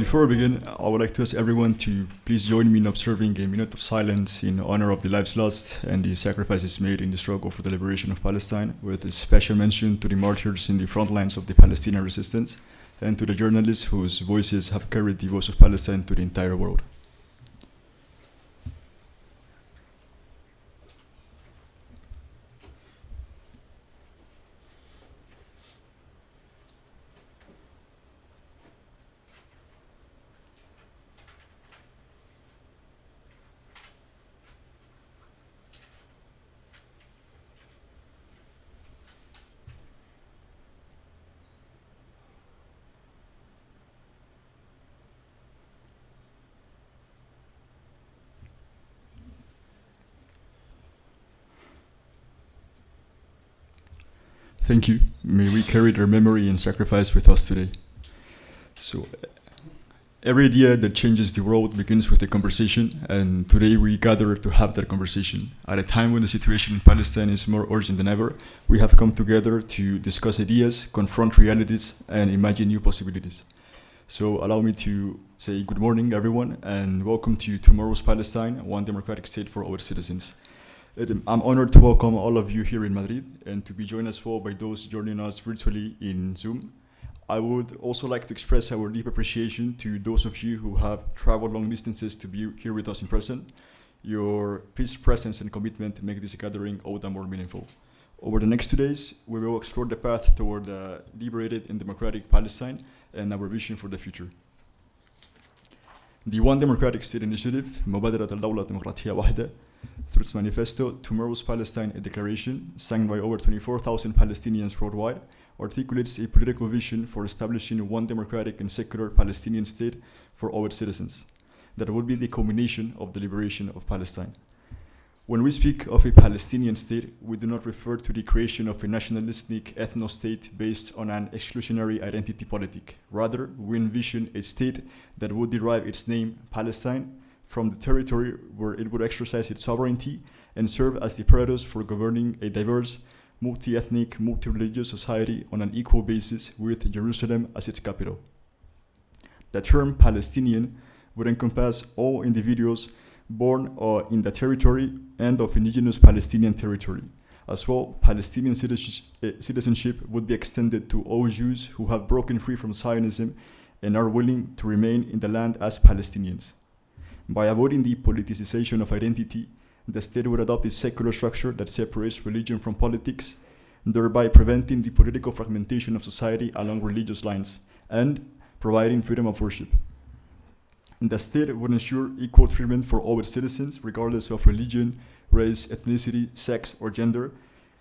Before we begin, I would like to ask everyone to please join me in observing a minute of silence in honor of the lives lost and the sacrifices made in the struggle for the liberation of Palestine, with a special mention to the martyrs in the front lines of the Palestinian resistance and to the journalists whose voices have carried the voice of Palestine to the entire world. Thank you. May we carry their memory and sacrifice with us today. So, every idea that changes the world begins with a conversation, and today we gather to have that conversation. At a time when the situation in Palestine is more urgent than ever, we have come together to discuss ideas, confront realities, and imagine new possibilities. So allow me to say good morning, everyone, and welcome to Tomorrow's Palestine, one democratic state for our citizens. I'm honored to welcome all of you here in Madrid and to be joined as well by those joining us virtually in Zoom. I would also like to express our deep appreciation to those of you who have traveled long distances to be here with us in person. Your peace, presence, and commitment make this gathering all the more meaningful. Over the next 2 days, we will explore the path toward a liberated and democratic Palestine and our vision for the future. The One Democratic State Initiative, مبادرة الدولة الديمقراطية واحدة, through its manifesto, Tomorrow's Palestine, a declaration signed by over 24,000 Palestinians worldwide, articulates a political vision for establishing one democratic and secular Palestinian state for all its citizens. That would be the culmination of the liberation of Palestine. When we speak of a Palestinian state, we do not refer to the creation of a nationalistic ethno-state based on an exclusionary identity politic. Rather, we envision a state that would derive its name, Palestine, from the territory where it would exercise its sovereignty and serve as the parados for governing a diverse, multi-ethnic, multi-religious society on an equal basis with Jerusalem as its capital. The term Palestinian would encompass all individuals born in the territory and of indigenous Palestinian territory. As well, Palestinian citizenship would be extended to all Jews who have broken free from Zionism and are willing to remain in the land as Palestinians. By avoiding the politicization of identity, the state would adopt a secular structure that separates religion from politics, thereby preventing the political fragmentation of society along religious lines and providing freedom of worship. The state would ensure equal treatment for all its citizens, regardless of religion, race, ethnicity, sex, or gender,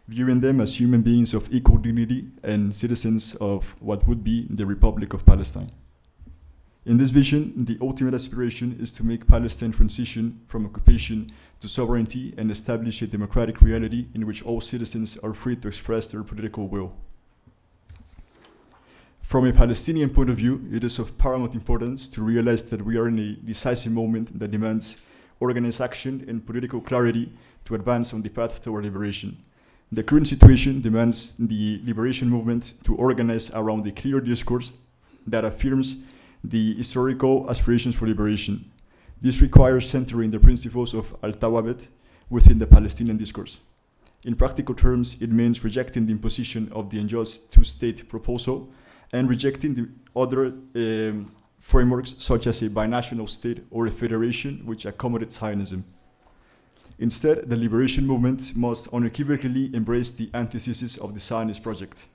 viewing them as human beings of equal dignity and citizens of what would be the Republic of Palestine. In this vision, the ultimate aspiration is to make Palestine transition from occupation to sovereignty and establish a democratic reality in which all citizens are free to express their political will. From a Palestinian point of view, it is of paramount importance to realize that we are in a decisive moment that demands organized action and political clarity to advance on the path toward liberation. The current situation demands the liberation movement to organize around a clear discourse that affirms the historical aspirations for liberation. This requires centering the principles of Al-Tawabit within the Palestinian discourse. In practical terms, it means rejecting the imposition of the unjust two-state proposal and rejecting the other frameworks such as a binational state or a federation which accommodates Zionism. Instead, the liberation movement must unequivocally embrace the antithesis of the Zionist project,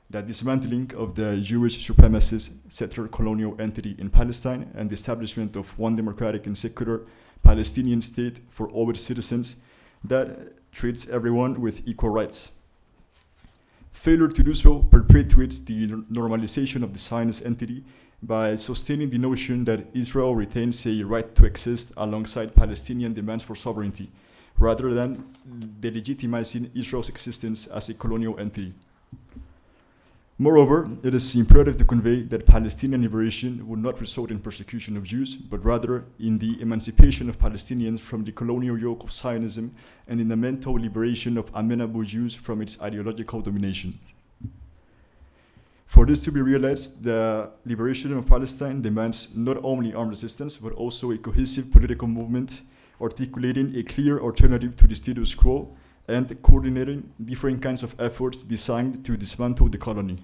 the dismantling of the Jewish supremacist settler colonial entity in Palestine and the establishment of one democratic and secular Palestinian state for all its citizens that treats everyone with equal rights. Failure to do so perpetuates the normalization of the Zionist entity by sustaining the notion that Israel retains a right to exist alongside Palestinian demands for sovereignty, rather than delegitimizing Israel's existence as a colonial entity. Moreover, it is imperative to convey that Palestinian liberation would not result in persecution of Jews, but rather in the emancipation of Palestinians from the colonial yoke of Zionism and in the mental liberation of amenable Jews from its ideological domination. For this to be realized, the liberation of Palestine demands not only armed resistance, but also a cohesive political movement articulating a clear alternative to the status quo and coordinating different kinds of efforts designed to dismantle the colony.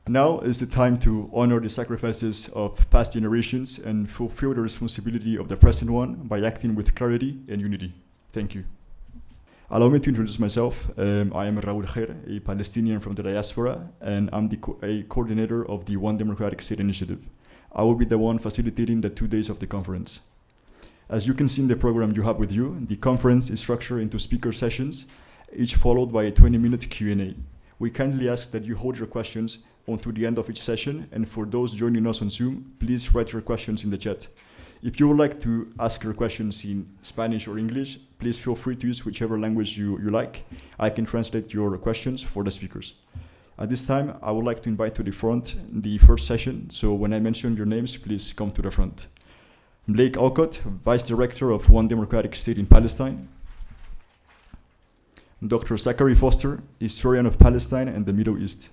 Now is the time to honor the sacrifices of past generations and fulfill the responsibility of the present one by acting with clarity and unity. Thank you. Allow me to introduce myself. I am Raúl Kheir, a Palestinian from the diaspora, and I'm a coordinator of the One Democratic State initiative. I will be the one facilitating the 2 days of the conference. As you can see in the program you have with you, the conference is structured into speaker sessions, each followed by a 20-minute Q&A. We kindly ask that you hold your questions until the end of each session, and for those joining us on Zoom, please write your questions in the chat. If you would like to ask your questions in Spanish or English, please feel free to use whichever language you like. I can translate your questions for the speakers. At this time, I would like to invite to the front the first session, so when I mention your names, please come to the front. Blake Alcott, Vice Director of One Democratic State in Palestine. Dr. Zachary Foster, Historian of Palestine and the Middle East.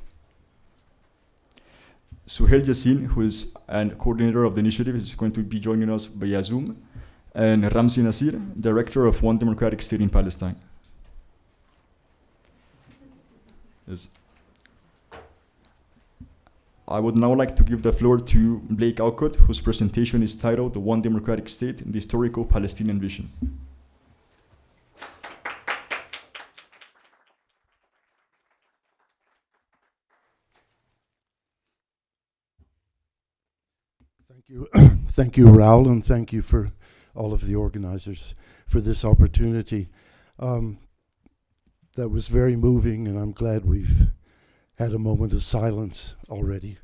Suheil Yassine, who is a coordinator of the initiative, is going to be joining us via Zoom. And Ramzi Nasir, Director of One Democratic State in Palestine. Yes. I would now like to give the floor to Blake Alcott, whose presentation is titled One Democratic State, the Historical Palestinian Vision. Thank you, Raúl, and thank you for all of the organizers for this opportunity. That was very moving, and I'm glad we've had a moment of silence already.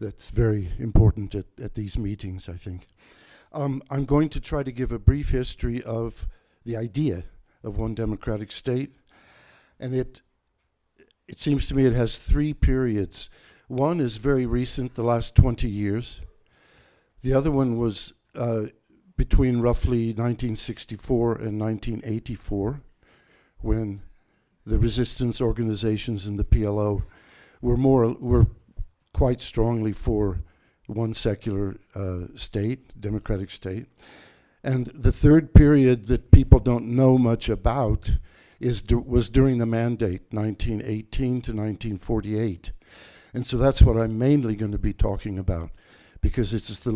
That's very important at these meetings, I think. I'm going to try to give a brief history of the idea of one democratic state, and it seems to me it has three periods. One is very recent, the last 20 years. The other one was between roughly 1964 and 1984, when the resistance organizations and the PLO were quite strongly for one secular state, democratic state. And the third period that people don't know much about was during the mandate, 1918 to 1948. And so that's what I'm mainly going to be talking about, because it's the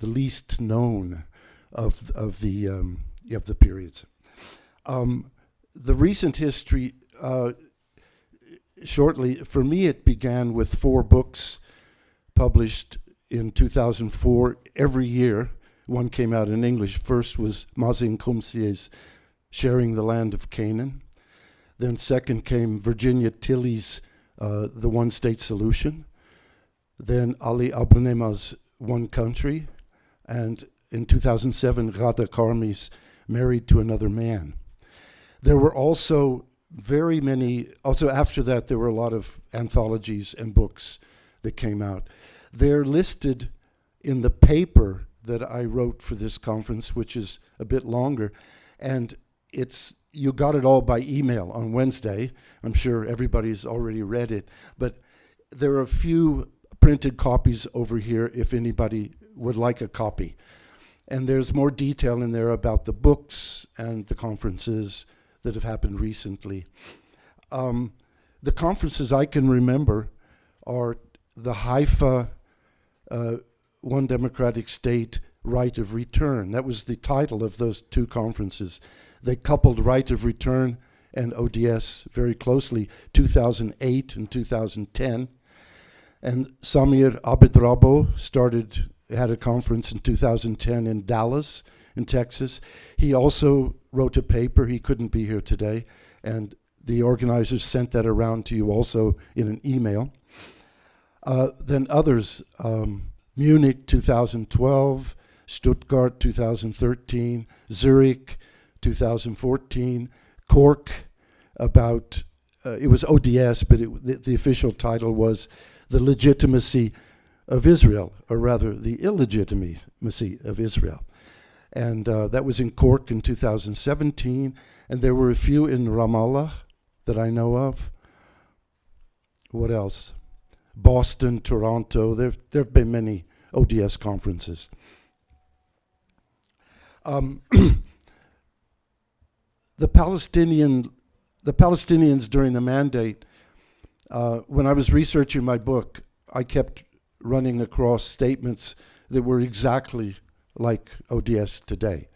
least known of the periods. The recent history, shortly, for me it began with 4 books published in 2004 every year. One came out in English. First was Mazin Kumsie's Sharing the Land of Canaan. Then second came Virginia Tilley's The One State Solution. Then Ali Abounemah's One Country, and in 2007, Ghada Kharmi's Married to Another Man. There were also after that, there were a lot of anthologies and books that came out. They're listed in the paper that I wrote for this conference, which is a bit longer, and you got it all by email on Wednesday. I'm sure everybody's already read it, but there are a few printed copies over here if anybody would like a copy. And there's more detail in there about the books and the conferences that have happened recently. The conferences I can remember are the Haifa One Democratic State Right of Return. That was the title of those 2 conferences. They coupled right of return and ODS very closely, 2008 and 2010. And Samir Abedrabo had a conference in 2010 in Dallas, in Texas. He also wrote a paper. He couldn't be here today, and the organizers sent that around to you also in an email. Then others, Munich 2012, Stuttgart 2013, Zurich 2014, Cork about, it was ODS, but the official title was The Legitimacy of Israel, or rather the illegitimacy of Israel. And that was in Cork in 2017, and there were a few in Ramallah that I know of. what else? Boston, Toronto. There have been many ODS conferences. The Palestinians during the mandate, when I was researching my book, I kept running across statements that were exactly like ODS today.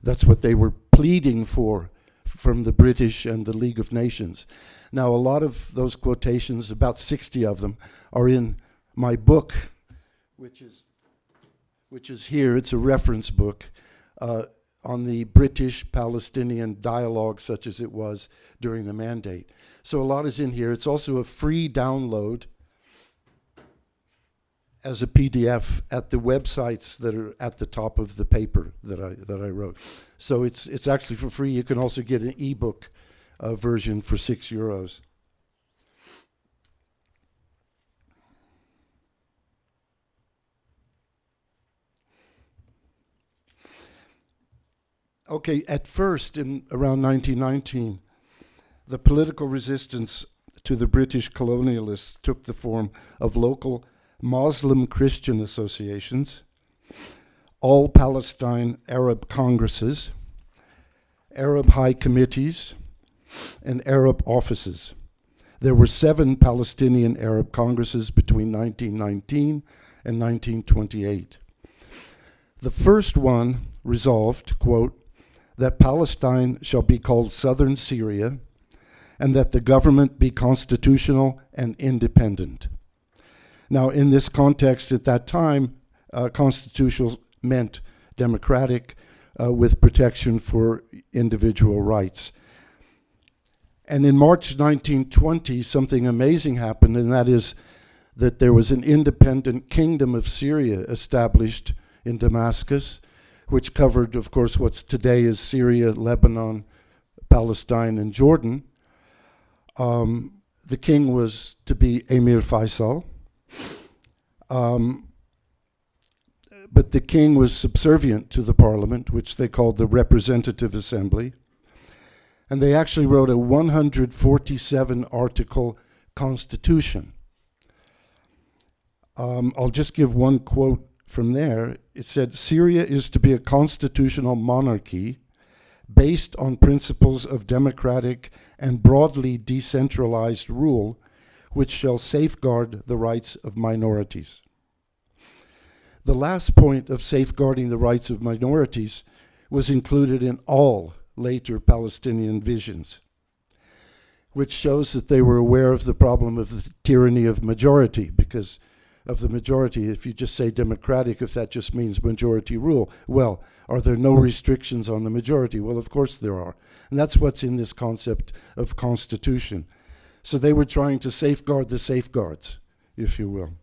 That's what they were pleading for from the British and the League of Nations. Now, a lot of those quotations, about 60 of them, are in my book, which is here. It's a reference book on the British-Palestinian dialogue, such as it was during the mandate. So a lot is in here. It's also a free download as a PDF at the websites that are at the top of the paper that I wrote. So it's actually for free. You can also get an ebook version for €6. Okay, at first, in around 1919, the political resistance to the British colonialists took the form of local Muslim Christian associations, all Palestine Arab congresses, Arab high committees, and Arab offices. There were 7 Palestinian Arab congresses between 1919 and 1928. The first one resolved, quote, that Palestine shall be called Southern Syria, and that the government be constitutional and independent. Now, in this context at that time, constitutional meant democratic with protection for individual rights. And in March 1920, something amazing happened, and that is that there was an independent kingdom of Syria established in Damascus, which covered, of course, what's today is Syria, Lebanon, Palestine, and Jordan. The king was to be Emir Faisal. But the king was subservient to the parliament, which they called the Representative Assembly. And they actually wrote a 147-article constitution. I'll just give one quote from there. It said, Syria is to be a constitutional monarchy based on principles of democratic and broadly decentralized rule, which shall safeguard the rights of minorities. The last point of safeguarding the rights of minorities was included in all later Palestinian visions, which shows that they were aware of the problem of the tyranny of majority, because of the majority, if you just say democratic, if that just means majority rule, well, are there no restrictions on the majority? Well, of course there are. And that's what's in this concept of constitution. So they were trying to safeguard the safeguards, if you will.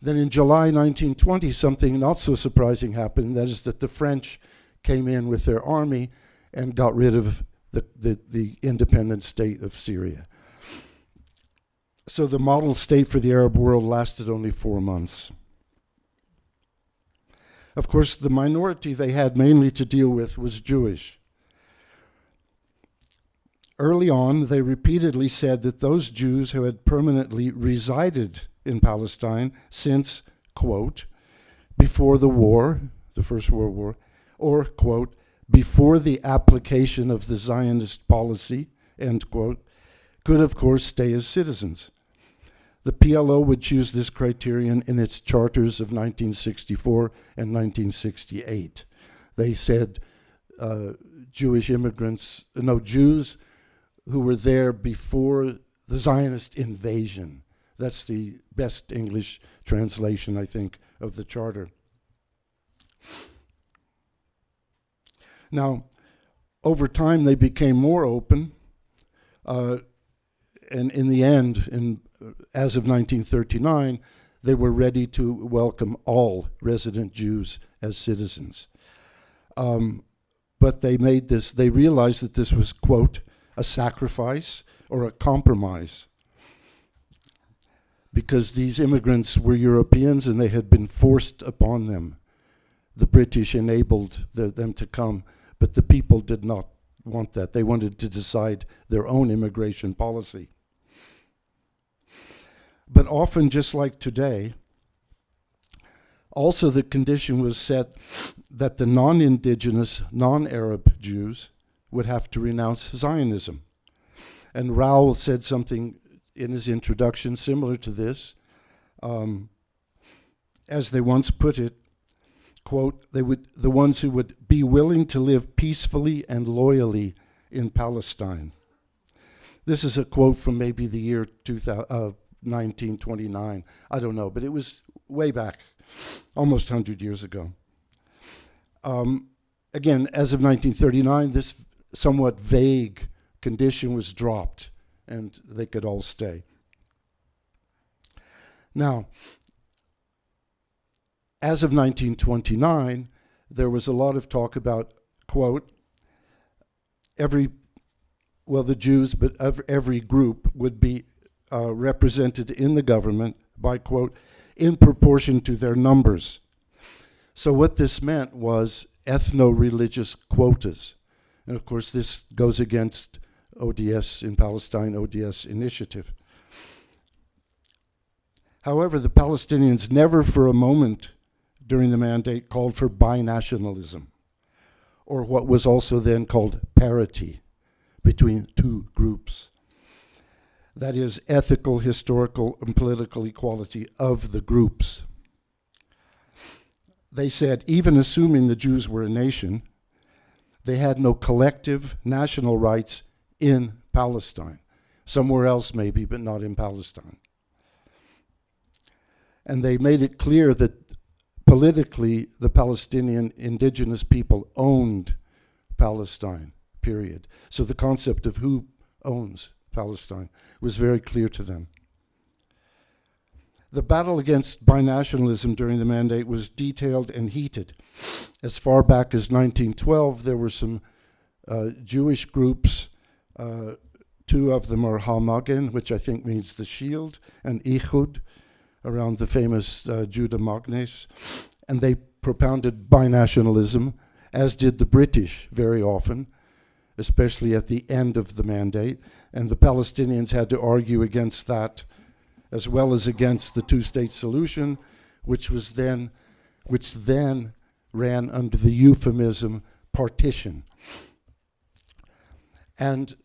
Then in July 1920, something not so surprising happened. That is that the French came in with their army and got rid of the independent state of Syria. So the model state for the Arab world lasted only 4 months. Of course, the minority they had mainly to deal with was Jewish. Early on, they repeatedly said that those Jews who had permanently resided in Palestine since, quote, before the war, the First World War, or, quote, before the application of the Zionist policy, end quote, could of course stay as citizens. The PLO would choose this criterion in its charters of 1964 and 1968. They said Jews who were there before the Zionist invasion. That's the best English translation, I think, of the charter. Now, over time, they became more open, and in the end, as of 1939, they were ready to welcome all resident Jews as citizens. But they realized that this was, quote, a sacrifice or a compromise, because these immigrants were Europeans and they had been forced upon them. The British enabled them to come, but the people did not want that. They wanted to decide their own immigration policy. But often, just like today, also the condition was set that the non-indigenous, non-Arab Jews would have to renounce Zionism. And Raúl said something in his introduction similar to this. As they once put it, quote, the ones who would be willing to live peacefully and loyally in Palestine. This is a quote from maybe the year 1929. I don't know, but it was way back, almost 100 years ago. Again, as of 1939, this somewhat vague condition was dropped, and they could all stay. Now, as of 1929, there was a lot of talk about, quote, the Jews, but every group would be represented in the government by, quote, in proportion to their numbers. So what this meant was ethno-religious quotas. And of course, this goes against ODS in Palestine, ODS initiative. However, the Palestinians never for a moment during the mandate called for binationalism, or what was also then called parity between two groups. That is, ethical, historical, and political equality of the groups. They said, even assuming the Jews were a nation, they had no collective national rights in Palestine. Somewhere else maybe, but not in Palestine. And they made it clear that politically, the Palestinian indigenous people owned Palestine, period. So the concept of who owns Palestine was very clear to them. The battle against binationalism during the mandate was detailed and heated. As far back as 1912, there were some Jewish groups, two of them are Hamagen, which I think means the shield, and Ichud, around the famous Judah Magnes, and they propounded binationalism, as did the British very often, especially at the end of the mandate, and the Palestinians had to argue against that, as well as against the two-state solution, which then ran under the euphemism partition. And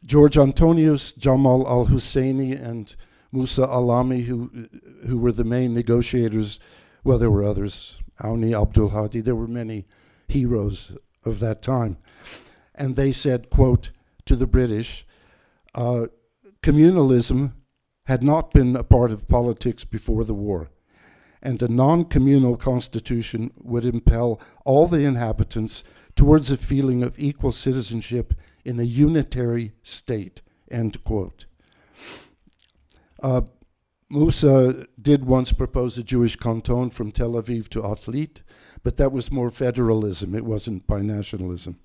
George Antonius, Jamal al-Husseini, and Musa Alami, who were the main negotiators, well, there were others, Auni Abdul Hadi, there were many heroes of that time. And they said, quote, to the British, communalism had not been a part of politics before the war, and a non-communal constitution would impel all the inhabitants towards a feeling of equal citizenship in a unitary state, end quote. Musa did once propose a Jewish canton from Tel Aviv to Atlit, but that was more federalism, it wasn't binationalism.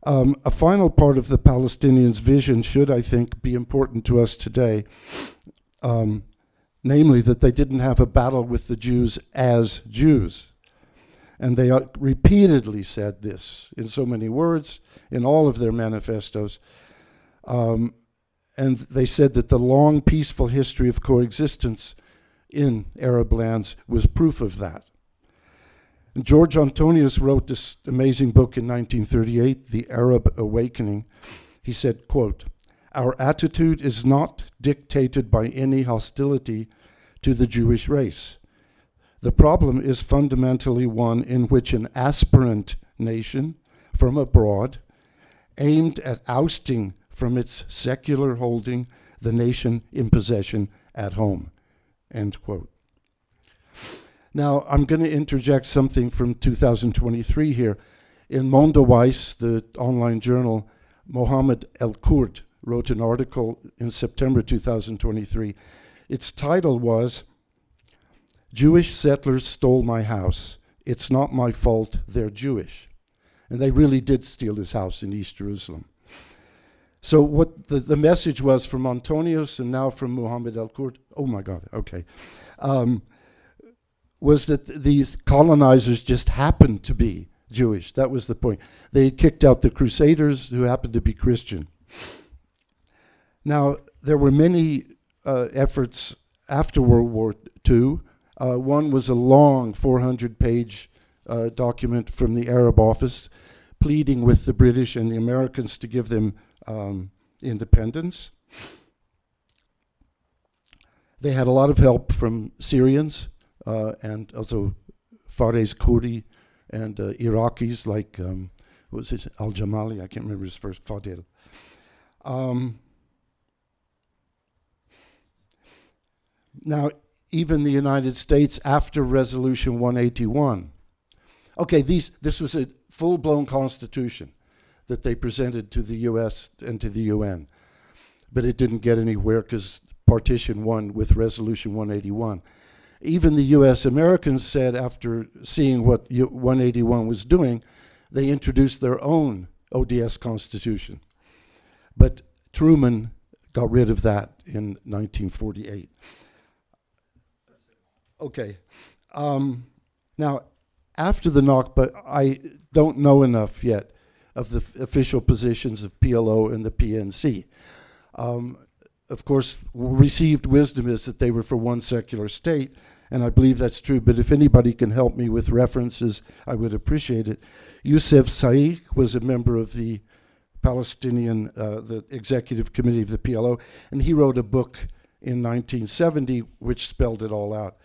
A final part of the Palestinians' vision should, I think, be important to us today, namely that they didn't have a battle with the Jews as Jews. And they repeatedly said this in so many words, in all of their manifestos. And they said that the long, peaceful history of coexistence in Arab lands was proof of that. And George Antonius wrote this amazing book in 1938, The Arab Awakening. He said, quote, "Our attitude is not dictated by any hostility to the Jewish race. The problem is fundamentally one in which an aspirant nation from abroad, aimed at ousting from its secular holding the nation in possession at home," end quote. Now, I'm going to interject something from 2023 here. In Mondoweiss, the online journal, Mohammed El-Kurd wrote an article in September 2023. Its title was, "Jewish settlers stole my house. It's not my fault, they're Jewish." And they really did steal his house in East Jerusalem. So what the message was from Antonius and now from Mohammed El-Kurd, oh my God, okay, was that these colonizers just happened to be Jewish. That was the point. They had kicked out the Crusaders who happened to be Christian. Now, there were many efforts after World War II. One was a long 400-page document from the Arab office pleading with the British and the Americans to give them independence. They had a lot of help from Syrians and also Fares Khoury and Iraqis like, what was his, Al-Jamali, I can't remember his first, Fadil. Now, even the United States after Resolution 181, okay, this was a full-blown constitution that they presented to the US and to the UN, but it didn't get anywhere because partition won with Resolution 181. Even the US Americans said, after seeing what 181 was doing, they introduced their own ODS constitution. But Truman got rid of that in 1948. Okay. Now, after the Nakba, I don't know enough yet of the official positions of PLO and the PNC. Of course, received wisdom is that they were for one secular state, and I believe that's true, but if anybody can help me with references, I would appreciate it. Youssef Saïk was a member of the Palestinian, the executive committee of the PLO, and he wrote a book in 1970 which spelled it all out.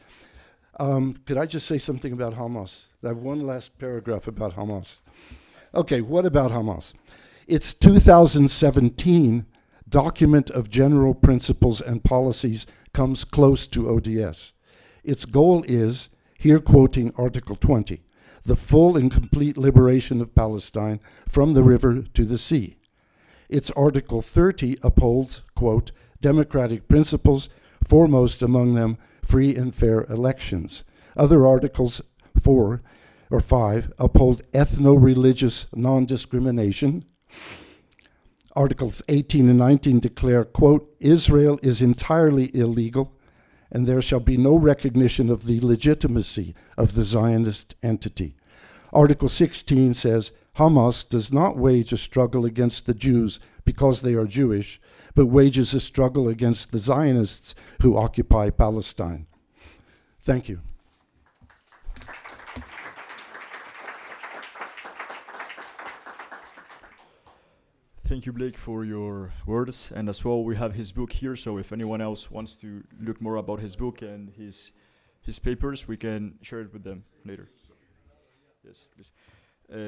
Could I just say something about Hamas? I have one last paragraph about Hamas. Okay, what about Hamas? Its 2017 document of general principles and policies comes close to ODS. Its goal is, here quoting Article 20, the full and complete liberation of Palestine from the river to the sea. Its Article 30 upholds, quote, democratic principles, foremost among them free and fair elections. Other Articles 4 or 5 uphold ethno-religious non-discrimination. Articles 18 and 19 declare, quote, Israel is entirely illegal and there shall be no recognition of the legitimacy of the Zionist entity. Article 16 says, Hamas does not wage a struggle against the Jews because they are Jewish, but wages a struggle against the Zionists who occupy Palestine. Thank you. Thank you, Blake, for your words. And as well, we have his book here, so if anyone else wants to look more about his book and his papers, we can share it with them later. Yes, please.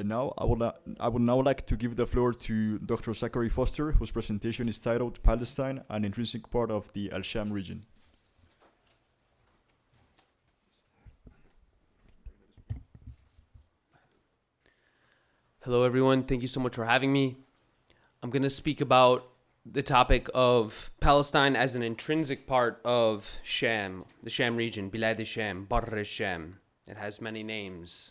Now, I would now like to give the floor to Dr. Zachary Foster, whose presentation is titled Palestine, an Intrinsic Part of the Al-Sham Region. Hello, everyone. Thank you so much for having me. I'm going to speak about the topic of Palestine as an intrinsic part of Sham, the Sham region, Bilad al-Sham, Barr al-Sham. It has many names.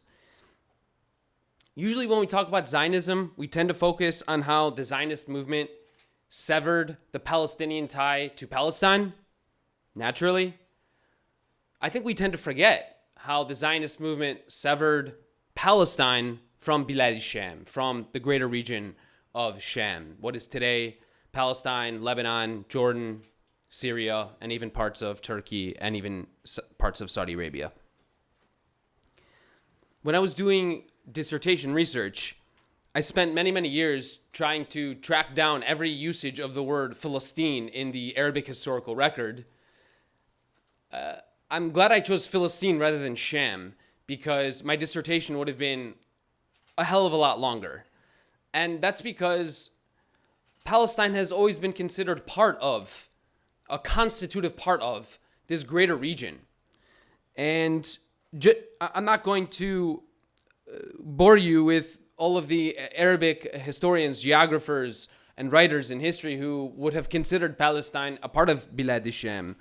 Usually when we talk about Zionism, we tend to focus on how the Zionist movement severed the Palestinian tie to Palestine, naturally. I think we tend to forget how the Zionist movement severed Palestine from Bilad al-Sham, from the greater region of Sham, what is today Palestine, Lebanon, Jordan, Syria, and even parts of Turkey and even parts of Saudi Arabia. When I was doing dissertation research, I spent many, many years trying to track down every usage of the word Philistine in the Arabic historical record. I'm glad I chose Philistine rather than Sham, because my dissertation would have been a hell of a lot longer. And that's because Palestine has always been considered part of, a constitutive part of, this greater region. And I'm not going to bore you with all of the Arabic historians, geographers, and writers in history who would have considered Palestine a part of Bilad al-Sham.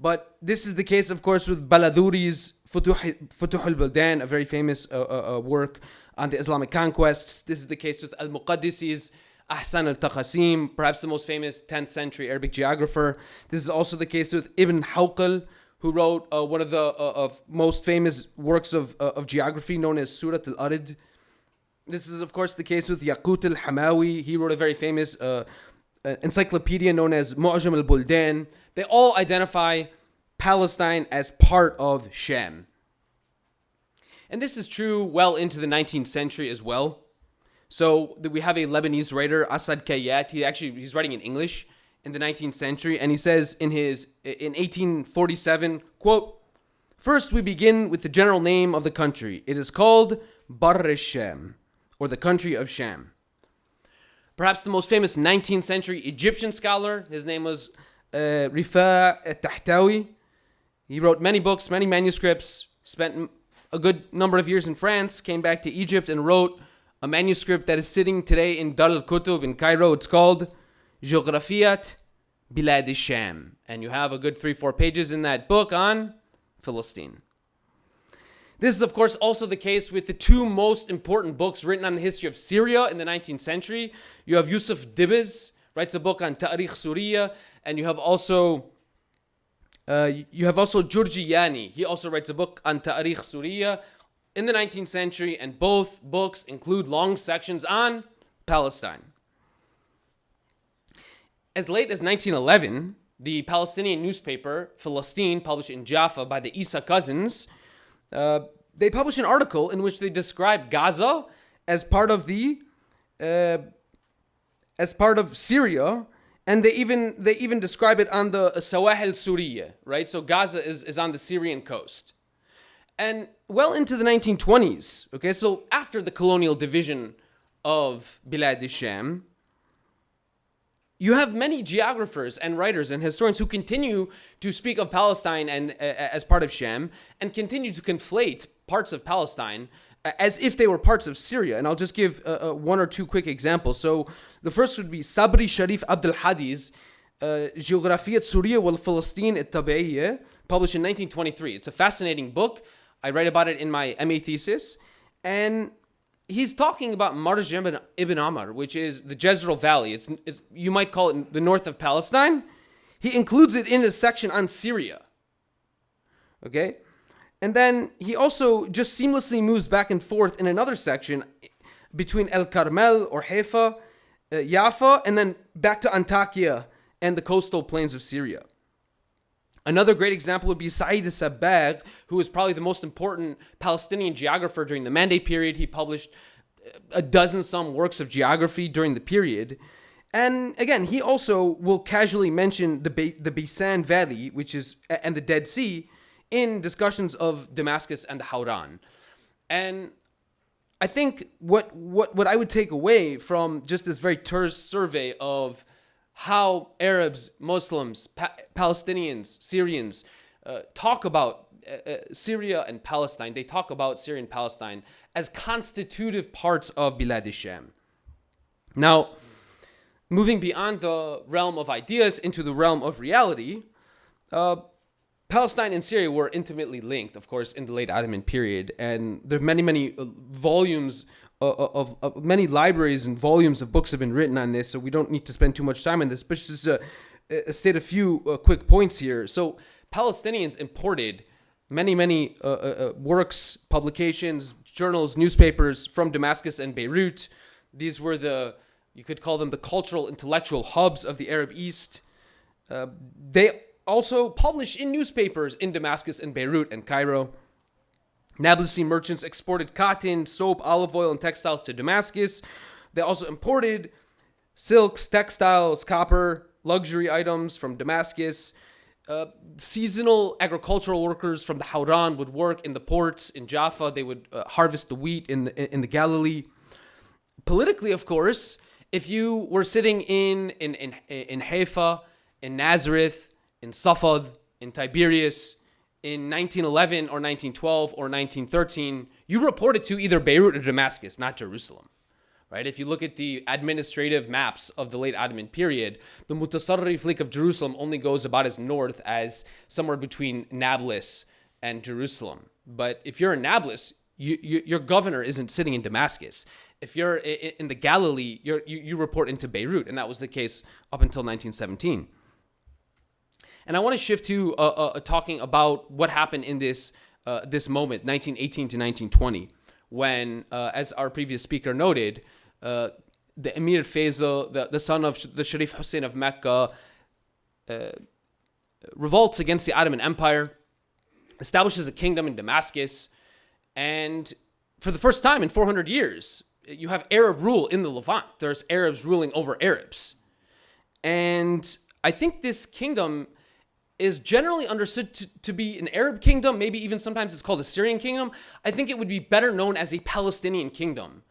But this is the case, of course, with Baladuri's Futuh al-Buldan, a very famous work on the Islamic conquests. This is the case with Al-Muqaddisi's Ahsan al-Taqasim, perhaps the most famous 10th century Arabic geographer. This is also the case with Ibn Hawqal, who wrote one of the most famous works of geography known as Surat al-Arid. This is, of course, the case with Yaqut al-Hamawi. He wrote a very famous encyclopedia known as Mu'jam al-Buldan. They all identify Palestine as part of Sham. And this is true well into the 19th century as well. So we have a Lebanese writer, Asad Kayat. He's writing in English in the 19th century, and he says in 1847, quote, "First we begin with the general name of the country. It is called Barr al-Sham, or the country of Sham." Perhaps the most famous 19th century Egyptian scholar, his name was Rifa al-Tahtawi. He wrote many books, many manuscripts, spent a good number of years in France, came back to Egypt and wrote a manuscript that is sitting today in Dar al-Kutub in Cairo. It's called Geographiat Bilad al-Sham. And you have a good 3-4 pages in that book on Palestine. This is, of course, also the case with the two most important books written on the history of Syria in the 19th century. You have Yusuf Dibiz, writes a book on Tariq Suriya, and you have also Jurjiyani. He also writes a book on Tariq Suriya in the 19th century, and both books include long sections on Palestine. As late as 1911, the Palestinian newspaper, Palestine, published in Jaffa by the Isa cousins, they published an article in which they described Gaza as part of Syria, and they even describe it on the Sawahil Suriya, right? So Gaza is on the Syrian coast. And well into the 1920s, okay, so after the colonial division of Bilad al-Sham, you have many geographers and writers and historians who continue to speak of Palestine and as part of Sham, and continue to conflate parts of Palestine as if they were parts of Syria. And I'll just give one or two quick examples. So the first would be Sabri Sharif Abdul Hadi's Geographiat Suriya wal Palestine al-Tabi'iyya, published in 1923. It's a fascinating book. I write about it in my MA thesis. And he's talking about Marj ibn Amr, which is the Jezreel Valley. It's you might call it the north of Palestine. He includes it in a section on Syria. Okay? And then he also just seamlessly moves back and forth in another section between El Carmel or Haifa, Jaffa, and then back to Antakya and the coastal plains of Syria. Another great example would be Said Sabbagh, who is probably the most important Palestinian geographer during the Mandate period. He published a dozen-some works of geography during the period. And again, he also will casually mention the Bisan Valley, which is, and the Dead Sea, in discussions of Damascus and the Hauran. And I think what I would take away from just this very terse survey of how Arabs, Muslims, Palestinians, Syrians talk about Syria and Palestine. They talk about Syria and Palestine as constitutive parts of Bilad al-Sham. Now, moving beyond the realm of ideas into the realm of reality, Palestine and Syria were intimately linked, of course, in the late Ottoman period. And there are many volumes of many libraries and volumes of books have been written on this, so we don't need to spend too much time on this, but just to state a few quick points here. So Palestinians imported many works, publications, journals, newspapers from Damascus and Beirut. These were you could call them the cultural, intellectual hubs of the Arab East. They also published in newspapers in Damascus and Beirut and Cairo. Nablusi merchants exported cotton, soap, olive oil, and textiles to Damascus. They also imported silks, textiles, copper, luxury items from Damascus. Seasonal agricultural workers from the Hauran would work in the ports in Jaffa. They would harvest the wheat in the Galilee. Politically, of course, if you were sitting in Haifa, in Nazareth, in Safad, in Tiberias, in 1911 or 1912 or 1913, you reported to either Beirut or Damascus, not Jerusalem, right? If you look at the administrative maps of the late Ottoman period, the Mutasarrif League of Jerusalem only goes about as north as somewhere between Nablus and Jerusalem. But if you're in Nablus, your governor isn't sitting in Damascus. If you're in the Galilee, you report into Beirut, and that was the case up until 1917. And I want to shift to talking about what happened in this moment, 1918 to 1920, when, as our previous speaker noted, the Emir Faisal, the son of the Sharif Hussein of Mecca, revolts against the Ottoman Empire, establishes a kingdom in Damascus, and for the first time in 400 years, you have Arab rule in the Levant. There's Arabs ruling over Arabs. And I think this kingdom is generally understood to be an Arab kingdom. Maybe even sometimes it's called a Syrian kingdom. I think it would be better known as a Palestinian kingdom.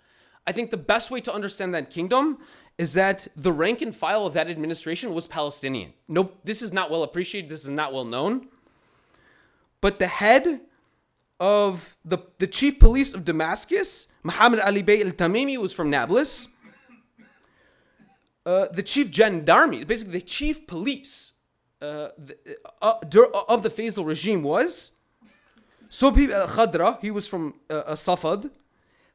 I think the best way to understand that kingdom is that the rank and file of that administration was Palestinian. Nope, this is not well appreciated. This is not well known. But the head of the chief police of Damascus, Muhammad Ali Bey al-Tamimi, was from Nablus. The chief gendarme, basically the chief police of the Faisal regime was Subhi al-Khadra. He was from Safad.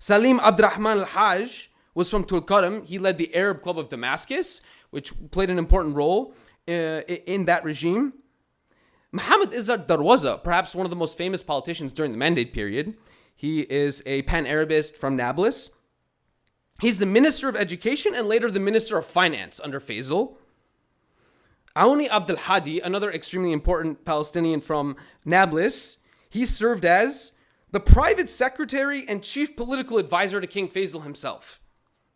Salim Abdurrahman al-Hajj was from Tulkarm. He led the Arab Club of Damascus, which played an important role in that regime. Muhammad Izzat Darwaza, perhaps one of the most famous politicians during the Mandate period. He is a pan-Arabist from Nablus. He's the Minister of Education and later the Minister of Finance under Faisal. Aouni Abdel Hadi, another extremely important Palestinian from Nablus, he served as the private secretary and chief political advisor to King Faisal himself.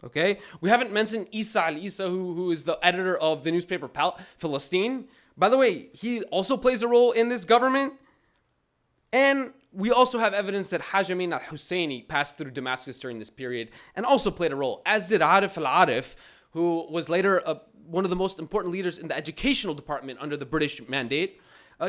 Okay? We haven't mentioned Isa al-Isa, who is the editor of the newspaper Palestine. By the way, he also plays a role in this government. And we also have evidence that Haj Amin al-Husseini passed through Damascus during this period and also played a role, as did Arif al-Arif, who was later one of the most important leaders in the educational department under the British Mandate.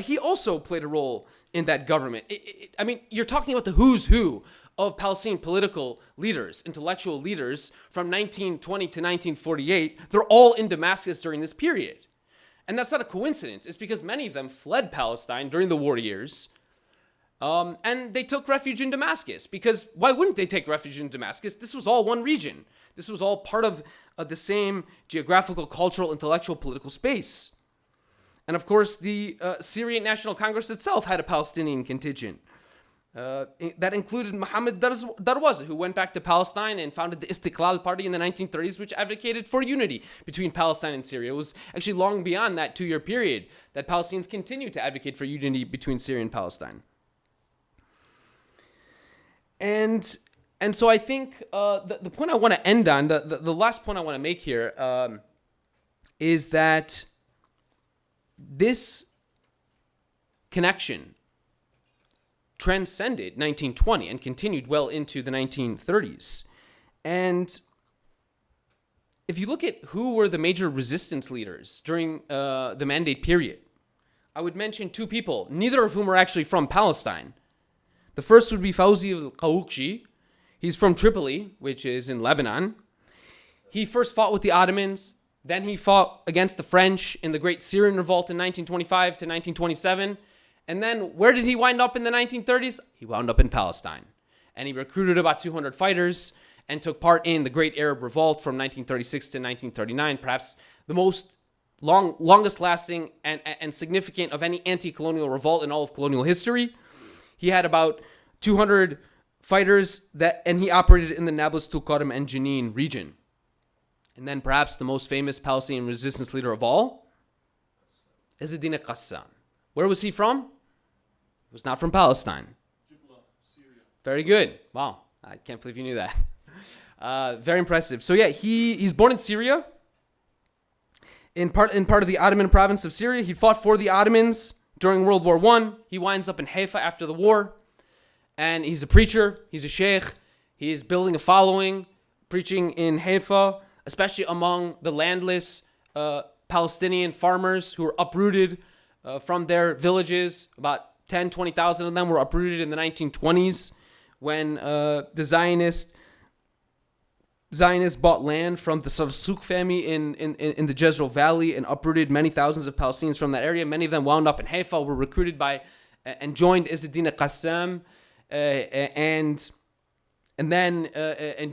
He also played a role in that government. I mean, you're talking about the who's who of Palestinian political leaders, intellectual leaders from 1920 to 1948. They're all in Damascus during this period. And that's not a coincidence. It's because many of them fled Palestine during the war years. And they took refuge in Damascus, because why wouldn't they take refuge in Damascus? This was all one region. This was all part of the same geographical, cultural, intellectual, political space. And of course, the Syrian National Congress itself had a Palestinian contingent. That included Muhammad Darwaza, who went back to Palestine and founded the Istiqlal Party in the 1930s, which advocated for unity between Palestine and Syria. It was actually long beyond that 2-year period that Palestinians continued to advocate for unity between Syria and Palestine. And so I think the point I want to end on, the last point I want to make here is that this connection transcended 1920 and continued well into the 1930s. And if you look at who were the major resistance leaders during the Mandate period, I would mention 2 people, neither of whom are actually from Palestine. The first would be Fawzi al-Qawqji. He's from Tripoli, which is in Lebanon. He first fought with the Ottomans. Then he fought against the French in the Great Syrian Revolt in 1925 to 1927. And then where did he wind up in the 1930s? He wound up in Palestine. And he recruited about 200 fighters and took part in the Great Arab Revolt from 1936 to 1939, perhaps the most longest lasting and significant of any anti-colonial revolt in all of colonial history. He had about 200 fighters and he operated in the Nablus, Tulkarm, and Jenin region. And then perhaps the most famous Palestinian resistance leader of all, Izzeddin Qassam. Where was he from? He was not from Palestine. Syria. Very good. Wow, I can't believe you knew that. Very impressive. So yeah, he's born in Syria, in part of the Ottoman province of Syria. He fought for the Ottomans during World War I. He winds up in Haifa after the war. And he's a preacher. He's a sheikh. He's building a following, preaching in Haifa, especially among the landless Palestinian farmers who were uprooted from their villages. About 10, 20,000 of them were uprooted in the 1920s when the Zionists bought land from the Sarsouk family in the Jezreel Valley and uprooted many thousands of Palestinians from that area. Many of them wound up in Haifa, were recruited by and joined Izzeddin Qassam and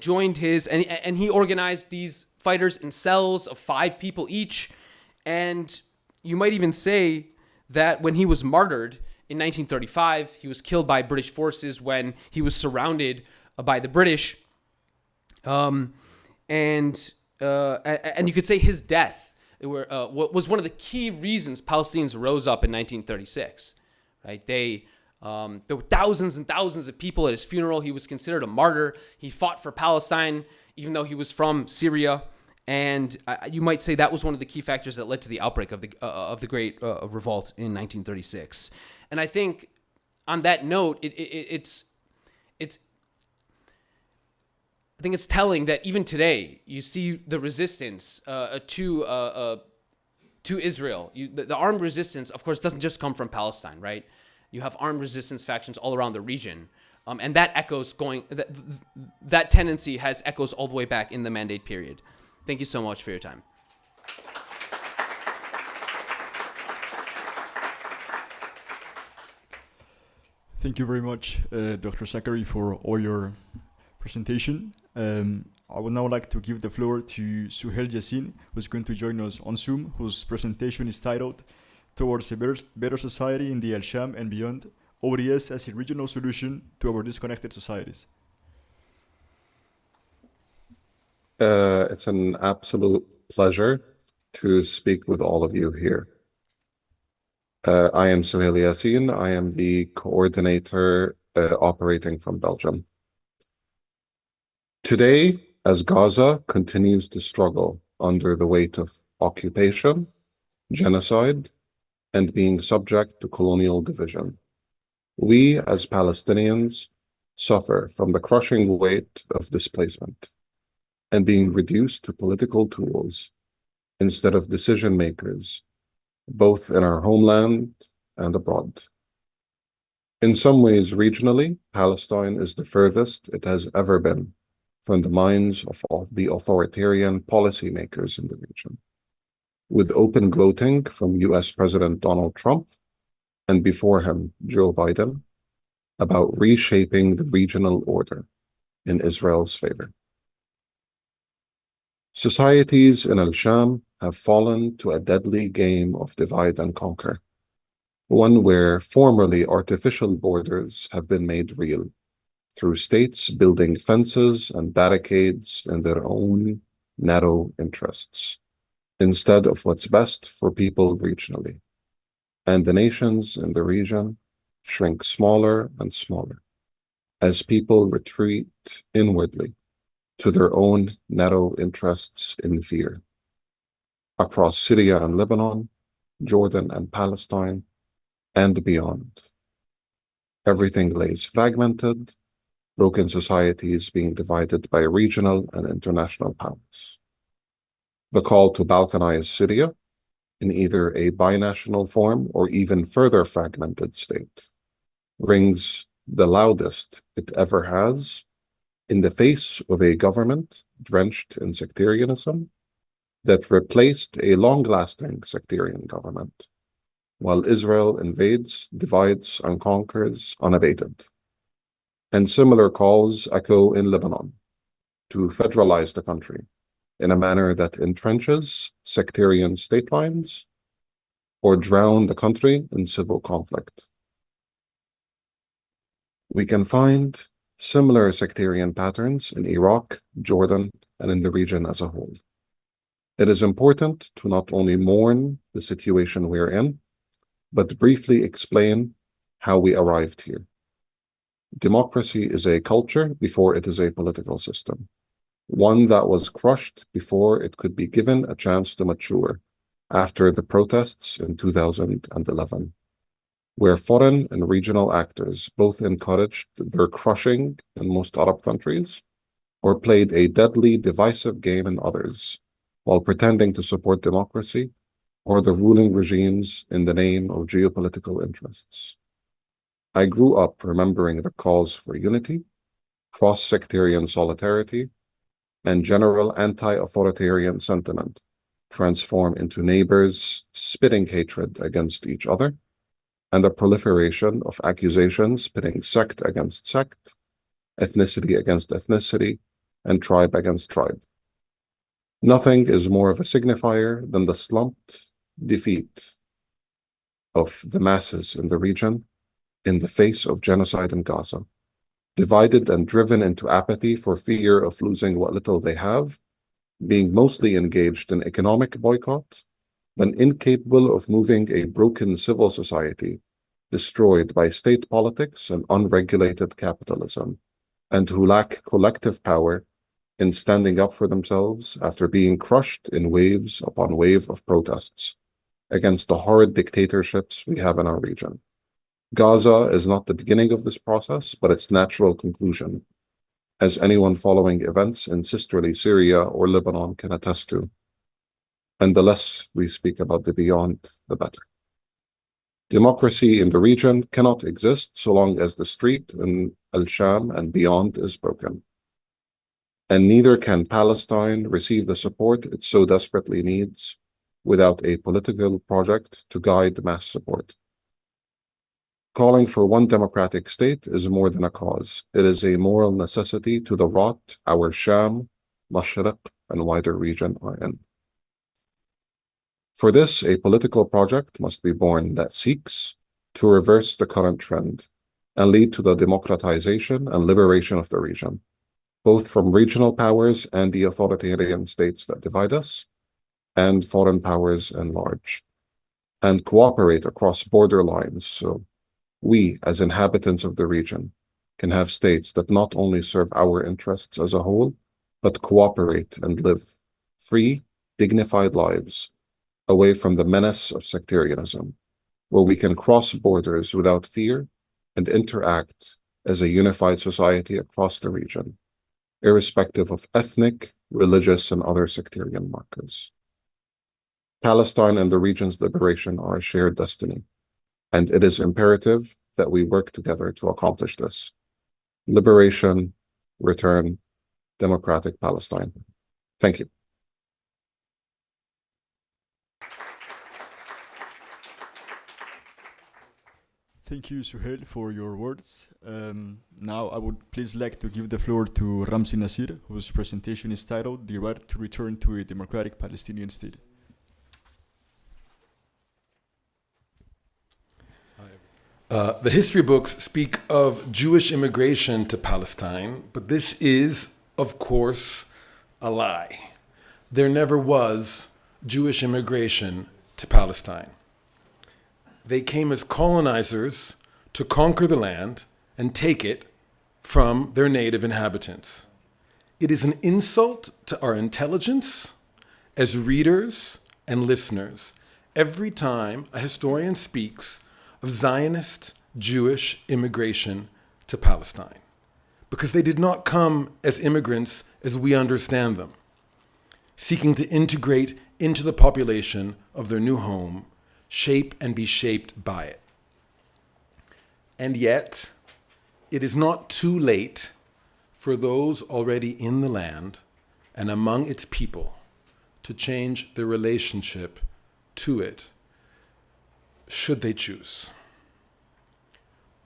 joined his, and he organized these fighters in cells of 5 people each. And you might even say that when he was martyred in 1935, he was killed by British forces when he was surrounded by the British. And and you could say his death was one of the key reasons Palestinians rose up in 1936. Right? There were thousands and thousands of people at his funeral. He was considered a martyr. He fought for Palestine, even though he was from Syria. And you might say that was one of the key factors that led to the outbreak of the Great Revolt in 1936. And I think on that note, it's telling that even today you see the resistance to Israel. The armed resistance, of course, doesn't just come from Palestine, right? You have armed resistance factions all around the region, and that that tendency has echoes all the way back in the Mandate period. Thank you so much for your time. Thank you very much, Dr. Zachary, for all your presentation. I would now like to give the floor to Suheil Yassine, who's going to join us on Zoom, whose presentation is titled Towards a Better Society in the Al-Sham and Beyond, ODS as a Regional Solution to Our Disconnected Societies. It's an absolute pleasure to speak with all of you here. I am Suheil Yassine. I am the coordinator operating from Belgium. Today, as Gaza continues to struggle under the weight of occupation, genocide, and being subject to colonial division, we as Palestinians suffer from the crushing weight of displacement and being reduced to political tools instead of decision makers, both in our homeland and abroad. In some ways, regionally, Palestine is the furthest it has ever been from the minds of the authoritarian policymakers in the region, with open gloating from US President Donald Trump and before him, Joe Biden, about reshaping the regional order in Israel's favor. Societies in Al-Sham have fallen to a deadly game of divide and conquer, one where formerly artificial borders have been made real through states building fences and barricades in their own narrow interests, instead of what's best for people regionally. And the nations in the region shrink smaller and smaller as people retreat inwardly to their own narrow interests in fear. Across Syria and Lebanon, Jordan and Palestine, and beyond, everything lays fragmented, broken societies being divided by regional and international powers. The call to balkanize Syria in either a binational form or even further fragmented state rings the loudest it ever has in the face of a government drenched in sectarianism that replaced a long-lasting sectarian government, while Israel invades, divides, and conquers unabated. And similar calls echo in Lebanon to federalize the country in a manner that entrenches sectarian state lines or drown the country in civil conflict. We can find similar sectarian patterns in Iraq, Jordan, and in the region as a whole. It is important to not only mourn the situation we're in, but briefly explain how we arrived here. Democracy is a culture before it is a political system, one that was crushed before it could be given a chance to mature after the protests in 2011, where foreign and regional actors both encouraged their crushing in most Arab countries or played a deadly divisive game in others while pretending to support democracy or the ruling regimes in the name of geopolitical interests. I grew up remembering the calls for unity, cross-sectarian solidarity, and general anti-authoritarian sentiment transform into neighbors spitting hatred against each other, and the proliferation of accusations pitting sect against sect, ethnicity against ethnicity, and tribe against tribe. Nothing is more of a signifier than the slumped defeat of the masses in the region in the face of genocide in Gaza, divided and driven into apathy for fear of losing what little they have, being mostly engaged in economic boycott, then incapable of moving a broken civil society, destroyed by state politics and unregulated capitalism, and who lack collective power in standing up for themselves after being crushed in waves upon wave of protests against the horrid dictatorships we have in our region. Gaza is not the beginning of this process, but its natural conclusion, as anyone following events in sisterly Syria or Lebanon can attest to. And the less we speak about the beyond, the better. Democracy in the region cannot exist so long as the street in Al-Sham and beyond is broken. And neither can Palestine receive the support it so desperately needs without a political project to guide mass support. Calling for one democratic state is more than a cause. It is a moral necessity to the rot our Sham, Mashriq, and wider region are in. For this, a political project must be born that seeks to reverse the current trend and lead to the democratization and liberation of the region, both from regional powers and the authoritarian states that divide us, and foreign powers in large, and cooperate across border lines so we, as inhabitants of the region, can have states that not only serve our interests as a whole, but cooperate and live free, dignified lives away from the menace of sectarianism, where we can cross borders without fear and interact as a unified society across the region, irrespective of ethnic, religious, and other sectarian markers. Palestine and the region's liberation are a shared destiny, and it is imperative that we work together to accomplish this. Liberation, return, democratic Palestine. Thank you. Thank you, Suheil, for your words. Now I would please like to give the floor to Ramzi Nasir, whose presentation is titled The Right to Return to a Democratic Palestinian State. The history books speak of Jewish immigration to Palestine, but this is, of course, a lie. There never was Jewish immigration to Palestine. They came as colonizers to conquer the land and take it from their native inhabitants. It is an insult to our intelligence as readers and listeners every time a historian speaks of Zionist Jewish immigration to Palestine, because they did not come as immigrants as we understand them, seeking to integrate into the population of their new home, shape and be shaped by it. And yet, it is not too late for those already in the land and among its people to change their relationship to it, should they choose.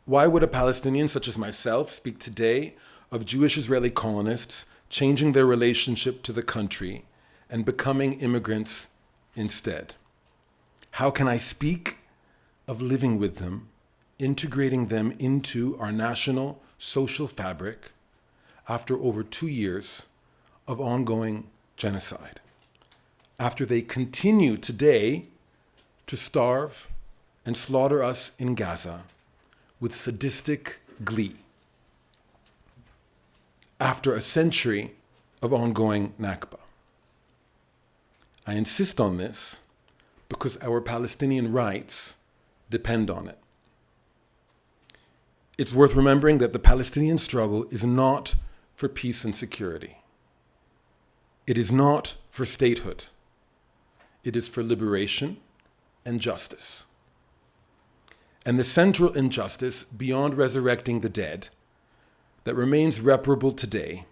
Why would a Palestinian such as myself speak today of Jewish Israeli colonists changing their relationship to the country and becoming immigrants instead? How can I speak of living with them, integrating them into our national social fabric after over 2 years of ongoing genocide, after they continue today to starve and slaughter us in Gaza with sadistic glee, after a century of ongoing Nakba? I insist on this because our Palestinian rights depend on it. It's worth remembering that the Palestinian struggle is not for peace and security. It is not for statehood. It is for liberation and justice. And the central injustice, beyond resurrecting the dead, that remains reparable today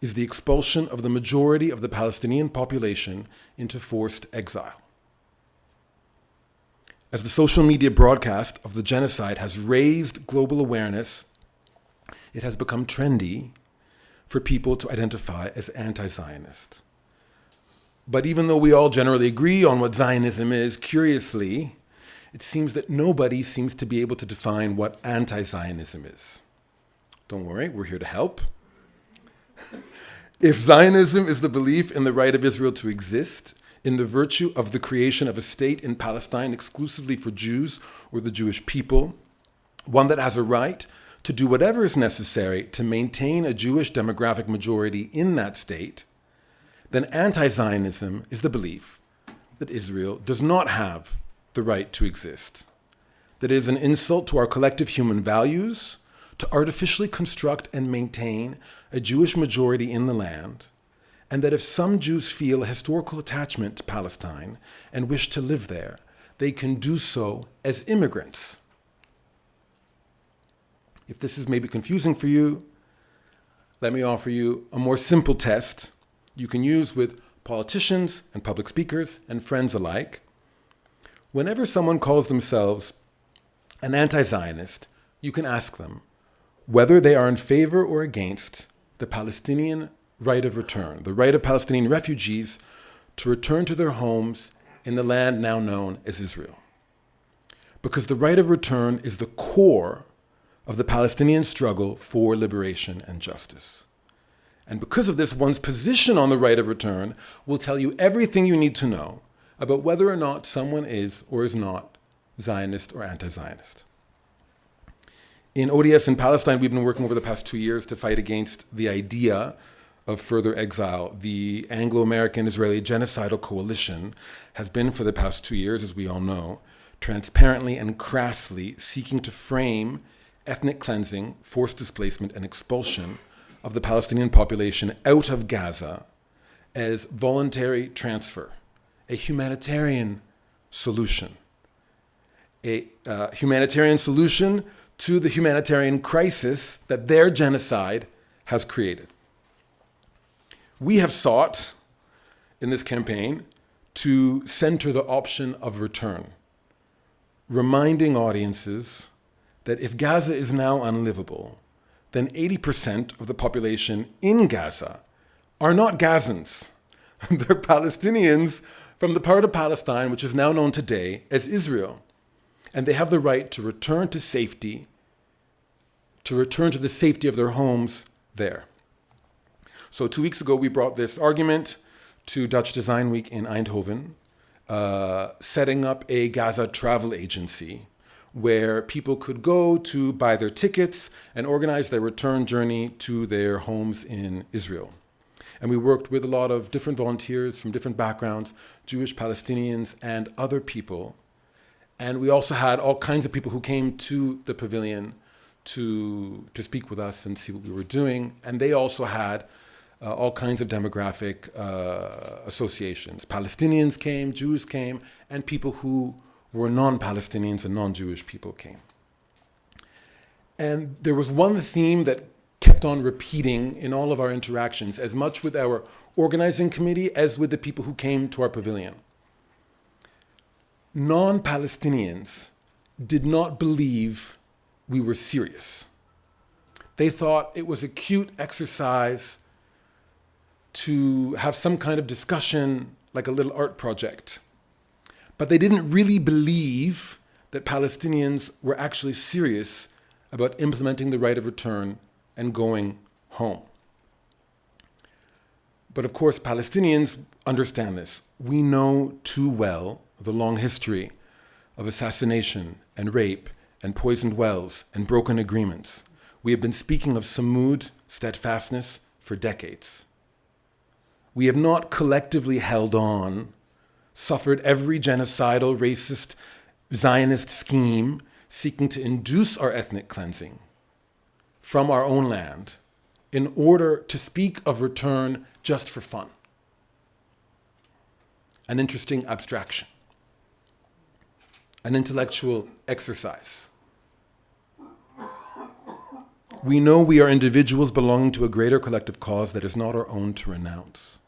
is the expulsion of the majority of the Palestinian population into forced exile. As the social media broadcast of the genocide has raised global awareness, it has become trendy for people to identify as anti-Zionist. But even though we all generally agree on what Zionism is, curiously, it seems that nobody seems to be able to define what anti-Zionism is. Don't worry, we're here to help. If Zionism is the belief in the right of Israel to exist, in the virtue of the creation of a state in Palestine exclusively for Jews or the Jewish people, one that has a right to do whatever is necessary to maintain a Jewish demographic majority in that state, then anti-Zionism is the belief that Israel does not have the right to exist, that it is an insult to our collective human values to artificially construct and maintain a Jewish majority in the land, and that if some Jews feel a historical attachment to Palestine and wish to live there, they can do so as immigrants. If this is maybe confusing for you, let me offer you a more simple test you can use with politicians and public speakers and friends alike. Whenever someone calls themselves an anti-Zionist, you can ask them whether they are in favor or against the Palestinian right of return, the right of Palestinian refugees to return to their homes in the land now known as Israel. Because the right of return is the core of the Palestinian struggle for liberation and justice. And because of this, one's position on the right of return will tell you everything you need to know about whether or not someone is or is not Zionist or anti-Zionist. In ODS in Palestine, we've been working over the past 2 years to fight against the idea of further exile. The Anglo-American Israeli Genocidal Coalition has been, for the past 2 years, as we all know, transparently and crassly seeking to frame ethnic cleansing, forced displacement, and expulsion of the Palestinian population out of Gaza as voluntary transfer, a humanitarian solution. A humanitarian solution to the humanitarian crisis that their genocide has created. We have sought, in this campaign, to center the option of return, reminding audiences that if Gaza is now unlivable, then 80% of the population in Gaza are not Gazans. They're Palestinians from the part of Palestine which is now known today as Israel. And they have the right to return to safety, to return to the safety of their homes there. So 2 weeks ago, we brought this argument to Dutch Design Week in Eindhoven, setting up a Gaza travel agency where people could go to buy their tickets and organize their return journey to their homes in Israel. And we worked with a lot of different volunteers from different backgrounds, Jewish, Palestinians, and other people. And we also had all kinds of people who came to the pavilion to speak with us and see what we were doing. And they also had all kinds of demographic associations. Palestinians came, Jews came, and people who were non-Palestinians and non-Jewish people came. And there was one theme that kept on repeating in all of our interactions, as much with our organizing committee as with the people who came to our pavilion. Non-Palestinians did not believe we were serious. They thought it was a cute exercise to have some kind of discussion, like a little art project. But they didn't really believe that Palestinians were actually serious about implementing the right of return and going home. But of course, Palestinians understand this. We know too well the long history of assassination and rape and poisoned wells and broken agreements. We have been speaking of Samud steadfastness for decades. We have not collectively held on, suffered every genocidal, racist, Zionist scheme seeking to induce our ethnic cleansing from our own land in order to speak of return just for fun. An interesting abstraction, an intellectual exercise. We know we are individuals belonging to a greater collective cause that is not our own to renounce.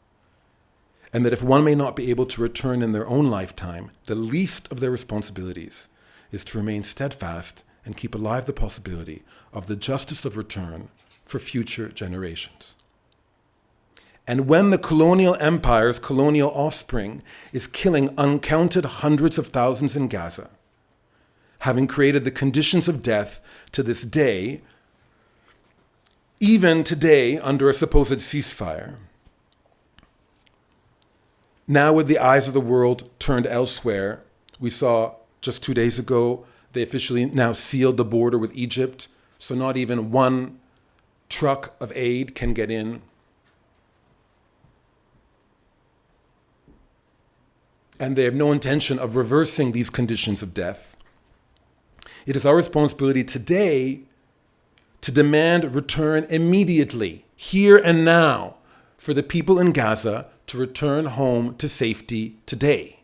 And that if one may not be able to return in their own lifetime, the least of their responsibilities is to remain steadfast and keep alive the possibility of the justice of return for future generations. And when the colonial empire's colonial offspring is killing uncounted hundreds of thousands in Gaza, having created the conditions of death to this day, Even today, under a supposed ceasefire, now with the eyes of the world turned elsewhere, we saw just 2 days ago, they officially now sealed the border with Egypt, so not even one truck of aid can get in. And they have no intention of reversing these conditions of death. It is our responsibility today to demand return immediately, here and now, for the people in Gaza to return home to safety today.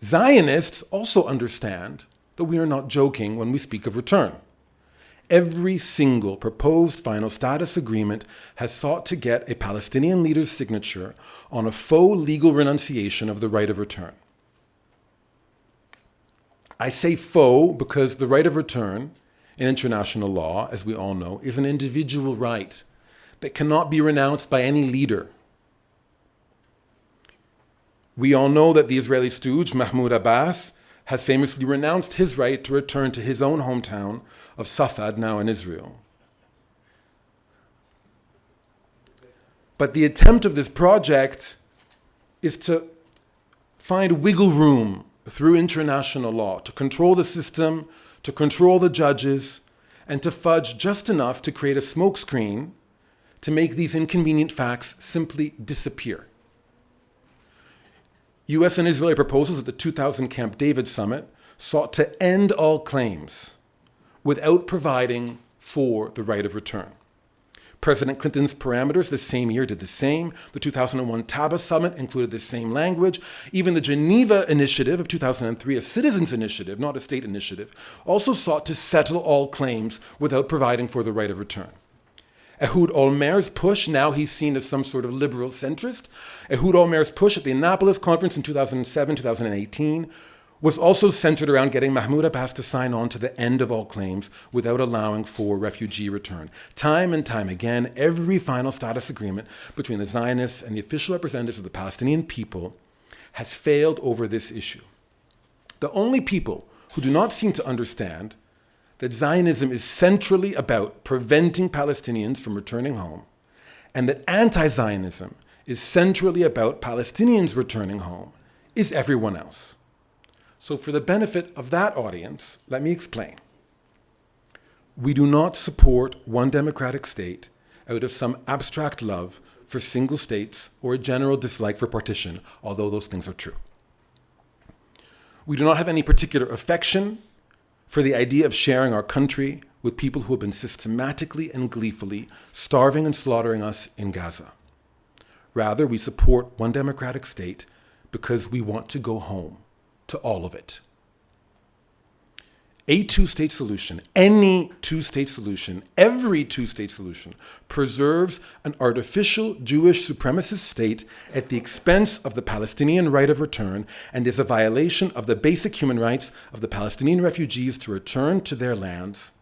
Zionists also understand that we are not joking when we speak of return. Every single proposed final status agreement has sought to get a Palestinian leader's signature on a faux legal renunciation of the right of return. I say faux because the right of return in international law, as we all know, is an individual right that cannot be renounced by any leader. We all know that the Israeli stooge, Mahmoud Abbas, has famously renounced his right to return to his own hometown of Safad, now in Israel. But the attempt of this project is to find wiggle room through international law, to control the system, to control the judges, and to fudge just enough to create a smokescreen to make these inconvenient facts simply disappear. US and Israeli proposals at the 2000 Camp David summit sought to end all claims without providing for the right of return. President Clinton's parameters the same year did the same. The 2001 Taba summit included the same language. Even the Geneva Initiative of 2003, a citizens' initiative, not a state initiative, also sought to settle all claims without providing for the right of return. Ehud Olmert's push, now he's seen as some sort of liberal centrist, Ehud Olmert's push at the Annapolis conference in 2007, 2018, was also centered around getting Mahmoud Abbas to sign on to the end of all claims without allowing for refugee return. Time and time again, every final status agreement between the Zionists and the official representatives of the Palestinian people has failed over this issue. The only people who do not seem to understand that Zionism is centrally about preventing Palestinians from returning home, and that anti-Zionism is centrally about Palestinians returning home, is everyone else. So for the benefit of that audience, let me explain. We do not support one democratic state out of some abstract love for single states or a general dislike for partition, although those things are true. We do not have any particular affection for the idea of sharing our country with people who have been systematically and gleefully starving and slaughtering us in Gaza. Rather, we support one democratic state because we want to go home to all of it. A two-state solution, any two-state solution, every two-state solution preserves an artificial Jewish supremacist state at the expense of the Palestinian right of return and is a violation of the basic human rights of the Palestinian refugees to return to their lands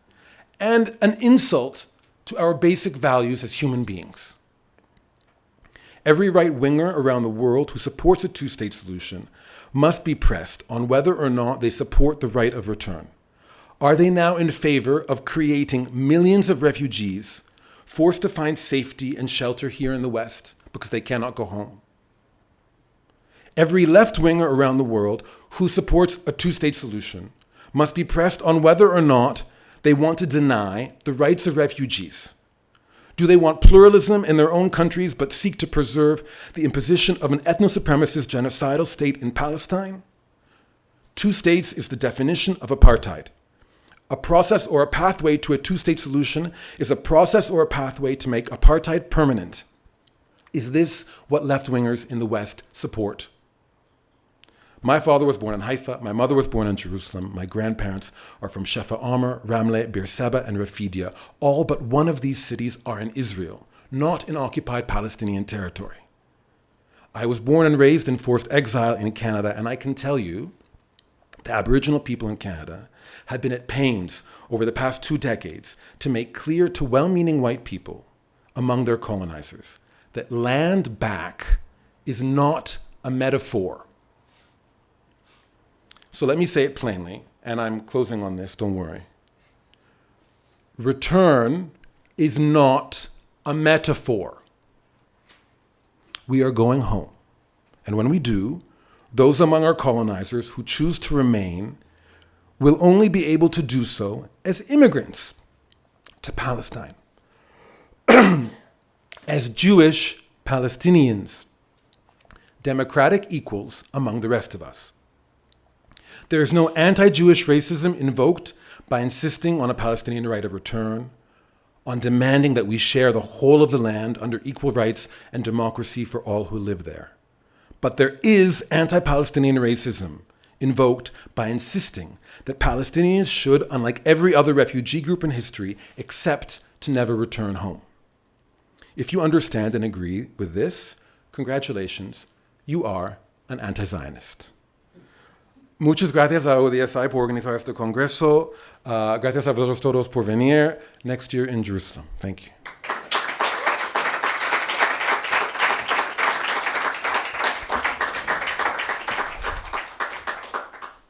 and an insult to our basic values as human beings. Every right-winger around the world who supports a two-state solution must be pressed on whether or not they support the right of return. Are they now in favor of creating millions of refugees forced to find safety and shelter here in the West because they cannot go home? Every left-winger around the world who supports a two-state solution must be pressed on whether or not they want to deny the rights of refugees. Do they want pluralism in their own countries but seek to preserve the imposition of an ethno-supremacist genocidal state in Palestine? Two states is the definition of apartheid. A process or a pathway to a two-state solution is a process or a pathway to make apartheid permanent. Is this what left-wingers in the West support? My father was born in Haifa, my mother was born in Jerusalem, my grandparents are from Shefa Amr, Ramle, Beersheba, and Rafidia. All but one of these cities are in Israel, not in occupied Palestinian territory. I was born and raised in forced exile in Canada, and I can tell you the Aboriginal people in Canada have been at pains over the past 2 decades to make clear to well-meaning white people among their colonizers that land back is not a metaphor. So let me say it plainly, and I'm closing on this, don't worry. Return is not a metaphor. We are going home. And when we do, those among our colonizers who choose to remain will only be able to do so as immigrants to Palestine, as Jewish Palestinians, democratic equals among the rest of us. There is no anti-Jewish racism invoked by insisting on a Palestinian right of return, on demanding that we share the whole of the land under equal rights and democracy for all who live there. But there is anti-Palestinian racism invoked by insisting that Palestinians should, unlike every other refugee group in history, accept to never return home. If you understand and agree with this, congratulations, you are an anti-Zionist. Muchas gracias a ODSI por organizar este congreso. Gracias a vosotros todos por venir next year in Jerusalem. Thank you.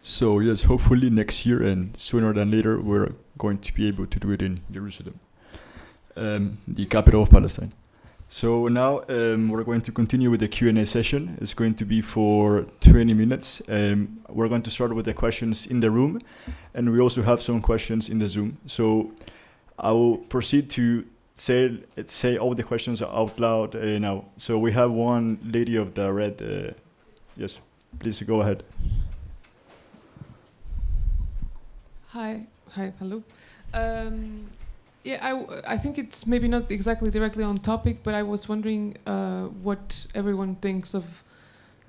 So yes, hopefully next year and sooner than later, we're going to be able to do it in Jerusalem, the capital of Palestine. So now we're going to continue with the Q&A session. It's going to be for 20 minutes. We're going to start with the questions in the room, and we also have some questions in the Zoom. So I will proceed to say all the questions out loud now. So we have one lady of the red. Yes, please go ahead. Hi, hello. Yeah, I think it's maybe not exactly directly on topic, but I was wondering what everyone thinks of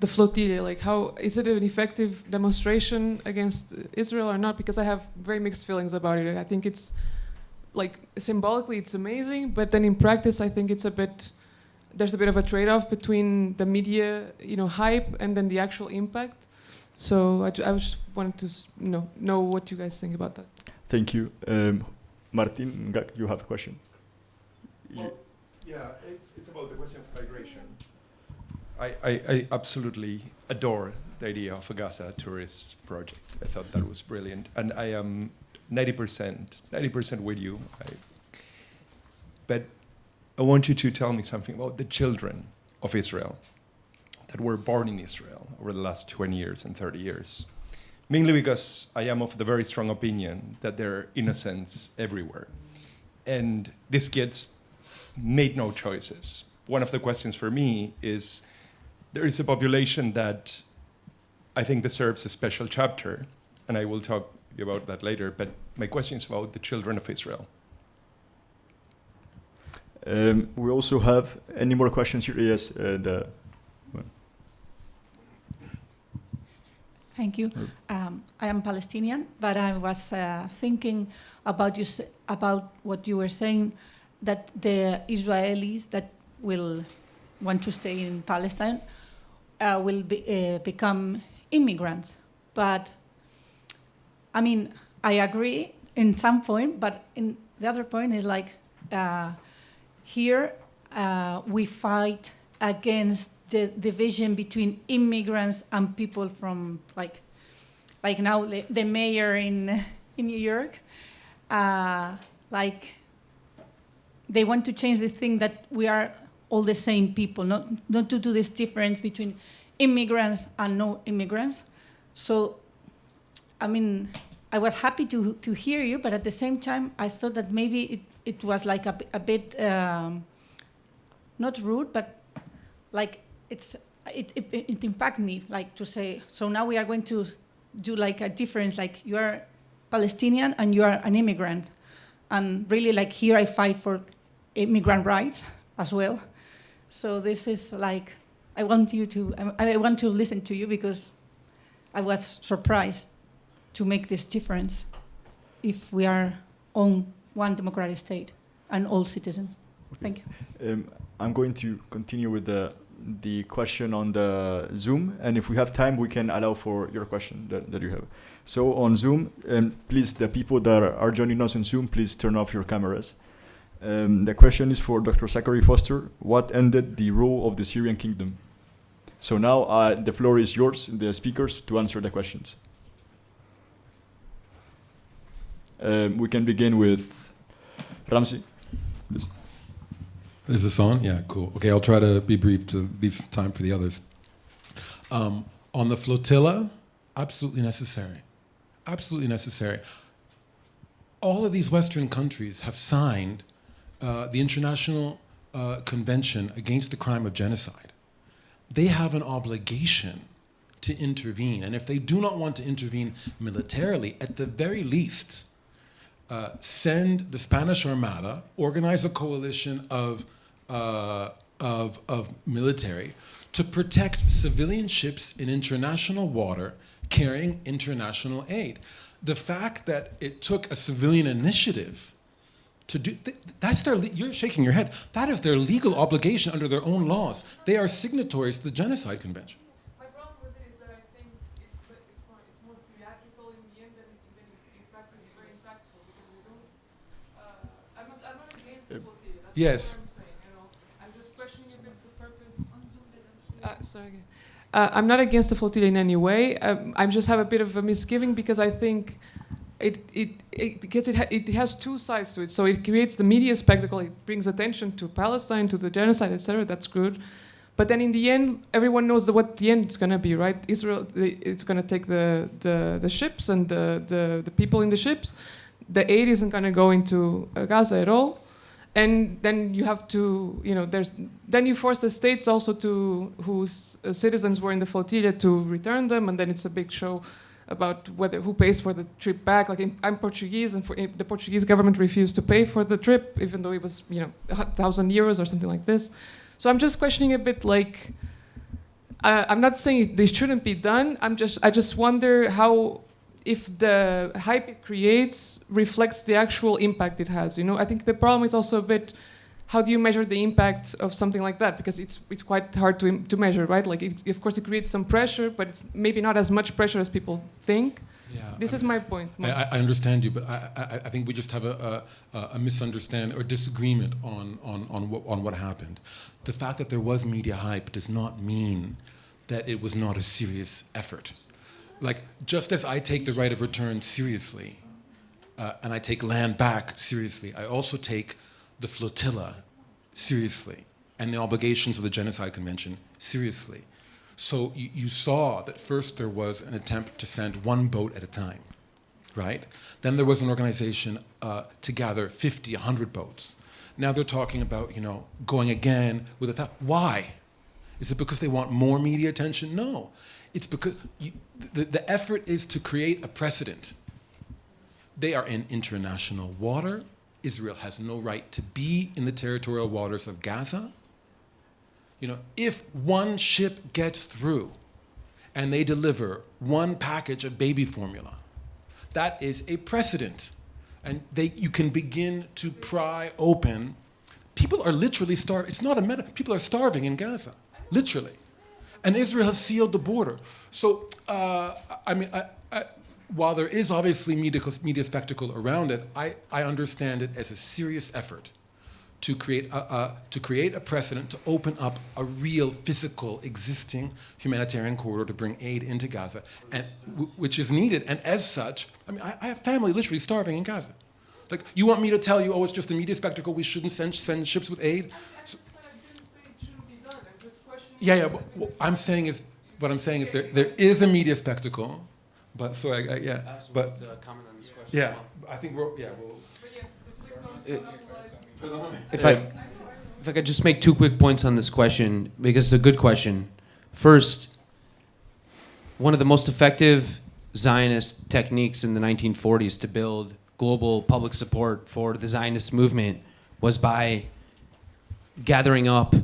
the flotilla. Like, how is it an effective demonstration against Israel or not? Because I have very mixed feelings about it. I think it's like symbolically it's amazing, but then in practice, I think it's there's a bit of a trade-off between the media, hype and then the actual impact. So I just wanted to know what you guys think about that. Thank you. Martin, you have a question? Well, yeah, it's about the question of migration. I absolutely adore the idea of a Gaza tourist project. I thought that was brilliant. And I am 90% with you. But I want you to tell me something about the children of Israel that were born in Israel over the last 20 years and 30 years. Mainly because I am of the very strong opinion that there are innocents everywhere. And these kids made no choices. One of the questions for me is, there is a population that I think deserves a special chapter, and I will talk about that later, but my question is about the children of Israel. We also have any more questions here? Yes, Thank you. I am Palestinian, but I was thinking about what you were saying, that the Israelis that will want to stay in Palestine will become immigrants. But I mean, I agree in some point, but in the other point is like here we fight against the division between immigrants and people from like now the mayor in New York, like they want to change the thing that we are all the same people, not to do this difference between immigrants and no immigrants. So, I mean, I was happy to hear you, but at the same time, I thought that maybe it was like a bit not rude, but like it impacted me, like to say, so now we are going to do like a difference, like you are Palestinian and you are an immigrant. And really like here I fight for immigrant rights as well. So this is like, I want to listen to you because I was surprised to make this difference if we are on one democratic state and all citizens. Thank you. I'm going to continue with the question on the Zoom, and if we have time, we can allow for your question that you have. So on Zoom, please, the people that are joining us on Zoom, please turn off your cameras. The question is for Dr. Zachary Foster. What ended the rule of the Syrian kingdom? So now the floor is yours, the speakers, to answer the questions. We can begin with Ramzi, please. Is this on? Yeah, cool. Okay, I'll try to be brief to leave some time for the others. On the flotilla, absolutely necessary. Absolutely necessary. All of these Western countries have signed the International Convention Against the Crime of Genocide. They have an obligation to intervene. And if they do not want to intervene militarily, at the very least, send the Spanish Armada, organize a coalition of military to protect civilian ships in international water carrying international aid. The fact that it took a civilian initiative to do that's their. You're shaking your head. That is their legal obligation under their own laws. They are signatories to the Genocide Convention. My problem with it is that I think it's more theatrical in the end than in practice very impactful because we don't. I'm not against the flotilla. That's Yes. what I'm saying. I'm just questioning a bit the purpose. Sorry. I'm not against the flotilla in any way. I just have a bit of a misgiving because I think it has two sides to it. So it creates the media spectacle. It brings attention to Palestine, to the genocide, etc. That's good. But then in the end, everyone knows what the end is going to be, right? Israel, it's going to take the ships and the people in the ships. The aid isn't going to go into Gaza at all. And then you have to, then you force the states also whose citizens were in the flotilla to return them, and then it's a big show about who pays for the trip back. Like I'm Portuguese, and the Portuguese government refused to pay for the trip, even though it was, 1,000 euros or something like this. So I'm just questioning a bit, like, I'm not saying they shouldn't be done. I just wonder if the hype it creates reflects the actual impact it has. I think the problem is also a bit, how do you measure the impact of something like that? Because it's quite hard to measure, right? Like, of course, it creates some pressure, but it's maybe not as much pressure as people think. Yeah, this is my point. I understand you, but I think we just have a misunderstanding or disagreement on what happened. The fact that there was media hype does not mean that it was not a serious effort. Like, just as I take the right of return seriously, and I take land back seriously, I also take the flotilla seriously, and the obligations of the Genocide Convention seriously. So you saw that first there was an attempt to send one boat at a time, right? Then there was an organization to gather 50, 100 boats. Now they're talking about, going again with 1,000. Why? Is it because they want more media attention? No. It's because the effort is to create a precedent. They are in international water. Israel has no right to be in the territorial waters of Gaza. If one ship gets through and they deliver one package of baby formula, that is a precedent. And you can begin to pry open. People are literally starving. It's not a meta. People are starving in Gaza, literally. And Israel has sealed the border. So, while there is obviously media spectacle around it, I understand it as a serious effort to create a precedent to open up a real physical existing humanitarian corridor to bring aid into Gaza, and which is needed. And as such, I have family literally starving in Gaza. Like, you want me to tell you, it's just a media spectacle, we shouldn't send ships with aid? Yeah. What I'm saying is there is a media spectacle, but so yeah. But comment on this question. Yeah, I think we'll. If I could just make two quick points on this question, because it's a good question. First, one of the most effective Zionist techniques in the 1940s to build global public support for the Zionist movement was by gathering up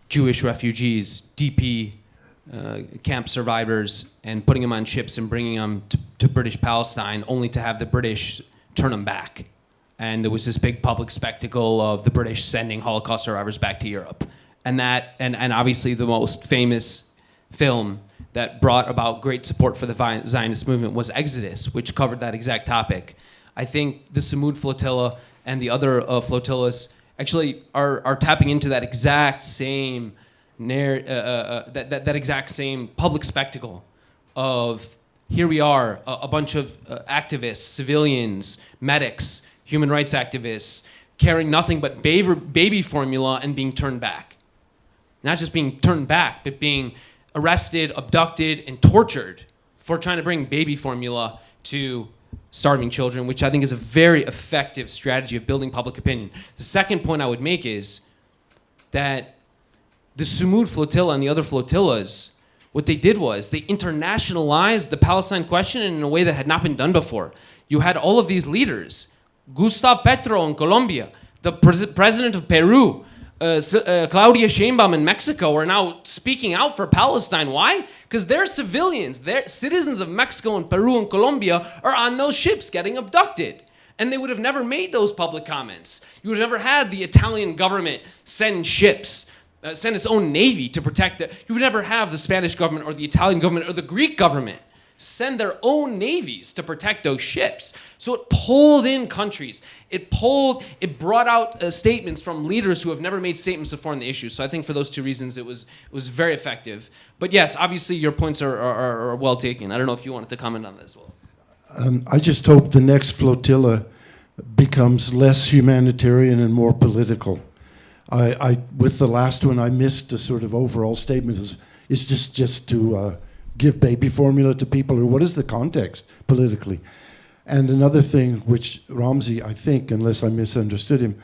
Jewish refugees, DP camp survivors, and putting them on ships and bringing them to British Palestine, only to have the British turn them back. And there was this big public spectacle of the British sending Holocaust survivors back to Europe. And obviously the most famous film that brought about great support for the Zionist movement was Exodus, which covered that exact topic. I think the Samud flotilla and the other flotillas actually are tapping into that exact same that exact same public spectacle of, here we are, a bunch of activists, civilians, medics, human rights activists, carrying nothing but baby formula and being turned back. Not just being turned back, but being arrested, abducted, and tortured for trying to bring baby formula to starving children, which I think is a very effective strategy of building public opinion. The second point I would make is that the Sumud flotilla and the other flotillas, what they did was they internationalized the Palestine question in a way that had not been done before. You had all of these leaders, Gustavo Petro in Colombia, the president of Peru, Claudia Sheinbaum in Mexico are now speaking out for Palestine. Why? Because their civilians, their citizens of Mexico and Peru and Colombia are on those ships getting abducted. And they would have never made those public comments. You would have never had the Italian government send ships, send its own navy to protect it. You would never have the Spanish government or the Italian government or the Greek government send their own navies to protect those ships. So it pulled in countries. It brought out statements from leaders who have never made statements before on the issue. So I think for those two reasons, it was very effective. But yes, obviously your points are well taken. I don't know if you wanted to comment on that as well. I just hope the next flotilla becomes less humanitarian and more political. With the last one, I missed a sort of overall statement. It's just to give baby formula to people, or what is the context politically? And another thing which Ramzi, I think, unless I misunderstood him,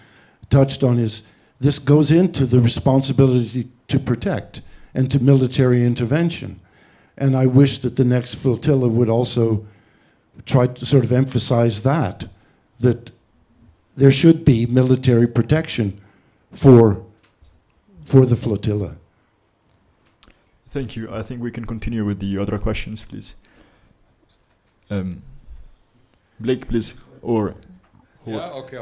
touched on is this goes into the responsibility to protect and to military intervention. And I wish that the next flotilla would also try to sort of emphasize that there should be military protection for the flotilla. Thank you. I think we can continue with the other questions, please. Blake, please. Or yeah, okay.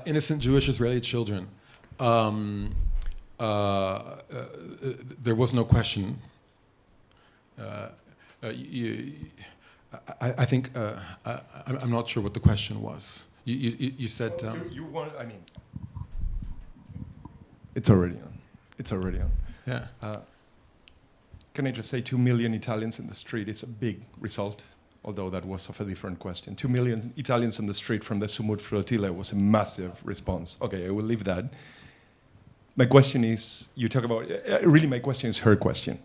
Innocent Jewish Israeli children. There was no question. I think I'm not sure what the question was. You said you want. I mean, it's already on. It's already on. Yeah. Can I just say 2 million Italians in the street is a big result, although that was of a different question. 2 million Italians in the street from the Sumud flotilla was a massive response. Okay, I will leave that. My question is, you talk about, really my question is her question.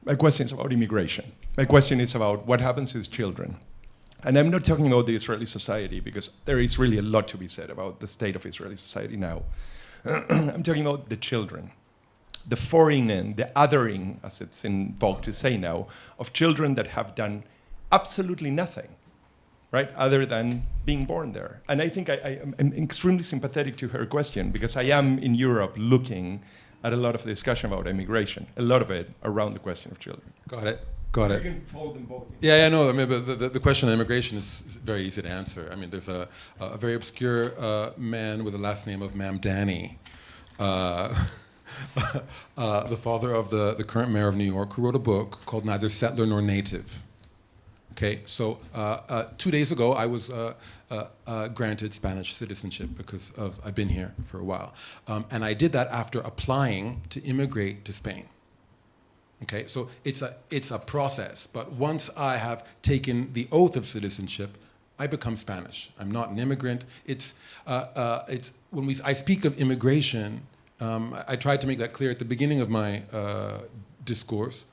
My question is about immigration. My question is about what happens to children. And I'm not talking about the Israeli society, because there is really a lot to be said about the state of Israeli society now. I'm talking about the children. The foreigning, the othering, as it's in vogue to say now, of children that have done absolutely nothing, right, other than being born there. And I think I'm extremely sympathetic to her question, because I am in Europe looking at a lot of discussion about immigration, a lot of it around the question of children. Got it. You can follow them both. Yeah, no. I mean, but the question of immigration is very easy to answer. I mean, there's a very obscure man with the last name of Mamdani, the father of the current mayor of New York, who wrote a book called Neither Settler Nor Native. Okay, so 2 days ago, I was granted Spanish citizenship because I've been here for a while. And I did that after applying to immigrate to Spain. Okay, so it's a process, but once I have taken the oath of citizenship, I become Spanish. I'm not an immigrant. It's when I speak of immigration, I tried to make that clear at the beginning of my discourse,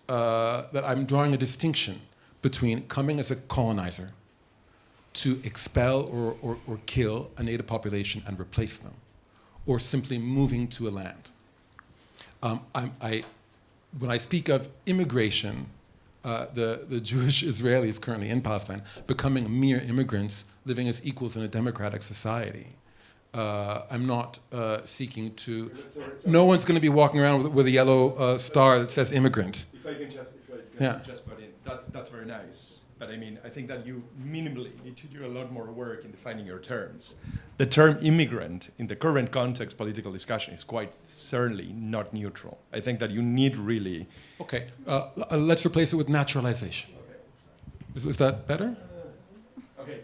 that I'm drawing a distinction between coming as a colonizer to expel or kill a native population and replace them, or simply moving to a land. When I speak of immigration, the Jewish Israelis currently in Palestine becoming mere immigrants living as equals in a democratic society. I'm not seeking to. No one's going to be walking around with a yellow star that says immigrant. If I can just put in, that's very nice. But I mean, I think that you minimally need to do a lot more work in defining your terms. The term immigrant in the current context political discussion is quite certainly not neutral. I think that you need really. Okay, let's replace it with naturalization. Okay. Is that better? Okay,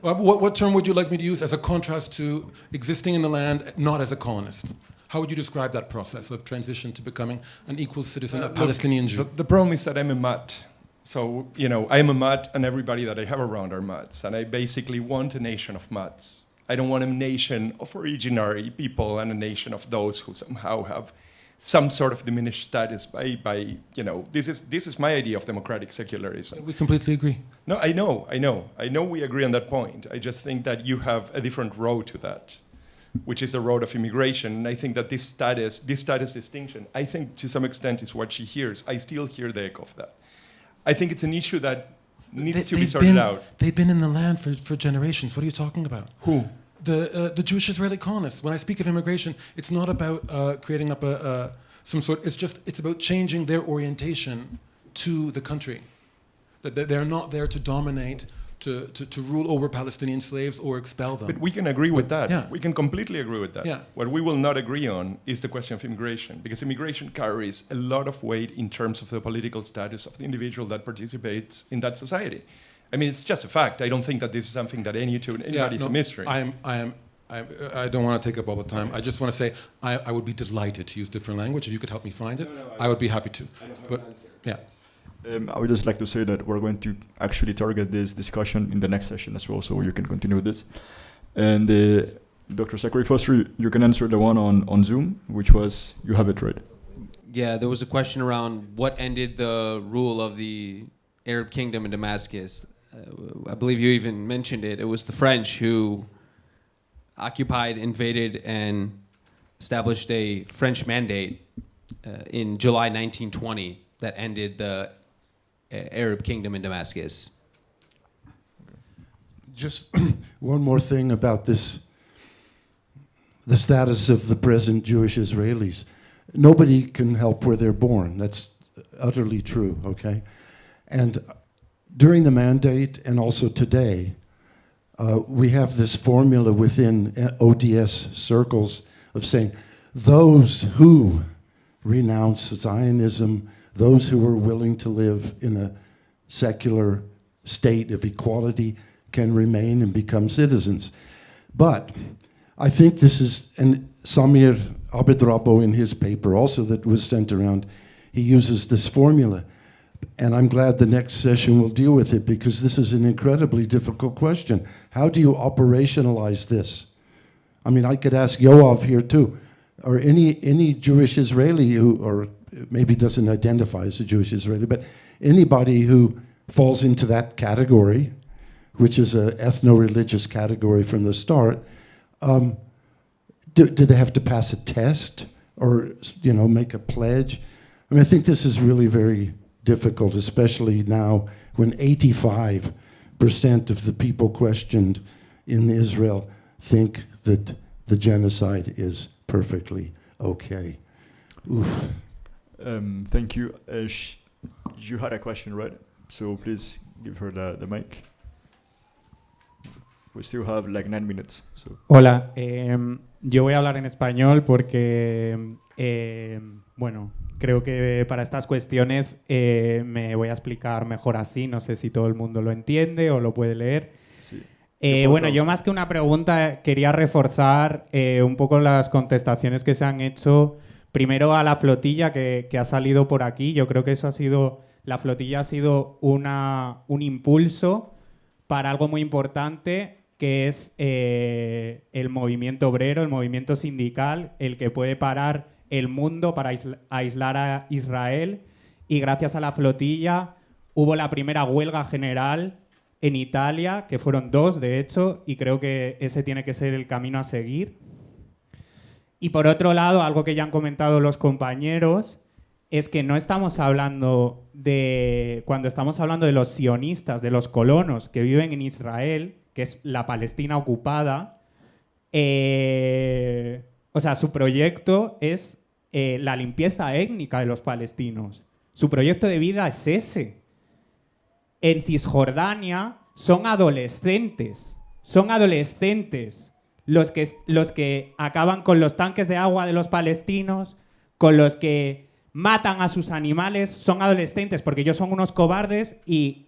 but what term would you like me to use as a contrast to existing in the land, not as a colonist? How would you describe that process of transition to becoming an equal citizen, a Palestinian Jew? The problem is that I'm a mutt. So, I'm a mutt, and everybody that I have around are mutts. And I basically want a nation of mutts. I don't want a nation of originary people and a nation of those who somehow have some sort of diminished status by this is my idea of democratic secularism. We completely agree. No, I know we agree on that point. I just think that you have a different road to that, which is the road of immigration. And I think that this status distinction, I think to some extent is what she hears. I still hear the echo of that. I think it's an issue that needs to be sorted out. They've been in the land for generations. What are you talking about? Who? The Jewish Israeli colonists. When I speak of immigration, it's not about creating up some sort. It's about changing their orientation to the country. That they're not there to dominate, to rule over Palestinian slaves or expel them. But we can agree with that. Yeah. We can completely agree with that. Yeah. What we will not agree on is the question of immigration, because immigration carries a lot of weight in terms of the political status of the individual that participates in that society. I mean, it's just a fact. I don't think that this is something that anybody's a mystery. I don't want to take up all the time. I just want to say I would be delighted to use different language. If you could help me find it, I would be happy to. But yeah. I would just like to say that we're going to actually target this discussion in the next session as well, so you can continue with this. And Dr. Zachary Foster, you can answer the one on Zoom, which was, you have it right. Yeah, there was a question around what ended the rule of the Arab kingdom in Damascus. I believe you even mentioned it. It was the French who occupied, invaded, and established a French mandate in July 1920 that ended the Arab kingdom in Damascus. Just one more thing about this, the status of the present Jewish Israelis. Nobody can help where they're born. That's utterly true, okay? And during the mandate and also today, we have this formula within ODS circles of saying those who renounce Zionism, those who are willing to live in a secular state of equality can remain and become citizens. But I think this is, and Samir Abed-Rabbo in his paper also that was sent around, he uses this formula. And I'm glad the next session will deal with it, because this is an incredibly difficult question. How do you operationalize this? I mean, I could ask Yoav here too, or any Jewish Israeli who, or maybe doesn't identify as a Jewish Israeli, but anybody who falls into that category, which is an ethno-religious category from the start, do they have to pass a test or make a pledge? I mean, I think this is really very difficult, especially now when 85% of the people questioned in Israel think that the genocide is perfectly okay. Oof. Thank you. You had a question, right? So please give her the mic. We still have like 9 minutes. So. Hola, yo voy a hablar en español porque, bueno, creo que para estas cuestiones me voy a explicar mejor así. No sé si todo el mundo lo entiende o lo puede leer. Sí. Bueno, yo más que una pregunta quería reforzar un poco las contestaciones que se han hecho. Primero a la flotilla que ha salido por aquí. Yo creo que eso ha sido, la flotilla ha sido un impulso para algo muy importante, que es el movimiento obrero, el movimiento sindical, el que puede parar el mundo para aislar a Israel. Y gracias a la flotilla hubo la primera huelga general en Italia, que fueron 2 de hecho, y creo que ese tiene que ser el camino a seguir. Y por otro lado, algo que ya han comentado los compañeros, es que no estamos hablando de, cuando estamos hablando de los sionistas, de los colonos que viven en Israel, que es la Palestina ocupada, o sea, su proyecto es la limpieza étnica de los palestinos. Su proyecto de vida es ese. En Cisjordania son adolescentes los que acaban con los tanques de agua de los palestinos, con los que matan a sus animales, son adolescentes porque ellos son unos cobardes y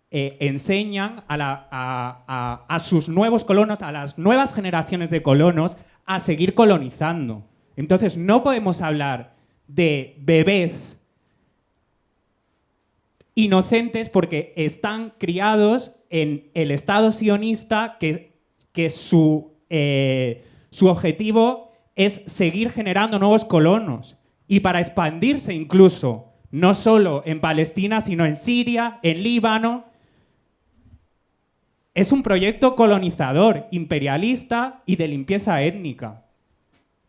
enseñan a sus nuevos colonos, a las nuevas generaciones de colonos, a seguir colonizando. Entonces no podemos hablar de bebés inocentes porque están criados en el Estado sionista que que su objetivo es seguir generando nuevos colonos y para expandirse incluso, no solo en Palestina, sino en Siria, en Líbano. Es un proyecto colonizador, imperialista y de limpieza étnica.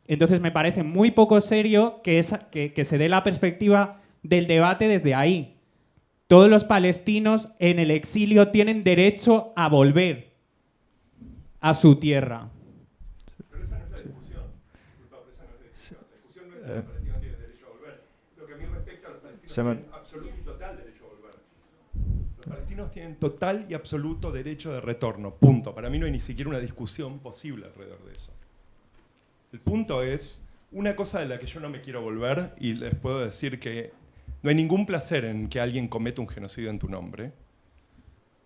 Entonces me parece muy poco serio que se dé la perspectiva del debate desde ahí. Todos los palestinos en el exilio tienen derecho a volver a su tierra. Pero esa no es la discusión. Esa no es la discusión. La discusión no es si los palestinos tienen derecho a volver. Lo que a mí respecta, los palestinos tienen absoluto y total derecho a volver. Los palestinos tienen total y absoluto derecho de retorno. Punto. Para mí no hay ni siquiera una discusión posible alrededor de eso. El punto es, una cosa de la que yo no me quiero volver, y les puedo decir que no hay ningún placer en que alguien cometa un genocidio en tu nombre.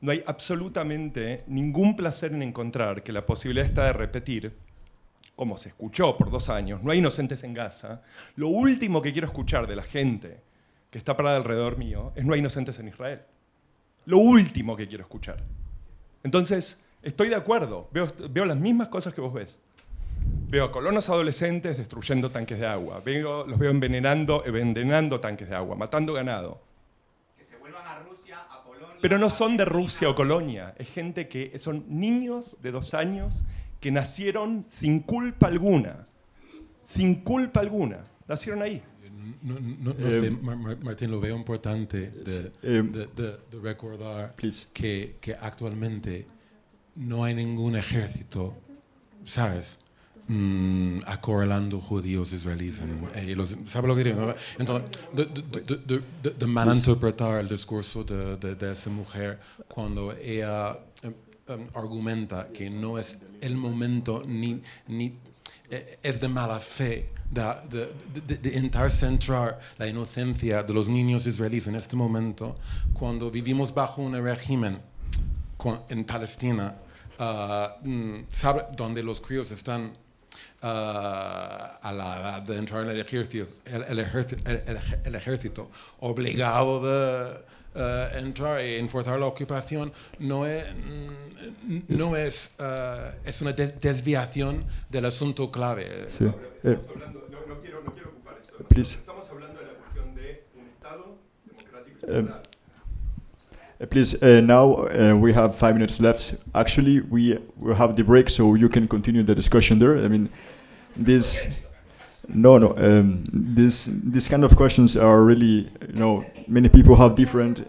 No hay absolutamente ningún placer en encontrar que la posibilidad está de repetir, como se escuchó por 2 años, no hay inocentes en Gaza. Lo último que quiero escuchar de la gente que está parada alrededor mío es no hay inocentes en Israel. Lo último que quiero escuchar. Entonces, estoy de acuerdo, veo las mismas cosas que vos ves. Veo a colonos adolescentes destruyendo tanques de agua. Los veo envenenando tanques de agua, matando ganado. Que se vuelvan a Rusia, a Polonia. Pero no son de Rusia o Colonia. Es gente que son niños de 2 años que nacieron sin culpa alguna. Sin culpa alguna. Nacieron ahí. No sé, Martín, lo veo importante de recordar que actualmente no hay ningún ejército, ¿sabes?, acorralando judíos israelíes. ¿Sabe lo que digo? Entonces, de malinterpretar el discurso de esa mujer cuando ella argumenta que no es el momento ni es de mala fe de intentar centrar la inocencia de los niños israelíes en este momento, cuando vivimos bajo un régimen en Palestina, donde los críos están a la edad de entrar en el ejército, obligado de entrar y enforzar la ocupación, es una desviación del asunto clave. Sí. No quiero ocupar esto. Estamos hablando de la cuestión de un Estado democrático y secular. Please, now we have 5 minutes left. Actually, we will have the break, so you can continue the discussion there. I mean, these kind of questions are really, many people have different.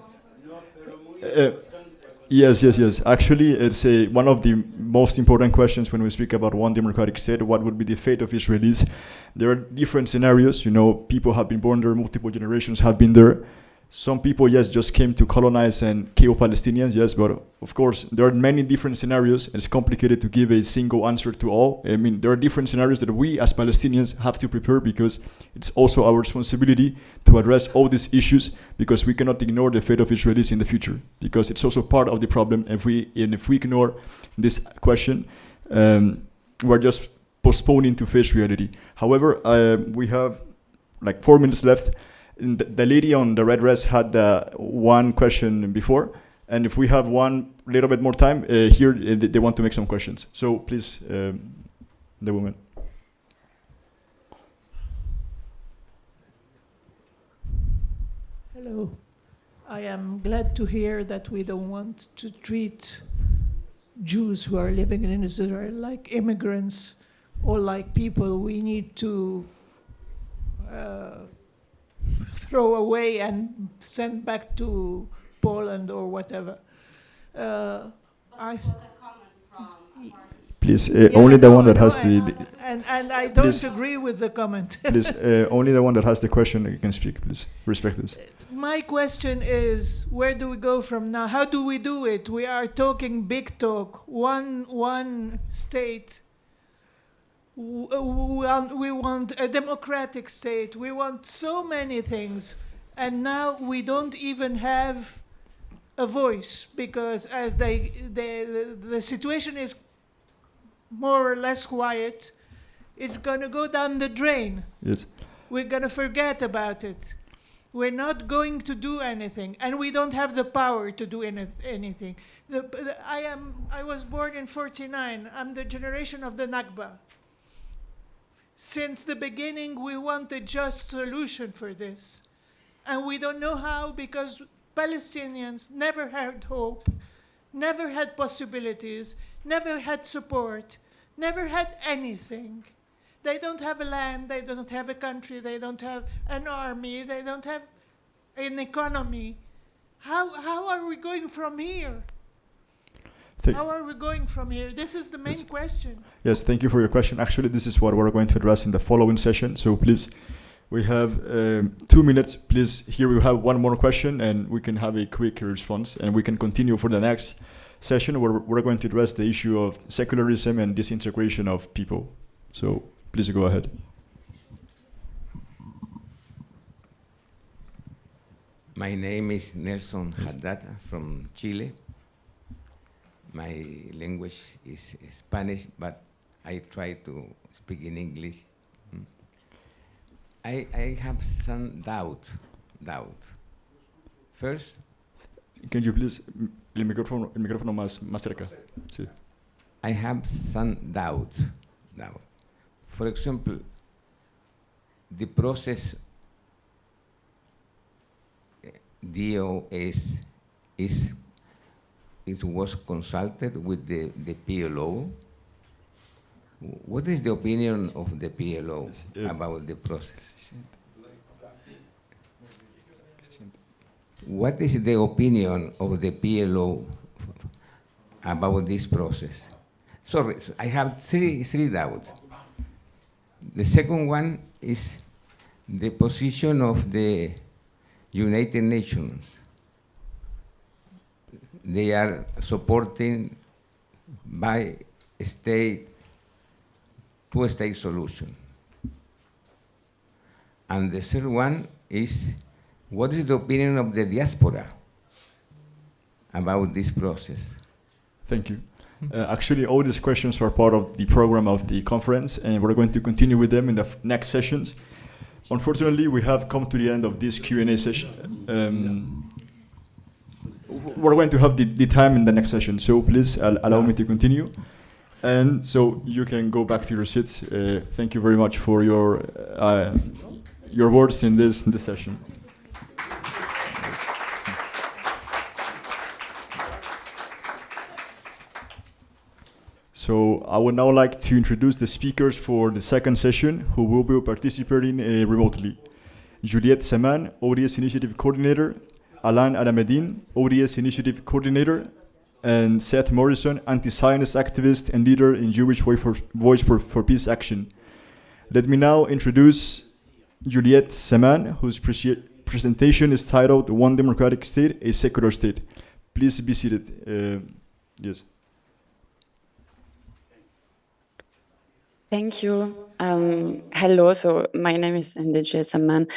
Yes. Actually, it's one of the most important questions when we speak about one democratic state. What would be the fate of Israelis? There are different scenarios. People have been born there, multiple generations have been there. Some people, yes, just came to colonize and kill Palestinians, yes, but of course, there are many different scenarios, and it's complicated to give a single answer to all. I mean, there are different scenarios that we as Palestinians have to prepare, because it's also our responsibility to address all these issues, because we cannot ignore the fate of Israelis in the future, because it's also part of the problem. If we ignore this question, we're just postponing to face reality. However, we have like 4 minutes left. The lady on the red dress had one question before, and if we have one little bit more time, here they want to make some questions. So please, the woman. Hello. I am glad to hear that we don't want to treat Jews who are living in Israel like immigrants or like people we need to throw away and send back to Poland or whatever. Please, only the one that has and I don't agree with the comment. Please, only the one that has the question you can speak. Please respect this. My question is, where do we go from now? How do we do it? We are talking big talk, one state. We want a democratic state. We want so many things, and now we don't even have a voice, because as the situation is more or less quiet, it's going to go down the drain. Yes. We're going to forget about it. We're not going to do anything, and we don't have the power to do anything. I was born in 49. I'm the generation of the Nakba. Since the beginning, we want a just solution for this. And we don't know how, because Palestinians never had hope, never had possibilities, never had support, never had anything. They don't have a land, they don't have a country, they don't have an army, they don't have an economy. How are we going from here? How are we going from here? This is the main question. Yes, thank you for your question. Actually, this is what we're going to address in the following session. So please, we have 2 minutes. Please, here we have one more question, and we can have a quick response, and we can continue for the next session where we're going to address the issue of secularism and disintegration of people. So please go ahead. My name is Nelson Haddad from Chile. My language is Spanish, but I try to speak in English. I have some doubt. First, can you please el micrófono más cerca? Sí. I have some doubt. For example, the process DOS it was consulted with the PLO. What is the opinion of the PLO about the process? What is the opinion of the PLO about this process? Sorry, I have three doubts. The second one is the position of the United Nations. They are supporting by two-state solution. And the third one is, what is the opinion of the diaspora about this process? Thank you. Actually, all these questions are part of the program of the conference, and we're going to continue with them in the next sessions. Unfortunately, we have come to the end of this Q&A session. We're going to have the time in the next session, so please allow me to continue. And so you can go back to your seats. Thank you very much for your words in this session. So I would now like to introduce the speakers for the second session who will be participating remotely. Juliette Saman, ODS Initiative Coordinator, Alain Alameddine, ODS Initiative Coordinator, and Seth Morrison, anti-Zionist activist and leader in Jewish Voice for Peace Action. Let me now introduce Juliette Saman, whose presentation is titled One Democratic State, a Secular State. Please be seated. Yes. Thank you. Hello, so my name is Juliette Saman,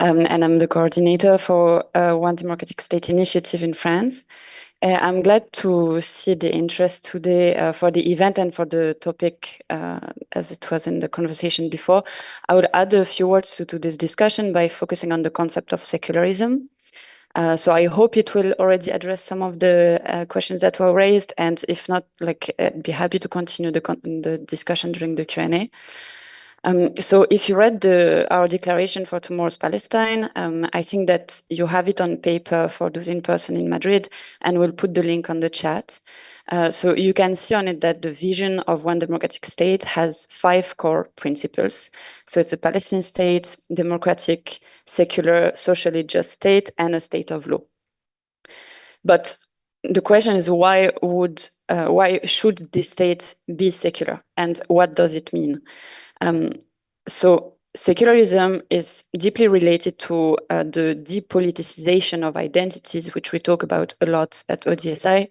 and I'm the coordinator for One Democratic State initiative in France. I'm glad to see the interest today for the event and for the topic as it was in the conversation before. I would add a few words to this discussion by focusing on the concept of secularism. So I hope it will already address some of the questions that were raised, and if not, I'd be happy to continue the discussion during the Q&A. So if you read our declaration for Tomorrow's Palestine, I think that you have it on paper for those in person in Madrid, and we'll put the link on the chat. So you can see on it that the vision of One Democratic State has 5 core principles. So it's a Palestinian state, democratic, secular, socially just state, and a state of law. But the question is, why should this state be secular, and what does it mean? So secularism is deeply related to the depoliticization of identities, which we talk about a lot at ODSI.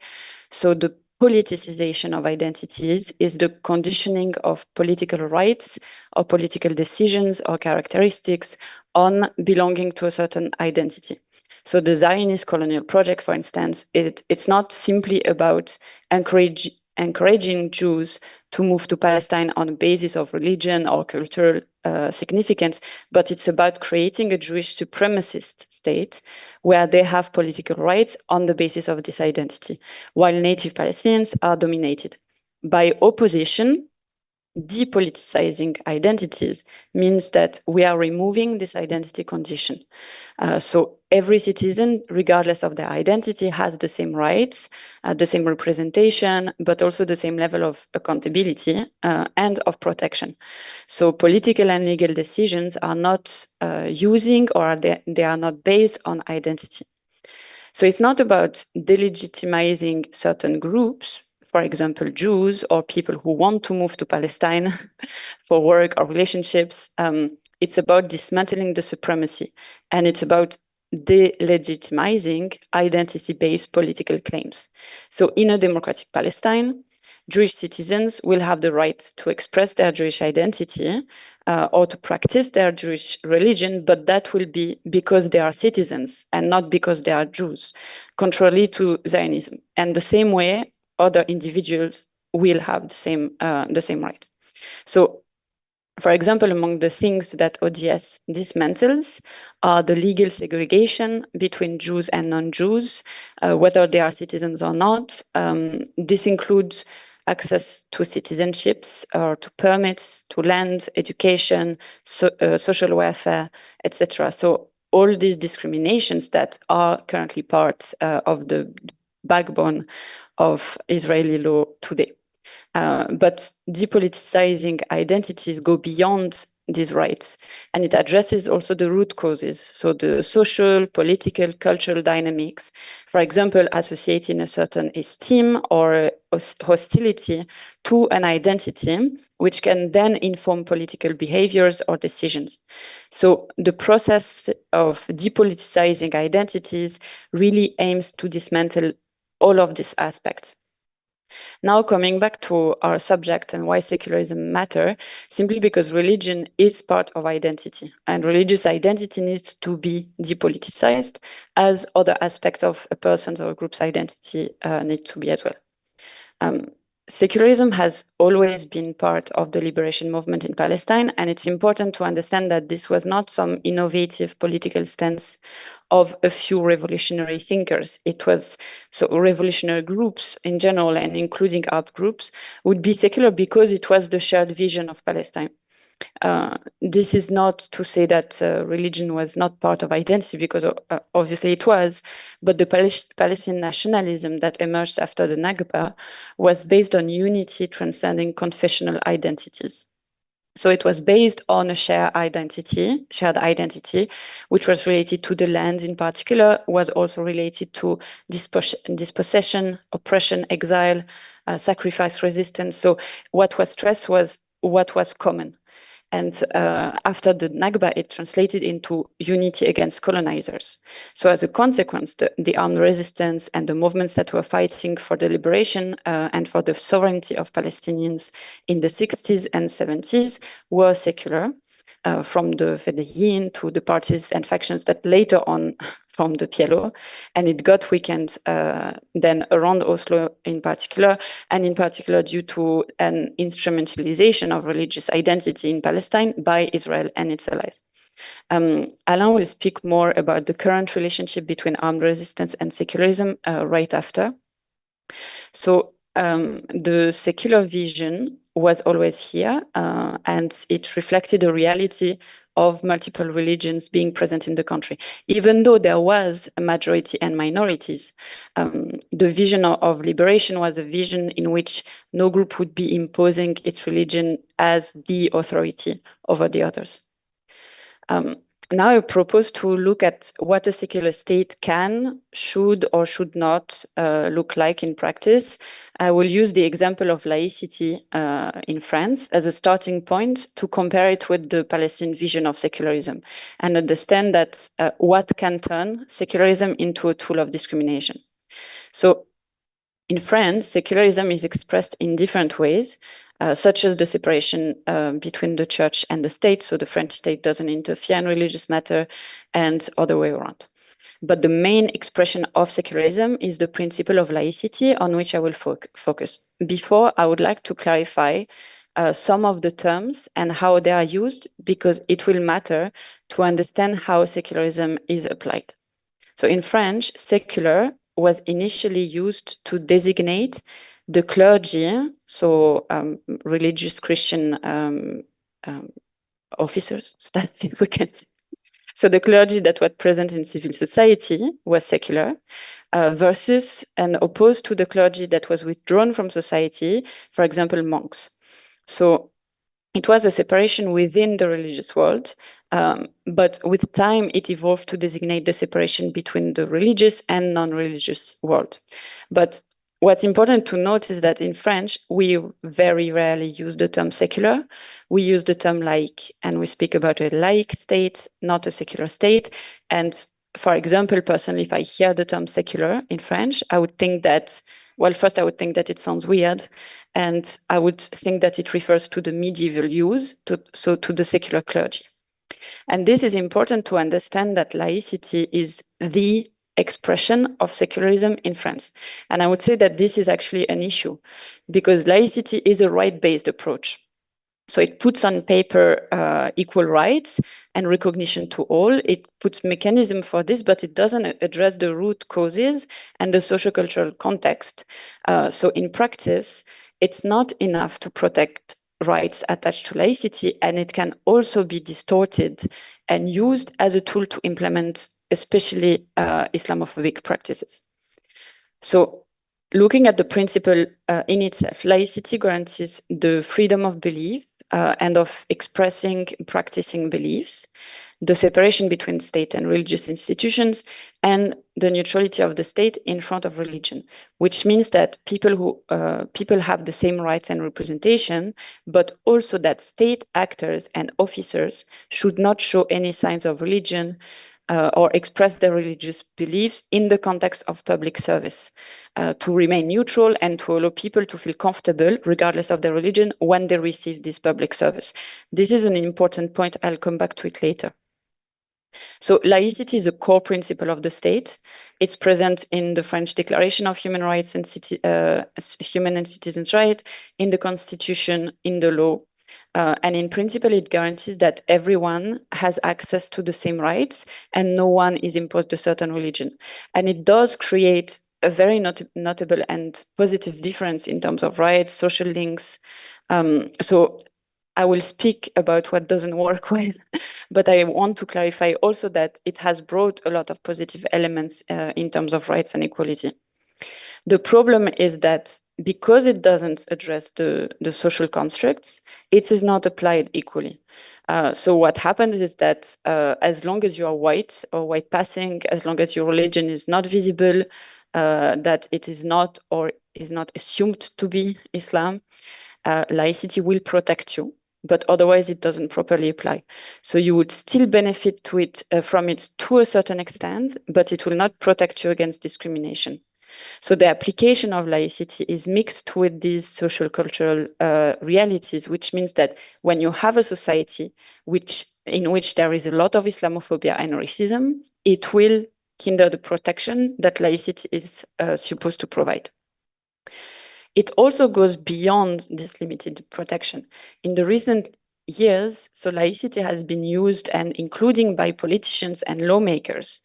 So the politicization of identities is the conditioning of political rights or political decisions or characteristics on belonging to a certain identity. So the Zionist colonial project, for instance, it's not simply about encouraging Jews to move to Palestine on the basis of religion or cultural significance, but it's about creating a Jewish supremacist state where they have political rights on the basis of this identity, while native Palestinians are dominated. By opposition, depoliticizing identities means that we are removing this identity condition. So every citizen, regardless of their identity, has the same rights, the same representation, but also the same level of accountability and of protection. So political and legal decisions are not using, or they are not based on identity. So it's not about delegitimizing certain groups, for example, Jews or people who want to move to Palestine for work or relationships. It's about dismantling the supremacy, and it's about delegitimizing identity-based political claims. So in a democratic Palestine, Jewish citizens will have the right to express their Jewish identity or to practice their Jewish religion, but that will be because they are citizens and not because they are Jews, contrary to Zionism. And the same way, other individuals will have the same rights. So, for example, among the things that ODS dismantles are the legal segregation between Jews and non-Jews, whether they are citizens or not. This includes access to citizenships or to permits, to land, education, social welfare, etc. So all these discriminations that are currently part of the backbone of Israeli law today. But depoliticizing identities go beyond these rights, and it addresses also the root causes, so the social, political, cultural dynamics, for example, associating a certain esteem or hostility to an identity, which can then inform political behaviors or decisions. So the process of depoliticizing identities really aims to dismantle all of these aspects. Now coming back to our subject and why secularism matters, simply because religion is part of identity, and religious identity needs to be depoliticized as other aspects of a person's or a group's identity need to be as well. Secularism has always been part of the liberation movement in Palestine, and it's important to understand that this was not some innovative political stance of a few revolutionary thinkers. It was, so revolutionary groups in general, and including art groups, would be secular because it was the shared vision of Palestine. This is not to say that religion was not part of identity, because obviously it was, but the Palestinian nationalism that emerged after the Nakba was based on unity transcending confessional identities. So it was based on a shared identity, which was related to the land in particular, was also related to dispossession, oppression, exile, sacrifice, resistance. So what was stressed was what was common. And after the Nakba, it translated into unity against colonizers. So as a consequence, the armed resistance and the movements that were fighting for the liberation and for the sovereignty of Palestinians in the 60s and 70s were secular, from the Fedayeen to the parties and factions that later on formed the PLO, and it got weakened then around Oslo in particular, and in particular due to an instrumentalization of religious identity in Palestine by Israel and its allies. Alain will speak more about the current relationship between armed resistance and secularism right after. So the secular vision was always here, and it reflected a reality of multiple religions being present in the country. Even though there was a majority and minorities, the vision of liberation was a vision in which no group would be imposing its religion as the authority over the others. Now I propose to look at what a secular state can, should, or should not look like in practice. I will use the example of laicity in France as a starting point to compare it with the Palestinian vision of secularism and understand that what can turn secularism into a tool of discrimination. So in France, secularism is expressed in different ways, such as the separation between the church and the state, so the French state doesn't interfere in religious matter, and other way around. But the main expression of secularism is the principle of laicity, on which I will focus. Before, I would like to clarify some of the terms and how they are used, because it will matter to understand how secularism is applied. So in French, secular was initially used to designate the clergy, so religious Christian officers, staff, if we can say. So the clergy that was present in civil society was secular, versus and opposed to the clergy that was withdrawn from society, for example, monks. So it was a separation within the religious world, but with time it evolved to designate the separation between the religious and non-religious world. But what's important to note is that in French, we very rarely use the term secular. We use the term laïque, and we speak about a laïc state, not a secular state. And for example, personally, if I hear the term secular in French, I would think that, well, first I would think that it sounds weird, and I would think that it refers to the medieval use, so to the secular clergy. And this is important to understand that laicity is the expression of secularism in France. And I would say that this is actually an issue, because laicity is a right-based approach. So it puts on paper equal rights and recognition to all. It puts mechanism for this, but it doesn't address the root causes and the sociocultural context. So in practice, it's not enough to protect rights attached to laicity, and it can also be distorted and used as a tool to implement especially Islamophobic practices. So looking at the principle in itself, laicity guarantees the freedom of belief and of expressing, practicing beliefs, the separation between state and religious institutions, and the neutrality of the state in front of religion, which means that people have the same rights and representation, but also that state actors and officers should not show any signs of religion or express their religious beliefs in the context of public service, to remain neutral and to allow people to feel comfortable regardless of their religion when they receive this public service. This is an important point. I'll come back to it later. So laicity is a core principle of the state. It's present in the French Declaration of Human Rights and Human and Citizens' Rights, in the Constitution, in the law. And in principle, it guarantees that everyone has access to the same rights and no one is imposed a certain religion. And it does create a very notable and positive difference in terms of rights, social links. So I will speak about what doesn't work well, but I want to clarify also that it has brought a lot of positive elements in terms of rights and equality. The problem is that because it doesn't address the social constructs, it is not applied equally. So what happens is that as long as you are white or white passing, as long as your religion is not visible, that it is not or is not assumed to be Islam, laicity will protect you, but otherwise it doesn't properly apply. So you would still benefit from it to a certain extent, but it will not protect you against discrimination. So the application of laicity is mixed with these social cultural realities, which means that when you have a society in which there is a lot of Islamophobia and racism, it will hinder the protection that laicity is supposed to provide. It also goes beyond this limited protection. In the recent years, so laicity has been used, and including by politicians and lawmakers,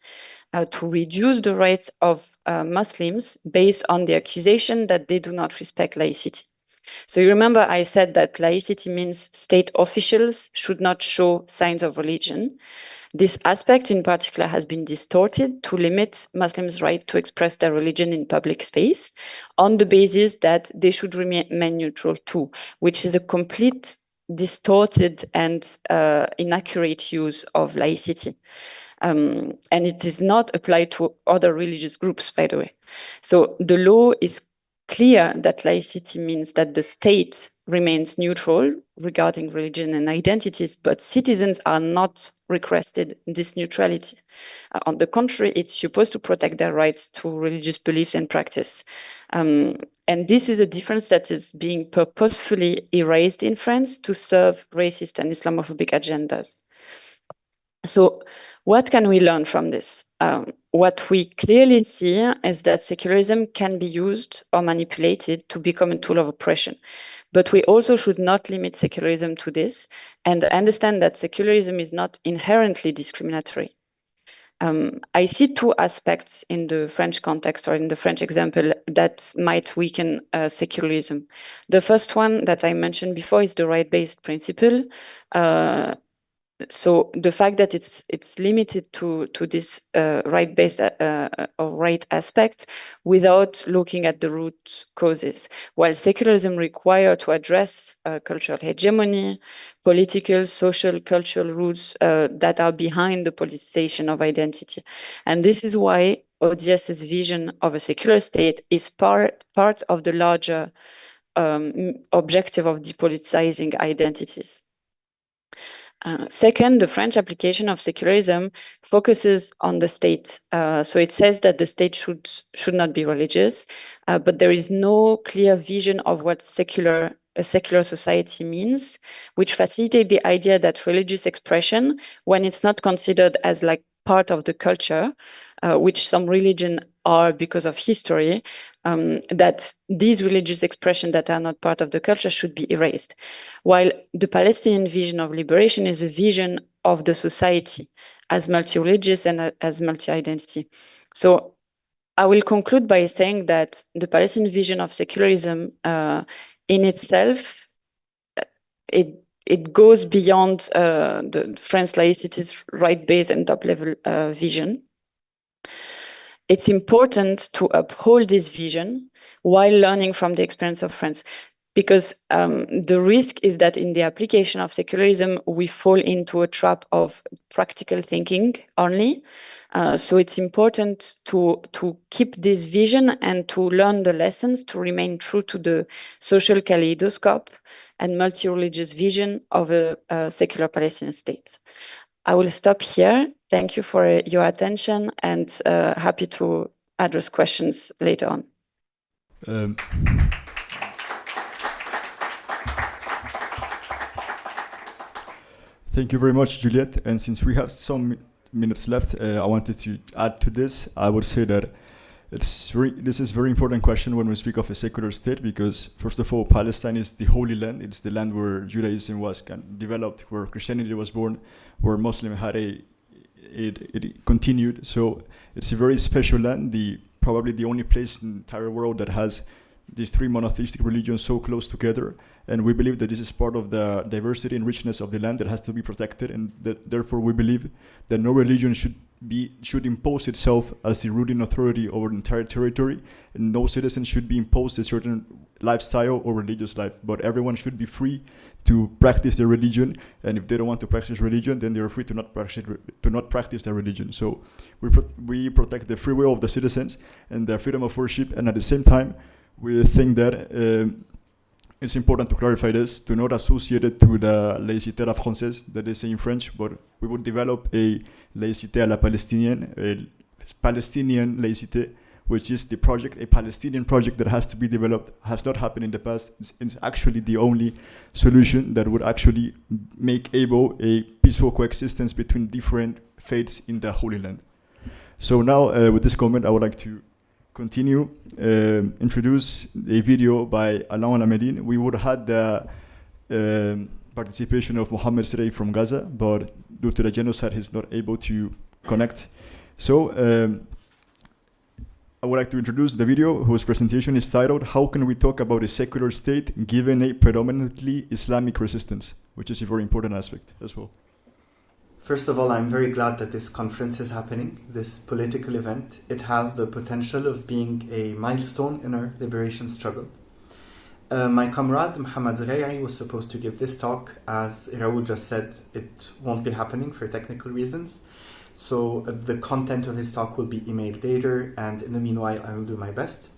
to reduce the rights of Muslims based on the accusation that they do not respect laicity. So you remember I said that laicity means state officials should not show signs of religion. This aspect in particular has been distorted to limit Muslims' right to express their religion in public space on the basis that they should remain neutral too, which is a complete distorted and inaccurate use of laicity. And it is not applied to other religious groups, by the way. So the law is clear that laicity means that the state remains neutral regarding religion and identities, but citizens are not requested this neutrality. On the contrary, it's supposed to protect their rights to religious beliefs and practice. And this is a difference that is being purposefully erased in France to serve racist and Islamophobic agendas. So what can we learn from this? what we clearly see is that secularism can be used or manipulated to become a tool of oppression. But we also should not limit secularism to this and understand that secularism is not inherently discriminatory. I see two aspects in the French context or in the French example that might weaken secularism. The first one that I mentioned before is the right-based principle. So the fact that it's limited to this right-based or right aspect without looking at the root causes, while secularism requires to address cultural hegemony, political, social, cultural roots that are behind the politicization of identity. And this is why ODS's vision of a secular state is part of the larger objective of depoliticizing identities. Second, the French application of secularism focuses on the state. So it says that the state should not be religious, but there is no clear vision of what a secular society means, which facilitates the idea that religious expression, when it's not considered as like part of the culture, which some religions are because of history, that these religious expressions that are not part of the culture should be erased. While the Palestinian vision of liberation is a vision of the society as multi-religious and as multi-identity. So I will conclude by saying that the Palestinian vision of secularism in itself, it goes beyond the French laicity's right-based and top-level vision. It's important to uphold this vision while learning from the experience of France, because the risk is that in the application of secularism, we fall into a trap of practical thinking only. So it's important to keep this vision and to learn the lessons, to remain true to the social kaleidoscope and multi-religious vision of a secular Palestinian state. I will stop here. Thank you for your attention and happy to address questions later on. Thank you very much, Juliette. And since we have some minutes left, I wanted to add to this. I would say that this is a very important question when we speak of a secular state, because first of all, Palestine is the Holy Land. It's the land where Judaism was developed, where Christianity was born, where Muslim had it continued. So it's a very special land, probably the only place in the entire world that has these three monotheistic religions so close together. And we believe that this is part of the diversity and richness of the land that has to be protected, and that therefore we believe that no religion should impose itself as the ruling authority over the entire territory, and no citizen should be imposed a certain lifestyle or religious life, but everyone should be free to practice their religion, and if they don't want to practice religion, then they are free to not practice their religion. So we protect the free will of the citizens and their freedom of worship, and at the same time we think that it's important to clarify this, to not associate it to the laïcité à la française that they say in French, but we would develop a laïcité à la palestinienne, a Palestinian laïcité, which is the project, a Palestinian project that has to be developed, has not happened in the past. It's actually the only solution that would actually make able a peaceful coexistence between different faiths in the Holy Land. So now, with this comment, I would like to continue, introduce a video by Alain Alameddine. We would have had the participation of Mohammed Srey from Gaza, but due to the genocide, he's not able to connect. So I would like to introduce the video, whose presentation is titled, "How Can We Talk About a Secular State Given a Predominantly Islamic Resistance?" which is a very important aspect as well. First of all, I'm very glad that this conference is happening, this political event. It has the potential of being a milestone in our liberation struggle. My comrade, Mohammed Srey, was supposed to give this talk. As Raúl just said, it won't be happening for technical reasons. So the content of his talk will be emailed later, and in the meanwhile, I will do my best.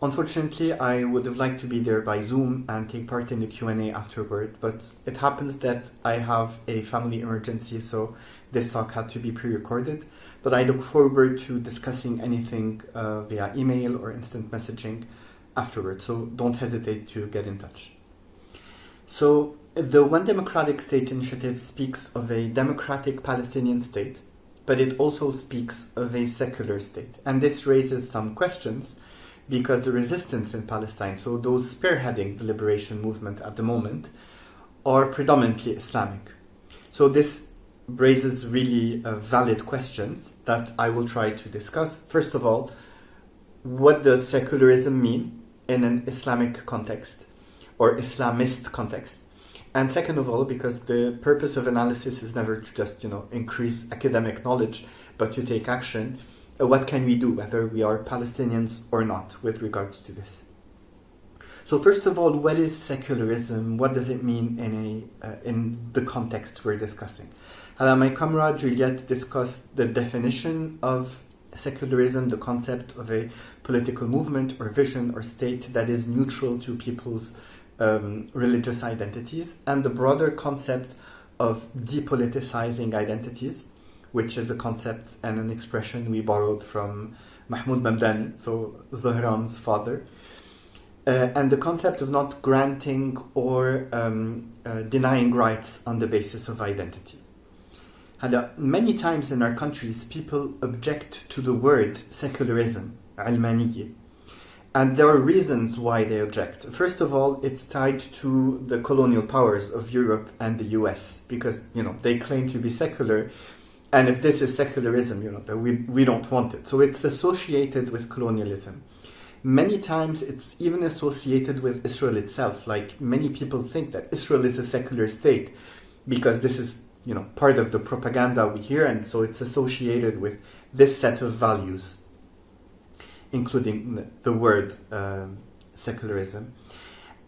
Unfortunately, I would have liked to be there by Zoom and take part in the Q&A afterward, but it happens that I have a family emergency, so this talk had to be pre-recorded. But I look forward to discussing anything via email or instant messaging afterward, so don't hesitate to get in touch. So the One Democratic State initiative speaks of a democratic Palestinian state, but it also speaks of a secular state. And this raises some questions because the resistance in Palestine, so those spearheading the liberation movement at the moment, are predominantly Islamic. So this raises really valid questions that I will try to discuss. First of all, what does secularism mean in an Islamic context or Islamist context? And second of all, because the purpose of analysis is never to just, increase academic knowledge, but to take action, what can we do, whether we are Palestinians or not, with regards to this? So first of all, what is secularism? What does it mean in the context we're discussing? My comrade Juliette discussed the definition of secularism, the concept of a political movement or vision or state that is neutral to people's religious identities, and the broader concept of depoliticizing identities, which is a concept and an expression we borrowed from Mahmoud Mamdani, so Zohran's father, and the concept of not granting or denying rights on the basis of identity. And many times in our countries, people object to the word secularism, علمانية, and there are reasons why they object. First of all, it's tied to the colonial powers of Europe and the US, because they claim to be secular, and if this is secularism, we don't want it. So it's associated with colonialism. Many times it's even associated with Israel itself. Like, many people think that Israel is a secular state because this is part of the propaganda we hear, and so it's associated with this set of values, including the word secularism.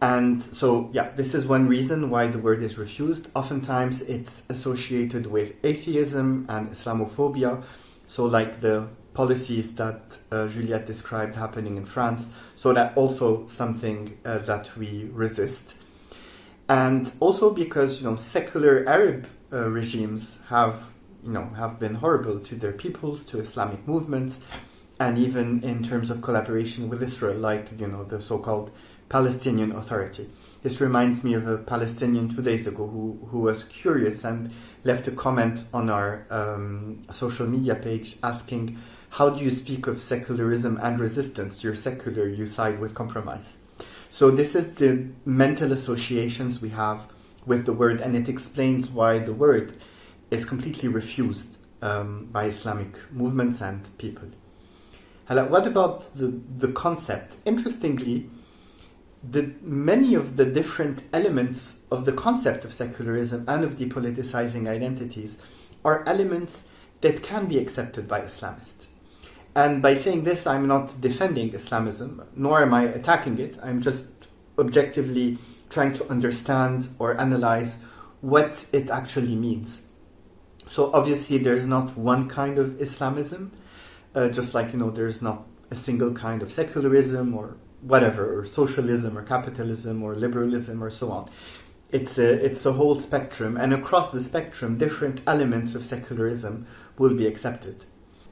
And so, this is one reason why the word is refused. Oftentimes it's associated with atheism and Islamophobia, so like the policies that Juliette described happening in France, so that also something that we resist. And also because secular Arab regimes have been horrible to their peoples, to Islamic movements, and even in terms of collaboration with Israel, like the so-called Palestinian Authority. This reminds me of a Palestinian 2 days ago who was curious and left a comment on our social media page asking, how do you speak of secularism and resistance? You're secular, you side with compromise. So this is the mental associations we have with the word, and it explains why the word is completely refused by Islamic movements and people. What about the concept? Interestingly, many of the different elements of the concept of secularism and of depoliticizing identities are elements that can be accepted by Islamists. And by saying this, I'm not defending Islamism, nor am I attacking it. I'm just objectively trying to understand or analyze what it actually means. So obviously there's not one kind of Islamism, just like, there's not a single kind of secularism or whatever, or socialism or capitalism or liberalism or so on. It's a whole spectrum, and across the spectrum, different elements of secularism will be accepted.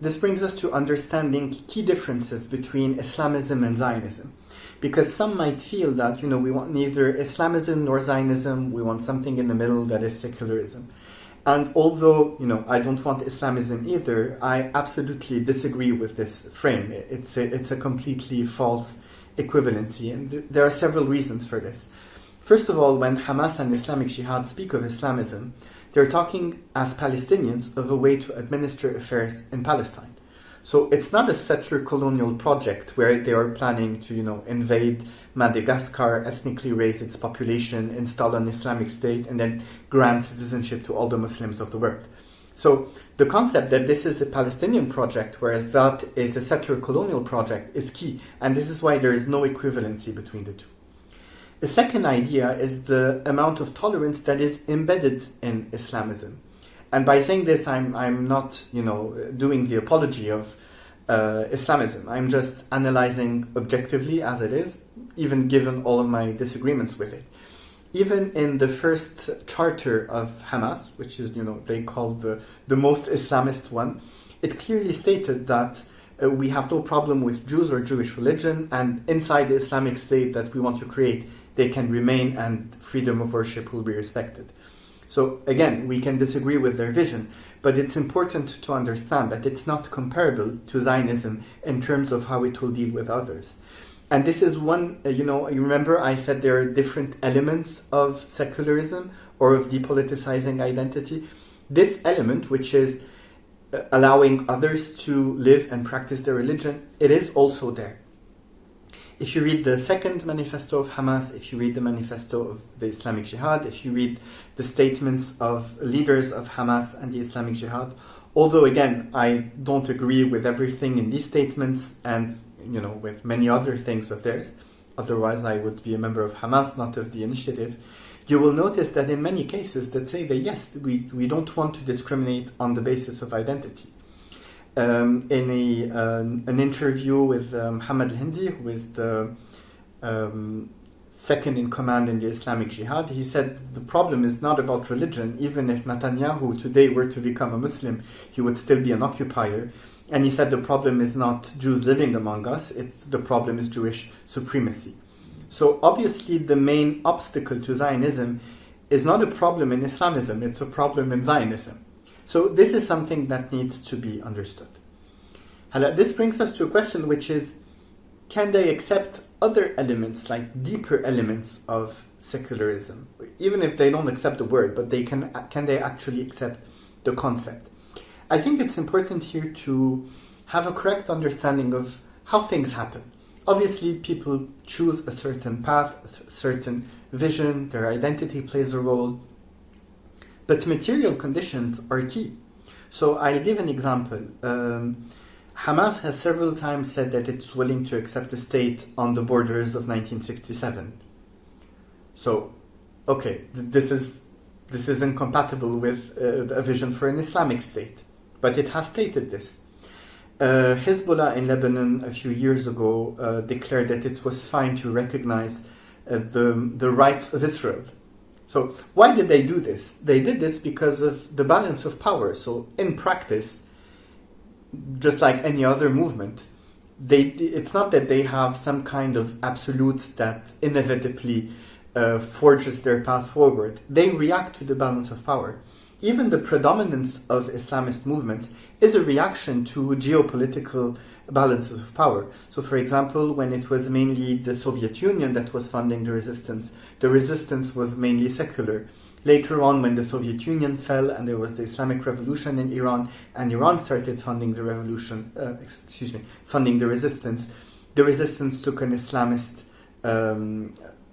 This brings us to understanding key differences between Islamism and Zionism, because some might feel that, we want neither Islamism nor Zionism, we want something in the middle that is secularism. And although, I don't want Islamism either, I absolutely disagree with this frame. It's a completely false equivalency, and there are several reasons for this. First of all, when Hamas and Islamic Jihad speak of Islamism, they're talking as Palestinians of a way to administer affairs in Palestine. So it's not a settler colonial project where they are planning to, invade Madagascar, ethnically raise its population, install an Islamic state, and then grant citizenship to all the Muslims of the world. So the concept that this is a Palestinian project, whereas that is a settler colonial project, is key. And this is why there is no equivalency between the two. The second idea is the amount of tolerance that is embedded in Islamism. And by saying this, I'm not, doing the apology of Islamism. I'm just analyzing objectively as it is, even given all of my disagreements with it. Even in the first charter of Hamas, which is, they call the most Islamist one, it clearly stated that we have no problem with Jews or Jewish religion, and inside the Islamic state that we want to create, they can remain and freedom of worship will be respected. So again, we can disagree with their vision, But it's important to understand that it's not comparable to Zionism in terms of how it will deal with others. And this is one, you remember I said there are different elements of secularism or of depoliticizing identity. This element, which is allowing others to live and practice their religion, it is also there. If you read the second manifesto of Hamas, if you read the manifesto of the Islamic Jihad, if you read the statements of leaders of Hamas and the Islamic Jihad, although again, I don't agree with everything in these statements and with many other things of theirs, otherwise I would be a member of Hamas, not of the initiative, you will notice that in many cases that say that yes, we don't want to discriminate on the basis of identity. In an interview with Muhammad al-Hindi, who is the second in command in the Islamic Jihad, he said the problem is not about religion. Even if Netanyahu today were to become a Muslim, he would still be an occupier. And he said the problem is not Jews living among us, the problem is Jewish supremacy. So obviously the main obstacle to Zionism is not a problem in Islamism, it's a problem in Zionism. So this is something that needs to be understood. This brings us to a question, which is, can they accept other elements, like deeper elements of secularism? Even if they don't accept the word, but can they actually accept the concept? I think it's important here to have a correct understanding of how things happen. Obviously, people choose a certain path, a certain vision, their identity plays a role, but material conditions are key. So I'll give an example. Hamas has several times said that it's willing to accept a state on the borders of 1967. So, okay, this is incompatible with a vision for an Islamic state, but it has stated this. Hezbollah in Lebanon a few years ago declared that it was fine to recognize the rights of Israel. So why did they do this? They did this because of the balance of power. So in practice, just like any other movement, it's not that they have some kind of absolutes that inevitably forges their path forward. They react to the balance of power. Even the predominance of Islamist movements is a reaction to geopolitical balances of power. So for example, when it was mainly the Soviet Union that was funding the resistance was mainly secular. Later on, when the Soviet Union fell and there was the Islamic Revolution in Iran, and Iran started funding the revolution, funding the resistance took an Islamist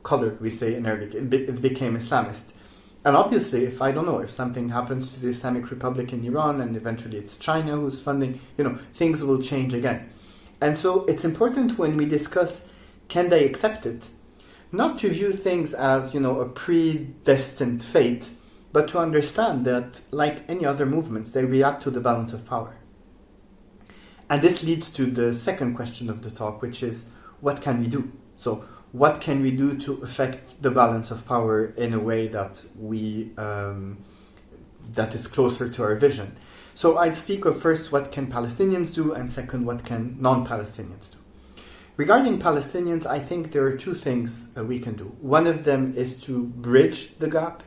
color, we say in Arabic. It became Islamist. And obviously, if something happens to the Islamic Republic in Iran and eventually it's China who's funding, things will change again. And so it's important when we discuss, can they accept it? Not to view things as, a predestined fate, but to understand that, like any other movements, they react to the balance of power. And this leads to the second question of the talk, which is, what can we do? So, what can we do to affect the balance of power in a way that that is closer to our vision? So I'd speak of first what can Palestinians do, and second what can non-Palestinians do. Regarding Palestinians, I think there are two things that we can do. One of them is to bridge the gap,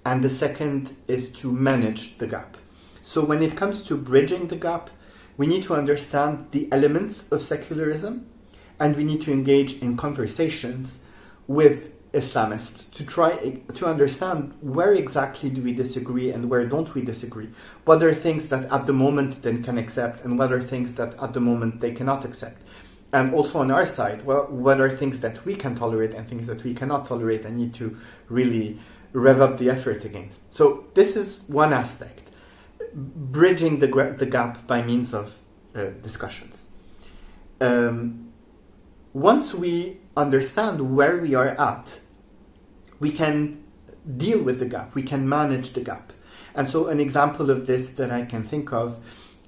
and the second is to manage the gap. So when it comes to bridging the gap, we need to understand the elements of secularism, and we need to engage in conversations with Islamists to try to understand where exactly do we disagree and where don't we disagree. What are things that at the moment they can accept, and what are things that at the moment they cannot accept. And also on our side, what are things that we can tolerate and things that we cannot tolerate and need to really rev up the effort against. So this is one aspect, bridging the gap by means of discussions. Once we understand where we are at, we can deal with the gap, we can manage the gap. And so an example of this that I can think of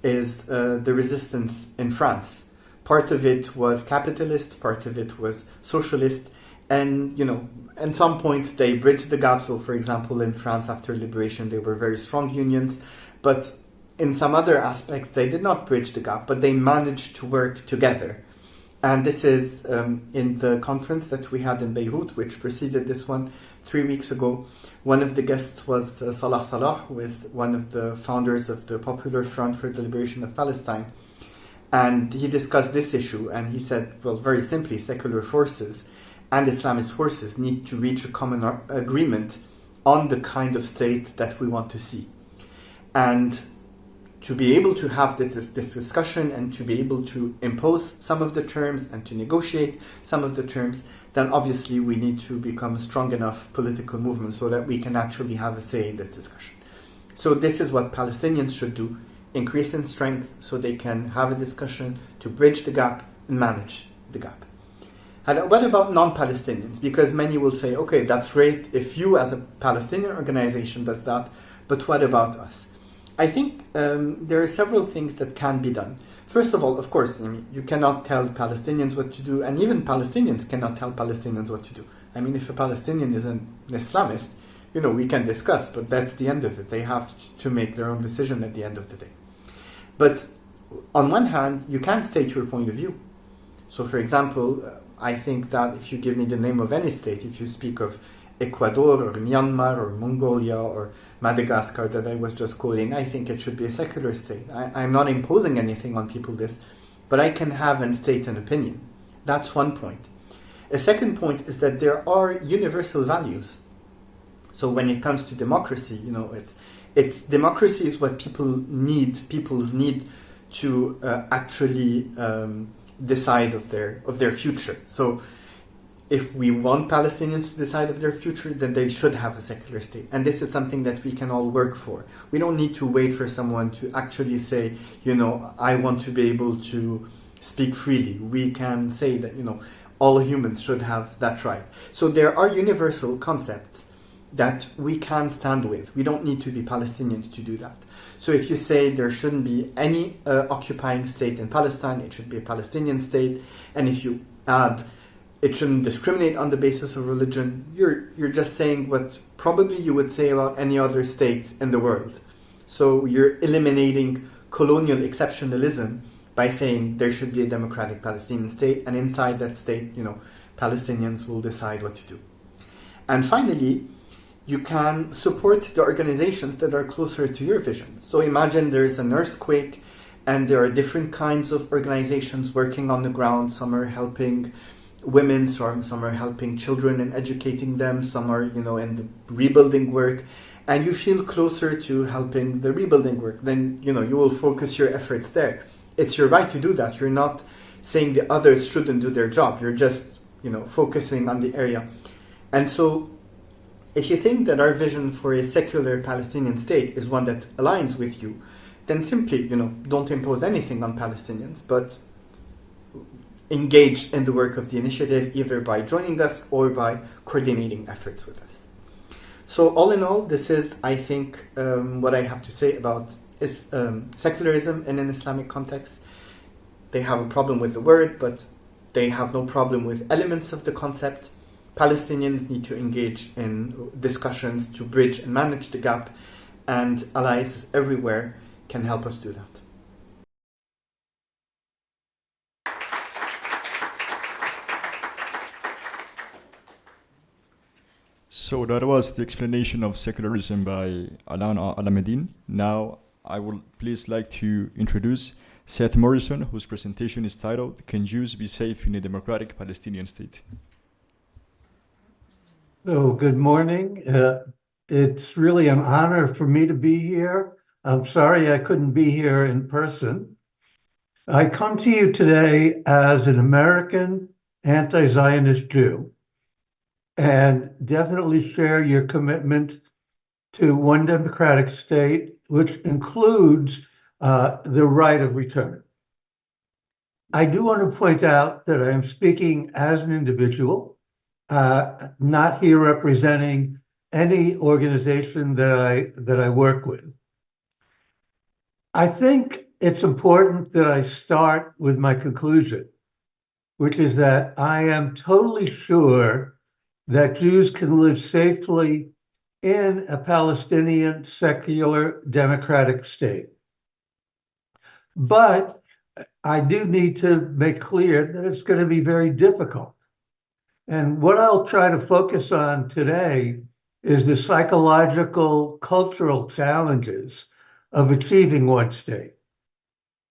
is the resistance in France. Part of it was capitalist, part of it was socialist, and at some points they bridged the gap. So for example, in France after liberation, they were very strong unions, but in some other aspects they did not bridge the gap, but they managed to work together. And this is in the conference that we had in Beirut, which preceded this one, 3 weeks ago. One of the guests was Salah Salah, who is one of the founders of the Popular Front for the Liberation of Palestine. And he discussed this issue, and he said, well, very simply, secular forces and Islamist forces need to reach a common agreement on the kind of state that we want to see. And to be able to have this discussion and to be able to impose some of the terms and to negotiate some of the terms, then obviously we need to become a strong enough political movement so that we can actually have a say in this discussion. So this is what Palestinians should do, increase in strength so they can have a discussion to bridge the gap and manage the gap. And what about non-Palestinians? Because many will say, okay, that's great if you as a Palestinian organization does that, but what about us? I think there are several things that can be done. First of all, of course, you cannot tell Palestinians what to do, and even Palestinians cannot tell Palestinians what to do. I mean, if a Palestinian is an Islamist, we can discuss, but that's the end of it. They have to make their own decision at the end of the day. But on one hand, you can state your point of view. So, for example, I think that if you give me the name of any state, if you speak of Ecuador or Myanmar or Mongolia or Madagascar that I was just quoting, I think it should be a secular state. I'm not imposing anything on people but I can have and state an opinion. That's one point. A second point is that there are universal values. So when it comes to democracy, it's democracy is what people's need to actually decide of their future. So if we want Palestinians to decide of their future, then they should have a secular state. And this is something that we can all work for. We don't need to wait for someone to actually say, I want to be able to speak freely. We can say that, all humans should have that right. So there are universal concepts that we can stand with. We don't need to be Palestinians to do that. So if you say there shouldn't be any occupying state in Palestine, it should be a Palestinian state, and if you add it shouldn't discriminate on the basis of religion, you're just saying what probably you would say about any other state in the world. So you're eliminating colonial exceptionalism by saying there should be a democratic Palestinian state, and inside that state, Palestinians will decide what to do. And finally, you can support the organizations that are closer to your vision. So imagine there is an earthquake and there are different kinds of organizations working on the ground. Some are helping women, some are helping children and educating them, some are, in the rebuilding work, and you feel closer to helping the rebuilding work, then, you will focus your efforts there. It's your right to do that. You're not saying the others shouldn't do their job. You're just, focusing on the area. And so if you think that our vision for a secular Palestinian state is one that aligns with you, then simply, don't impose anything on Palestinians, but engage in the work of the initiative either by joining us or by coordinating efforts with us. So all in all, this is, I think, what I have to say about secularism in an Islamic context. They have a problem with the word, but they have no problem with elements of the concept. Palestinians need to engage in discussions to bridge and manage the gap, and allies everywhere can help us do that. So that was the explanation of secularism by Alain Alameddine. Now I would please like to introduce Seth Morrison, whose presentation is titled, "Can Jews be safe in a democratic Palestinian state?" So good morning. It's really an honor for me to be here. I'm sorry I couldn't be here in person. I come to you today as an American anti-Zionist Jew, and definitely share your commitment to one democratic state, which includes the right of return. I do want to point out that I am speaking as an individual, not here representing any organization that I work with. I think it's important that I start with my conclusion, which is that I am totally sure that Jews can live safely in a Palestinian secular democratic state. But I do need to make clear that it's going to be very difficult. And what I'll try to focus on today is the psychological, cultural challenges of achieving one state.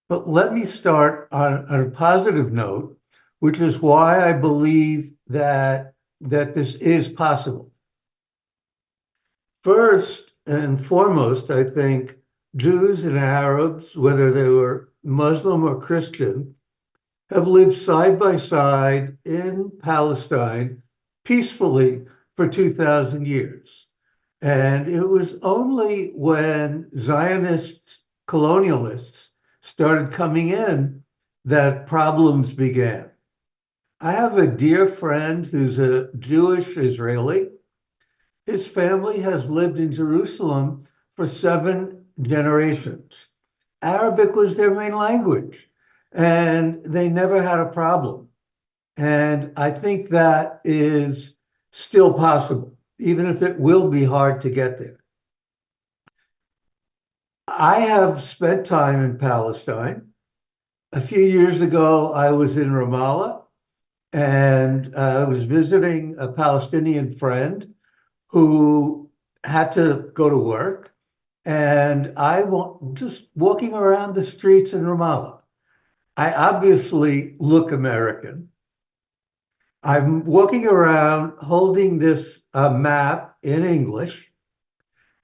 But let me start on a positive note, which is why I believe that this is possible. First and foremost, I think Jews and Arabs, whether they were Muslim or Christian, have lived side by side in Palestine peacefully for 2,000 years. And it was only when Zionists, colonialists, started coming in that problems began. I have a dear friend who's a Jewish Israeli. His family has lived in Jerusalem for 7 generations. Arabic was their main language, and they never had a problem. And I think that is still possible, even if it will be hard to get there. I have spent time in Palestine. A few years ago, I was in Ramallah, and I was visiting a Palestinian friend who had to go to work. And I just walking around the streets in Ramallah. I obviously look American. I'm walking around holding this map in English,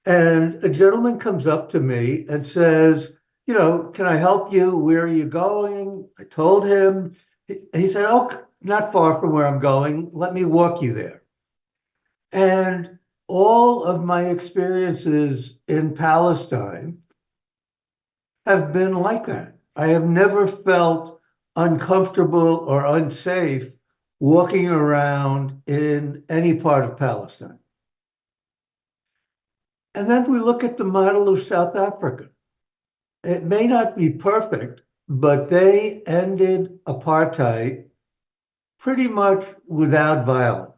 and a gentleman comes up to me and says, can I help you? Where are you going? I told him. He said, oh, not far from where I'm going. Let me walk you there. And all of my experiences in Palestine have been like that. I have never felt uncomfortable or unsafe walking around in any part of Palestine. And then we look at the model of South Africa. It may not be perfect, but they ended apartheid pretty much without violence.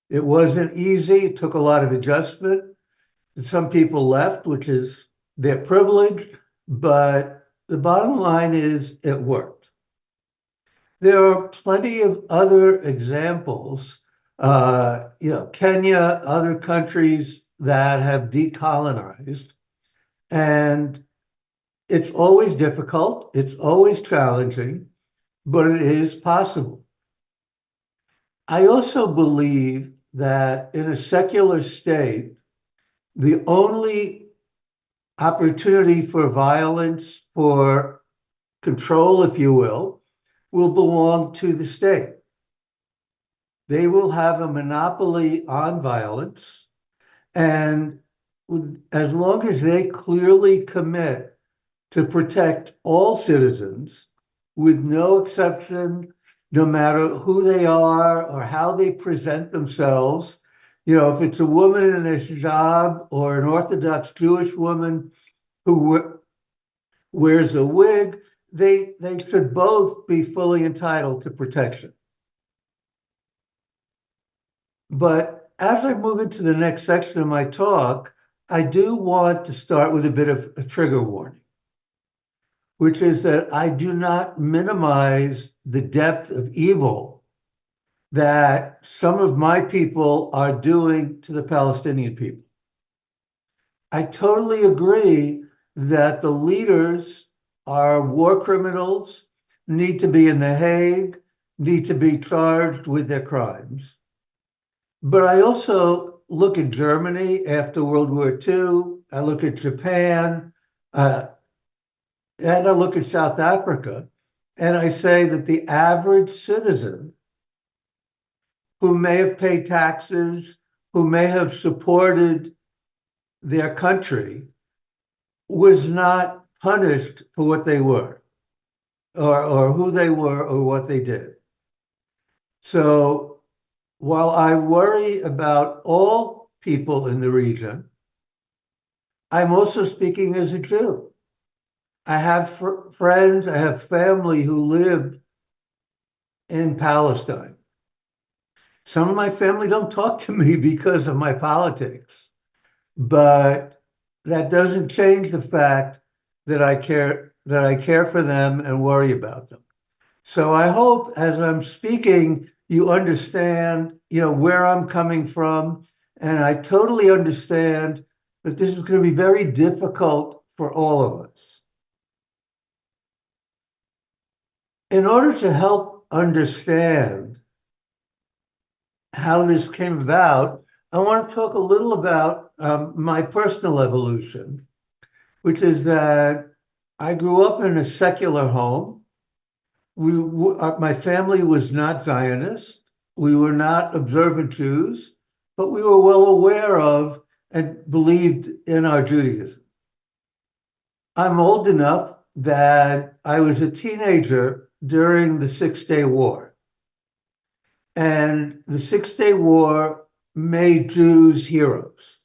It wasn't easy. It took a lot of adjustment. Some people left, which is their privilege, but the bottom line is it worked. There are plenty of other examples, Kenya, other countries that have decolonized, and it's always difficult, it's always challenging, but it is possible. I also believe that in a secular state, the only opportunity for violence, for control, if you will belong to the state. They will have a monopoly on violence, and as long as they clearly commit to protect all citizens with no exception, no matter who they are or how they present themselves. If it's a woman in a hijab or an Orthodox Jewish woman who wears a wig, they should both be fully entitled to protection. But as I move into the next section of my talk, I do want to start with a bit of a trigger warning, which is that I do not minimize the depth of evil that some of my people are doing to the Palestinian people. I totally agree that the leaders are war criminals, need to be in The Hague, need to be charged with their crimes. But I also look at Germany after World War II, I look at Japan, and I look at South Africa, and I say that the average citizen who may have paid taxes, who may have supported their country, was not punished for what they were, or who they were, or what they did. So while I worry about all people in the region, I'm also speaking as a Jew. I have friends, I have family who lived in Palestine. Some of my family don't talk to me because of my politics, but that doesn't change the fact that I care for them and worry about them. So I hope as I'm speaking, you understand, where I'm coming from, and I totally understand that this is going to be very difficult for all of us. In order to help understand how this came about, I want to talk a little about my personal evolution, which is that I grew up in a secular home. My family was not Zionist. We were not observant Jews, but we were well aware of and believed in our Judaism. I'm old enough that I was a teenager during the Six-Day War. And the Six-Day War made Jews heroes.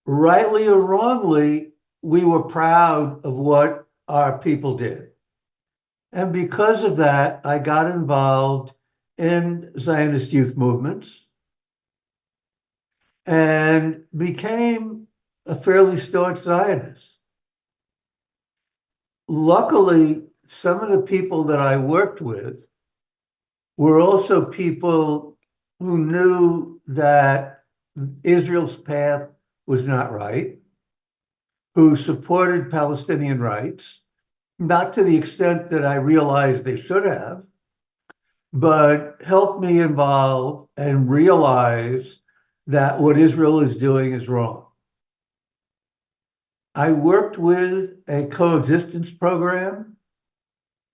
Rightly or wrongly, we were proud of what our people did. And because of that, I got involved in Zionist youth movements and became a fairly staunch Zionist. Luckily, some of the people that I worked with were also people who knew that Israel's path was not right, who supported Palestinian rights, not to the extent that I realized they should have, but helped me evolve and realize that what Israel is doing is wrong. I worked with a coexistence program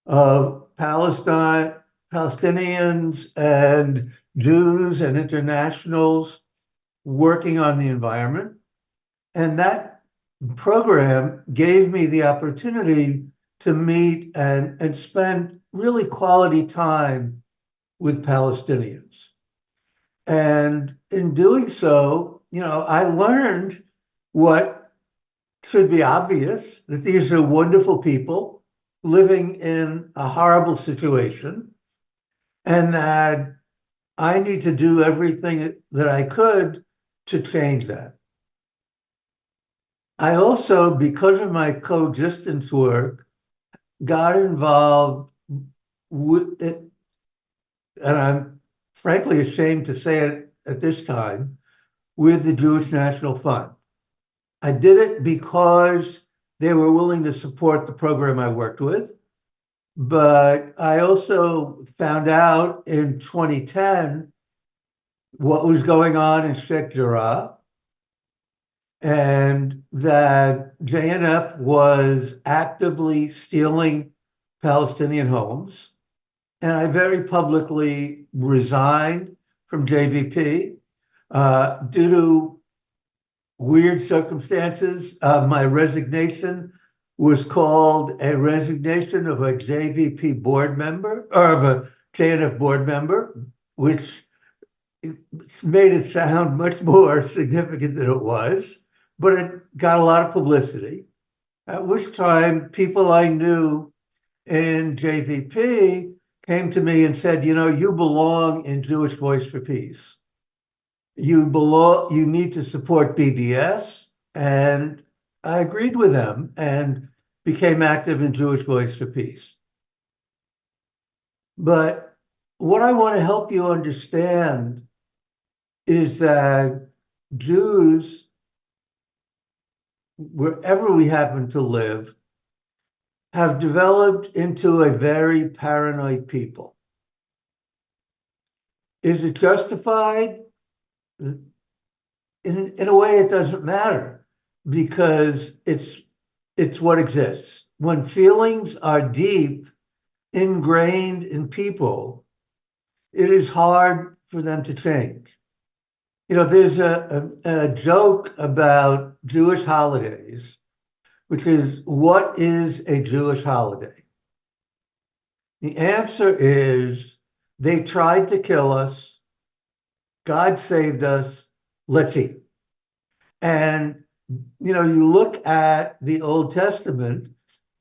of Palestinians and Jews and internationals working on the environment. And that program gave me the opportunity to meet and spend really quality time with Palestinians. And in doing so, I learned what should be obvious, that these are wonderful people living in a horrible situation, and that I need to do everything that I could to change that. I also, because of my coexistence work, got involved with it, and I'm frankly ashamed to say it at this time, with the Jewish National Fund. I did it because they were willing to support the program I worked with. But I also found out in 2010 what was going on in Sheikh Jarrah, and that JNF was actively stealing Palestinian homes. And I very publicly resigned from JVP due to weird circumstances. My resignation was called a resignation of a JVP board member, or of a JNF board member, which made it sound much more significant than it was, but it got a lot of publicity, at which time people I knew in JVP came to me and said, you belong in Jewish Voice for Peace. You need to support BDS. And I agreed with them and became active in Jewish Voice for Peace. But what I want to help you understand is that Jews, wherever we happen to live, have developed into a very paranoid people. Is it justified? In a way, it doesn't matter, because it's what exists. When feelings are deep, ingrained in people, it is hard for them to change. There's a joke about Jewish holidays, which is, what is a Jewish holiday? The answer is, they tried to kill us, God saved us, let's eat. And you look at the Old Testament,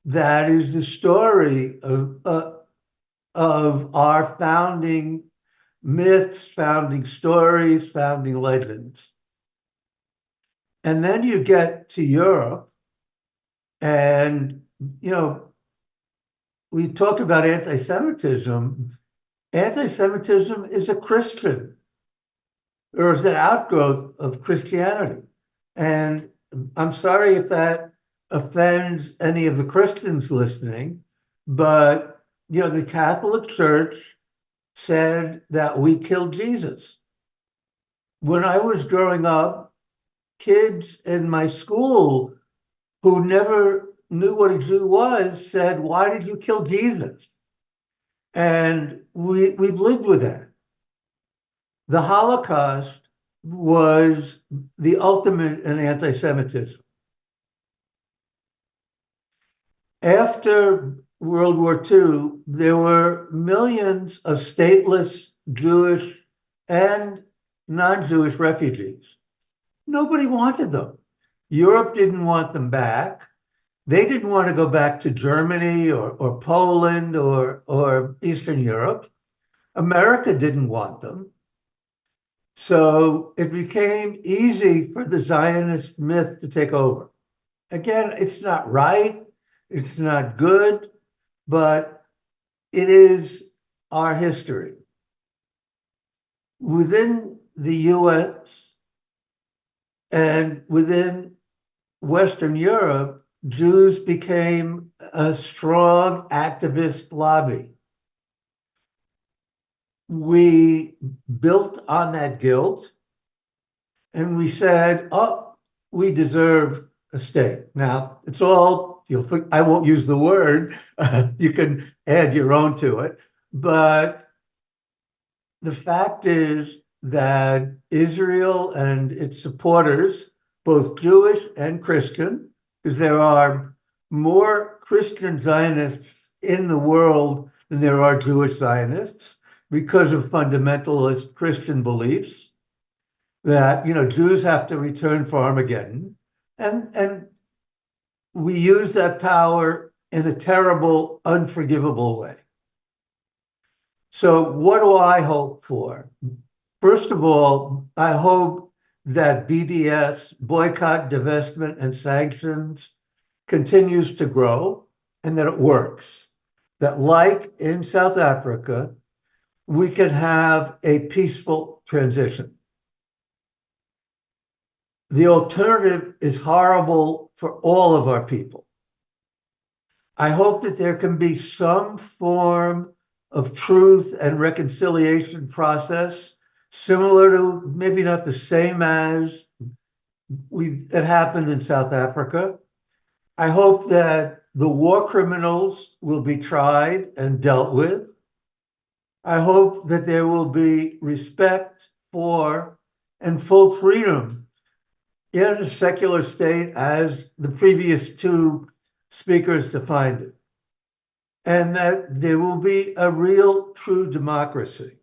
that is the story of our founding myths, founding stories, founding legends. And then you get to Europe, and we talk about anti-Semitism. anti-Semitism is a Christian, or is an outgrowth of Christianity. And I'm sorry if that offends any of the Christians listening, but the Catholic Church said that we killed Jesus. When I was growing up, kids in my school who never knew what a Jew was said, "Why did you kill Jesus?" And we've lived with that. The Holocaust was the ultimate in anti-Semitism. After World War II, there were millions of stateless Jewish and non-Jewish refugees. Nobody wanted them. Europe didn't want them back. They didn't want to go back to Germany or Poland or Eastern Europe. America didn't want them. So it became easy for the Zionist myth to take over. Again, it's not right, it's not good, but it is our history. Within the US and within Western Europe, Jews became a strong activist lobby. We built on that guilt and we said, oh, we deserve a state. Now, it's all, I won't use the word, you can add your own to it, but the fact is that Israel and its supporters, both Jewish and Christian, because there are more Christian Zionists in the world than there are Jewish Zionists, because of fundamentalist Christian beliefs that, Jews have to return for Armageddon. And we use that power in a terrible, unforgivable way. So what do I hope for? First of all, I hope that BDS, boycott, divestment, and sanctions, continues to grow and that it works. That like in South Africa, we can have a peaceful transition. The alternative is horrible for all of our people. I hope that there can be some form of truth and reconciliation process, similar to, maybe not the same as it happened in South Africa. I hope that the war criminals will be tried and dealt with. I hope that there will be respect for and full freedom in a secular state as the previous two speakers defined it, and that there will be a real, true democracy.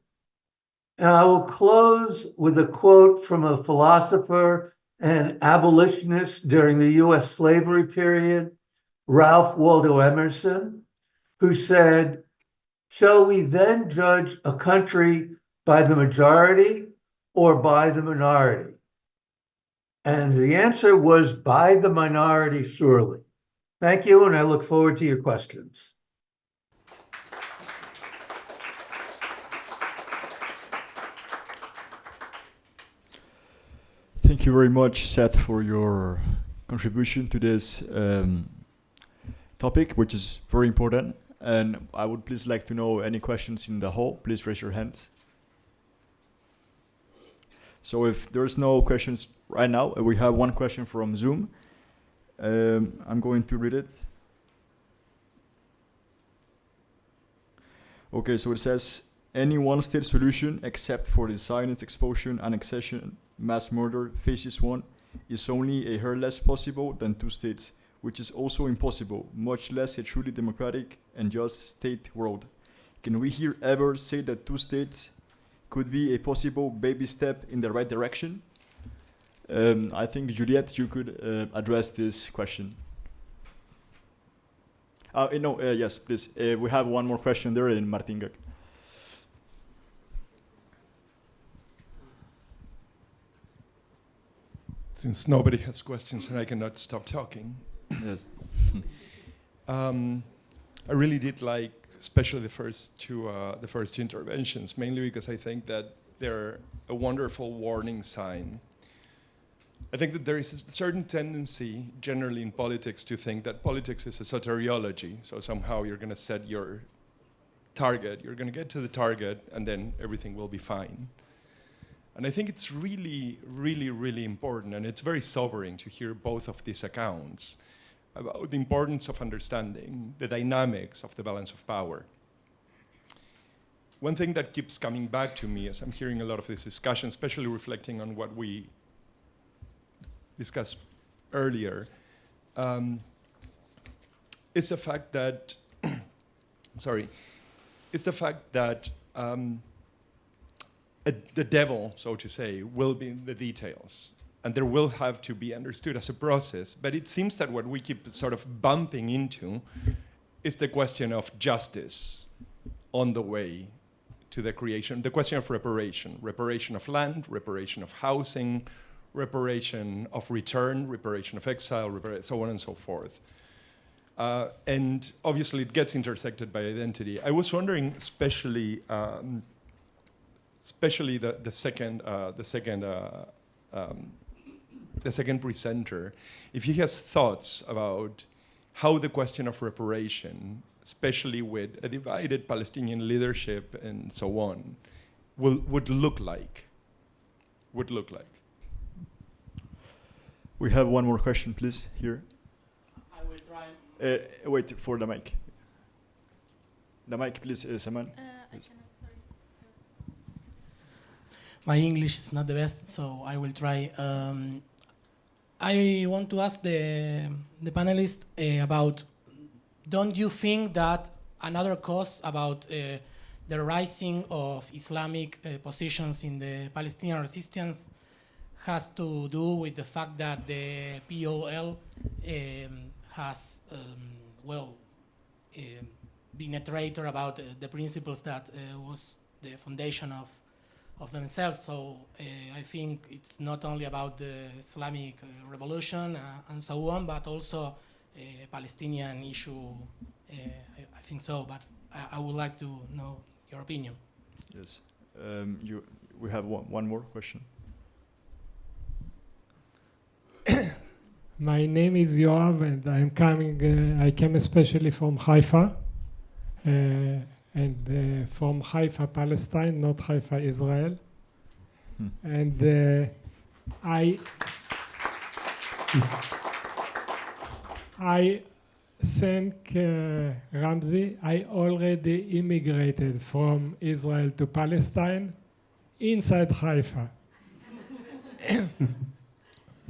And I will close with a quote from a philosopher and abolitionist during the US slavery period, Ralph Waldo Emerson, who said, "Shall we then judge a country by the majority or by the minority?" And the answer was by the minority, surely. Thank you, and I look forward to your questions. Thank you very much, Seth, for your contribution to this topic, which is very important. And I would please like to know any questions in the hall. Please raise your hands. So if there's no questions right now, we have one question from Zoom. I'm going to read it. Okay, so it says, any one-state solution except for the Zionist expulsion, annexation, mass murder, faces one, is only a hair less possible than two states, which is also impossible, much less a truly democratic and just state world. Can we here ever say that two states could be a possible baby step in the right direction? I think, Juliette, you could address this question. Yes, please. We have one more question there in Martin. Since nobody has questions and I cannot stop talking. Yes. I really did like especially the first two interventions, mainly because I think that they're a wonderful warning sign. I think that there is a certain tendency generally in politics to think that politics is a soteriology. So somehow you're going to set your target, you're going to get to the target, and then everything will be fine. And I think it's really, really, really important, and it's very sobering to hear both of these accounts about the importance of understanding the dynamics of the balance of power. One thing that keeps coming back to me as I'm hearing a lot of this discussion, especially reflecting on what we discussed earlier, is the fact that, the devil, so to say, will be in the details. And there will have to be understood as a process. But it seems that what we keep sort of bumping into is the question of justice on the way to the creation, the question of reparation of land, reparation of housing, reparation of return, reparation of exile, so on and so forth. And obviously it gets intersected by identity. I was wondering, especially the second presenter, if he has thoughts about how the question of reparation, especially with a divided Palestinian leadership and so on, would look like. We have one more question, please, here. I will try. Wait for the mic. The mic, please, Saman. My English is not the best, so I will try. I want to ask the panelist about, don't you think that another cause about the rising of Islamic positions in the Palestinian resistance has to do with the fact that the POL has, been a traitor about the principles that was the foundation of themselves. So I think it's not only about the Islamic revolution and so on, but also a Palestinian issue. I think so, but I would like to know your opinion. Yes. We have one more question. My name is Yoav, and I'm coming. I came especially from Haifa, and from Haifa, Palestine, not Haifa, Israel. And I thank Ramzi. I already immigrated from Israel to Palestine inside Haifa.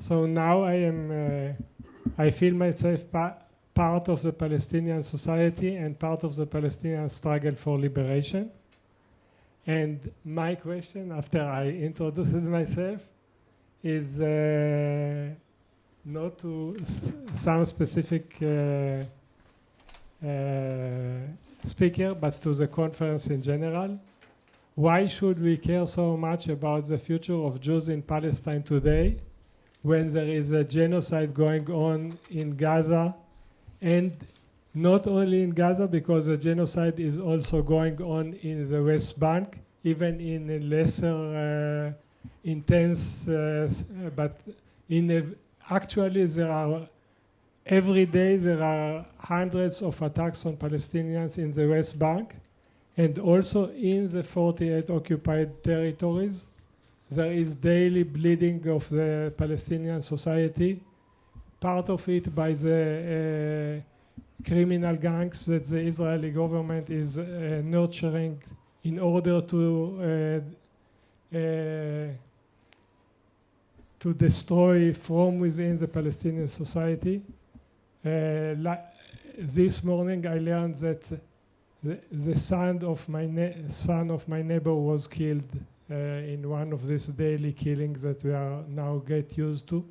So now I feel myself part of the Palestinian society and part of the Palestinian struggle for liberation. And my question, after I introduced myself, is not to some specific speaker, but to the conference in general. Why should we care so much about the future of Jews in Palestine today, when there is a genocide going on in Gaza, and not only in Gaza, because the genocide is also going on in the West Bank, even in a lesser intense, but actually there are, every day there are hundreds of attacks on Palestinians in the West Bank, and also in the 48 occupied territories. There is daily bleeding of the Palestinian society, part of it by the criminal gangs that the Israeli government is nurturing in order to destroy from within the Palestinian society. This morning I learned that the son of my neighbor was killed in one of these daily killings that we are now get used to.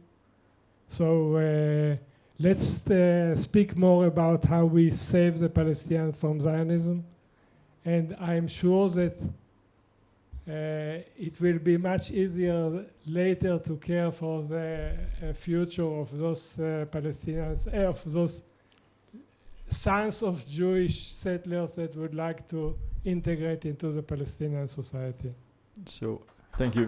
So let's speak more about how we save the Palestinians from Zionism. And I'm sure that it will be much easier later to care for the future of those Palestinians, of those sons of Jewish settlers that would like to integrate into the Palestinian society. So, thank you.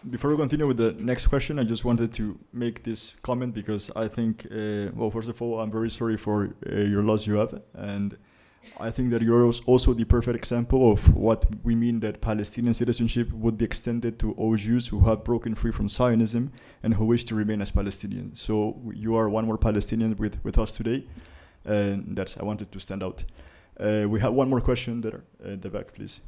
Before we continue with the next question, I just wanted to make this comment because I think, well, first of all, I'm very sorry for your loss, Yoav, and I think that you're also the perfect example of what we mean that Palestinian citizenship would be extended to all Jews who have broken free from Zionism and who wish to remain as Palestinians. So you are one more Palestinian with us today, and that's, I wanted to stand out. We have one more question there at the back, please.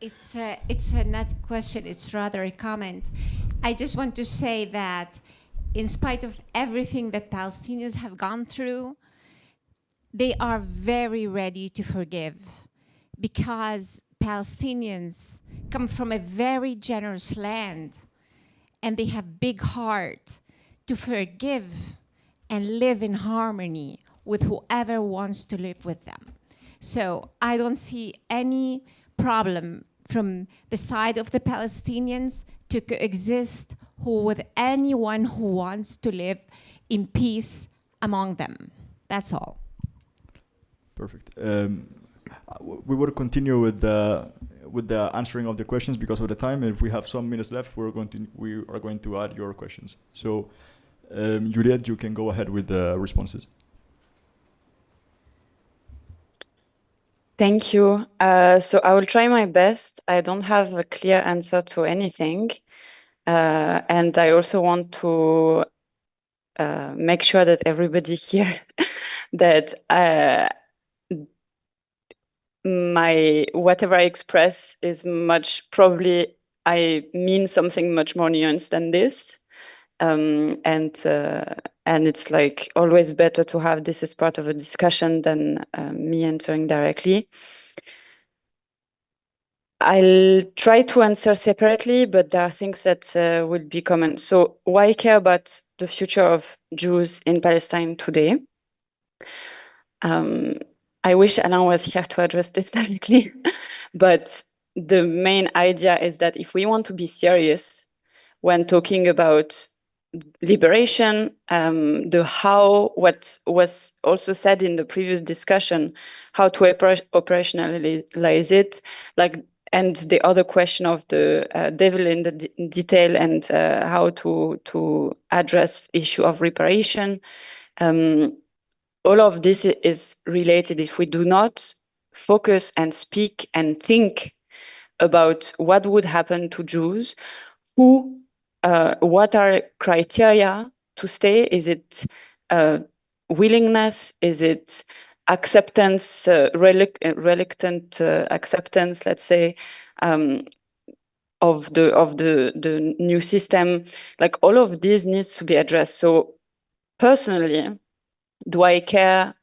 It's not a question, it's rather a comment. I just want to say that in spite of everything that Palestinians have gone through, they are very ready to forgive because Palestinians come from a very generous land and they have big heart to forgive and live in harmony with whoever wants to live with them. So I don't see any problem from the side of the Palestinians to coexist with anyone who wants to live in peace among them. That's all. Perfect. We will continue with the answering of the questions because of the time. If we have some minutes left, we are going to add your questions. So, Juliet, you can go ahead with the responses. Thank you. So I will try my best. I don't have a clear answer to anything. And I also want to make sure that everybody here that whatever I express is probably I mean something much more nuanced than this. And it's like always better to have this as part of a discussion than me answering directly. I'll try to answer separately, but there are things that will be common. So why care about the future of Jews in Palestine today? I wish Alain was here to address this directly, but the main idea is that if we want to be serious when talking about liberation, what was also said in the previous discussion, how to operationalize it, and the other question of the devil in the detail and how to address issue of reparation. All of this is related. If we do not focus and speak and think about what would happen to Jews, what are criteria to stay? Is it willingness? Is it acceptance, reluctant acceptance, let's say, of the new system? Like all of these needs to be addressed. So personally, do I care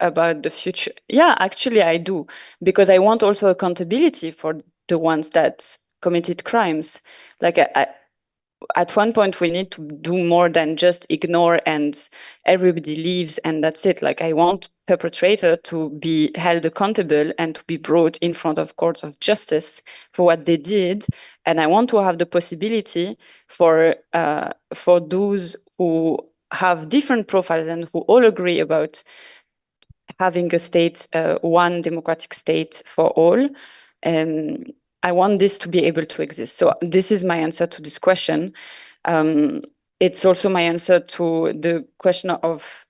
about the future? Yeah, actually I do, because I want also accountability for the ones that committed crimes. Like at one point we need to do more than just ignore and everybody leaves and that's it. Like I want perpetrator to be held accountable and to be brought in front of courts of justice for what they did. And I want to have the possibility for those who have different profiles and who all agree about having a state, one democratic state for all. I want this to be able to exist. So this is my answer to this question. It's also my answer to the question of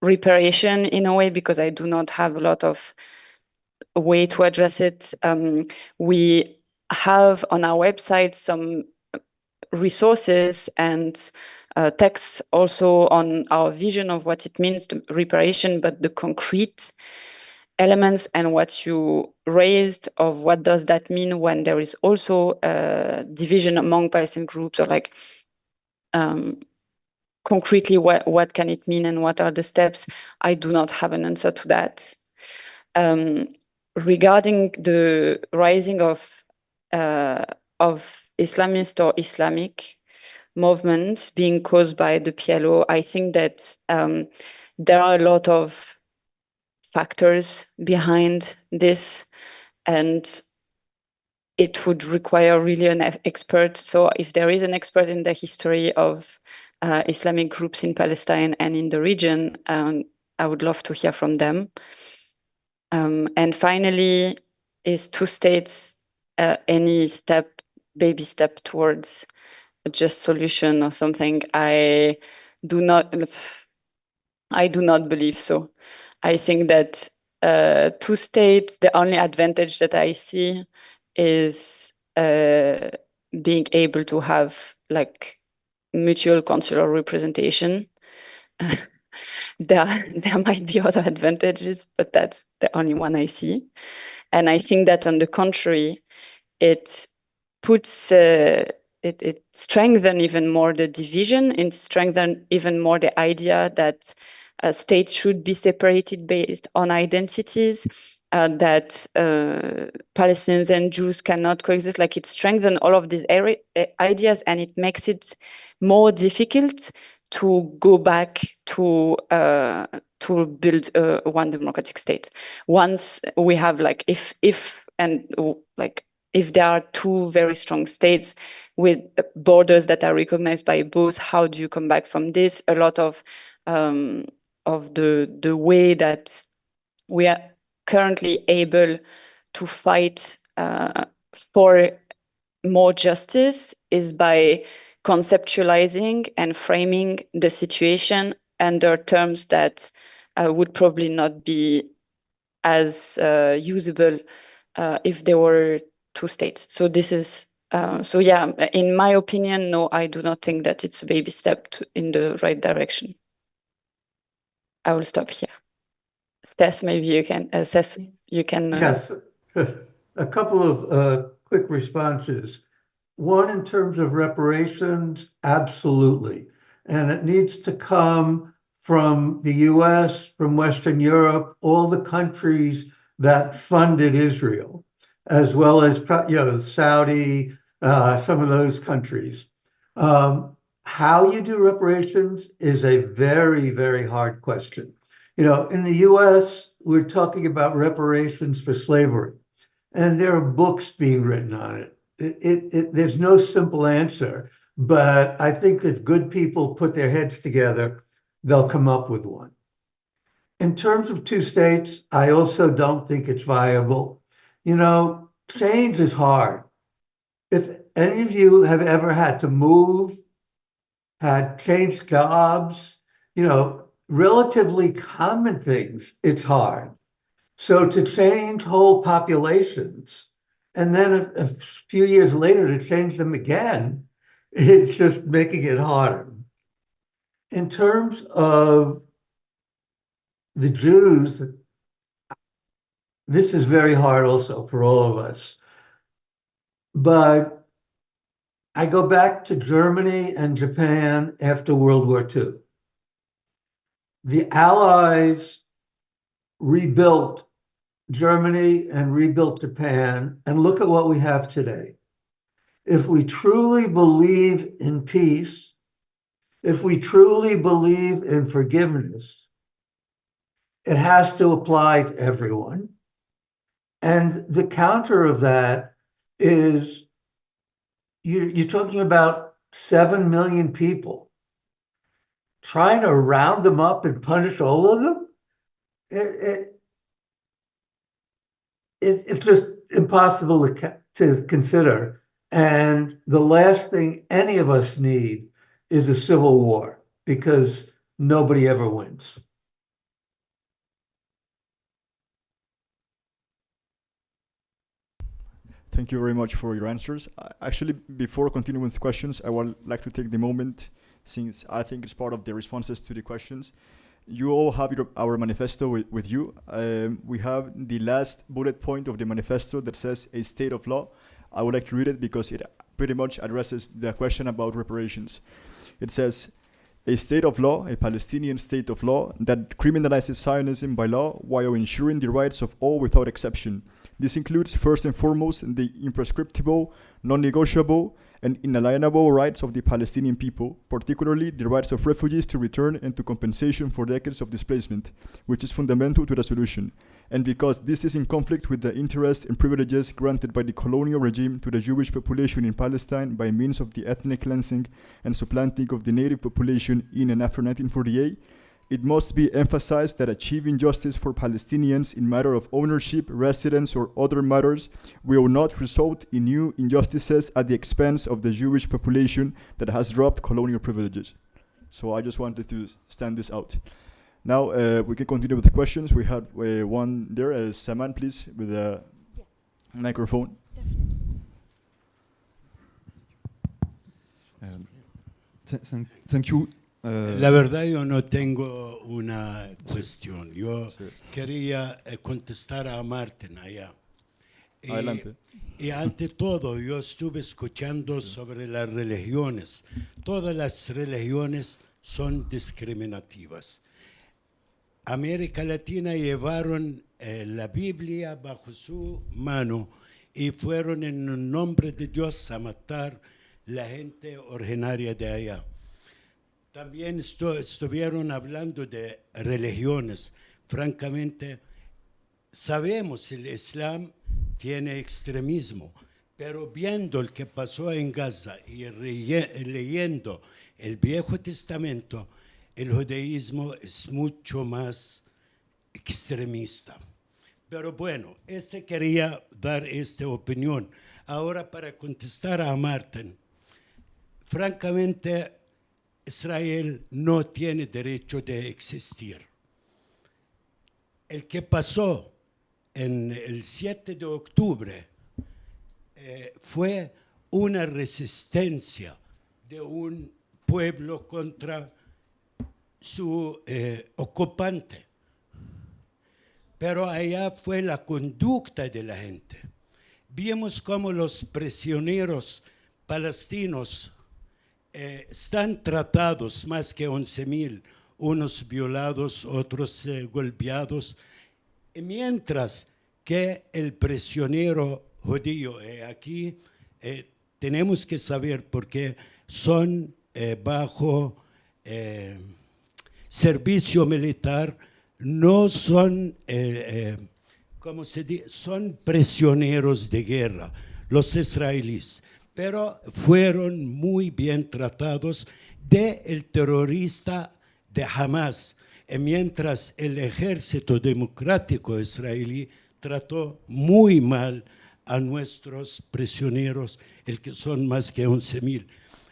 reparation in a way, because I do not have a lot of way to address it. We have on our website some resources and texts also on our vision of what it means to reparation, but the concrete elements and what you raised of what does that mean when there is also division among Palestinian groups, or like concretely what can it mean and what are the steps? I do not have an answer to that. Regarding the rising of Islamist or Islamic movement being caused by the PLO, I think that there are a lot of factors behind this, and it would require really an expert. So if there is an expert in the history of Islamic groups in Palestine and in the region, I would love to hear from them. And finally, is two states any baby step towards a just solution or something? I do not believe so. I think that two states, the only advantage that I see is being able to have like mutual consular representation. There might be other advantages, but that's the only one I see. And I think that on the contrary, it puts it strengthens even more the division, and strengthens even more the idea that states should be separated based on identities, that Palestinians and Jews cannot coexist. Like, it strengthens all of these ideas, and it makes it more difficult to go back to build one democratic state. Once we have like if there are two very strong states with borders that are recognized by both, how do you come back from this? A lot of the way that we are currently able to fight for more justice is by conceptualizing and framing the situation under terms that would probably not be as usable if there were two states. So this is, in my opinion, no, I do not think that it's a baby step in the right direction. I will stop here. Seth, maybe you can, Yes, a couple of quick responses. One, in terms of reparations, absolutely. And it needs to come from the US, from Western Europe, all the countries that funded Israel, as well as Saudi, some of those countries. How you do reparations is a very, very hard question. In the US, we're talking about reparations for slavery, and there are books being written on it. There's no simple answer, but I think if good people put their heads together, they'll come up with one. In terms of two states, I also don't think it's viable. Change is hard. If any of you have ever had to move, had changed jobs, relatively common things, it's hard. So to change whole populations, and then a few years later to change them again, it's just making it harder. In terms of the Jews, this is very hard also for all of us. But I go back to Germany and Japan after World War II. The Allies rebuilt Germany and rebuilt Japan, and look at what we have today. If we truly believe in peace, if we truly believe in forgiveness, it has to apply to everyone. And the counter of that is you're talking about 7 million people. Trying to round them up and punish all of them? It's just impossible to consider. And the last thing any of us need is a civil war, because nobody ever wins. Thank you very much for your answers. Actually, before continuing with questions, I would like to take the moment, since I think it's part of the responses to the questions. You all have our manifesto with you. We have the last bullet point of the manifesto that says a state of law. I would like to read it because it pretty much addresses the question about reparations. It says, a state of law, a Palestinian state of law that criminalizes Zionism by law while ensuring the rights of all without exception. This includes, first and foremost, the imprescriptible, non-negotiable, and inalienable rights of the Palestinian people, particularly the rights of refugees to return and to compensation for decades of displacement, which is fundamental to the solution, and because this is in conflict with the interests and privileges granted by the colonial regime to the Jewish population in Palestine by means of the ethnic cleansing and supplanting of the native population in and after 1948, it must be emphasized that achieving justice for Palestinians in matter of ownership, residence, or other matters will not result in new injustices at the expense of the Jewish population that has dropped colonial privileges. So I just wanted to stand this out. Now we can continue with the questions. We had one there. Saman, please, with a microphone. Thank you. La verdad yo no tengo una cuestión. Yo quería contestar a Martin allá. Adelante. Y ante todo yo estuve escuchando sobre las religiones. Todas las religiones son discriminativas. América Latina llevaron la Biblia bajo su mano y fueron en el nombre de Dios a matar la gente originaria de allá. También estuvieron hablando de religiones. Francamente, sabemos el Islam tiene extremismo, pero viendo el que pasó en Gaza y leyendo el Viejo Testamento, el judaísmo es mucho más extremista. Pero bueno, quería dar esta opinión. Ahora, para contestar a Martin, francamente, Israel no tiene derecho de existir. El que pasó en el 7 de octubre fue una resistencia de un pueblo contra su ocupante. Pero allá fue la conducta de la gente. Vimos cómo los prisioneros palestinos están tratados, más que 11,000, unos violados, otros golpeados, mientras que el prisionero judío aquí tenemos que saber porque son bajo servicio militar, no son, ¿cómo se dice? Son prisioneros de guerra, los israelíes. Pero fueron muy bien tratados del terrorista de Hamas, mientras el ejército democrático israelí trató muy mal a nuestros prisioneros, el que son más que 11,000.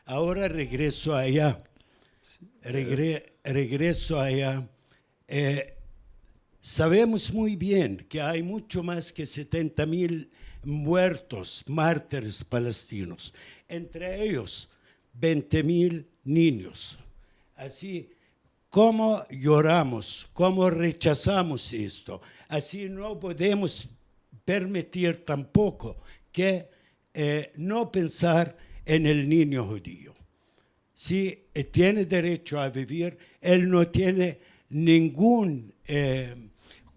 Ahora regreso allá. Regreso allá. Sabemos muy bien que hay mucho más que 70,000 muertos, mártires palestinos, entre ellos 20,000 niños. Así, ¿cómo lloramos? ¿Cómo rechazamos esto? Así no podemos permitir tampoco que no pensar en el niño judío. Si tiene derecho a vivir, él no tiene ninguna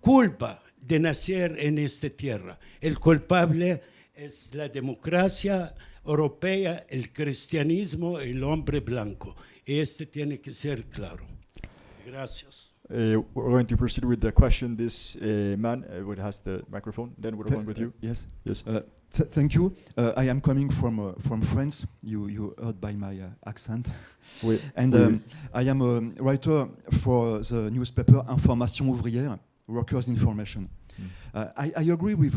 culpa de nacer en esta tierra. El culpable es la democracia europea, el cristianismo, el hombre blanco. Tiene que ser claro. Gracias. We're going to proceed with the question. This man has the microphone. Then we're going with you. Yes. Yes. Thank you. I am coming from France. You heard by my accent. Oui. And Oui. I am a writer for the newspaper Information Ouvrière, Workers' Information. I agree with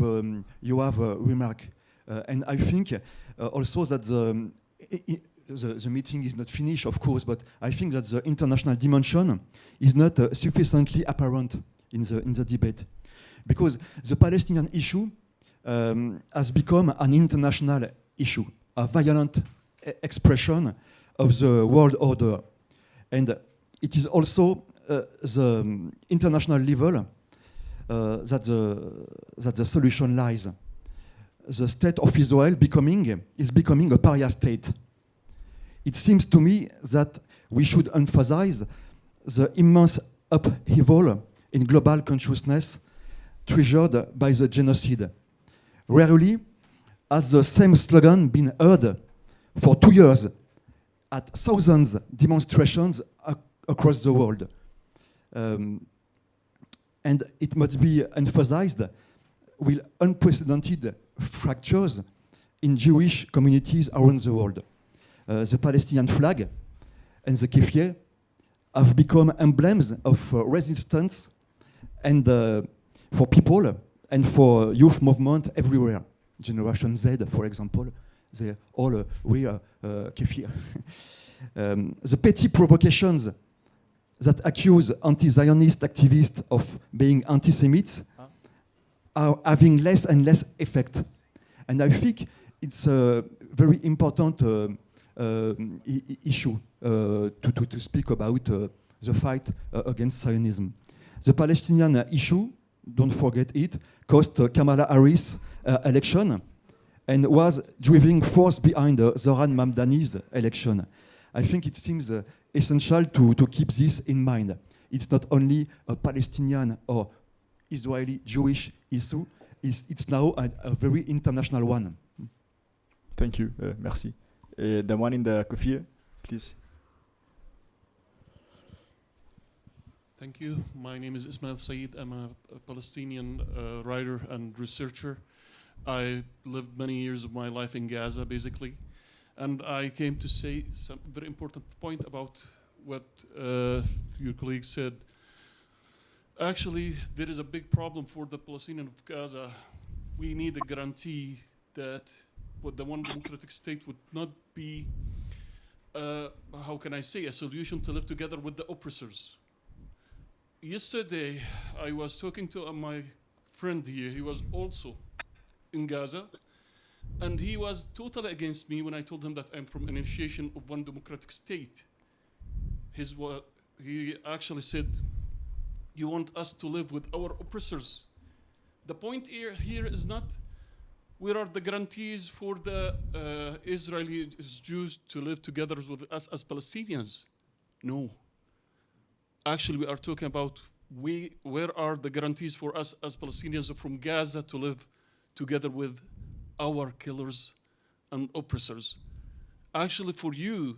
Yoav's remark, and I think also that the meeting is not finished, of course, but I think that the international dimension is not sufficiently apparent in the debate, because the Palestinian issue has become an international issue, a violent expression of the world order, and it is also the international level that the solution lies. The state of Israel is becoming a pariah state. It seems to me that we should emphasize the immense upheaval in global consciousness triggered by the genocide. Rarely has the same slogan been heard for 2 years at thousands of demonstrations across the world. And it must be emphasized with unprecedented fractures in Jewish communities around the world. The Palestinian flag and the keffiyeh have become emblems of resistance and for people and for youth movement everywhere. Generation Z, for example, they all wear keffiyeh. The petty provocations that accuse anti-Zionist activists of being anti-Semites are having less and less effect. And I think it's a very important issue to speak about the fight against Zionism. The Palestinian issue, don't forget it, cost Kamala Harris election and was driving force behind Zoran Mamdani's election. I think it seems essential to keep this in mind. It's not only a Palestinian or Israeli Jewish issue, it's now a very international one. Thank you, merci. The one in the keffiyeh, please. Thank you. My name is Ismail Saeed. I'm a Palestinian writer and researcher. I lived many years of my life in Gaza, basically. And I came to say some very important point about what your colleague said. Actually, there is a big problem for the Palestinians of Gaza. We need a guarantee that the one democratic state would not be, how can I say, a solution to live together with the oppressors. Yesterday, I was talking to my friend here. He was also in Gaza. And he was totally against me when I told him that I'm from an initiation of one democratic state. He actually said, you want us to live with our oppressors. The point here is not where are the guarantees for the Israeli Jews to live together with us as Palestinians. No. Actually, we are talking about where are the guarantees for us as Palestinians from Gaza to live together with our killers and oppressors. Actually, for you,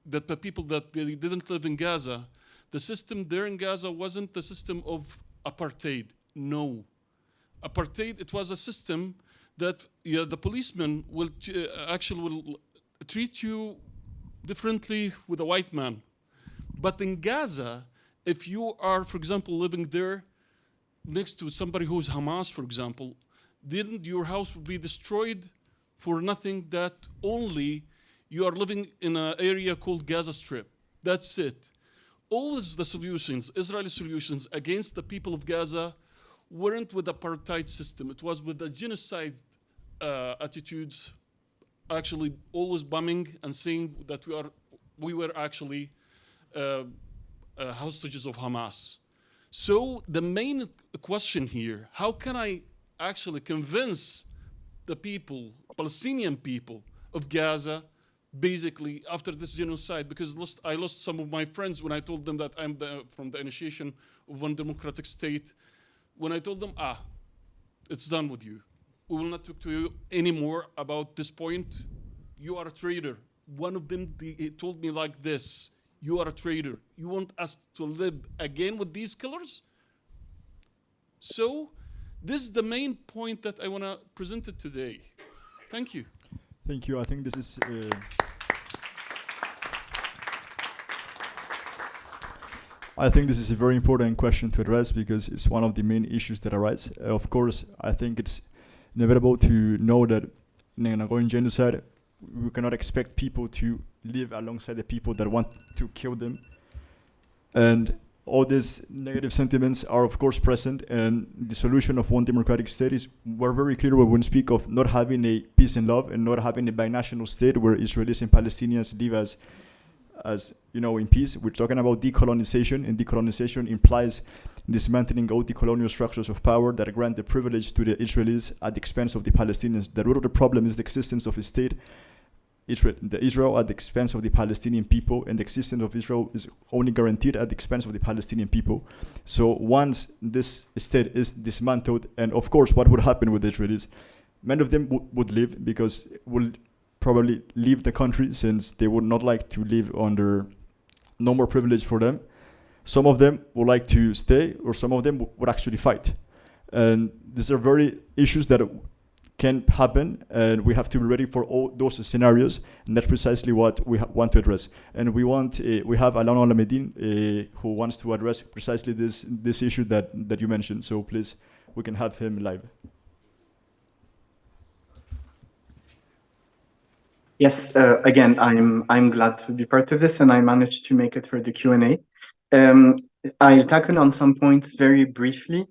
that the people that they didn't live in Gaza, the system there in Gaza wasn't the system of apartheid. No. Apartheid, it was a system that the policeman will treat you differently with a white man. But in Gaza, if you are, for example, living there next to somebody who's Hamas, for example, then your house will be destroyed for nothing, that only you are living in an area called Gaza Strip. That's it. All the solutions, Israeli solutions against the people of Gaza weren't with the apartheid system. It was with the genocide attitudes, actually always bombing and saying that we were actually hostages of Hamas. So the main question here, how can I actually convince the people, Palestinian people of Gaza, basically after this genocide, because I lost some of my friends when I told them that I'm from the initiation of one democratic state. When I told them, it's done with you. We will not talk to you anymore about this point. You are a traitor. One of them he told me like this, you are a traitor. You want us to live again with these killers? So this is the main point that I want to present it today. Thank you. Thank you. I think this is... I think this is a very important question to address because it's one of the main issues that arise. Of course, I think it's inevitable to know that in an ongoing genocide, we cannot expect people to live alongside the people that want to kill them. And all these negative sentiments are, of course, present. And the solution of one democratic state is, we're very clear when we speak of not having a peace and love and not having a binational state where Israelis and Palestinians live as in peace. We're talking about decolonization, and decolonization implies dismantling all the colonial structures of power that grant the privilege to the Israelis at the expense of the Palestinians. The root of the problem is the existence of a state, Israel at the expense of the Palestinian people, and the existence of Israel is only guaranteed at the expense of the Palestinian people. So once this state is dismantled, and of course what would happen with the Israelis, many of them would leave because it will probably leave the country since they would not like to live under no more privilege for them. Some of them would like to stay, or some of them would actually fight. And these are very issues that can happen, and we have to be ready for all those scenarios, and that's precisely what we want to address. And we have Alain Alameddine who wants to address precisely this issue that you mentioned. So please, we can have him live. Yes, again, I'm glad to be part of this, and I managed to make it for the Q&A. I'll tackle on some points very briefly.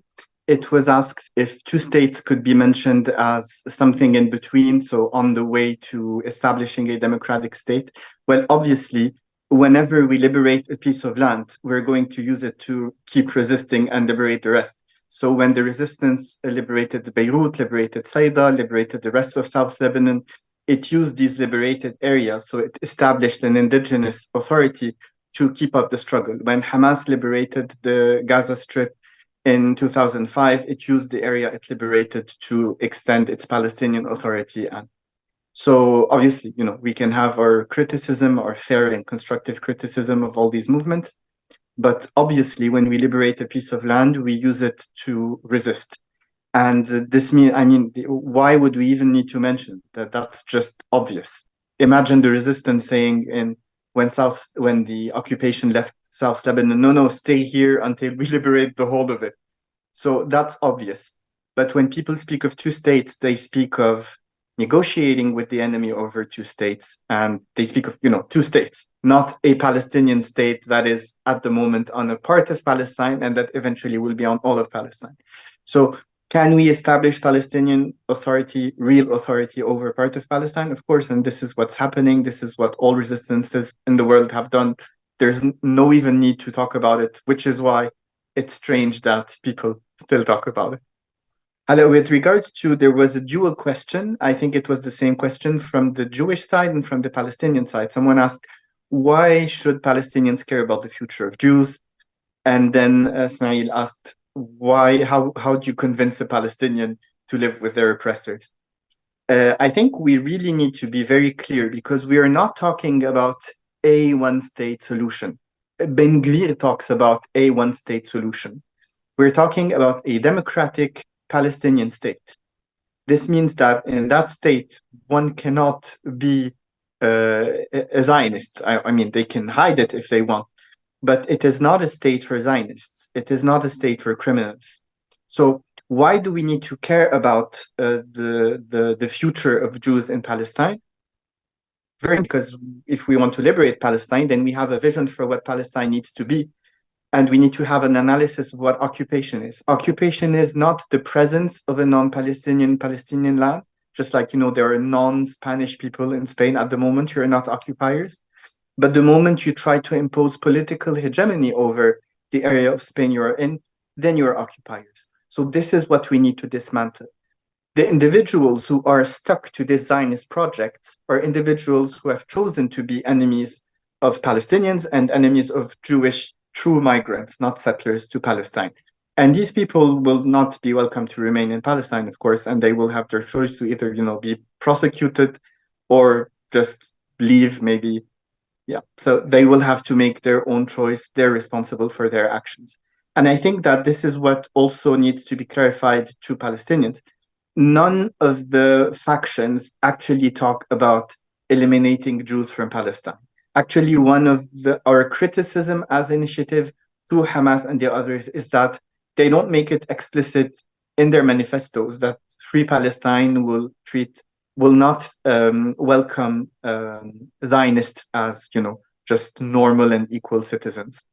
It was asked if two states could be mentioned as something in between, so on the way to establishing a democratic state. Well, obviously, whenever we liberate a piece of land, we're going to use it to keep resisting and liberate the rest. So when the resistance liberated Beirut, liberated Saida, liberated the rest of South Lebanon, it used these liberated areas, so it established an indigenous authority to keep up the struggle. When Hamas liberated the Gaza Strip in 2005, it used the area it liberated to extend its Palestinian authority. And so obviously, we can have our criticism, our fair and constructive criticism of all these movements, but obviously when we liberate a piece of land, we use it to resist. And why would we even need to mention that? That's just obvious. Imagine the resistance saying when the occupation left South Lebanon, no, stay here until we liberate the whole of it. So that's obvious. But when people speak of two states, they speak of negotiating with the enemy over two states, and they speak of, two states, not a Palestinian state that is at the moment on a part of Palestine and that eventually will be on all of Palestine. So can we establish Palestinian authority, real authority over part of Palestine? Of course, and this is what's happening. This is what all resistances in the world have done. There's no even need to talk about it, which is why it's strange that people still talk about it. Hello, with regards to, there was a dual question. I think it was the same question from the Jewish side and from the Palestinian side. Someone asked, why should Palestinians care about the future of Jews? And then Ismail asked, how do you convince a Palestinian to live with their oppressors? I think we really need to be very clear, because we are not talking about a one-state solution. Ben Gvir talks about a one-state solution. We're talking about a democratic Palestinian state. This means that in that state, one cannot be a Zionist. They can hide it if they want, but it is not a state for Zionists. It is not a state for criminals. So why do we need to care about the future of Jews in Palestine? Because if we want to liberate Palestine, then we have a vision for what Palestine needs to be. And we need to have an analysis of what occupation is. Occupation is not the presence of a non-Palestinian Palestinian land. Just like, there are non-Spanish people in Spain at the moment, you're not occupiers. But the moment you try to impose political hegemony over the area of Spain you are in, then you are occupiers. So this is what we need to dismantle. The individuals who are stuck to this Zionist project are individuals who have chosen to be enemies of Palestinians and enemies of Jewish true migrants, not settlers to Palestine. And these people will not be welcome to remain in Palestine, of course, and they will have their choice to either, be prosecuted or just leave, maybe. Yeah, so they will have to make their own choice. They're responsible for their actions. And I think that this is what also needs to be clarified to Palestinians. None of the factions actually talk about eliminating Jews from Palestine. Actually, one of our criticism as initiative to Hamas and the others is that they don't make it explicit in their manifestos that Free Palestine will not welcome Zionists as, just normal and equal citizens.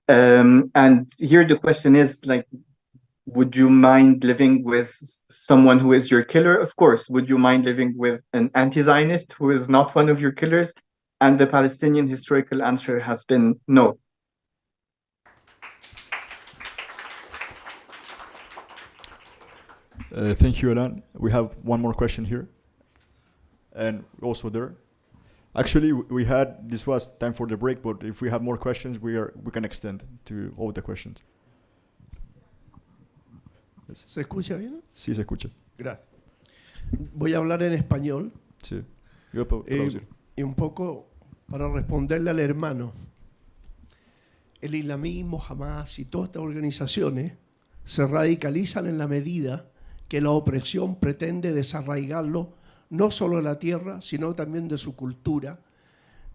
And here the question is, would you mind living with someone who is your killer? Of course. Would you mind living with an anti-Zionist who is not one of your killers? And the Palestinian historical answer has been no. Thank you, Alain. We have one more question here. And also there. Actually, this was time for the break, but if we have more questions, we can extend to all the questions. Yes. ¿Se escucha bien? Sí, se escucha. Gracias. Voy a hablar en español. Sí. Y un poco para responderle al hermano, el islamismo, Hamas y todas estas organizaciones se radicalizan en la medida que la opresión pretende desarraigarlo no solo de la tierra, sino también de su cultura,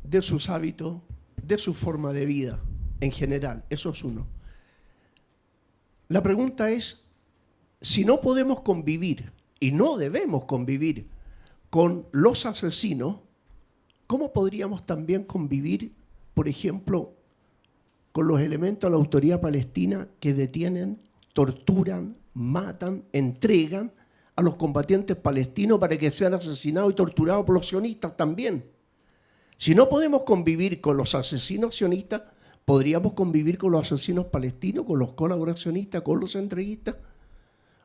de sus hábitos, de su forma de vida en general. Eso es uno. La pregunta es, si no podemos convivir, y no debemos convivir con los asesinos, ¿cómo podríamos también convivir, por ejemplo, con los elementos de la autoridad palestina que detienen, torturan, matan, entregan a los combatientes palestinos para que sean asesinados y torturados por los sionistas también? Si no podemos convivir con los asesinos sionistas, ¿podríamos convivir con los asesinos palestinos, con los colaboracionistas, con los entreguistas?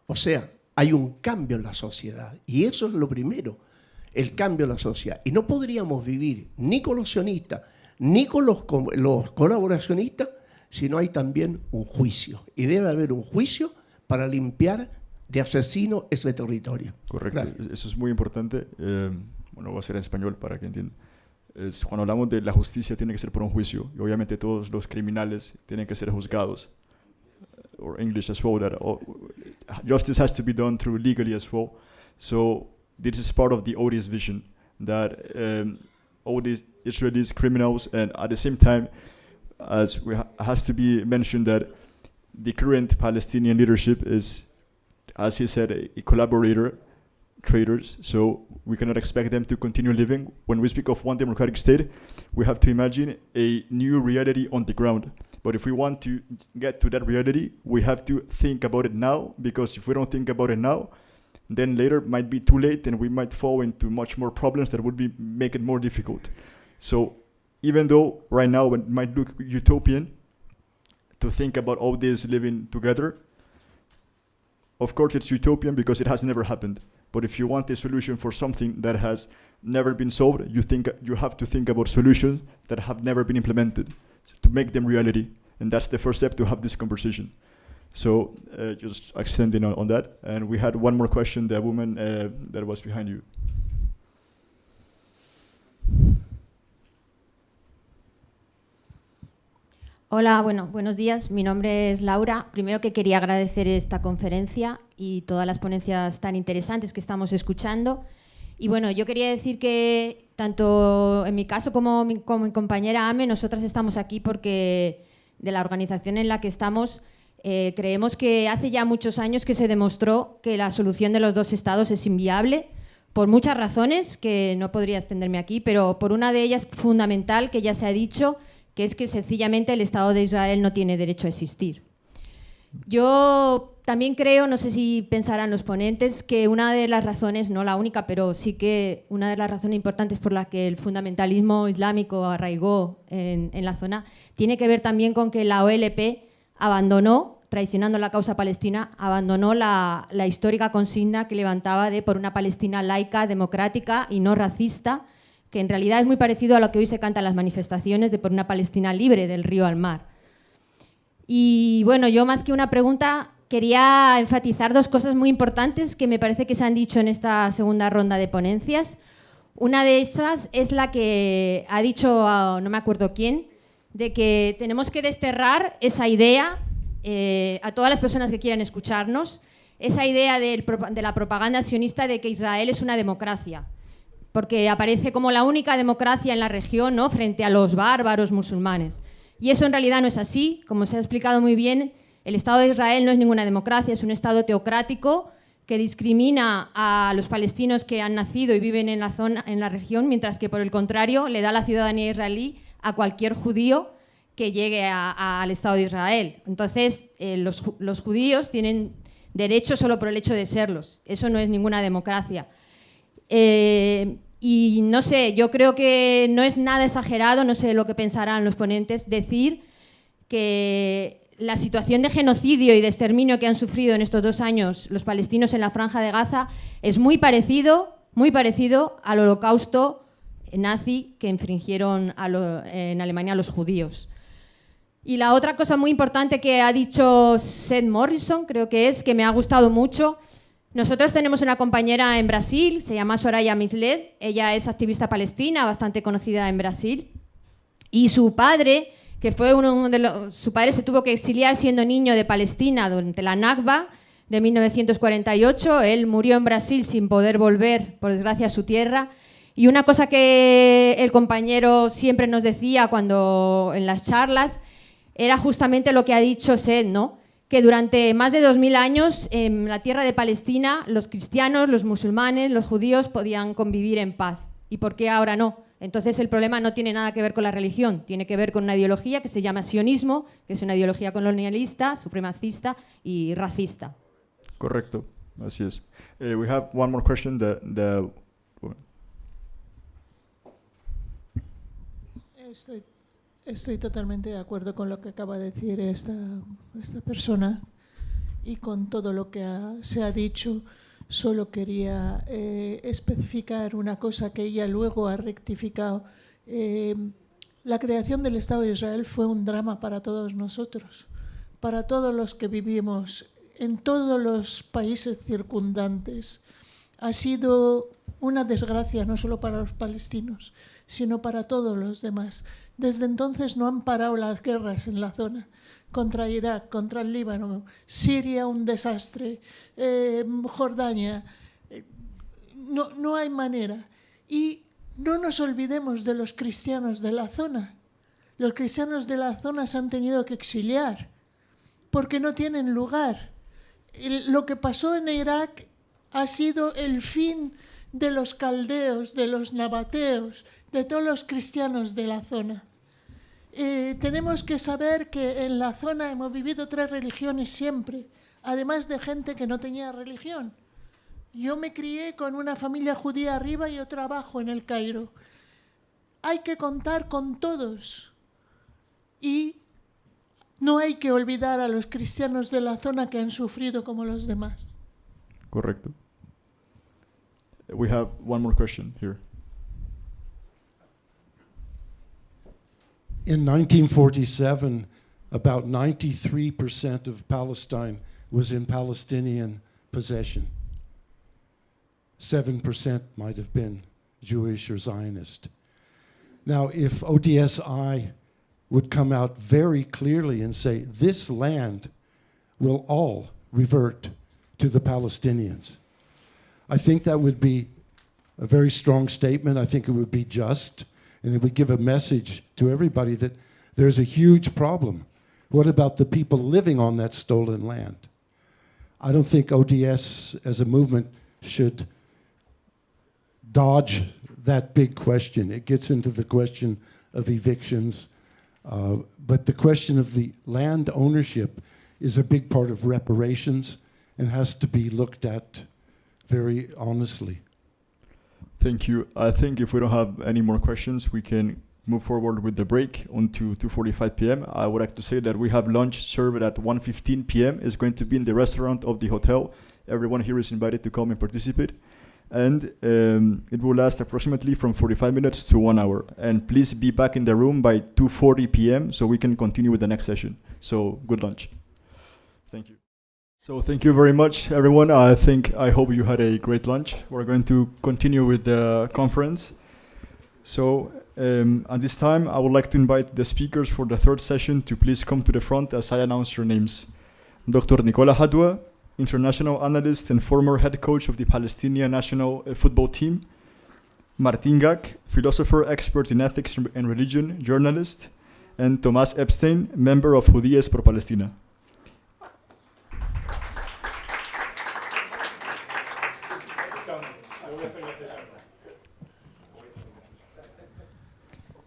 O sea, hay un cambio en la sociedad y eso es lo primero, el cambio en la sociedad. Y no podríamos vivir ni con los sionistas ni con los colaboracionistas si no hay también un juicio. Y debe haber un juicio para limpiar de asesinos ese territorio. Correcto, Gracias. Eso es muy importante. Bueno, voy a hacer en español para que entiendan. Cuando hablamos de la justicia tiene que ser por un juicio y obviamente todos los criminales tienen que ser juzgados. Or English as well, that justice has to be done through legally as well. So this is part of the ODS vision that all these Israelis criminals, and at the same time, as has to be mentioned that the current Palestinian leadership is, as he said, a collaborator, traitors. So we cannot expect them to continue living. When we speak of one democratic state, we have to imagine a new reality on the ground. But if we want to get to that reality, we have to think about it now, because if we don't think about it now, then later it might be too late and we might fall into much more problems that would make it more difficult. So even though right now it might look utopian to think about all this living together, of course it's utopian because it has never happened. But if you want a solution for something that has never been solved, you have to think about solutions that have never been implemented to make them reality. And that's the first step to have this conversation. So just extending on that. And we had one more question, the woman that was behind you. Hola, buenos días. Mi nombre es Laura. Primero que quería agradecer esta conferencia y todas las ponencias tan interesantes que estamos escuchando. Y bueno, yo quería decir que tanto en mi caso como mi compañera Ame, nosotras estamos aquí porque de la organización en la que estamos creemos que hace ya muchos años que se demostró que la solución de los dos estados es inviable por muchas razones que no podría extenderme aquí, pero por una de ellas fundamental que ya se ha dicho, que es que sencillamente el Estado de Israel no tiene derecho a existir. Yo también creo, no sé si pensarán los ponentes, que una de las razones, no la única, pero sí que una de las razones importantes por las que el fundamentalismo islámico arraigó en la zona tiene que ver también con que la OLP abandonó, traicionando la causa palestina, abandonó la histórica consigna que levantaba de por una Palestina laica, democrática y no racista, que en realidad es muy parecido a lo que hoy se canta en las manifestaciones de por una Palestina libre del río al mar. Y bueno, yo más que una pregunta quería enfatizar dos cosas muy importantes que me parece que se han dicho en esta segunda ronda de ponencias. Una de esas es la que ha dicho, no me acuerdo quién, de que tenemos que desterrar esa idea a todas las personas que quieran escucharnos, esa idea de la propaganda sionista de que Israel es una democracia, porque aparece como la única democracia en la región, ¿no?, frente a los bárbaros musulmanes. Y eso en realidad no es así. Como se ha explicado muy bien, el Estado de Israel no es ninguna democracia, es un Estado teocrático que discrimina a los palestinos que han nacido y viven en la región, mientras que por el contrario le da la ciudadanía israelí a cualquier judío que llegue al Estado de Israel. Entonces, los judíos tienen derecho solo por el hecho de serlos. Eso no es ninguna democracia. Y no sé, yo creo que no es nada exagerado, no sé lo que pensarán los ponentes, decir que la situación de genocidio y de exterminio que han sufrido en estos 2 años los palestinos en la Franja de Gaza es muy parecido al holocausto nazi que infringieron en Alemania a los judíos. Y la otra cosa muy importante que ha dicho Seth Morrison, creo que me ha gustado mucho, Nosotros tenemos una compañera en Brasil, se llama Soraya Misled, ella es activista palestina, bastante conocida en Brasil, y su padre, que fue su padre se tuvo que exiliar siendo niño de Palestina durante la Nakba de 1948, él murió en Brasil sin poder volver, por desgracia, a su tierra, y una cosa que el compañero siempre nos decía en las charlas era justamente lo que ha dicho Seth, ¿no? Que durante más de 2000 años en la tierra de Palestina los cristianos, los musulmanes, los judíos podían convivir en paz. ¿Y por qué ahora no? Entonces el problema no tiene nada que ver con la religión, tiene que ver con una ideología que se llama sionismo, que es una ideología colonialista, supremacista y racista. Correcto, así es. We have one more question. Estoy totalmente de acuerdo con lo que acaba de decir esta persona y con todo lo que se ha dicho. Solo quería especificar una cosa que ella luego ha rectificado. La creación del Estado de Israel fue un drama para todos nosotros, para todos los que vivimos en todos los países circundantes. Ha sido una desgracia no solo para los palestinos, sino para todos los demás. Desde entonces no han parado las guerras en la zona, contra Irak, contra el Líbano, Siria un desastre, Jordania, no hay manera. Y no nos olvidemos de los cristianos de la zona. Los cristianos de la zona se han tenido que exiliar porque no tienen lugar. Lo que pasó en Irak ha sido el fin de los caldeos, de los nabateos, de todos los cristianos de la zona. Tenemos que saber que en la zona hemos vivido 3 religiones siempre, además de gente que no tenía religión. Yo me crié con una familia judía arriba y otra abajo en el Cairo. Hay que contar con todos y no hay que olvidar a los cristianos de la zona que han sufrido como los demás. Correcto. We have one more question here. In 1947, about 93% of Palestine was in Palestinian possession. 7% might have been Jewish or Zionist. Now, if ODSI would come out very clearly and say, this land will all revert to the Palestinians, I think that would be a very strong statement. I think it would be just, and it would give a message to everybody that there's a huge problem. What about the people living on that stolen land? I don't think ODS as a movement should dodge that big question. It gets into the question of evictions, but the question of the land ownership is a big part of reparations and has to be looked at very honestly. Thank you. I think if we don't have any more questions, we can move forward with the break on to 2:45 p.m. I would like to say that we have lunch served at 1:15 p.m. It's going to be in the restaurant of the hotel. Everyone here is invited to come and participate. And it will last approximately from 45 minutes to 1 hour. And please be back in the room by 2:40 p.m. so we can continue with the next session. So good lunch. Thank you. So thank you very much, everyone. I hope you had a great lunch. We're going to continue with the conference. So at this time, I would like to invite the speakers for the third session to please come to the front as I announce your names. Dr. Nicola Hadwa, international analyst and former head coach of the Palestinian national football team. Martin Gak, philosopher, expert in ethics and religion, journalist. And Tomás Epstein, member of Judíes por Palestina.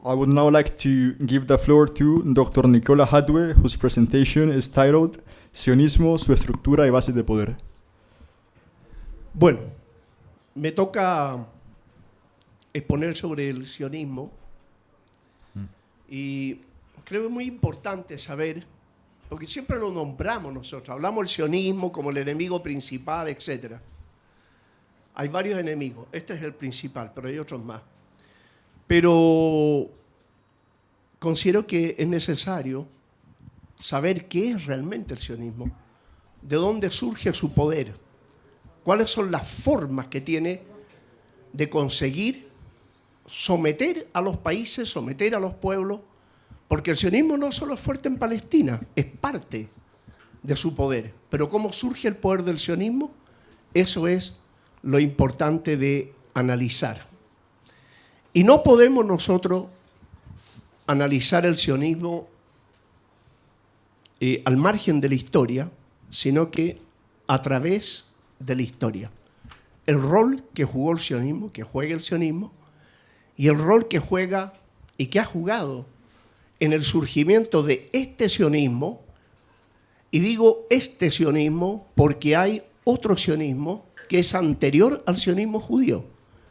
I would now like to give the floor to Dr. Nicola Hadwe, whose presentation is titled Sionismo, su estructura y bases de poder. Bueno, me toca exponer sobre el sionismo y creo que es muy importante saber, porque siempre lo nombramos nosotros, hablamos del sionismo como el enemigo principal, etc. Hay varios enemigos, este es el principal, pero hay otros más. Pero considero que es necesario saber qué es realmente el sionismo, de dónde surge su poder, cuáles son las formas que tiene de conseguir someter a los países, someter a los pueblos, porque el sionismo no solo es fuerte en Palestina, es parte de su poder. Pero cómo surge el poder del sionismo, eso es lo importante de analizar. Y no podemos nosotros analizar el sionismo al margen de la historia, sino que a través de la historia. El rol que jugó el sionismo, que juega el sionismo, y el rol que juega y que ha jugado en el surgimiento de este sionismo, y digo este sionismo porque hay otro sionismo que es anterior al sionismo judío,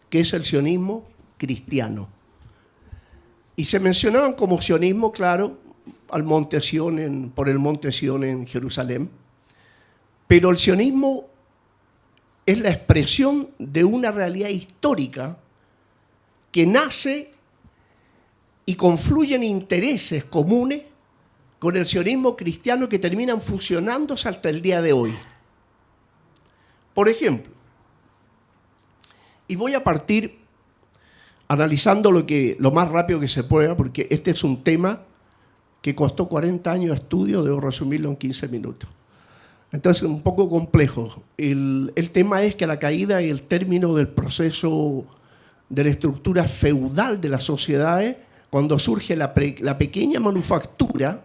que es el sionismo cristiano. Y se mencionaban como sionismo, claro, al monte Sión por el monte Sión en Jerusalén, pero el sionismo es la expresión de una realidad histórica que nace y confluyen intereses comunes con el sionismo cristiano que terminan fusionándose hasta el día de hoy. Por ejemplo, y voy a partir analizando lo más rápido que se pueda, porque este es un tema que costó 40 años de estudio, debo resumirlo en 15 minutos. Entonces, un poco complejo. El tema es que la caída y el término del proceso de la estructura feudal de las sociedades, cuando surge la pequeña manufactura,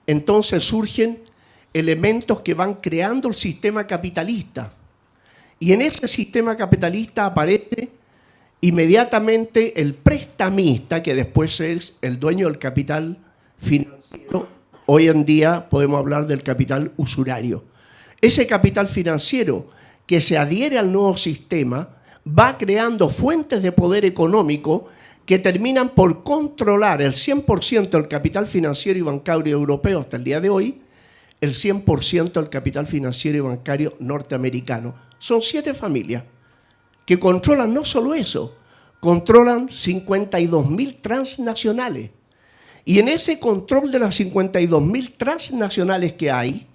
entonces surgen elementos que van creando el sistema capitalista. Y en ese sistema capitalista aparece inmediatamente el prestamista, que después es el dueño del capital financiero. Hoy en día podemos hablar del capital usurario. Ese capital financiero que se adhiere al nuevo sistema va creando fuentes de poder económico que terminan por controlar el 100% del capital financiero y bancario europeo hasta el día de hoy, el 100% del capital financiero y bancario norteamericano. Son 7 familias que controlan no solo eso, controlan 52.000 transnacionales. Y en ese control de las 52.000 transnacionales que hay,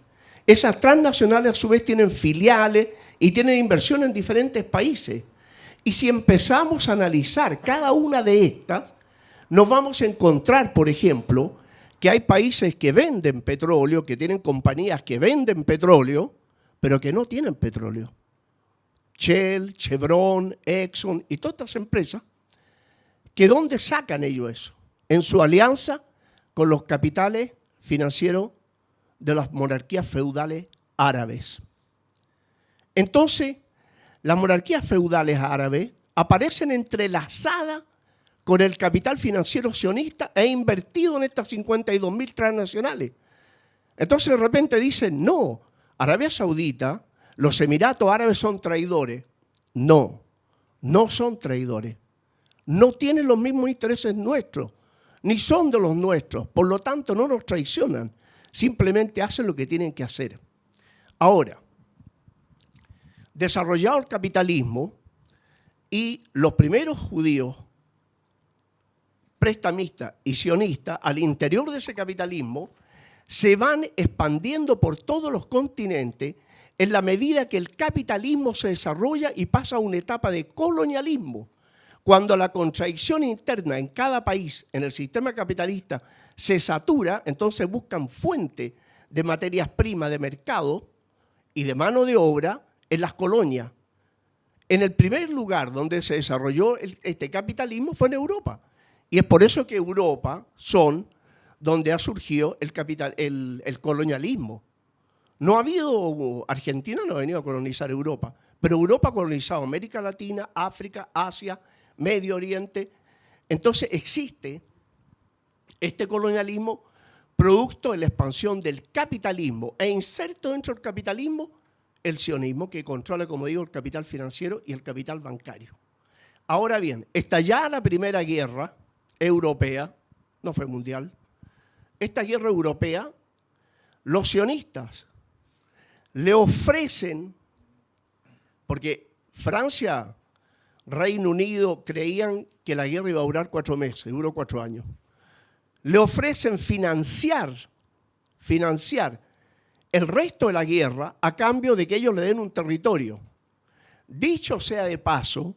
esas transnacionales a su vez tienen filiales y tienen inversión en diferentes países. Y si empezamos a analizar cada una de estas, nos vamos a encontrar, por ejemplo, que hay países que venden petróleo, que tienen compañías que venden petróleo, pero que no tienen petróleo. Shell, Chevron, Exxon y todas estas empresas, ¿que dónde sacan ellos eso? En su alianza con los capitales financieros de las monarquías feudales árabes. Entonces, las monarquías feudales árabes aparecen entrelazadas con el capital financiero sionista e invertido en estas 52.000 transnacionales. Entonces de repente dicen, no, Arabia Saudita, los Emiratos Árabes son traidores. No, no son traidores. No tienen los mismos intereses nuestros, ni son de los nuestros. Por lo tanto, no nos traicionan. Simplemente hacen lo que tienen que hacer. Ahora, desarrollado el capitalismo y los primeros judíos prestamistas y sionistas al interior de ese capitalismo se van expandiendo por todos los continentes en la medida que el capitalismo se desarrolla y pasa a una etapa de colonialismo. Cuando la contradicción interna en cada país, en el sistema capitalista, se satura, entonces buscan fuentes de materias primas de mercado y de mano de obra en las colonias. En el primer lugar donde se desarrolló este capitalismo fue en Europa. Y es por eso que Europa son donde ha surgido el colonialismo. No ha habido, Argentina no ha venido a colonizar Europa, pero Europa ha colonizado América Latina, África, Asia, Medio Oriente. Entonces existe este colonialismo producto de la expansión del capitalismo e inserto dentro del capitalismo el sionismo que controla, como digo, el capital financiero y el capital bancario. Ahora bien, estallada la Primera Guerra Europea, no fue mundial, esta guerra europea, los sionistas le ofrecen, porque Francia, Reino Unido creían que la guerra iba a durar 4 meses, duró 4 años. Le ofrecen financiar el resto de la guerra a cambio de que ellos le den un territorio. Dicho sea de paso,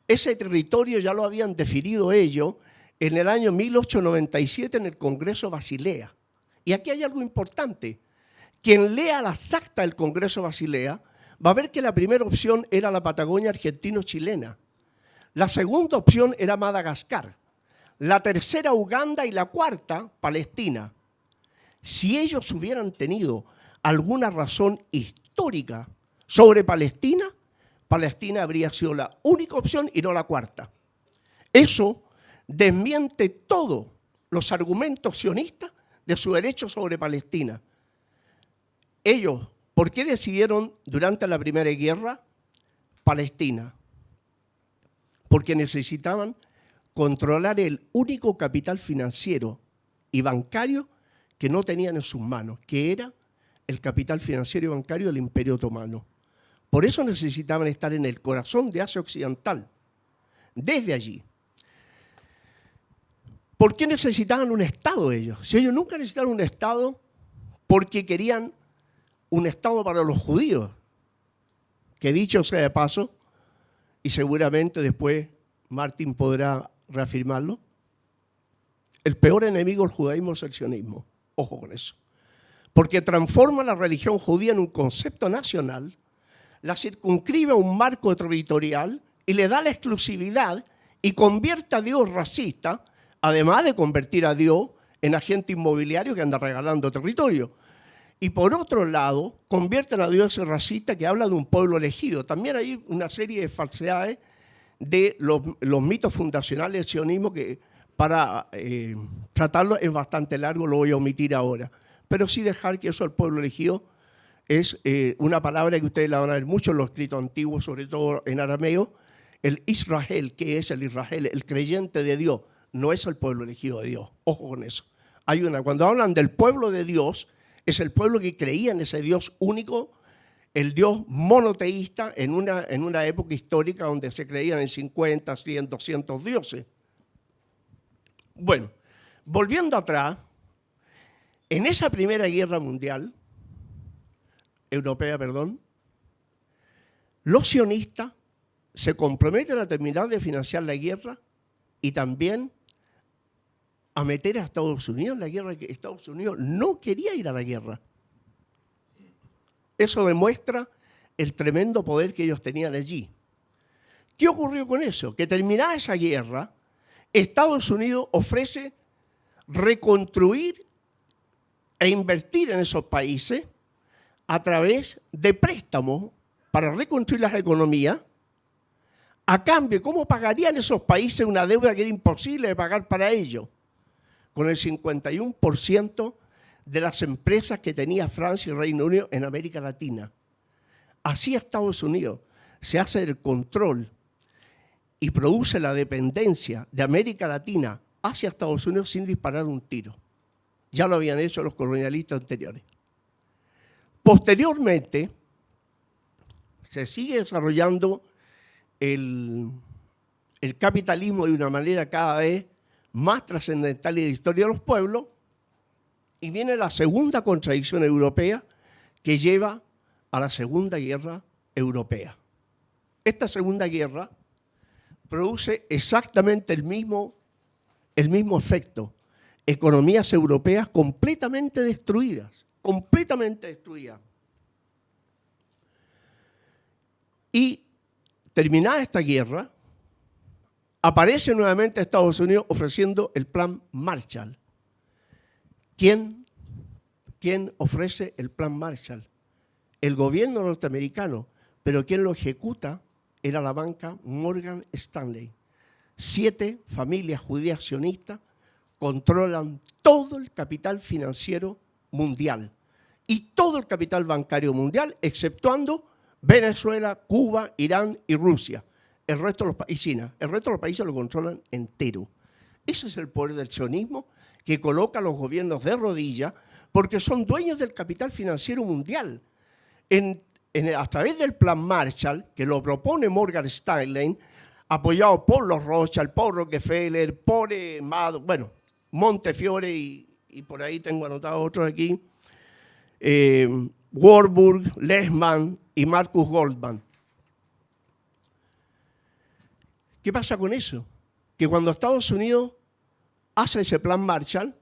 ese territorio ya lo habían definido ellos en el año 1897 en el Congreso Basilea. Y aquí hay algo importante. Quien lea las actas del Congreso Basilea va a ver que la primera opción era la Patagonia argentino-chilena. La segunda opción era Madagascar. La tercera, Uganda, y la cuarta, Palestina. Si ellos hubieran tenido alguna razón histórica sobre Palestina, Palestina habría sido la única opción y no la cuarta. Eso desmiente todos los argumentos sionistas de su derecho sobre Palestina. Ellos, ¿por qué decidieron durante la Primera Guerra Palestina? Porque necesitaban controlar el único capital financiero y bancario que no tenían en sus manos, que era el capital financiero y bancario del Imperio Otomano. Por eso necesitaban estar en el corazón de Asia Occidental, desde allí. ¿Por qué necesitaban un Estado ellos? Si ellos nunca necesitaron un Estado porque querían un Estado para los judíos, que dicho sea de paso, y seguramente después Martin podrá reafirmarlo, el peor enemigo del judaísmo es el sionismo. Ojo con eso. Porque transforma la religión judía en un concepto nacional, la circunscribe a un marco territorial y le da la exclusividad y convierte a Dios racista, además de convertir a Dios en agente inmobiliario que anda regalando territorio. Y por otro lado, convierten a Dios en racista que habla de un pueblo elegido. También hay una serie de falsedades de los mitos fundacionales del sionismo que para tratarlo es bastante largo, lo voy a omitir ahora. Pero sí dejar que eso del pueblo elegido es una palabra que ustedes la van a ver mucho en los escritos antiguos, sobre todo en arameo, el Israel, que es el Israel, el creyente de Dios, no es el pueblo elegido de Dios. Ojo con eso. Cuando hablan del pueblo de Dios, es el pueblo que creía en ese Dios único, el Dios monoteísta en una época histórica donde se creían en 50, 100, 200 dioses. Bueno, volviendo atrás, en esa Primera Guerra Mundial, europea, los sionistas se comprometen a terminar de financiar la guerra y también a meter a Estados Unidos en la guerra, que Estados Unidos no quería ir a la guerra. Eso demuestra el tremendo poder que ellos tenían allí. ¿Qué ocurrió con eso? Que terminada esa guerra, Estados Unidos ofrece reconstruir e invertir en esos países a través de préstamos para reconstruir las economías. A cambio, ¿cómo pagarían esos países una deuda que era imposible de pagar para ellos? Con el 51% de las empresas que tenía Francia y Reino Unido en América Latina. Así Estados Unidos se hace el control y produce la dependencia de América Latina hacia Estados Unidos sin disparar un tiro. Ya lo habían hecho los colonialistas anteriores. Posteriormente, se sigue desarrollando el capitalismo de una manera cada vez más trascendental en la historia de los pueblos, y viene la segunda contradicción europea que lleva a la Segunda Guerra Europea. Esta Segunda Guerra produce exactamente el mismo efecto. Economías europeas completamente destruidas. Y terminada esta guerra, aparece nuevamente Estados Unidos ofreciendo el plan Marshall. ¿Quién ofrece el plan Marshall? El gobierno norteamericano, pero quien lo ejecuta era la banca Morgan Stanley. 7 familias judías sionistas controlan todo el capital financiero mundial y todo el capital bancario mundial, exceptuando Venezuela, Cuba, Irán y Rusia. El resto de los países, China, el resto de los países lo controlan entero. Ese es el poder del sionismo que coloca a los gobiernos de rodillas porque son dueños del capital financiero mundial. A través del plan Marshall, que lo propone Morgan Stanley, apoyado por los Rothschild, por Rockefeller, por Montefiore y por ahí tengo anotados otros aquí, Warburg, Lehman y Marcus Goldman. ¿Qué pasa con eso? Que cuando Estados Unidos hace ese plan Marshall,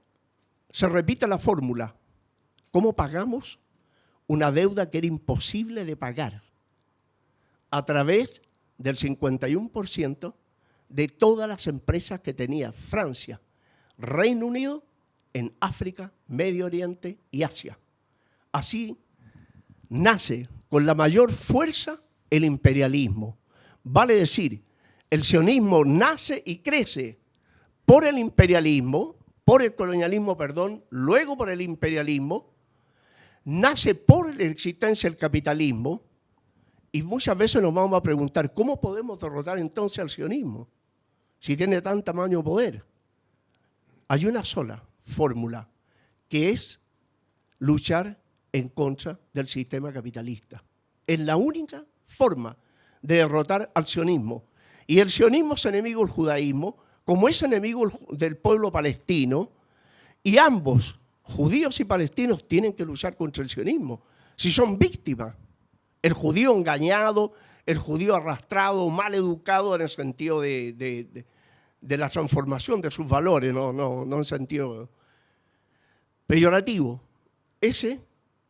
se repite la fórmula. ¿Cómo pagamos una deuda que era imposible de pagar? A través del 51% de todas las empresas que tenía Francia, Reino Unido, en África, Medio Oriente y Asia. Así nace con la mayor fuerza el imperialismo. Vale decir, el sionismo nace y crece por el imperialismo, por el colonialismo, perdón, luego por el imperialismo, nace por la existencia del capitalismo, y muchas veces nos vamos a preguntar, ¿cómo podemos derrotar entonces al sionismo si tiene tan tamaño poder? Hay una sola fórmula, que es luchar en contra del sistema capitalista. Es la única forma de derrotar al sionismo. Y el sionismo es enemigo del judaísmo, como es enemigo del pueblo palestino, y ambos, judíos y palestinos, tienen que luchar contra el sionismo. Si son víctimas, el judío engañado, el judío arrastrado, mal educado en el sentido de la transformación de sus valores, no en sentido peyorativo. Ese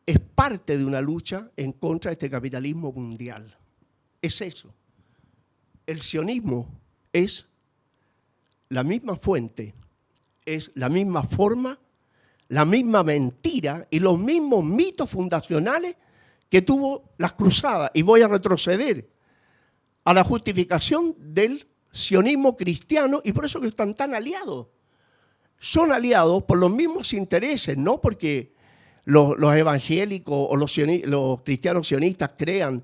es parte de una lucha en contra de este capitalismo mundial. Es eso. El sionismo es la misma fuente, es la misma forma, la misma mentira y los mismos mitos fundacionales que tuvo las cruzadas. Y voy a retroceder a la justificación del sionismo cristiano, y por eso que están tan aliados. Son aliados por los mismos intereses, no porque los evangélicos o los cristianos sionistas crean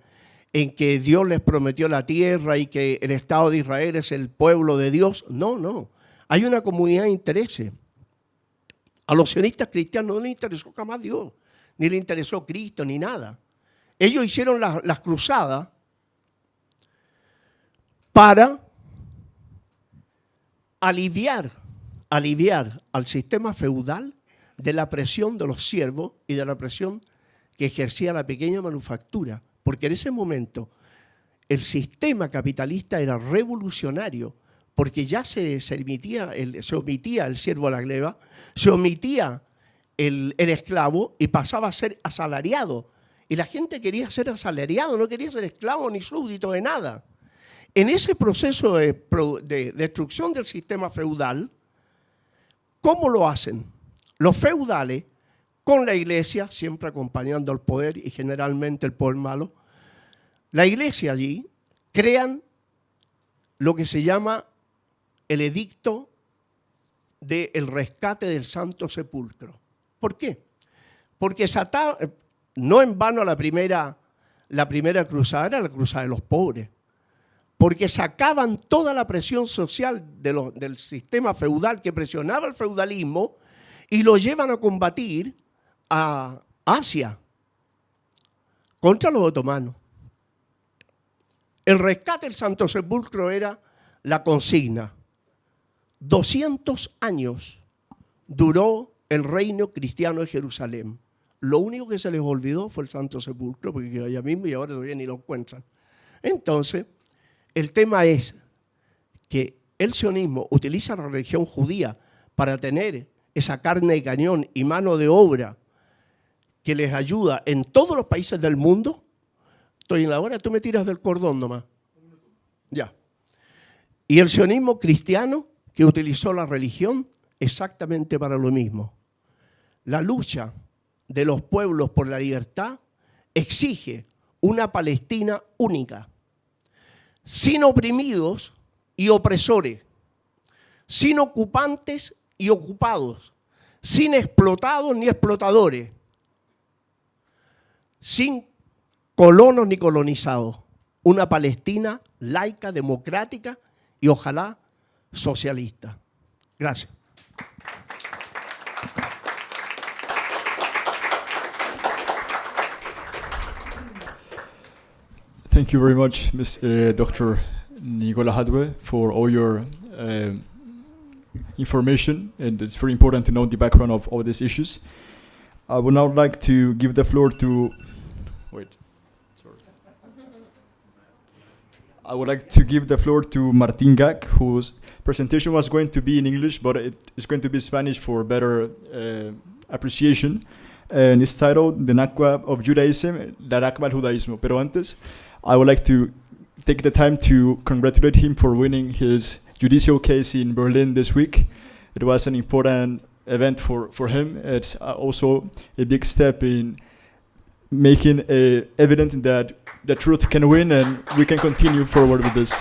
en que Dios les prometió la tierra y que el Estado de Israel es el pueblo de Dios. No. Hay una comunidad de intereses. A los sionistas cristianos no les interesó jamás Dios, ni les interesó Cristo, ni nada. Ellos hicieron las cruzadas para aliviar al sistema feudal de la presión de los siervos y de la presión que ejercía la pequeña manufactura. Porque en ese momento el sistema capitalista era revolucionario, porque ya se omitía el siervo a la gleba, se omitía el esclavo y pasaba a ser asalariado. Y la gente quería ser asalariado, no quería ser esclavo ni súbdito de nada. En ese proceso de destrucción del sistema feudal, ¿cómo lo hacen? Los feudales, con la iglesia, siempre acompañando al poder y generalmente el poder malo, la iglesia allí crean lo que se llama el edicto del rescate del Santo Sepulcro. ¿Por qué? Porque no en vano la primera cruzada era la cruzada de los pobres, porque sacaban toda la presión social del sistema feudal que presionaba el feudalismo y lo llevan a combatir a Asia contra los otomanos. El rescate del Santo Sepulcro era la consigna. 200 años duró el reino cristiano de Jerusalén. Lo único que se les olvidó fue el Santo Sepulcro, porque quedó allá mismo y ahora todavía ni lo encuentran. Entonces, el tema es que el sionismo utiliza la religión judía para tener esa carne de cañón y mano de obra que les ayuda en todos los países del mundo. Estoy en la hora, tú me tiras del cordón nomás. Ya. Y el sionismo cristiano, que utilizó la religión exactamente para lo mismo. La lucha de los pueblos por la libertad exige una Palestina única, sin oprimidos y opresores, sin ocupantes y ocupados, sin explotados ni explotadores, sin colonos ni colonizados. Una Palestina laica, democrática y ojalá socialista. Gracias. Thank you very much, Dr. Nicola Hadwe, for all your information, and it's very important to know the background of all these issues. I would now like to give the floor to I would like to give the floor to Martin Gak, whose presentation was going to be in English, but it is going to be Spanish for better appreciation. And it's titled The Nakba of Judaism, La Nakba al Judaísmo. Pero antes, I would like to take the time to congratulate him for winning his judicial case in Berlin this week. It was an important event for him. It's also a big step in making evident that the truth can win and we can continue forward with this.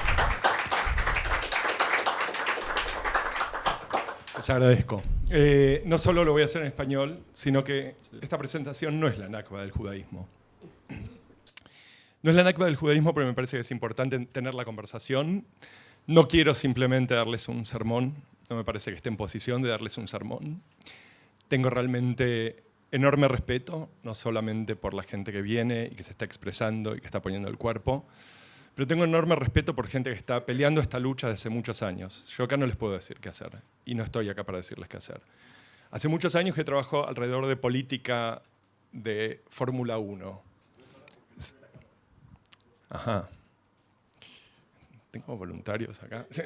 Les agradezco. No solo lo voy a hacer en español, sino que esta presentación no es la Nakba del judaísmo. No es la Nakba del judaísmo, pero me parece que es importante tener la conversación. No quiero simplemente darles un sermón, no me parece que esté en posición de darles un sermón. Tengo realmente enorme respeto, no solamente por la gente que viene y que se está expresando y que está poniendo el cuerpo, pero tengo enorme respeto por gente que está peleando esta lucha desde hace muchos años. Yo acá no les puedo decir qué hacer y no estoy acá para decirles qué hacer. Hace muchos años que trabajo alrededor de política de Fórmula 1. Ajá. ¿Tengo voluntarios acá? Sí.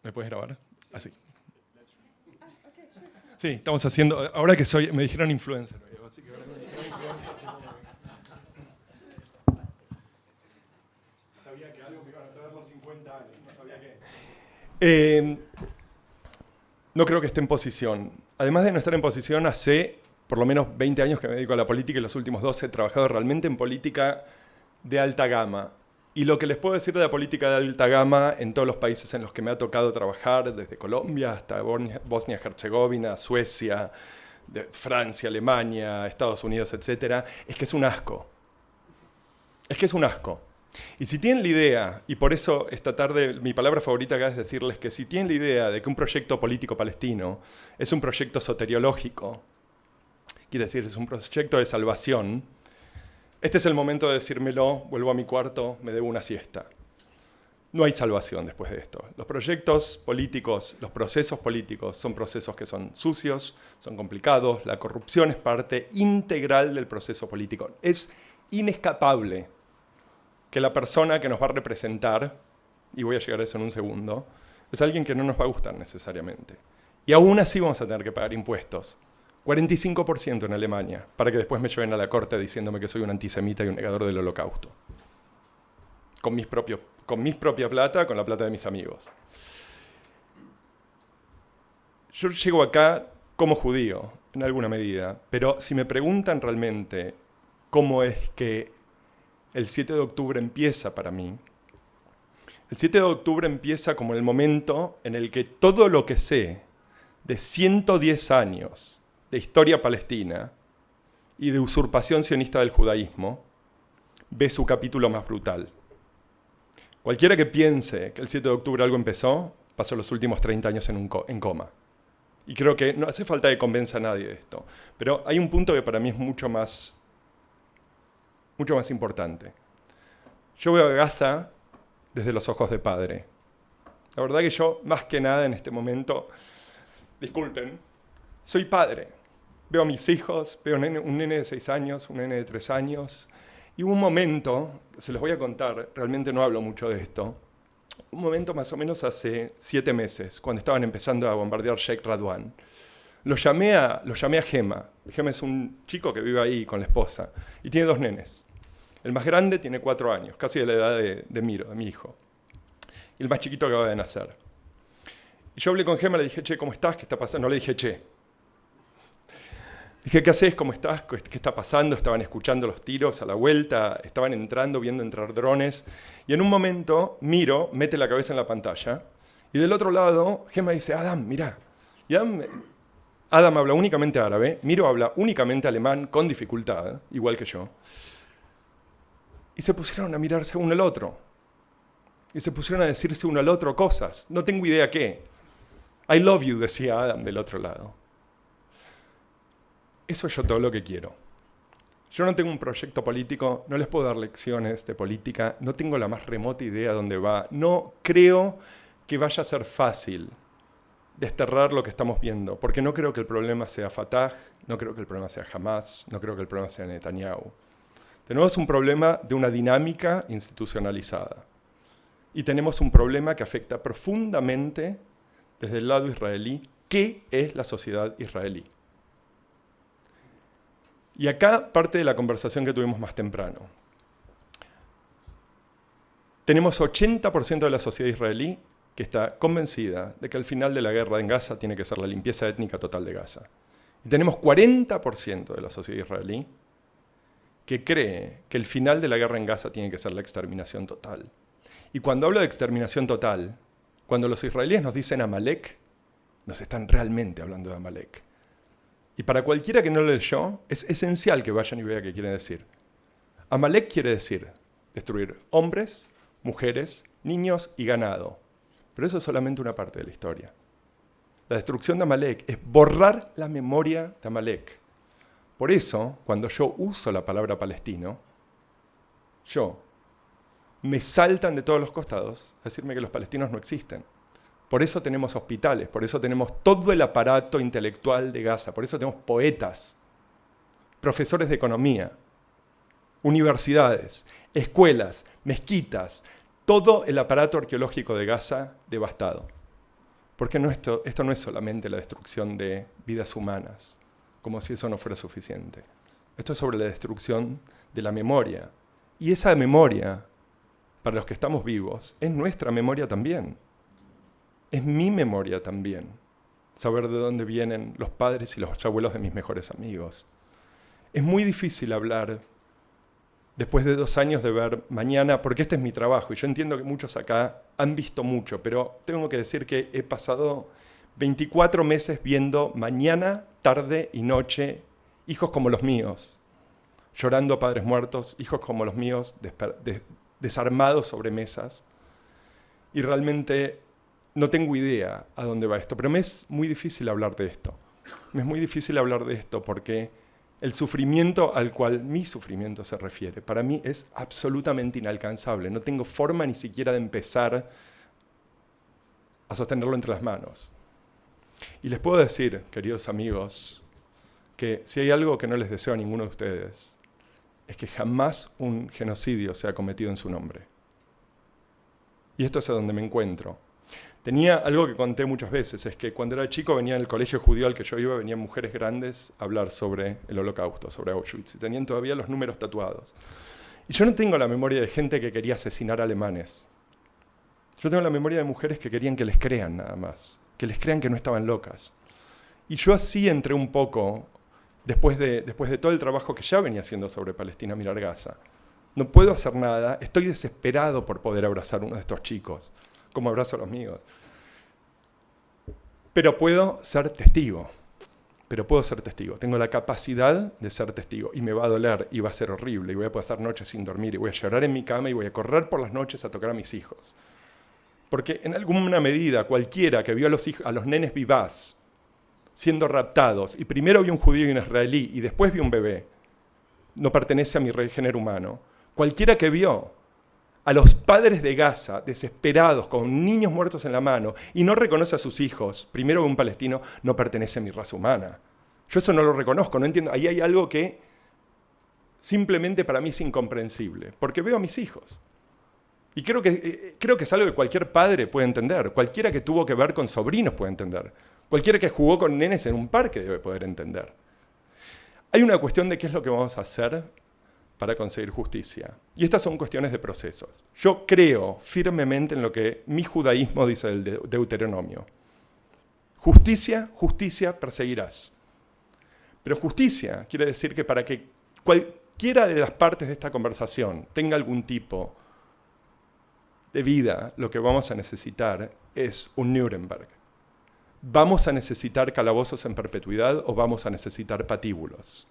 ¿Me puedes grabar? Así. Sí, estamos haciendo... Ahora que soy... Me dijeron influencer. Así que ahora sabía que algo me iban a traer los 50 años. No sabía qué. No creo que esté en posición. Además de no estar en posición, hace por lo menos 20 años que me dedico a la política y los últimos 12 he trabajado realmente en política de alta gama. Y lo que les puedo decir de la política de alta gama en todos los países en los que me ha tocado trabajar, desde Colombia hasta Bosnia-Herzegovina, Suecia, de Francia, Alemania, Estados Unidos, etc., es que es un asco. Es que es un asco. Y si tienen la idea, y por eso esta tarde mi palabra favorita acá es decirles que si tienen la idea de que un proyecto político palestino es un proyecto soteriológico, quiere decir, es un proyecto de salvación, este es el momento de decírmelo, vuelvo a mi cuarto, me debo una siesta. No hay salvación después de esto. Los proyectos políticos, los procesos políticos son procesos que son sucios, son complicados, la corrupción es parte integral del proceso político. Es inescapable que la persona que nos va a representar, y voy a llegar a eso en un segundo, es alguien que no nos va a gustar necesariamente. Y aún así vamos a tener que pagar impuestos. 45% en Alemania, para que después me lleven a la corte diciéndome que soy un antisemita y un negador del holocausto. Con mi propia plata, con la plata de mis amigos. Yo llego acá como judío, en alguna medida, pero si me preguntan realmente cómo es que el 7 de octubre empieza para mí, el 7 de octubre empieza como el momento en el que todo lo que sé de 110 años de historia palestina y de usurpación sionista del judaísmo, ve su capítulo más brutal. Cualquiera que piense que el 7 de octubre algo empezó, pasó los últimos 30 años en coma. Y creo que no hace falta que convenza a nadie de esto. Pero hay un punto que para mí es mucho más importante. Yo veo a Gaza desde los ojos de padre. La verdad que yo, más que nada en este momento, disculpen, soy padre. Veo a mis hijos, veo un nene de 6 años, un nene de 3 años. Y hubo un momento, se los voy a contar, realmente no hablo mucho de esto, un momento más o menos hace 7 meses, cuando estaban empezando a bombardear Sheikh Radwan. Lo llamé a Gema. Gema es un chico que vive ahí con la esposa y tiene 2 nenes. El más grande tiene 4 años, casi de la edad de Miro, de mi hijo. Y el más chiquito acaba de nacer. Y yo hablé con Gema, le dije, che, ¿cómo estás? ¿Qué está pasando? No le dije, che. Dije, ¿qué haces? ¿Cómo estás? ¿Qué está pasando? Estaban escuchando los tiros a la vuelta, estaban entrando, viendo entrar drones. Y en un momento, Miro mete la cabeza en la pantalla. Y del otro lado, Gema dice, Adam, mirá. Y Adam habla únicamente árabe, Miro habla únicamente alemán con dificultad, igual que yo. Y se pusieron a mirarse uno al otro. Y se pusieron a decirse uno al otro cosas. No tengo idea qué. I love you, decía Adam del otro lado. Eso es yo todo lo que quiero. Yo no tengo un proyecto político, no les puedo dar lecciones de política, no tengo la más remota idea de dónde va. No creo que vaya a ser fácil desterrar lo que estamos viendo, porque no creo que el problema sea Fatah, no creo que el problema sea Hamas, no creo que el problema sea Netanyahu. De nuevo es un problema de una dinámica institucionalizada. Y tenemos un problema que afecta profundamente desde el lado israelí, ¿qué es la sociedad israelí? Y acá parte de la conversación que tuvimos más temprano. Tenemos 80% de la sociedad israelí que está convencida de que al final de la guerra en Gaza tiene que ser la limpieza étnica total de Gaza. Y tenemos 40% de la sociedad israelí que cree que el final de la guerra en Gaza tiene que ser la exterminación total. Y cuando hablo de exterminación total, cuando los israelíes nos dicen Amalek, nos están realmente hablando de Amalek. Y para cualquiera que no lo leyó, es esencial que vayan y vean qué quiere decir. Amalek quiere decir destruir hombres, mujeres, niños y ganado. Pero eso es solamente una parte de la historia. La destrucción de Amalek es borrar la memoria de Amalek. Por eso, cuando yo uso la palabra palestino, me saltan de todos los costados a decirme que los palestinos no existen. Por eso tenemos hospitales, por eso tenemos todo el aparato intelectual de Gaza, por eso tenemos poetas, profesores de economía, universidades, escuelas, mezquitas, todo el aparato arqueológico de Gaza devastado. Porque esto no es solamente la destrucción de vidas humanas, como si eso no fuera suficiente. Esto es sobre la destrucción de la memoria. Y esa memoria, para los que estamos vivos, es nuestra memoria también. Es mi memoria también. Saber de dónde vienen los padres y los abuelos de mis mejores amigos. Es muy difícil hablar después de 2 años de ver Mañana, porque este es mi trabajo, y yo entiendo que muchos acá han visto mucho, pero tengo que decir que he pasado 24 meses viendo mañana, tarde y noche hijos como los míos, llorando a padres muertos, hijos como los míos, desarmados sobre mesas, y realmente no tengo idea a dónde va esto, pero me es muy difícil hablar de esto. Me es muy difícil hablar de esto porque el sufrimiento al cual mi sufrimiento se refiere, para mí es absolutamente inalcanzable. No tengo forma ni siquiera de empezar a sostenerlo entre las manos. Y les puedo decir, queridos amigos, que si hay algo que no les deseo a ninguno de ustedes, es que jamás un genocidio sea cometido en su nombre. Y esto es a donde me encuentro. Tenía algo que conté muchas veces, es que cuando era chico venía en el colegio judío al que yo iba, venían mujeres grandes a hablar sobre el Holocausto, sobre Auschwitz, y tenían todavía los números tatuados. Y yo no tengo la memoria de gente que quería asesinar alemanes. Yo tengo la memoria de mujeres que querían que les crean nada más, que les crean que no estaban locas. Y yo así entré un poco, después de todo el trabajo que ya venía haciendo sobre Palestina, mirar Gaza. No puedo hacer nada, estoy desesperado por poder abrazar a uno de estos chicos, como abrazo a los míos. Pero puedo ser testigo. Tengo la capacidad de ser testigo. Y me va a doler, y va a ser horrible, y voy a pasar noches sin dormir, y voy a llorar en mi cama, y voy a correr por las noches a tocar a mis hijos. Porque en alguna medida, cualquiera que vio a los nenes vivaz siendo raptados, y primero vio un judío y un israelí, y después vio un bebé, no pertenece a mi género humano. Cualquiera que vio a los padres de Gaza, desesperados, con niños muertos en la mano, y no reconoce a sus hijos, primero un palestino, no pertenece a mi raza humana. Yo eso no lo reconozco, no entiendo. Ahí hay algo que simplemente para mí es incomprensible, porque veo a mis hijos. Y creo que es algo que cualquier padre puede entender, cualquiera que tuvo que ver con sobrinos puede entender, cualquiera que jugó con nenes en un parque debe poder entender. Hay una cuestión de qué es lo que vamos a hacer para conseguir justicia. Y estas son cuestiones de procesos. Yo creo firmemente en lo que mi judaísmo dice del Deuteronomio. Justicia, justicia perseguirás. Pero justicia quiere decir que para que cualquiera de las partes de esta conversación tenga algún tipo de vida, lo que vamos a necesitar es un Nuremberg. ¿Vamos a necesitar calabozos en perpetuidad o vamos a necesitar patíbulos?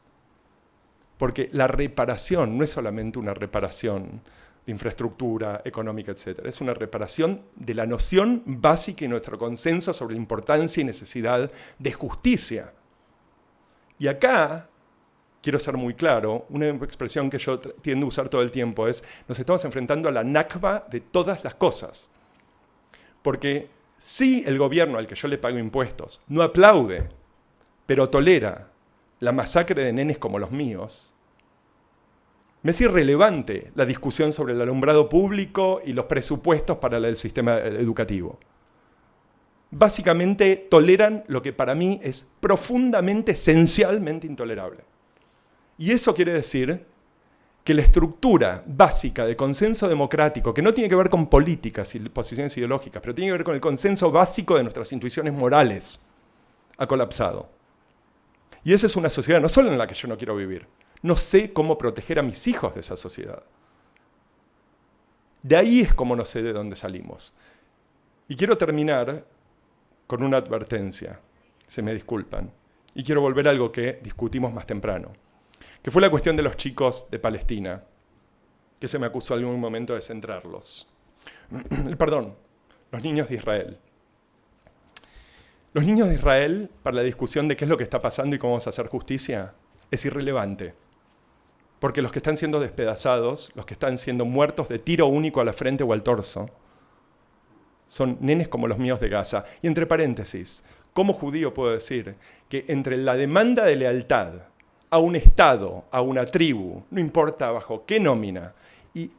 Porque la reparación no es solamente una reparación de infraestructura económica, etc. Es una reparación de la noción básica y nuestro consenso sobre la importancia y necesidad de justicia. Y acá, quiero ser muy claro, una expresión que yo tiendo a usar todo el tiempo es, nos estamos enfrentando a la nakba de todas las cosas. Porque si el gobierno al que yo le pago impuestos no aplaude, pero tolera la masacre de nenes como los míos, Me es irrelevante la discusión sobre el alumbrado público y los presupuestos para el sistema educativo. Básicamente toleran lo que para mí es profundamente, esencialmente intolerable. Y eso quiere decir que la estructura básica de consenso democrático, que no tiene que ver con políticas y posiciones ideológicas, pero tiene que ver con el consenso básico de nuestras intuiciones morales, ha colapsado. Y esa es una sociedad no solo en la que yo no quiero vivir, no sé cómo proteger a mis hijos de esa sociedad. De ahí es como no sé de dónde salimos. Y quiero terminar con una advertencia, se me disculpan, y quiero volver a algo que discutimos más temprano, que fue la cuestión de los chicos de Palestina, que se me acusó en algún momento de centrarlos. Perdón, los niños de Israel. Los niños de Israel, para la discusión de qué es lo que está pasando y cómo vamos a hacer justicia, es irrelevante. Porque los que están siendo despedazados, los que están siendo muertos de tiro único a la frente o al torso, son nenes como los míos de Gaza. Y entre paréntesis, como judío puedo decir que entre la demanda de lealtad a un Estado, a una tribu, no importa bajo qué nómina, y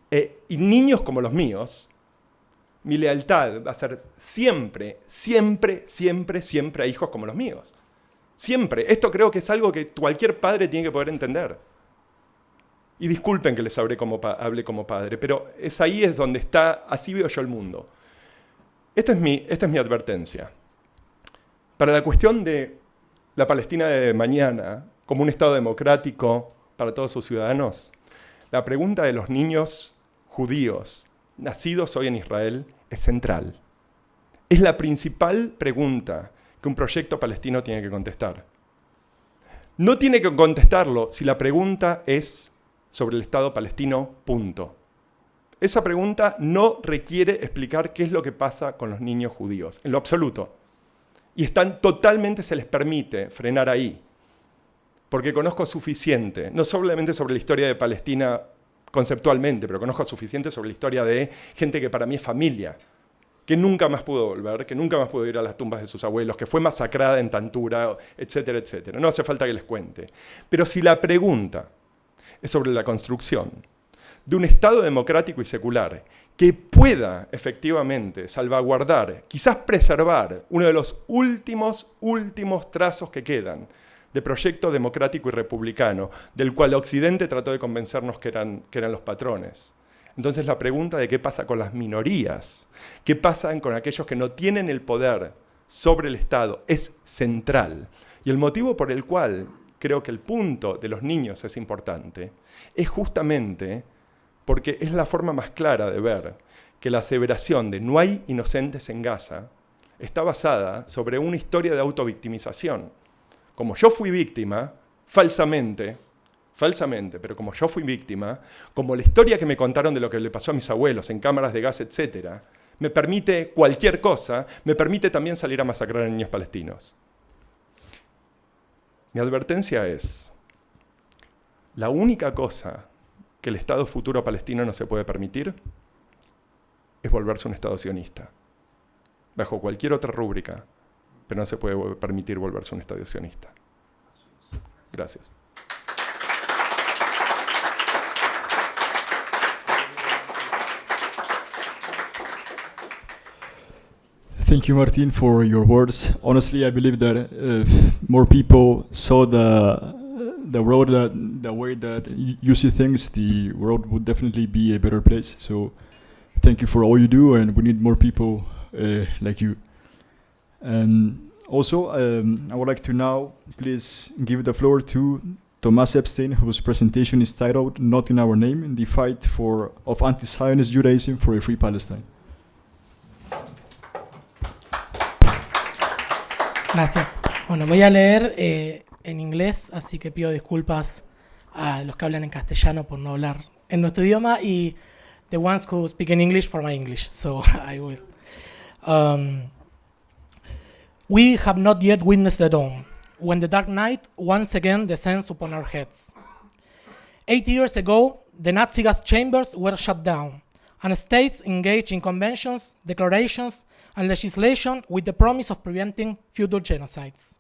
niños como los míos, mi lealtad va a ser siempre, siempre, siempre, siempre a hijos como los míos. Siempre. Esto creo que es algo que cualquier padre tiene que poder entender. Y disculpen que les hable como padre, pero ahí es donde está, así veo yo el mundo. Esta es mi advertencia. Para la cuestión de la Palestina de mañana, como un Estado democrático para todos sus ciudadanos, la pregunta de los niños judíos nacidos hoy en Israel es central. Es la principal pregunta que un proyecto palestino tiene que contestar. No tiene que contestarlo si la pregunta es sobre el Estado palestino, punto. Esa pregunta no requiere explicar qué es lo que pasa con los niños judíos, en lo absoluto. Y totalmente se les permite frenar ahí, porque conozco suficiente, no solamente sobre la historia de Palestina conceptualmente, pero conozco suficiente sobre la historia de gente que para mí es familia, que nunca más pudo volver, que nunca más pudo ir a las tumbas de sus abuelos, que fue masacrada en Tantura, etcétera, etcétera. No hace falta que les cuente. Pero si la pregunta es sobre la construcción de un Estado democrático y secular que pueda efectivamente salvaguardar, quizás preservar, uno de los últimos trazos que quedan de proyecto democrático y republicano, del cual Occidente trató de convencernos que eran los patrones. Entonces la pregunta de qué pasa con las minorías, qué pasa con aquellos que no tienen el poder sobre el Estado, es central. Y el motivo por el cual creo que el punto de los niños es importante es justamente porque es la forma más clara de ver que la aseveración de no hay inocentes en Gaza está basada sobre una historia de autovictimización. Como yo fui víctima, falsamente, pero como yo fui víctima, como la historia que me contaron de lo que le pasó a mis abuelos en cámaras de gas, etc., me permite cualquier cosa, me permite también salir a masacrar a niños palestinos. Mi advertencia es, la única cosa que el Estado futuro palestino no se puede permitir es volverse un Estado sionista. Bajo cualquier otra rúbrica, pero no se puede permitir volverse un Estado sionista. Gracias. Thank you, Martin, for your words. Honestly, I believe that if more people saw the world the way that you see things, the world would definitely be a better place. So thank you for all you do, and we need more people like you. And also, I would like to now please give the floor to Tomás Epstein, whose presentation is titled Not in Our Name, the Fight of Anti-Zionist Judaism for a Free Palestine. Gracias. Bueno, voy a leer en inglés, así que pido disculpas a los que hablan en castellano por no hablar en nuestro idioma y the ones who speak in English for my English. So I will. We have not yet witnessed the dawn, when the dark night once again descends upon our heads. 8 years ago, the Nazi gas chambers were shut down, and states engaged in conventions, declarations, and legislation with the promise of preventing future genocides.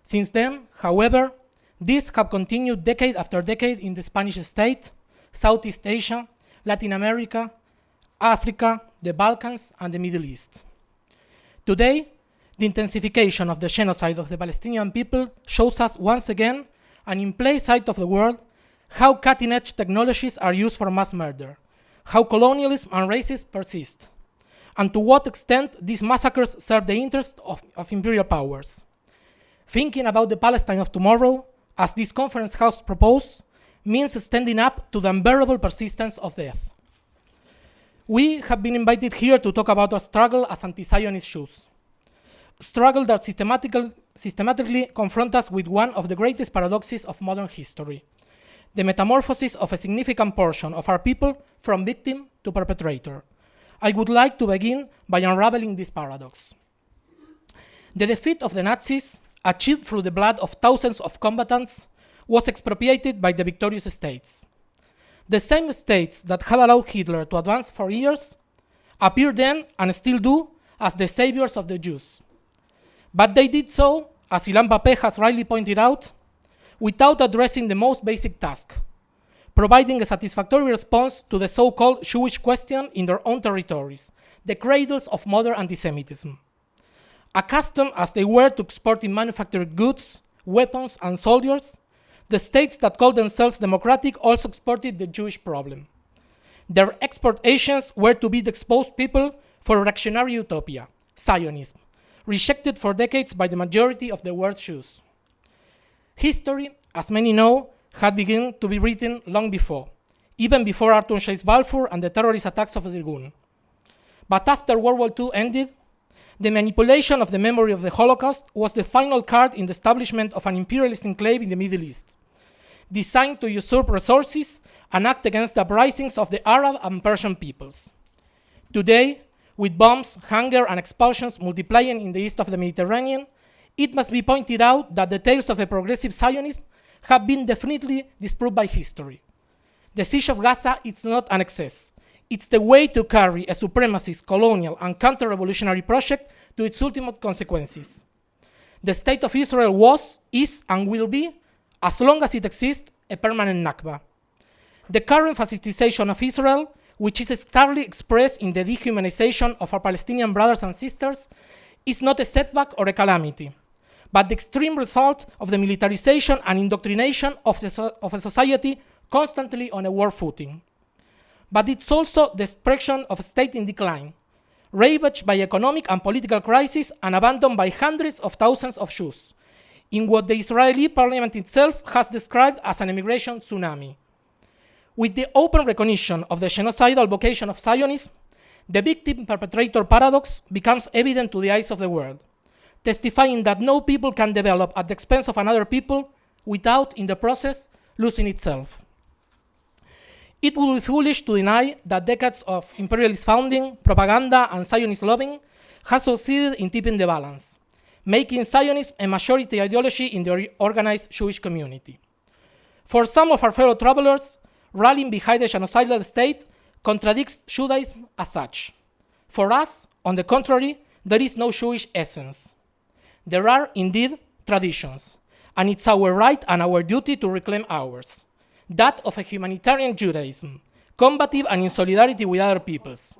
Since then, however, these have continued decade after decade in the Spanish state, Southeast Asia, Latin America, Africa, the Balkans, and the Middle East. Today, the intensification of the genocide of the Palestinian people shows us once again, and in plain sight of the world, how cutting-edge technologies are used for mass murder, how colonialism and racism persist, and to what extent these massacres serve the interests of imperial powers. Thinking about the Palestine of tomorrow, as this conference house proposed, means standing up to the unbearable persistence of death. We have been invited here to talk about a struggle as anti-Zionist Jews, a struggle that systematically confronts us with one of the greatest paradoxes of modern history, the metamorphosis of a significant portion of our people from victim to perpetrator. I would like to begin by unraveling this paradox. The defeat of the Nazis, achieved through the blood of thousands of combatants, was expropriated by the victorious states. The same states that have allowed Hitler to advance for years appear then, and still do, as the saviors of the Jews. But they did so, as Ilan Pappé has rightly pointed out, without addressing the most basic task, providing a satisfactory response to the so-called Jewish question in their own territories, the cradles of modern anti-Semitism. Accustomed as they were to exporting manufactured goods, weapons, and soldiers, the states that called themselves democratic also exported the Jewish problem. Their exportations were to be the exposed people for a reactionary utopia, Zionism, rejected for decades by the majority of the world's Jews. History, as many know, had begun to be written long before, even before Arthur Chase Balfour and the terrorist attacks of the Irgun. But after World War II ended, the manipulation of the memory of the Holocaust was the final card in the establishment of an imperialist enclave in the Middle East, designed to usurp resources and act against the uprisings of the Arab and Persian peoples. Today, with bombs, hunger, and expulsions multiplying in the east of the Mediterranean, it must be pointed out that the tales of a progressive Zionism have been definitely disproved by history. The siege of Gaza is not an excess. It's the way to carry a supremacist, colonial, and counter-revolutionary project to its ultimate consequences. The state of Israel was, is, and will be, as long as it exists, a permanent Nakba. The current fascistization of Israel, which is starkly expressed in the dehumanization of our Palestinian brothers and sisters, is not a setback or a calamity, but the extreme result of the militarization and indoctrination of a society constantly on a war footing. But it's also the expression of a state in decline, ravaged by economic and political crisis and abandoned by hundreds of thousands of Jews, in what the Israeli parliament itself has described as an immigration tsunami. With the open recognition of the genocidal vocation of Zionism, the victim-perpetrator paradox becomes evident to the eyes of the world, testifying that no people can develop at the expense of another people without, in the process, losing itself. It would be foolish to deny that decades of imperialist founding, propaganda, and Zionist lobbying has succeeded in tipping the balance, making Zionism a majority ideology in the organized Jewish community. For some of our fellow travelers, rallying behind the genocidal state contradicts Judaism as such. For us, on the contrary, there is no Jewish essence. There are indeed traditions, and it's our right and our duty to reclaim ours, that of a humanitarian Judaism, combative and in solidarity with other peoples.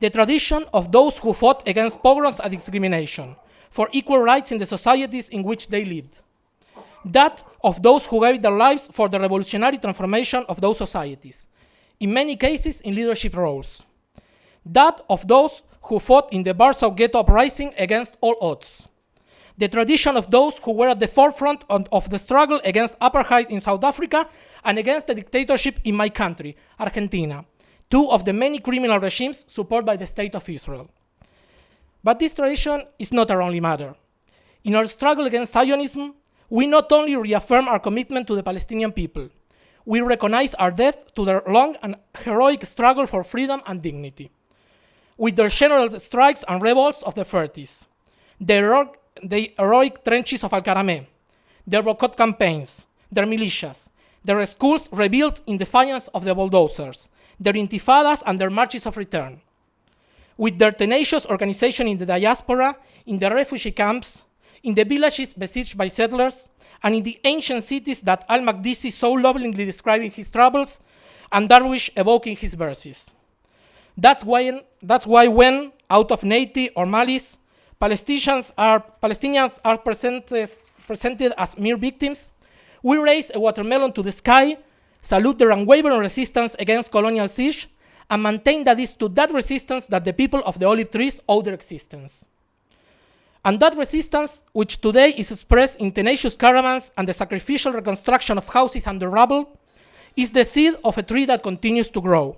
The tradition of those who fought against pogroms and discrimination, for equal rights in the societies in which they lived. That of those who gave their lives for the revolutionary transformation of those societies, in many cases in leadership roles. That of those who fought in the Warsaw Ghetto uprising against all odds. The tradition of those who were at the forefront of the struggle against apartheid in South Africa and against the dictatorship in my country, Argentina, two of the many criminal regimes supported by the State of Israel. But this tradition is not our only matter. In our struggle against Zionism, we not only reaffirm our commitment to the Palestinian people, we recognize our debt to their long and heroic struggle for freedom and dignity. With their general strikes and revolts of the 30s, the heroic trenches of Al-Karameh, their boycott campaigns, their militias, their schools rebuilt in defiance of the bulldozers, their intifadas and their marches of return. With their tenacious organization in the diaspora, in the refugee camps, in the villages besieged by settlers, and in the ancient cities that Al-Maqdisi so lovingly described in his travels, and Darwish evoking his verses. That's why when, out of naivety or malice, Palestinians are presented as mere victims, we raise a watermelon to the sky, salute their unwavering resistance against colonial siege, and maintain that it's to that resistance that the people of the olive trees owe their existence. And that resistance, which today is expressed in tenacious caravans and the sacrificial reconstruction of houses under rubble, is the seed of a tree that continues to grow.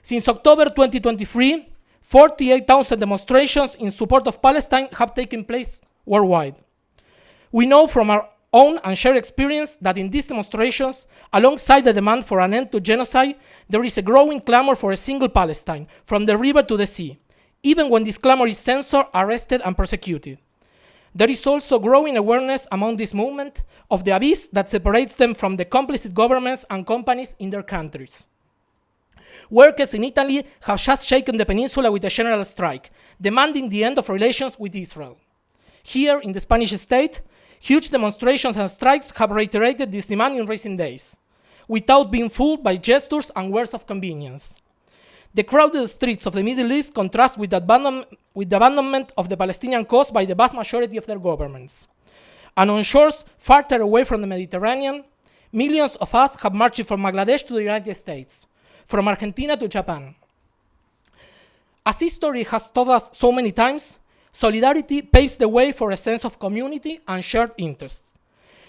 Since October 2023, 48,000 demonstrations in support of Palestine have taken place worldwide. We know from our own and shared experience that in these demonstrations, alongside the demand for an end to genocide, there is a growing clamor for a single Palestine, from the river to the sea, even when this clamor is censored, arrested, and persecuted. There is also growing awareness among this movement of the abyss that separates them from the complicit governments and companies in their countries. Workers in Italy have just shaken the peninsula with a general strike, demanding the end of relations with Israel. Here in the Spanish state, huge demonstrations and strikes have reiterated this demand in recent days, without being fooled by gestures and words of convenience. The crowded streets of the Middle East contrast with the abandonment of the Palestinian cause by the vast majority of their governments. And on shores farther away from the Mediterranean, millions of us have marched from Bangladesh to the United States, from Argentina to Japan. As history has taught us so many times, solidarity paves the way for a sense of community and shared interests.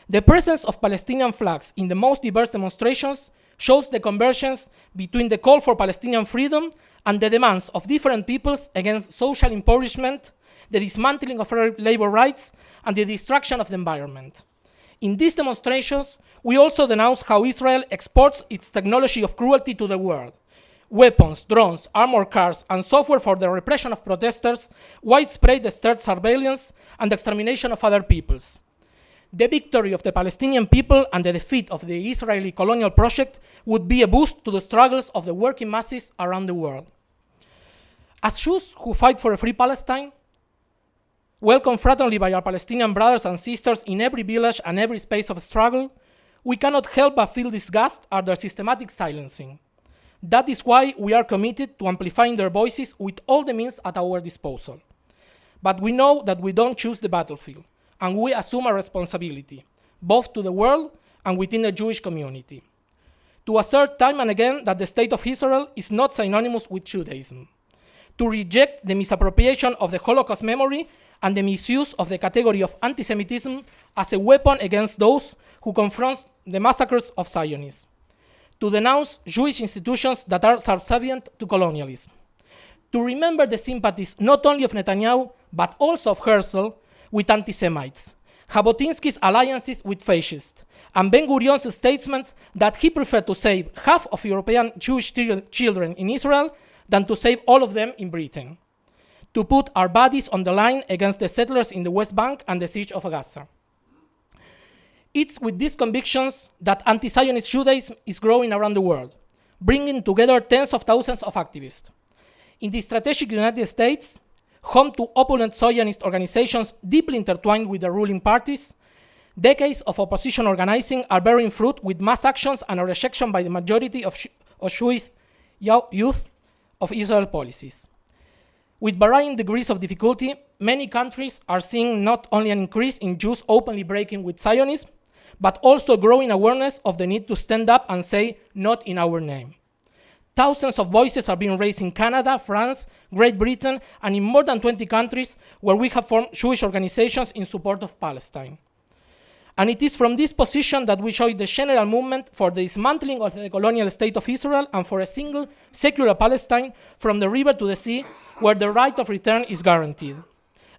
The presence of Palestinian flags in the most diverse demonstrations shows the convergence between the call for Palestinian freedom and the demands of different peoples against social impoverishment, the dismantling of labor rights, and the destruction of the environment. In these demonstrations, we also denounce how Israel exports its technology of cruelty to the world. Weapons, drones, armored cars, and software for the repression of protesters, widespread state surveillance, and the extermination of other peoples. The victory of the Palestinian people and the defeat of the Israeli colonial project would be a boost to the struggles of the working masses around the world. As Jews who fight for a free Palestine, welcomed fraternally by our Palestinian brothers and sisters in every village and every space of struggle, we cannot help but feel disgust at their systematic silencing. That is why we are committed to amplifying their voices with all the means at our disposal. But we know that we don't choose the battlefield, and we assume a responsibility, both to the world and within the Jewish community, to assert time and again that the state of Israel is not synonymous with Judaism, to reject the misappropriation of the Holocaust memory and the misuse of the category of anti-Semitism as a weapon against those who confront the massacres of Zionists, to denounce Jewish institutions that are subservient to colonialism, to remember the sympathies not only of Netanyahu, but also of Herzl with anti-Semites, Jabotinsky's alliances with fascists, and Ben-Gurion's statement that he preferred to save half of European Jewish children in Israel than to save all of them in Britain, to put our bodies on the line against the settlers in the West Bank and the siege of Gaza. It's with these convictions that anti-Zionist Judaism is growing around the world, bringing together tens of thousands of activists. In the strategic United States, home to opponent Zionist organizations deeply intertwined with the ruling parties, decades of opposition organizing are bearing fruit with mass actions and a rejection by the majority of Jewish youth of Israel policies. With varying degrees of difficulty, many countries are seeing not only an increase in Jews openly breaking with Zionism, but also growing awareness of the need to stand up and say, "Not in our name." Thousands of voices are being raised in Canada, France, Great Britain, and in more than 20 countries where we have formed Jewish organizations in support of Palestine. And it is from this position that we join the general movement for the dismantling of the colonial state of Israel and for a single secular Palestine from the river to the sea, where the right of return is guaranteed.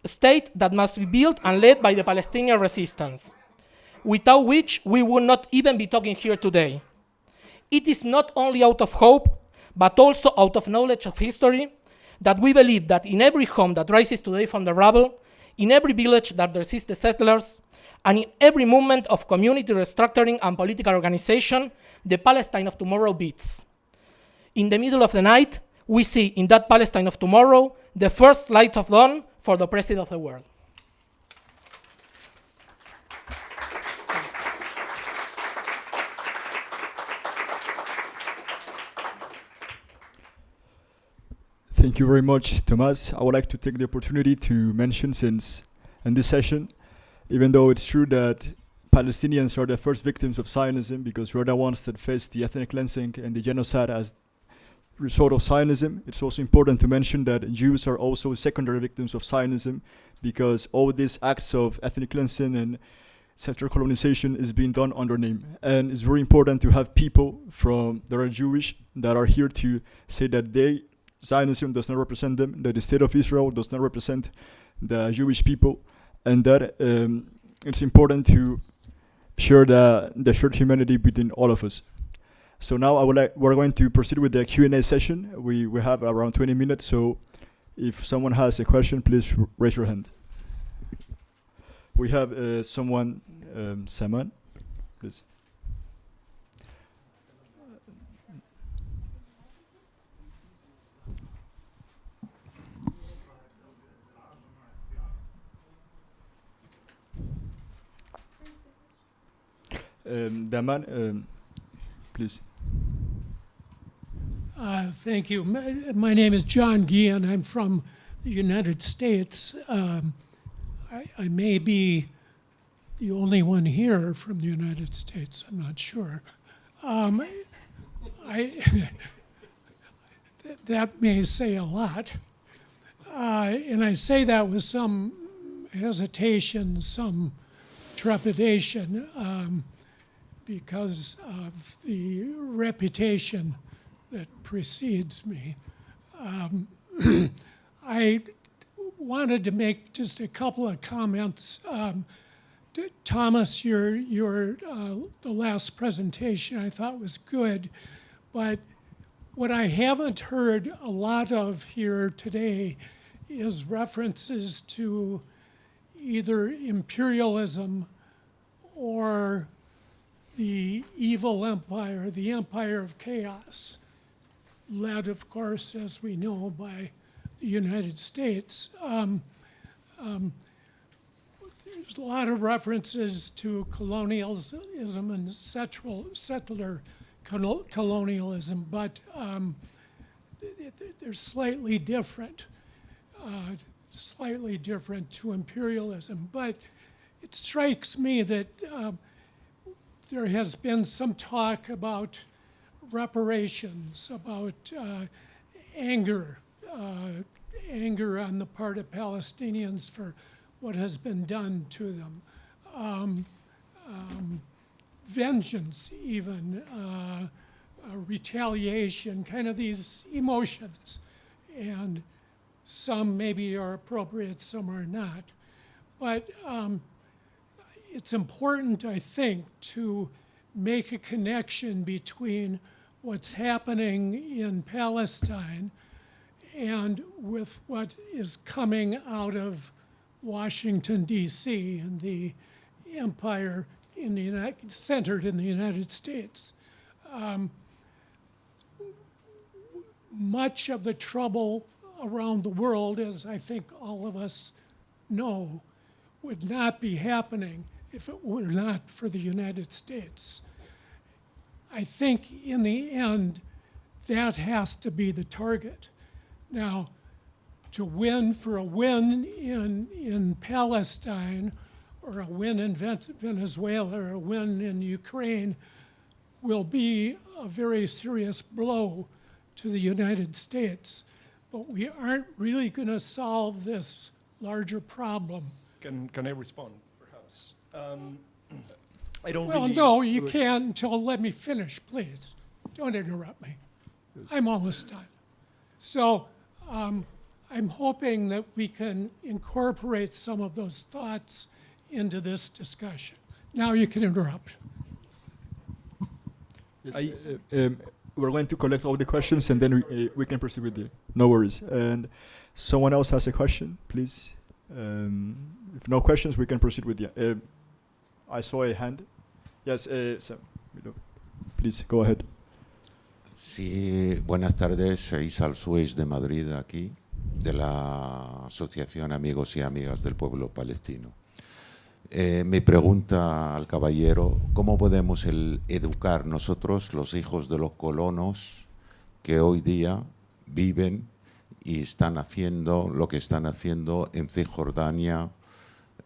A state that must be built and led by the Palestinian resistance, without which we would not even be talking here today. It is not only out of hope, but also out of knowledge of history, that we believe that in every home that rises today from the rubble, in every village that resists the settlers, and in every movement of community restructuring and political organization, the Palestine of tomorrow beats. In the middle of the night, we see in that Palestine of tomorrow the first light of dawn for the President of the world. Thank you very much, Tomás. I would like to take the opportunity to mention, since in this session, even though it's true that Palestinians are the first victims of Zionism because we're the ones that faced the ethnic cleansing and the genocide as a result of Zionism, it's also important to mention that Jews are also secondary victims of Zionism because all these acts of ethnic cleansing and settler colonization is being done under name. And it's very important to have people that are Jewish that are here to say that Zionism does not represent them, that the state of Israel does not represent the Jewish people, and that it's important to share the shared humanity between all of us. So now we're going to proceed with the Q&A session. We have around 20 minutes, so if someone has a question, please raise your hand. We have someone, Saman, please. The man, please. Thank you. My name is John Guillen. I'm from the United States. I may be the only one here from the United States. I'm not sure. That may say a lot. And I say that with some hesitation, some trepidation, because of the reputation that precedes me. I wanted to make just a couple of comments. Thomas, the last presentation I thought was good, but what I haven't heard a lot of here today is references to either imperialism or the evil empire, the empire of chaos, led, of course, as we know, by the United States. There's a lot of references to colonialism and settler colonialism, but they're slightly different to imperialism. But it strikes me that there has been some talk about reparations, about anger on the part of Palestinians for what has been done to them, vengeance even, retaliation, kind of these emotions. And some maybe are appropriate, some are not. But it's important, I think, to make a connection between what's happening in Palestine and with what is coming out of Washington, D.C. and the empire centered in the United States. Much of the trouble around the world, as I think all of us know, would not be happening if it were not for the United States. I think in the end, that has to be the target. Now, to win for a win in Palestine, or a win in Venezuela, or a win in Ukraine, will be a very serious blow to the United States. But we aren't really going to solve this larger problem. Can I respond, perhaps? I don't Well, really... no, you can't until let me finish, please. Don't interrupt me. I'm almost done. So I'm hoping that we can incorporate some of those thoughts into this discussion. Now you can interrupt. Yes, we're going to collect all the questions and then we can proceed with the... No worries. And someone else has a question, please. If no questions, we can proceed with the... I saw a hand. Yes, Sam, please, go ahead. Sí, buenas tardes. Soy Suez de Madrid, aquí, de la Asociación Amigos y Amigas del Pueblo Palestino. Mi pregunta al caballero, ¿cómo podemos educar nosotros, los hijos de los colonos, que hoy día viven y están haciendo lo que están haciendo en Cisjordania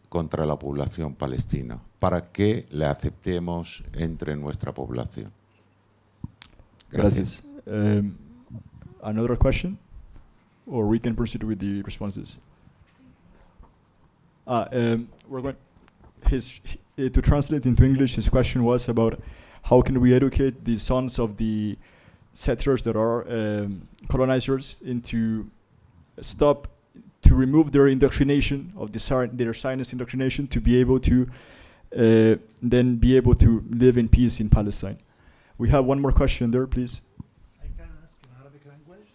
contra la población palestina, para que le aceptemos entre nuestra población. Gracias. Another question? Or we can proceed with the responses. We're going. To translate into English, his question was about how can we educate the sons of the settlers that are colonizers into remove their indoctrination of their Zionist indoctrination to be able to then be able to live in peace in Palestine. We have one more question there, please. I can ask in Arabic language?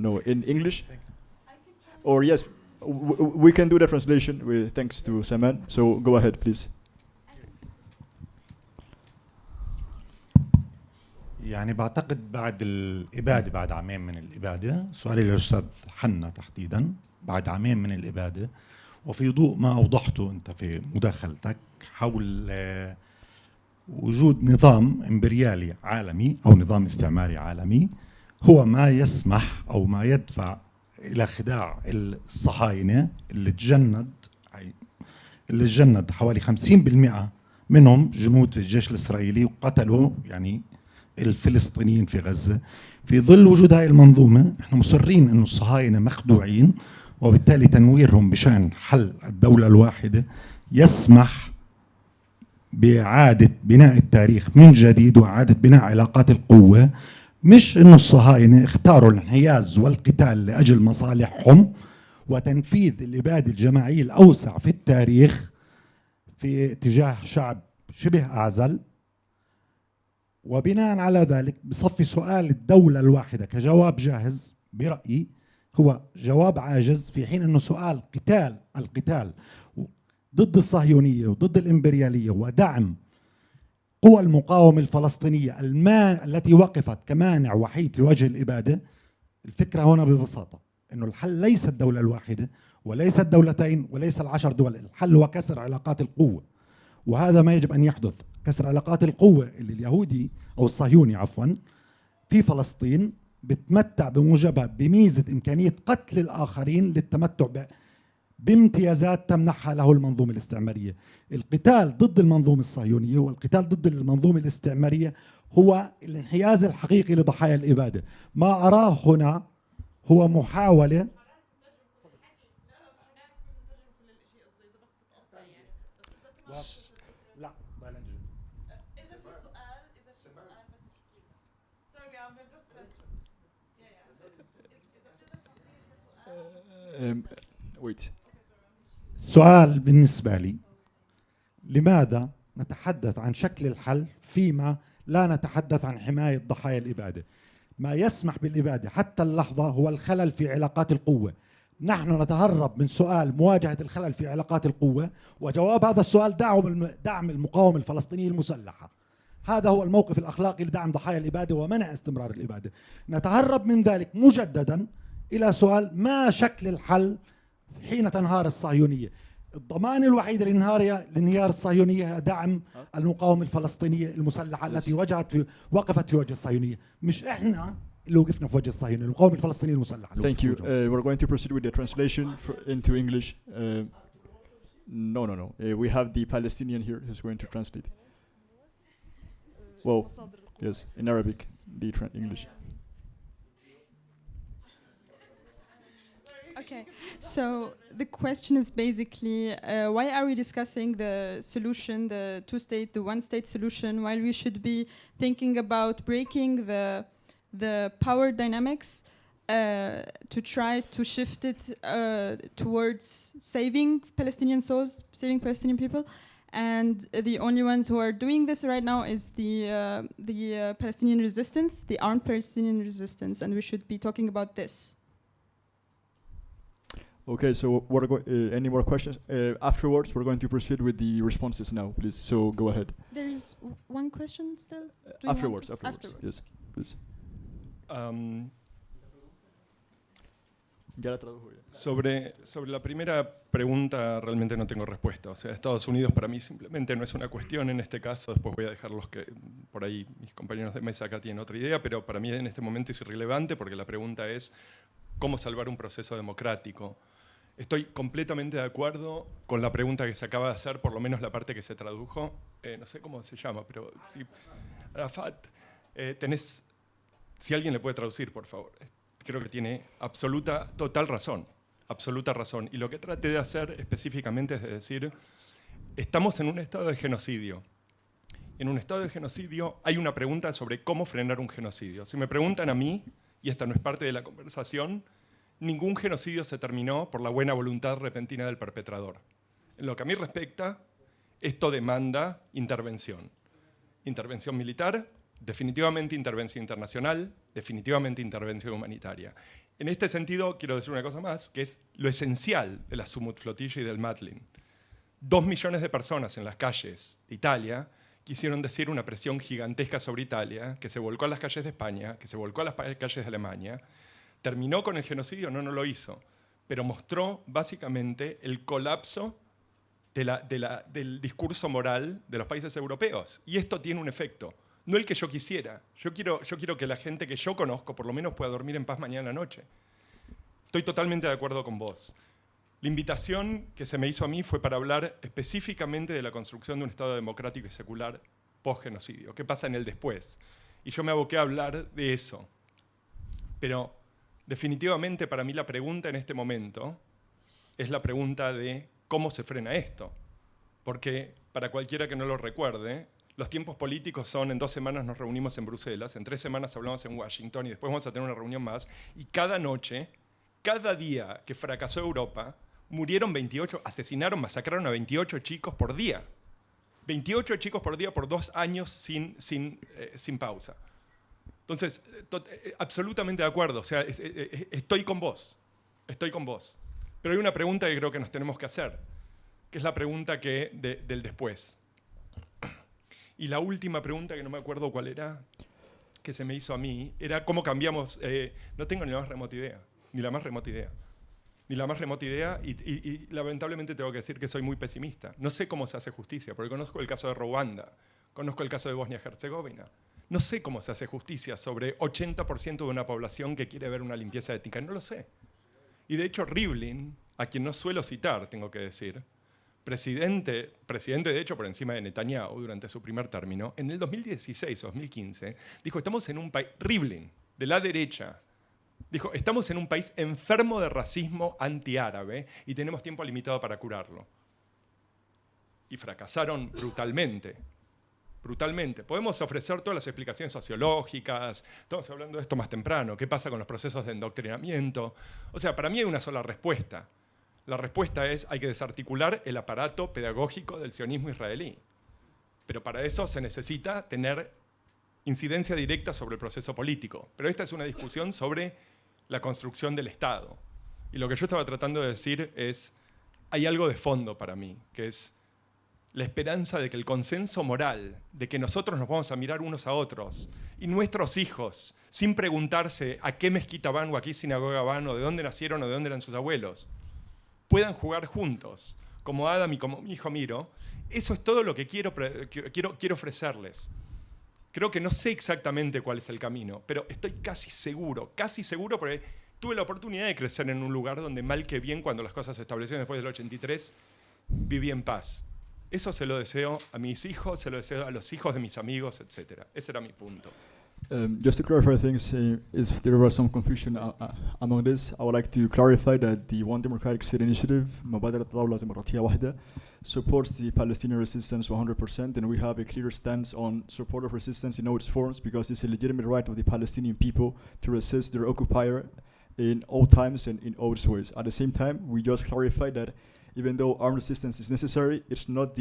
No, in English. Or yes, we can do the translation thanks to Saman. So go ahead, please. يعني بعتقد بعد الإبادة، بعد عامين من الإبادة، سؤالي للأستاذ حنا تحديدا، بعد عامين من الإبادة وفي ضوء ما أوضحته أنت في مداخلتك حول وجود نظام إمبريالي عالمي أو نظام استعماري عالمي هو ما يسمح أو ما يدفع إلى خداع الصهاينة اللي تجند حوالي 50% منهم جنود في الجيش الإسرائيلي وقتلوا يعني الفلسطينيين في غزة. في ظل وجود هاي المنظومة احنا مصرين انه الصهاينة مخدوعين، وبالتالي تنويرهم بشأن حل الدولة الواحدة يسمح بإعادة بناء التاريخ من جديد وإعادة بناء علاقات القوة. مش انه الصهاينة اختاروا الانحياز والقتال لأجل مصالحهم وتنفيذ الإبادة الجماعية الأوسع في التاريخ في اتجاه شعب شبه أعزل، وبناء على ذلك بصفي سؤال الدولة الواحدة كجواب جاهز برأيي هو جواب عاجز، في حين أنه سؤال القتال ضد الصهيونية وضد الإمبريالية ودعم قوى المقاومة الفلسطينية التي وقفت كمانع وحيد في وجه الإبادة. الفكرة هنا ببساطة أنه الحل ليس الدولة الواحدة وليس الدولتين وليس ال10 دول، الحل هو كسر علاقات القوة، وهذا ما يجب أن يحدث. كسر علاقات القوة اللي اليهودي أو الصهيوني عفوا في فلسطين بتمتع بموجبها بميزة إمكانية قتل الآخرين للتمتع بامتيازات تمنحها له المنظومة الاستعمارية. القتال ضد المنظومة الصهيونية والقتال ضد المنظومة الاستعمارية هو الانحياز الحقيقي لضحايا الإبادة. ما أراه هنا هو محاولة سؤال بالنسبة لي، لماذا نتحدث عن شكل الحل فيما لا نتحدث عن حماية ضحايا الإبادة؟ ما يسمح بالإبادة حتى اللحظة هو الخلل في علاقات القوة. نحن نتهرب من سؤال مواجهة الخلل في علاقات القوة، وجواب هذا السؤال دعم المقاومة الفلسطينية المسلحة. هذا هو الموقف الأخلاقي لدعم ضحايا الإبادة ومنع استمرار الإبادة. نتهرب من ذلك مجددا إلى سؤال ما شكل الحل حين تنهار الصهيونية. الضمان الوحيد لانهيار الصهيونية دعم المقاومة الفلسطينية المسلحة التي وقفت في وجه الصهيونية، مش إحنا اللي وقفنا في وجه الصهيونية، المقاومة الفلسطينية المسلحة. Thank you. We're going to proceed with the translation into English. No. We have the Palestinian here who's going to translate. Well, yes, in Arabic, the English. Okay, so the question is basically why are we discussing the solution, the two-state, the one-state solution, while we should be thinking about breaking the power dynamics to try to shift it towards saving Palestinian souls, saving Palestinian people, and the only ones who are doing this right now is the Palestinian resistance, the armed Palestinian resistance, and we should be talking about this. Okay, so any more questions? Afterwards, we're going to proceed with the responses now, please. So go ahead. There's one question still? Afterwards. Yes, please. Sobre la primera pregunta realmente no tengo respuesta. O sea, Estados Unidos para mí simplemente no es una cuestión en este caso. Después voy a dejar los que por ahí mis compañeros de mesa acá tienen otra idea, pero para mí en este momento es irrelevante porque la pregunta es cómo salvar un proceso democrático. Estoy completamente de acuerdo con la pregunta que se acaba de hacer, por lo menos la parte que se tradujo. No sé cómo se llama, pero sí. Arafat, si alguien le puede traducir, por favor. Creo que tiene total razón. Absoluta razón. Y lo que traté de hacer específicamente es de decir, estamos en un estado de genocidio. En un estado de genocidio hay una pregunta sobre cómo frenar un genocidio. Si me preguntan a mí, y esta no es parte de la conversación, ningún genocidio se terminó por la buena voluntad repentina del perpetrador. En lo que a mí respecta, esto demanda intervención. Intervención militar, definitivamente intervención internacional, definitivamente intervención humanitaria. En este sentido, quiero decir una cosa más, que es lo esencial de la Sumut Flotilla y del Matlin. 2 millones de personas en las calles de Italia quisieron decir una presión gigantesca sobre Italia, que se volcó a las calles de España, que se volcó a las calles de Alemania. ¿Terminó con el genocidio? No lo hizo. Pero mostró básicamente el colapso del discurso moral de los países europeos. Y esto tiene un efecto. No el que yo quisiera. Yo quiero que la gente que yo conozco por lo menos pueda dormir en paz mañana en la noche. Estoy totalmente de acuerdo con vos. La invitación que se me hizo a mí fue para hablar específicamente de la construcción de un Estado democrático y secular post-genocidio. ¿Qué pasa en el después? Y yo me aboqué a hablar de eso. Pero definitivamente para mí la pregunta en este momento es la pregunta de cómo se frena esto. Porque para cualquiera que no lo recuerde, los tiempos políticos son en 2 semanas nos reunimos en Bruselas, en 3 semanas hablamos en Washington y después vamos a tener una reunión más. Y cada noche, cada día que fracasó Europa, murieron 28, asesinaron, masacraron a 28 chicos por día. 28 chicos por día por 2 años sin pausa. Entonces, absolutamente de acuerdo. O sea, estoy con vos. Estoy con vos. Pero hay una pregunta que creo que nos tenemos que hacer, que es la pregunta del después. Y la última pregunta, que no me acuerdo cuál era, que se me hizo a mí, era cómo cambiamos. No tengo ni la más remota idea. Ni la más remota idea. Ni la más remota idea, y lamentablemente tengo que decir que soy muy pesimista. No sé cómo se hace justicia, porque conozco el caso de Ruanda, conozco el caso de Bosnia-Herzegovina. No sé cómo se hace justicia sobre 80% de una población que quiere ver una limpieza étnica, no lo sé. Y de hecho Rivlin, a quien no suelo citar, tengo que decir, presidente de hecho por encima de Netanyahu durante su primer término, en el 2016 o 2015, dijo, estamos en un país, Rivlin, de la derecha, dijo, estamos en un país enfermo de racismo antiárabe y tenemos tiempo limitado para curarlo. Y fracasaron brutalmente. Brutalmente. Podemos ofrecer todas las explicaciones sociológicas, estamos hablando de esto más temprano, qué pasa con los procesos de endoctrinamiento. O sea, para mí hay una sola respuesta. La respuesta es, hay que desarticular el aparato pedagógico del sionismo israelí. Pero para eso se necesita tener incidencia directa sobre el proceso político. Pero esta es una discusión sobre la construcción del Estado. Y lo que yo estaba tratando de decir es, hay algo de fondo para mí, que es la esperanza de que el consenso moral, de que nosotros nos vamos a mirar unos a otros, y nuestros hijos, sin preguntarse a qué mezquita van o a qué sinagoga van, o de dónde nacieron o de dónde eran sus abuelos, puedan jugar juntos, como Adam y como mi hijo Miro, eso es todo lo que quiero ofrecerles. Creo que no sé exactamente cuál es el camino, pero estoy casi seguro, porque tuve la oportunidad de crecer en un lugar donde mal que bien, cuando las cosas se establecieron después del 83, viví en paz. Eso se lo deseo a mis hijos, se lo deseo a los hijos de mis amigos, etc. Ese era mi punto. Just to clarify things, if there was some confusion among this, I would like to clarify that the One Democratic State Initiative, مبادرة دولة ديمقراطية واحدة, supports the Palestinian resistance 100%, and we have a clear stance on support of resistance in all its forms, because it's a legitimate right of the Palestinian people to resist their occupier in all times and in all ways. At the same time, we just clarify that even though armed resistance is necessary, it's not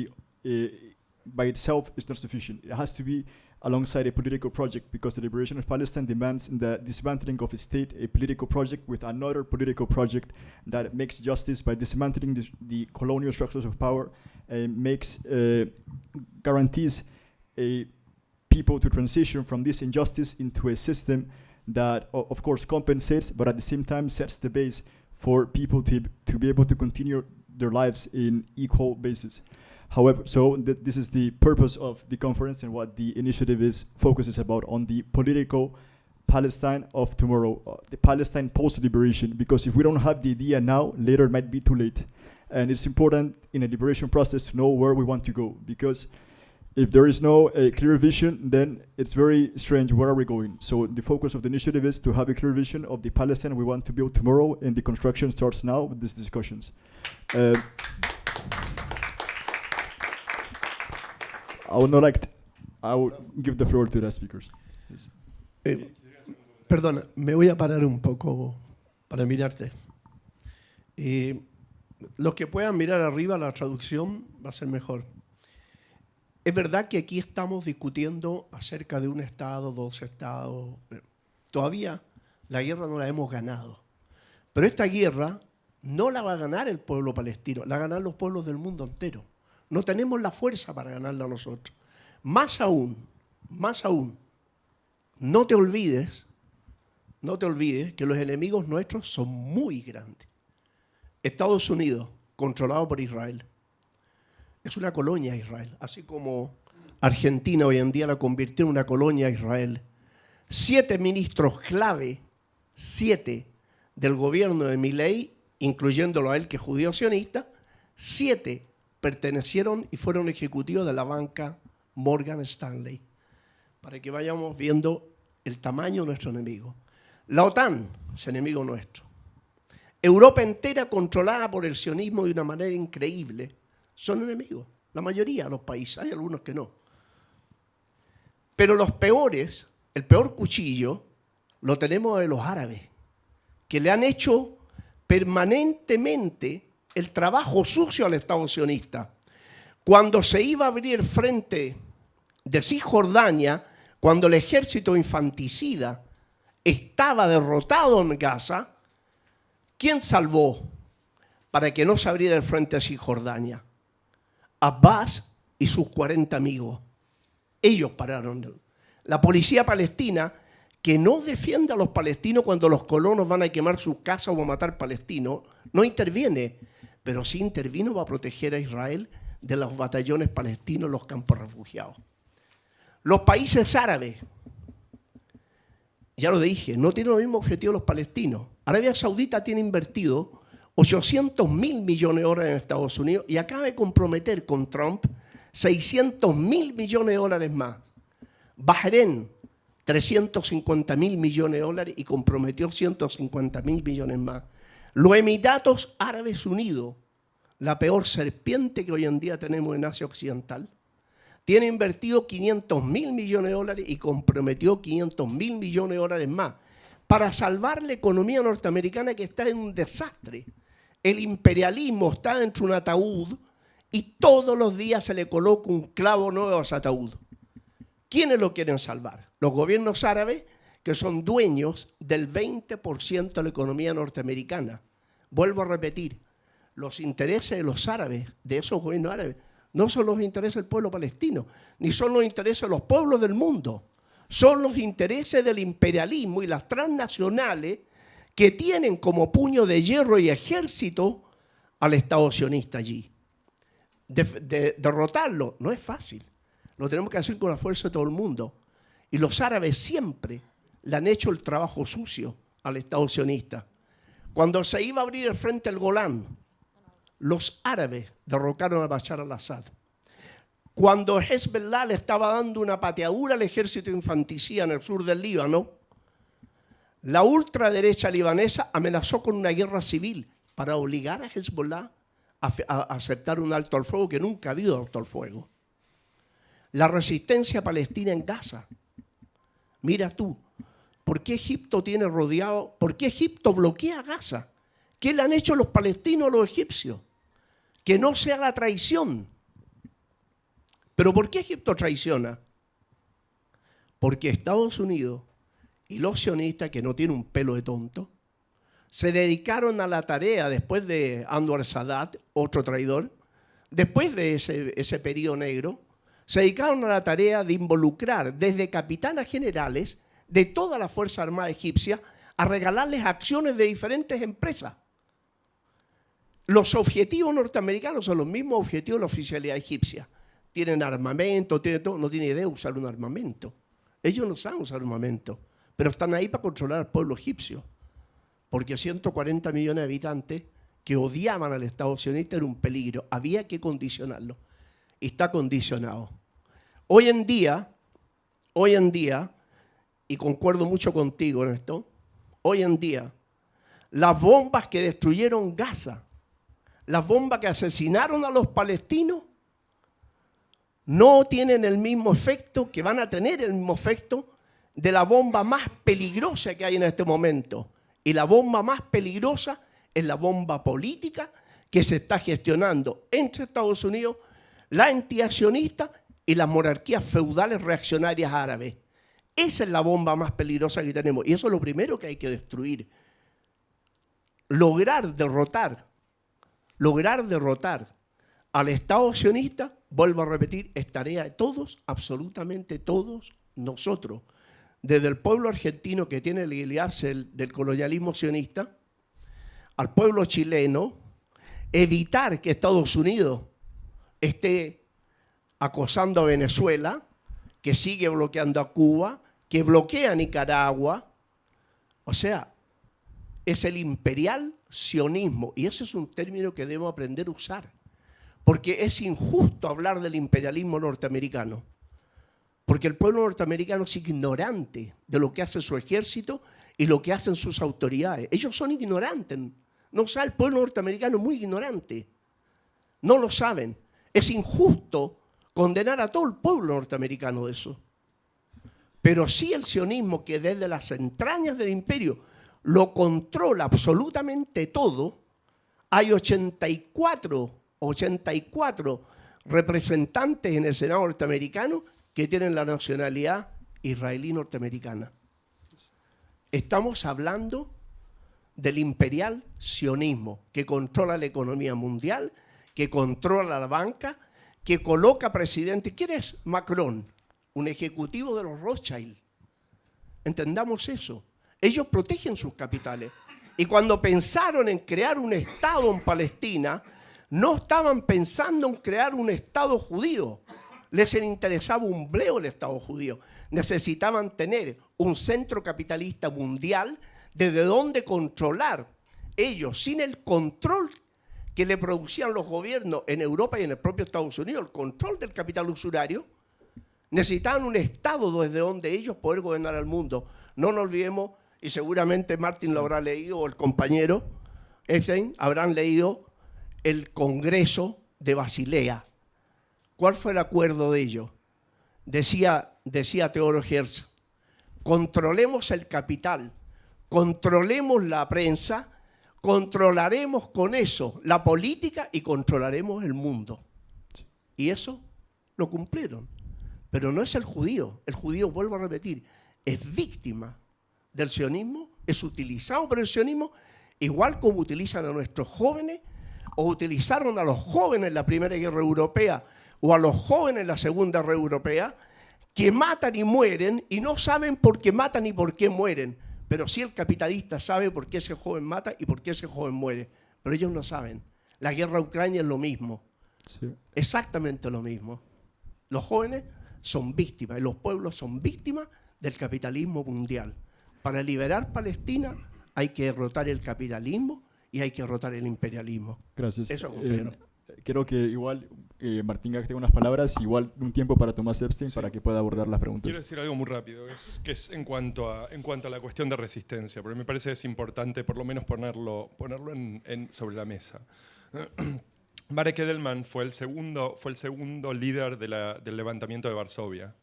by itself, it's not sufficient. It has to be alongside a political project, because the liberation of Palestine demands the dismantling of a state, a political project with another political project that makes justice by dismantling the colonial structures of power, and guarantees people to transition from this injustice into a system that, of course, compensates, but at the same time sets the base for people to be able to continue their lives in equal basis. However, so this is the purpose of the conference and what the initiative focuses about, on the political Palestine of tomorrow, the Palestine post-liberation, because if we don't have the idea now, later it might be too late. And it's important in a liberation process to know where we want to go, because if there is no clear vision, then it's very strange, where are we going? So the focus of the initiative is to have a clear vision of the Palestine we want to build tomorrow, and the construction starts now with these discussions. I will give the floor to the speakers. Perdona, me voy a parar un poco para mirarte. Los que puedan mirar arriba, la traducción va a ser mejor. Es verdad que aquí estamos discutiendo acerca de un Estado, dos Estados. Todavía la guerra no la hemos ganado. Pero esta guerra no la va a ganar el pueblo palestino, la van a ganar los pueblos del mundo entero. No tenemos la fuerza para ganarla nosotros. Más aún, no te olvides que los enemigos nuestros son muy grandes. Estados Unidos, controlado por Israel, es una colonia a Israel, así como Argentina hoy en día la convirtió en una colonia a Israel. 7 ministros clave, 7 del gobierno de Milei, incluyéndolo a él que es judío sionista, 7 pertenecieron y fueron ejecutivos de la banca Morgan Stanley, para que vayamos viendo el tamaño de nuestro enemigo. La OTAN es enemigo nuestro. Europa entera controlada por el sionismo de una manera increíble. Son enemigos, la mayoría de los países, hay algunos que no. Pero los peores, el peor cuchillo, lo tenemos de los árabes, que le han hecho permanentemente el trabajo sucio al Estado sionista. Cuando se iba a abrir el frente de Cisjordania, cuando el ejército infanticida estaba derrotado en Gaza, ¿quién salvó para que no se abriera el frente de Cisjordania? Abbas y sus 40 amigos. Ellos pararon. La policía palestina, que no defiende a los palestinos cuando los colonos van a quemar sus casas o a matar palestinos, no interviene, pero sí intervino para proteger a Israel de los batallones palestinos en los campos refugiados. Los países árabes, ya lo dije, no tienen los mismos objetivos los palestinos. Arabia Saudita tiene invertido 800.000 millones de dólares en Estados Unidos y acaba de comprometer con Trump 600.000 millones de dólares más. Bahrein, 350.000 millones de dólares y comprometió 150.000 millones más. Los Emiratos Árabes Unidos, la peor serpiente que hoy en día tenemos en Asia Occidental, tiene invertido 500.000 millones de dólares y comprometió 500.000 millones de dólares más para salvar la economía norteamericana que está en un desastre. El imperialismo está dentro de un ataúd y todos los días se le coloca un clavo nuevo a ese ataúd. ¿Quiénes lo quieren salvar? Los gobiernos árabes, que son dueños del 20% de la economía norteamericana. Vuelvo a repetir, los intereses de los árabes, de esos gobiernos árabes, no son los intereses del pueblo palestino, ni son los intereses de los pueblos del mundo. Son los intereses del imperialismo y las transnacionales que tienen como puño de hierro y ejército al Estado sionista allí. Derrotarlo no es fácil. Lo tenemos que hacer con la fuerza de todo el mundo. Y los árabes siempre le han hecho el trabajo sucio al Estado sionista. Cuando se iba a abrir el frente al Golán, los árabes derrocaron a Bashar al-Assad. Cuando Hezbollah le estaba dando una pateadura al ejército infanticida en el sur del Líbano, la ultraderecha libanesa amenazó con una guerra civil para obligar a Hezbollah a aceptar un alto al fuego, que nunca ha habido alto al fuego. La resistencia palestina en Gaza. Mira tú, ¿por qué Egipto tiene rodeado? ¿Por qué Egipto bloquea Gaza? ¿Qué le han hecho los palestinos a los egipcios? Que no sea la traición. ¿Pero por qué Egipto traiciona? Porque Estados Unidos y los sionistas, que no tienen un pelo de tonto, se dedicaron a la tarea después de Anwar Sadat, otro traidor, después de ese periodo negro, se dedicaron a la tarea de involucrar desde capitanes generales de toda la Fuerza Armada egipcia a regalarles acciones de diferentes empresas. Los objetivos norteamericanos son los mismos objetivos de la oficialidad egipcia. Tienen armamento, tienen todo, no tienen idea de usar un armamento. Ellos no saben usar armamento. pero están ahí para controlar al pueblo egipcio, porque 140 millones de habitantes que odiaban al Estado sionista era un peligro, había que condicionarlo, y está condicionado. Hoy en día, y concuerdo mucho contigo en esto, hoy en día, las bombas que destruyeron Gaza, las bombas que asesinaron a los palestinos, no tienen el mismo efecto, que van a tener el mismo efecto de la bomba más peligrosa que hay en este momento. Y la bomba más peligrosa es la bomba política que se está gestionando entre Estados Unidos, la entidad sionista y las monarquías feudales reaccionarias árabes. Esa es la bomba más peligrosa que tenemos. Y eso es lo primero que hay que destruir. Lograr derrotar al Estado sionista, vuelvo a repetir, es tarea de todos, absolutamente todos nosotros. Desde el pueblo argentino que tiene que lidiarse del colonialismo sionista, al pueblo chileno, evitar que Estados Unidos esté acosando a Venezuela, que sigue bloqueando a Cuba, que bloquea a Nicaragua. O sea, es el imperial sionismo, y ese es un término que debemos aprender a usar, porque es injusto hablar del imperialismo norteamericano, porque el pueblo norteamericano es ignorante de lo que hace su ejército y lo que hacen sus autoridades. Ellos son ignorantes, no sabe, el pueblo norteamericano es muy ignorante, no lo saben. Es injusto condenar a todo el pueblo norteamericano de eso, pero sí el sionismo, que desde las entrañas del imperio lo controla absolutamente todo. Hay 84 representantes en el Senado norteamericano que tienen la nacionalidad israelí norteamericana. Estamos hablando del imperial sionismo, que controla la economía mundial, que controla la banca, que coloca presidente. ¿Quién es Macron? Un ejecutivo de los Rothschild. Entendamos eso. Ellos protegen sus capitales. Y cuando pensaron en crear un Estado en Palestina, no estaban pensando en crear un Estado judío. Les interesaba un bleo el Estado judío. Necesitaban tener un centro capitalista mundial desde donde controlar ellos, sin el control que le producían los gobiernos en Europa y en el propio Estados Unidos, el control del capital usurario. Necesitaban un Estado desde donde ellos poder gobernar al mundo. No nos olvidemos, y seguramente Martin lo habrá leído, o el compañero Epstein habrán leído el Congreso de Basilea. ¿Cuál fue el acuerdo de ellos? Decía Teodoro Herzl, controlemos el capital, controlemos la prensa, controlaremos con eso la política y controlaremos el mundo. Y eso lo cumplieron. Pero no es el judío, vuelvo a repetir, es víctima del sionismo, es utilizado por el sionismo, igual como utilizan a nuestros jóvenes, o utilizaron a los jóvenes en la Primera Guerra Europea, o a los jóvenes en la Segunda Guerra Europea, que matan y mueren, y no saben por qué matan y por qué mueren. Pero sí el capitalista sabe por qué ese joven mata y por qué ese joven muere. Pero ellos no saben. La guerra a Ucrania es lo mismo. Sí. Exactamente lo mismo. Los jóvenes son víctimas y los pueblos son víctimas del capitalismo mundial. Para liberar Palestina hay que derrotar el capitalismo y hay que derrotar el imperialismo. Gracias. Eso, compañero. Creo que igual Martín Gag tenga unas palabras, igual un tiempo para Tomás Epstein, sí, para que pueda abordar las preguntas. Quiero decir algo muy rápido, que es en cuanto a la cuestión de resistencia, porque me parece que es importante por lo menos ponerlo sobre la mesa. Marek Edelman fue el segundo líder del levantamiento de Varsovia.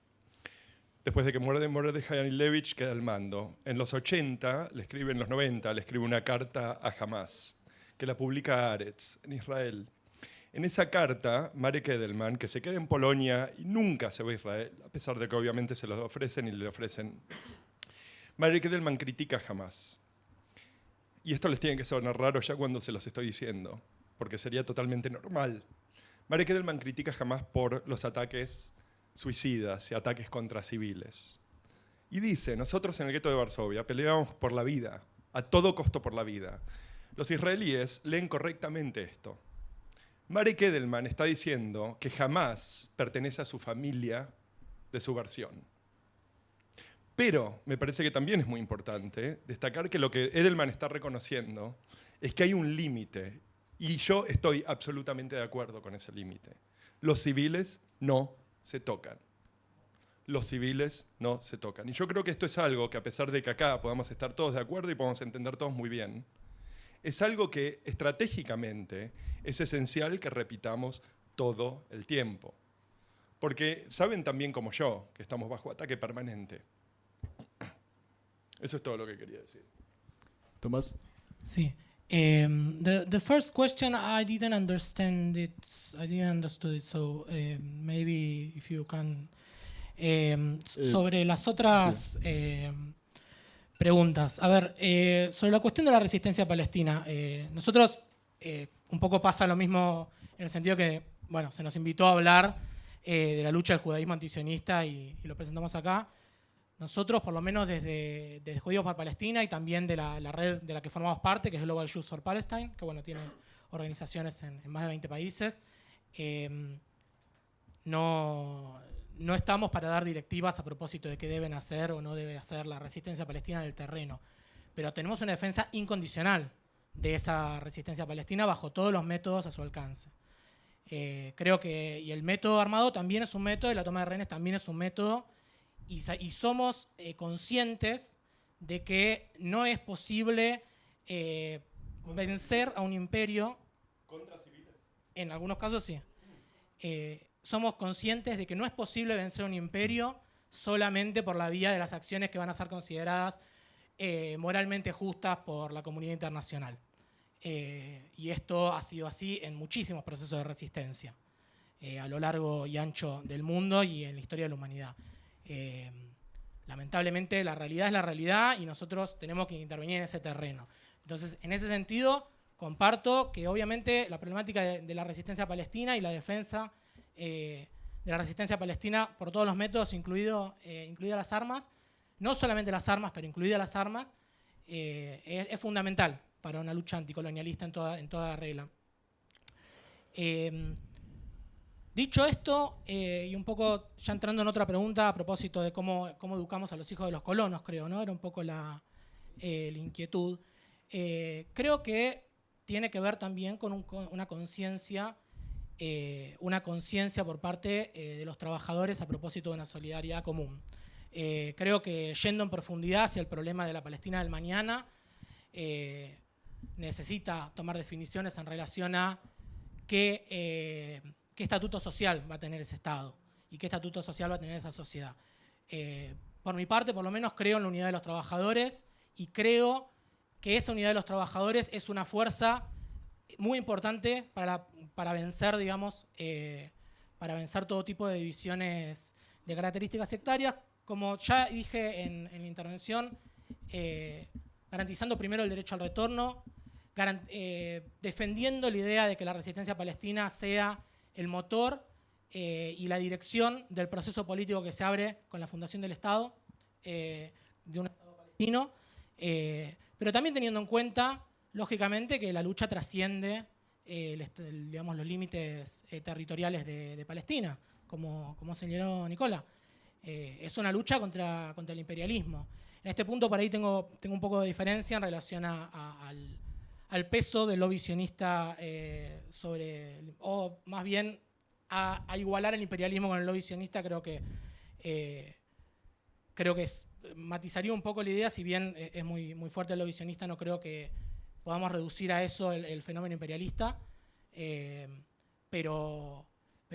Después de que muere Mordechai queda al mando. En los 90 le escribe una carta a Hamas, que la publica Haaretz, en Israel. En esa carta, Marek Edelman, que se queda en Polonia y nunca se va a Israel, a pesar de que obviamente se lo ofrecen y le ofrecen, Marek Edelman critica a Hamas. Y esto les tiene que sonar raro ya cuando se los estoy diciendo, porque sería totalmente normal. Marek Edelman critica a Hamas por los ataques suicidas y ataques contra civiles. Y dice, nosotros en el gueto de Varsovia peleamos por la vida, a todo costo por la vida. Los israelíes leen correctamente esto. Marek Edelman está diciendo que Hamas pertenece a su familia de subversión. Pero me parece que también es muy importante destacar que lo que Edelman está reconociendo es que hay un límite, y yo estoy absolutamente de acuerdo con ese límite. Los civiles no se tocan. Los civiles no se tocan. Y yo creo que esto es algo que, a pesar de que acá podamos estar todos de acuerdo y podamos entender todos muy bien, es algo que estratégicamente es esencial que repitamos todo el tiempo. Porque saben también como yo que estamos bajo ataque permanente. Eso es todo lo que quería decir. Tomás? Sí. The first question I didn't understand it. I didn't understand it. So maybe if you can sobre las otras preguntas. A ver, sobre la cuestión de la resistencia palestina. Nosotros un poco pasa lo mismo en el sentido que, bueno, se nos invitó a hablar de la lucha del judaísmo antisionista y lo presentamos acá. Nosotros, por lo menos desde Judíos para Palestina y también de la red de la que formamos parte, que es Global Jews for Palestine, que bueno, tiene organizaciones en más de 20 países, no estamos para dar directivas a propósito de qué deben hacer o no debe hacer la resistencia palestina en el terreno. Pero tenemos una defensa incondicional de esa resistencia palestina bajo todos los métodos a su alcance. Creo que y el método armado también es un método y la toma de rehenes también es un método. Y somos conscientes de que no es posible vencer a un imperio. ¿Contra civiles? En algunos casos sí. Somos conscientes de que no es posible vencer a un imperio solamente por la vía de las acciones que van a ser consideradas moralmente justas por la comunidad internacional. Y esto ha sido así en muchísimos procesos de resistencia a lo largo y ancho del mundo y en la historia de la humanidad. Lamentablemente la realidad es la realidad y nosotros tenemos que intervenir en ese terreno. Entonces, en ese sentido, comparto que obviamente la problemática de la resistencia palestina y la defensa de la resistencia palestina por todos los métodos, incluidas las armas, no solamente las armas, pero incluidas las armas, es fundamental para una lucha anticolonialista en toda regla. Dicho esto, y un poco ya entrando en otra pregunta a propósito de cómo educamos a los hijos de los colonos, creo, ¿no? Era un poco la inquietud. Creo que tiene que ver también con una conciencia por parte de los trabajadores a propósito de una solidaridad común. Creo que yendo en profundidad hacia el problema de la Palestina del mañana, necesita tomar definiciones en relación a qué estatuto social va a tener ese Estado y qué estatuto social va a tener esa sociedad. Por mi parte, por lo menos, creo en la unidad de los trabajadores y creo que esa unidad de los trabajadores es una fuerza muy importante para vencer, digamos, para vencer todo tipo de divisiones de características sectarias. Como ya dije en la intervención, garantizando primero el derecho al retorno, defendiendo la idea de que la resistencia palestina sea el motor y la dirección del proceso político que se abre con la fundación del Estado, de un Estado palestino, pero también teniendo en cuenta, lógicamente, que la lucha trasciende digamos, los límites territoriales de Palestina, como señaló Nicola. Es una lucha contra el imperialismo. En este punto, por ahí tengo un poco de diferencia en relación al peso del lobby sionista o más bien a igualar el imperialismo con el lobby sionista. Creo que matizaría un poco la idea, si bien es muy, muy fuerte el lobby sionista, no creo que podamos reducir a eso el fenómeno imperialista, pero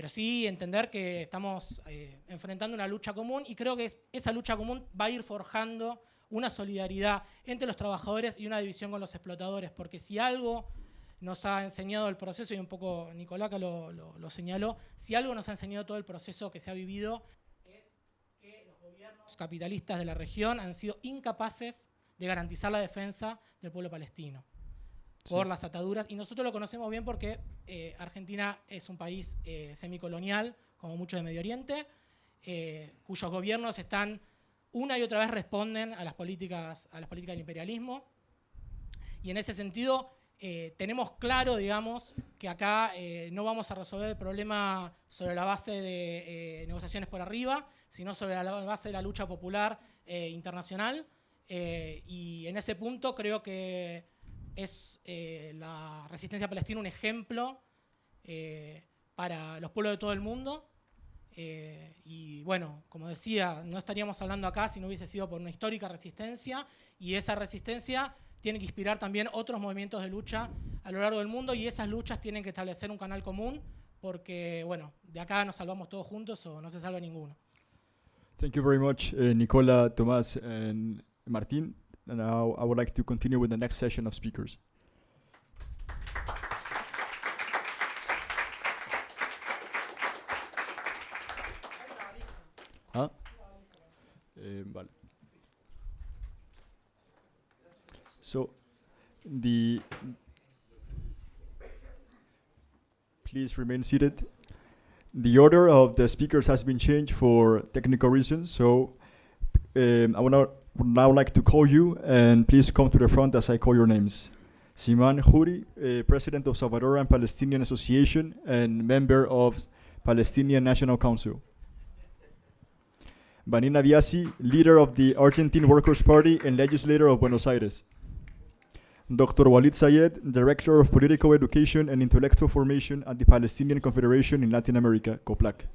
sí entender que estamos enfrentando una lucha común y creo que esa lucha común va a ir forjando una solidaridad entre los trabajadores y una división con los explotadores, porque si algo nos ha enseñado el proceso, y un poco Nicolás lo señaló, si algo nos ha enseñado todo el proceso que se ha vivido es que los gobiernos capitalistas de la región han sido incapaces de garantizar la defensa del pueblo palestino por las ataduras, y nosotros lo conocemos bien porque Argentina es un país semicolonial, como mucho de Medio Oriente, cuyos gobiernos están una y otra vez responden a las políticas del imperialismo, y en ese sentido tenemos claro, digamos, que acá no vamos a resolver el problema sobre la base de negociaciones por arriba, sino sobre la base de la lucha popular internacional, y en ese punto creo que es la resistencia palestina un ejemplo para los pueblos de todo el mundo. Y bueno, como decía, no estaríamos hablando acá si no hubiese sido por una histórica resistencia, y esa resistencia tiene que inspirar también otros movimientos de lucha a lo largo del mundo, y esas luchas tienen que establecer un canal común, porque bueno, de acá nos salvamos todos juntos o no se salva ninguno. Thank you very much, Nicola, Tomás, and Martin. And now I would like to continue with the next session of speakers. Huh? Vale. So, please remain seated. The order of the speakers has been changed for technical reasons, so I would now like to call you, and please come to the front as I call your names. Siman Khoury, President of Salvadoran Palestinian Association and member of Palestinian National Council. Vanina Biasi, leader of the Argentine Workers' Party and legislator of Buenos Aires. Dr. Walid Zayed, Director of Political Education and Intellectual Formation at the Palestinian Confederation in Latin America, COPLAC.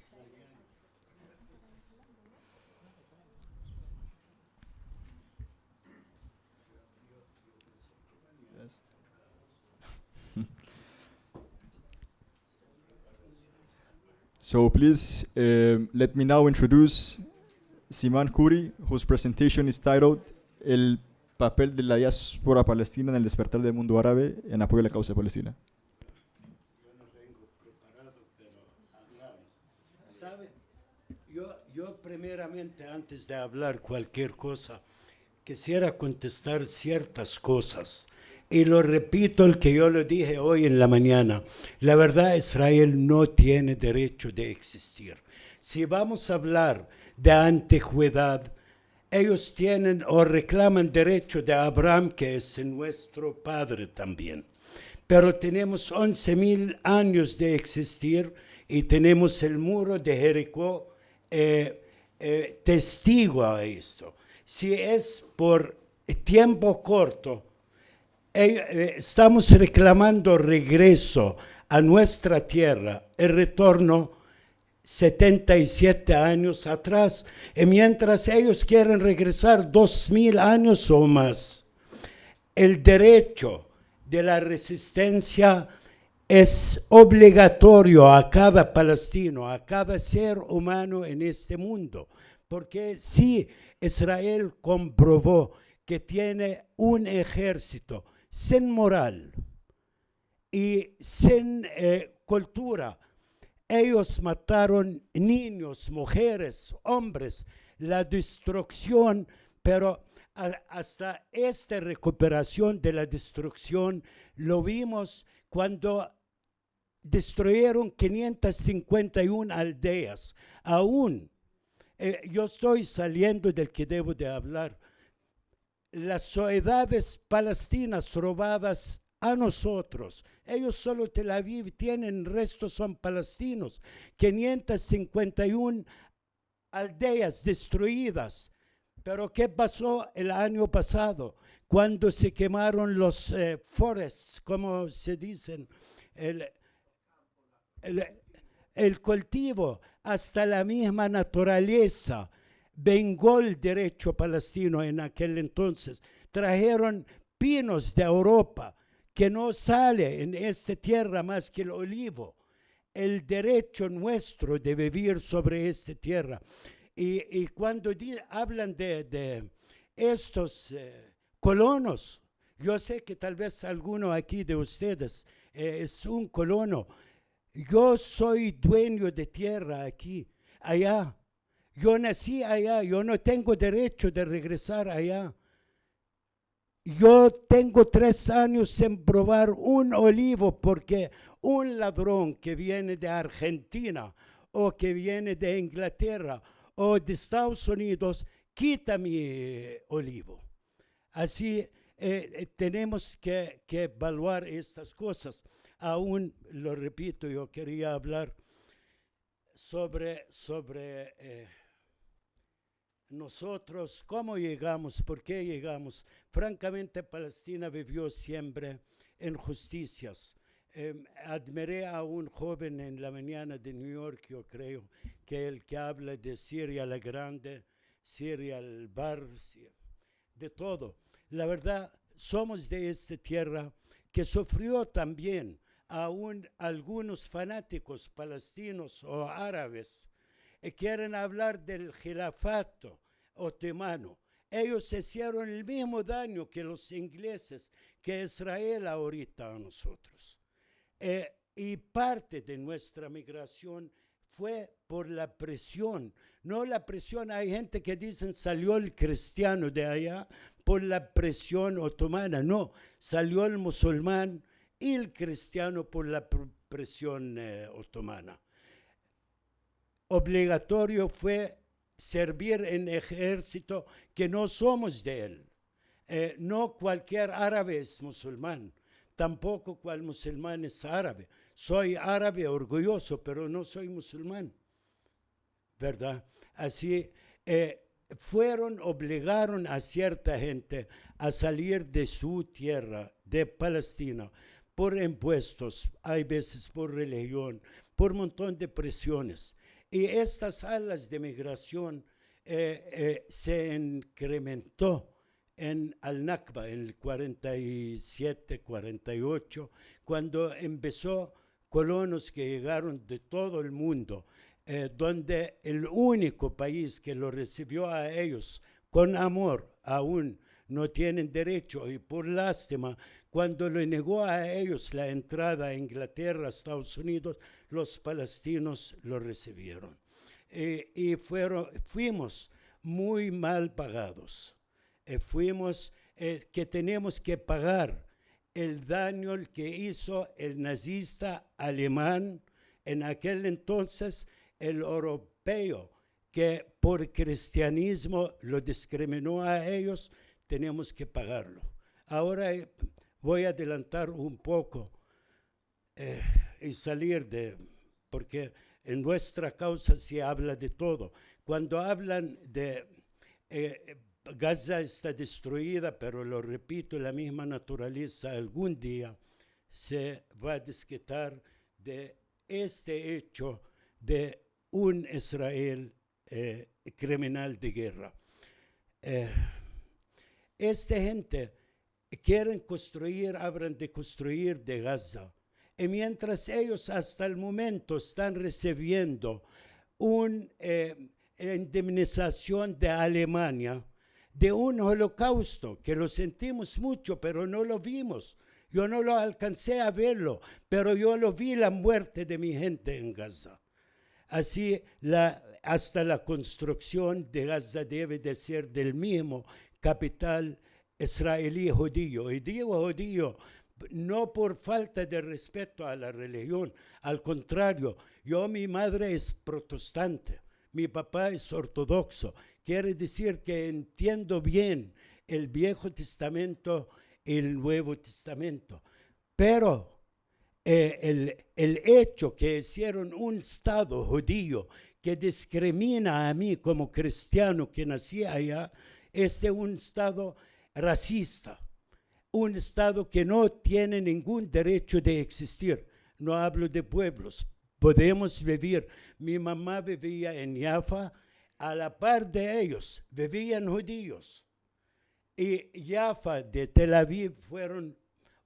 So please let me now introduce Siman Khoury, whose presentation is titled El papel de la diáspora palestina en el despertar del mundo árabe en apoyo a la causa palestina. ¿Sabe? Yo primeramente, antes de hablar cualquier cosa, quisiera contestar ciertas cosas. Y lo repito, el que yo lo dije hoy en la mañana. La verdad, Israel no tiene derecho de existir. Si vamos a hablar de antigüedad, ellos tienen o reclaman derecho de Abraham, que es nuestro padre también. Pero tenemos 11.000 años de existir y tenemos el muro de Jericó testigo a esto. Si es por tiempo corto, estamos reclamando regreso a nuestra tierra, el retorno 77 años atrás, y mientras ellos quieren regresar 2.000 años o más. El derecho de la resistencia es obligatorio a cada palestino, a cada ser humano en este mundo, porque si Israel comprobó que tiene un ejército sin moral y sin cultura. Ellos mataron niños, mujeres, hombres, la destrucción, pero hasta esta recuperación de la destrucción lo vimos cuando destruyeron 551 aldeas. Aún, yo estoy saliendo del que debo de hablar. Las ciudades palestinas robadas a nosotros, ellos solo Tel Aviv tienen, el resto son palestinos. 551 aldeas destruidas. Pero ¿qué pasó el año pasado? Cuando se quemaron los forests, como se dicen, el cultivo, hasta la misma naturaleza. Vengó el derecho palestino en aquel entonces. Trajeron pinos de Europa que no sale en esta tierra más que el olivo. El derecho nuestro de vivir sobre esta tierra. Y cuando hablan de estos colonos, yo sé que tal vez alguno aquí de ustedes es un colono. Yo soy dueño de tierra aquí, allá. Yo nací allá, yo no tengo derecho de regresar allá. Yo tengo 3 años sin probar un olivo porque un ladrón que viene de Argentina o que viene de Inglaterra o de Estados Unidos quita mi olivo. Así tenemos que evaluar estas cosas. Aún, lo repito, yo quería hablar sobre nosotros, ¿cómo llegamos? ¿Por qué llegamos? Francamente, Palestina vivió siempre injusticias. Admiré a un joven en la mañana de New York, yo creo, que el que habla de Siria la Grande, Siria el Bar, de todo. La verdad, somos de esta tierra que sufrió también aún algunos fanáticos palestinos o árabes quieren hablar del khilafato otomano. Ellos hicieron el mismo daño que los ingleses, que Israel ahorita a nosotros. Y parte de nuestra migración fue por la presión. No la presión, hay gente que dicen salió el cristiano de allá por la presión otomana. No, salió el musulmán y el cristiano por la presión otomana. Obligatorio fue servir en ejército que no somos de él. No cualquier árabe es musulmán, tampoco cual musulmán es árabe. Soy árabe orgulloso, pero no soy musulmán, ¿verdad? Así obligaron a cierta gente a salir de su tierra, de Palestina, por impuestos, hay veces por religión, por un montón de presiones. Y estas alas de migración se incrementó en Al-Nakba, en el 47, 48, cuando empezó colonos que llegaron de todo el mundo, donde el único país que lo recibió a ellos con amor, aún no tienen derecho, y por lástima, cuando le negó a ellos la entrada a Inglaterra, a Estados Unidos, los palestinos lo recibieron. Y fuimos muy mal pagados. Fuimos que tenemos que pagar el daño que hizo el nazista alemán, en aquel entonces el europeo, que por cristianismo lo discriminó a ellos, tenemos que pagarlo. Ahora voy a adelantar un poco y salir porque en nuestra causa se habla de todo. Cuando hablan de Gaza está destruida, pero lo repito, la misma naturaleza algún día se va a desquitar de este hecho de un Israel criminal de guerra. Esta gente quieren construir, hablan de construir de Gaza. Y mientras ellos hasta el momento están recibiendo una indemnización de Alemania, de un holocausto, que lo sentimos mucho, pero no lo vimos. Yo no lo alcancé a verlo, pero yo lo vi, la muerte de mi gente en Gaza. Así, hasta la construcción de Gaza debe de ser del mismo capital israelí judío. Y digo judío no por falta de respeto a la religión, al contrario, mi madre es protestante, mi papá es ortodoxo, quiere decir que entiendo bien el Viejo Testamento y el Nuevo Testamento, pero el hecho que hicieron un Estado judío que discrimina a mí como cristiano que nací allá, es un Estado racista, un Estado que no tiene ningún derecho de existir. No hablo de pueblos, podemos vivir. Mi mamá vivía en Jaffa, a la par de ellos vivían judíos. Y Jaffa de Tel Aviv fueron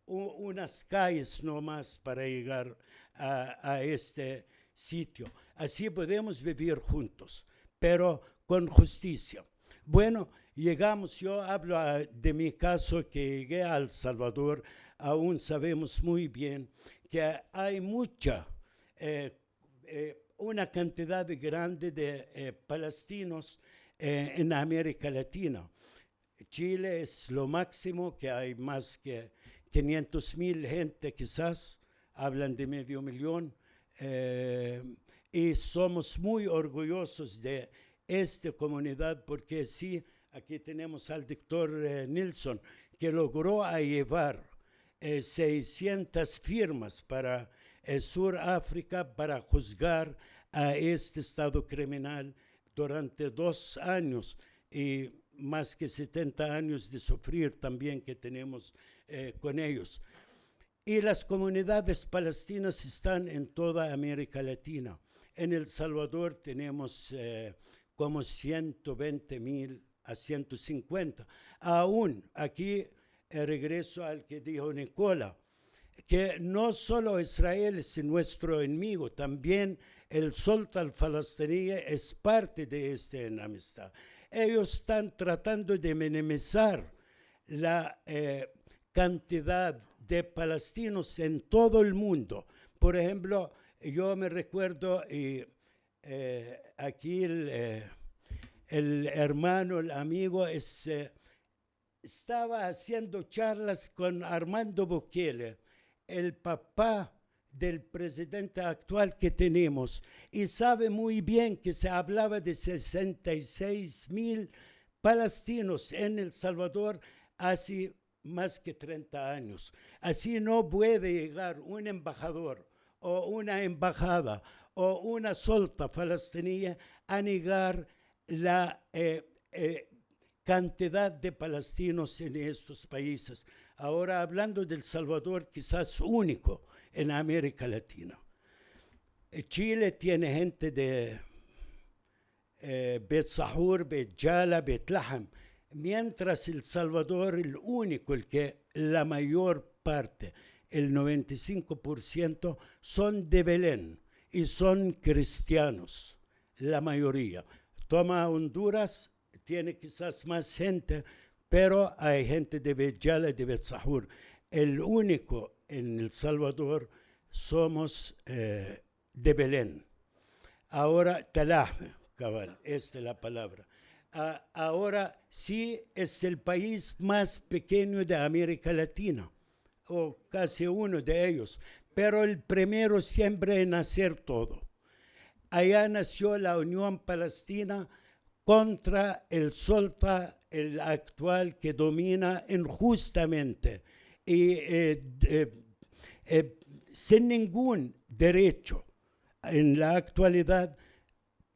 unas calles nomás para llegar a este sitio. Así podemos vivir juntos, pero con justicia. Bueno, llegamos, yo hablo de mi caso que llegué a El Salvador, aún sabemos muy bien que hay una cantidad grande de palestinos en América Latina. Chile es lo máximo, que hay más que 500,000 gente quizás, hablan de 500,000, y somos muy orgullosos de esta comunidad, porque sí, aquí tenemos al doctor Nilsson, que logró llevar 600 firmas para Sudáfrica para juzgar a este Estado criminal durante 2 años. y más que 70 años de sufrir también que tenemos con ellos. Y las comunidades palestinas están en toda América Latina. En El Salvador tenemos como 120,000 a 150. Aún aquí regreso al que dijo Nicola, que no solo Israel es nuestro enemigo, también el sultán palestino es parte de esta enemistad. Ellos están tratando de minimizar la cantidad de palestinos en todo el mundo. Por ejemplo, yo me recuerdo aquí el hermano, el amigo, estaba haciendo charlas con Armando Bukele, el papá del presidente actual que tenemos, y sabe muy bien que se hablaba de 66,000 palestinos en El Salvador hace más que 30 años. Así no puede llegar un embajador o una embajada o una sulta palestina a negar la cantidad de palestinos en estos países. Ahora, hablando del Salvador, quizás único en América Latina. Chile tiene gente de Bet Sahur, Bet Jala, Bet Laham, mientras El Salvador, el único, el que la mayor parte, el 95%, son de Belén y son cristianos, la mayoría. Toma Honduras, tiene quizás más gente, pero hay gente de Bet Jala y de Bet Sahur. El único en El Salvador somos de Belén. Ahora, Talahme, cabal, esta es la palabra. Ahora sí es el país más pequeño de América Latina, o casi uno de ellos, pero el primero siempre en hacer todo. Allá nació la Unión Palestina contra el sultán, el actual, que domina injustamente y sin ningún derecho. En la actualidad,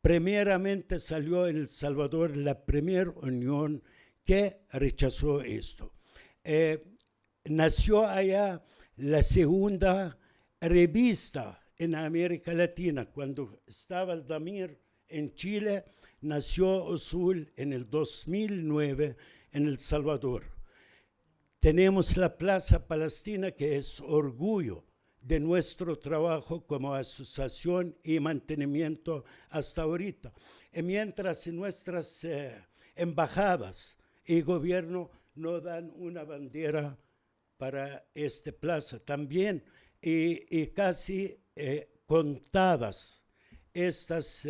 primeramente salió en El Salvador la primera unión que rechazó esto. Nació allá la segunda revista en América Latina. Cuando estaba el Damir en Chile, nació Usul en el 2009 en El Salvador. Tenemos la Plaza Palestina, que es orgullo de nuestro trabajo como asociación y mantenimiento hasta ahorita. Y mientras nuestras embajadas y gobierno no dan una bandera para esta plaza también, y casi contadas estas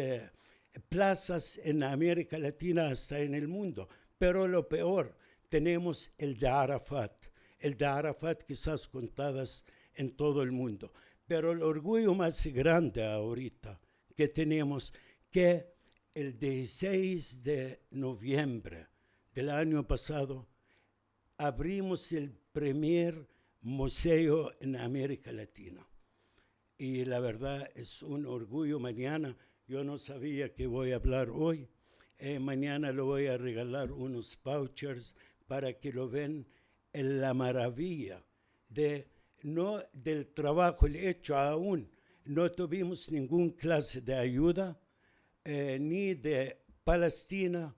plazas en América Latina, hasta en el mundo. Pero lo peor, tenemos el de Arafat quizás contadas en todo el mundo. Pero el orgullo más grande ahorita que tenemos, que el 16 de noviembre del año pasado abrimos el primer museo en América Latina. Y la verdad es un orgullo. Mañana, yo no sabía que voy a hablar hoy, mañana le voy a regalar unos vouchers para que lo ven en la maravilla no del trabajo hecho aún. No tuvimos ninguna clase de ayuda, ni de Palestina,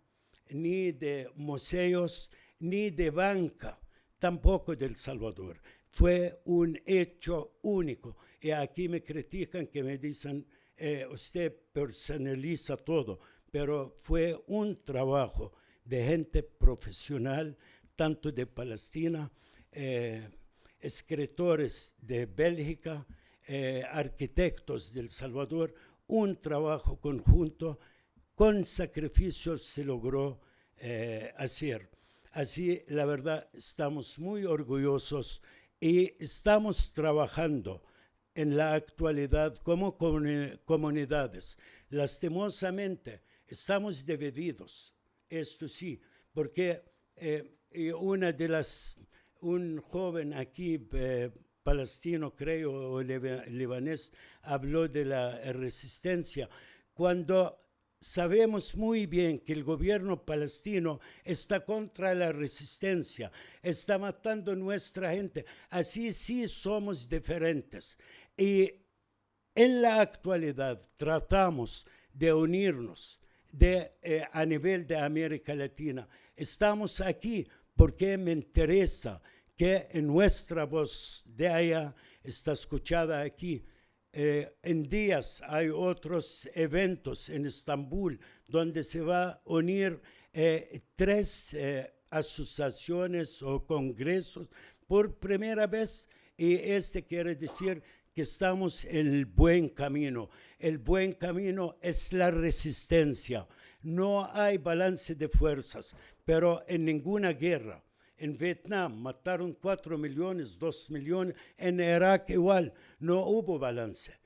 ni de museos, ni de banca, tampoco del Salvador. Fue un hecho único. Y aquí me critican, que me dicen, usted personaliza todo, pero fue un trabajo de gente profesional, tanto de Palestina, escritores de Bélgica, arquitectos del Salvador, un trabajo conjunto, con sacrificios se logró hacer. Así, la verdad, estamos muy orgullosos y estamos trabajando en la actualidad como comunidades. Lastimosamente, estamos divididos, esto sí, porque un joven aquí, palestino creo, o libanés, habló de la resistencia. Cuando sabemos muy bien que el gobierno palestino está contra la resistencia, está matando a nuestra gente. Así sí somos diferentes. Y en la actualidad tratamos de unirnos a nivel de América Latina. Estamos aquí porque me interesa que nuestra voz de allá está escuchada aquí. En días hay otros eventos en Estambul donde se va a unir 3 asociaciones o congresos por primera vez, y quiere decir que estamos en el buen camino. El buen camino es la resistencia. No hay balance de fuerzas, pero en ninguna guerra. En Vietnam mataron 4 millones, 2 millones. En Irak igual, no hubo balance.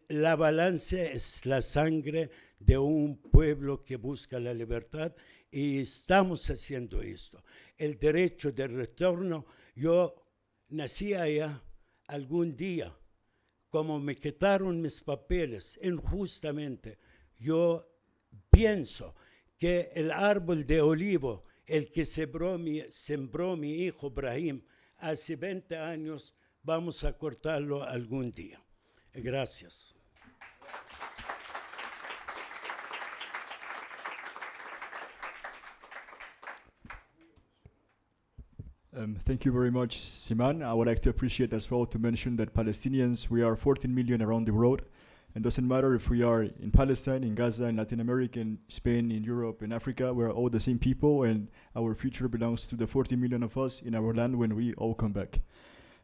La balance es la sangre de un pueblo que busca la libertad, y estamos haciendo esto. El derecho de retorno, yo nací allá algún día. Como me quitaron mis papeles injustamente, yo pienso que el árbol de olivo, el que sembró mi hijo Brahim hace 20 años, vamos a cortarlo algún día. Gracias. Thank you very much, Siman. I would like to appreciate as well to mention that Palestinians, we are 14 million around the world. It doesn't matter if we are in Palestine, in Gaza, in Latin America, in Spain, in Europe, in Africa, we're all the same people, and our future belongs to the 40 million of us in our land when we all come back.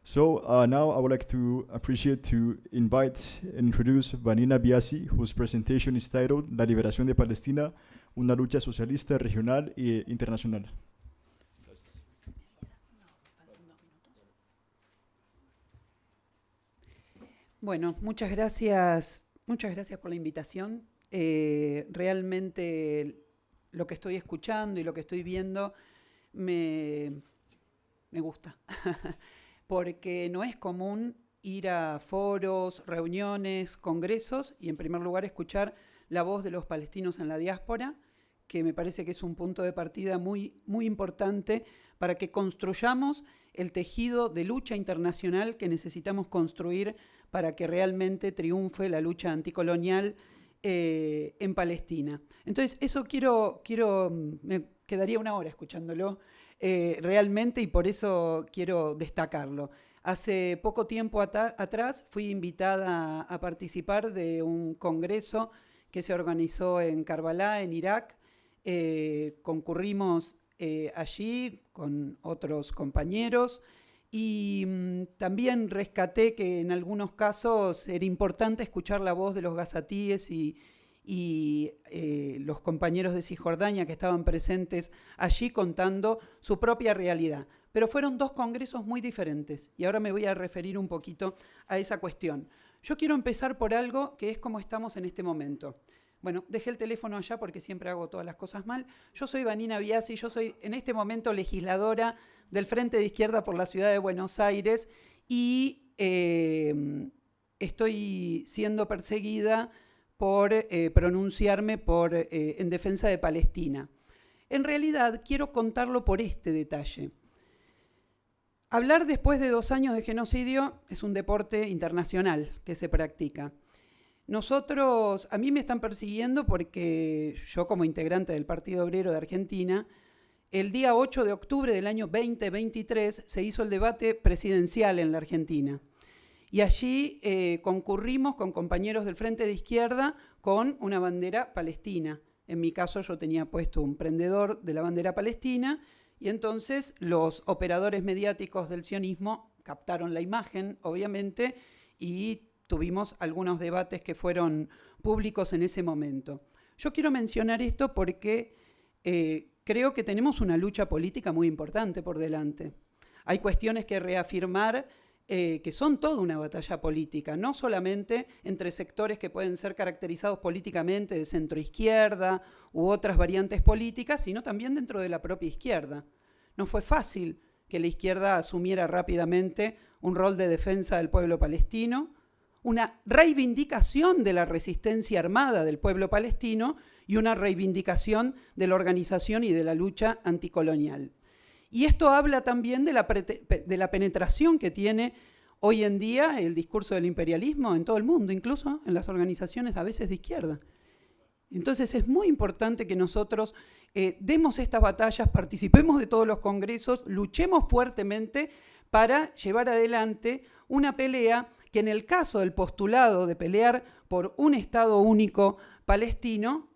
So now I would like to appreciate to invite and introduce Vanina Biasi, whose presentation is titled La Liberación de Palestina, una lucha socialista regional e internacional. Bueno, muchas gracias por la invitación. Realmente lo que estoy escuchando y lo que estoy viendo me gusta, porque no es común ir a foros, reuniones, congresos y en primer lugar escuchar la voz de los palestinos en la diáspora, que me parece que es un punto de partida muy, muy importante para que construyamos el tejido de lucha internacional que necesitamos construir para que realmente triunfe la lucha anticolonial en Palestina. Entonces, eso me quedaría una hora escuchándolo realmente, y por eso quiero destacarlo. Hace poco tiempo atrás fui invitada a participar de un congreso que se organizó en Karbala, en Irak. Concurrimos allí con otros compañeros, y también rescaté que en algunos casos era importante escuchar la voz de los gazatíes y los compañeros de Cisjordania que estaban presentes allí contando su propia realidad. Pero fueron 2 congresos muy diferentes, y ahora me voy a referir un poquito a esa cuestión. Yo quiero empezar por algo que es cómo estamos en este momento. Bueno, dejé el teléfono allá porque siempre hago todas las cosas mal. Yo soy Vanina Biasi, yo soy en este momento legisladora del Frente de Izquierda por la Ciudad de Buenos Aires, y estoy siendo perseguida por pronunciarme en defensa de Palestina. En realidad, quiero contarlo por este detalle. Hablar después de 2 años de genocidio es un deporte internacional que se practica. A mí me están persiguiendo porque yo, como integrante del Partido Obrero de Argentina, el día 8 de octubre del año 2023 se hizo el debate presidencial en la Argentina. Y allí concurrimos con compañeros del Frente de Izquierda con una bandera palestina. En mi caso yo tenía puesto un prendedor de la bandera palestina, y entonces los operadores mediáticos del sionismo captaron la imagen, obviamente, y tuvimos algunos debates que fueron públicos en ese momento. Yo quiero mencionar esto porque creo que tenemos una lucha política muy importante por delante. Hay cuestiones que reafirmar que son toda una batalla política, no solamente entre sectores que pueden ser caracterizados políticamente de centroizquierda u otras variantes políticas, sino también dentro de la propia izquierda. No fue fácil que la izquierda asumiera rápidamente un rol de defensa del pueblo palestino, una reivindicación de la resistencia armada del pueblo palestino y una reivindicación de la organización y de la lucha anticolonial. Y esto habla también de la penetración que tiene hoy en día el discurso del imperialismo en todo el mundo, incluso en las organizaciones a veces de izquierda. Entonces es muy importante que nosotros demos estas batallas, participemos de todos los congresos, luchemos fuertemente para llevar adelante una pelea que en el caso del postulado de pelear por un Estado único palestino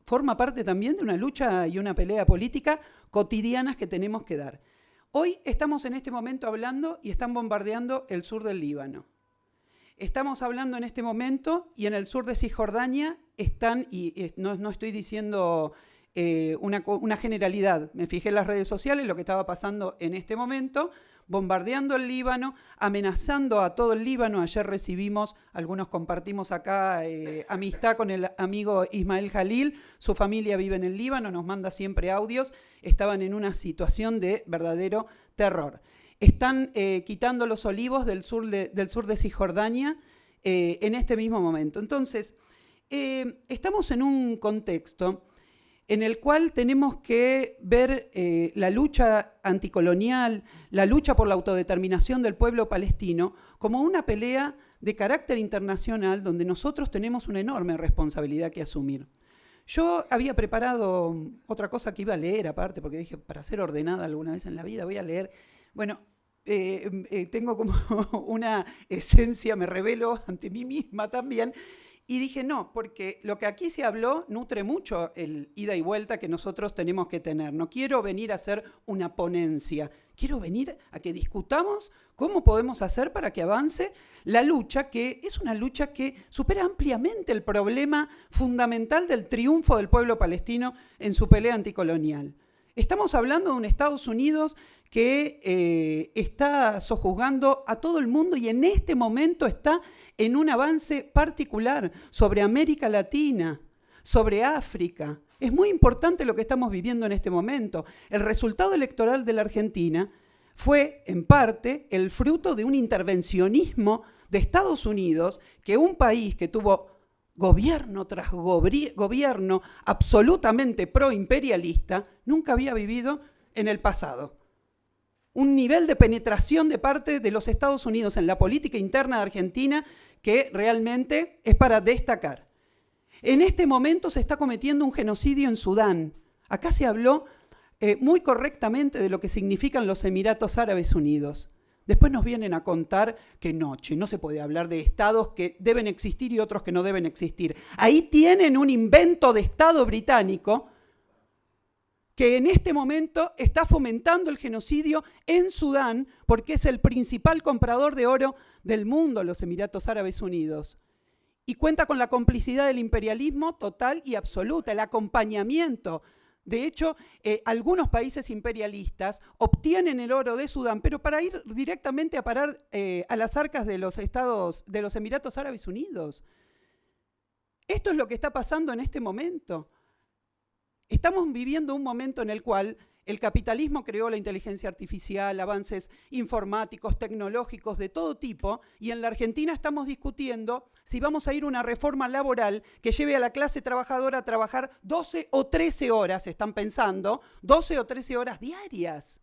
forma parte también de una lucha y una pelea política cotidianas que tenemos que dar. Hoy estamos en este momento hablando y están bombardeando el sur del Líbano. Estamos hablando en este momento y en el sur de Cisjordania están, y no estoy diciendo una generalidad, me fijé en las redes sociales lo que estaba pasando en este momento, bombardeando el Líbano, amenazando a todo el Líbano. Ayer recibimos, algunos compartimos acá amistad con el amigo Ismael Jalil, su familia vive en el Líbano, nos manda siempre audios, estaban en una situación de verdadero terror. Están quitando los olivos del sur de Cisjordania en este mismo momento. Entonces, estamos en un contexto en el cual tenemos que ver la lucha anticolonial, la lucha por la autodeterminación del pueblo palestino como una pelea de carácter internacional donde nosotros tenemos una enorme responsabilidad que asumir. Yo había preparado otra cosa que iba a leer aparte, porque dije, para ser ordenada alguna vez en la vida voy a leer. Bueno, tengo como una esencia, me revelo ante mí misma también, y dije no, porque lo que aquí se habló nutre mucho el ida y vuelta que nosotros tenemos que tener. No quiero venir a hacer una ponencia, quiero venir a que discutamos cómo podemos hacer para que avance la lucha, que es una lucha que supera ampliamente el problema fundamental del triunfo del pueblo palestino en su pelea anticolonial. Estamos hablando de un Estados Unidos que está sojuzgando a todo el mundo y en este momento está en un avance particular sobre América Latina, sobre África. Es muy importante lo que estamos viviendo en este momento. El resultado electoral de la Argentina fue, en parte, el fruto de un intervencionismo de Estados Unidos, que un país que tuvo gobierno tras gobierno absolutamente proimperialista, nunca había vivido en el pasado. Un nivel de penetración de parte de los Estados Unidos en la política interna de Argentina que realmente es para destacar. En este momento se está cometiendo un genocidio en Sudán. Acá se habló muy correctamente de lo que significan los Emiratos Árabes Unidos. Después nos vienen a contar que no se puede hablar de estados que deben existir y otros que no deben existir. Ahí tienen un invento de Estado británico que en este momento está fomentando el genocidio en Sudán porque es el principal comprador de oro del mundo, los Emiratos Árabes Unidos. Y cuenta con la complicidad del imperialismo total y absoluta, el acompañamiento. De hecho, algunos países imperialistas obtienen el oro de Sudán, pero para ir directamente a parar a las arcas de los Emiratos Árabes Unidos. Esto es lo que está pasando en este momento. Estamos viviendo un momento en el cual el capitalismo creó la inteligencia artificial, avances informáticos, tecnológicos de todo tipo, y en la Argentina estamos discutiendo si vamos a ir a una reforma laboral que lleve a la clase trabajadora a trabajar 12 o 13 horas, están pensando, 12 o 13 horas diarias.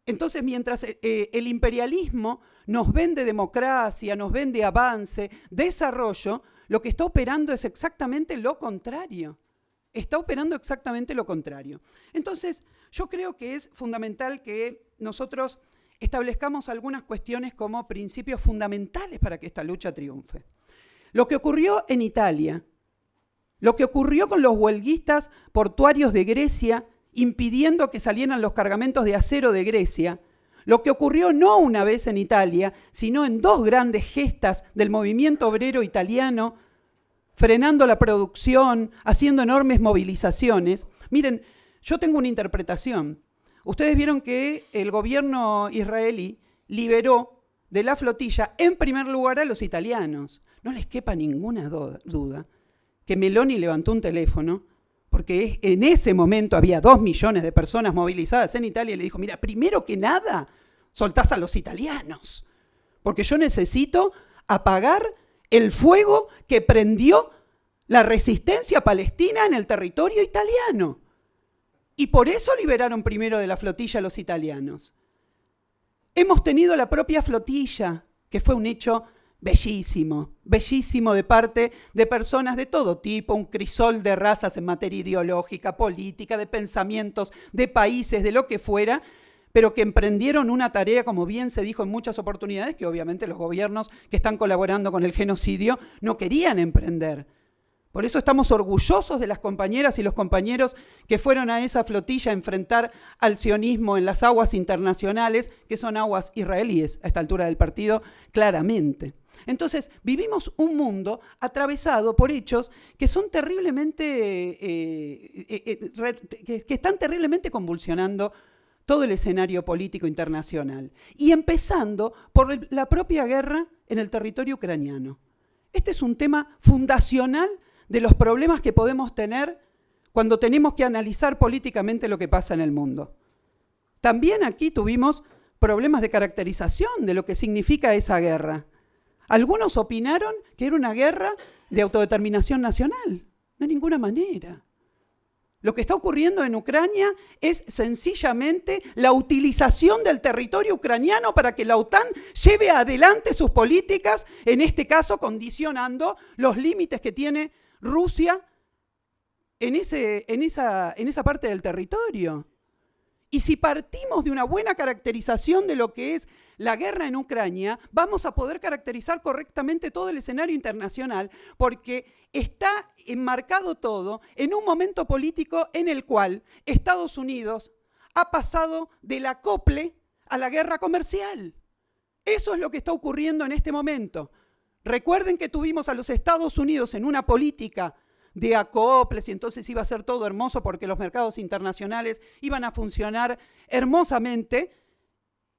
Entonces, mientras el imperialismo nos vende democracia, nos vende avance, desarrollo, lo que está operando es exactamente lo contrario. Está operando exactamente lo contrario. Entonces, yo creo que es fundamental que nosotros establezcamos algunas cuestiones como principios fundamentales para que esta lucha triunfe. Lo que ocurrió en Italia, lo que ocurrió con los huelguistas portuarios de Grecia, impidiendo que salieran los cargamentos de acero de Grecia, lo que ocurrió no una vez en Italia, sino en dos grandes gestas del movimiento obrero italiano, frenando la producción, haciendo enormes movilizaciones. Miren, yo tengo una interpretación. Ustedes vieron que el gobierno israelí liberó de la flotilla, en primer lugar, a los italianos. No les quepa ninguna duda que Meloni levantó un teléfono, porque en ese momento había 2 millones de personas movilizadas en Italia, y le dijo, mira, primero que nada, soltás a los italianos, porque yo necesito apagar el fuego que prendió la resistencia palestina en el territorio italiano. Y por eso liberaron primero de la flotilla a los italianos. Hemos tenido la propia flotilla, que fue un hecho bellísimo, bellísimo de parte de personas de todo tipo, un crisol de razas en materia ideológica, política, de pensamientos, de países, de lo que fuera, pero que emprendieron una tarea, como bien se dijo en muchas oportunidades, que obviamente los gobiernos que están colaborando con el genocidio no querían emprender. Por eso estamos orgullosos de las compañeras y los compañeros que fueron a esa flotilla a enfrentar al sionismo en las aguas internacionales, que son aguas israelíes a esta altura del partido, claramente. Entonces, vivimos un mundo atravesado por hechos que son terriblemente, que están terriblemente convulsionando todo el escenario político internacional. Y empezando por la propia guerra en el territorio ucraniano. Este es un tema fundacional de los problemas que podemos tener cuando tenemos que analizar políticamente lo que pasa en el mundo. También aquí tuvimos problemas de caracterización de lo que significa esa guerra. Algunos opinaron que era una guerra de autodeterminación nacional. De ninguna manera. Lo que está ocurriendo en Ucrania es sencillamente la utilización del territorio ucraniano para que la OTAN lleve adelante sus políticas, en este caso condicionando los límites que tiene Rusia en esa parte del territorio. Y si partimos de una buena caracterización de lo que es la guerra en Ucrania, vamos a poder caracterizar correctamente todo el escenario internacional, porque está enmarcado todo en un momento político en el cual Estados Unidos ha pasado del acople a la guerra comercial. Eso es lo que está ocurriendo en este momento. Recuerden que tuvimos a los Estados Unidos en una política de acoples y entonces iba a ser todo hermoso porque los mercados internacionales iban a funcionar hermosamente.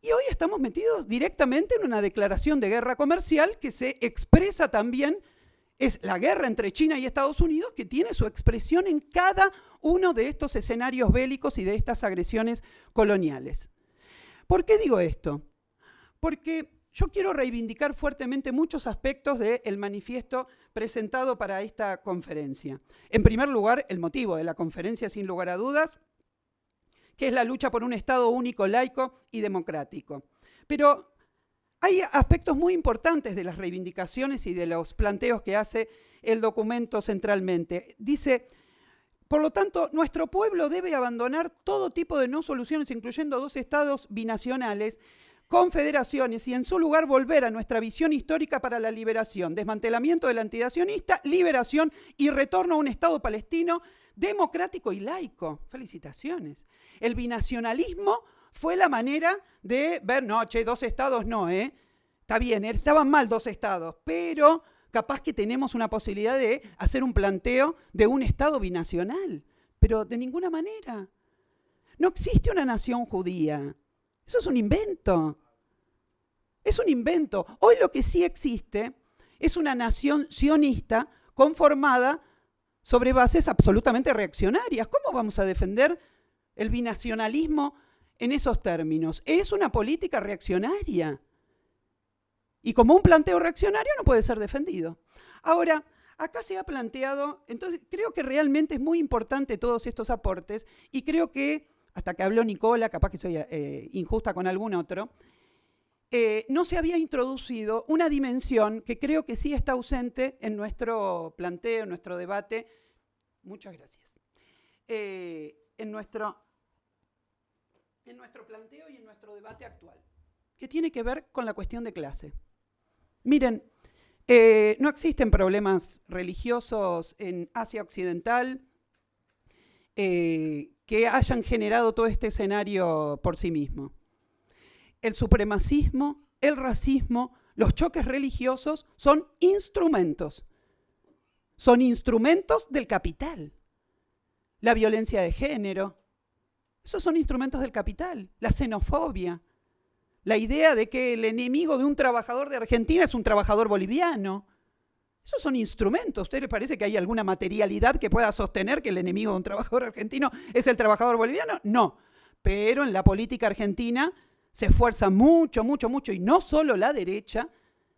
Y hoy estamos metidos directamente en una declaración de guerra comercial que se expresa también, es la guerra entre China y Estados Unidos, que tiene su expresión en cada uno de estos escenarios bélicos y de estas agresiones coloniales. ¿Por qué digo esto? Porque yo quiero reivindicar fuertemente muchos aspectos del manifiesto presentado para esta conferencia. En primer lugar, el motivo de la conferencia, sin lugar a dudas, que es la lucha por un Estado único, laico y democrático. Pero hay aspectos muy importantes de las reivindicaciones y de los planteos que hace el documento centralmente. Dice, por lo tanto, nuestro pueblo debe abandonar todo tipo de no soluciones, incluyendo 2 estados binacionales, confederaciones, y en su lugar volver a nuestra visión histórica para la liberación, desmantelamiento del antidacionista, liberación y retorno a un Estado palestino democrático y laico. Felicitaciones. El binacionalismo fue la manera de ver, no, 2 estados no, está bien, estaban mal 2 estados, pero capaz que tenemos una posibilidad de hacer un planteo de un Estado binacional, pero de ninguna manera. No existe una nación judía. Eso es un invento. Es un invento. Hoy lo que sí existe es una nación sionista conformada sobre bases absolutamente reaccionarias. ¿Cómo vamos a defender el binacionalismo en esos términos? Es una política reaccionaria. Y como un planteo reaccionario no puede ser defendido. Ahora, acá se ha planteado, entonces creo que realmente es muy importante todos estos aportes y creo que, hasta que habló Nicola, capaz que soy injusta con algún otro, no se había introducido una dimensión que creo que sí está ausente en nuestro planteo, en nuestro debate. Muchas gracias. En nuestro planteo y en nuestro debate actual, que tiene que ver con la cuestión de clase. Miren, no existen problemas religiosos en Asia Occidental que hayan generado todo este escenario por sí mismo. El supremacismo, el racismo, los choques religiosos son instrumentos del capital. La violencia de género, esos son instrumentos del capital. La xenofobia, la idea de que el enemigo de un trabajador de Argentina es un trabajador boliviano. Esos son instrumentos. ¿A usted le parece que hay alguna materialidad que pueda sostener que el enemigo de un trabajador argentino es el trabajador boliviano? No. Pero en la política argentina se esfuerza mucho, y no solo la derecha,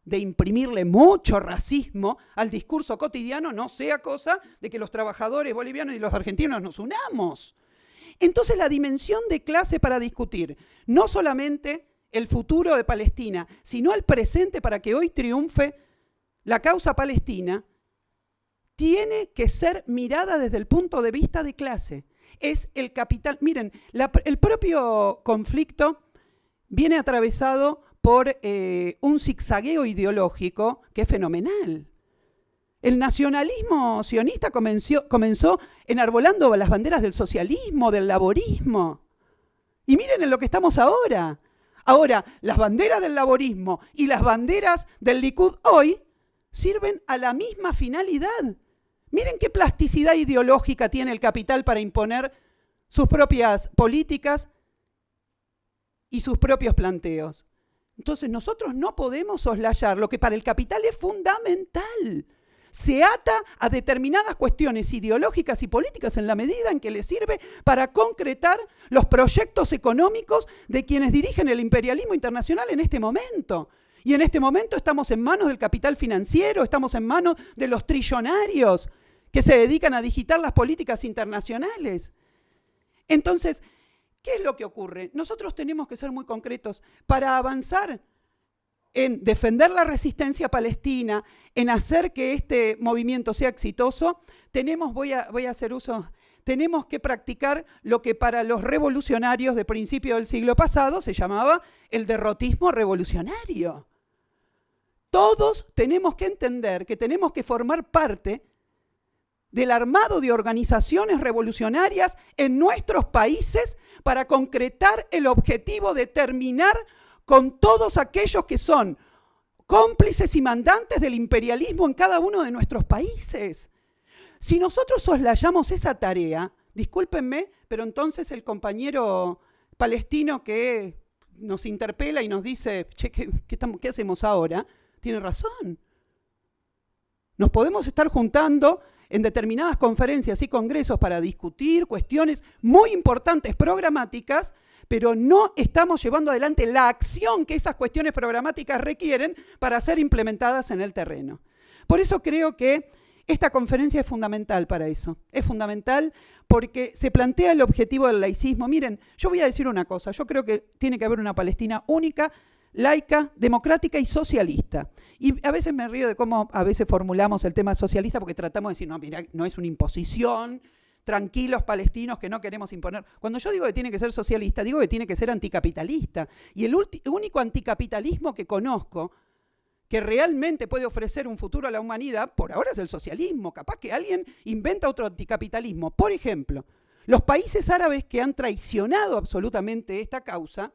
de imprimirle mucho racismo al discurso cotidiano, no sea cosa de que los trabajadores bolivianos y los argentinos nos unamos. Entonces la dimensión de clase para discutir no solamente el futuro de Palestina, sino el presente para que hoy triunfe la causa palestina, tiene que ser mirada desde el punto de vista de clase. Es el capital. Miren, el propio conflicto viene atravesado por un zigzagueo ideológico que es fenomenal. El nacionalismo sionista comenzó enarbolando las banderas del socialismo, del laborismo. Y miren en lo que estamos ahora. Ahora, las banderas del laborismo y las banderas del Likud hoy sirven a la misma finalidad. Miren qué plasticidad ideológica tiene el capital para imponer sus propias políticas y sus propios planteos. Entonces nosotros no podemos soslayar lo que para el capital es fundamental. Se ata a determinadas cuestiones ideológicas y políticas en la medida en que le sirve para concretar los proyectos económicos de quienes dirigen el imperialismo internacional en este momento. Y en este momento estamos en manos del capital financiero, estamos en manos de los trillonarios que se dedican a digitar las políticas internacionales. Entonces, ¿qué es lo que ocurre? Nosotros tenemos que ser muy concretos para avanzar en defender la resistencia palestina, en hacer que este movimiento sea exitoso. Tenemos que practicar lo que para los revolucionarios de principio del siglo pasado se llamaba el derrotismo revolucionario. Todos tenemos que entender que tenemos que formar parte del armado de organizaciones revolucionarias en nuestros países para concretar el objetivo de terminar con todos aquellos que son cómplices y mandantes del imperialismo en cada uno de nuestros países. Si nosotros soslayamos esa tarea, discúlpenme, pero entonces el compañero palestino que nos interpela y nos dice, che, ¿qué hacemos ahora? Tiene razón. Nos podemos estar juntando en determinadas conferencias y congresos para discutir cuestiones muy importantes programáticas, pero no estamos llevando adelante la acción que esas cuestiones programáticas requieren para ser implementadas en el terreno. Por eso creo que esta conferencia es fundamental para eso. Es fundamental porque se plantea el objetivo del laicismo. Miren, yo voy a decir una cosa. Yo creo que tiene que haber una Palestina única, laica, democrática y socialista. Y a veces me río de cómo a veces formulamos el tema socialista porque tratamos de decir, no, mira, no es una imposición, tranquilos palestinos que no queremos imponer. Cuando yo digo que tiene que ser socialista, digo que tiene que ser anticapitalista. Y el único anticapitalismo que conozco que realmente puede ofrecer un futuro a la humanidad, por ahora es el socialismo. Capaz que alguien inventa otro anticapitalismo. Por ejemplo, los países árabes que han traicionado absolutamente esta causa,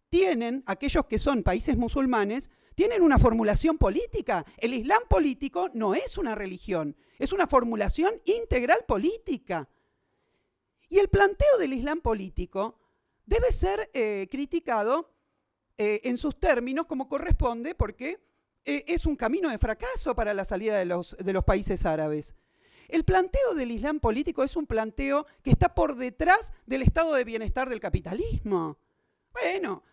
tienen, aquellos que son países musulmanes, tienen una formulación política. El Islam político no es una religión, es una formulación integral política. Y el planteo del Islam político debe ser criticado en sus términos como corresponde, porque es un camino de fracaso para la salida de los países árabes. El planteo del Islam político es un planteo que está por detrás del estado de bienestar del capitalismo. Bueno,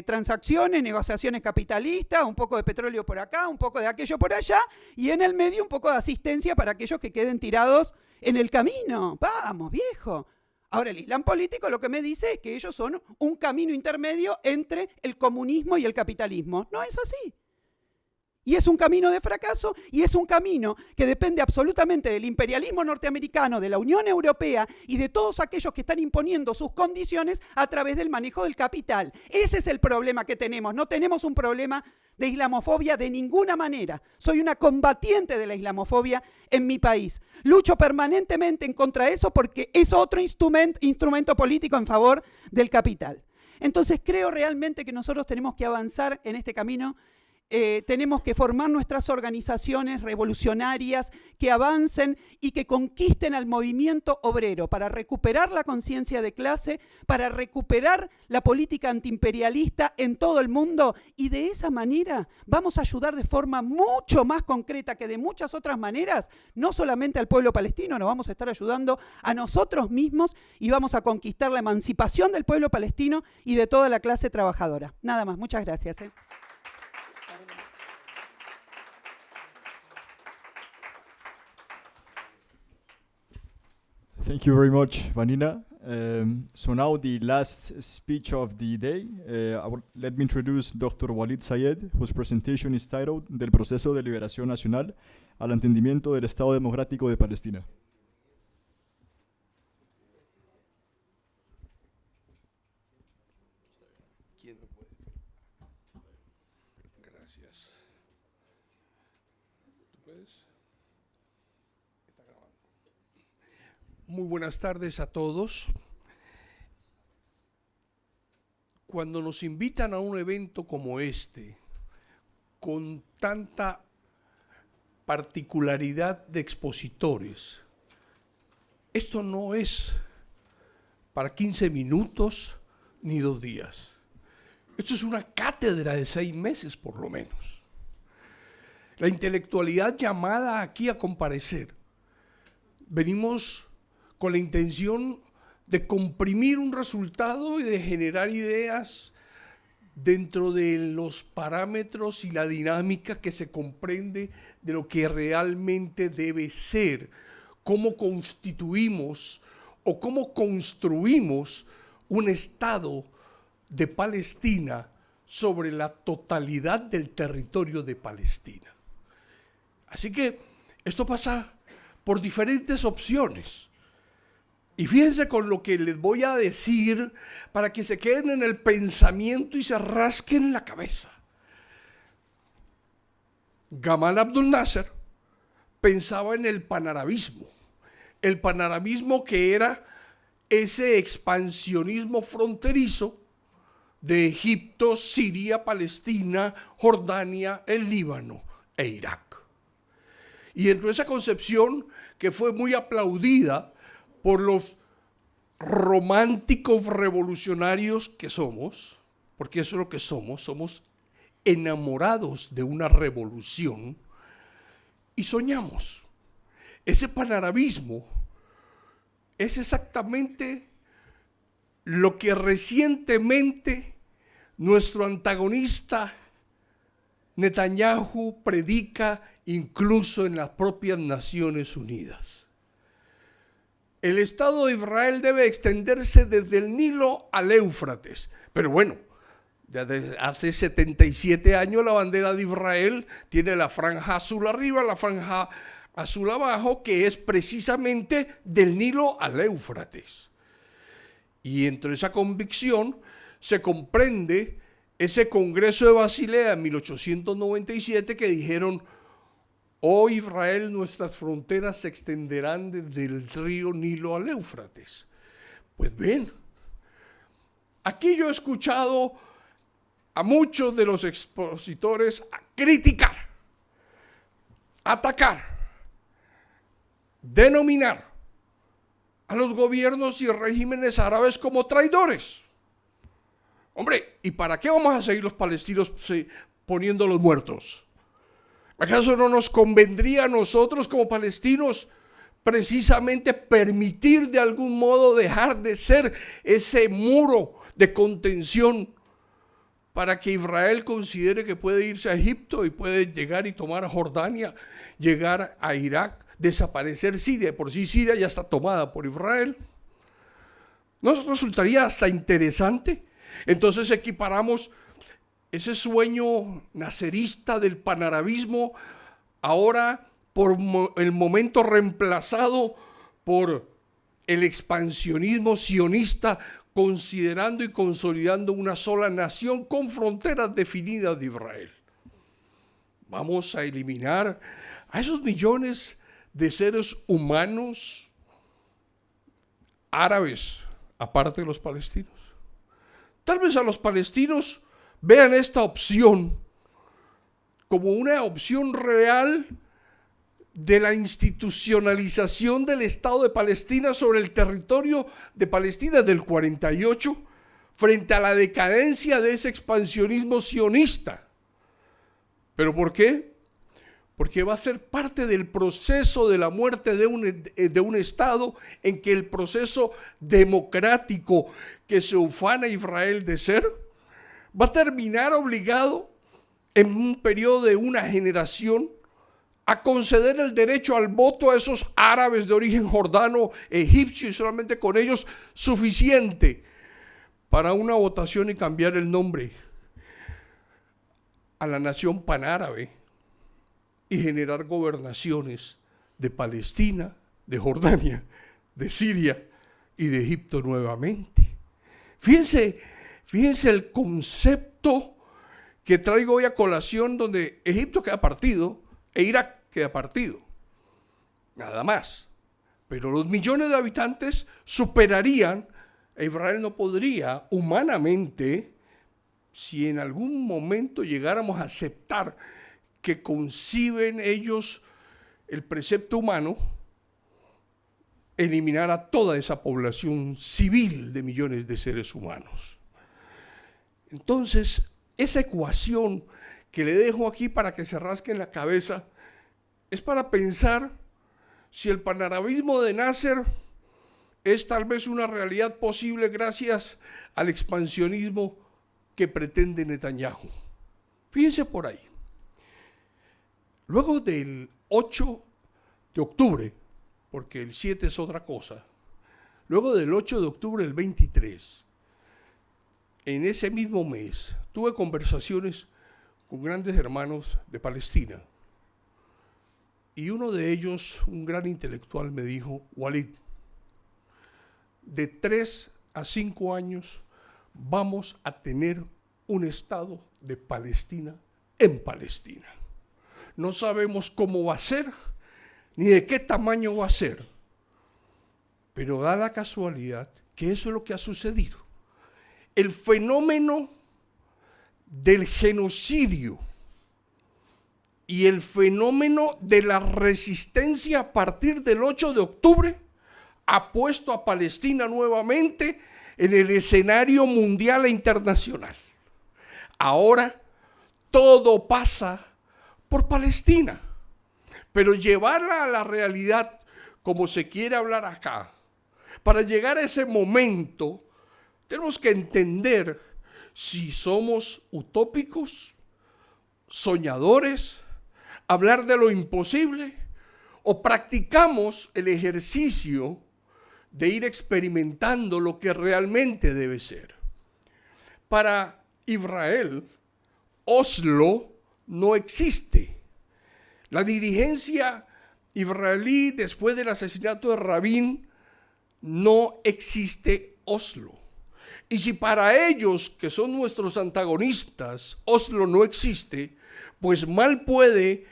transacciones, negociaciones capitalistas, un poco de petróleo por acá, un poco de aquello por allá, y en el medio un poco de asistencia para aquellos que queden tirados en el camino. Vamos, viejo. Ahora, el Islam político lo que me dice es que ellos son un camino intermedio entre el comunismo y el capitalismo. No es así. Y es un camino de fracaso, y es un camino que depende absolutamente del imperialismo norteamericano, de la Unión Europea y de todos aquellos que están imponiendo sus condiciones a través del manejo del capital. Ese es el problema que tenemos. No tenemos un problema de islamofobia de ninguna manera. Soy una combatiente de la islamofobia en mi país. Lucho permanentemente en contra de eso porque es otro instrumento político en favor del capital. Entonces creo realmente que nosotros tenemos que avanzar en este camino tenemos que formar nuestras organizaciones revolucionarias que avancen y que conquisten al movimiento obrero para recuperar la conciencia de clase, para recuperar la política antiimperialista en todo el mundo, y de esa manera vamos a ayudar de forma mucho más concreta que de muchas otras maneras, no solamente al pueblo palestino, nos vamos a estar ayudando a nosotros mismos y vamos a conquistar la emancipación del pueblo palestino y de toda la clase trabajadora. Nada más, muchas gracias. Thank you very much, Vanina. So now the last speech of the day. Let me introduce Dr. Walid Zayed, whose presentation is titled Del proceso de liberación nacional al entendimiento del Estado Democrático de Palestina. Gracias. ¿Tú puedes? Está grabando. Muy buenas tardes a todos. Cuando nos invitan a un evento como este, con tanta particularidad de expositores, esto no es para 15 minutos ni 2 días. Esto es una cátedra de 6 meses por lo menos. La intelectualidad llamada aquí a comparecer, venimos con la intención de comprimir un resultado y de generar ideas dentro de los parámetros y la dinámica que se comprende de lo que realmente debe ser, cómo constituimos o cómo construimos un Estado de Palestina sobre la totalidad del territorio de Palestina. Así que esto pasa por diferentes opciones. Y fíjense con lo que les voy a decir para que se queden en el pensamiento y se rasquen la cabeza. Gamal Abdel Nasser pensaba en el panarabismo que era ese expansionismo fronterizo de Egipto, Siria, Palestina, Jordania, el Líbano e Irak. Y dentro de esa concepción, que fue muy aplaudida por los románticos revolucionarios que somos, porque eso es lo que somos enamorados de una revolución y soñamos. Ese panarabismo es exactamente lo que recientemente nuestro antagonista Netanyahu predica incluso en las propias Naciones Unidas. El Estado de Israel debe extenderse desde el Nilo al Éufrates. Pero bueno, desde hace 77 años la bandera de Israel tiene la franja azul arriba, la franja azul abajo, que es precisamente del Nilo al Éufrates. Y entre esa convicción se comprende ese Congreso de Basilea en 1897 que dijeron: oh Israel, nuestras fronteras se extenderán desde el río Nilo al Éufrates. Pues bien, aquí yo he escuchado a muchos de los expositores criticar, atacar, denominar a los gobiernos y regímenes árabes como traidores. Hombre, ¿y para qué vamos a seguir los palestinos poniendo los muertos? ¿Acaso no nos convendría a nosotros como palestinos precisamente permitir de algún modo dejar de ser ese muro de contención para que Israel considere que puede irse a Egipto y puede llegar y tomar a Jordania, llegar a Irak, desaparecer Siria? Por sí Siria ya está tomada por Israel. ¿No resultaría hasta interesante? Entonces equiparamos ese sueño nacerista del panarabismo, ahora por el momento reemplazado por el expansionismo sionista, considerando y consolidando una sola nación con fronteras definidas de Israel. Vamos a eliminar a esos millones de seres humanos árabes, aparte de los palestinos. Tal vez a los palestinos vean esta opción como una opción real de la institucionalización del Estado de Palestina sobre el territorio de Palestina del 48 frente a la decadencia de ese expansionismo sionista. ¿Pero por qué? Porque va a ser parte del proceso de la muerte de un Estado en que el proceso democrático que se ufana Israel de ser va a terminar obligado en un periodo de una generación a conceder el derecho al voto a esos árabes de origen jordano, egipcio, y solamente con ellos suficiente para una votación y cambiar el nombre a la nación panárabe y generar gobernaciones de Palestina, de Jordania, de Siria y de Egipto nuevamente. Fíjense el concepto que traigo hoy a colación, donde Egipto queda partido e Irak queda partido, nada más. Pero los millones de habitantes superarían, e Israel no podría humanamente, si en algún momento llegáramos a aceptar que conciben ellos el precepto humano, eliminar a toda esa población civil de millones de seres humanos. Entonces, esa ecuación que le dejo aquí para que se rasque en la cabeza es para pensar si el panarabismo de Nasser es tal vez una realidad posible gracias al expansionismo que pretende Netanyahu. Fíjense por ahí. Luego del 8 de octubre, porque el 7 es otra cosa, luego del 8 de octubre del 23, en ese mismo mes, tuve conversaciones con grandes hermanos de Palestina. Y uno de ellos, un gran intelectual, me dijo: Walid, de 3 a 5 años vamos a tener un Estado de Palestina en Palestina. No sabemos cómo va a ser, ni de qué tamaño va a ser, pero da la casualidad que eso es lo que ha sucedido. El fenómeno del genocidio y el fenómeno de la resistencia a partir del 8 de octubre ha puesto a Palestina nuevamente en el escenario mundial e internacional. Ahora todo pasa por Palestina, pero llevarla a la realidad como se quiere hablar acá, para llegar a ese momento tenemos que entender si somos utópicos, soñadores, hablar de lo imposible, o practicamos el ejercicio de ir experimentando lo que realmente debe ser. Para Israel, Oslo no existe. La dirigencia israelí, después del asesinato de Rabin, no existe Oslo. Y si para ellos, que son nuestros antagonistas, Oslo no existe, pues mal puede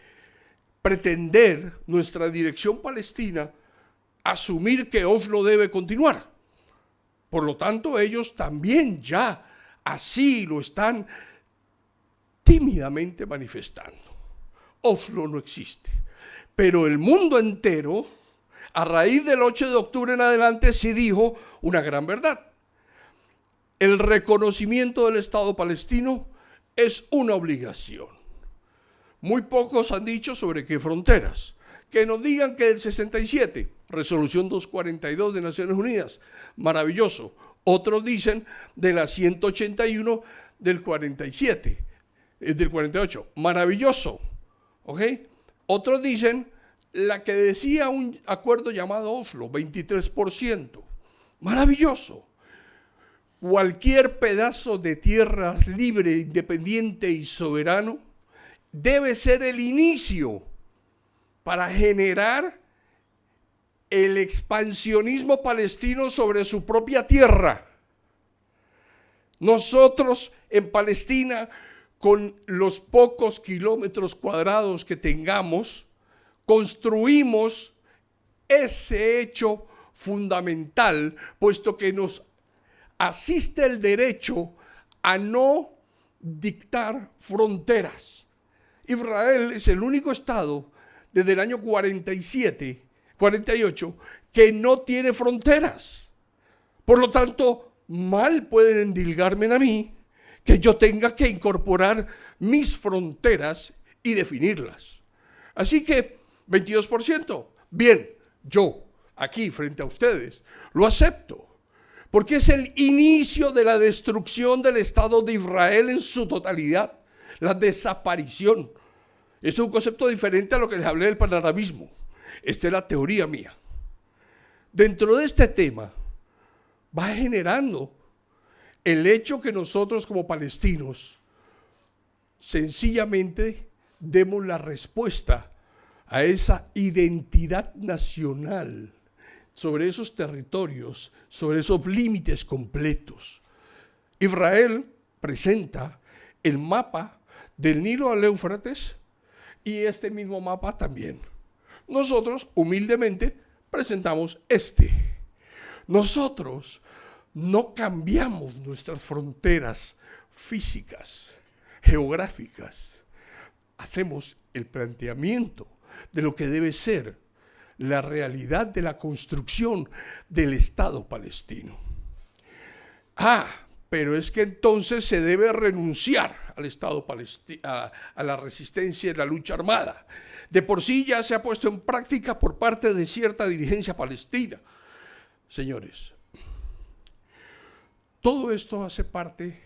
pretender nuestra dirección palestina asumir que Oslo debe continuar. Por lo tanto, ellos también ya así lo están tímidamente manifestando. Oslo no existe. Pero el mundo entero, a raíz del 8 de octubre en adelante, sí dijo una gran verdad. El reconocimiento del Estado palestino es una obligación. Muy pocos han dicho sobre qué fronteras. Que nos digan que del 67, resolución 242 de Naciones Unidas, maravilloso. Otros dicen de la 181 del 47, del 48, maravilloso. ¿Ok? Otros dicen la que decía un acuerdo llamado Oslo, 23%, maravilloso. Cualquier pedazo de tierra libre, independiente y soberano debe ser el inicio para generar el expansionismo palestino sobre su propia tierra. Nosotros en Palestina, con los pocos kilómetros cuadrados que tengamos, construimos ese hecho fundamental, puesto que nos asiste el derecho a no dictar fronteras. Israel es el único Estado desde el año 48, que no tiene fronteras. Por lo tanto, mal pueden endilgarme a mí que yo tenga que incorporar mis fronteras y definirlas. Así que, 22%, bien, yo, aquí frente a ustedes, lo acepto. Porque es el inicio de la destrucción del Estado de Israel en su totalidad, la desaparición. Es un concepto diferente a lo que les hablé del panarabismo. Esta es la teoría mía. Dentro de este tema va generando el hecho que nosotros como palestinos sencillamente demos la respuesta a esa identidad nacional sobre esos territorios, sobre esos límites completos. Israel presenta el mapa del Nilo al Éufrates y este mismo mapa también. Nosotros, humildemente, presentamos este. Nosotros no cambiamos nuestras fronteras físicas, geográficas. Hacemos el planteamiento de lo que debe ser la realidad de la construcción del Estado palestino. Pero es que entonces se debe renunciar al Estado palestino, a la resistencia y la lucha armada. De por sí ya se ha puesto en práctica por parte de cierta dirigencia palestina. Señores, todo esto hace parte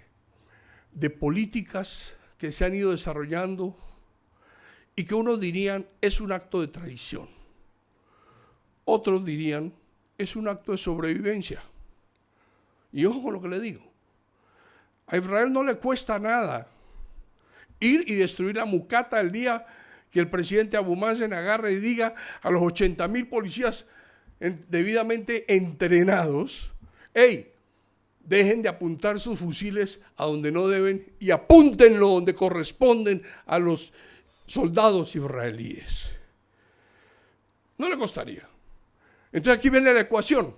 de políticas que se han ido desarrollando y que unos dirían es un acto de traición. Otros dirían es un acto de sobrevivencia. Y ojo con lo que le digo. A Israel no le cuesta nada ir y destruir la Mucata el día que el presidente Abu Mazen agarre y diga a los 80.000 policías debidamente entrenados, hey, dejen de apuntar sus fusiles a donde no deben y apúntenlo donde corresponden a los soldados israelíes. No le costaría. Entonces aquí viene la ecuación.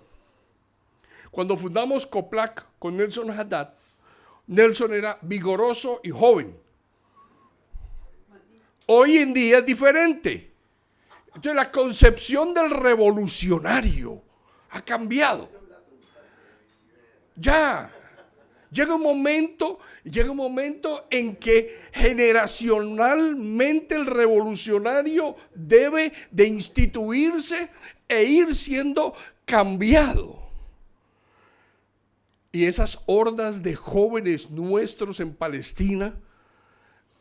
Cuando fundamos COPLAC con Nelson Haddad, Nelson era vigoroso y joven. Hoy en día es diferente. Entonces la concepción del revolucionario ha cambiado. Ya. Llega un momento en que generacionalmente el revolucionario debe de instituirse e ir siendo cambiado. Y esas hordas de jóvenes nuestros en Palestina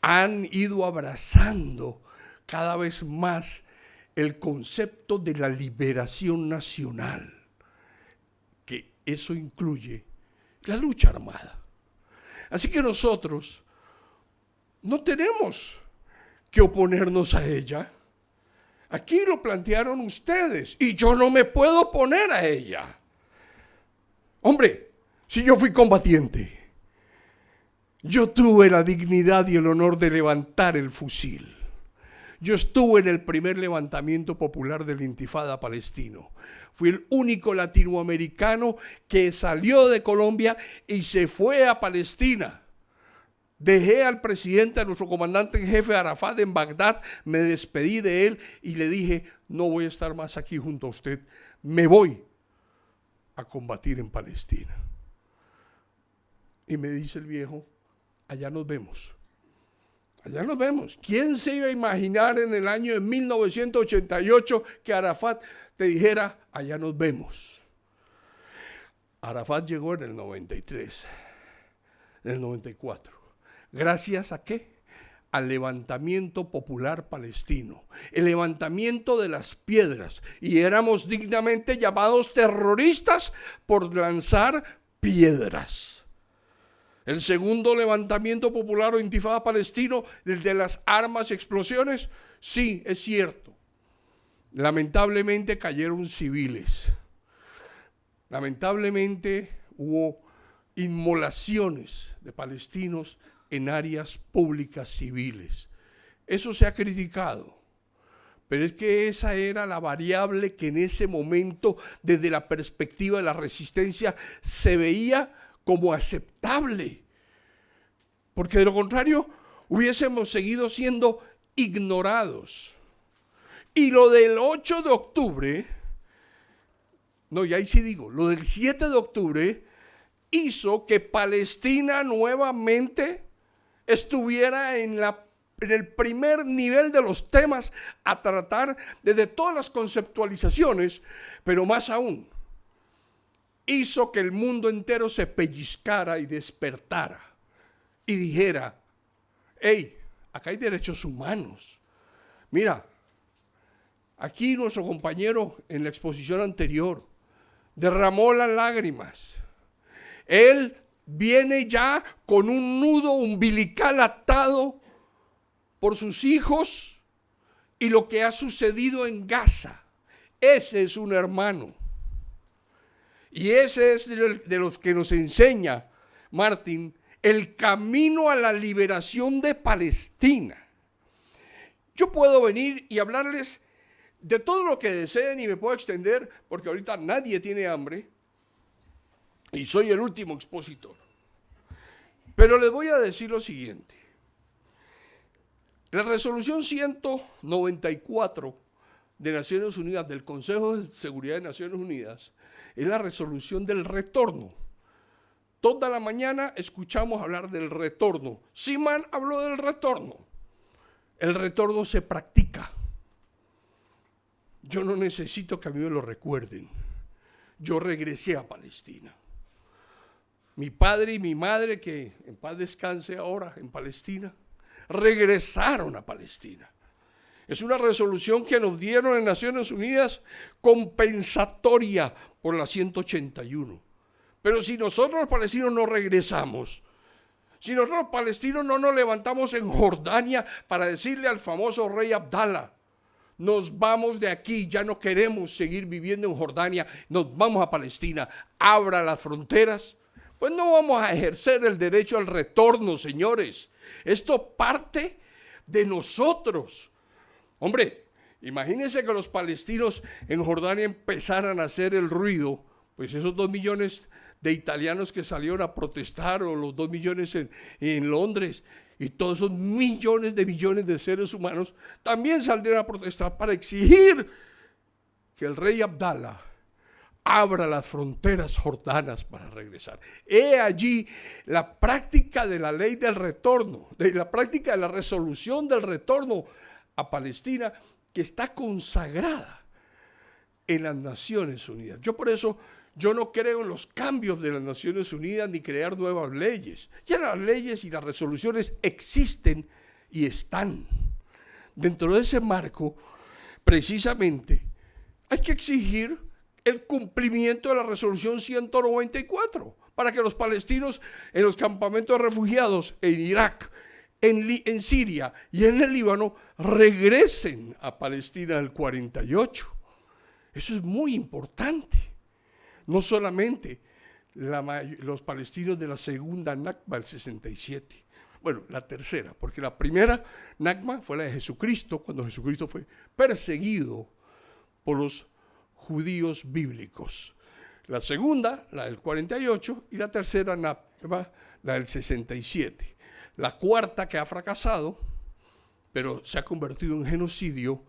han ido abrazando cada vez más el concepto de la liberación nacional, que eso incluye la lucha armada. Así que nosotros no tenemos que oponernos a ella. Aquí lo plantearon ustedes y yo no me puedo oponer a ella. Hombre, si yo fui combatiente, yo tuve la dignidad y el honor de levantar el fusil. Yo estuve en el primer levantamiento popular del Intifada palestino. Fui el único latinoamericano que salió de Colombia y se fue a Palestina. Dejé al presidente, a nuestro comandante en jefe Arafat en Bagdad, me despedí de él y le dije, no voy a estar más aquí junto a usted, me voy a combatir en Palestina. Y me dice el viejo, allá nos vemos. Allá nos vemos. ¿Quién se iba a imaginar en el año de 1988 que Arafat te dijera, allá nos vemos? Arafat llegó en el 93, en el 94. ¿Gracias a qué? Al levantamiento popular palestino, el levantamiento de las piedras. Y éramos dignamente llamados terroristas por lanzar piedras. El segundo levantamiento popular o intifada palestino, el de las armas y explosiones, sí, es cierto. Lamentablemente cayeron civiles. Lamentablemente hubo inmolaciones de palestinos en áreas públicas civiles. Eso se ha criticado. Pero es que esa era la variable que en ese momento, desde la perspectiva de la resistencia, se veía como aceptable, porque de lo contrario hubiésemos seguido siendo ignorados. Y lo del 8 de octubre, no, y ahí sí digo, lo del 7 de octubre hizo que Palestina nuevamente estuviera en el primer nivel de los temas a tratar desde todas las conceptualizaciones, pero más aún, hizo que el mundo entero se pellizcara y despertara y dijera, hey, acá hay derechos humanos. Mira, aquí nuestro compañero en la exposición anterior derramó las lágrimas. Él viene ya con un nudo umbilical atado por sus hijos y lo que ha sucedido en Gaza. Ese es un hermano. Y ese es de los que nos enseña, Martín, el camino a la liberación de Palestina. Yo puedo venir y hablarles de todo lo que deseen y me puedo extender porque ahorita nadie tiene hambre y soy el último expositor. Pero les voy a decir lo siguiente. La resolución 194 de Naciones Unidas, del Consejo de Seguridad de Naciones Unidas, es la resolución del retorno. Toda la mañana escuchamos hablar del retorno. Siman habló del retorno. El retorno se practica. Yo no necesito que a mí me lo recuerden. Yo regresé a Palestina. Mi padre y mi madre, que en paz descanse ahora en Palestina, regresaron a Palestina. Es una resolución que nos dieron en Naciones Unidas compensatoria por la 181. Pero si nosotros los palestinos no regresamos, si nosotros los palestinos no nos levantamos en Jordania para decirle al famoso rey Abdallah, nos vamos de aquí, ya no queremos seguir viviendo en Jordania, nos vamos a Palestina, abra las fronteras, pues no vamos a ejercer el derecho al retorno, señores. Esto parte de nosotros. Hombre, imagínense que los palestinos en Jordania empezaran a hacer el ruido, pues esos 2 millones de italianos que salieron a protestar, o los 2 millones en Londres, y todos esos millones de seres humanos también saldrían a protestar para exigir que el rey Abdallah abra las fronteras jordanas para regresar. He allí la práctica de la ley del retorno, de la práctica de la resolución del retorno a Palestina, que está consagrada en las Naciones Unidas. Por eso yo no creo en los cambios de las Naciones Unidas ni crear nuevas leyes. Ya las leyes y las resoluciones existen y están. Dentro de ese marco, precisamente, hay que exigir el cumplimiento de la resolución 194 para que los palestinos en los campamentos de refugiados en Irak, en Siria y en el Líbano regresen a Palestina del 48. Eso es muy importante. No solamente los palestinos de la segunda Nakba del 67, bueno, la tercera, porque la primera Nakba fue la de Jesucristo, cuando Jesucristo fue perseguido por los judíos bíblicos. La segunda, la del 48, y la tercera Nakba, la del 67. La cuarta, que ha fracasado, pero se ha convertido en genocidio,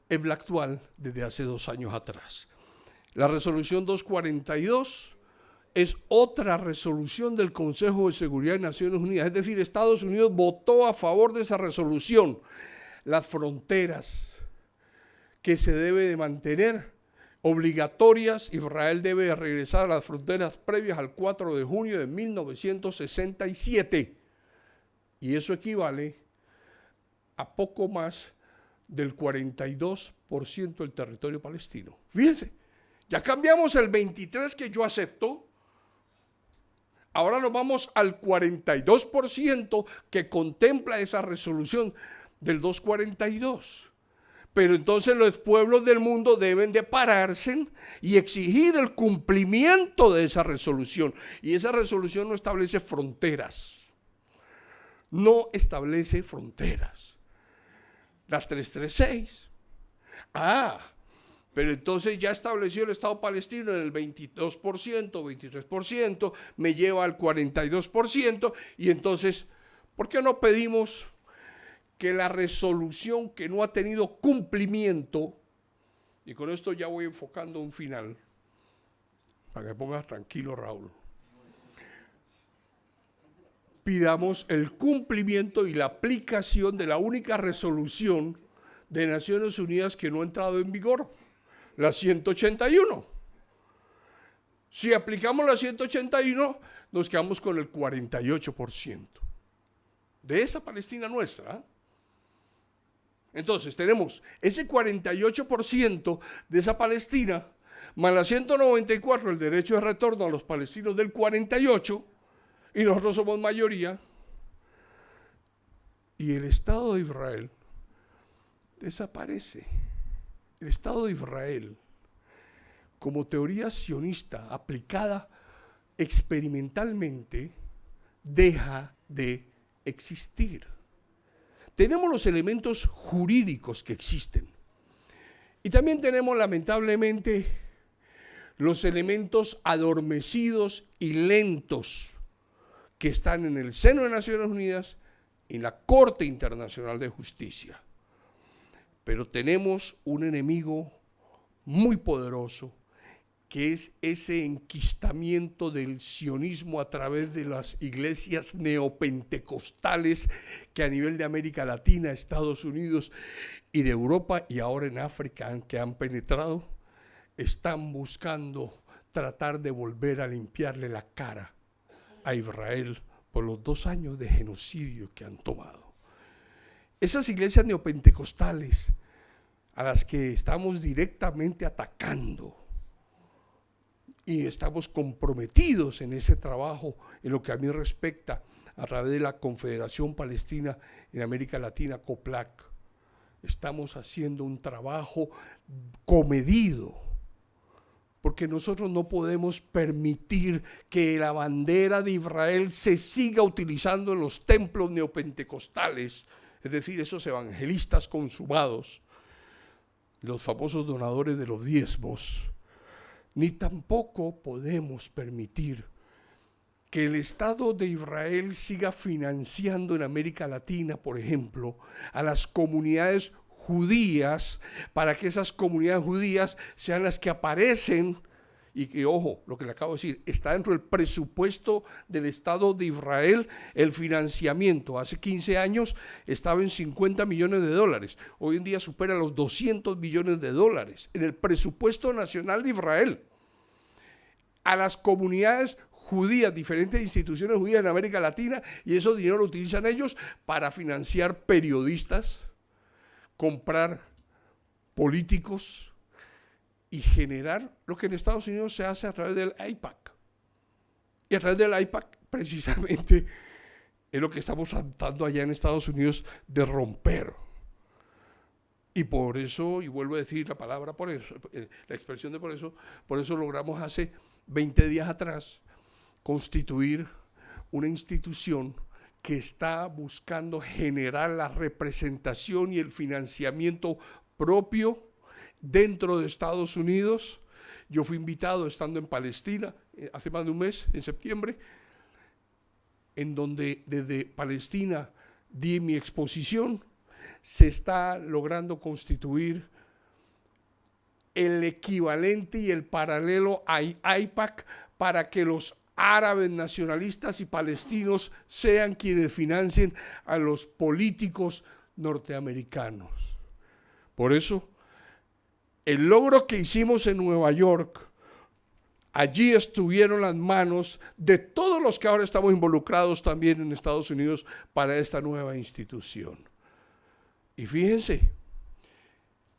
es la actual desde hace 2 años atrás. La resolución 242 es otra resolución del Consejo de Seguridad de Naciones Unidas, es decir, Estados Unidos votó a favor de esa resolución. Las fronteras que se debe de mantener obligatorias, Israel debe de regresar a las fronteras previas al 4 de junio de 1967, y eso equivale a poco más del 42% del territorio palestino. Fíjense, ya cambiamos el 23% que yo acepto, ahora nos vamos al 42% que contempla esa resolución del 242. Pero entonces los pueblos del mundo deben de pararse y exigir el cumplimiento de esa resolución. Y esa resolución no establece fronteras. No establece fronteras. Las 336. Pero entonces ya estableció el Estado palestino en el 22%, 23%, me lleva al 42%, y entonces, ¿por qué no pedimos que la resolución que no ha tenido cumplimiento, y con esto ya voy enfocando un final, para que pongas tranquilo, Raúl, pidamos el cumplimiento y la aplicación de la única resolución de Naciones Unidas que no ha entrado en vigor, la 181. Si aplicamos la 181, nos quedamos con el 48% de esa Palestina nuestra. Entonces tenemos ese 48% de esa Palestina, más la 194, el derecho de retorno a los palestinos del 48, y nosotros somos mayoría, y el Estado de Israel desaparece. El Estado de Israel, como teoría sionista aplicada experimentalmente, deja de existir. Tenemos los elementos jurídicos que existen. Y también tenemos, lamentablemente, los elementos adormecidos y lentos que están en el seno de Naciones Unidas y en la Corte Internacional de Justicia. Pero tenemos un enemigo muy poderoso, que es ese enquistamiento del sionismo a través de las iglesias neopentecostales que a nivel de América Latina, Estados Unidos y de Europa y ahora en África que han penetrado, están buscando tratar de volver a limpiarle la cara a Israel por los 2 años de genocidio que han tomado. Esas iglesias neopentecostales a las que estamos directamente atacando, y estamos comprometidos en ese trabajo, en lo que a mí respecta, a través de la Confederación Palestina en América Latina, COPLAC. Estamos haciendo un trabajo comedido, porque nosotros no podemos permitir que la bandera de Israel se siga utilizando en los templos neopentecostales, es decir, esos evangelistas consumados, los famosos donadores de los diezmos. Ni tampoco podemos permitir que el Estado de Israel siga financiando en América Latina, por ejemplo, a las comunidades judías, para que esas comunidades judías sean las que aparecen, y que, ojo, lo que le acabo de decir, está dentro del presupuesto del Estado de Israel el financiamiento. Hace 15 años estaba en $50 millones, hoy en día supera los $200 millones en el presupuesto nacional de Israel. A las comunidades judías, diferentes instituciones judías en América Latina, y ese dinero lo utilizan ellos para financiar periodistas, comprar políticos y generar lo que en Estados Unidos se hace a través del AIPAC. Y a través del AIPAC, precisamente, es lo que estamos tratando allá en Estados Unidos de romper. Y por eso, y vuelvo a decir la palabra por eso, la expresión de por eso logramos hace 20 días atrás constituir una institución que está buscando generar la representación y el financiamiento propio dentro de Estados Unidos. Yo fui invitado estando en Palestina hace más de un mes, en septiembre, en donde desde Palestina di mi exposición. Se está logrando constituir el equivalente y el paralelo a AIPAC para que los árabes nacionalistas y palestinos sean quienes financien a los políticos norteamericanos. Por eso, el logro que hicimos en Nueva York, allí estuvieron las manos de todos los que ahora estamos involucrados también en Estados Unidos para esta nueva institución. Y fíjense,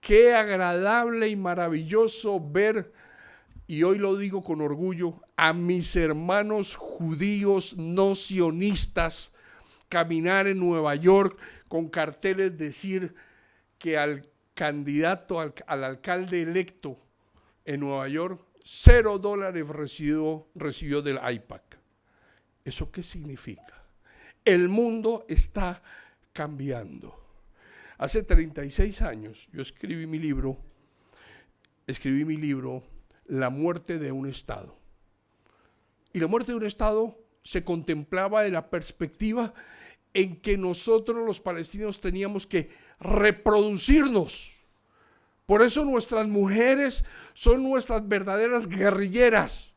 qué agradable y maravilloso ver, y hoy lo digo con orgullo, a mis hermanos judíos no sionistas caminar en Nueva York con carteles decir que al candidato, al alcalde electo en Nueva York, $0 recibió del AIPAC. ¿Eso qué significa? El mundo está cambiando. Hace 36 años yo escribí mi libro, La muerte de un Estado. Y la muerte de un Estado se contemplaba de la perspectiva en que nosotros los palestinos teníamos que reproducirnos. Por eso nuestras mujeres son nuestras verdaderas guerrilleras.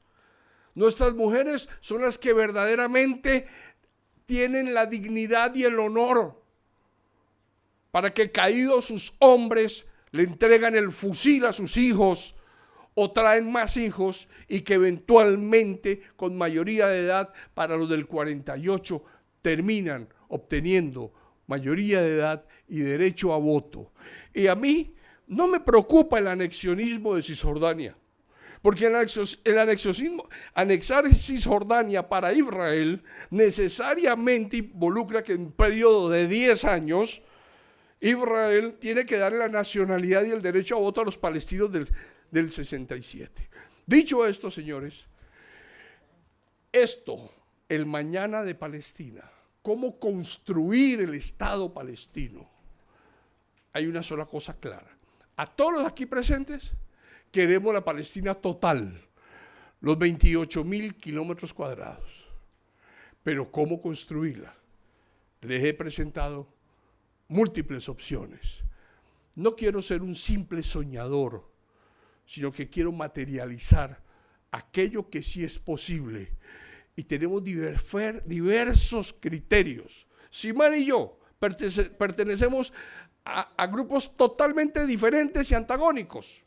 Nuestras mujeres son las que verdaderamente tienen la dignidad y el honor para que caídos sus hombres le entregan el fusil a sus hijos o traen más hijos y que eventualmente con mayoría de edad para los del 48 terminan obteniendo mayoría de edad y derecho a voto. Y a mí no me preocupa el anexionismo de Cisjordania, porque el anexionismo, anexar Cisjordania para Israel necesariamente involucra que en un periodo de 10 años Israel tiene que darle la nacionalidad y el derecho a voto a los palestinos del 67. Dicho esto, señores, el mañana de Palestina, cómo construir el Estado palestino, hay una sola cosa clara. A todos los aquí presentes queremos la Palestina total, los 28.000 kilómetros cuadrados. Pero ¿cómo construirla? Les he presentado múltiples opciones. No quiero ser un simple soñador, sino que quiero materializar aquello que sí es posible. Y tenemos diversos criterios. Siman y yo pertenecemos a grupos totalmente diferentes y antagónicos.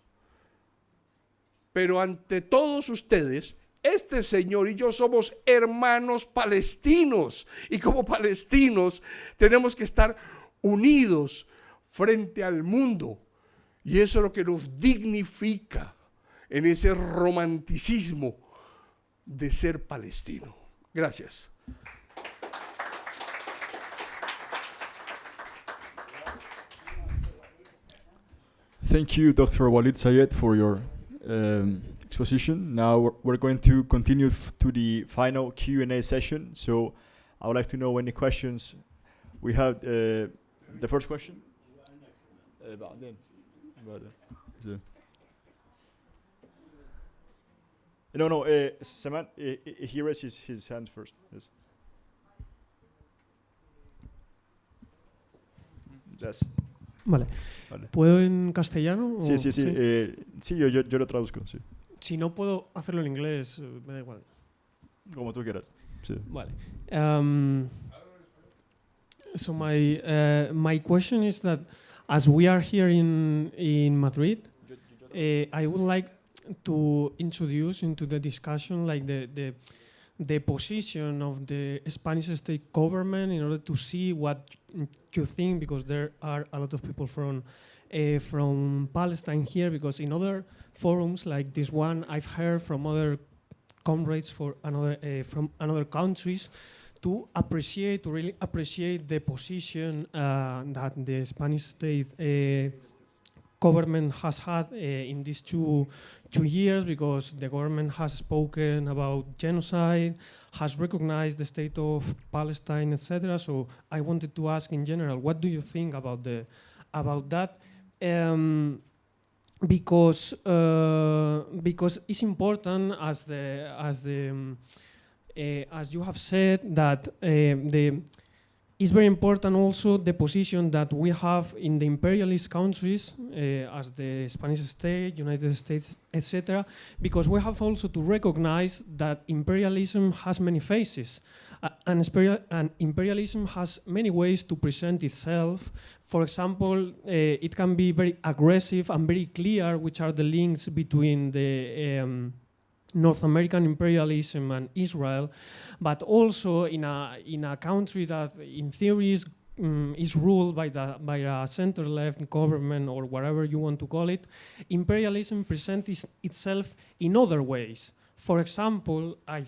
Pero ante todos ustedes, este señor y yo somos hermanos palestinos. Y como palestinos tenemos que estar unidos frente al mundo. Y eso es lo que nos dignifica en ese romanticismo de ser palestino. Gracias. Thank you, Dr. Walid Zayed, for your exposition. Now we're going to continue to the final Q&A session. So I would like to know any questions. We have the first question. No, Saman, he raises his hand first. Yes. Yes. Vale. ¿Puedo en castellano? Sí, sí, sí. Sí, yo lo traduzco, sí. Si no puedo hacerlo en inglés, me da igual. Como tú quieras. Sí. Vale. So my question is that as we are here in Madrid, I would like to introduce into the discussion like the position of the Spanish state government in order to see what you think, because there are a lot of people from Palestine here, because in other forums like this one, I've heard from other comrades from other countries to really appreciate the position that the Spanish state government has had in these two years, because the government has spoken about genocide, has recognized the state of Palestine, etc. So I wanted to ask in general, what do you think about that? Because it's important, as you have said, that it's very important also the position that we have in the imperialist countries, as the Spanish state, United States, etc., because we have also to recognize that imperialism has many faces, and imperialism has many ways to present itself. For example, it can be very aggressive and very clear which are the links between the North American imperialism and Israel, but also in a country that in theory is ruled by a center-left government, or whatever you want to call it, imperialism presents itself in other ways. For example, I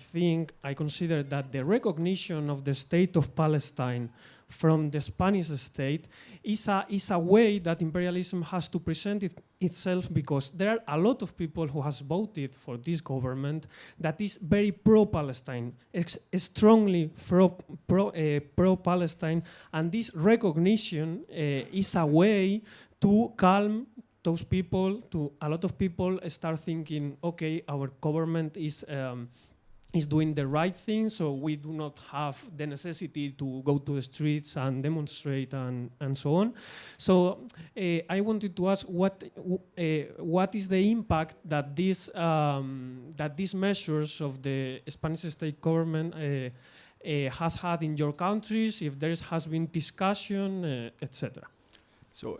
consider that the recognition of the state of Palestine from the Spanish state is a way that imperialism has to present itself, because there are a lot of people who has voted for this government that is very pro-Palestine, strongly pro-Palestine, and this recognition is a way to calm those people. A lot of people start thinking, okay, our government is is doing the right thing, so we do not have the necessity to go to the streets and demonstrate and so on. So I wanted to ask what is the impact that these measures of the Spanish state government has had in your countries, if there has been discussion, etc. So,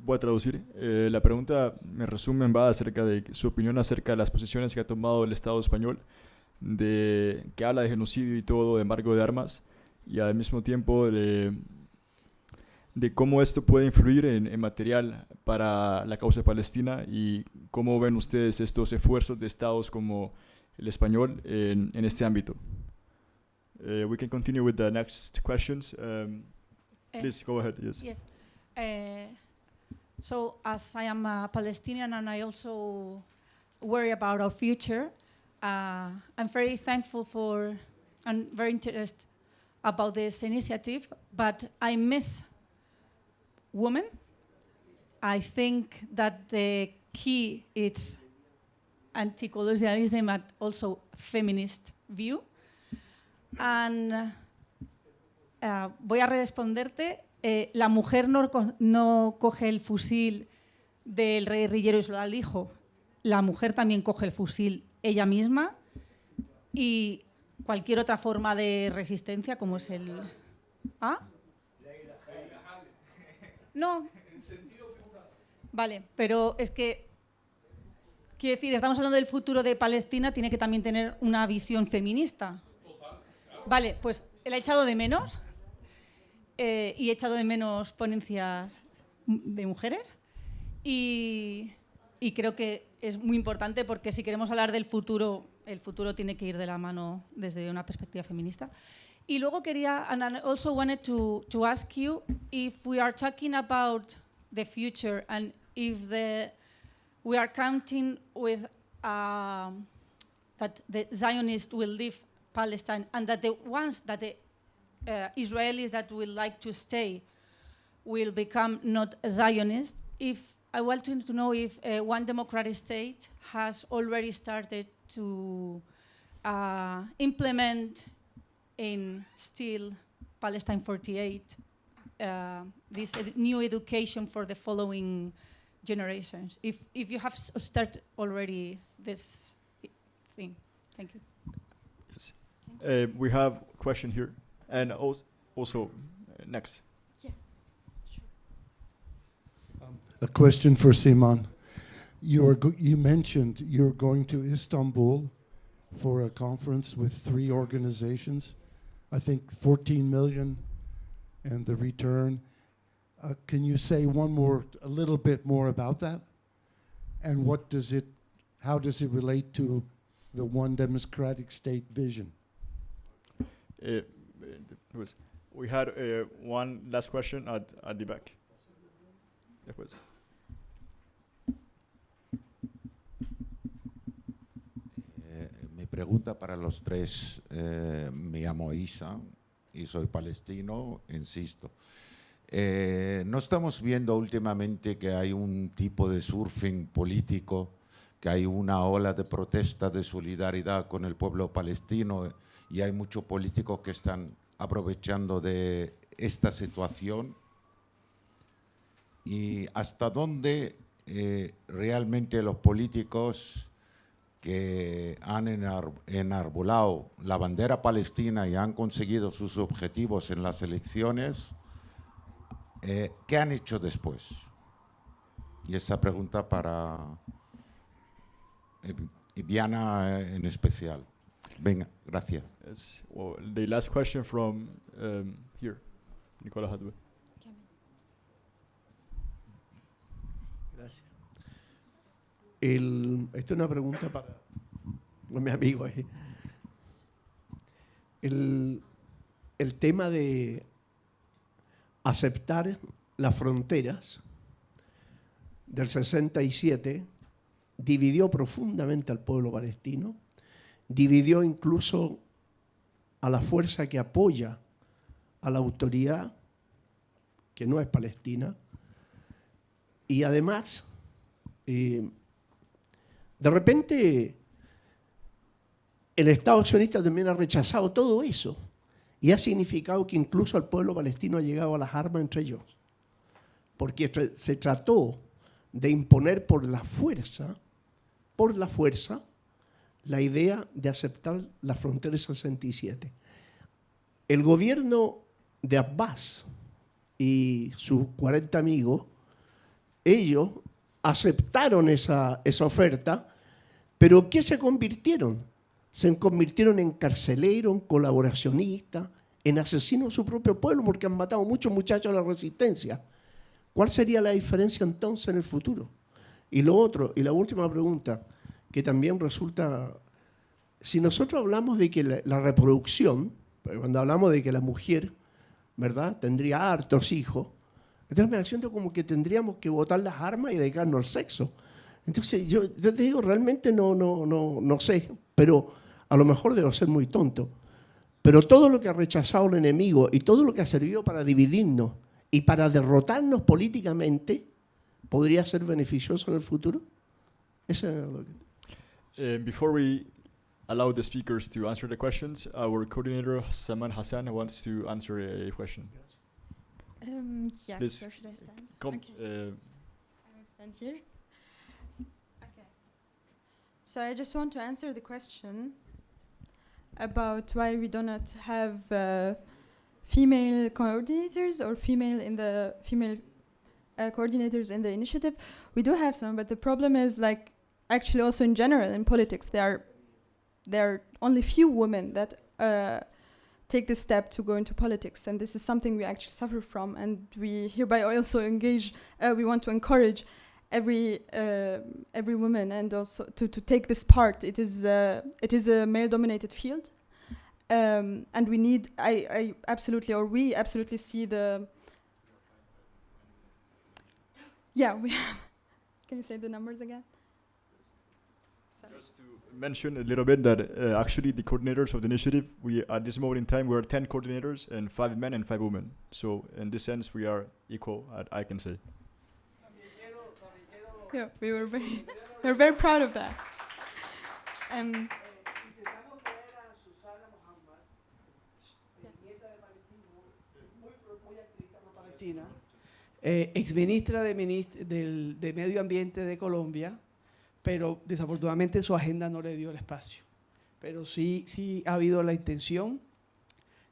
voy a traducir. La pregunta, en resumen, va acerca de su opinión acerca de las posiciones que ha tomado el Estado español, que habla de genocidio y todo, de embargo de armas, y al mismo tiempo de cómo esto puede influir en material para la causa palestina y cómo ven ustedes estos esfuerzos de estados como el español en este ámbito. We can continue with the next questions. Please go ahead. Yes. Yes. So, as I am a Palestinian and I also worry about our future, I'm very thankful for and very interested about this initiative, but I miss women. I think that the key is anti-colonialism and also feminist view. And voy a responderte. La mujer no coge el fusil del rey guerrillero y se lo da al hijo. La mujer también coge el fusil ella misma y cualquier otra forma de resistencia como es el... ¿Ah? No. Vale, pero es que... Quiero decir, estamos hablando del futuro de Palestina, tiene que también tener una visión feminista. Vale, pues la he echado de menos. Y he echado de menos ponencias de mujeres y creo que es muy importante porque si queremos hablar del futuro, el futuro tiene que ir de la mano desde una perspectiva feminista. Y luego quería, and I also wanted to ask you if we are talking about the future and if we are counting with that the Zionists will leave Palestine and that the ones that the Israelis that would like to stay will become not Zionist. I wanted to know if one democratic state has already started to implement in still Palestine 48 this new education for the following generations. If you have started already this thing. Thank you. Yes. We have a question here. And also next. Yeah, sure. A question for Siman. You mentioned you're going to Istanbul for a conference with 3 organizations. I think 14 million and the return. Can you say a little bit more about that? And how does it relate to the one democratic state vision? We had one last question at the back. Mi pregunta para los tres, me llamo Isa y soy palestino, insisto. ¿No estamos viendo últimamente que hay un tipo de surfing político, que hay una ola de protesta, de solidaridad con el pueblo palestino y hay muchos políticos que están aprovechando de esta situación? ¿Y hasta dónde realmente los políticos que han enarbolado la bandera palestina y han conseguido sus objetivos en las elecciones, qué han hecho después? Y esa pregunta para Viana en especial. Venga, gracias. Yes. Well, the last question from here, Nicola Hadwe. Gracias. Esta es una pregunta para mi amigo ahí. El tema de aceptar las fronteras del 67 dividió profundamente al pueblo palestino, dividió incluso a la fuerza que apoya a la autoridad, que no es palestina, y además, de repente, el Estado sionista también ha rechazado todo eso y ha significado que incluso el pueblo palestino ha llegado a las armas entre ellos, porque se trató de imponer por la fuerza, la idea de aceptar la frontera de 67. El gobierno de Abbas y sus 40 amigos, ellos aceptaron esa oferta, pero ¿qué se convirtieron? Se convirtieron en carceleros, en colaboracionistas, en asesinos de su propio pueblo, porque han matado muchos muchachos a la resistencia. ¿Cuál sería la diferencia entonces en el futuro? Y lo otro, y la última pregunta, que también resulta, si nosotros hablamos de que la reproducción, cuando hablamos de que la mujer, ¿verdad?, tendría hartos hijos, entonces me siento como que tendríamos que botar las armas y dedicarnos al sexo. Entonces yo te digo, realmente no sé, pero a lo mejor debo ser muy tonto. Pero todo lo que ha rechazado el enemigo y todo lo que ha servido para dividirnos y para derrotarnos políticamente, ¿podría ser beneficioso en el futuro? Eso es lo que... Before we allow the speakers to answer the questions, our coordinator, Saman Hasan, wants to answer a question. Yes, Please. where should I stand? Come, Okay. I will stand here. Okay. So I just want to answer the question about why we do not have female coordinators or female coordinators in the initiative. We do have some, but the problem is, like, actually also in general in politics, there are only few women that take the step to go into politics, and this is something we actually suffer from, and we hereby also engage. We want to encourage every woman and also to take this part. It is a male-dominated field, and we need. We absolutely see the. Yeah, we have. Can you say the numbers again? Just to mention a little bit that actually the coordinators of the initiative, at this moment in time, we are 10 coordinators and 5 men and 5 women. So in this sense, we are equal, I can say. Yeah, we're very proud of that. Exministra de Medio Ambiente de Colombia, pero desafortunadamente su agenda no le dio el espacio. Pero sí ha habido la intención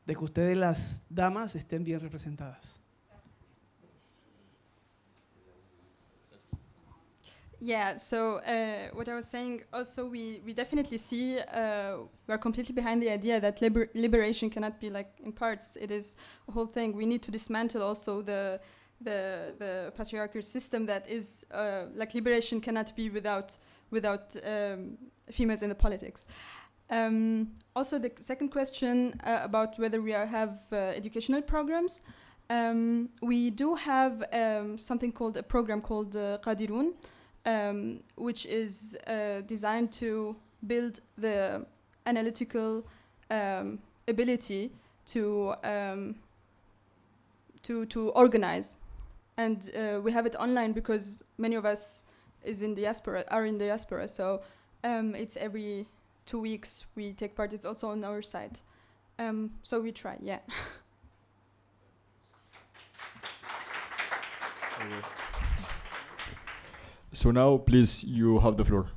de que ustedes, las damas, estén bien representadas. Yeah, so what I was saying, also we definitely see, we are completely behind the idea that liberation cannot be like in parts. It is a whole thing. We need to dismantle also the patriarchal system that is, like, liberation cannot be without females in the politics. Also, the second question about whether we have educational programs. We do have something called a program called Qadirun, which is designed to build the analytical ability to organize, and we have it online because many of us are in diaspora. So it's every 2 weeks we take part. It's also on our site. So we try, yeah. So now, please, you have the floor.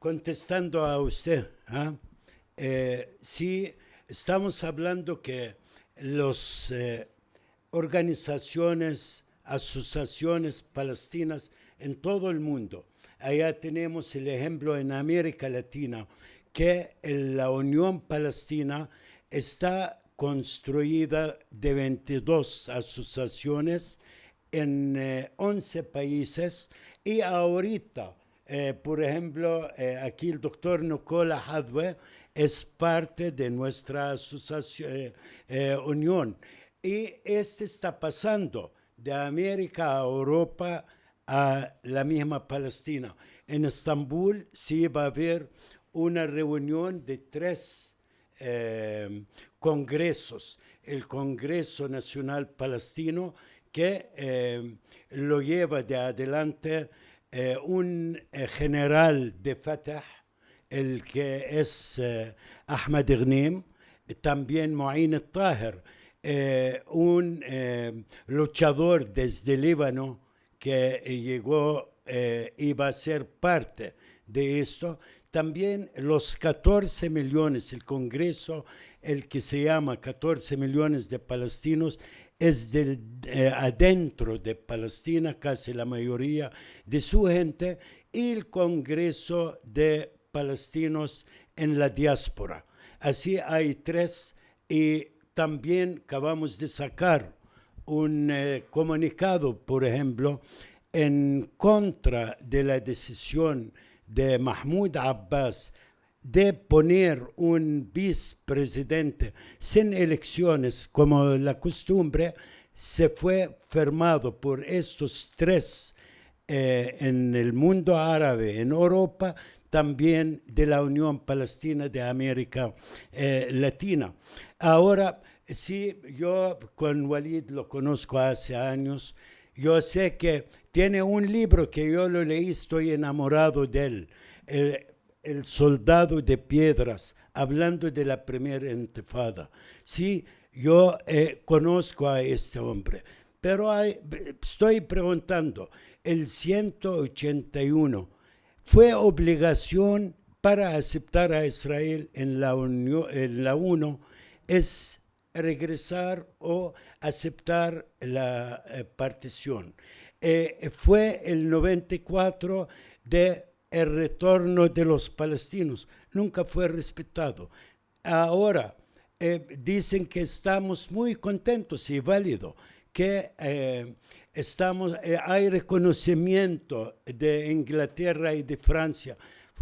Contestando a usted, sí, estamos hablando que las organizaciones, asociaciones palestinas en todo el mundo, allá tenemos el ejemplo en América Latina, que la Unión Palestina está construida de 22 asociaciones en 11 países, y ahorita, por ejemplo, aquí el doctor Nicola Hadwe es parte de nuestra asociación, unión, y está pasando de América a Europa a la misma Palestina. En Estambul sí va a haber una reunión de 3 congresos. El Congreso Nacional Palestino, que lo lleva de adelante un general de Fatah, el que es Ahmed Ghnim, también Mu'in al-Tahir, un luchador desde Líbano que llegó, iba a ser parte de esto. También los 14 millones, el Congreso, el que se llama 14 millones de palestinos, es adentro de Palestina, casi la mayoría de su gente, y el Congreso de palestinos en la diáspora. Así hay 3, y también acabamos de sacar un comunicado, por ejemplo, en contra de la decisión de Mahmoud Abbas de poner un vicepresidente sin elecciones, como la costumbre. Se fue firmado por estos 3 en el mundo árabe, en Europa, también de la Unión Palestina de América Latina. Ahora, sí, yo con Walid lo conozco hace años. Yo sé que tiene un libro que yo lo leí, estoy enamorado de él, El soldado de piedras, hablando de la primera intifada. Sí, yo conozco a este hombre, pero estoy preguntando, el 181 fue obligación para aceptar a Israel en la ONU, es regresar o aceptar la partición. Fue el 94 de el retorno de los palestinos, nunca fue respetado. Ahora dicen que estamos muy contentos y válido, que hay reconocimiento de Inglaterra y de Francia.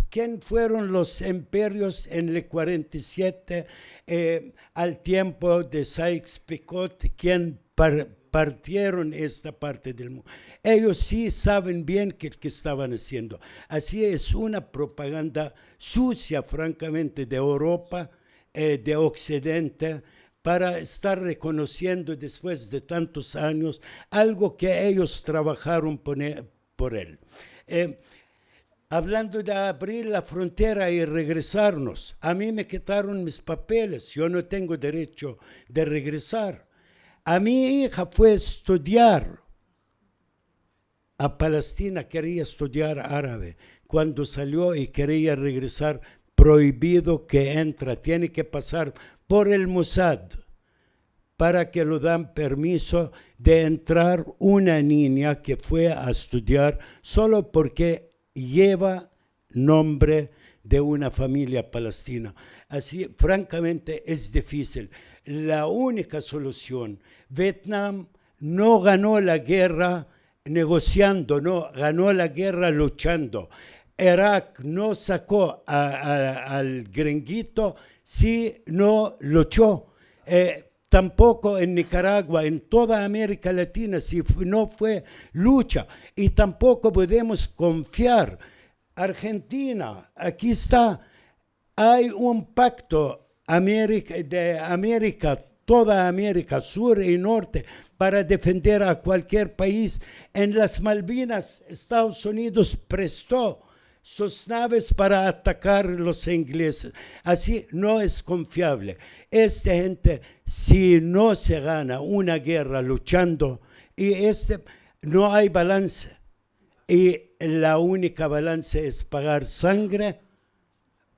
¿Quién fueron los imperios en el 47 al tiempo de Sykes-Picot? ¿Quién partieron esta parte del mundo? Ellos sí saben bien qué estaban haciendo. Así es una propaganda sucia, francamente, de Europa, de Occidente, para estar reconociendo después de tantos años algo que ellos trabajaron por él. Hablando de abrir la frontera y regresarnos, a mí me quitaron mis papeles, yo no tengo derecho de regresar. A mi hija fue a estudiar a Palestina, quería estudiar árabe. Cuando salió y quería regresar, prohibido que entra, tiene que pasar por el Mossad para que le dan permiso de entrar una niña que fue a estudiar solo porque lleva nombre de una familia palestina. Así, francamente, es difícil. La única solución, Vietnam no ganó la guerra negociando, no, ganó la guerra luchando. Irak no sacó al gringuito si no luchó. Tampoco en Nicaragua, en toda América Latina, si no fue lucha. Y tampoco podemos confiar. Argentina, aquí está, hay un pacto de América, toda América, sur y norte, para defender a cualquier país. En las Malvinas, Estados Unidos prestó sus naves para atacar a los ingleses. Así no es confiable. Esta gente, si no se gana una guerra luchando, no hay balance. Y la única balance es pagar sangre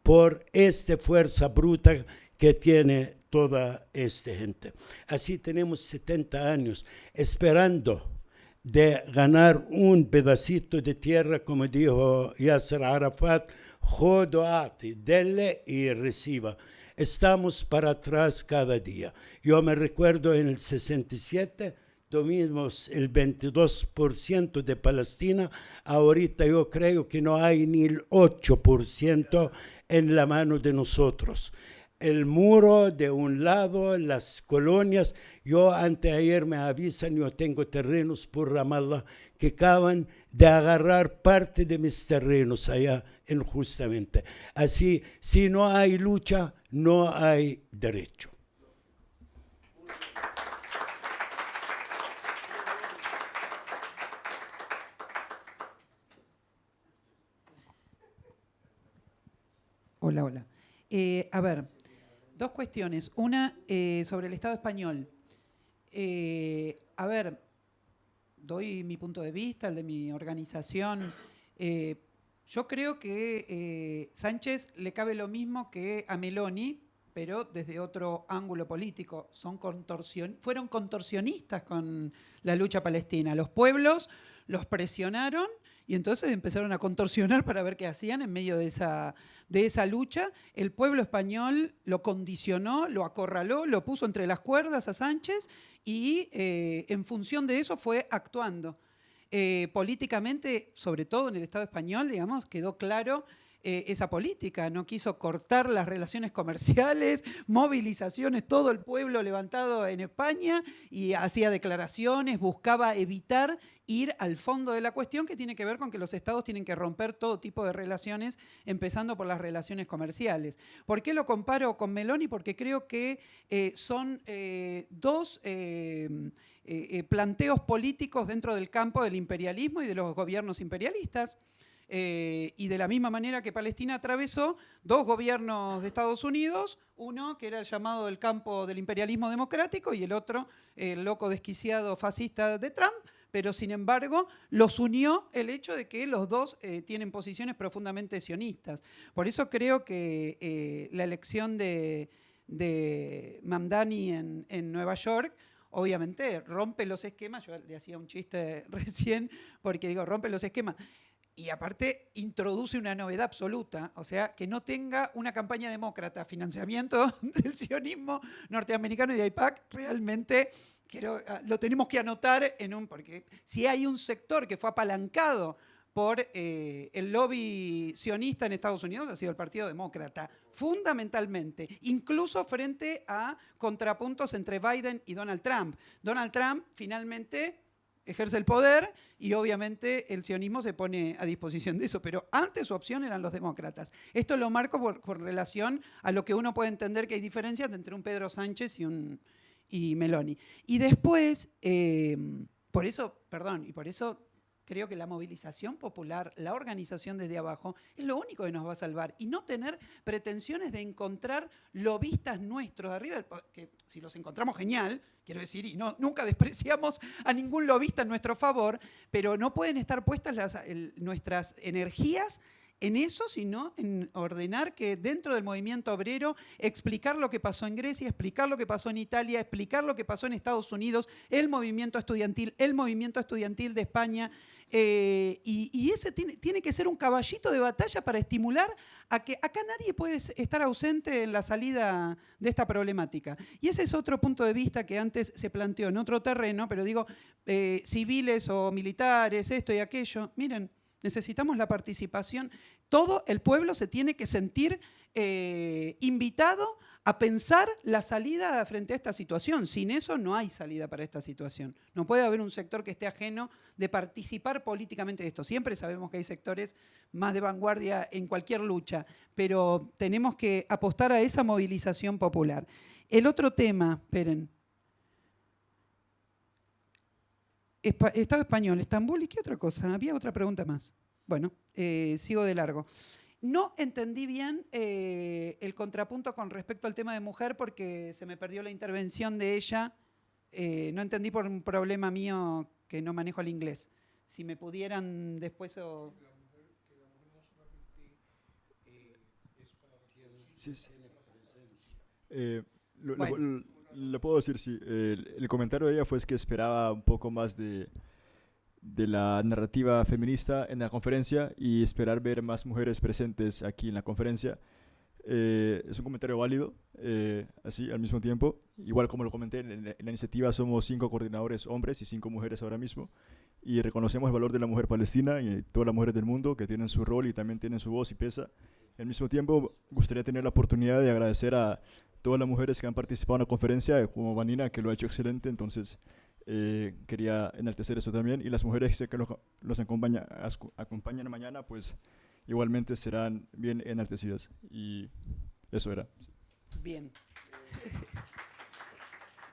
por esta fuerza bruta que tiene toda esta gente. Así tenemos 70 años esperando de ganar un pedacito de tierra, como dijo Yasser Arafat, jodoati, dele y reciba. Estamos para atrás cada día. Yo me recuerdo en el 67, tuvimos el 22% de Palestina, ahorita yo creo que no hay ni el 8% en la mano de nosotros. El muro de un lado, las colonias. Yo anteayer me avisan, yo tengo terrenos por Ramallah que acaban de agarrar parte de mis terrenos allá injustamente. Así, si no hay lucha, no hay derecho. Hola, hola. A ver, dos cuestiones. Una sobre el Estado español. A ver, doy mi punto de vista, el de mi organización. Yo creo que Sánchez le cabe lo mismo que a Meloni, pero desde otro ángulo político. Fueron contorsionistas con la lucha palestina. Los pueblos los presionaron y entonces empezaron a contorsionar para ver qué hacían en medio de esa lucha. El pueblo español lo condicionó, lo acorraló, lo puso entre las cuerdas a Sánchez y en función de eso fue actuando. Políticamente, sobre todo en el Estado español, digamos, quedó claro esa política. No quiso cortar las relaciones comerciales, movilizaciones, todo el pueblo levantado en España y hacía declaraciones, buscaba evitar ir al fondo de la cuestión, que tiene que ver con que los estados tienen que romper todo tipo de relaciones, empezando por las relaciones comerciales. ¿Por qué lo comparo con Meloni? Porque creo que son dos planteos políticos dentro del campo del imperialismo y de los gobiernos imperialistas. Y de la misma manera que Palestina atravesó dos gobiernos de Estados Unidos, uno que era el llamado del campo del imperialismo democrático y el otro, el loco desquiciado fascista de Trump, pero sin embargo los unió el hecho de que los dos tienen posiciones profundamente sionistas. Por eso creo que la elección de Mamdani en Nueva York obviamente rompe los esquemas. Yo le hacía un chiste recién porque digo, rompe los esquemas. Y aparte introduce una novedad absoluta, o sea, que no tenga una campaña demócrata, financiamiento del sionismo norteamericano y de AIPAC, realmente lo tenemos que anotar porque si hay un sector que fue apalancado por el lobby sionista en Estados Unidos, ha sido el Partido Demócrata, fundamentalmente, incluso frente a contrapuntos entre Biden y Donald Trump. Donald Trump finalmente ejerce el poder y obviamente el sionismo se pone a disposición de eso, pero antes su opción eran los demócratas. Esto lo marco por relación a lo que uno puede entender que hay diferencias entre un Pedro Sánchez y Meloni. Y después, por eso creo que la movilización popular, la organización desde abajo, es lo único que nos va a salvar. Y no tener pretensiones de encontrar lobistas nuestros de arriba, que si los encontramos genial, quiero decir, y nunca despreciamos a ningún lobista en nuestro favor, pero no pueden estar puestas nuestras energías en eso, sino en ordenar que dentro del movimiento obrero, explicar lo que pasó en Grecia, explicar lo que pasó en Italia, explicar lo que pasó en Estados Unidos, el movimiento estudiantil de España, y ese tiene que ser un caballito de batalla para estimular a que acá nadie puede estar ausente en la salida de esta problemática. Y ese es otro punto de vista que antes se planteó en otro terreno, pero digo, civiles o militares, esto y aquello, miren, necesitamos la participación. Todo el pueblo se tiene que sentir invitado a pensar la salida frente a esta situación. Sin eso no hay salida para esta situación. No puede haber un sector que esté ajeno de participar políticamente de esto. Siempre sabemos que hay sectores más de vanguardia en cualquier lucha, pero tenemos que apostar a esa movilización popular. El otro tema, esperen. Estado español, Estambul, ¿y qué otra cosa? Había otra pregunta más. Bueno, sigo de largo. No entendí bien el contrapunto con respecto al tema de mujer porque se me perdió la intervención de ella. No entendí por un problema mío que no manejo el inglés. Si me pudieran después... Lo puedo decir, sí. El comentario de ella fue que esperaba un poco más de la narrativa feminista en la conferencia y esperar ver más mujeres presentes aquí en la conferencia. Es un comentario válido, así al mismo tiempo. Igual como lo comenté, en la iniciativa somos 5 coordinadores hombres y 5 mujeres ahora mismo. Y reconocemos el valor de la mujer palestina y todas las mujeres del mundo que tienen su rol y también tienen su voz y pesa. Al mismo tiempo, gustaría tener la oportunidad de agradecer a todas las mujeres que han participado en la conferencia, como Vanina, que lo ha hecho excelente. Entonces, quería enaltecer eso también. Y las mujeres que los acompañan mañana, pues igualmente serán bien enaltecidas. Y eso era. Bien.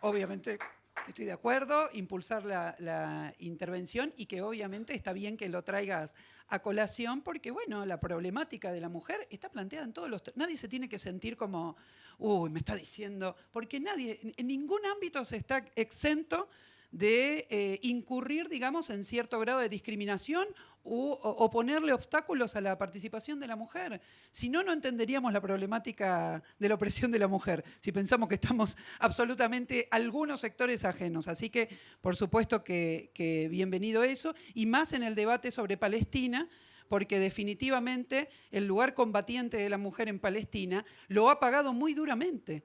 Obviamente estoy de acuerdo, impulsar la intervención y que obviamente está bien que lo traigas a colación porque, bueno, la problemática de la mujer está planteada en todos los... Nadie se tiene que sentir como, uy, me está diciendo... Porque nadie, en ningún ámbito se está exento de incurrir, digamos, en cierto grado de discriminación o ponerle obstáculos a la participación de la mujer. Si no, no entenderíamos la problemática de la opresión de la mujer, si pensamos que estamos absolutamente algunos sectores ajenos. Así que, por supuesto que bienvenido eso, y más en el debate sobre Palestina, porque definitivamente el lugar combatiente de la mujer en Palestina lo ha pagado muy duramente.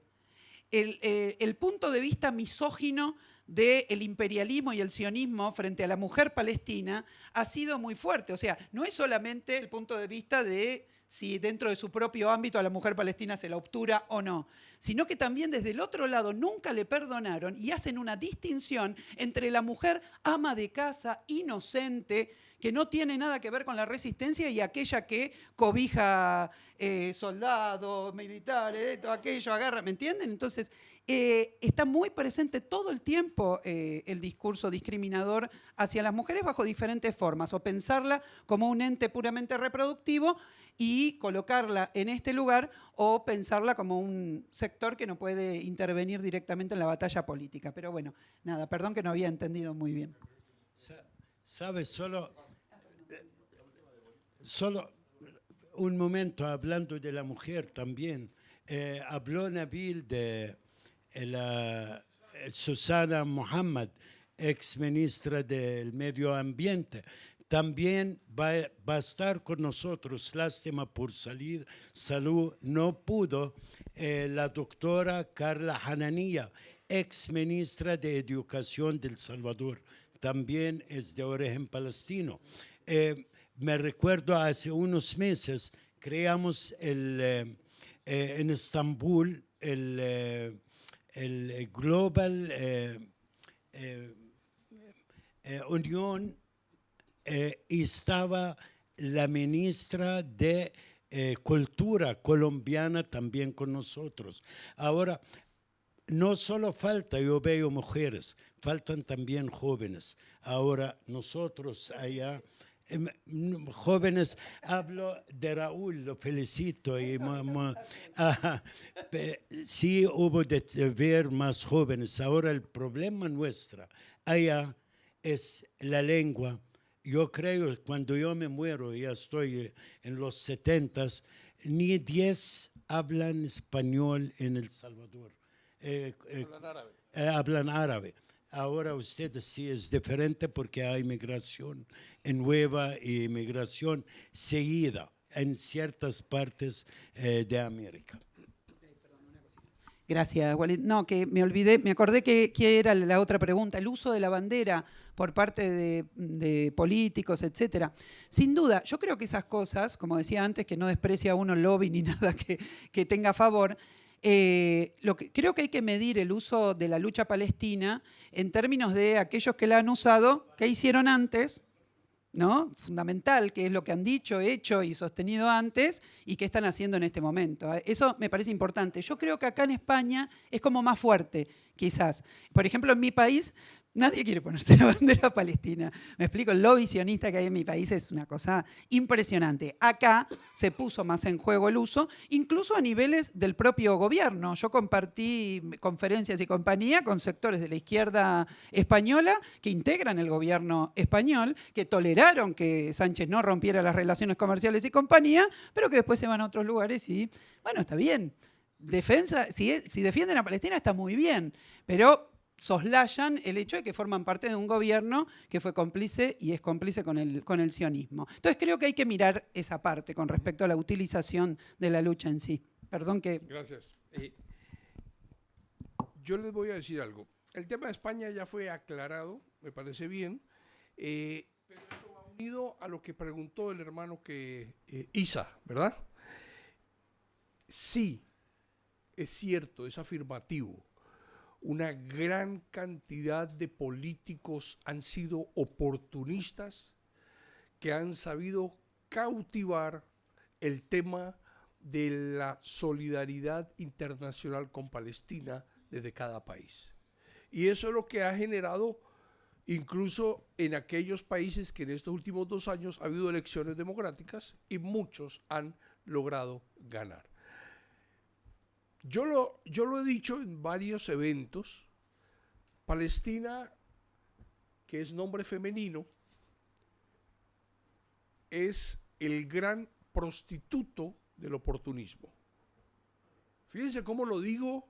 El punto de vista misógino del imperialismo y el sionismo frente a la mujer palestina ha sido muy fuerte. O sea, no es solamente el punto de vista de si dentro de su propio ámbito a la mujer palestina se la obtura o no, sino que también desde el otro lado nunca le perdonaron y hacen una distinción entre la mujer ama de casa, inocente, que no tiene nada que ver con la resistencia, y aquella que cobija soldados, militares, todo aquello, agarra, ¿me entienden? Entonces, está muy presente todo el tiempo el discurso discriminador hacia las mujeres bajo diferentes formas, o pensarla como un ente puramente reproductivo y colocarla en este lugar, o pensarla como un sector que no puede intervenir directamente en la batalla política. Pero bueno, nada, perdón que no había entendido muy bien. ¿Sabes? Solo un momento hablando de la mujer también. Habló Nabil de Susana Mohammed, ex ministra del Medio Ambiente. También va a estar con nosotros, lástima por salud, no pudo, la doctora Carla Hanania, ex ministra de Educación del Salvador. También es de origen palestino. Me recuerdo hace unos meses creamos en Estambul el Global Unión, y estaba la ministra de Cultura colombiana también con nosotros. Ahora, no solo falta, yo veo mujeres, faltan también jóvenes. Ahora, nosotros allá, jóvenes, hablo de Raúl, lo felicito. Y sí hubo de ver más jóvenes. Ahora el problema nuestro allá es la lengua. Yo creo que cuando yo me muero, ya estoy en los 70s, ni 10 hablan español en El Salvador. Hablan árabe. Hablan árabe. Ahora ustedes sí es diferente porque hay migración nueva y migración seguida en ciertas partes de América. Gracias, Walid. No, que me olvidé, me acordé que era la otra pregunta, el uso de la bandera por parte de políticos, etcétera. Sin duda, yo creo que esas cosas, como decía antes, que no desprecia a uno el lobby ni nada que tenga a favor, creo que hay que medir el uso de la lucha palestina en términos de aquellos que la han usado, qué hicieron antes, ¿no? Fundamental, qué es lo que han dicho, hecho y sostenido antes y qué están haciendo en este momento. Eso me parece importante. Yo creo que acá en España es como más fuerte, quizás. Por ejemplo, en mi país nadie quiere ponerse la bandera palestina. Me explico, el lobby sionista que hay en mi país es una cosa impresionante. Acá se puso más en juego el uso, incluso a niveles del propio gobierno. Yo compartí conferencias y compañía con sectores de la izquierda española que integran el gobierno español, que toleraron que Sánchez no rompiera las relaciones comerciales y compañía, pero que después se van a otros lugares y, bueno, está bien. Defensa, si defienden a Palestina está muy bien, pero soslayan el hecho de que forman parte de un gobierno que fue cómplice y es cómplice con el sionismo. Entonces creo que hay que mirar esa parte con respecto a la utilización de la lucha en sí. Perdón que... Gracias. Yo les voy a decir algo. El tema de España ya fue aclarado, me parece bien, pero eso va unido a lo que preguntó el hermano Isa, ¿verdad? Sí, es cierto, es afirmativo. Una gran cantidad de políticos han sido oportunistas que han sabido cautivar el tema de la solidaridad internacional con Palestina desde cada país. Y eso es lo que ha generado, incluso en aquellos países que en estos últimos 2 años ha habido elecciones democráticas y muchos han logrado ganar. Yo lo he dicho en varios eventos. Palestina, que es nombre femenino, es el gran prostituto del oportunismo. Fíjense cómo lo digo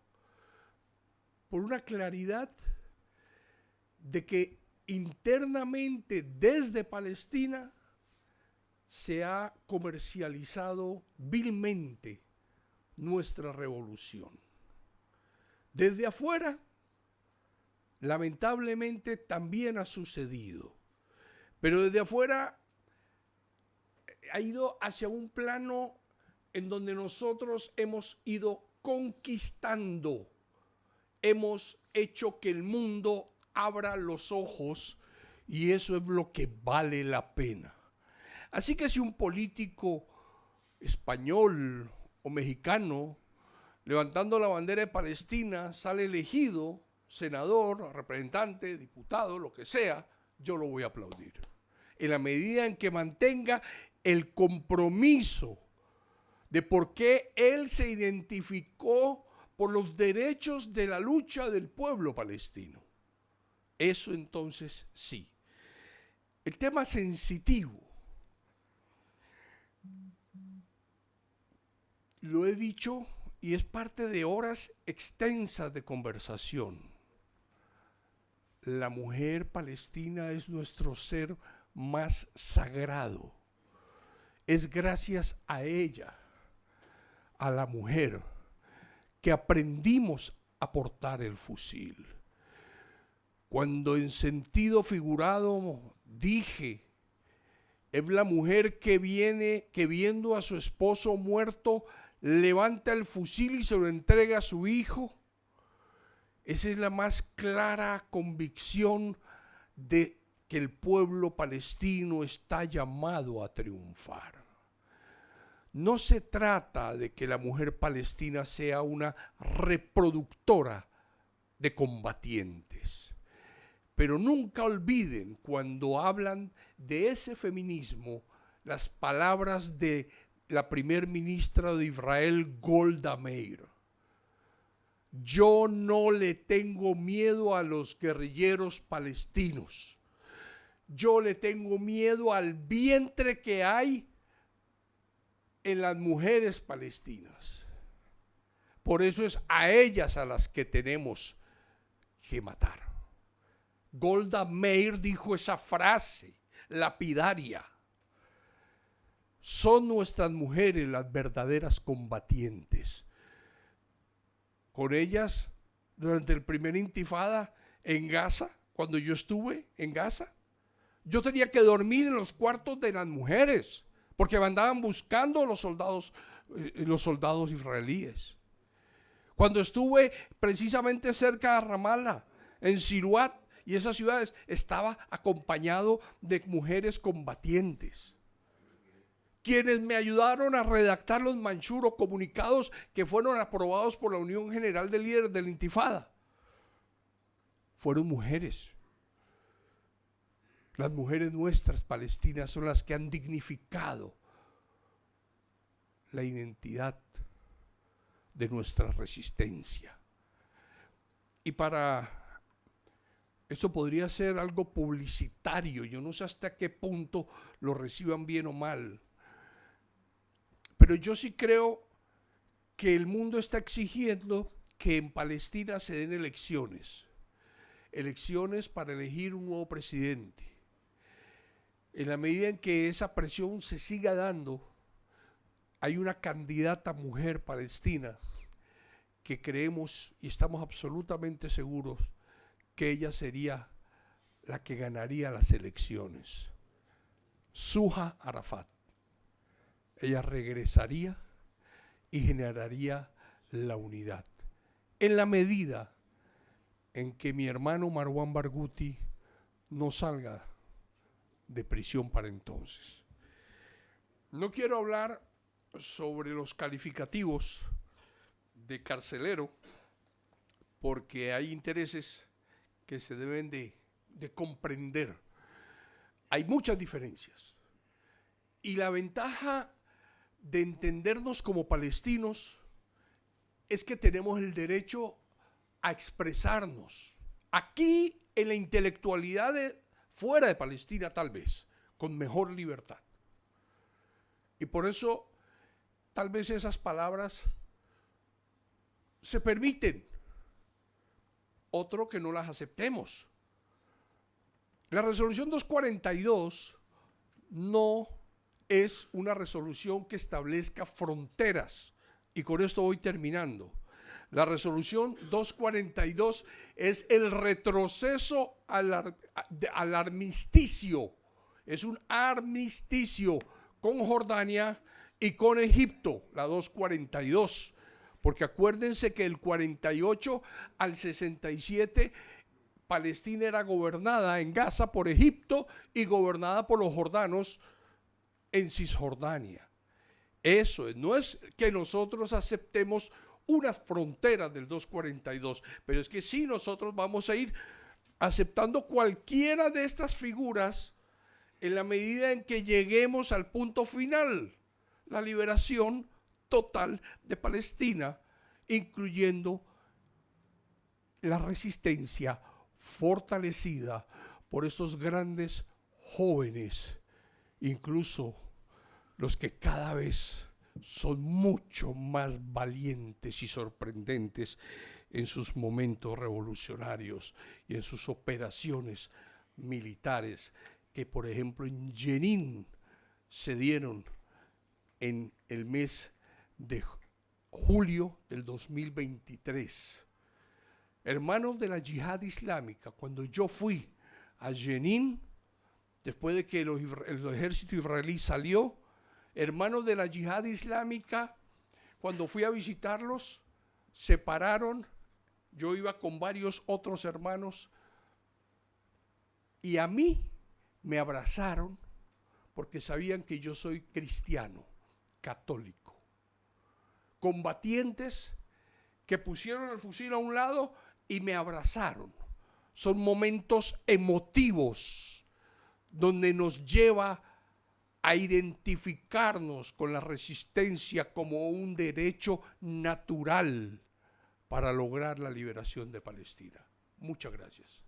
por una claridad de que internamente desde Palestina se ha comercializado vilmente nuestra revolución. Desde afuera, lamentablemente, también ha sucedido, pero desde afuera ha ido hacia un plano en donde nosotros hemos ido conquistando, hemos hecho que el mundo abra los ojos, y eso es lo que vale la pena. Así que si un político español o mexicano levantando la bandera de Palestina sale elegido senador, representante, diputado, lo que sea, yo lo voy a aplaudir, en la medida en que mantenga el compromiso de por qué él se identificó por los derechos de la lucha del pueblo palestino. Eso entonces sí. El tema sensitivo, lo he dicho y es parte de horas extensas de conversación. La mujer palestina es nuestro ser más sagrado. Es gracias a ella, a la mujer, que aprendimos a portar el fusil. Cuando en sentido figurado dije, es la mujer que viendo a su esposo muerto, levanta el fusil y se lo entrega a su hijo. Esa es la más clara convicción de que el pueblo palestino está llamado a triunfar. No se trata de que la mujer palestina sea una reproductora de combatientes, pero nunca olviden cuando hablan de ese feminismo las palabras de la primer ministra de Israel, Golda Meir. Yo no le tengo miedo a los guerrilleros palestinos. Yo le tengo miedo al vientre que hay en las mujeres palestinas. Por eso es a ellas a las que tenemos que matar. Golda Meir dijo esa frase lapidaria. Son nuestras mujeres las verdaderas combatientes. Con ellas, durante el primer intifada en Gaza, cuando yo estuve en Gaza, yo tenía que dormir en los cuartos de las mujeres, porque me andaban buscando los soldados israelíes. Cuando estuve precisamente cerca de Ramallah, en Siruat y esas ciudades, estaba acompañado de mujeres combatientes, quienes me ayudaron a redactar los manchuros comunicados que fueron aprobados por la Unión General de Líderes de la Intifada. Fueron mujeres. Las mujeres nuestras palestinas son las que han dignificado la identidad de nuestra resistencia. Y esto podría ser algo publicitario, yo no sé hasta qué punto lo reciban bien o mal, pero yo sí creo que el mundo está exigiendo que en Palestina se den elecciones para elegir un nuevo presidente. En la medida en que esa presión se siga dando, hay una candidata mujer palestina que creemos y estamos absolutamente seguros que ella sería la que ganaría las elecciones. Suha Arafat. Ella regresaría y generaría la unidad. En la medida en que mi hermano Marwan Barghouti no salga de prisión para entonces. No quiero hablar sobre los calificativos de carcelero, porque hay intereses que se deben de comprender. Hay muchas diferencias. Y la ventaja de entendernos como palestinos es que tenemos el derecho a expresarnos. Aquí, en la intelectualidad fuera de Palestina, tal vez, con mejor libertad. Y por eso, tal vez esas palabras se permiten. Otro que no las aceptemos. La resolución 242 no es una resolución que establezca fronteras. Y con esto voy terminando. La resolución 242 es el retroceso al armisticio. Es un armisticio con Jordania y con Egipto, la 242. Porque acuérdense que del 48 al 67 Palestina era gobernada en Gaza por Egipto y gobernada por los jordanos en Cisjordania. Eso es, no es que nosotros aceptemos unas fronteras del 242, pero es que sí nosotros vamos a ir aceptando cualquiera de estas figuras en la medida en que lleguemos al punto final, la liberación total de Palestina, incluyendo la resistencia fortalecida por estos grandes jóvenes, incluso los que cada vez son mucho más valientes y sorprendentes en sus momentos revolucionarios y en sus operaciones militares, que por ejemplo en Jenin se dieron en el mes de julio del 2023. Hermanos de la yihad islámica, cuando yo fui a Jenin, después de que el ejército israelí salió, hermanos de la yihad islámica, cuando fui a visitarlos, se pararon, yo iba con varios otros hermanos, y a mí me abrazaron porque sabían que yo soy cristiano, católico. Combatientes que pusieron el fusil a un lado y me abrazaron. Son momentos emotivos donde nos lleva a identificarnos con la resistencia como un derecho natural para lograr la liberación de Palestina. Muchas gracias.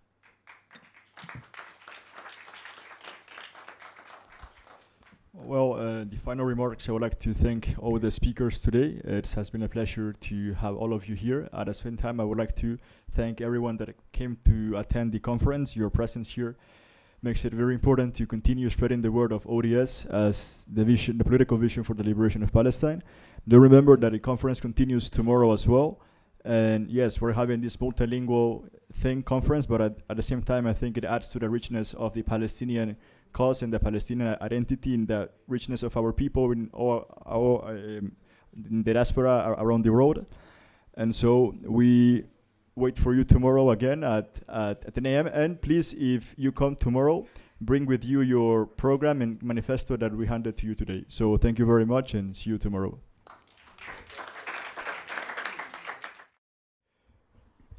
Well, the final remarks, I would like to thank all the speakers today. It has been a pleasure to have all of you here. At the same time, I would like to thank everyone that came to attend the conference. Your presence here makes it very important to continue spreading the word of ODS as the vision, the political vision for the liberation of Palestine. Do remember that the conference continues tomorrow as well. And yes, we're having this multilingual conference, but at the same time, I think it adds to the richness of the Palestinian cause and the Palestinian identity and the richness of our people in the diaspora around the world. And so we wait for you tomorrow again at 10 a.m. And please, if you come tomorrow, bring with you your program and manifesto that we handed to you today. So thank you very much and see you tomorrow.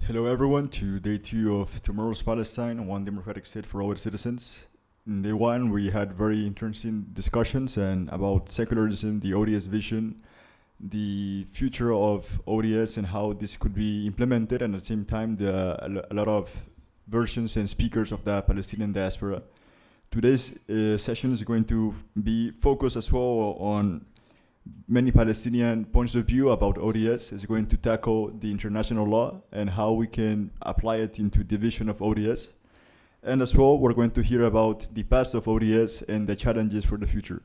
Hello everyone to day 2 of Tomorrow's Palestine, One Democratic State for All its citizens. In day 1, we had very interesting discussions and about secularism, the ODS vision, the future of ODS and how this could be implemented, and at the same time, a lot of versions and speakers of the Palestinian diaspora. Today's session is going to be focused as well on many Palestinian points of view about ODS. It's going to tackle the international law and how we can apply it into the vision of ODS. And as well, we're going to hear about the past of ODS and the challenges for the future.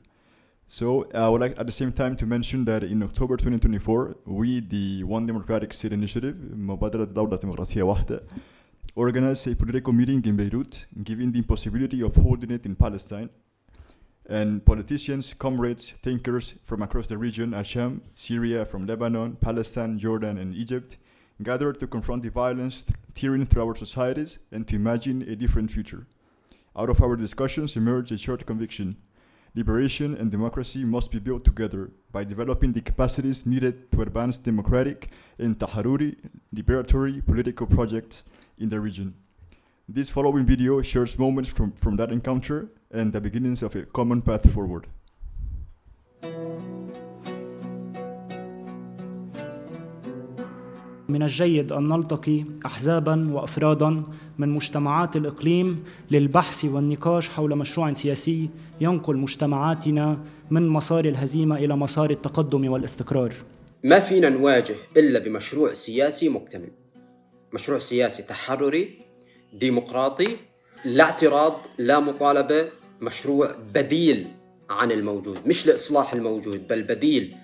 So I would like at the same time to mention that in October 2024, we, the One Democratic State Initiative, مبادرة دولة ديمقراطية واحدة, organized a political meeting in Beirut, giving the possibility of holding it in Palestine. And politicians, comrades, thinkers from across the region, Al-Sham, Syria, from Lebanon, Palestine, Jordan, and Egypt, gathered to confront the violence tearing through our societies and to imagine a different future. Out of our discussions emerged a shared conviction: liberation and democracy must be built together by developing the capacities needed to advance democratic and Taharuri liberatory political projects in the region. This following video shares moments from that encounter and the beginnings of a common path forward. من الجيد أن نلتقي أحزاباً وأفراداً من مجتمعات الإقليم للبحث والنقاش حول مشروع سياسي ينقل مجتمعاتنا من مسار الهزيمة إلى مسار التقدم والاستقرار. ما فينا نواجه إلا بمشروع سياسي مكتمل، مشروع سياسي تحرري ديمقراطي، لا اعتراض لا مطالبة، مشروع بديل عن الموجود، مش لإصلاح الموجود بل بديل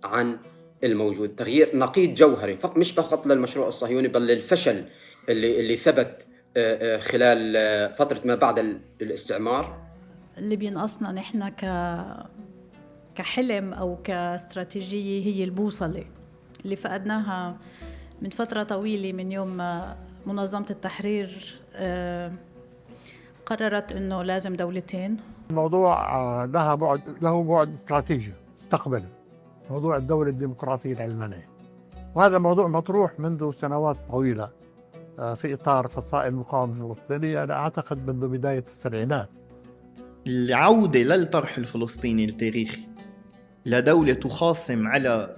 عن الموجود، تغيير نقيض جوهري مش فقط للمشروع الصهيوني بل للفشل اللي ثبت خلال فترة ما بعد الاستعمار. اللي بينقصنا نحن كحلم أو كاستراتيجية هي البوصلة اللي فقدناها من فترة طويلة، من يوم ما منظمة التحرير قررت إنه لازم دولتين. الموضوع له بعد استراتيجي مستقبلي، موضوع الدولة الديمقراطية العلمانية، وهذا موضوع مطروح منذ سنوات طويلة في إطار فصائل المقاومة الفلسطينية، أنا أعتقد منذ بداية السبعينات. العودة للطرح الفلسطيني التاريخي لدولة تخاصم على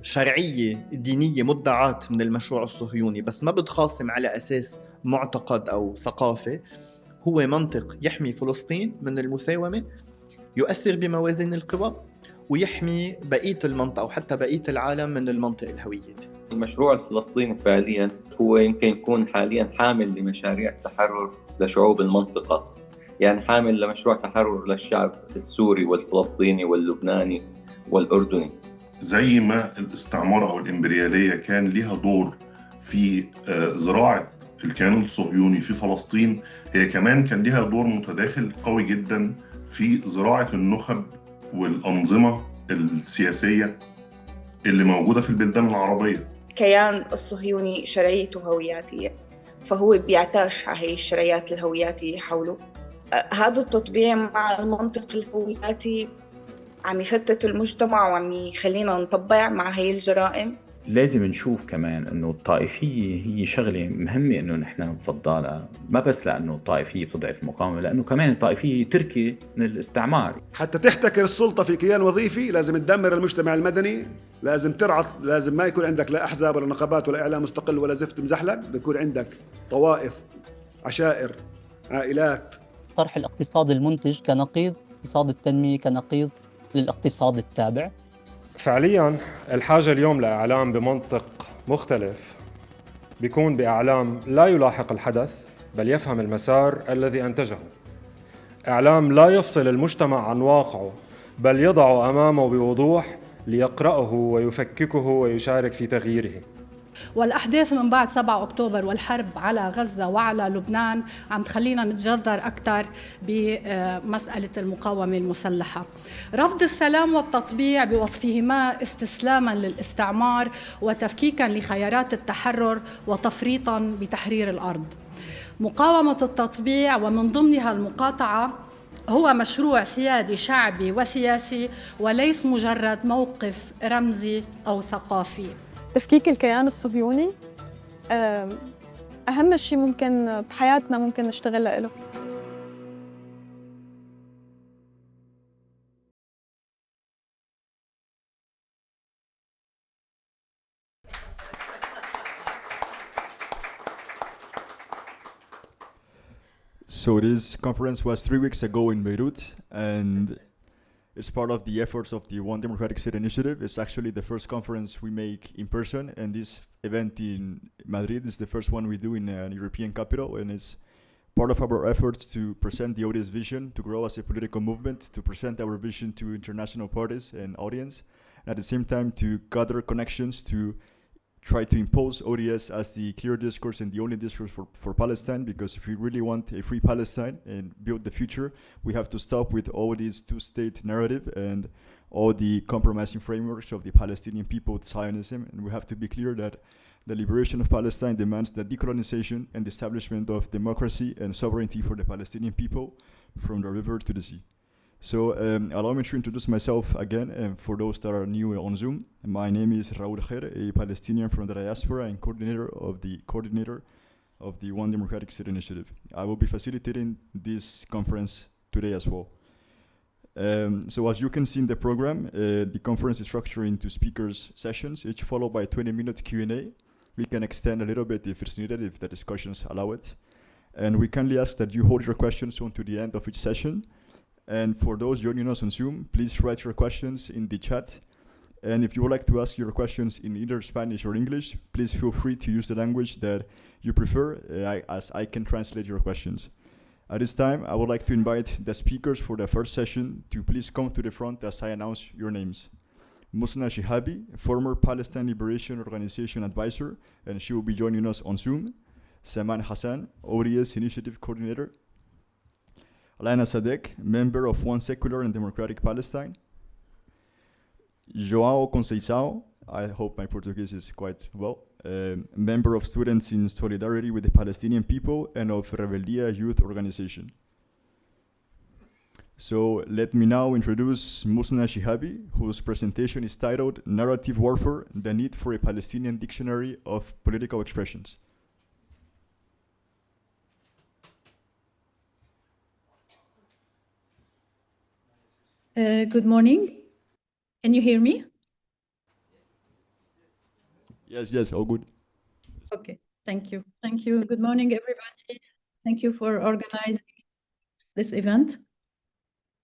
شرعية دينية مدعاة من المشروع الصهيوني بس ما بتخاصم على أساس معتقد أو ثقافة، هو منطق يحمي فلسطين من المساومة، يؤثر بموازين القوى ويحمي بقية المنطقة أو حتى بقية العالم من المنطق الهويتي. المشروع الفلسطيني فعليا هو يمكن يكون حاليا حامل لمشاريع تحرر لشعوب المنطقة، يعني حامل لمشروع تحرر للشعب السوري والفلسطيني واللبناني والأردني. زي ما الاستعمار أو الإمبريالية كان لها دور في زراعة الكيان الصهيوني في فلسطين، هي كمان كان لها دور متداخل قوي جدا في زراعة النخب والأنظمة السياسية اللي موجودة في البلدان العربية. كيان الصهيوني شرعيته هوياتية، فهو بيعتاش على هي الشرعيات الهوياتية حوله. هذا التطبيع مع المنطق الهوياتي عم يفتت المجتمع وعم يخلينا نطبع مع هي الجرائم. لازم نشوف كمان انه الطائفيه هي شغله مهمه انه نحن نتصدى لها، ما بس لانه الطائفيه بتضعف المقاومه، لانه كمان الطائفيه تركي من الاستعمار. حتى تحتكر السلطه في كيان وظيفي لازم تدمر المجتمع المدني، لازم ترعى، لازم ما يكون عندك لا احزاب ولا نقابات ولا اعلام مستقل ولا زفت مزحلق، بيكون عندك طوائف، عشائر، عائلات. طرح الاقتصاد المنتج كنقيض اقتصاد التنميه، كنقيض للاقتصاد التابع. فعلياً الحاجة اليوم لإعلام بمنطق مختلف، بيكون بإعلام لا يلاحق الحدث بل يفهم المسار الذي أنتجه، إعلام لا يفصل المجتمع عن واقعه بل يضعه أمامه بوضوح ليقرأه ويفككه ويشارك في تغييره. والأحداث من بعد 7 أكتوبر والحرب على غزة وعلى لبنان عم تخلينا نتجذر أكثر بمسألة المقاومة المسلحة. رفض السلام والتطبيع بوصفهما استسلاما للاستعمار وتفكيكا لخيارات التحرر وتفريطا بتحرير الأرض. مقاومة التطبيع ومن ضمنها المقاطعة هو مشروع سيادي شعبي وسياسي وليس مجرد موقف رمزي أو ثقافي. تفكيك الكيان الصهيوني أهم شيء ممكن بحياتنا ممكن نشتغل له. So this conference was 3 weeks ago in Beirut, and it's part of the efforts of the One Democratic State Initiative. It's actually the first conference we make in person, and this event in Madrid is the first one we do in a European capital, and it's part of our efforts to present the ODS vision, to grow as a political movement, to present our vision to international parties and audience, and at the same time to gather connections to try to impose ODS as the clear discourse and the only discourse for Palestine, because if we really want a free Palestine and build the future, we have to stop with all these two-state narrative and all the compromising frameworks of the Palestinian people with Zionism, and we have to be clear that the liberation of Palestine demands the decolonization and the establishment of democracy and sovereignty for the Palestinian people from the river to the sea. So allow me to introduce myself again, for those that are new on Zoom. My name is Raúl Kheir, a Palestinian from the diaspora and coordinator of the One Democratic State Initiative. I will be facilitating this conference today as well. So as you can see in the program, the conference is structured into speakers sessions, each followed by a 20-minute Q&A. We can extend a little bit if it's needed, if the discussions allow it. And we kindly ask that you hold your questions until the end of each session. And for those joining us on Zoom, please write your questions in the chat. And if you would like to ask your questions in either Spanish or English, please feel free to use the language that you prefer, as I can translate your questions. At this time, I would like to invite the speakers for the first session to please come to the front as I announce your names. Muzna Chihabi, former Palestine Liberation Organization advisor, and she will be joining us on Zoom. Saman Hasan, ODS Initiative Coordinator. Lana Sadeq, member of One Secular and Democratic Palestine. João Conceição, I hope my Portuguese is quite well, member of Students in Solidarity with the Palestinian People and of Rebeldia Youth Organization. So let me now introduce Muzna Chihabi, whose presentation is titled Narrative Warfare, the Need for a Palestinian Dictionary of Political Expressions. Good morning. Can you hear me? Yes, all good. Okay, thank you. Thank you. Good morning, everybody. Thank you for organizing this event.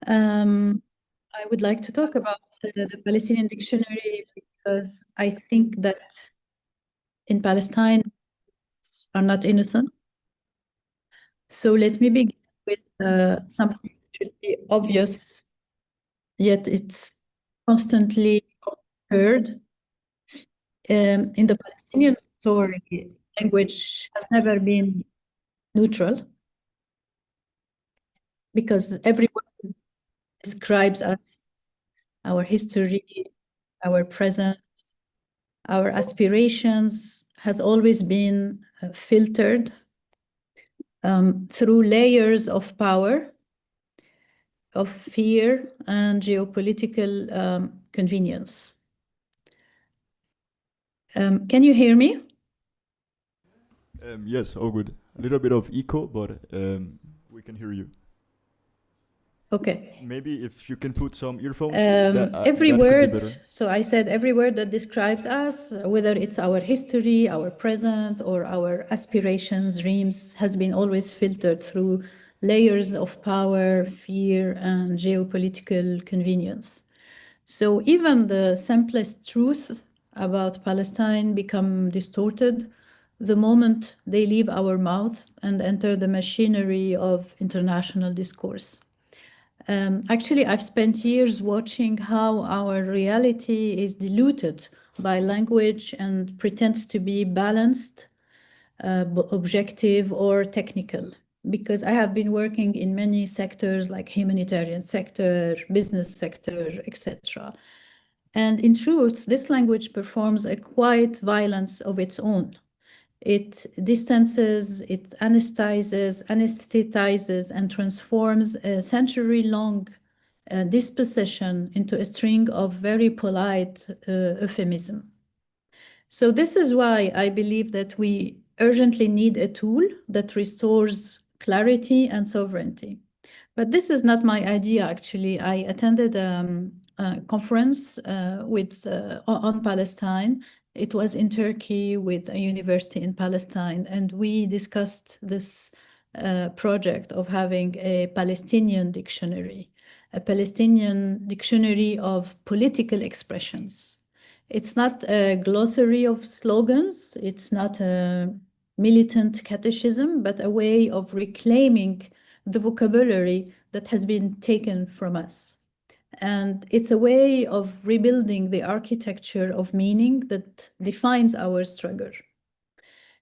I would like to talk about the Palestinian dictionary because I think that in Palestine are not innocent. So let me begin with something that should be obvious, yet it's constantly heard. In the Palestinian story, language has never been neutral because everyone describes us, our history, our present, our aspirations has always been filtered through layers of power, of fear, and geopolitical convenience. Can you hear me? Yes, all good. A little bit of echo, but we can hear you. Okay. Maybe if you can put some earphones. Every word, so I said every word that describes us, whether it's our history, our present, or our aspirations, dreams, has been always filtered through layers of power, fear, and geopolitical convenience. So even the simplest truth about Palestine become distorted the moment they leave our mouth and enter the machinery of international discourse. Actually, I've spent years watching how our reality is diluted by language and pretends to be balanced, objective, or technical, because I have been working in many sectors like humanitarian sector, business sector, etc. And in truth, this language performs a quiet violence of its own. It distances, it anesthetizes, and transforms a century-long disposition into a string of very polite euphemism. So this is why I believe that we urgently need a tool that restores clarity and sovereignty. But this is not my idea, actually. I attended a conference on Palestine. It was in Turkey with a university in Palestine, and we discussed this project of having a Palestinian dictionary, a Palestinian dictionary of political expressions. It's not a glossary of slogans, it's not a militant catechism, but a way of reclaiming the vocabulary that has been taken from us. And it's a way of rebuilding the architecture of meaning that defines our struggle.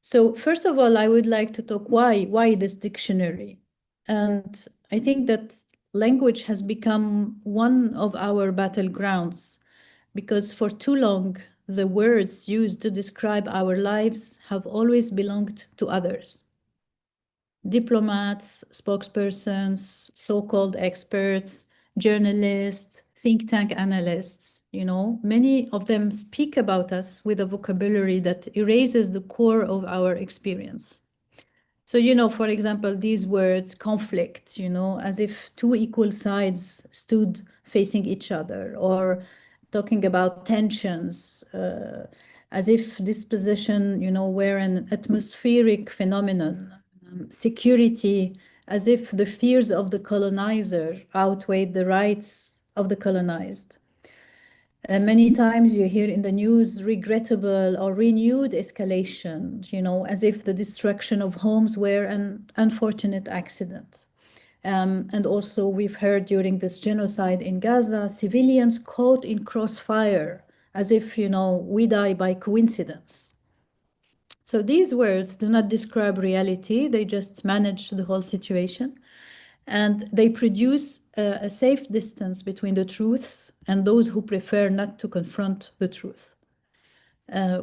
So first of all, I would like to talk why this dictionary. And I think that language has become one of our battlegrounds because for too long, the words used to describe our lives have always belonged to others. Diplomats, spokespersons, so-called experts, journalists, think tank analysts, many of them speak about us with a vocabulary that erases the core of our experience. So, you know, for example, these words, conflict, you know, as if two equal sides stood facing each other, or talking about tensions, as if this position, you know, were an atmospheric phenomenon, security, as if the fears of the colonizer outweighed the rights of the colonized. Many times you hear in the news regrettable or renewed escalation, you know, as if the destruction of homes were an unfortunate accident. And also we've heard during this genocide in Gaza, civilians caught in crossfire, as if, you know, we die by coincidence. So these words do not describe reality, they just manage the whole situation. And they produce a safe distance between the truth and those who prefer not to confront the truth.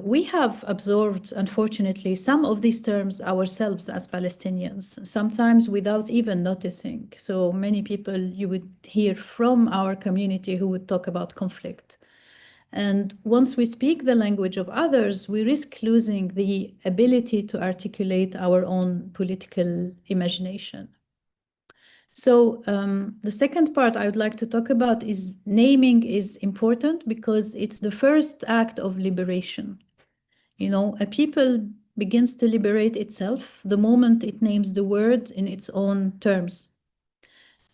We have absorbed, unfortunately, some of these terms ourselves as Palestinians, sometimes without even noticing. So many people you would hear from our community who would talk about conflict. And once we speak the language of others, we risk losing the ability to articulate our own political imagination. So the second part I would like to talk about is naming is important because it's the first act of liberation. You know, a people begins to liberate itself the moment it names the word in its own terms.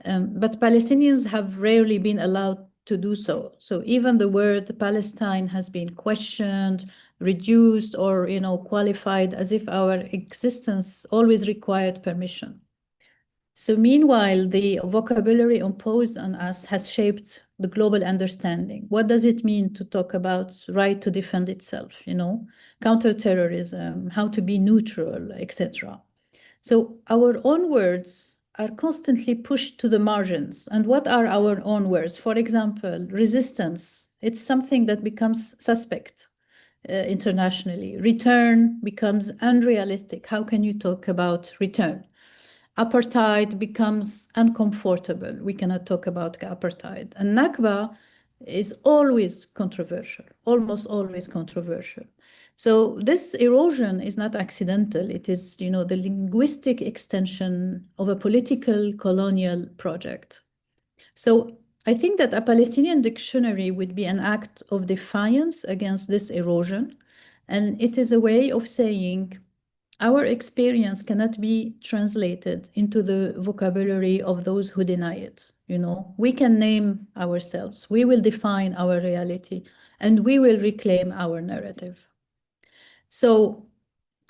But Palestinians have rarely been allowed to do so. So even the word Palestine has been questioned, reduced, or, you know, qualified as if our existence always required permission. So meanwhile, the vocabulary imposed on us has shaped the global understanding. What does it mean to talk about right to defend itself, you know, counterterrorism, how to be neutral, etc. So our own words are constantly pushed to the margins. And what are our own words? For example, resistance. It's something that becomes suspect internationally. Return becomes unrealistic. How can you talk about return? Apartheid becomes uncomfortable. We cannot talk about apartheid. And Nakba is always controversial, almost always controversial. So this erosion is not accidental. It is, you know, the linguistic extension of a political colonial project. So I think that a Palestinian dictionary would be an act of defiance against this erosion. And it is a way of saying our experience cannot be translated into the vocabulary of those who deny it. You know, we can name ourselves, we will define our reality, and we will reclaim our narrative. So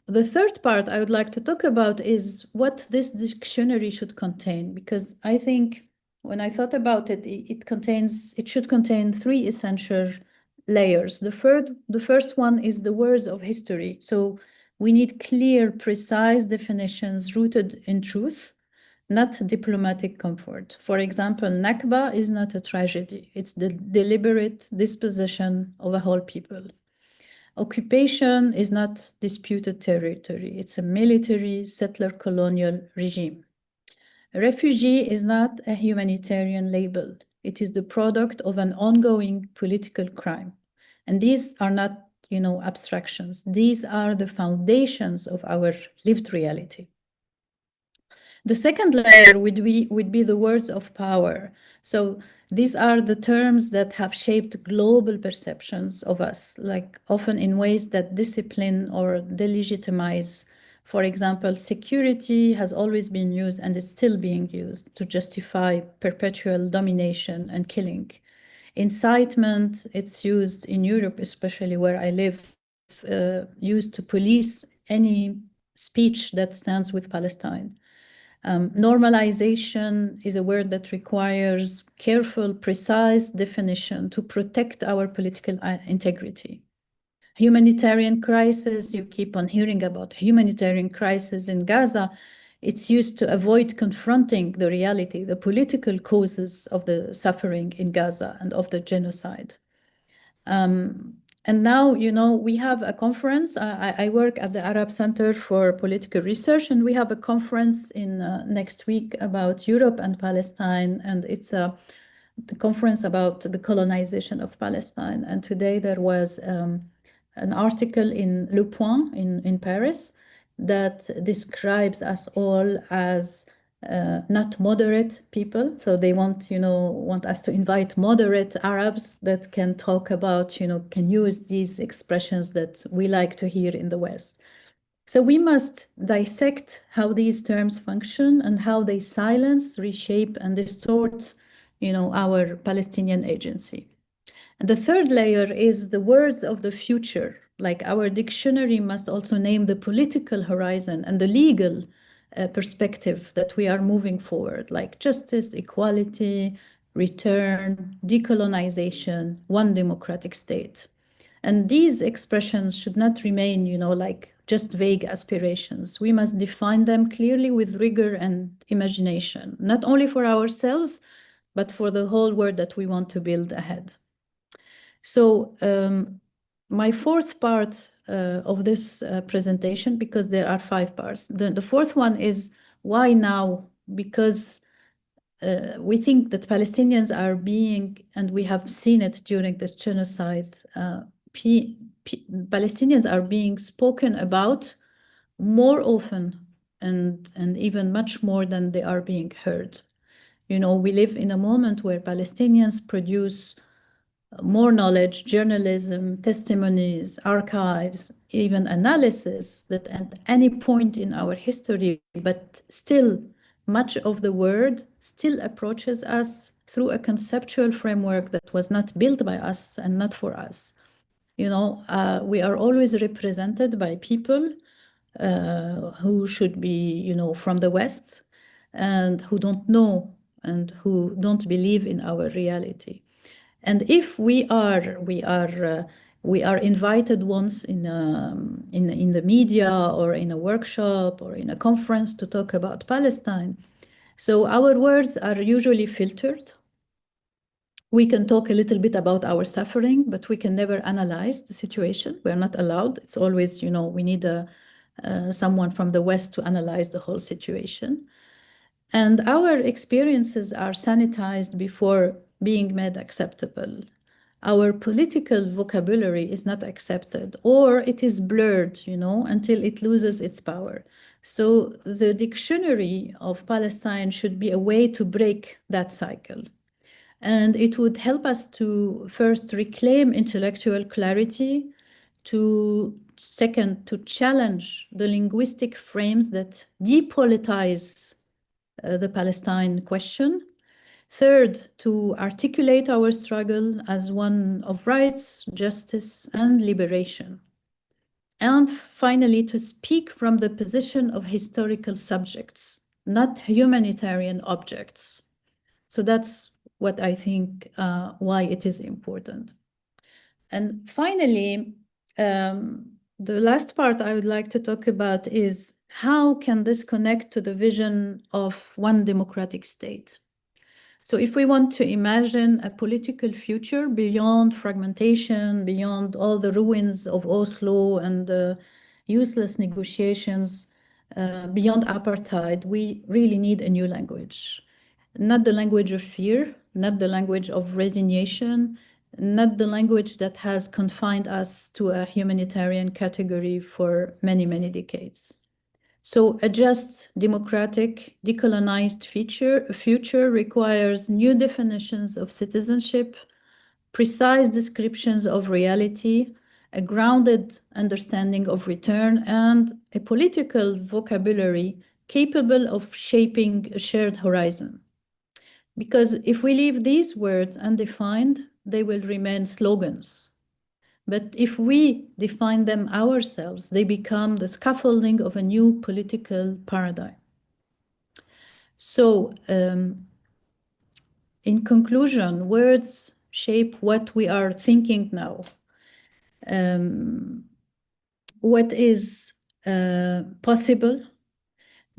the third part I would like to talk about is what this dictionary should contain, because I think when I thought about it, it should contain three essential layers. The first one is the words of history. So we need clear, precise definitions rooted in truth, not diplomatic comfort. For example, Nakba is not a tragedy. It's the deliberate dispossession of a whole people. Occupation is not disputed territory. It's a military settler colonial regime. A refugee is not a humanitarian label. It is the product of an ongoing political crime. And these are not, you know, abstractions. These are the foundations of our lived reality. The second layer would be the words of power. So these are the terms that have shaped global perceptions of us, like often in ways that discipline or delegitimize. For example, security has always been used and is still being used to justify perpetual domination and killing. Incitement, it's used in Europe, especially where I live, used to police any speech that stands with Palestine. Normalization is a word that requires careful, precise definition to protect our political integrity. Humanitarian crisis, you keep on hearing about humanitarian crisis in Gaza. It's used to avoid confronting the reality, the political causes of the suffering in Gaza and of the genocide. And now, you know, we have a conference. I work at the Arab Center for Political Research, and we have a conference in next week about Europe and Palestine, and it's the conference about the colonization of Palestine. And today there was an article in Le Point in Paris that describes us all as not moderate people. So they want us to invite moderate Arabs that can talk about, can use these expressions that we like to hear in the West. So we must dissect how these terms function and how they silence, reshape, and distort, our Palestinian agency. And the third layer is the words of the future. Like our dictionary must also name the political horizon and the legal perspective that we are moving forward, like justice, equality, return, decolonization, one democratic state. And these expressions should not remain, like just vague aspirations. We must define them clearly with rigor and imagination, not only for ourselves, but for the whole world that we want to build ahead. So my fourth part of this presentation, because there are 5 parts. The fourth one is why now? Because we think that Palestinians are being, and we have seen it during this genocide, Palestinians are being spoken about more often and even much more than they are being heard. We live in a moment where Palestinians produce more knowledge, journalism, testimonies, archives, even analysis that at any point in our history, but still much of the world still approaches us through a conceptual framework that was not built by us and not for us. We are always represented by people who should be, from the West and who don't know and who don't believe in our reality. And if we are invited once in the media or in a workshop or in a conference to talk about Palestine, so our words are usually filtered. We can talk a little bit about our suffering, but we can never analyze the situation. We're not allowed. It's always, we need someone from the West to analyze the whole situation. And our experiences are sanitized before being made acceptable. Our political vocabulary is not accepted, or it is blurred, until it loses its power. So the dictionary of Palestine should be a way to break that cycle. And it would help us to first reclaim intellectual clarity, second, to challenge the linguistic frames that depolitize the Palestine question. Third, to articulate our struggle as one of rights, justice, and liberation. And finally, to speak from the position of historical subjects, not humanitarian objects. So that's what I think why it is important. And finally, the last part I would like to talk about is how can this connect to the vision of one democratic state? So if we want to imagine a political future beyond fragmentation, beyond all the ruins of Oslo and the useless negotiations, beyond apartheid, we really need a new language. Not the language of fear, not the language of resignation, not the language that has confined us to a humanitarian category for many, many decades. So a just, democratic, decolonized future requires new definitions of citizenship, precise descriptions of reality, a grounded understanding of return, and a political vocabulary capable of shaping a shared horizon. Because if we leave these words undefined, they will remain slogans. But if we define them ourselves, they become the scaffolding of a new political paradigm. So, in conclusion, words shape what we are thinking now. What is possible?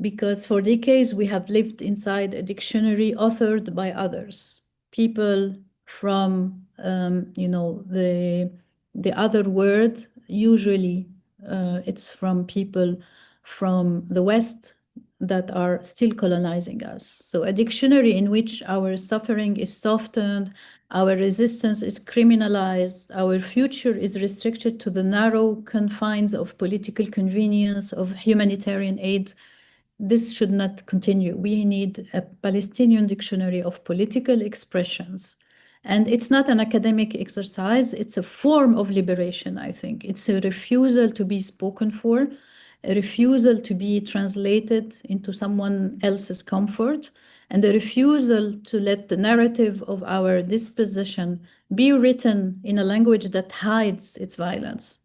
Because for decades we have lived inside a dictionary authored by others, people from the other world. Usually it's from people from the West that are still colonizing us. So a dictionary in which our suffering is softened, our resistance is criminalized, our future is restricted to the narrow confines of political convenience, of humanitarian aid. This should not continue. We need a Palestinian dictionary of political expressions. And it's not an academic exercise, it's a form of liberation, I think. It's a refusal to be spoken for, a refusal to be translated into someone else's comfort, and a refusal to let the narrative of our disposition be written in a language that hides its violence.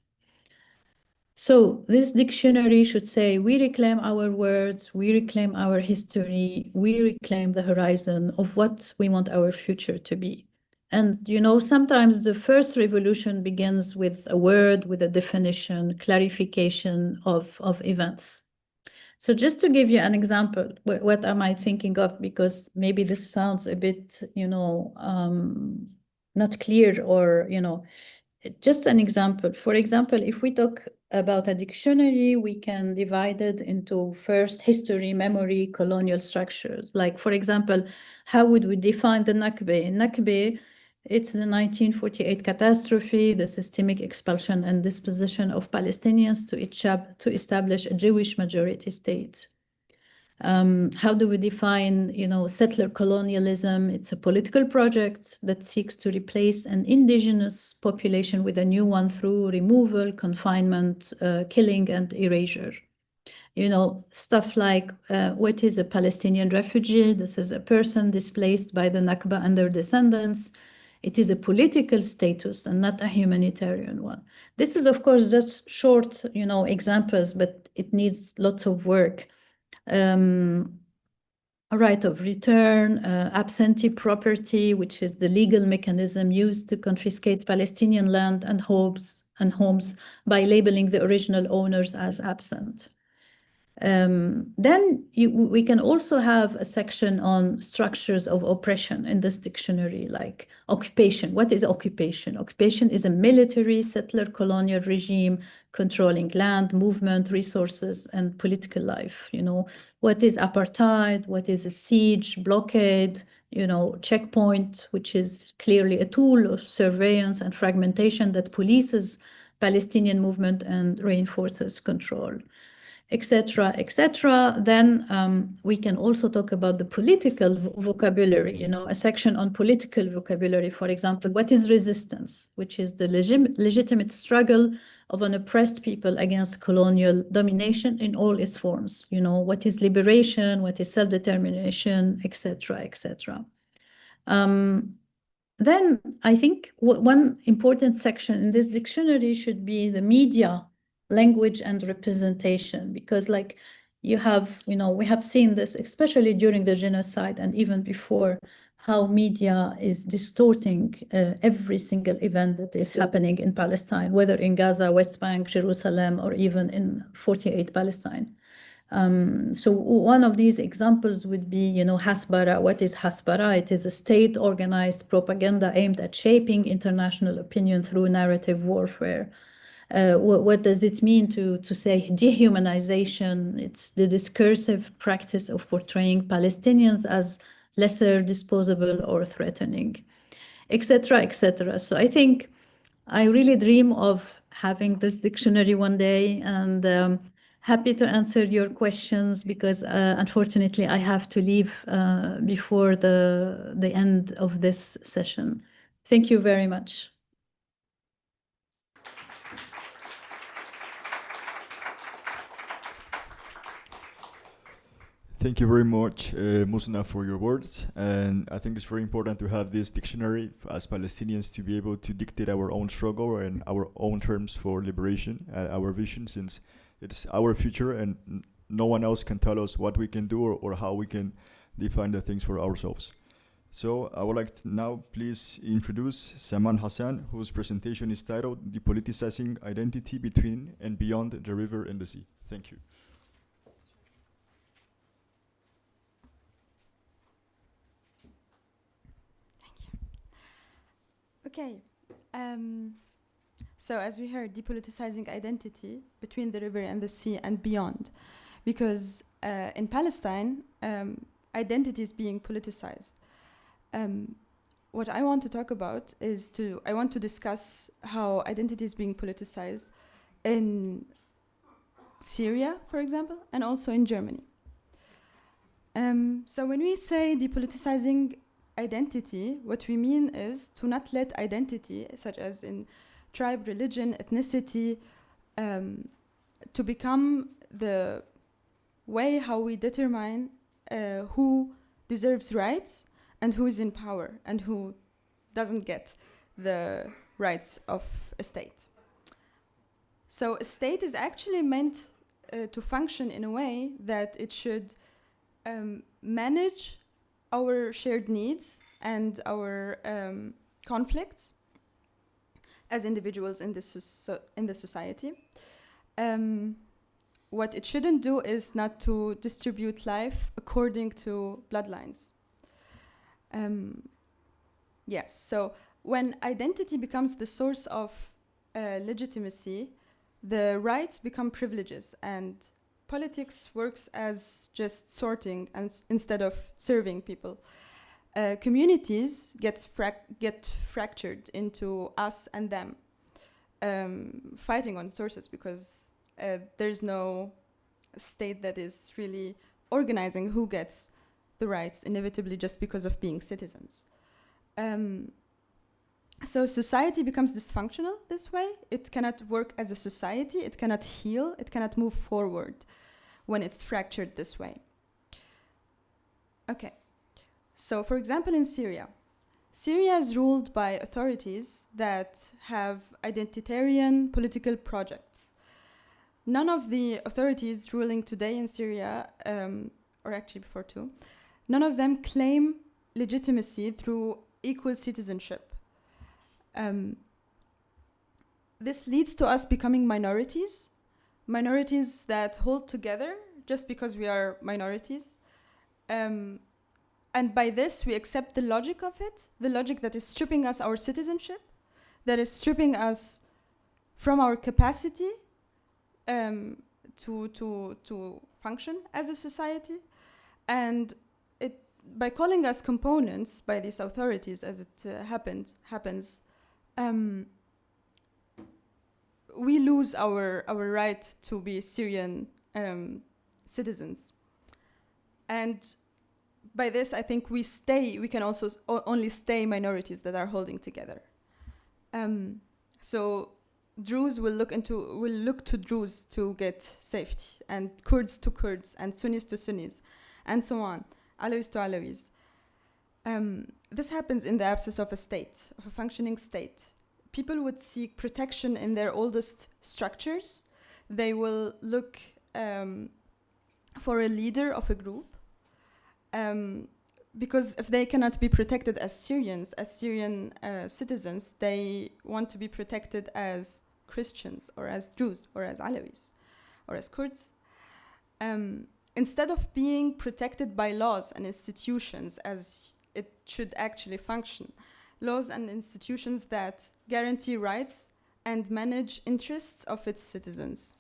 So this dictionary should say, we reclaim our words, we reclaim our history, we reclaim the horizon of what we want our future to be. And, you know, sometimes the first revolution begins with a word, with a definition, clarification of events. So just to give you an example, what am I thinking of? Because maybe this sounds a bit, you know, not clear, or, you know, just an example. For example, if we talk about a dictionary, we can divide it into first history, memory, colonial structures. Like, for example, how would we define the Nakba? Nakba, it's the 1948 catastrophe, the systemic expulsion and dispossession of Palestinians to establish a Jewish majority state. How do we define, you know, settler colonialism? It's a political project that seeks to replace an indigenous population with a new one through removal, confinement, killing, and erasure. You know, stuff like what is a Palestinian refugee? This is a person displaced by the Nakba and their descendants. It is a political status and not a humanitarian one. This is, of course, just short, you know, examples, but it needs lots of work. A right of return, absentee property, which is the legal mechanism used to confiscate Palestinian land and homes by labeling the original owners as absent. Then we can also have a section on structures of oppression in this dictionary, like occupation. What is occupation? Occupation is a military settler colonial regime controlling land, movement, resources, and political life. You know, what is apartheid? What is a siege, blockade? You know, checkpoint, which is clearly a tool of surveillance and fragmentation that polices Palestinian movement and reinforces control, etc., etc. Then we can also talk about the political vocabulary, you know, a section on political vocabulary. For example, what is resistance, which is the legitimate struggle of an oppressed people against colonial domination in all its forms. You know, what is liberation, what is self-determination, etc., etc. Then I think one important section in this dictionary should be the media, language, and representation, because, like, you have, you know, we have seen this, especially during the genocide and even before, how media is distorting every single event that is happening in Palestine, whether in Gaza, West Bank, Jerusalem, or even in 48 Palestine. So one of these examples would be, you know, Hasbara. What is Hasbara? It is a state-organized propaganda aimed at shaping international opinion through narrative warfare. What does it mean to say dehumanization? It's the discursive practice of portraying Palestinians as lesser, disposable, or threatening, etc., etc. So I think I really dream of having this dictionary one day, and happy to answer your questions, because unfortunately I have to leave before the end of this session. Thank you very much. Thank you very much, Muzna, for your words. And I think it's very important to have this dictionary as Palestinians to be able to dictate our own struggle and our own terms for liberation, our vision, since it's our future and no one else can tell us what we can do or how we can define the things for ourselves. So I would like to now please introduce Saman Hasan, whose presentation is titled Depoliticizing Identity Between and Beyond the River and the Sea. Thank you. Okay, so as we heard, depoliticizing identity between the river and the sea and beyond. because in Palestine, identity is being politicized. What I want to talk about is I want to discuss how identity is being politicized in Syria, for example, and also in Germany. So when we say depoliticizing identity, what we mean is to not let identity, such as in tribe, religion, ethnicity, to become the way how we determine who deserves rights and who is in power and who doesn't get the rights of a state. So a state is actually meant to function in a way that it should manage our shared needs and our conflicts as individuals in the society. What it shouldn't do is not to distribute life according to bloodlines. Yes, so when identity becomes the source of legitimacy, the rights become privileges, and politics works as just sorting instead of serving people. Communities get fractured into us and them, fighting on sources because there's no state that is really organizing who gets the rights inevitably just because of being citizens. So society becomes dysfunctional this way. It cannot work as a society, it cannot heal, it cannot move forward when it's fractured this way. Okay, so for example in Syria is ruled by authorities that have identitarian political projects. None of the authorities ruling today in Syria, or actually before too, none of them claim legitimacy through equal citizenship. This leads to us becoming minorities that hold together just because we are minorities. And by this, we accept the logic of it, the logic that is stripping us our citizenship, that is stripping us from our capacity to function as a society. And by calling us components by these authorities, as it happens, we lose our right to be Syrian citizens. And by this, I think we can also only stay minorities that are holding together. So Druze will look to Druze to get safety, and Kurds to Kurds, and Sunnis to Sunnis, and so on, Alawis to Alawis. This happens in the absence of a state, of a functioning state. People would seek protection in their oldest structures. They will look for a leader of a group, because if they cannot be protected as Syrian citizens, they want to be protected as Christians, or as Druze, or as Alawis, or as Kurds. Instead of being protected by laws and institutions as it should actually function, laws and institutions that guarantee rights and manage interests of its citizens.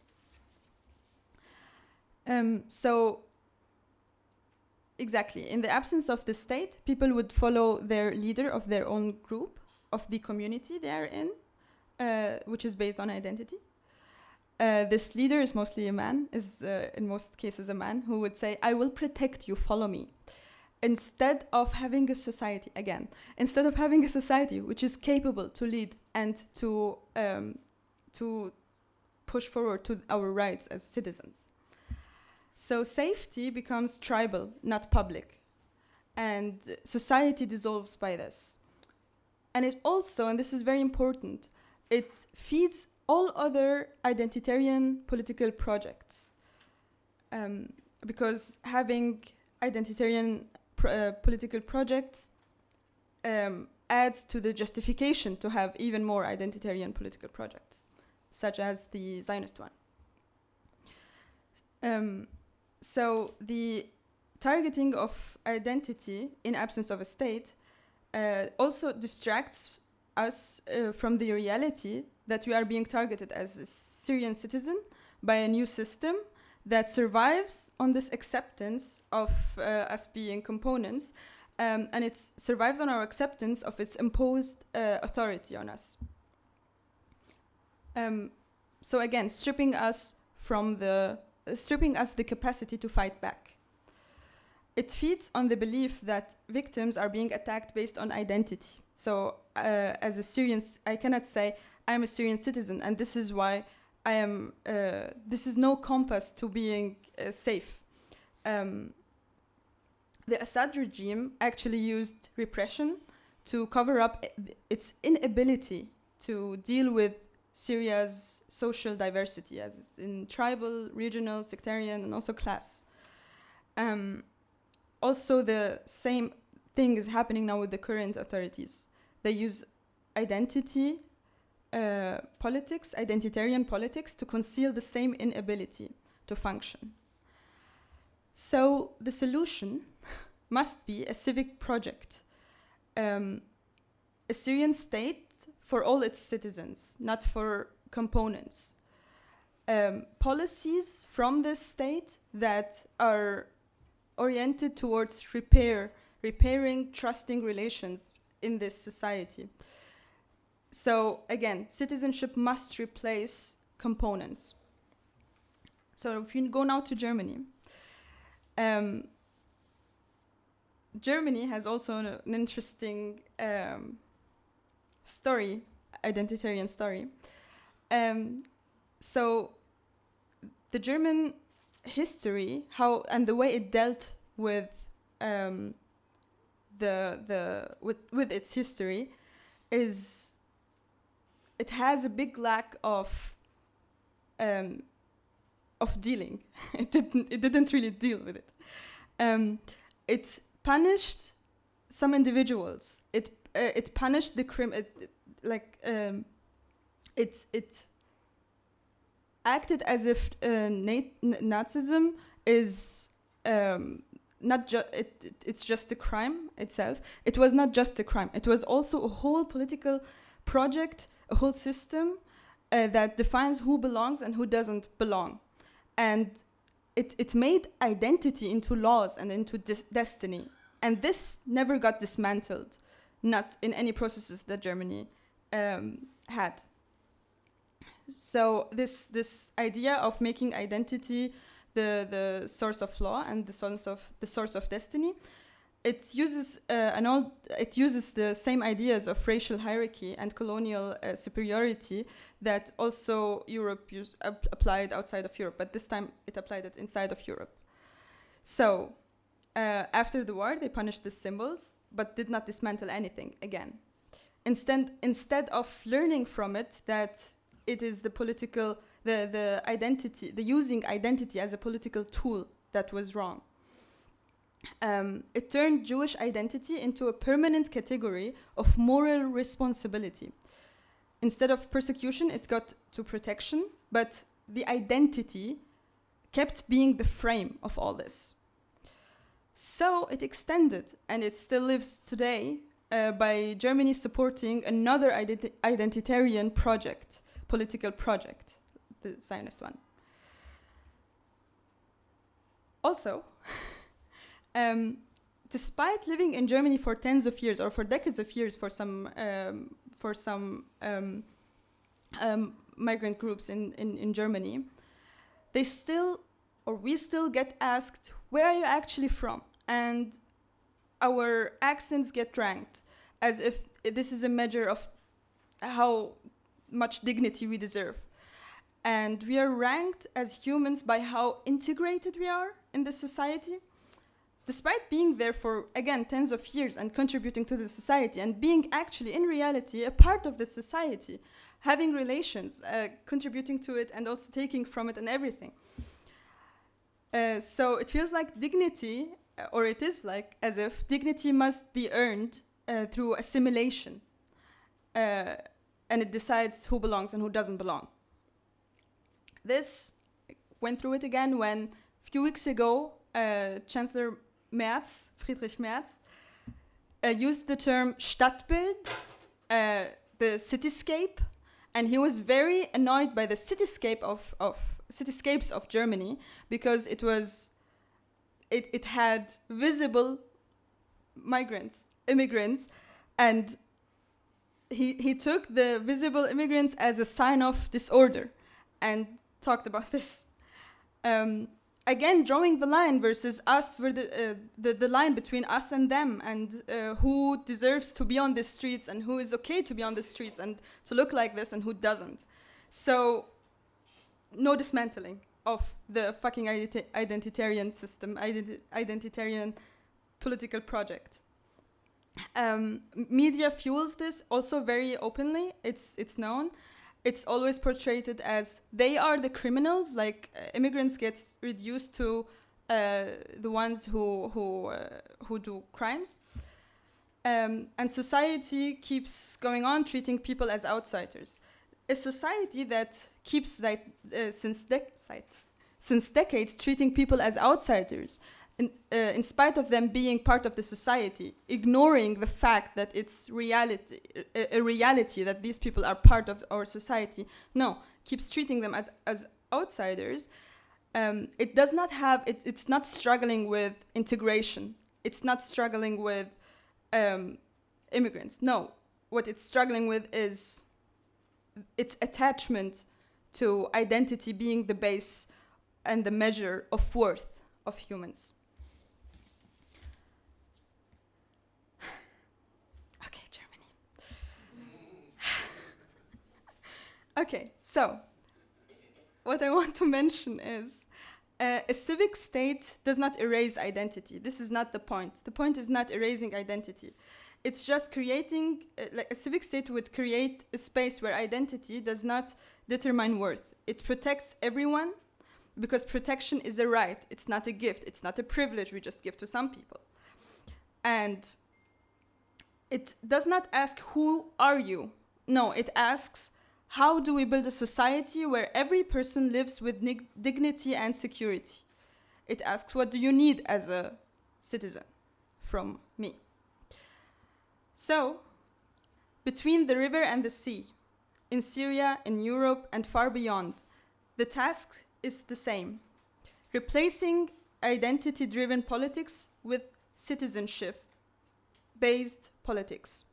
So, exactly, in the absence of the state, people would follow their leader of their own group, of the community they are in, which is based on identity. This leader is mostly a man, in most cases a man, who would say, I will protect you, follow me. Instead of having a society, which is capable to lead and to push forward to our rights as citizens. So safety becomes tribal, not public. And society dissolves by this. And it also, and this is very important, it feeds all other identitarian political projects. Because having identitarian political projects adds to the justification to have even more identitarian political projects, such as the Zionist one. So the targeting of identity in absence of a state also distracts us from the reality that we are being targeted as a Syrian citizen by a new system that survives on this acceptance of us being components, and it survives on our acceptance of its imposed authority on us. So again, stripping us the capacity to fight back. It feeds on the belief that victims are being attacked based on identity. So as a Syrian, I cannot say I'm a Syrian citizen and this is why I am, this is no compass to being safe. The Assad regime actually used repression to cover up its inability to deal with Syria's social diversity, as in tribal, regional, sectarian, and also class. Also, the same thing is happening now with the current authorities. They use identity politics, identitarian politics, to conceal the same inability to function. So the solution must be a civic project, a Syrian state for all its citizens, not for components. Policies from this state that are oriented towards repairing trusting relations in this society. So again, citizenship must replace components. So if you go now to Germany, Germany has also an interesting story, identitarian story. So the German history, how and the way it dealt with with its history, is it has a big lack of dealing. It didn't really deal with it. It punished some individuals. It punished the it acted as if Nazism is it's just a crime itself. It was not just a crime. It was also a whole political project, a whole system that defines who belongs and who doesn't belong. And it made identity into laws and into destiny. And this never got dismantled, not in any processes that Germany had. So this idea of making identity the source of law and the source of destiny, it uses the same ideas of racial hierarchy and colonial superiority that also Europe applied outside of Europe, but this time it applied it inside of Europe. So after the war, they punished the symbols, but did not dismantle anything again. Instead of learning from it that it is the political, the identity, the using identity as a political tool that was wrong. It turned Jewish identity into a permanent category of moral responsibility. Instead of persecution, it got to protection, but the identity kept being the frame of all this. So it extended, and it still lives today, by Germany supporting another identitarian project, political project, the Zionist one. Also, despite living in Germany for tens of years or for decades of years for some migrant groups in Germany, we still get asked, where are you actually from? And our accents get ranked as if this is a measure of how much dignity we deserve. And we are ranked as humans by how integrated we are in this society, despite being there for, again, tens of years and contributing to the society and being actually, in reality, a part of the society, having relations, contributing to it and also taking from it and everything. So it feels like dignity, or it is like as if dignity must be earned through assimilation. And it decides who belongs and who doesn't belong. This went through it again when, a few weeks ago, Chancellor Merz, Friedrich Merz, used the term Stadtbild, the cityscape, And he was very annoyed by the cityscapes of Germany, because it had visible immigrants, and he took the visible immigrants as a sign of disorder and talked about this. Again, drawing the line versus us, the line between us and them, and who deserves to be on the streets and who is okay to be on the streets and to look like this and who doesn't. So, no dismantling of the fucking identitarian system, identitarian political project. Media fuels this also very openly. It's known. It's always portrayed as they are the criminals, like immigrants get reduced to the ones who do crimes. And society keeps going on treating people as outsiders. A society that keeps that since decades treating people as outsiders, in spite of them being part of the society, ignoring the fact that it's a reality that these people are part of our society. No, keeps treating them as outsiders. It does not have, it's not struggling with integration. It's not struggling with immigrants. No, what it's struggling with is its attachment to identity being the base and the measure of worth of humans. Okay, Germany. Okay, so what I want to mention is a civic state does not erase identity. This is not the point. The point is not erasing identity. It's just creating, like a civic state would create a space where identity does not determine worth. It protects everyone, because protection is a right. It's not a gift. It's not a privilege we just give to some people. And it does not ask, who are you? No, it asks, how do we build a society where every person lives with dignity and security? It asks, what do you need as a citizen from me? So, between the river and the sea, in Syria, in Europe, and far beyond, the task is the same: replacing identity-driven politics with citizenship-based politics.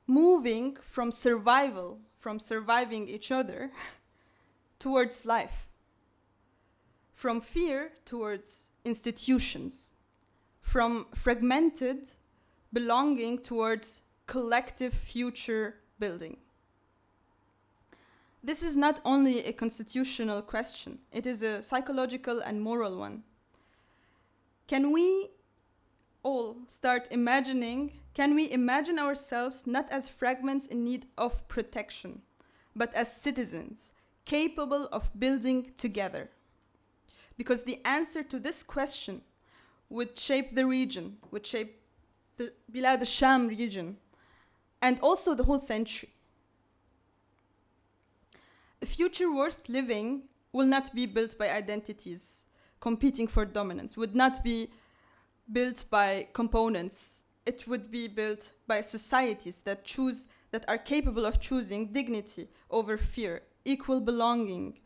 Moving from surviving each other, towards life. From fear towards institutions. From fragmented belonging towards collective future building. This is not only a constitutional question, it is a psychological and moral one. Can we all start imagining, can we imagine ourselves not as fragments in need of protection, but as citizens capable of building together? Because the answer to this question would shape the region, would shape the Bilad al-Sham region, and also the whole century. A future worth living will not be built by identities competing for dominance, would not be built by components. It would be built by societies that are capable of choosing dignity over fear, equal belonging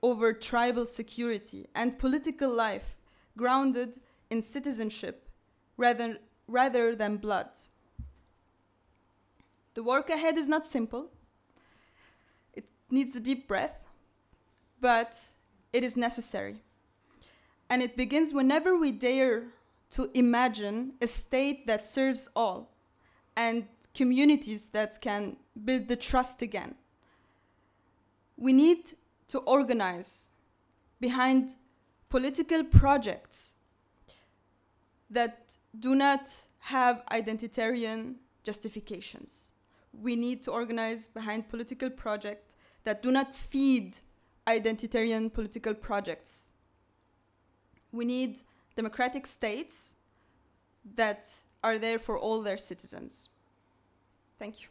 over tribal security, and political life grounded in citizenship rather than blood. The work ahead is not simple. It needs a deep breath, but it is necessary. And it begins whenever we dare to imagine a state that serves all and communities that can build the trust again. We need to organize behind political projects that do not have identitarian justifications. We need to organize behind political projects that do not feed identitarian political projects. We need democratic states that are there for all their citizens. Thank you.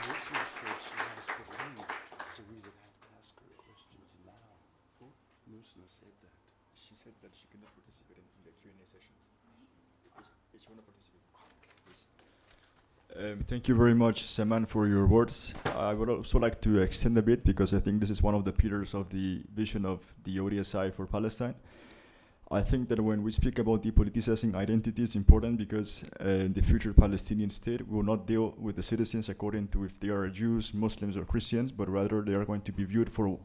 Muzna said she has to leave, so we would have to ask her questions now. Muzna said that. She said that she cannot participate in the Q&A session. Thank you very much, Saman, for your words. I would also like to extend a bit because I think this is one of the pillars of the vision of the ODSI for Palestine. I think that when we speak about depoliticizing identity, it's important because the future Palestinian state will not deal with the citizens according to if they are Jews, Muslims, or Christians, but rather they are going to be viewed for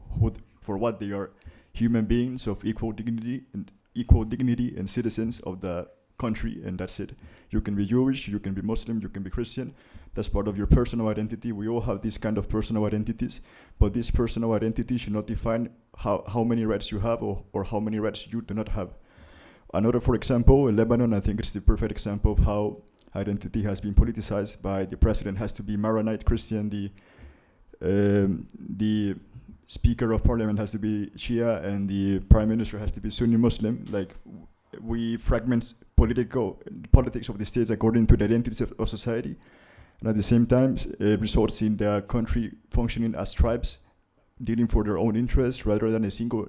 what they are, human beings of equal dignity and citizens of the country, and that's it. You can be Jewish, you can be Muslim, you can be Christian. That's part of your personal identity. We all have these kind of personal identities, but this personal identity should not define how many rights you have or how many rights you do not have. Another, for example, in Lebanon, I think it's the perfect example of how identity has been politicized by the president has to be Maronite Christian, the Speaker of Parliament has to be Shia, and the Prime Minister has to be Sunni Muslim. Like, we fragment politics of the states according to the identities of society, and at the same time results in the country functioning as tribes, dealing for their own interests rather than a single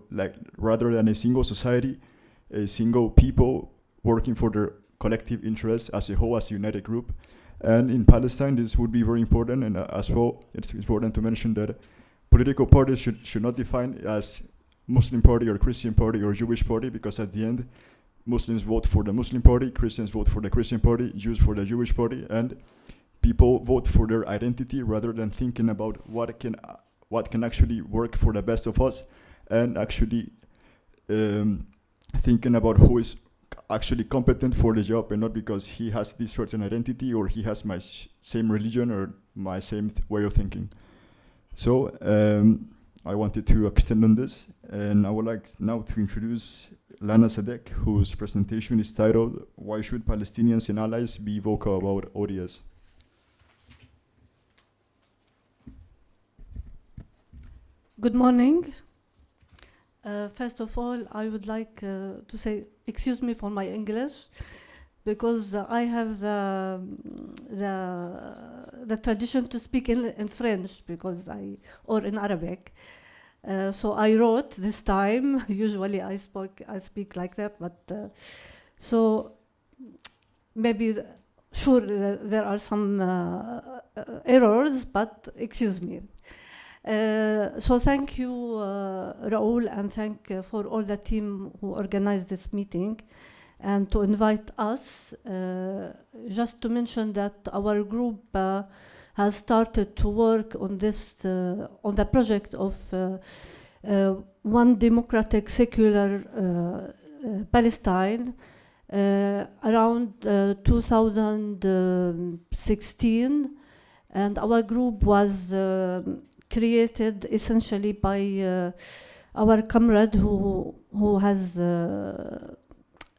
society, a single people working for their collective interests as a whole, as a united group. And in Palestine, this would be very important, and as well, it's important to mention that political parties should not define as Muslim party or Christian party or Jewish party, because at the end, Muslims vote for the Muslim party, Christians vote for the Christian party, Jews for the Jewish party, and people vote for their identity rather than thinking about what can actually work for the best of us, and actually thinking about who is actually competent for the job, and not because he has this certain identity or he has my same religion or my same way of thinking. So I wanted to extend on this, and I would like now to introduce Lana Sadeq, whose presentation is titled, "Why Should Palestinians and Allies Be Vocal About ODS?" Good morning. First of all, I would like to say, excuse me for my English, because I have the tradition to speak in French, or in Arabic. So I wrote this time. Usually I speak like that, but so maybe sure there are some errors, but excuse me. So thank you, Raúl, and thank for all the team who organized this meeting, and to invite us. Just to mention that our group has started to work on this, on the project of one democratic, secular Palestine around 2016, and our group was created essentially by our comrade who has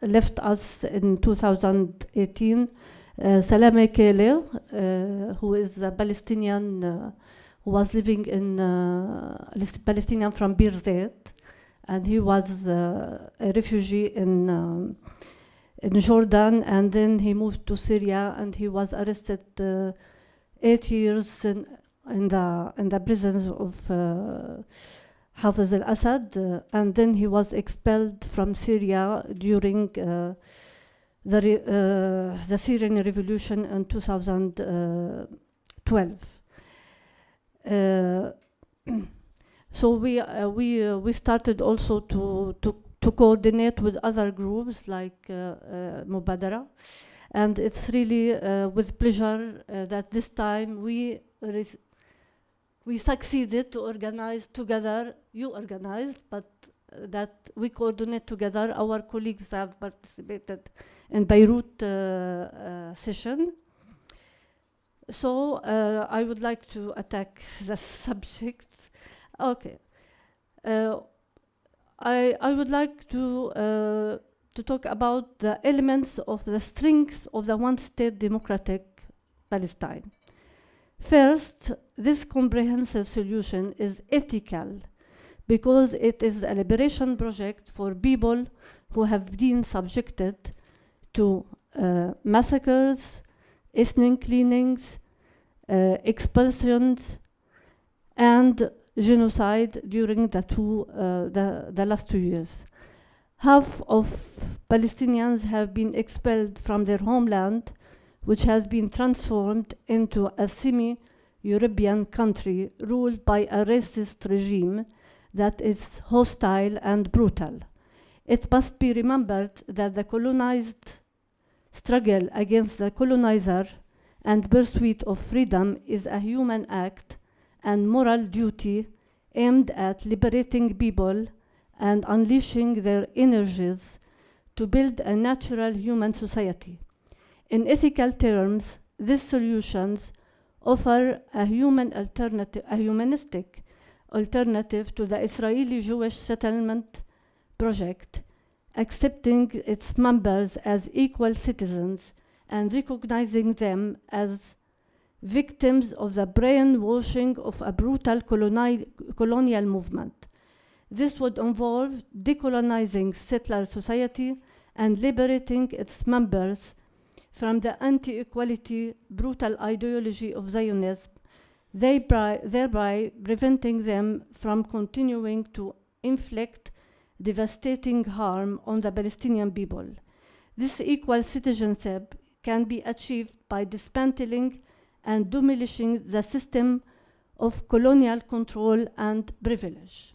left us in 2018, Salameh Kheir, who is a Palestinian who was living in Palestinian from Bir Zayed, and he was a refugee in Jordan, and then he moved to Syria, and he was arrested 8 years in the prison of Hafez al-Assad, and then he was expelled from Syria during the Syrian revolution in 2012. So we started also to coordinate with other groups like Mubadara, and it's really with pleasure that this time we succeeded to organize together. You organized, but that we coordinate together. Our colleagues have participated in Beirut session. So I would like to attack the subject. Okay. I would like to talk about the elements of the strengths of the one-state democratic Palestine. First, this comprehensive solution is ethical because it is a liberation project for people who have been subjected to massacres, ethnic cleanings, expulsions, and genocide during the last 2 years. Half of Palestinians have been expelled from their homeland, which has been transformed into a semi-European country ruled by a racist regime that is hostile and brutal. It must be remembered that the colonized struggle against the colonizer and pursuit of freedom is a human act and moral duty aimed at liberating people and unleashing their energies to build a natural human society. In ethical terms, these solutions offer a humanistic alternative to the Israeli Jewish settlement project, accepting its members as equal citizens and recognizing them as victims of the brainwashing of a brutal colonial movement. This would involve decolonizing settler society and liberating its members from the anti-equality, brutal ideology of Zionism, thereby preventing them from continuing to inflict devastating harm on the Palestinian people. This equal citizenship can be achieved by dismantling and demolishing the system of colonial control and privilege.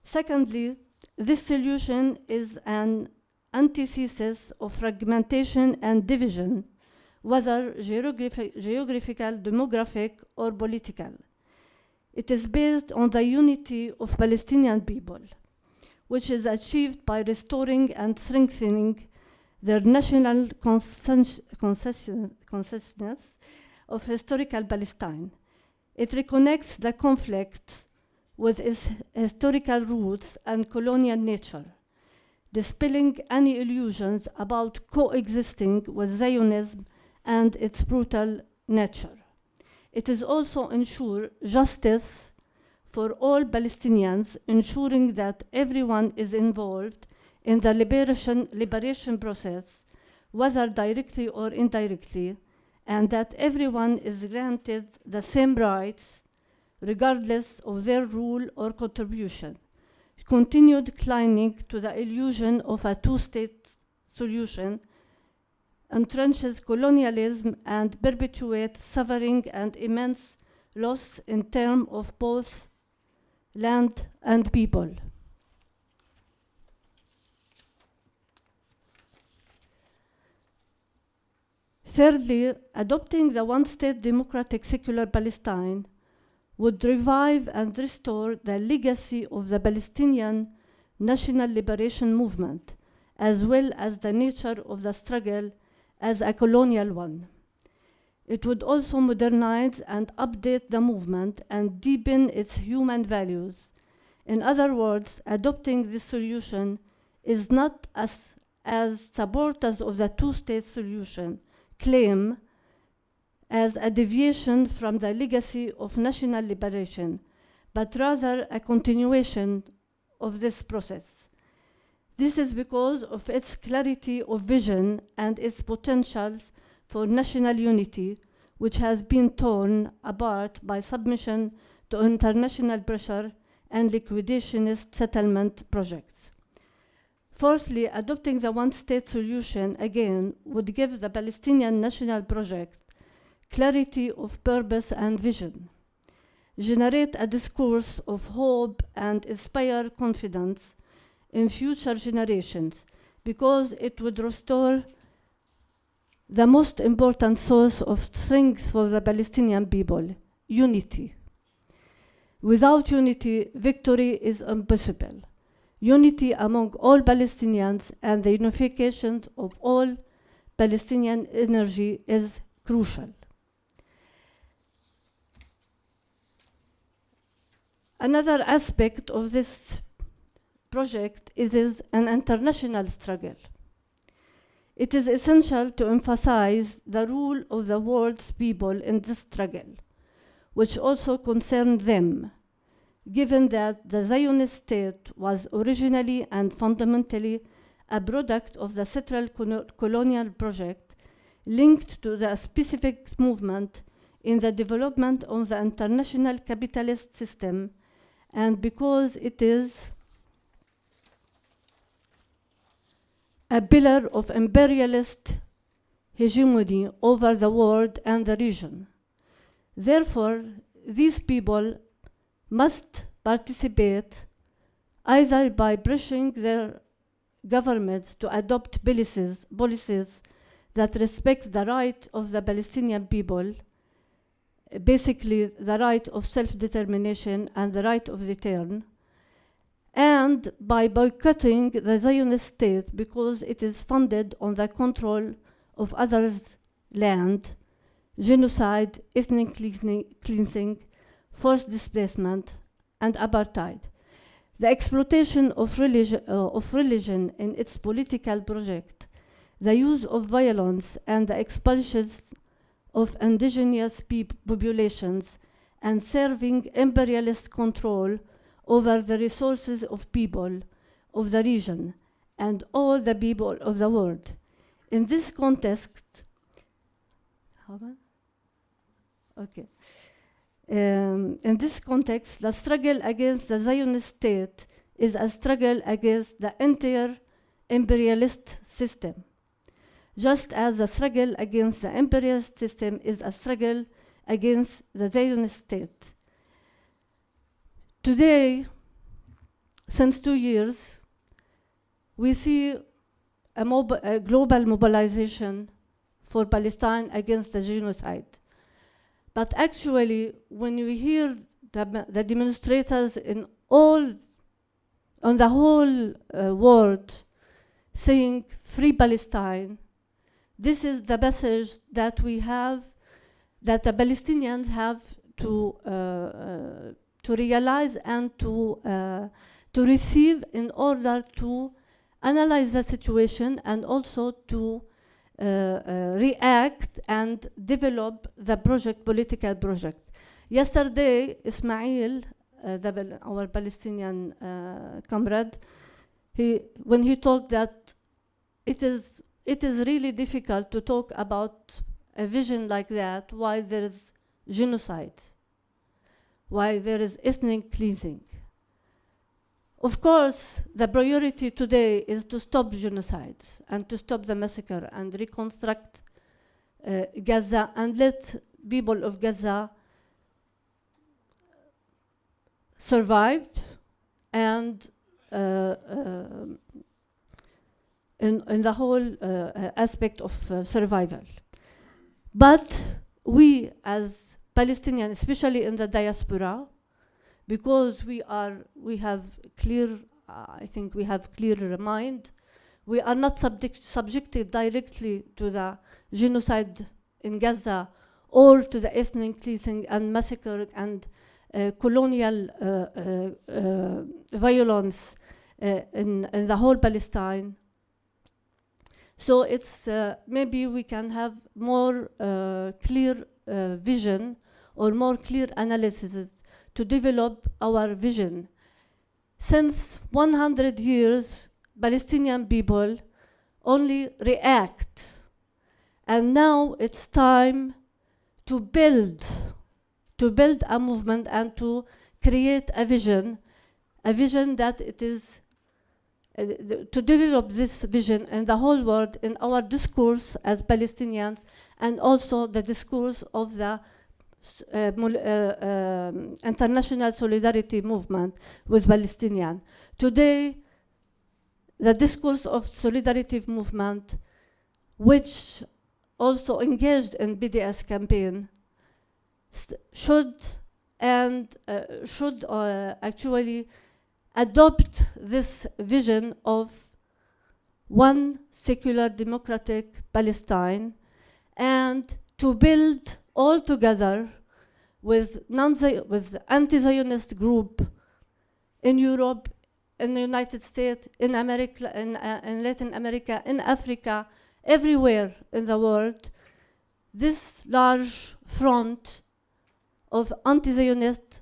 Secondly, this solution is an antithesis of fragmentation and division, whether geographical, demographic, or political. It is based on the unity of Palestinian people, which is achieved by restoring and strengthening their national consciousness of historical Palestine. It reconnects the conflict with its historical roots and colonial nature, dispelling any illusions about coexisting with Zionism and its brutal nature. It is also ensure justice for all Palestinians, ensuring that everyone is involved in the liberation process, whether directly or indirectly, and that everyone is granted the same rights regardless of their rule or contribution. Continued clinging to the illusion of a two-state solution entrenches colonialism and perpetuates suffering and immense loss in terms of both land and people. Thirdly, adopting the one-state democratic secular Palestine would revive and restore the legacy of the Palestinian national liberation movement, as well as the nature of the struggle as a colonial one. It would also modernize and update the movement and deepen its human values. In other words, adopting this solution is not as supporters of the two-state solution claim as a deviation from the legacy of national liberation, but rather a continuation of this process. This is because of its clarity of vision and its potentials for national unity, which has been torn apart by submission to international pressure and liquidationist settlement projects. Fourthly, adopting the one-state solution again would give the Palestinian national project clarity of purpose and vision, generate a discourse of hope and inspire confidence in future generations, because it would restore the most important source of strength for the Palestinian people, unity. Without unity, victory is impossible. Unity among all Palestinians and the unification of all Palestinian energy is crucial. Another aspect of this project is an international struggle. It is essential to emphasize the role of the world's people in this struggle, which also concerned them, given that the Zionist state was originally and fundamentally a product of the central colonial project linked to the specific movement in the development of the international capitalist system, and because it is a pillar of imperialist hegemony over the world and the region. Therefore, these people must participate either by pushing their governments to adopt policies that respect the right of the Palestinian people, basically the right of self-determination and the right of return, and by boycotting the Zionist state because it is funded on the control of others' land, genocide, ethnic cleansing, forced displacement, and apartheid. The exploitation of religion in its political project, the use of violence and the expulsion of indigenous populations, and serving imperialist control over the resources of people of the region and all the people of the world. In this context, in this context, the struggle against the Zionist state is a struggle against the entire imperialist system, just as the struggle against the imperialist system is a struggle against the Zionist state. Today, since 2 years, we see a global mobilization for Palestine against the genocide. But actually, when we hear the demonstrators on the whole world saying free Palestine, this is the message that we have, that the Palestinians have to realize and to receive in order to analyze the situation and also to react and develop the political project. Yesterday, Ismail, our Palestinian comrade, when he talked that it is really difficult to talk about a vision like that while there is genocide, while there is ethnic cleansing. Of course, the priority today is to stop genocide and to stop the massacre and reconstruct Gaza and let people of Gaza survive and in the whole aspect of survival. But we as Palestinians, especially in the diaspora, because we have clear, I think we have clear mind, we are not subjected directly to the genocide in Gaza or to the ethnic cleansing and massacre and colonial violence in the whole Palestine. So it's maybe we can have more clear vision or more clear analysis to develop our vision. Since 100 years, Palestinian people only react. And now it's time to build a movement and to create a vision that it is, to develop this vision in the whole world, in our discourse as Palestinians, and also the discourse of the international solidarity movement with Palestinians. Today, the discourse of solidarity movement, which also engaged in BDS campaign, should actually adopt this vision of one secular democratic Palestine and to build all together with anti-Zionist group in Europe, in the United States, in America, in Latin America, in Africa, everywhere in the world, this large front of anti-Zionist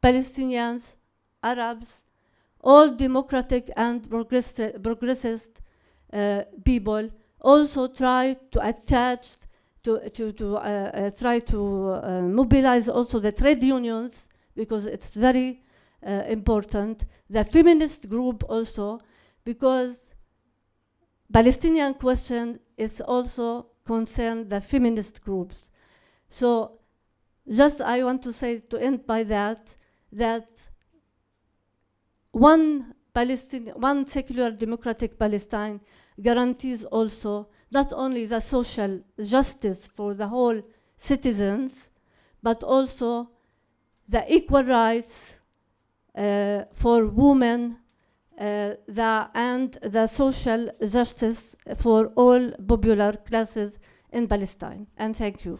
Palestinians, Arabs, all democratic and progressist people also try to attach try to mobilize also the trade unions, because it's very important. The feminist group also, because Palestinian question is also concern the feminist groups. So just I want to say, to end by that one secular democratic Palestine guarantees also not only the social justice for the whole citizens, but also the equal rights for women, and the social justice for all popular classes in Palestine. And thank you.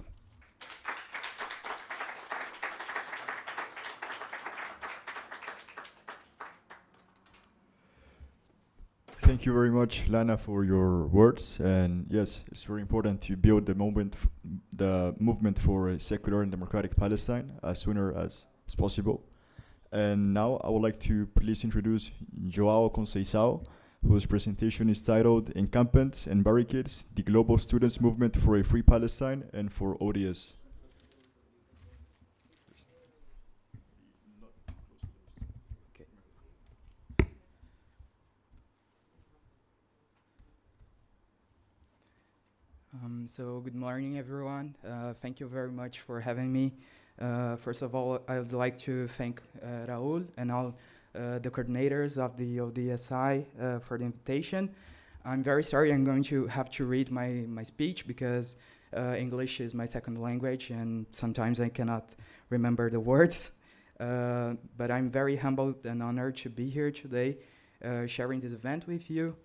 Thank you very much, Lana, for your words. And yes, it's very important to build the movement for a secular and democratic Palestine as sooner as possible. And now I would like to please introduce João Conceição, whose presentation is titled Encampments and Barricades, the Global Students' Movement for a Free Palestine and for ODS. So good morning, everyone. Thank you very much for having me. First of all, I would like to thank Raúl and all the coordinators of the ODSI for the invitation. I'm very sorry I'm going to have to read my speech because English is my second language and sometimes I cannot remember the words. But I'm very humbled and honored to be here today sharing this event with you.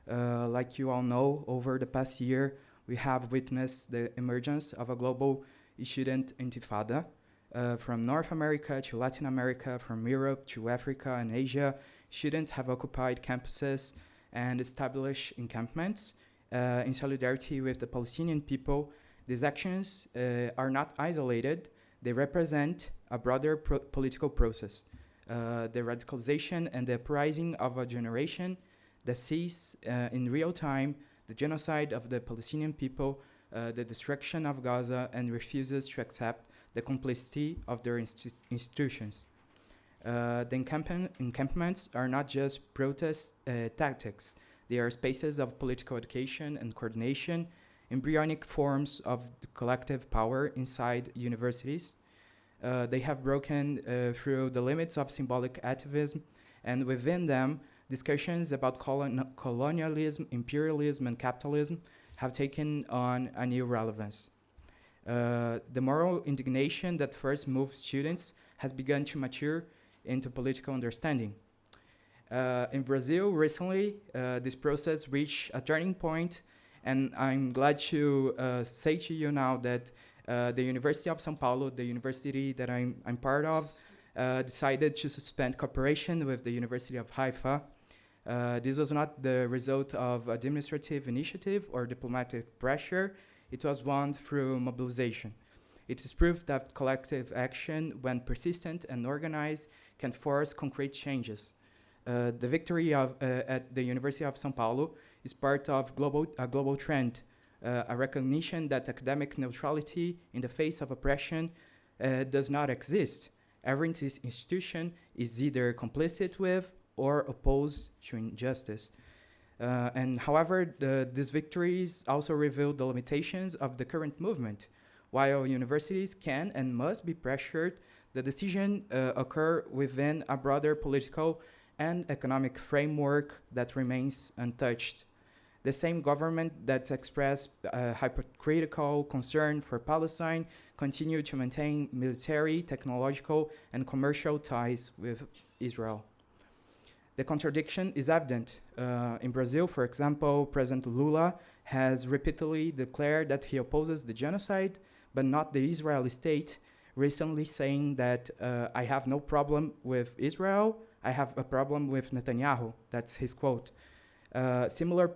Like you all know, over the past year, we have witnessed the emergence of a global student intifada. From North America to Latin America, from Europe to Africa and Asia, students have occupied campuses and established encampments in solidarity with the Palestinian people. These actions are not isolated. They represent a broader political process, the radicalization and the uprising of a generation that sees in real time the genocide of the Palestinian people, the destruction of Gaza, and refuses to accept the complicity of their institutions. The encampments are not just protest tactics. They are spaces of political education and coordination, embryonic forms of collective power inside universities. They have broken through the limits of symbolic activism, and within them, discussions about colonialism, imperialism, and capitalism have taken on a new relevance. The moral indignation that first moved students has begun to mature into political understanding. In Brazil, recently, this process reached a turning point, and I'm glad to say to you now that the University of São Paulo, the university that I'm part of, decided to suspend cooperation with the University of Haifa. This was not the result of administrative initiative or diplomatic pressure. It was won through mobilization. It is proof that collective action, when persistent and organized, can force concrete changes. The victory at the University of São Paulo is part of a global trend, a recognition that academic neutrality in the face of oppression does not exist. Every institution is either complicit with or opposed to injustice. And however, these victories also reveal the limitations of the current movement. While universities can and must be pressured, the decision occur within a broader political and economic framework that remains untouched. The same government that expressed hypocritical concern for Palestine continue to maintain military, technological, and commercial ties with Israel. The contradiction is evident. In Brazil, for example, President Lula has repeatedly declared that he opposes the genocide, but not the Israeli state, recently saying that I have no problem with Israel, I have a problem with Netanyahu. That's his quote. Similar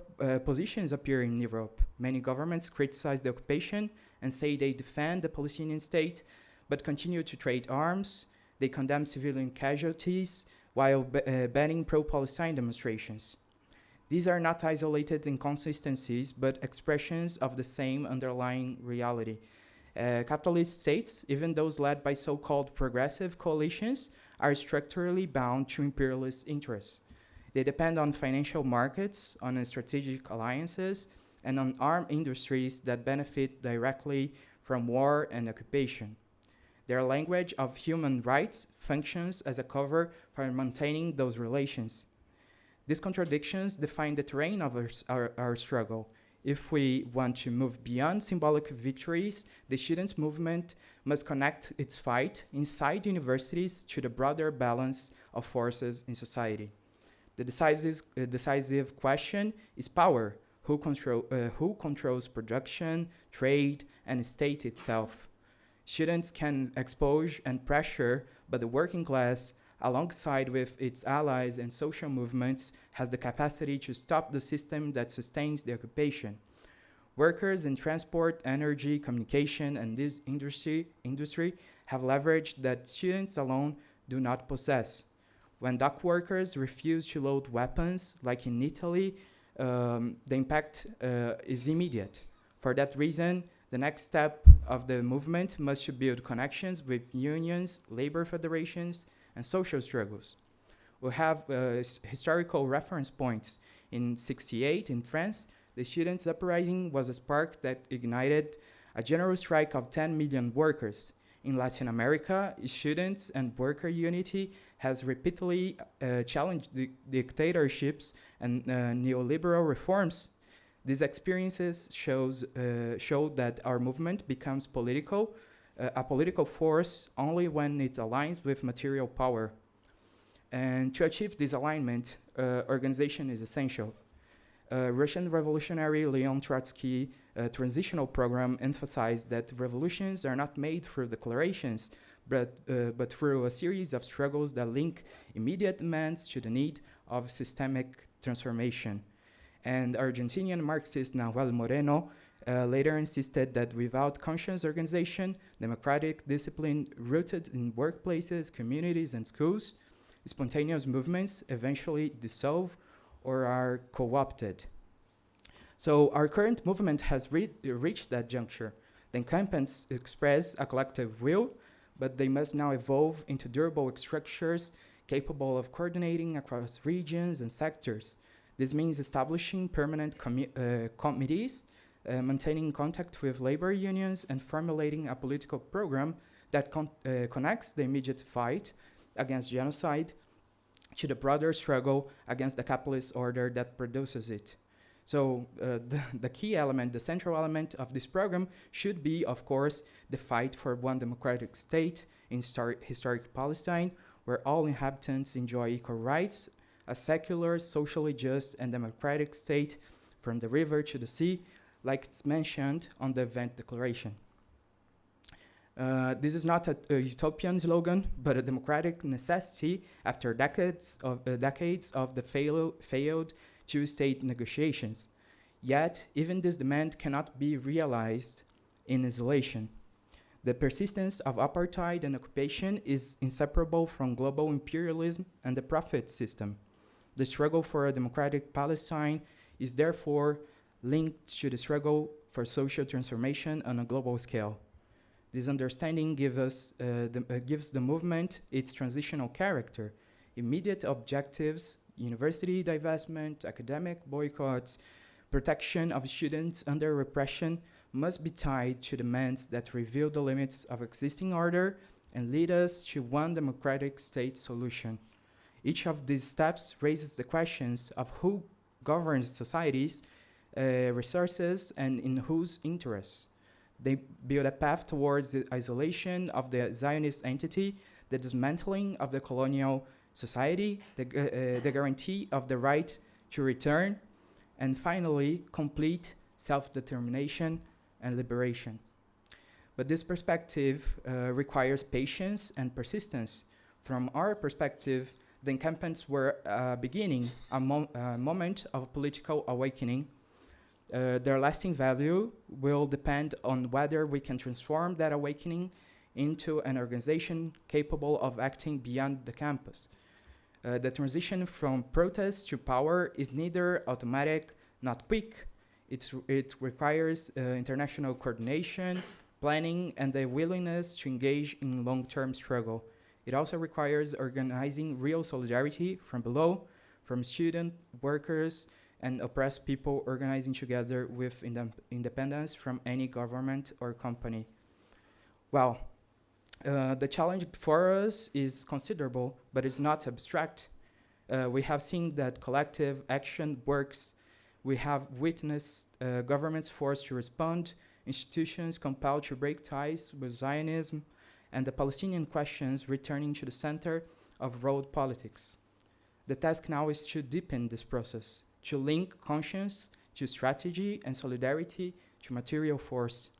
positions appear in Europe. Many governments criticize the occupation and say they defend the Palestinian state, but continue to trade arms. They condemn civilian casualties while banning pro-Palestine demonstrations. These are not isolated inconsistencies, but expressions of the same underlying reality. Capitalist states, even those led by so-called progressive coalitions, are structurally bound to imperialist interests. They depend on financial markets, on strategic alliances, and on armed industries that benefit directly from war and occupation. Their language of human rights functions as a cover for maintaining those relations. These contradictions define the terrain of our struggle. If we want to move beyond symbolic victories, the students' movement must connect its fight inside universities to the broader balance of forces in society. The decisive question is power. Who controls production, trade, and state itself? Students can expose and pressure, but the working class, alongside with its allies and social movements, has the capacity to stop the system that sustains the occupation. Workers in transport, energy, communication, and this industry have leverage that students alone do not possess. When dock workers refuse to load weapons, like in Italy, the impact is immediate. For that reason, the next step of the movement must to build connections with unions, labor federations, and social struggles. We have historical reference points. In '68, in France, the students' uprising was a spark that ignited a general strike of 10 million workers. In Latin America, students and worker unity has repeatedly challenged the dictatorships and neoliberal reforms. These experiences show that our movement becomes a political force only when it aligns with material power. And to achieve this alignment, organization is essential. Russian revolutionary Leon Trotsky transitional program emphasized that revolutions are not made through declarations, but through a series of struggles that link immediate demands to the need of systemic transformation. And Argentinian Marxist Nahuel Moreno later insisted that without conscious organization, democratic discipline rooted in workplaces, communities, and schools, spontaneous movements eventually dissolve or are co-opted. So our current movement has reached that juncture. The encampments express a collective will, but they must now evolve into durable structures capable of coordinating across regions and sectors. This means establishing permanent committees, maintaining contact with labor unions, and formulating a political program that connects the immediate fight against genocide to the broader struggle against the capitalist order that produces it. So the key element, the central element of this program should be, of course, the fight for one democratic state in historic Palestine, where all inhabitants enjoy equal rights, a secular, socially just, and democratic state from the river to the sea, like it's mentioned on the event declaration. This is not a utopian slogan, but a democratic necessity after decades of the failed two-state negotiations. Yet, even this demand cannot be realized in isolation. The persistence of apartheid and occupation is inseparable from global imperialism and the profit system. The struggle for a democratic Palestine is therefore linked to the struggle for social transformation on a global scale. This understanding gives the movement its transitional character. Immediate objectives, university divestment, academic boycotts, protection of students under repression must be tied to demands that reveal the limits of existing order and lead us to one democratic state solution. Each of these steps raises the questions of who governs societies, resources, and in whose interests. They build a path towards the isolation of the Zionist entity, the dismantling of the colonial society, the guarantee of the right to return, and finally, complete self-determination and liberation. But this perspective requires patience and persistence. From our perspective, the encampments were beginning a moment of political awakening. Their lasting value will depend on whether we can transform that awakening into an organization capable of acting beyond the campus. The transition from protest to power is neither automatic nor quick. It requires international coordination, planning, and the willingness to engage in long-term struggle. It also requires organizing real solidarity from below, from student, workers, and oppressed people organizing together with independence from any government or company. Well, the challenge before us is considerable, but it's not abstract. We have seen that collective action works. We have witnessed governments forced to respond, institutions compelled to break ties with Zionism, and the Palestinian questions returning to the center of world politics. The task now is to deepen this process, to link conscience to strategy and solidarity to material force.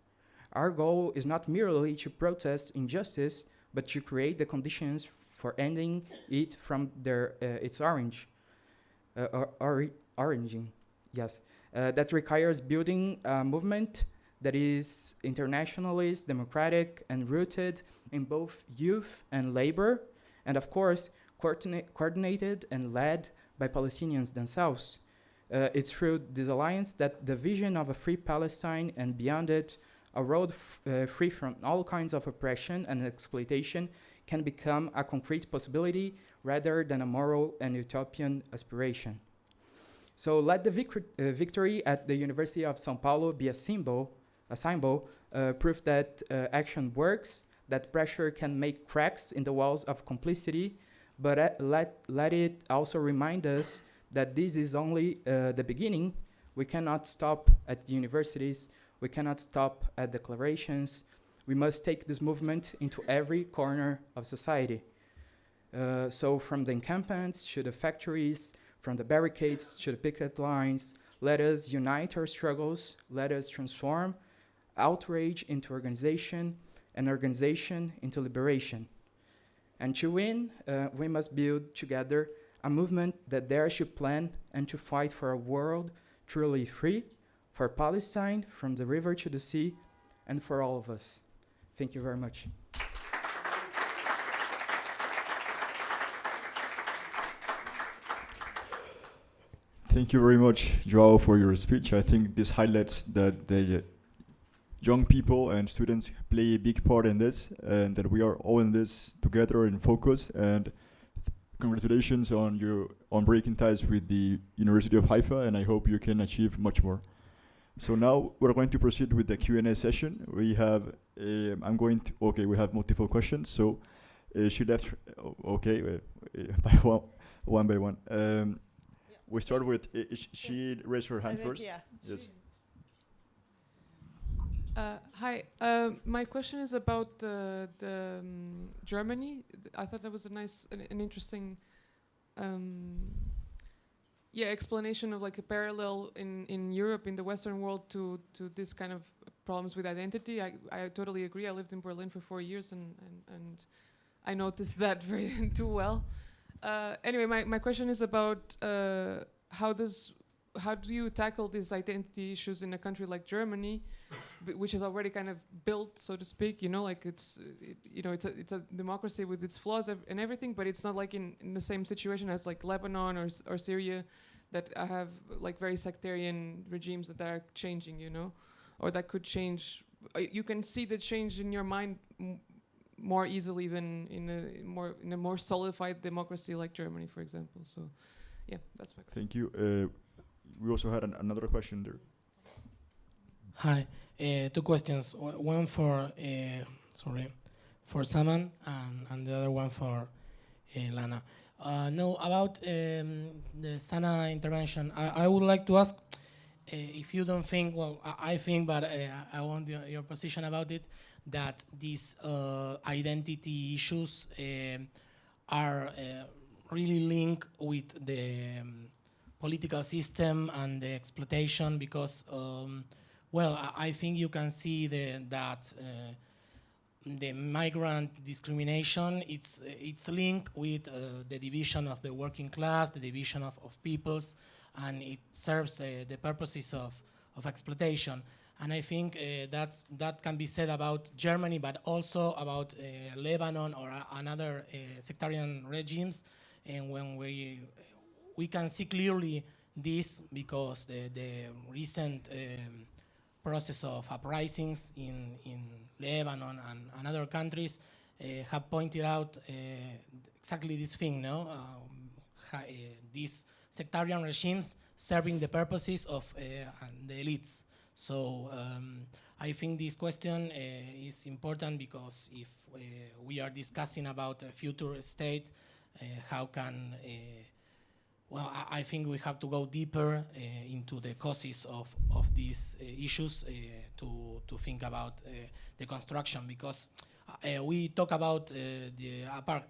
Our goal is not merely to protest injustice, but to create the conditions for ending it from its origin. Yes, that requires building a movement that is internationalist, democratic, and rooted in both youth and labor, and of course, coordinated and led by Palestinians themselves. It's through this alliance that the vision of a free Palestine and beyond it, a world free from all kinds of oppression and exploitation, can become a concrete possibility rather than a moral and utopian aspiration. So let the victory at the University of São Paulo be a symbol, proof that action works, that pressure can make cracks in the walls of complicity, but let it also remind us that this is only the beginning. We cannot stop at the universities. We cannot stop at declarations. We must take this movement into every corner of society. So from the encampments to the factories, from the barricades to the picket lines, let us unite our struggles. Let us transform outrage into organization and organization into liberation. And to win, we must build together a movement that dares to plan and to fight for a world truly free, for Palestine, from the river to the sea, and for all of us. Thank you very much. Thank you very much, João, for your speech. I think this highlights that the young people and students play a big part in this, and that we are all in this together and focused. And congratulations on breaking ties with the University of Haifa, and I hope you can achieve much more. So now we're going to proceed with the Q&A session. We have, we have multiple questions. So she left, by one by one. We start with, she raised her hand first. Yeah. Yes. Hi, my question is about Germany. I thought that was an interesting explanation of like a parallel in Europe, in the Western world, to this kind of problems with identity. I totally agree. I lived in Berlin for 4 years and I noticed that very too well. Anyway, my question is about how do you tackle these identity issues in a country like Germany, which is already kind of built, so to speak, like it's a democracy with its flaws and everything, but it's not like in the same situation as like Lebanon or Syria, that have like very sectarian regimes that are changing, or that could change. You can see the change in your mind more easily than in a more solidified democracy like Germany, for example. So, yeah, that's my question. Thank you. We also had another question there. Hi, 2 questions. One for Saman, and the other one for Lana. About the Sana intervention, I would like to ask if you don't think, I think, but I want your position about it, that these identity issues are really linked with the political system and the exploitation, because I think you can see that the migrant discrimination, it's linked with the division of the working class, the division of peoples, and it serves the purposes of exploitation. And I think that can be said about Germany, but also about Lebanon or another sectarian regimes. And when we can see clearly this, because the recent process of uprisings in Lebanon and other countries have pointed out exactly this thing, these sectarian regimes serving the purposes of the elites. So I think this question is important because if we are discussing about a future state, how can well, I think we have to go deeper into the causes of these issues to think about the construction, because we talk about the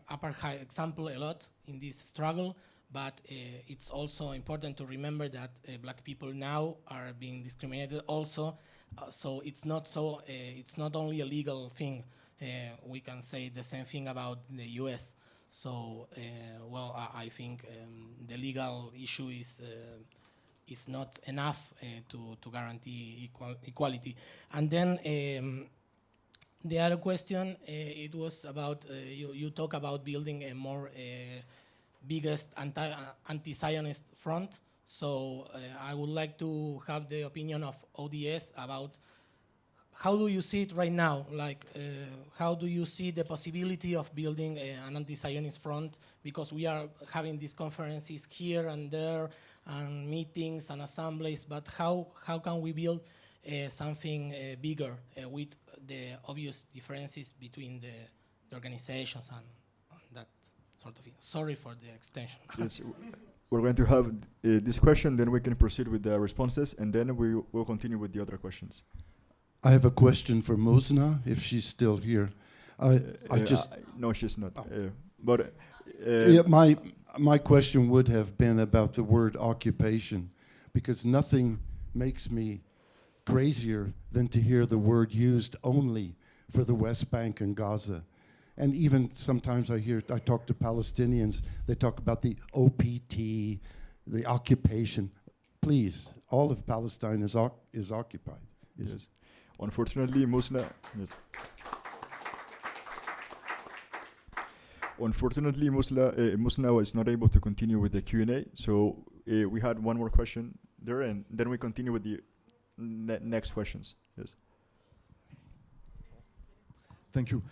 apartheid example a lot in this struggle, but it's also important to remember that black people now are being discriminated also. So it's not only a legal thing. We can say the same thing about the US. So, well, I think the legal issue is not enough to guarantee equality. And then the other question, it was about, you talk about building a more biggest anti-Zionist front. So I would like to have the opinion of ODS about how do you see it right now? Like, how do you see the possibility of building an anti-Zionist front? Because we are having these conferences here and there, and meetings and assemblies, but how can we build something bigger with the obvious differences between the organizations and that sort of thing? Sorry for the extension. Yes, we're going to have this question, then we can proceed with the responses, and then we will continue with the other questions. I have a question for Muzna, if she's still here. No, she's not. Yeah, my question would have been about the word occupation, because nothing makes me crazier than to hear the word used only for the West Bank and Gaza. And even sometimes I talk to Palestinians, they talk about the OPT, the occupation. Please, all of Palestine is occupied. Yes. Unfortunately, Muzna. Yes. Unfortunately, Muzna was not able to continue with the Q&A, so we had one more question there, and then we continue with the next questions. Yes. Thank you.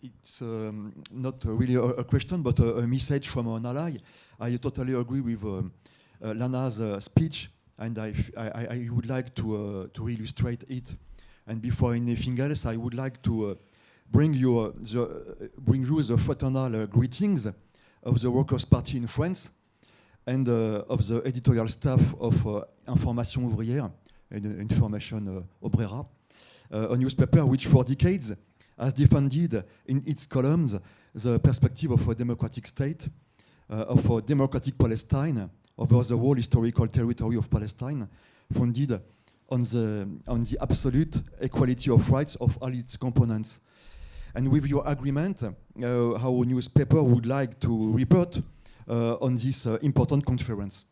It's not really a question, but a message from an ally. I totally agree with Lana's speech, and I would like to illustrate it. And before anything else, I would like to bring you the fraternal greetings of the Workers' Party in France and of the editorial staff of Information Ouvrière, Information Obrera, a newspaper which for decades has defended in its columns the perspective of a democratic state, of a democratic Palestine, over the whole historical territory of Palestine, founded on the absolute equality of rights of all its components. And with your agreement, our newspaper would like to report on this important conference.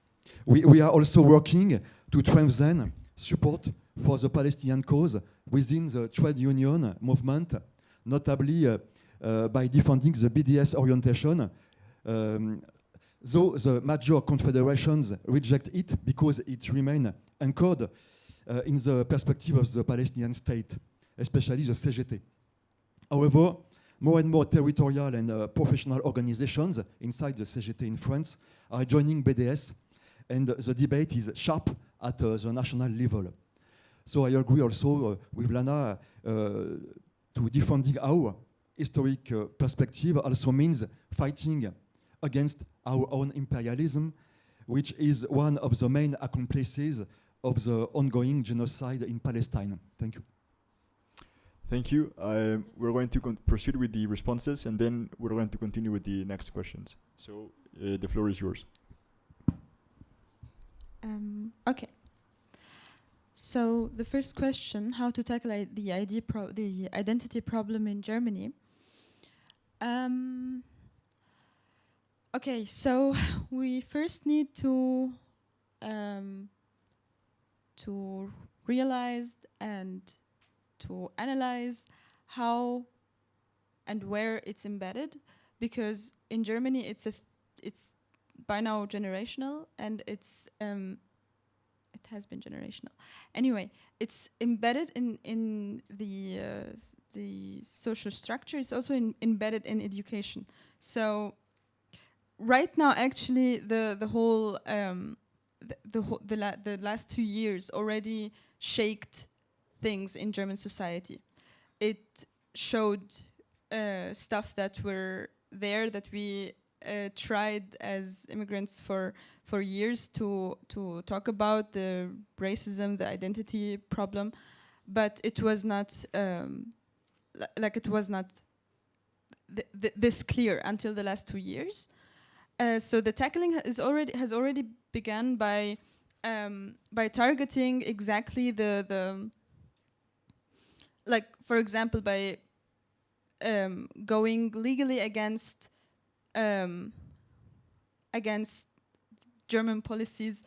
We are also working to strengthen support for the Palestinian cause within the trade union movement, notably by defending the BDS orientation, though the major confederations reject it because it remains anchored in the perspective of the Palestinian state, especially the CGT. However, more and more territorial and professional organizations inside the CGT in France are joining BDS, and the debate is sharp at the national level. So I agree also with Lana to defending our historic perspective also means fighting against our own imperialism, which is one of the main accomplices of the ongoing genocide in Palestine. Thank you. Thank you. We're going to proceed with the responses, and then we're going to continue with the next questions. So the floor is yours. Okay. So the first question, how to tackle the identity problem in Germany. Okay, so we first need to realize and to analyze how and where it's embedded, because in Germany it's by now generational, and it has been generational. Anyway, it's embedded in the social structure. It's also embedded in education. So right now, actually, the last 2 years already shaked things in German society. It showed stuff that were there that we tried as immigrants for years to talk about, the racism, the identity problem, but it was not it was not this clear until the last 2 years. So the tackling has already begun by targeting exactly the like, for example, by going legally against German policies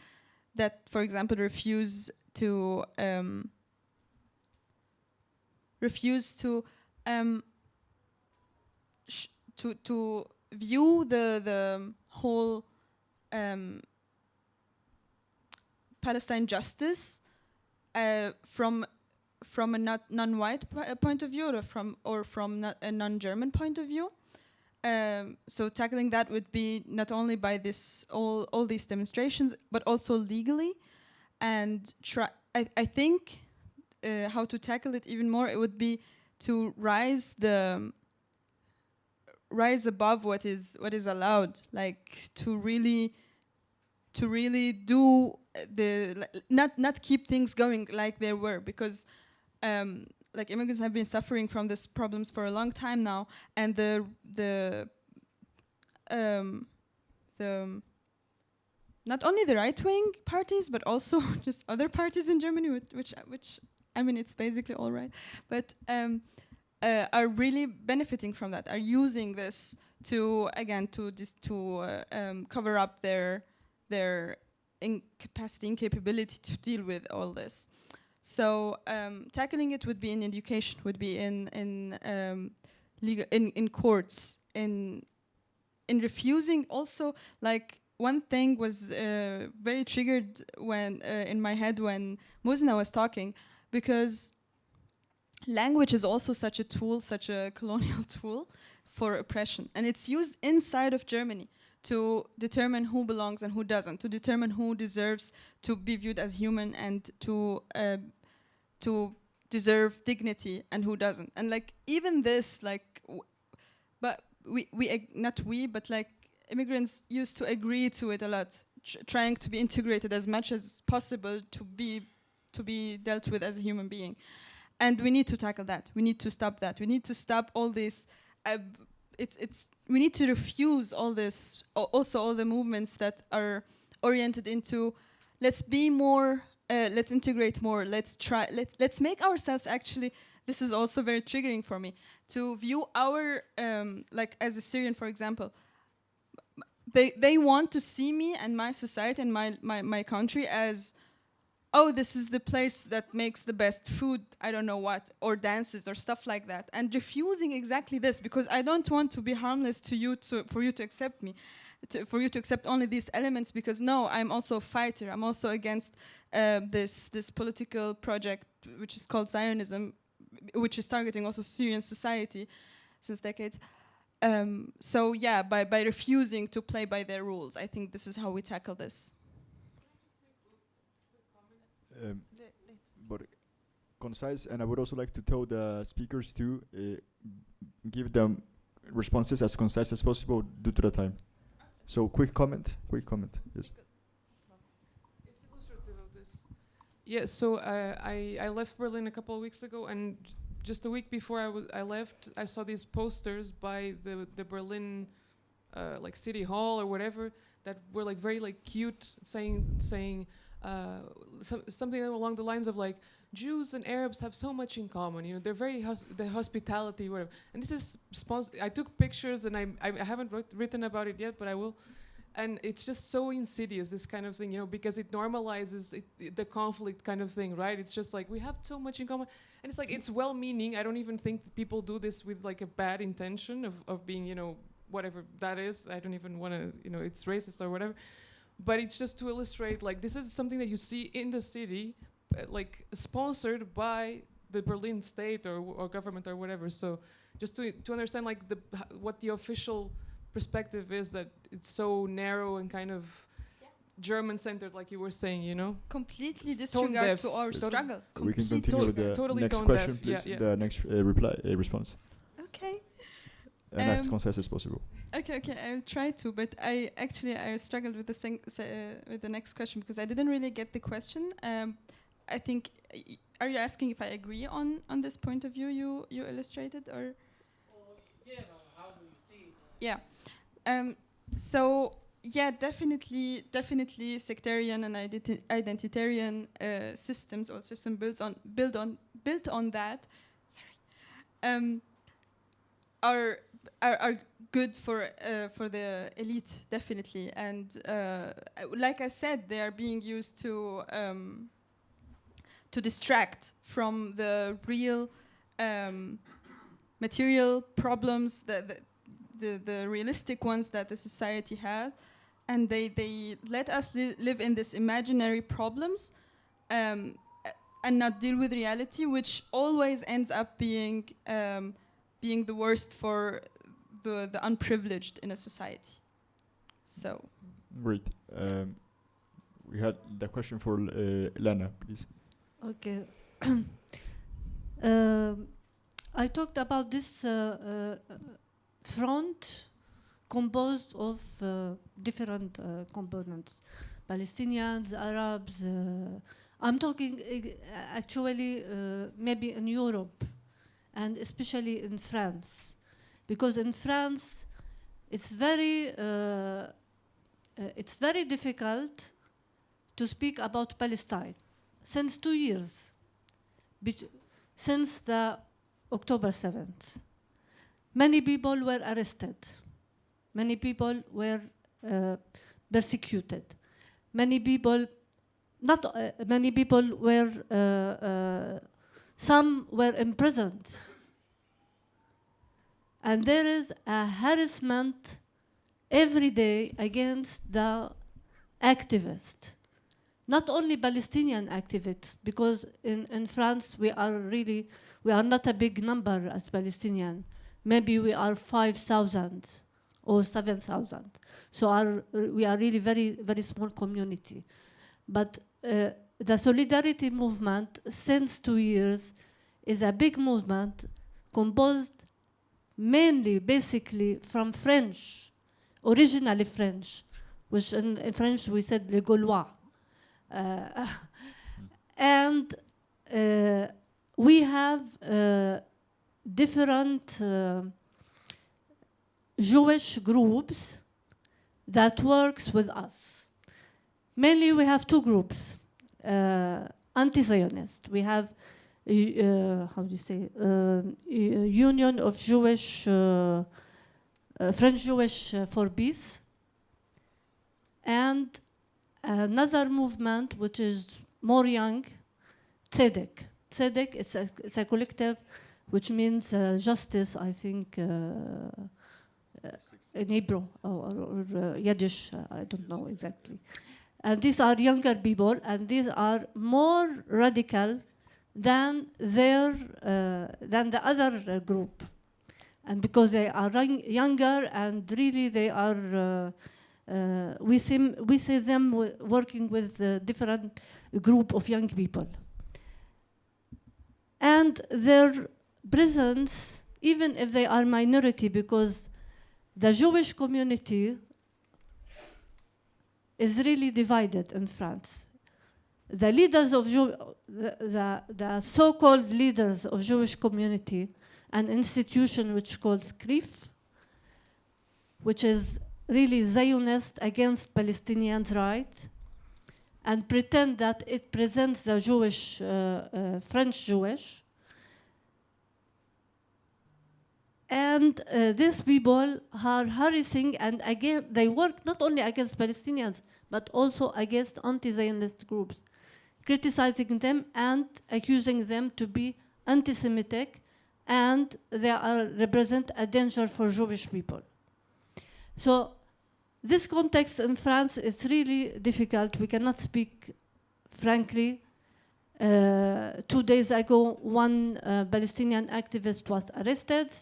that, for example, refuse to view the whole Palestine justice from a non-white point of view, or from a non-German point of view. So tackling that would be not only by all these demonstrations, but also legally, and I think how to tackle it even more, it would be to rise above what is allowed, like to really do not keep things going like they were, because like immigrants have been suffering from these problems for a long time now, and the not only the right-wing parties, but also just other parties in Germany, which I mean, it's basically all right, but are really benefiting from that, are using this to cover up their incapability to deal with all this. So tackling it would be in education, would be in courts, in refusing also. Like, one thing was very triggered when in my head when Muzna was talking, because language is also such a tool, such a colonial tool for oppression, and it's used inside of Germany to determine who belongs and who doesn't, to determine who deserves to be viewed as human and to deserve dignity and who doesn't. And like, even this, like, but but like immigrants used to agree to it a lot, trying to be integrated as much as possible to be dealt with as a human being. And we need to tackle that. We need to stop that. We need to stop all this. We need to refuse all this. Also, all the movements that are oriented into, let's be more, let's integrate more. Let's make ourselves actually. This is also very triggering for me to view our like, as a Syrian, for example. They want to see me and my society and my country as, oh, this is the place that makes the best food, I don't know what, or dances or stuff like that, and refusing exactly this, because I don't want to be harmless to you, for you to accept me, for you to accept only these elements, because no, I'm also a fighter. I'm also against this political project which is called Zionism, which is targeting also Syrian society since decades. So yeah, by refusing to play by their rules, I think this is how we tackle this. But concise, and I would also like to tell the speakers to give them responses as concise as possible due to the time. So quick comment, yes. It's illustrative of this. Yeah, so I left Berlin a couple of weeks ago, and just a week before I left, I saw these posters by the Berlin like city hall or whatever that were like very like cute, saying something along the lines of like, Jews and Arabs have so much in common. You know, they're very the hospitality, whatever. And this is I took pictures, and I haven't written about it yet, but I will. And it's just so insidious, this kind of thing, you know, because it normalizes the conflict kind of thing, right? It's just like, we have so much in common. And it's like, it's well-meaning. I don't even think that people do this with like a bad intention of being, you know, whatever that is. I don't even want to, you know, it's racist or whatever. But it's just to illustrate, like, this is something that you see in the city, like sponsored by the Berlin state or government or whatever. So just to understand like what the official perspective is that it's so narrow and kind of German-centered, like you were saying, you know? Completely disregard to our struggle. We can continue with the totally next tone question, deaf. please. Yeah, The next response. Okay. As concise as possible. Okay, I'll try to, but I struggled with the next question because I didn't really get the question. I think, are you asking if I agree on this point of view you illustrated, or? Yeah, how do you see it? Yeah. So yeah, definitely sectarian and identitarian systems or system built on that. Sorry. Are good for the elite, definitely, and like I said, they are being used to distract from the real material problems, the realistic ones that the society has, and they let us live in this imaginary problems and not deal with reality, which always ends up being the worst for the unprivileged in a society. So. Great. We had the question for Lana, please. Okay. I talked about this front composed of different components, Palestinians, Arabs. I'm talking actually maybe in Europe and especially in France, because in France it's very difficult to speak about Palestine since 2 years, since the October 7th. Many people were arrested. Many people were persecuted. Many people were, some were imprisoned. And there is a harassment every day against the activists. Not only Palestinian activists, because in France we are not a big number as Palestinian. Maybe we are 5,000 or 7,000. So we are really very, very small community. But the solidarity movement since 2 years is a big movement composed mainly, basically, from French, originally French, which in French we said les Gaulois. And we have different Jewish groups that works with us. Mainly we have two groups, anti-Zionist. We have, how do you say, Union of Jewish, French Jewish for Peace, and another movement which is more young, Tzedek. Tzedek is a collective which means justice, I think, in Hebrew or Yiddish, I don't know exactly. And these are younger people, and these are more radical than the other group. And because they are younger, and really they are, we see them working with a different group of young people. And their presence, even if they are minority, because the Jewish community is really divided in France. The leaders of the so-called leaders of Jewish community, an institution which called SCRIF, which is really Zionist against Palestinian rights, and pretend that it presents the Jewish, French Jewish. And these people are harassing, and again, they work not only against Palestinians, but also against anti-Zionist groups, criticizing them and accusing them to be anti-Semitic, and they represent a danger for Jewish people. So this context in France is really difficult. We cannot speak frankly. 2 days ago, one Palestinian activist was arrested.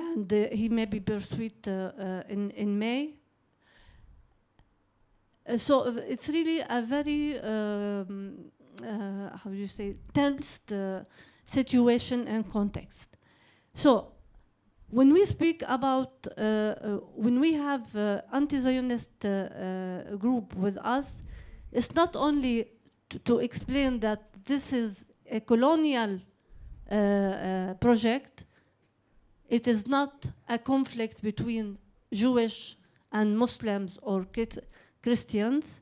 and he may be pursued in May. So it's really a very, how do you say, tensed situation and context. So when we speak about, when we have anti-Zionist group with us, it's not only to explain that this is a colonial project. It is not a conflict between Jewish and Muslims or Christians,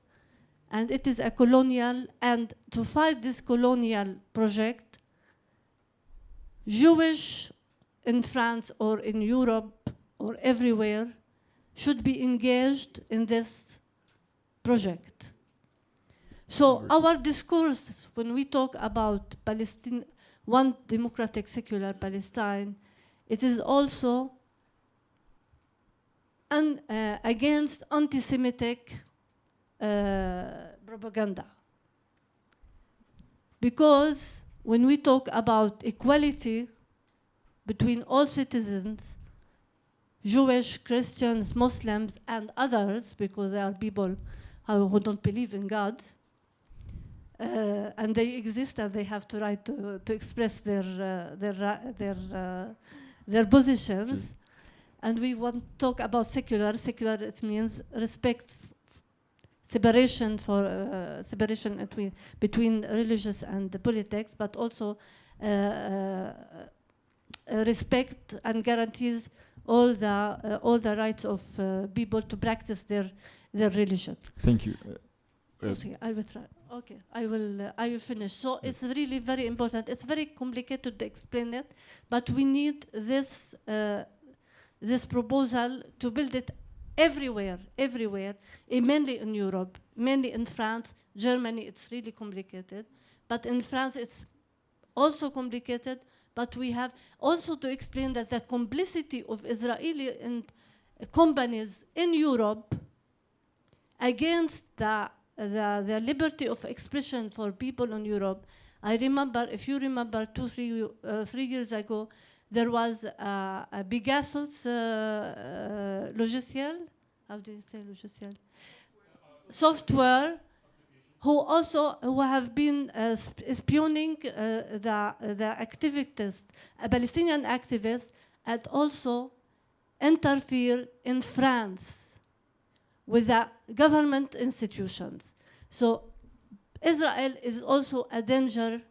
and it is a colonial, and to fight this colonial project, Jewish in France or in Europe or everywhere should be engaged in this project. So our discourse, when we talk about Palestine, one democratic secular Palestine, it is also against anti-Semitic propaganda. Because when we talk about equality between all citizens, Jewish, Christians, Muslims, and others, because there are people who don't believe in God, and they exist and they have the right to express their positions. And we want to talk about secular. Secular, it means respect, separation between religious and the politics, but also respect and guarantees all the rights of people to practice their religion. Thank you. Okay, I will try. Okay, I will finish. So it's really very important. It's very complicated to explain it, but we need this proposal to build it everywhere, mainly in Europe, mainly in France, Germany. It's really complicated, but in France it's also complicated. But we have also to explain that the complicity of Israeli and companies in Europe against the liberty of expression for people in Europe. I remember, if you remember, 3 years ago, there was a Pegasus logiciel, how do you say logiciel? Software, who have been espioning the activists, Palestinian activists, and also interfere in France with the government institutions. So Israel is also a danger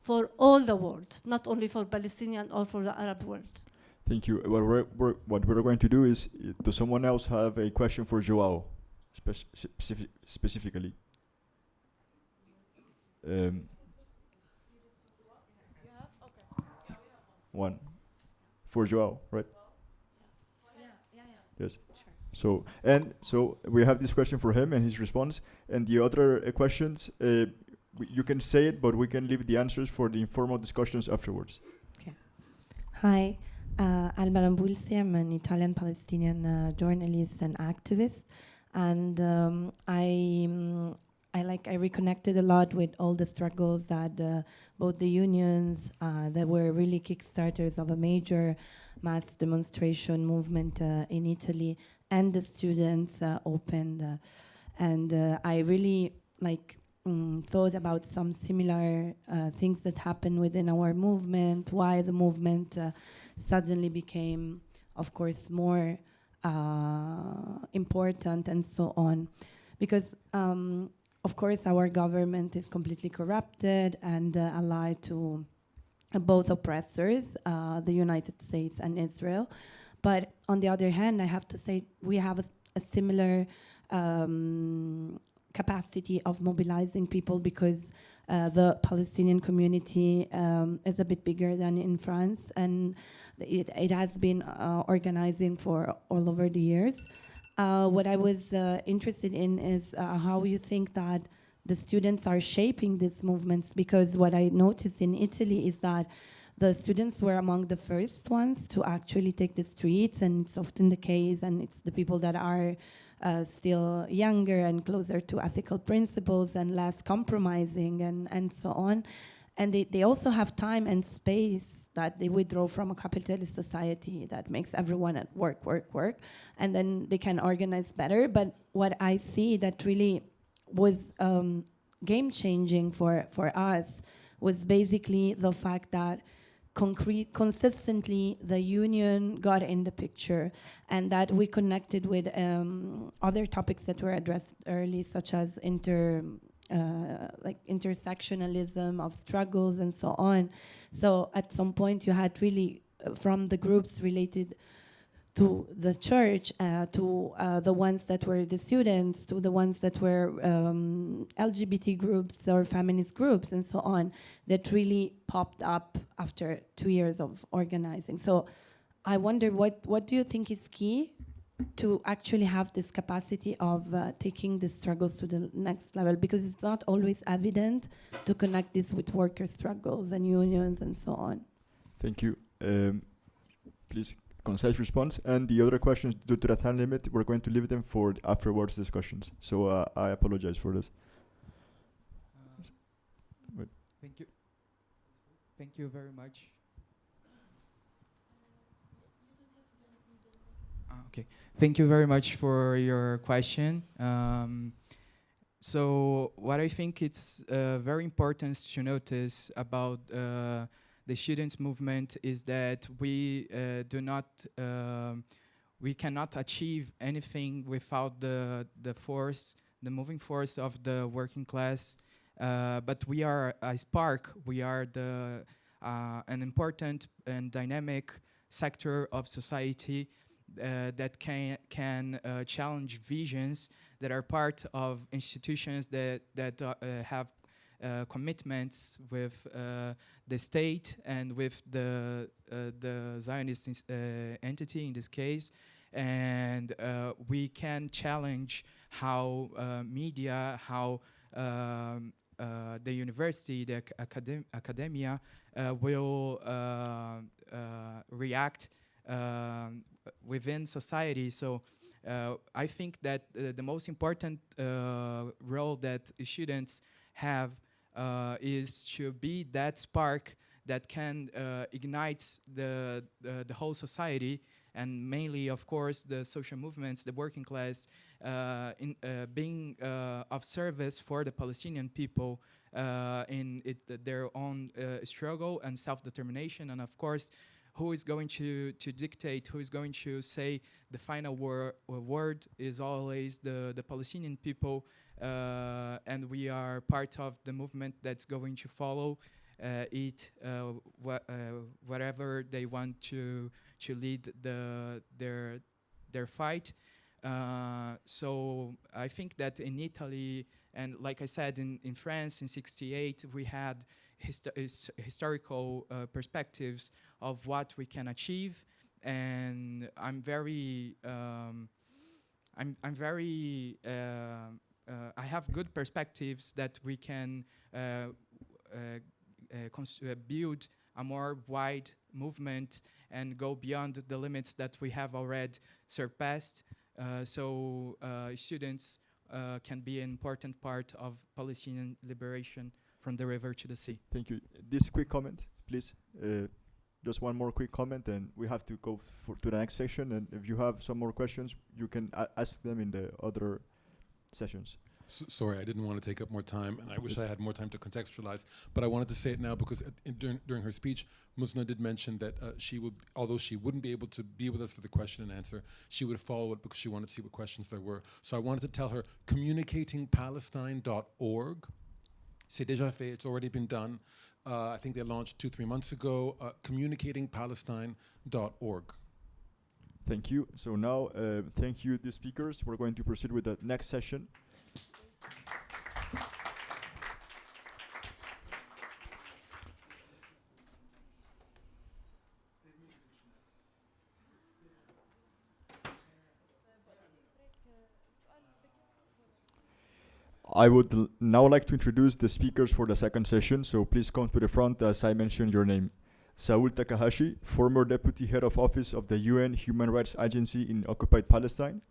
for all the world, not only for Palestinian or for the Arab world. Thank you. What we're going to do is, does someone else have a question for João, specifically? One for João, right? Yes. Sure. So we have this question for him and his response, and the other questions you can say it, but we can leave the answers for the informal discussions afterwards. Okay. Hi, Alma Rambulsi. I'm an Italian Palestinian journalist and activist, and I reconnected a lot with all the struggles that both the unions that were really kickstarters of a major mass demonstration movement in Italy, and the students opened, and I really thought about some similar things that happened within our movement, why the movement suddenly became, of course, more important and so on. Because, of course, our government is completely corrupted and allied to both oppressors, the United States and Israel. But on the other hand, I have to say we have a similar capacity of mobilizing people, because the Palestinian community is a bit bigger than in France, and it has been organizing for all over the years. What I was interested in is how you think that the students are shaping these movements, because what I noticed in Italy is that the students were among the first ones to actually take the streets, and it's often the case, and it's the people that are still younger and closer to ethical principles and less compromising and so on. And they also have time and space that they withdraw from a capitalist society that makes everyone at work, and then they can organize better. But what I see that really was game-changing for us was basically the fact that consistently the union got in the picture, and that we connected with other topics that were addressed early, such as intersectionalism of struggles and so on. So at some point you had really, from the groups related to the church, to the ones that were the students, to the ones that were LGBT groups or feminist groups and so on, that really popped up after 2 years of organizing. So I wonder what do you think is key to actually have this capacity of taking the struggles to the next level? Because it's not always evident to connect this with worker struggles and unions and so on. Thank you. Please, concise response. And the other questions, due to the time limit, we're going to leave them for afterwards discussions. So I apologize for this. Thank you. Thank you very much. Okay. Thank you very much for your question. So what I think it's very important to notice about the students' movement is that we cannot achieve anything without the moving force of the working class. But we are a spark. We are an important and dynamic sector of society that can challenge visions that are part of institutions that have commitments with the state and with the Zionist entity in this case, and we can challenge how media, how the university, the academia will react within society. So I think that the most important role that students have is to be that spark that can ignite the whole society, and mainly, of course, the social movements, the working class, in being of service for the Palestinian people in their own struggle and self-determination. And of course, who is going to dictate, who is going to say the final word is always the Palestinian people, and we are part of the movement that's going to follow whatever they want to lead their fight. So I think that in Italy, and like I said, in France in '68, we had historical perspectives of what we can achieve, and I have good perspectives that we can build a more wide movement and go beyond the limits that we have already surpassed. So students can be an important part of Palestinian liberation from the river to the sea. Thank you. This quick comment, please. Just one more quick comment, and we have to go to the next section. And if you have some more questions, you can ask them in the other sessions. Sorry, I didn't want to take up more time, and I wish I had more time to contextualize, but I wanted to say it now because during her speech, Muzna did mention that she would, although she wouldn't be able to be with us for the question and answer, she would follow it because she wanted to see what questions there were. So I wanted to tell her, communicatingpalestine.org. C'est déjà fait, it's already been done. I think they launched 2-3 months ago, communicatingpalestine.org. Thank you. So now, thank you, the speakers. We're going to proceed with the next session. I would now like to introduce the speakers for the second session, so please come to the front as I mention your name. Saud Takahashi, former Deputy Head of Office of the UN Human Rights Agency in occupied Palestine.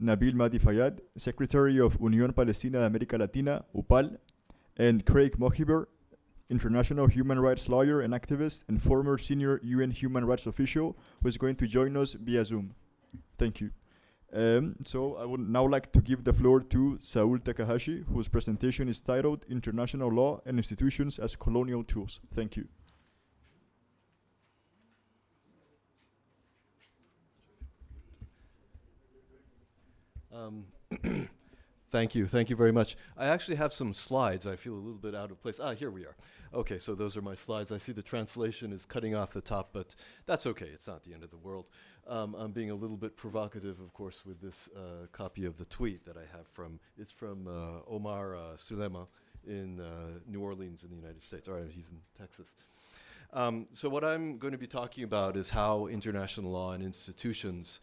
Nabil Madu Fayad, Secretary of Unión Palestina de América Latina, UPAL. And Craig Mohiber, international human rights lawyer and activist, and former senior UN human rights official, who is going to join us via Zoom. Thank you. So I would now like to give the floor to Saud Takahashi, whose presentation is titled International Law and Institutions as Colonial Tools. Thank you. Thank you very much. I actually have some slides. I feel a little bit out of place. Here we are. Okay, so those are my slides. I see the translation is cutting off the top, but that's okay. It's not the end of the world. I'm being a little bit provocative, of course, with this copy of the tweet that I have it's from Omar Sulema in New Orleans in the United States. All right, he's in Texas. So what I'm going to be talking about is how international law and institutions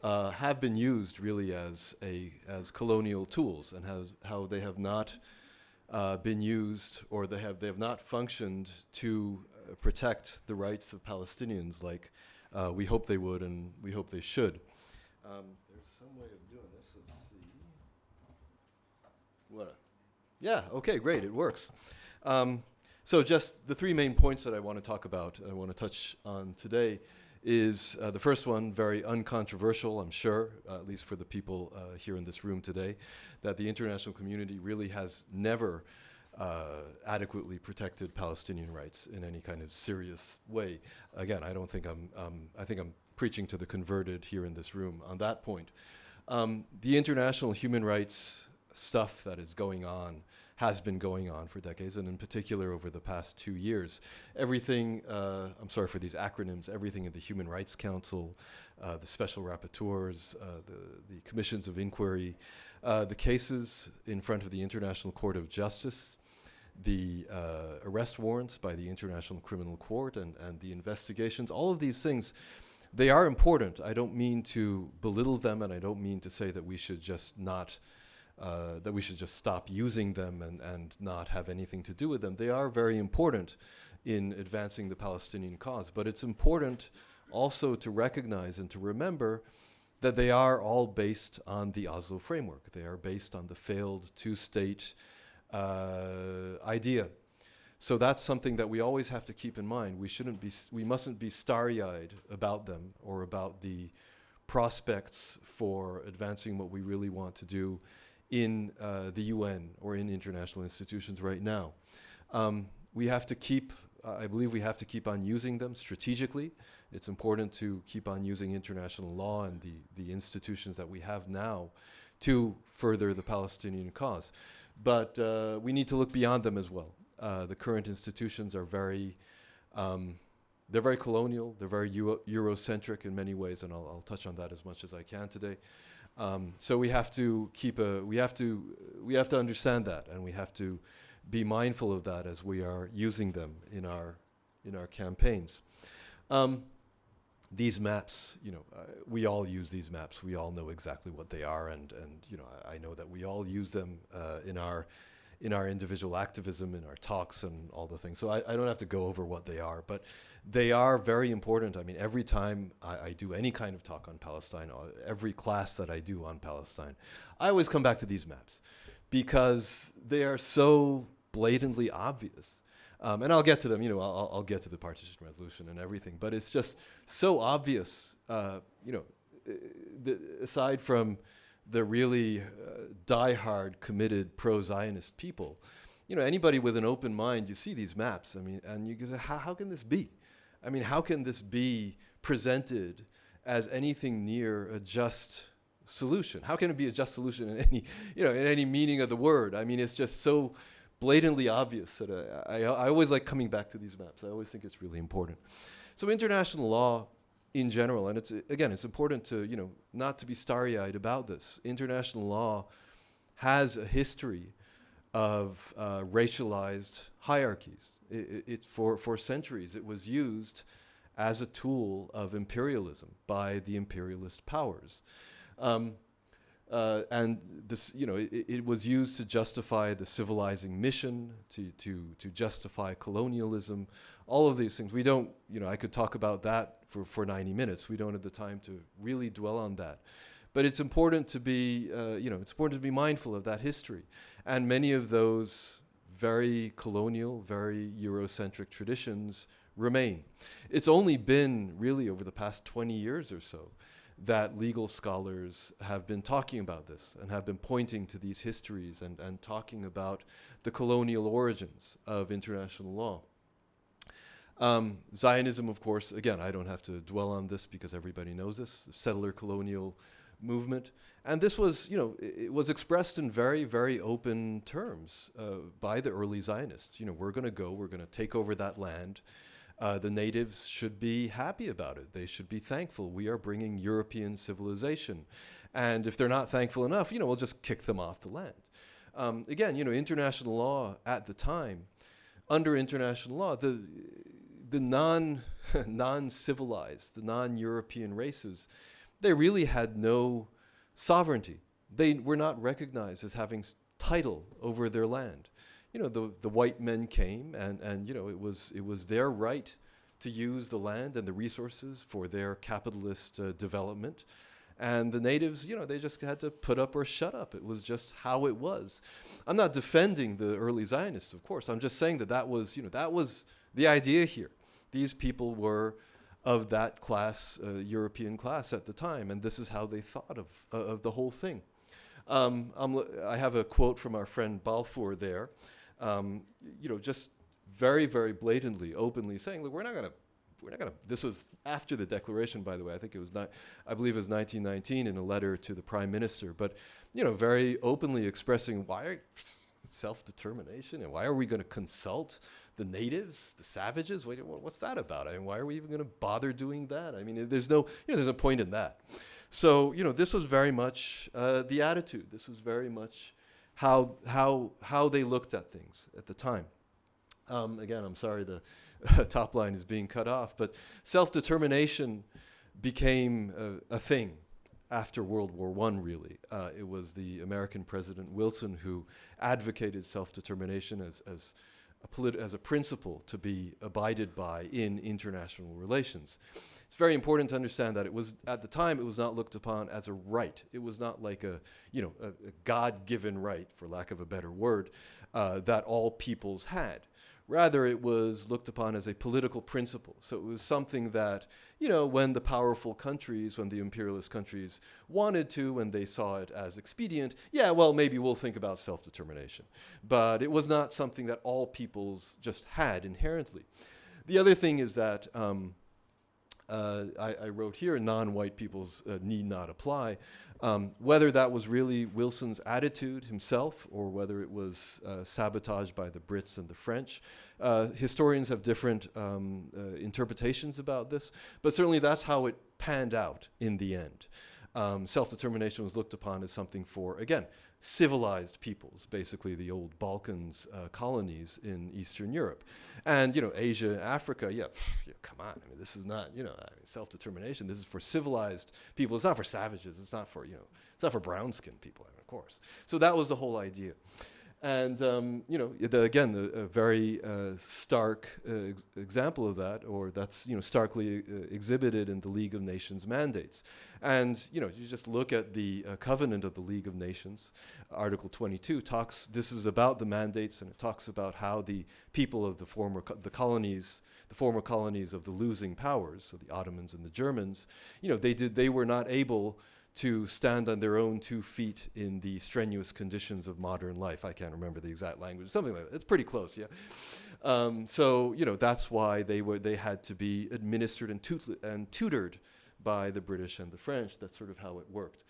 have been used really as colonial tools, and how they have not been used, or they have not functioned to protect the rights of Palestinians like we hope they would and we hope they should. There's some way of doing this. Let's see. Yeah, okay, great, it works. So just the three main points that I want to talk about, I want to touch on today, is the first one, very uncontroversial, I'm sure, at least for the people here in this room today, that the international community really has never adequately protected Palestinian rights in any kind of serious way. Again, I don't think I think I'm preaching to the converted here in this room on that point. The international human rights stuff that is going on has been going on for decades, and in particular over the past 2 years. Everything, I'm sorry for these acronyms, everything in the Human Rights Council, the special rapporteurs, the commissions of inquiry, the cases in front of the International Court of Justice, the arrest warrants by the International Criminal Court, and the investigations, all of these things, they are important. I don't mean to belittle them, and I don't mean to say that we should just not that we should just stop using them and not have anything to do with them. They are very important in advancing the Palestinian cause, but it's important also to recognize and to remember that they are all based on the Oslo framework. They are based on the failed two-state idea. So that's something that we always have to keep in mind. We mustn't be starry-eyed about them or about the prospects for advancing what we really want to do in the UN or in international institutions right now. We have to keep, I believe we have to keep on using them strategically. It's important to keep on using international law and the institutions that we have now to further the Palestinian cause. But we need to look beyond them as well. The current institutions are they're very colonial, they're very Eurocentric in many ways, and I'll touch on that as much as I can today. So we have to we have to understand that, and we have to be mindful of that as we are using them in our campaigns. These maps, we all use these maps. We all know exactly what they are, and I know that we all use them in our individual activism, in our talks, and all the things. So I don't have to go over what they are, but they are very important. I mean, every time I do any kind of talk on Palestine, or every class that I do on Palestine, I always come back to these maps because they are so blatantly obvious. And I'll get to them, I'll get to the partition resolution and everything, but it's just so obvious, aside from the really die-hard, committed pro-Zionist people. Anybody with an open mind, you see these maps, and you go, how can this be? How can this be presented as anything near a just solution? How can it be a just solution in any meaning of the word? It's just so blatantly obvious that I always like coming back to these maps. I always think it's really important. So international law in general, and it's important to, not to be starry-eyed about this. International law has a history of racialized hierarchies. For centuries, it was used as a tool of imperialism by the imperialist powers. And this, it was used to justify the civilizing mission, to justify colonialism, all of these things. We don't, I could talk about that for 90 minutes. We don't have the time to really dwell on that. But it's important to be, it's important to be mindful of that history. And many of those very colonial, very Eurocentric traditions remain. It's only been really over the past 20 years or so that legal scholars have been talking about this and have been pointing to these histories and talking about the colonial origins of international law. Zionism, of course, again, I don't have to dwell on this because everybody knows this, the settler colonial movement. And this was, it was expressed in very, very open terms by the early Zionists. We're going to go, we're going to take over that land. The natives should be happy about it. They should be thankful. We are bringing European civilization. And if they're not thankful enough, we'll just kick them off the land. Again, international law at the time, under international law, the non-civilized, the non-European races, they really had no sovereignty. They were not recognized as having title over their land. The white men came and it was their right to use the land and the resources for their capitalist development. And the natives, they just had to put up or shut up. It was just how it was. I'm not defending the early Zionists, of course. I'm just saying that was the idea here. These people were of that class, European class at the time, and this is how they thought of the whole thing. I have a quote from our friend Balfour there, just very, very blatantly, openly saying, look, we're not gonna, this was after the declaration, by the way. I think it was I believe it was 1919 in a letter to the prime minister, but, very openly expressing why self-determination and why are we going to consult the natives, the savages? What's that about? I mean, why are we even going to bother doing that? I mean, there's no point in that. So, this was very much the attitude. This was very much how they looked at things at the time. Again, I'm sorry the top line is being cut off, but self-determination became a thing after World War I, really. It was the American President Wilson who advocated self-determination as a principle to be abided by in international relations. It's very important to understand that it was, at the time, it was not looked upon as a right. It was not like a God-given right, for lack of a better word, that all peoples had. Rather, it was looked upon as a political principle. So it was something that, when the powerful countries, when the imperialist countries wanted to, when they saw it as expedient, maybe we'll think about self-determination. But it was not something that all peoples just had inherently. The other thing is that I wrote here, non-white peoples need not apply. Whether that was really Wilson's attitude himself or whether it was sabotaged by the Brits and the French, historians have different interpretations about this, but certainly that's how it panned out in the end. Self-determination was looked upon as something for, again, civilized peoples, basically the old Balkans colonies in Eastern Europe. And, Asia, Africa, come on, I mean, this is not, self-determination. This is for civilized people. It's not for savages. It's not for, it's not for brown-skinned people, I mean, of course. So that was the whole idea. And, again, a very stark example of that, or that's, starkly exhibited in the League of Nations mandates. And, you just look at the covenant of the League of Nations, Article 22 this is about the mandates, and it talks about how the people of the former colonies of the losing powers, so the Ottomans and the Germans, they were not able to stand on their own 2 feet in the strenuous conditions of modern life. I can't remember the exact language, something like that. It's pretty close, yeah. So, that's why they had to be administered and tutored by the British and the French. That's sort of how it worked.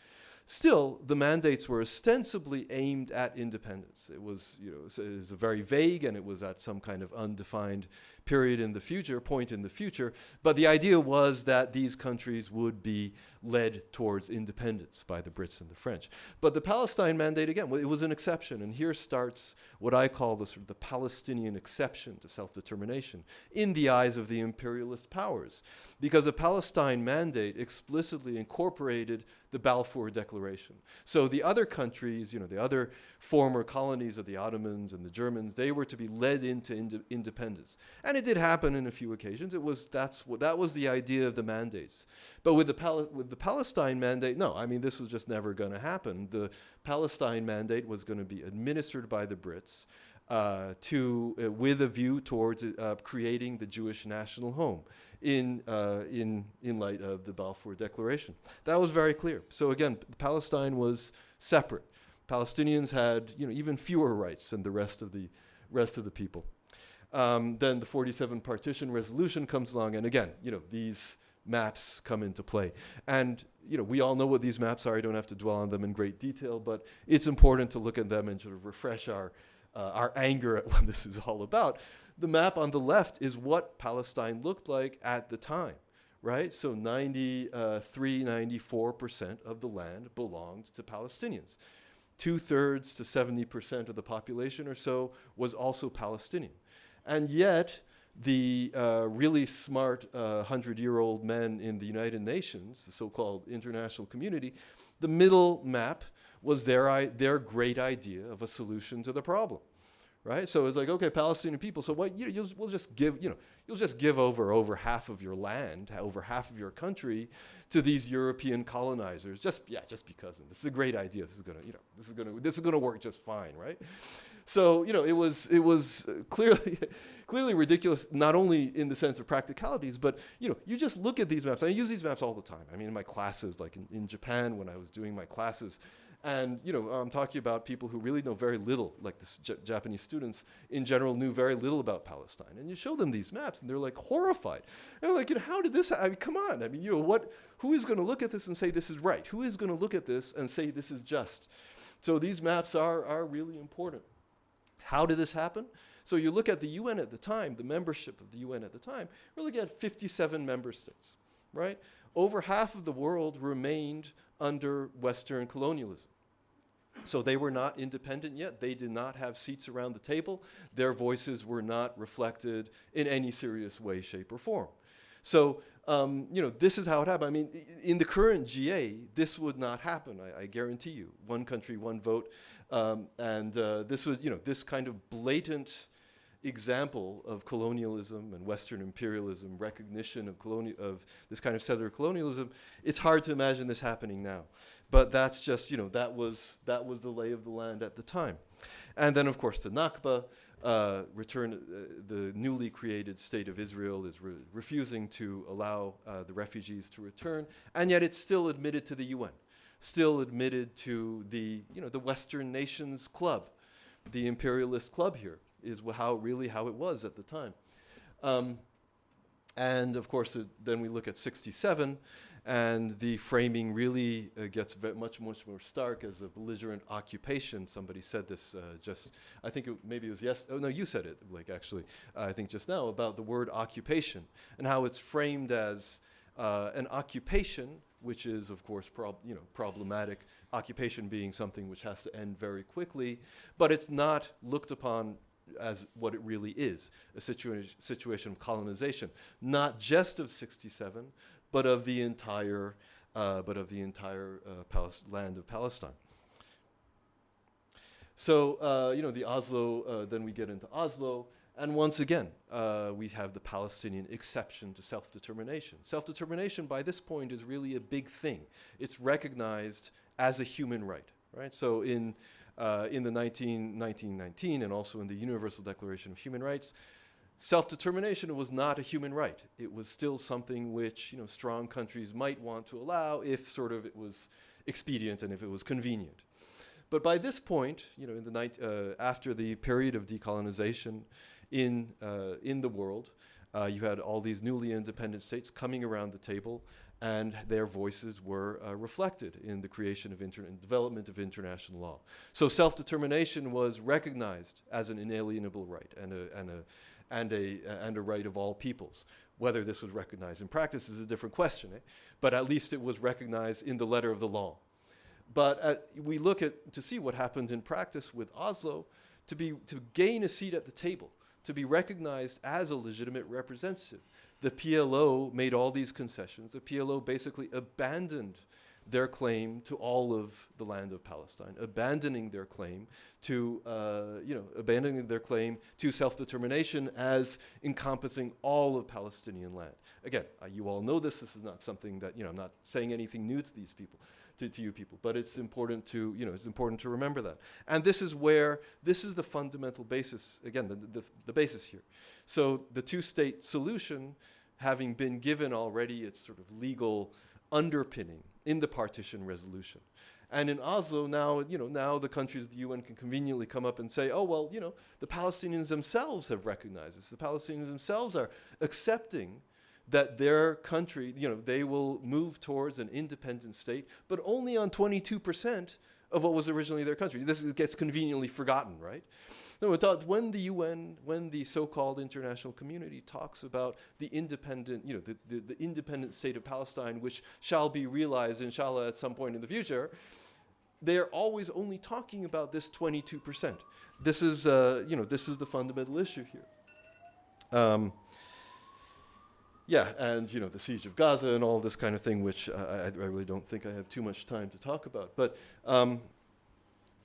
Still, the mandates were ostensibly aimed at independence. It was, it was very vague, and it was at some kind of undefined point in the future, but the idea was that these countries would be led towards independence by the Brits and the French. But the Palestine Mandate, again, it was an exception, and here starts what I call the Palestinian exception to self-determination in the eyes of the imperialist powers, because the Palestine Mandate explicitly incorporated the Balfour Declaration. So the other countries, the other former colonies of the Ottomans and the Germans, they were to be led into independence. And it did happen in a few occasions. That was the idea of the mandates. But with the Palestine Mandate, no, I mean, this was just never going to happen. The Palestine Mandate was going to be administered by the Brits. with a view towards creating the Jewish national home in light of the Balfour Declaration. That was very clear. So again, Palestine was separate. Palestinians had even fewer rights than the rest of the people. Then the 47 partition resolution comes along, and again, these maps come into play. And we all know what these maps are. I don't have to dwell on them in great detail, but it's important to look at them and sort of refresh our anger at what this is all about. The map on the left is what Palestine looked like at the time, right? So 94% of the land belonged to Palestinians. 2/3 to 70% of the population or so was also Palestinian. And yet, the really smart 100-year-old men in the United Nations, the so-called international community, the middle map was their great idea of a solution to the problem, right? So it's like, okay, Palestinian people. So what you'll just give over half of your land, over half of your country, to these European colonizers, just because this is a great idea. This is gonna work just fine, right? So it was clearly ridiculous, not only in the sense of practicalities, but you just look at these maps. I use these maps all the time. I mean, in my classes, like in Japan when I was doing my classes, and I'm talking about people who really know very little, like the Japanese students in general knew very little about Palestine. And you show them these maps, and they're like horrified. And they're like, how did this? I mean, come on. I mean, who is going to look at this and say this is right? Who is going to look at this and say this is just? So these maps are really important. How did this happen? So you look at the UN at the time, the membership of the UN at the time, we're looking at 57 member states, right? Over half of the world remained under Western colonialism. So they were not independent yet. They did not have seats around the table. Their voices were not reflected in any serious way, shape, or form. So, this is how it happened. I mean, in the current GA, this would not happen, I guarantee you. One country, one vote. This was, this kind of blatant example of colonialism and Western imperialism, recognition of this kind of settler colonialism. It's hard to imagine this happening now. But that's just, that was the lay of the land at the time. And then, of course, the Nakba. The newly created state of Israel is refusing to allow the refugees to return, and yet it's still admitted to the UN, still admitted to the Western nations club, the imperialist club here is how it was at the time. And of course, then we look at 1967. And the framing really gets much more stark as a belligerent occupation. Somebody said this I think maybe it was yesterday. Oh, no, you said it, actually, I think just now, about the word occupation and how it's framed as an occupation, which is, of course, problematic, occupation being something which has to end very quickly, but it's not looked upon as what it really is, a situation of colonization, not just of 1967, but of the entire land of Palestine. So the Oslo. Then we get into Oslo, and once again we have the Palestinian exception to self-determination. Self-determination by this point is really a big thing. It's recognized as a human right, right? So in the 1919 and also in the Universal Declaration of Human Rights, self-determination was not a human right. It was still something which strong countries might want to allow if sort of it was expedient and if it was convenient. But by this point, after the period of decolonization in the world, you had all these newly independent states coming around the table, and their voices were reflected in the creation of development of international law. So self-determination was recognized as an inalienable right and a right of all peoples. Whether this was recognized in practice is a different question, but at least it was recognized in the letter of the law. But we look to see what happened in practice with Oslo, to gain a seat at the table, to be recognized as a legitimate representative. The PLO made all these concessions. The PLO basically abandoned their claim to all of the land of Palestine, abandoning their claim to, self-determination as encompassing all of Palestinian land. Again, you all know this. This is not something that, I'm not saying anything new to these people, to you people, but it's important to, remember that. And this is the fundamental basis, again, the basis here. So the two-state solution, having been given already its sort of legal underpinning in the partition resolution. And in Oslo now, now the countries of the UN can conveniently come up and say, oh, well, the Palestinians themselves have recognized this. The Palestinians themselves are accepting that their country, they will move towards an independent state, but only on 22% of what was originally their country. This gets conveniently forgotten, right? No, when the UN, when the so-called international community talks about the independent, the independent state of Palestine, which shall be realized, inshallah, at some point in the future, they are always only talking about this 22%. This is, this is the fundamental issue here. Yeah, and the siege of Gaza and all this kind of thing, which I really don't think I have too much time to talk about. But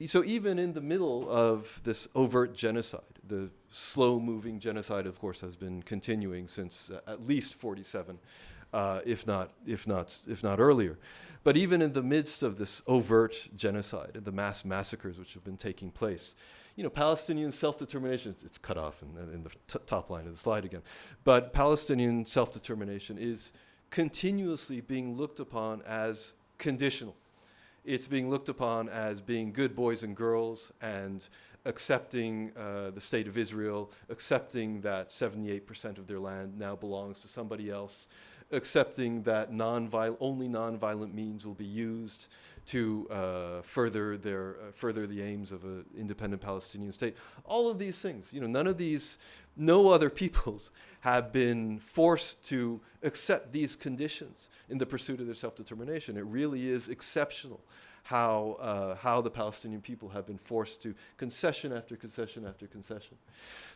so even in the middle of this overt genocide, the slow-moving genocide, of course, has been continuing since at least 47, if not earlier. But even in the midst of this overt genocide and the mass massacres which have been taking place, Palestinian self-determination, it's cut off in the top line of the slide again, but Palestinian self-determination is continuously being looked upon as conditional. It's being looked upon as being good boys and girls and accepting the state of Israel, accepting that 78% of their land now belongs to somebody else, accepting that only nonviolent means will be used to further the aims of an independent Palestinian state. All of these things, no other peoples have been forced to accept these conditions in the pursuit of their self-determination. It really is exceptional how the Palestinian people have been forced to concession after concession after concession.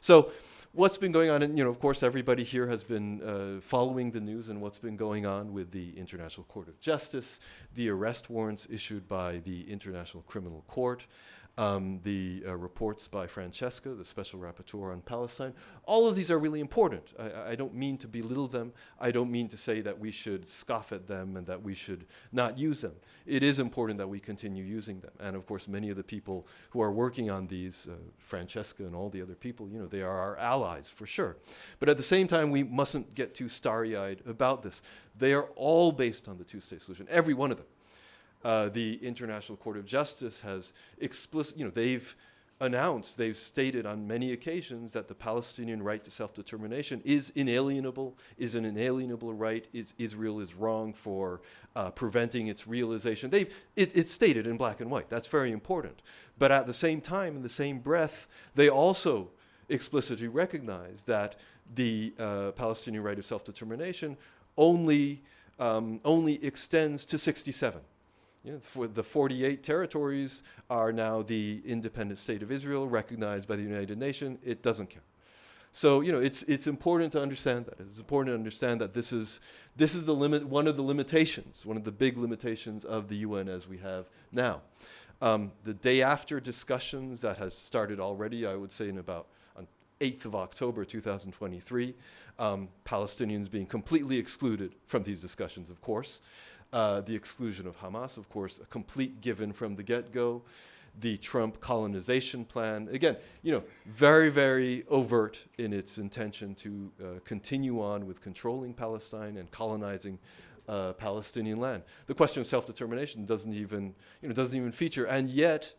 So what's been going on, and of course everybody here has been following the news and what's been going on with the International Court of Justice, the arrest warrants issued by the International Criminal Court, the reports by Francesca, the Special Rapporteur on Palestine. All of these are really important. I don't mean to belittle them. I don't mean to say that we should scoff at them and that we should not use them. It is important that we continue using them. And of course, many of the people who are working on these, Francesca and all the other people, they are our allies for sure. But at the same time, we mustn't get too starry-eyed about this. They are all based on the two-state solution, every one of them. The International Court of Justice has they've stated on many occasions that the Palestinian right to self-determination is inalienable, is an inalienable right. Israel is wrong for preventing its realization. It's stated in black and white. That's very important. But at the same time, in the same breath, they also explicitly recognize that the Palestinian right of self-determination only extends to 67. For the 48 territories are now the independent state of Israel, recognized by the United Nations. It doesn't count. So it's important to understand that. It's important to understand that this is the limit, one of the limitations, one of the big limitations of the UN as we have now. The day after discussions that has started already, I would say on 8th of October 2023, Palestinians being completely excluded from these discussions, of course. The exclusion of Hamas, of course, a complete given from the get-go. The Trump colonization plan, again, very, very overt in its intention to continue on with controlling Palestine and colonizing Palestinian land. The question of self-determination doesn't even feature, and yet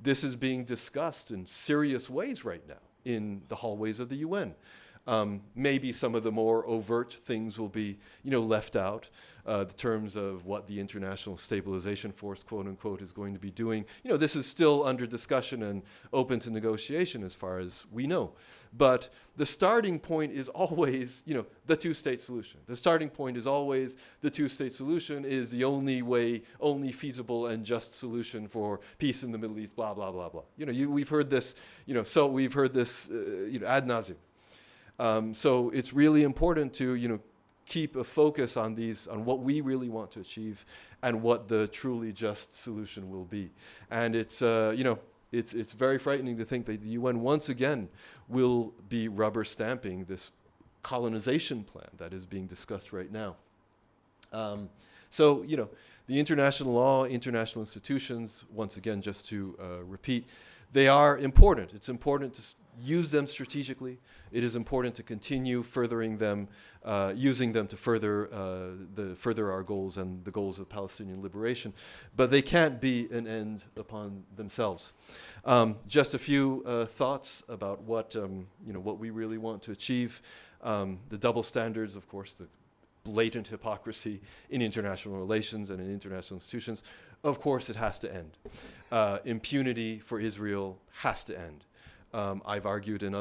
this is being discussed in serious ways right now in the hallways of the UN. Maybe some of the more overt things will be, left out. The terms of what the International Stabilization Force, quote unquote, is going to be doing. This is still under discussion and open to negotiation as far as we know. But the starting point is always, the two-state solution. The starting point is always the two-state solution is the only feasible and just solution for peace in the Middle East, blah, blah, blah, blah. We've heard this, ad nauseum. So it's really important to, keep a focus on these, on what we really want to achieve and what the truly just solution will be. And it's, it's very frightening to think that the UN once again will be rubber stamping this colonization plan that is being discussed right now. So, the international law, international institutions, once again, just to repeat, they are important. It's important to use them strategically. It is important to continue furthering them, using them to further our goals and the goals of Palestinian liberation. But they can't be an end upon themselves. Just a few thoughts about what what we really want to achieve. The double standards, of course, the blatant hypocrisy in international relations and in international institutions. Of course, it has to end. Impunity for Israel has to end. I've argued in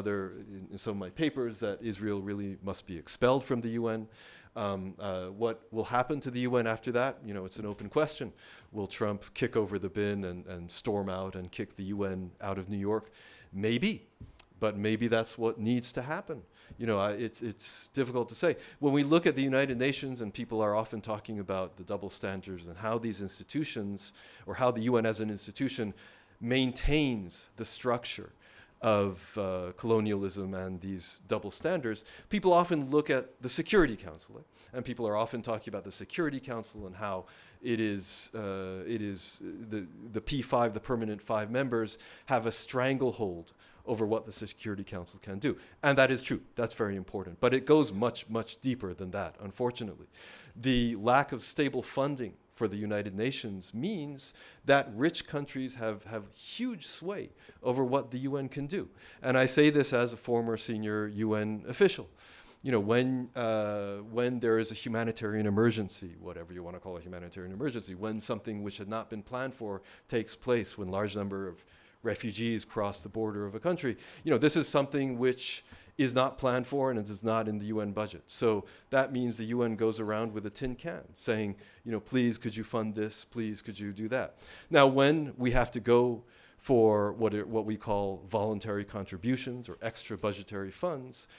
some of my papers that Israel really must be expelled from the UN. What will happen to the UN after that? It's an open question. Will Trump kick over the bin and storm out and kick the UN out of New York? Maybe, but maybe that's what needs to happen. It's difficult to say. When we look at the United Nations, and people are often talking about the double standards and how these institutions, or how the UN as an institution maintains the structure of colonialism and these double standards, people often look at the Security Council, and people are often talking about the Security Council and how it is the P5, the permanent 5 members, have a stranglehold over what the Security Council can do. And that is true. That's very important. But it goes much, much deeper than that, unfortunately. The lack of stable funding for the United Nations means that rich countries have huge sway over what the UN can do. And I say this as a former senior UN official. When there is a humanitarian emergency, whatever you want to call a humanitarian emergency, when something which had not been planned for takes place, when large number of refugees cross the border of a country, this is something which is not planned for and it is not in the UN budget. So that means the UN goes around with a tin can saying, please could you fund this, please could you do that. Now when we have to go for what we call voluntary contributions or extra budgetary funds,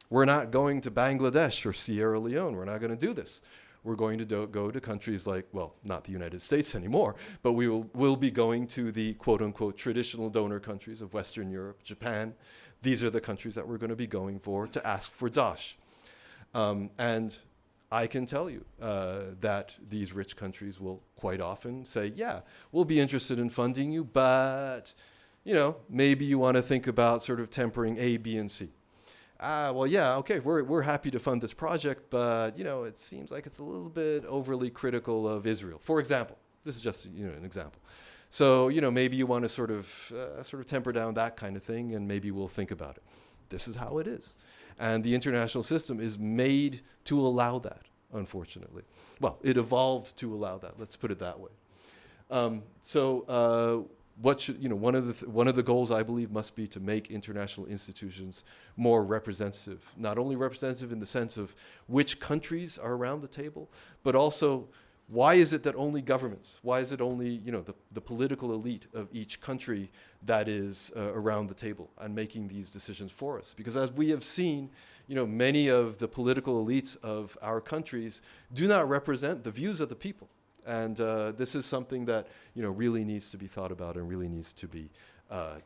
we're not going to Bangladesh or Sierra Leone, we're not going to do this. We're going to go to countries like, well, not the United States anymore, but we'll be going to the quote-unquote traditional donor countries of Western Europe, Japan. These are the countries that we're going to be going for to ask for DASH. And I can tell you that these rich countries will quite often say, yeah, we'll be interested in funding you, but maybe you want to think about sort of tempering A, B, and C. Well, yeah, okay, we're happy to fund this project, but it seems like it's a little bit overly critical of Israel. For example, this is just an example. So maybe you want to sort of temper down that kind of thing, and maybe we'll think about it. This is how it is, and the international system is made to allow that. Unfortunately, well, it evolved to allow that. Let's put it that way. What should, one of the goals I believe must be to make international institutions more representative, not only representative in the sense of which countries are around the table, but also why is it that only governments, why is it only the political elite of each country that is around the table and making these decisions for us? Because as we have seen, many of the political elites of our countries do not represent the views of the people. And this is something that really needs to be thought about and really needs to be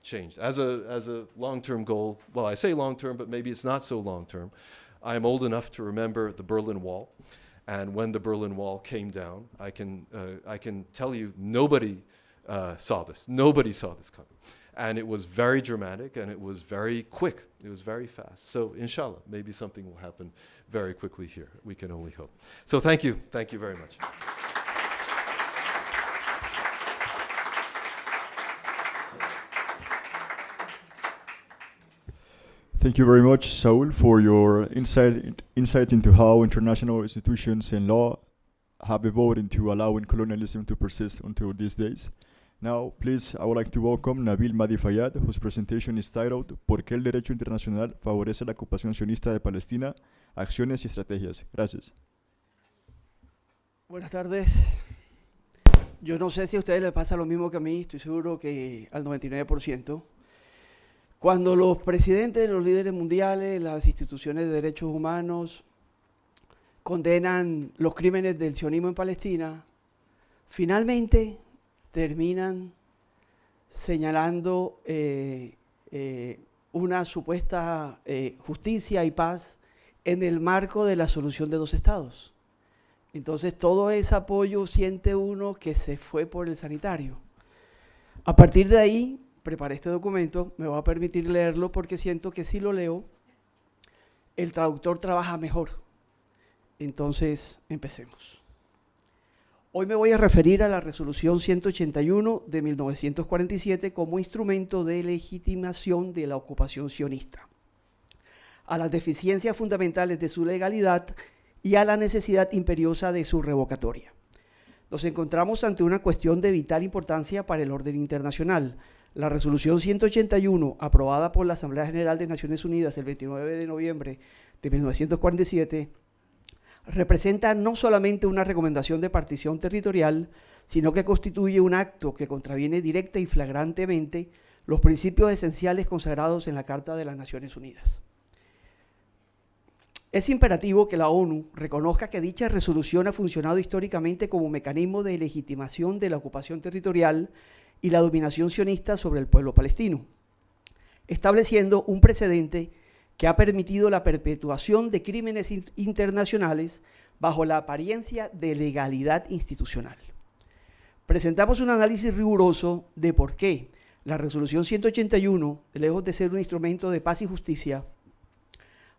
changed. As a long-term goal, well, I say long-term, but maybe it's not so long-term. I'm old enough to remember the Berlin Wall, and when the Berlin Wall came down, I can tell you nobody saw this. Nobody saw this coming, and it was very dramatic and it was very quick. It was very fast. So, inshallah, maybe something will happen very quickly here. We can only hope. So, thank you very much. Thank you very much, Saul, for your insight into how international institutions and law have evolved into allowing colonialism to persist until these days. Now, please, I would like to welcome Nabil Madu Fayad, whose presentation is titled ¿Por qué el derecho internacional favorece la ocupación sionista de Palestina? Acciones y estrategias. Gracias. Buenas tardes. Yo no sé si a ustedes les pasa lo mismo que a mí, estoy seguro que al 99%. Cuando los presidentes, los líderes mundiales, las instituciones de derechos humanos condenan los crímenes del sionismo en Palestina, finalmente terminan señalando una supuesta justicia y paz en el marco de la solución de 2 estados. Entonces todo ese apoyo siente uno que se fue por el sanitario. A partir de ahí, preparé este documento, me va a permitir leerlo porque siento que si lo leo, el traductor trabaja mejor. Entonces, empecemos. Hoy me voy a referir a la resolución 181 de 1947 como instrumento de legitimación de la ocupación sionista, a las deficiencias fundamentales de su legalidad y a la necesidad imperiosa de su revocatoria. Nos encontramos ante una cuestión de vital importancia para el orden internacional. La resolución 181, aprobada por la Asamblea General de Naciones Unidas el 29 de noviembre de 1947, representa no solamente una recomendación de partición territorial, sino que constituye un acto que contraviene directa y flagrantemente los principios esenciales consagrados en la Carta de las Naciones Unidas. Es imperativo que la ONU reconozca que dicha resolución ha funcionado históricamente como mecanismo de legitimación de la ocupación territorial y la dominación sionista sobre el pueblo palestino, estableciendo un precedente que ha permitido la perpetuación de crímenes internacionales bajo la apariencia de legalidad institucional. Presentamos un análisis riguroso de por qué la resolución 181, lejos de ser un instrumento de paz y justicia,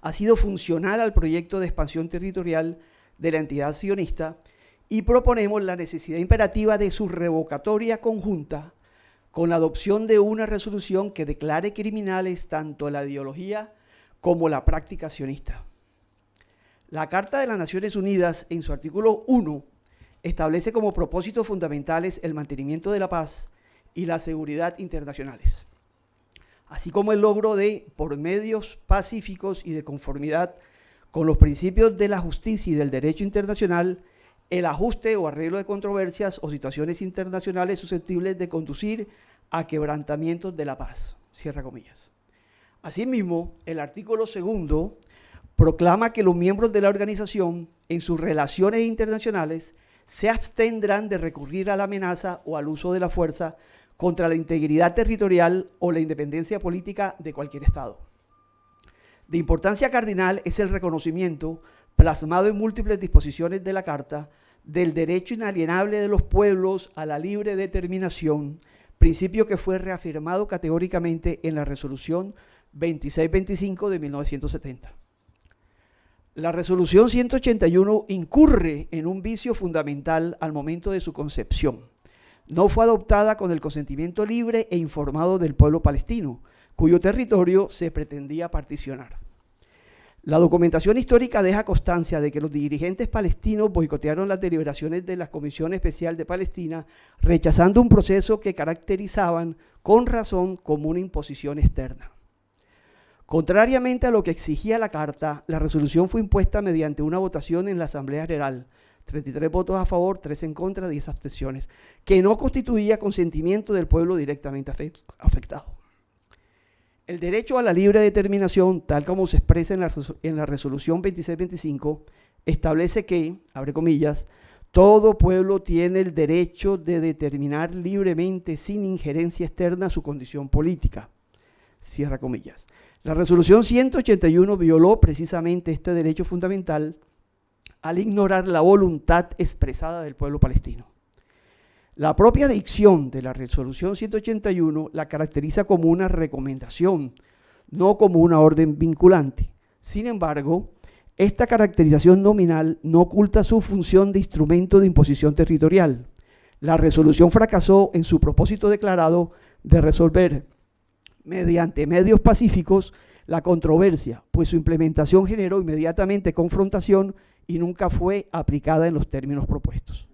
ha sido funcional al proyecto de expansión territorial de la entidad sionista y proponemos la necesidad imperativa de su revocatoria conjunta con la adopción de una resolución que declare criminales tanto la ideología como la práctica sionista. La Carta de las Naciones Unidas, en su artículo 1, establece como propósitos fundamentales el mantenimiento de la paz y la seguridad internacionales, así como el logro de, por medios pacíficos y de conformidad con los principios de la justicia y del derecho internacional, el ajuste o arreglo de controversias o situaciones internacionales susceptibles de conducir a quebrantamientos de la paz. Cierra comillas. Asimismo, el artículo 2 proclama que los miembros de la organización, en sus relaciones internacionales, se abstendrán de recurrir a la amenaza o al uso de la fuerza contra la integridad territorial o la independencia política de cualquier Estado. De importancia cardinal es el reconocimiento, plasmado en múltiples disposiciones de la Carta, del derecho inalienable de los pueblos a la libre determinación, principio que fue reafirmado categóricamente en la resolución 2625 de 1970. La resolución 181 incurre en un vicio fundamental al momento de su concepción. No fue adoptada con el consentimiento libre e informado del pueblo palestino, cuyo territorio se pretendía particionar. La documentación histórica deja constancia de que los dirigentes palestinos boicotearon las deliberaciones de la Comisión Especial de Palestina, rechazando un proceso que caracterizaban con razón como una imposición externa. Contrariamente a lo que exigía la Carta, la resolución fue impuesta mediante una votación en la Asamblea General, 33 votos a favor, 3 en contra, 10 abstenciones, que no constituía consentimiento del pueblo directamente afectado. El derecho a la libre determinación, tal como se expresa en la resolución 2625, establece que, abre comillas, todo pueblo tiene el derecho de determinar libremente, sin injerencia externa, su condición política. Cierra comillas. La resolución 181 violó precisamente este derecho fundamental al ignorar la voluntad expresada del pueblo palestino. La propia dicción de la resolución 181 la caracteriza como una recomendación, no como una orden vinculante. Sin embargo, esta caracterización nominal no oculta su función de instrumento de imposición territorial. La resolución fracasó en su propósito declarado de resolver mediante medios pacíficos la controversia, pues su implementación generó inmediatamente confrontación y nunca fue aplicada en los términos propuestos.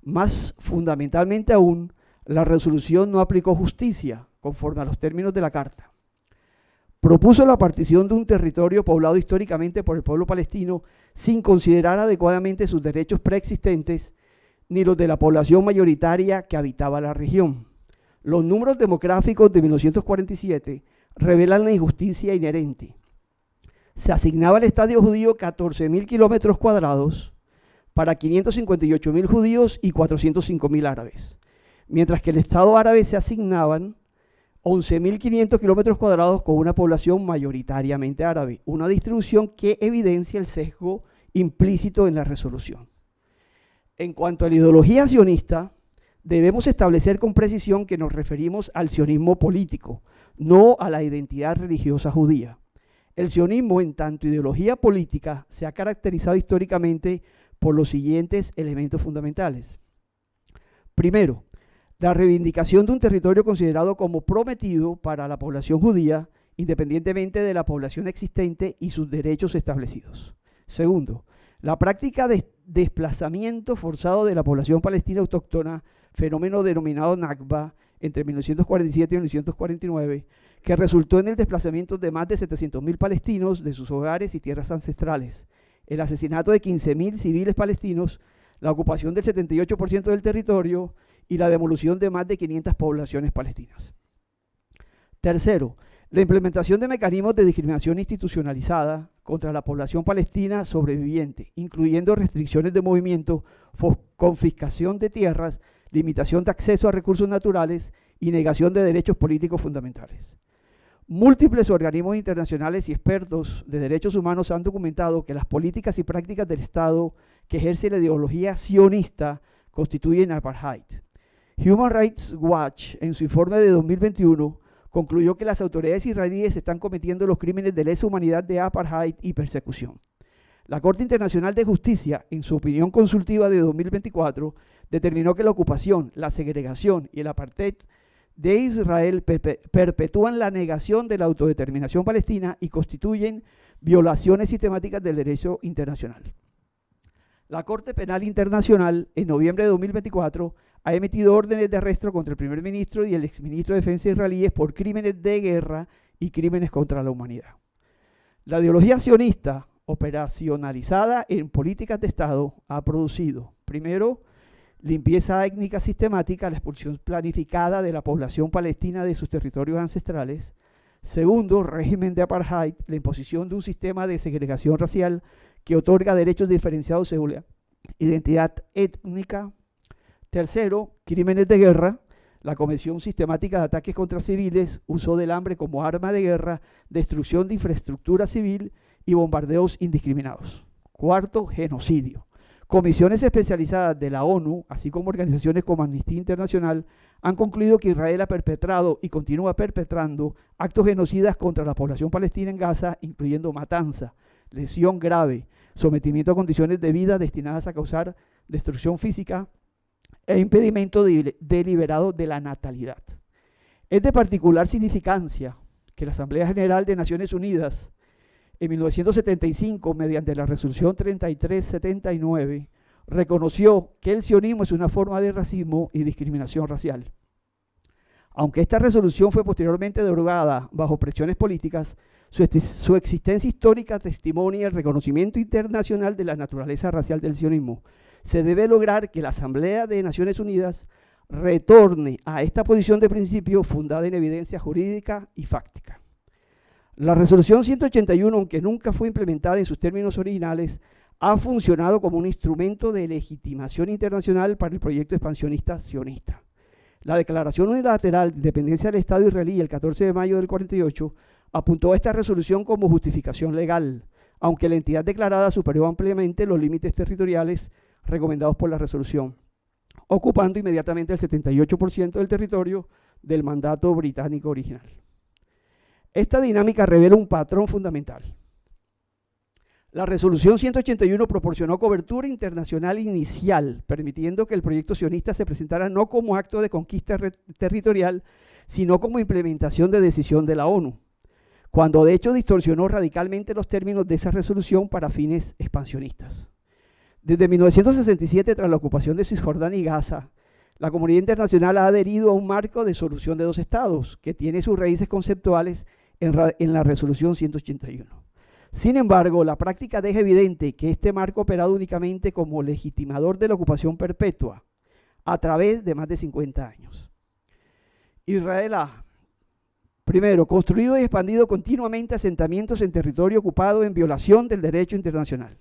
Más fundamentalmente aún, la resolución no aplicó justicia conforme a los términos de la Carta. Propuso la partición de un territorio poblado históricamente por el pueblo palestino sin considerar adecuadamente sus derechos preexistentes ni los de la población mayoritaria que habitaba la región. Los números demográficos de 1947 revelan la injusticia inherente. se asignaba al Estado judío 14.000 kilómetros cuadrados para 558.000 judíos y 405.000 árabes, mientras que el Estado árabe se asignaban 11.500 kilómetros cuadrados con una población mayoritariamente árabe, una distribución que evidencia el sesgo implícito en la resolución. En cuanto a la ideología sionista, debemos establecer con precisión que nos referimos al sionismo político, no a la identidad religiosa judía. El sionismo, en tanto ideología política, se ha caracterizado históricamente por los siguientes elementos fundamentales. Primero, la reivindicación de un territorio considerado como prometido para la población judía, independientemente de la población existente y sus derechos establecidos. Segundo, la práctica de desplazamiento forzado de la población palestina autóctona, fenómeno denominado Nakba, entre 1947 y 1949, que resultó en el desplazamiento de más de 700.000 palestinos de sus hogares y tierras ancestrales, el asesinato de 15.000 civiles palestinos, la ocupación del 78% del territorio y la demolición de más de 500 poblaciones palestinas. Tercero, la implementación de mecanismos de discriminación institucionalizada contra la población palestina sobreviviente, incluyendo restricciones de movimiento, confiscación de tierras, limitación de acceso a recursos naturales y negación de derechos políticos fundamentales. Múltiples organismos internacionales y expertos de derechos humanos han documentado que las políticas y prácticas del Estado que ejerce la ideología sionista constituyen apartheid. Human Rights Watch, en su informe de 2021, concluyó que las autoridades israelíes están cometiendo los crímenes de lesa humanidad de apartheid y persecución. La Corte Internacional de Justicia, en su opinión consultiva de 2024, determinó que la ocupación, la segregación y el apartheid de Israel perpetúan la negación de la autodeterminación palestina y constituyen violaciones sistemáticas del derecho internacional. La Corte Penal Internacional, en noviembre de 2024, ha emitido órdenes de arresto contra el primer ministro y el exministro de Defensa israelíes por crímenes de guerra y crímenes contra la humanidad. La ideología sionista, operacionalizada en políticas de Estado, ha producido, primero, limpieza étnica sistemática, la expulsión planificada de la población palestina de sus territorios ancestrales. Segundo, régimen de apartheid, la imposición de un sistema de segregación racial que otorga derechos diferenciados según la identidad étnica. Tercero, crímenes de guerra, la comisión sistemática de ataques contra civiles, uso del hambre como arma de guerra, destrucción de infraestructura civil y bombardeos indiscriminados. Cuarto, genocidio. Comisiones especializadas de la ONU, así como organizaciones como Amnistía Internacional, han concluido que Israel ha perpetrado y continúa perpetrando actos genocidas contra la población palestina en Gaza, incluyendo matanza, lesión grave, sometimiento a condiciones de vida destinadas a causar destrucción física e impedimento deliberado de la natalidad. Es de particular significancia que la Asamblea General de Naciones Unidas en 1975, mediante la resolución 3379, reconoció que el sionismo es una forma de racismo y discriminación racial. Aunque esta resolución fue posteriormente derogada bajo presiones políticas, su existencia histórica testimonia el reconocimiento internacional de la naturaleza racial del sionismo. Se debe lograr que la Asamblea de Naciones Unidas retorne a esta posición de principio fundada en evidencia jurídica y fáctica. La resolución 181, aunque nunca fue implementada en sus términos originales, ha funcionado como un instrumento de legitimación internacional para el proyecto expansionista sionista. La Declaración Unilateral de Independencia del Estado israelí el 14 de mayo del 48 apuntó a esta resolución como justificación legal, aunque la entidad declarada superó ampliamente los límites territoriales recomendados por la resolución, ocupando inmediatamente el 78% del territorio del mandato británico original. Esta dinámica revela un patrón fundamental. La resolución 181 proporcionó cobertura internacional inicial, permitiendo que el proyecto sionista se presentara no como acto de conquista territorial, sino como implementación de decisión de la ONU, cuando de hecho distorsionó radicalmente los términos de esa resolución para fines expansionistas. Desde 1967, tras la ocupación de Cisjordania y Gaza, la comunidad internacional ha adherido a un marco de solución de dos estados, que tiene sus raíces conceptuales en la resolución 181. Sin embargo, la práctica deja evidente que este marco ha operado únicamente como legitimador de la ocupación perpetua a través de más de 50 años. Israel ha Primero, construido y expandido continuamente asentamientos en territorio ocupado en violación del derecho internacional.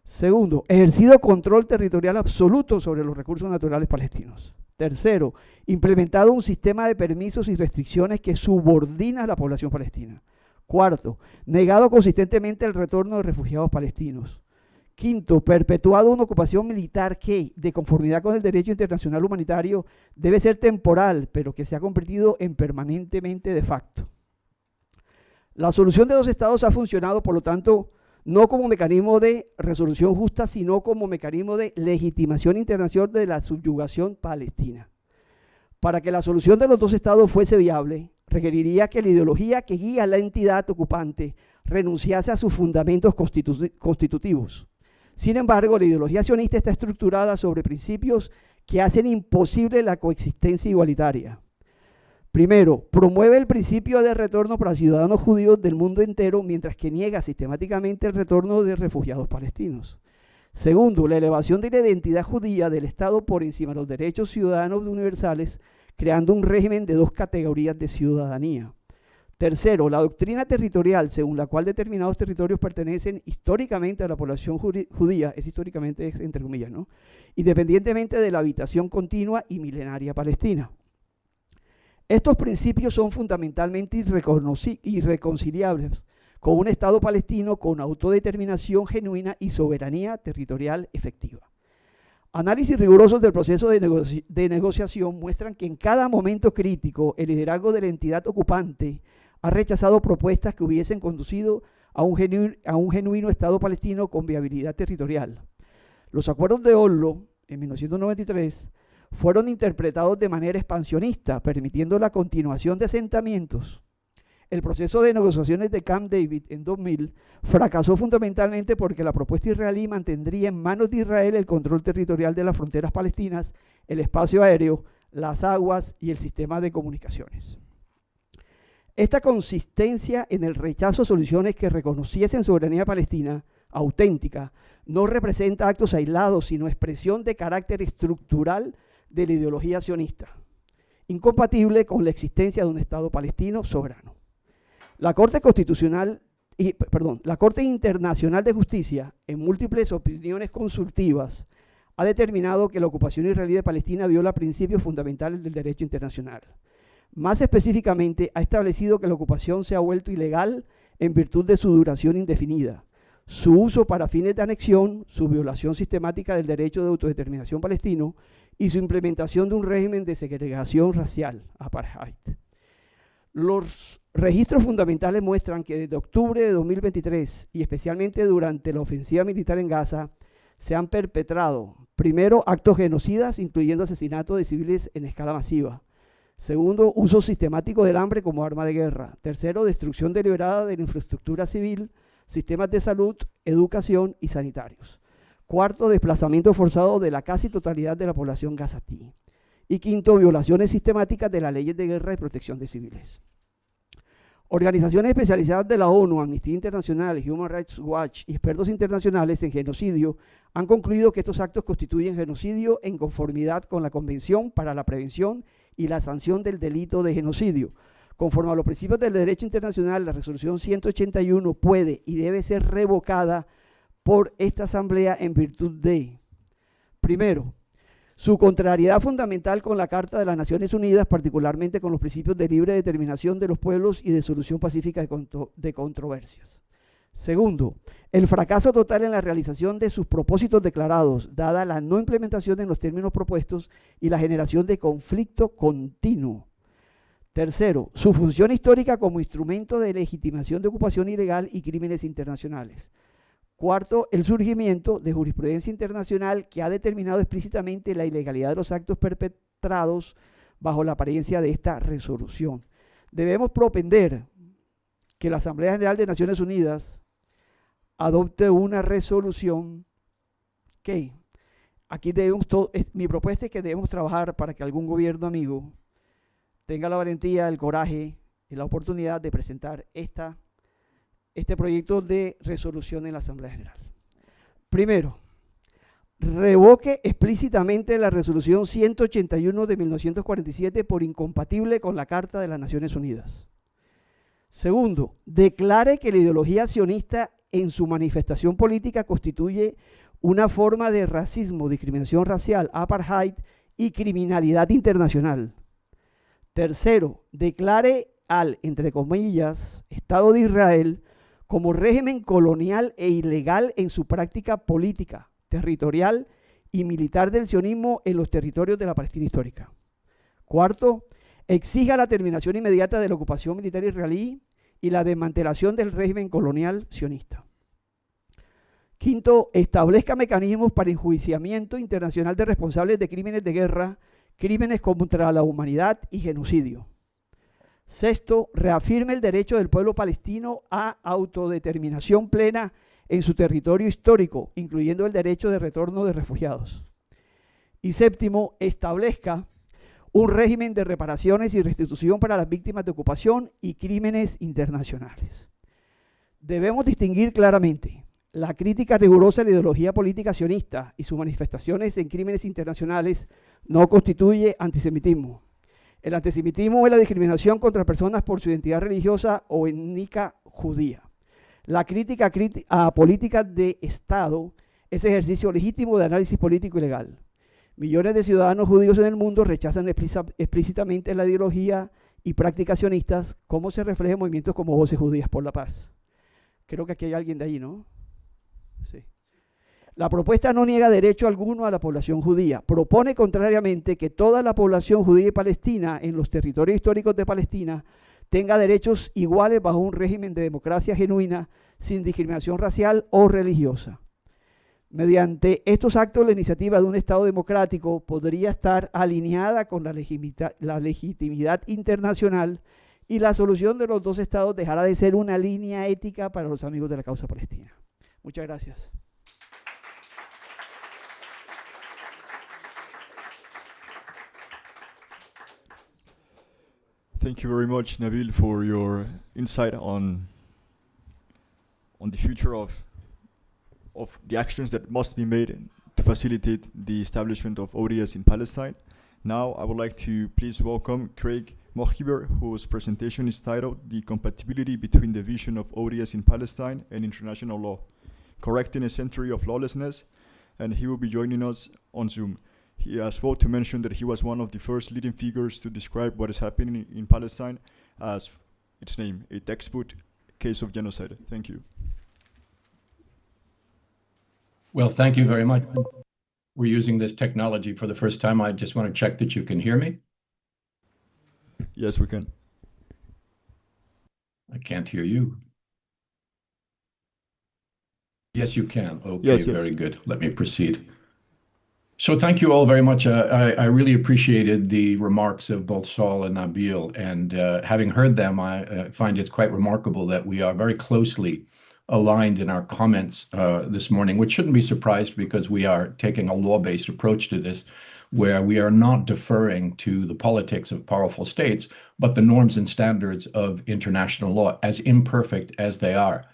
Segundo, ejercido control territorial absoluto sobre los recursos naturales palestinos. Tercero, implementado un sistema de permisos y restricciones que subordina a la población palestina. Cuarto, negado consistentemente el retorno de refugiados palestinos. Quinto, perpetuado una ocupación militar que, de conformidad con el derecho internacional humanitario, debe ser temporal, pero que se ha convertido en permanentemente de facto. La solución de dos estados ha funcionado, por lo tanto, no como mecanismo de resolución justa, sino como mecanismo de legitimación internacional de la subyugación palestina. Para que la solución de los dos estados fuese viable, requeriría que la ideología que guía a la entidad ocupante renunciase a sus fundamentos constitutivos. Sin embargo, la ideología sionista está estructurada sobre principios que hacen imposible la coexistencia igualitaria. Primero, promueve el principio de retorno para ciudadanos judíos del mundo entero, mientras que niega sistemáticamente el retorno de refugiados palestinos. Segundo, la elevación de la identidad judía del Estado por encima de los derechos ciudadanos universales, creando un régimen de dos categorías de ciudadanía. Tercero, la doctrina territorial, según la cual determinados territorios pertenecen históricamente a la población judía, es históricamente entre comillas, ¿no?, independientemente de la habitación continua y milenaria palestina. Estos principios son fundamentalmente irreconciliables con un Estado palestino con autodeterminación genuina y soberanía territorial efectiva. Análisis rigurosos del proceso de negociación muestran que en cada momento crítico el liderazgo de la entidad ocupante ha rechazado propuestas que hubiesen conducido a un genuino Estado palestino con viabilidad territorial. Los acuerdos de Oslo, en 1993, fueron interpretados de manera expansionista, permitiendo la continuación de asentamientos. El proceso de negociaciones de Camp David en 2000 fracasó fundamentalmente porque la propuesta israelí mantendría en manos de Israel el control territorial de las fronteras palestinas, el espacio aéreo, las aguas y el sistema de comunicaciones. Esta consistencia en el rechazo a soluciones que reconociesen soberanía palestina auténtica no representa actos aislados, sino expresión de carácter estructural de la ideología sionista, incompatible con la existencia de un Estado palestino soberano. La Corte Internacional de Justicia, en múltiples opiniones consultivas, ha determinado que la ocupación israelí de Palestina viola principios fundamentales del derecho internacional. Más específicamente, ha establecido que la ocupación se ha vuelto ilegal en virtud de su duración indefinida, su uso para fines de anexión, su violación sistemática del derecho de autodeterminación palestino y su implementación de un régimen de segregación racial, apartheid. Los registros fundamentales muestran que desde octubre de 2023 y especialmente durante la ofensiva militar en Gaza se han perpetrado, primero, actos genocidas, incluyendo asesinatos de civiles en escala masiva. Segundo, uso sistemático del hambre como arma de guerra. Tercero, destrucción deliberada de la infraestructura civil, sistemas de salud, educación y sanitarios. Cuarto, desplazamiento forzado de la casi totalidad de la población gazatí. Y quinto, violaciones sistemáticas de las leyes de guerra y protección de civiles. Organizaciones especializadas de la ONU, Amnistía Internacional, Human Rights Watch y expertos internacionales en genocidio han concluido que estos actos constituyen genocidio en conformidad con la Convención para la Prevención y la Sanción del Delito de Genocidio. Conforme a los principios del derecho internacional, la resolución 181 puede y debe ser revocada por esta Asamblea en virtud de, primero, su contrariedad fundamental con la Carta de las Naciones Unidas, particularmente con los principios de libre determinación de los pueblos y de solución pacífica de controversias. Segundo, el fracaso total en la realización de sus propósitos declarados, dada la no implementación en los términos propuestos y la generación de conflicto continuo. Tercero, su función histórica como instrumento de legitimación de ocupación ilegal y crímenes internacionales. Cuarto, el surgimiento de jurisprudencia internacional que ha determinado explícitamente la ilegalidad de los actos perpetrados bajo la apariencia de esta resolución. Debemos propender que la Asamblea General de Naciones Unidas adopte una resolución que, aquí debemos, mi propuesta es que debemos trabajar para que algún gobierno amigo tenga la valentía, el coraje y la oportunidad de presentar este proyecto de resolución en la Asamblea General. Primero, revoque explícitamente la resolución 181 de 1947 por incompatible con la Carta de las Naciones Unidas. Segundo, declare que la ideología sionista en su manifestación política constituye una forma de racismo, discriminación racial, apartheid y criminalidad internacional. Tercero, declare al, entre comillas, Estado de Israel como régimen colonial e ilegal en su práctica política, territorial y militar del sionismo en los territorios de la Palestina histórica. Cuarto, exija la terminación inmediata de la ocupación militar israelí y la desmantelación del régimen colonial sionista. Quinto, establezca mecanismos para enjuiciamiento internacional de responsables de crímenes de guerra, crímenes contra la humanidad y genocidio. Sexto, reafirme el derecho del pueblo palestino a autodeterminación plena en su territorio histórico, incluyendo el derecho de retorno de refugiados. Y séptimo, establezca un régimen de reparaciones y restitución para las víctimas de ocupación y crímenes internacionales. Debemos distinguir claramente la crítica rigurosa de la ideología política sionista y sus manifestaciones en crímenes internacionales no constituye antisemitismo. El antisemitismo es la discriminación contra personas por su identidad religiosa o étnica judía. La crítica a políticas de Estado es ejercicio legítimo de análisis político y legal. Millones de ciudadanos judíos en el mundo rechazan explícitamente la ideología y prácticas sionistas, como se refleja en movimientos como Voces Judías por la Paz. Creo que aquí hay alguien de ahí, ¿no? Sí. La propuesta no niega derecho alguno a la población judía. Propone contrariamente que toda la población judía y palestina en los territorios históricos de Palestina tenga derechos iguales bajo un régimen de democracia genuina, sin discriminación racial o religiosa. Mediante estos actos, la iniciativa de un Estado democrático podría estar alineada con la legitimidad internacional y la solución de los dos estados dejará de ser una línea ética para los amigos de la causa palestina. Muchas gracias. Thank you very much, Nabil, for your insight on the future of the actions that must be made to facilitate the establishment of ODS in Palestine. Now, I would like to please welcome Craig Mochiber, whose presentation is titled "The Compatibility Between the Vision of ODS in Palestine and International Law, Correcting a Century of Lawlessness," and he will be joining us on Zoom. He as well to mention that he was one of the first leading figures to describe what is happening in Palestine as its name, a textbook case of genocide. Thank you. Well, thank you very much. We're using this technology for the first time. I just want to check that you can hear me. Yes, we can. I can't hear you. Yes, you can. Okay, yes, very good. Let me proceed. So thank you all very much. I really appreciated the remarks of both Saul and Nabil, and having heard them, I find it's quite remarkable that we are very closely aligned in our comments this morning, which shouldn't be surprised because we are taking a law-based approach to this, where we are not deferring to the politics of powerful states, but the norms and standards of international law, as imperfect as they are.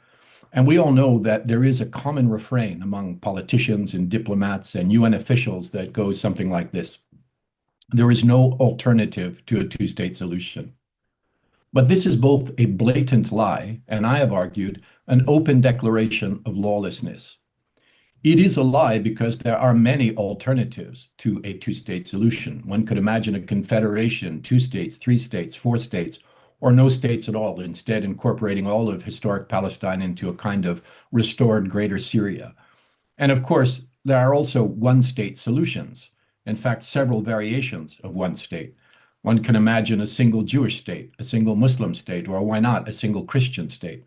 And we all know that there is a common refrain among politicians and diplomats and UN officials that goes something like this: there is no alternative to a two-state solution. But this is both a blatant lie, and I have argued, an open declaration of lawlessness. It is a lie because there are many alternatives to a two-state solution. One could imagine a confederation, 2 states, 3 states, 4 states, or no states at all, instead incorporating all of historic Palestine into a kind of restored Greater Syria. And of course, there are also one-state solutions, in fact, several variations of one state. One can imagine a single Jewish state, a single Muslim state, or why not a single Christian state.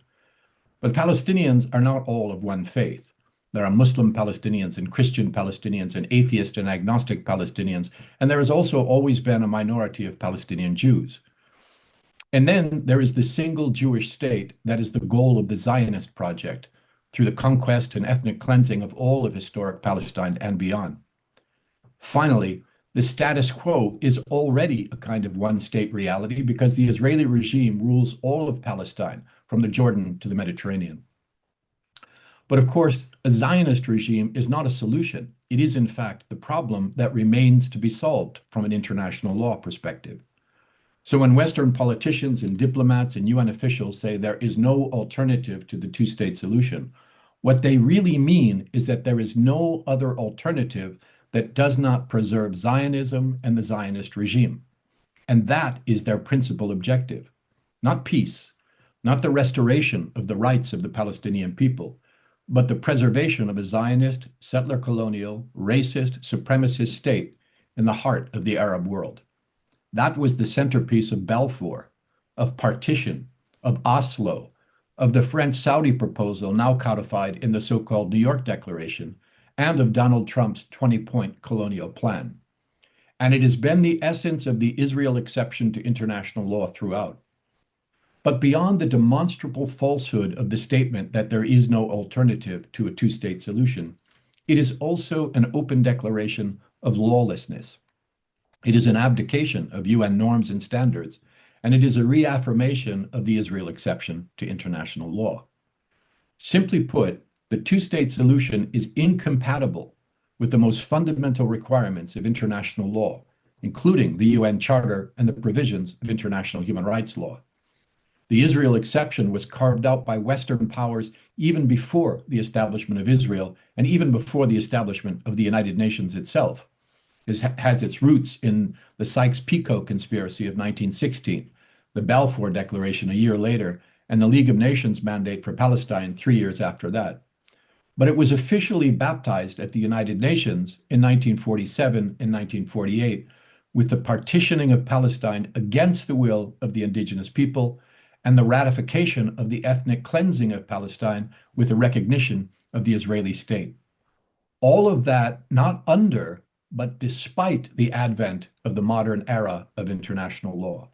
But Palestinians are not all of one faith. There are Muslim Palestinians and Christian Palestinians and atheist and agnostic Palestinians, and there has also always been a minority of Palestinian Jews. And then there is the single Jewish state that is the goal of the Zionist project through the conquest and ethnic cleansing of all of historic Palestine and beyond. Finally, the status quo is already a kind of one-state reality because the Israeli regime rules all of Palestine from the Jordan to the Mediterranean. But of course, a Zionist regime is not a solution. It is, in fact, the problem that remains to be solved from an international law perspective. So when Western politicians and diplomats and UN officials say there is no alternative to the two-state solution, what they really mean is that there is no other alternative that does not preserve Zionism and the Zionist regime. And that is their principal objective. Not peace, not the restoration of the rights of the Palestinian people, but the preservation of a Zionist, settler colonial, racist, supremacist state in the heart of the Arab world. That was the centerpiece of Balfour, of partition, of Oslo, of the French-Saudi proposal now codified in the so-called New York Declaration, and of Donald Trump's 20-point colonial plan. And it has been the essence of the Israel exception to international law throughout. But beyond the demonstrable falsehood of the statement that there is no alternative to a two-state solution, it is also an open declaration of lawlessness. It is an abdication of UN norms and standards, and it is a reaffirmation of the Israel exception to international law. Simply put, the two-state solution is incompatible with the most fundamental requirements of international law, including the UN Charter and the provisions of international human rights law. The Israel exception was carved out by Western powers even before the establishment of Israel and even before the establishment of the United Nations itself. It has its roots in the Sykes-Picot conspiracy of 1916, the Balfour Declaration a year later, and the League of Nations mandate for Palestine 3 years after that. But it was officially baptized at the United Nations in 1947 and 1948 with the partitioning of Palestine against the will of the indigenous people and the ratification of the ethnic cleansing of Palestine with the recognition of the Israeli state. All of that not under, but despite the advent of the modern era of international law.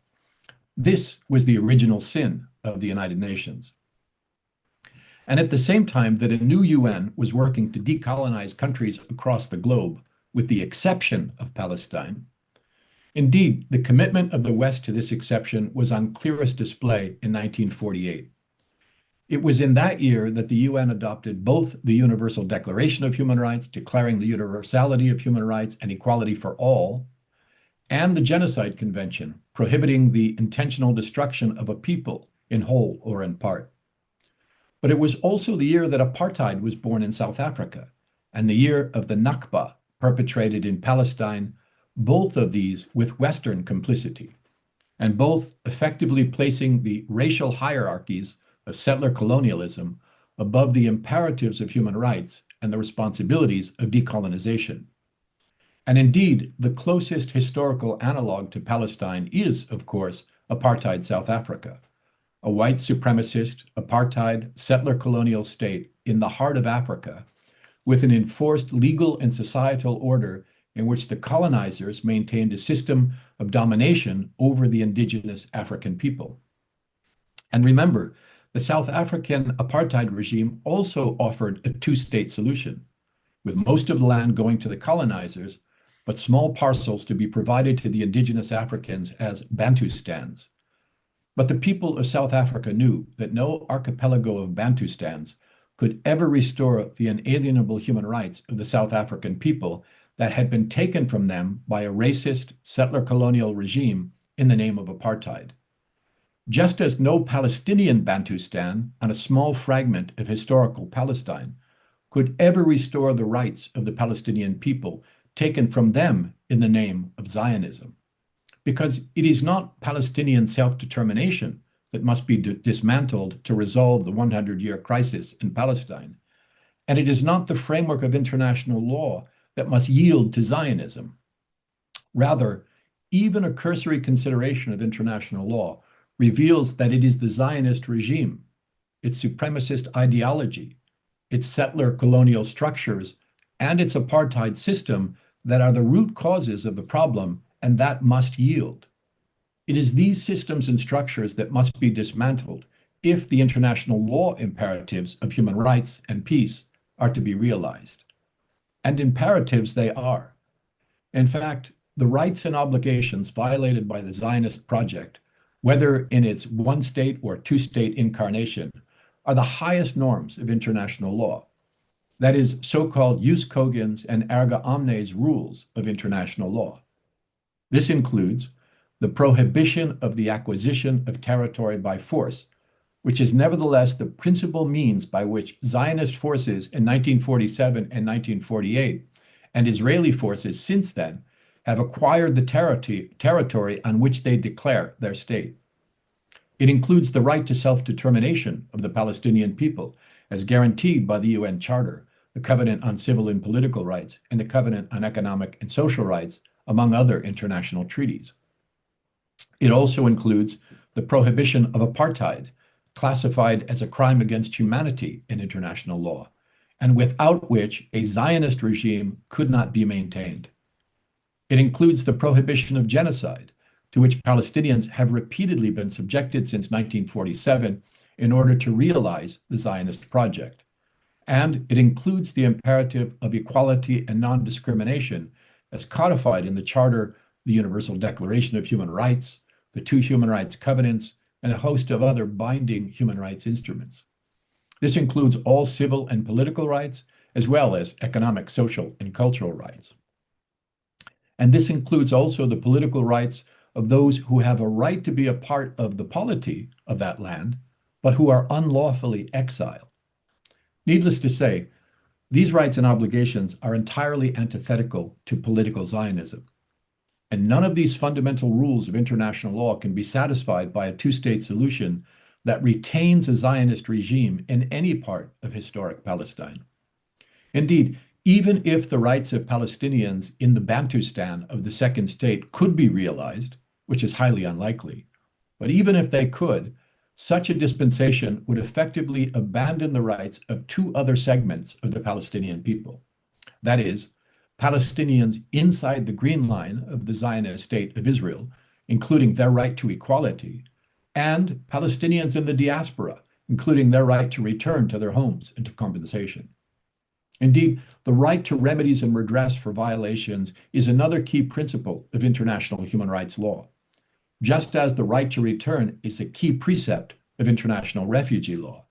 This was the original sin of the United Nations. And at the same time that a new UN was working to decolonize countries across the globe, with the exception of Palestine, indeed, the commitment of the West to this exception was on clearest display in 1948. It was in that year that the UN adopted both the Universal Declaration of Human Rights, declaring the universality of human rights and equality for all, and the Genocide Convention, prohibiting the intentional destruction of a people in whole or in part. But it was also the year that apartheid was born in South Africa, and the year of the Nakba, perpetrated in Palestine, both of these with Western complicity, and both effectively placing the racial hierarchies of settler colonialism above the imperatives of human rights and the responsibilities of decolonization. And indeed, the closest historical analog to Palestine is, of course, apartheid South Africa, a white supremacist, apartheid, settler colonial state in the heart of Africa, with an enforced legal and societal order in which the colonizers maintained a system of domination over the indigenous African people. And remember, the South African apartheid regime also offered a two-state solution, with most of the land going to the colonizers, but small parcels to be provided to the indigenous Africans as Bantustans. But the people of South Africa knew that no archipelago of Bantustans could ever restore the inalienable human rights of the South African people that had been taken from them by a racist settler colonial regime in the name of apartheid. Just as no Palestinian Bantustan on a small fragment of historical Palestine could ever restore the rights of the Palestinian people taken from them in the name of Zionism. Because it is not Palestinian self-determination that must be dismantled to resolve the 100-year crisis in Palestine. And it is not the framework of international law that must yield to Zionism. Rather, even a cursory consideration of international law reveals that it is the Zionist regime, its supremacist ideology, its settler colonial structures, and its apartheid system that are the root causes of the problem, and that must yield. It is these systems and structures that must be dismantled if the international law imperatives of human rights and peace are to be realized. And imperatives they are. In fact, the rights and obligations violated by the Zionist project, whether in its one-state or two-state incarnation, are the highest norms of international law. that is, so-called jus cogens and erga omnes rules of international law. This includes the prohibition of the acquisition of territory by force, which is nevertheless the principal means by which Zionist forces in 1947 and 1948 and Israeli forces since then have acquired the territory on which they declare their state. It includes the right to self-determination of the Palestinian people as guaranteed by the UN Charter, the Covenant on Civil and Political Rights, and the Covenant on Economic and Social Rights, among other international treaties. It also includes the prohibition of apartheid, classified as a crime against humanity in international law, and without which a Zionist regime could not be maintained. It includes the prohibition of genocide, to which Palestinians have repeatedly been subjected since 1947 in order to realize the Zionist project. And it includes the imperative of equality and non-discrimination as codified in the Charter, the Universal Declaration of Human Rights, the two Human Rights Covenants, and a host of other binding human rights instruments. This includes all civil and political rights, as well as economic, social, and cultural rights. And this includes also the political rights of those who have a right to be a part of the polity of that land, but who are unlawfully exiled. Needless to say, these rights and obligations are entirely antithetical to political Zionism. And none of these fundamental rules of international law can be satisfied by a two-state solution that retains a Zionist regime in any part of historic Palestine. Indeed, even if the rights of Palestinians in the Bantustan of the second state could be realized, which is highly unlikely, but even if they could, such a dispensation would effectively abandon the rights of two other segments of the Palestinian people. That is, Palestinians inside the green line of the Zionist state of Israel, including their right to equality, and Palestinians in the diaspora, including their right to return to their homes and to compensation. Indeed, the right to remedies and redress for violations is another key principle of international human rights law, just as the right to return is a key precept of international refugee law.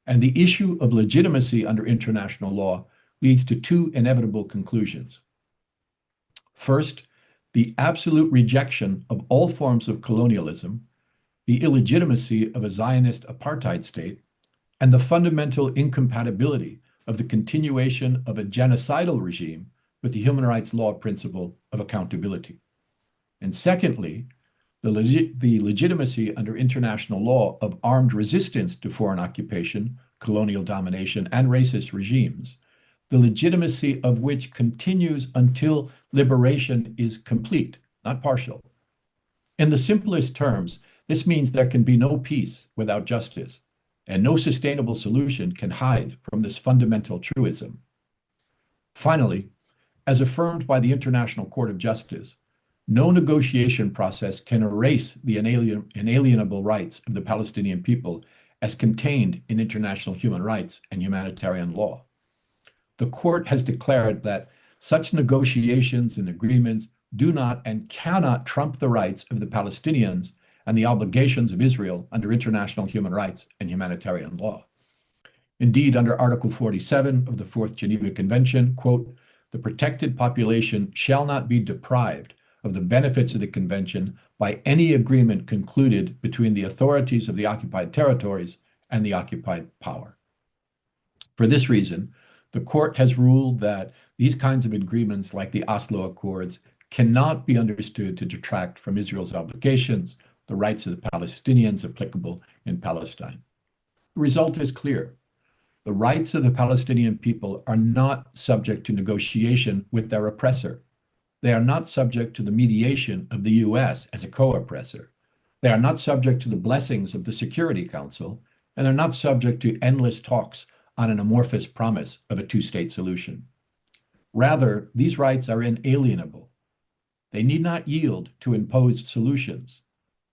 And the issue of legitimacy under international law leads to two inevitable conclusions. First, the absolute rejection of all forms of colonialism, the illegitimacy of a Zionist apartheid state, and the fundamental incompatibility of the continuation of a genocidal regime with the human rights law principle of accountability. And secondly, the legitimacy under international law of armed resistance to foreign occupation, colonial domination, and racist regimes, the legitimacy of which continues until liberation is complete, not partial. In the simplest terms, this means there can be no peace without justice, and no sustainable solution can hide from this fundamental truism. Finally, as affirmed by the International Court of Justice, no negotiation process can erase the inalienable rights of the Palestinian people as contained in international human rights and humanitarian law. The court has declared that such negotiations and agreements do not and cannot trump the rights of the Palestinians and the obligations of Israel under international human rights and humanitarian law. Indeed, under Article 47 of the Fourth Geneva Convention, quote, "The protected population shall not be deprived of the benefits of the convention by any agreement concluded between the authorities of the occupied territories and the occupied power." For this reason, the court has ruled that these kinds of agreements, like the Oslo Accords, cannot be understood to detract from Israel's obligations, the rights of the Palestinians applicable in Palestine. The result is clear. The rights of the Palestinian people are not subject to negotiation with their oppressor. They are not subject to the mediation of the US as a co-oppressor. They are not subject to the blessings of the Security Council, and they're not subject to endless talks on an amorphous promise of a two-state solution. Rather, these rights are inalienable. They need not yield to imposed solutions.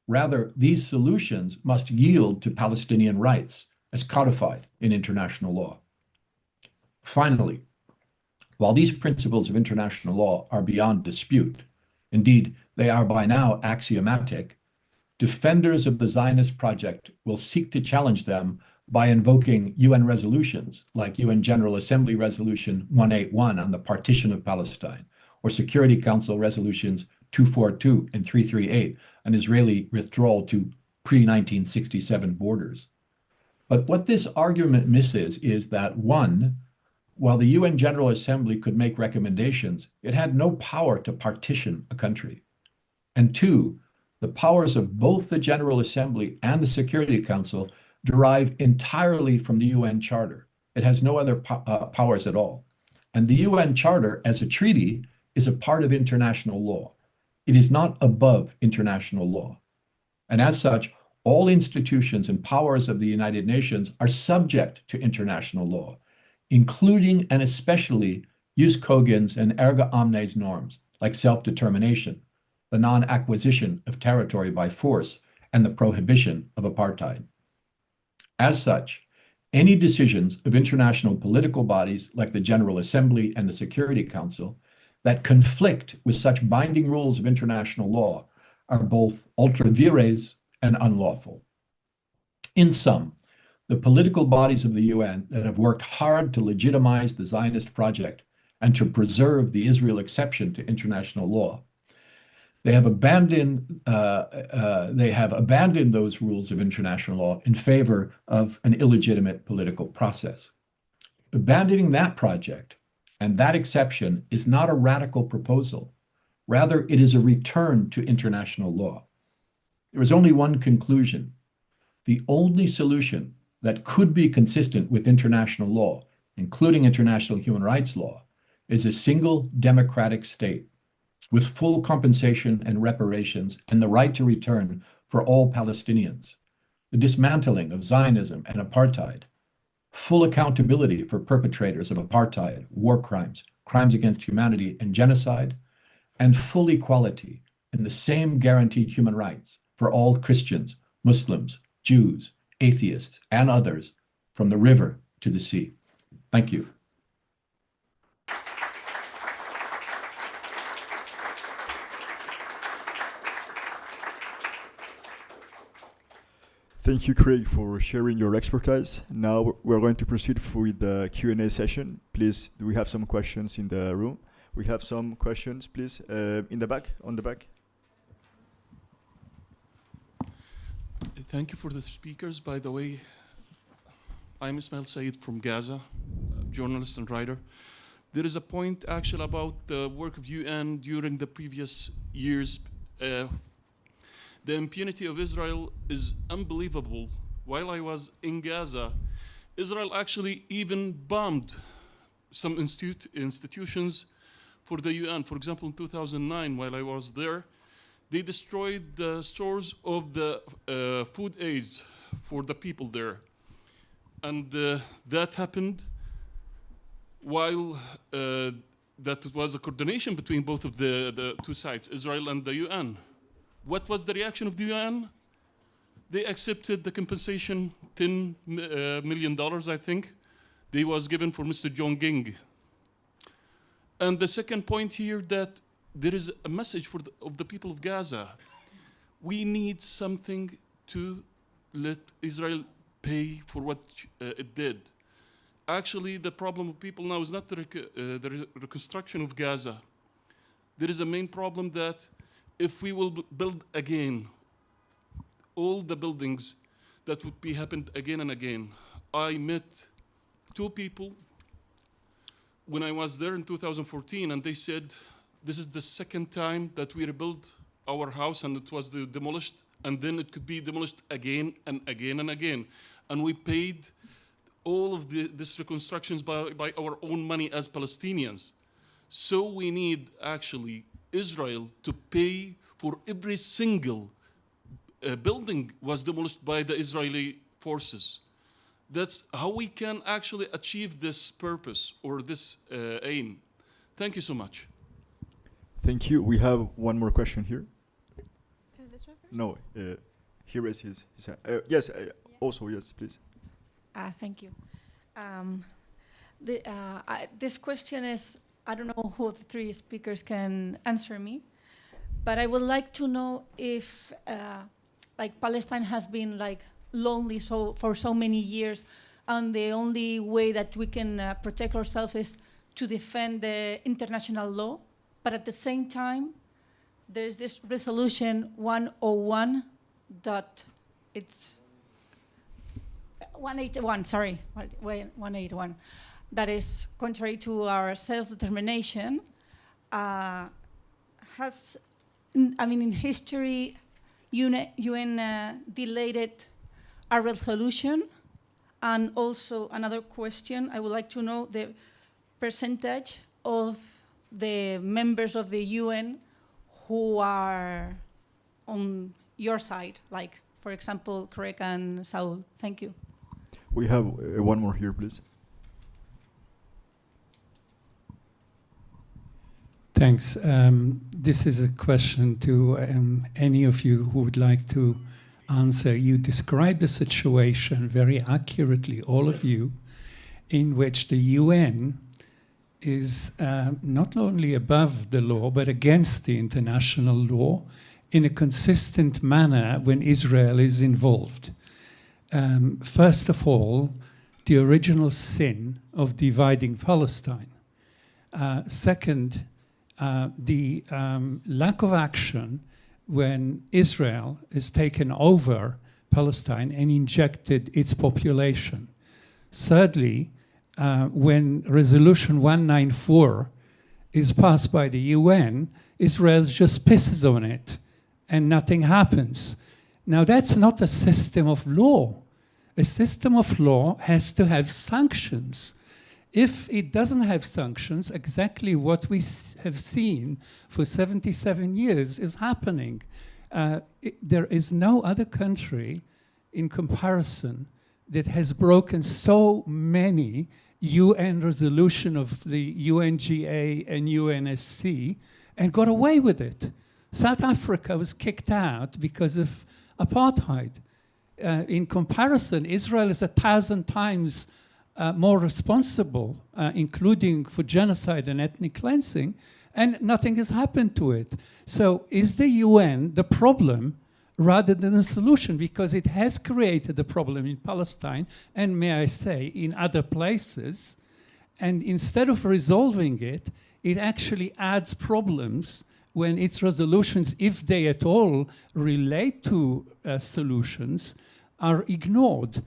Rather, these solutions must yield to Palestinian rights as codified in international law. Finally, while these principles of international law are beyond dispute, indeed, they are by now axiomatic, defenders of the Zionist project will seek to challenge them by invoking UN resolutions like UN General Assembly Resolution 181 on the partition of Palestine, or Security Council Resolutions 242 and 338, an Israeli withdrawal to pre-1967 borders. But what this argument misses is that, one, while the UN General Assembly could make recommendations, it had no power to partition a country. And two, the powers of both the General Assembly and the Security Council derive entirely from the UN Charter. It has no other powers at all. And the UN Charter, as a treaty, is a part of international law. It is not above international law. And as such, all institutions and powers of the United Nations are subject to international law, including and especially Jus Cogens and erga omnes norms, like self-determination, the non-acquisition of territory by force, and the prohibition of apartheid. As such, any decisions of international political bodies like the General Assembly and the Security Council that conflict with such binding rules of international law are both ultra vires and unlawful. In sum, the political bodies of the UN that have worked hard to legitimize the Zionist project and to preserve the Israel exception to international law, they have abandoned those rules of international law in favor of an illegitimate political process. Abandoning that project and that exception is not a radical proposal. Rather, it is a return to international law. There is only one conclusion. The only solution that could be consistent with international law, including international human rights law, is a single democratic state with full compensation and reparations and the right to return for all Palestinians, the dismantling of Zionism and apartheid, full accountability for perpetrators of apartheid, war crimes, crimes against humanity, and genocide, and full equality and the same guaranteed human rights for all Christians, Muslims, Jews, atheists, and others from the river to the sea. Thank you. Thank you, Craig, for sharing your expertise. Now we're going to proceed with the Q&A session. Please, do we have some questions in the room? We have some questions, please, in the back, on the back. Thank you for the speakers. By the way, I'm Ismail Said from Gaza, journalist and writer. There is a point actually about the work of UN during the previous years. The impunity of Israel is unbelievable. While I was in Gaza, Israel actually even bombed some institutions for the UN. For example, in 2009, while I was there, they destroyed the stores of the food aids for the people there. And that happened while that was a coordination between both of the two sides, Israel and the UN. What was the reaction of the UN? They accepted the compensation, $10 million, I think, they was given for Mr. John Ging. And the second point here, that there is a message for of the people of Gaza. We need something to let Israel pay for what it did. Actually, the problem of people now is not the reconstruction of Gaza. There is a main problem that if we will build again all the buildings, that would be happened again and again. I met two people when I was there in 2014, and they said, this is the second time that we rebuilt our house and it was demolished, and then it could be demolished again and again and again. And we paid all of this reconstructions by our own money as Palestinians. So we need actually Israel to pay for every single building was demolished by the Israeli forces. That's how we can actually achieve this purpose or this aim. Thank you so much. Thank you. We have one more question here. This one first? No, here is his yes, also, yes, please. Thank you. This question is, I don't know who the three speakers can answer me, but I would like to know if like Palestine has been like lonely for so many years, and the only way that we can protect ourselves is to defend the international law. But at the same time, there's this resolution 101 it's 181, sorry, 181, that is contrary to our self-determination, has, I mean, in history, UN delayed a resolution. And also another question, I would like to know the percentage of the members of the UN who are on your side, like, for example, Craig and Saud. Thank you. We have one more here, please. Thanks. This is a question to any of you who would like to answer. You described a situation very accurately, all of you, in which the UN is not only above the law, but against the international law in a consistent manner when Israel is involved. First of all, the original sin of dividing Palestine. Second, the lack of action when Israel has taken over Palestine and injected its population. Thirdly, when Resolution 194 is passed by the UN, Israel just pisses on it and nothing happens. Now that's not a system of law. A system of law has to have sanctions. If it doesn't have sanctions, exactly what we have seen for 77 years is happening. There is no other country in comparison that has broken so many UN resolutions of the UNGA and UNSC and got away with it. South Africa was kicked out because of apartheid. In comparison, Israel is 1,000 times more responsible, including for genocide and ethnic cleansing, and nothing has happened to it. So is the UN the problem rather than the solution? Because it has created a problem in Palestine, and may I say, in other places, and instead of resolving it, it actually adds problems when its resolutions, if they at all relate to solutions, are ignored.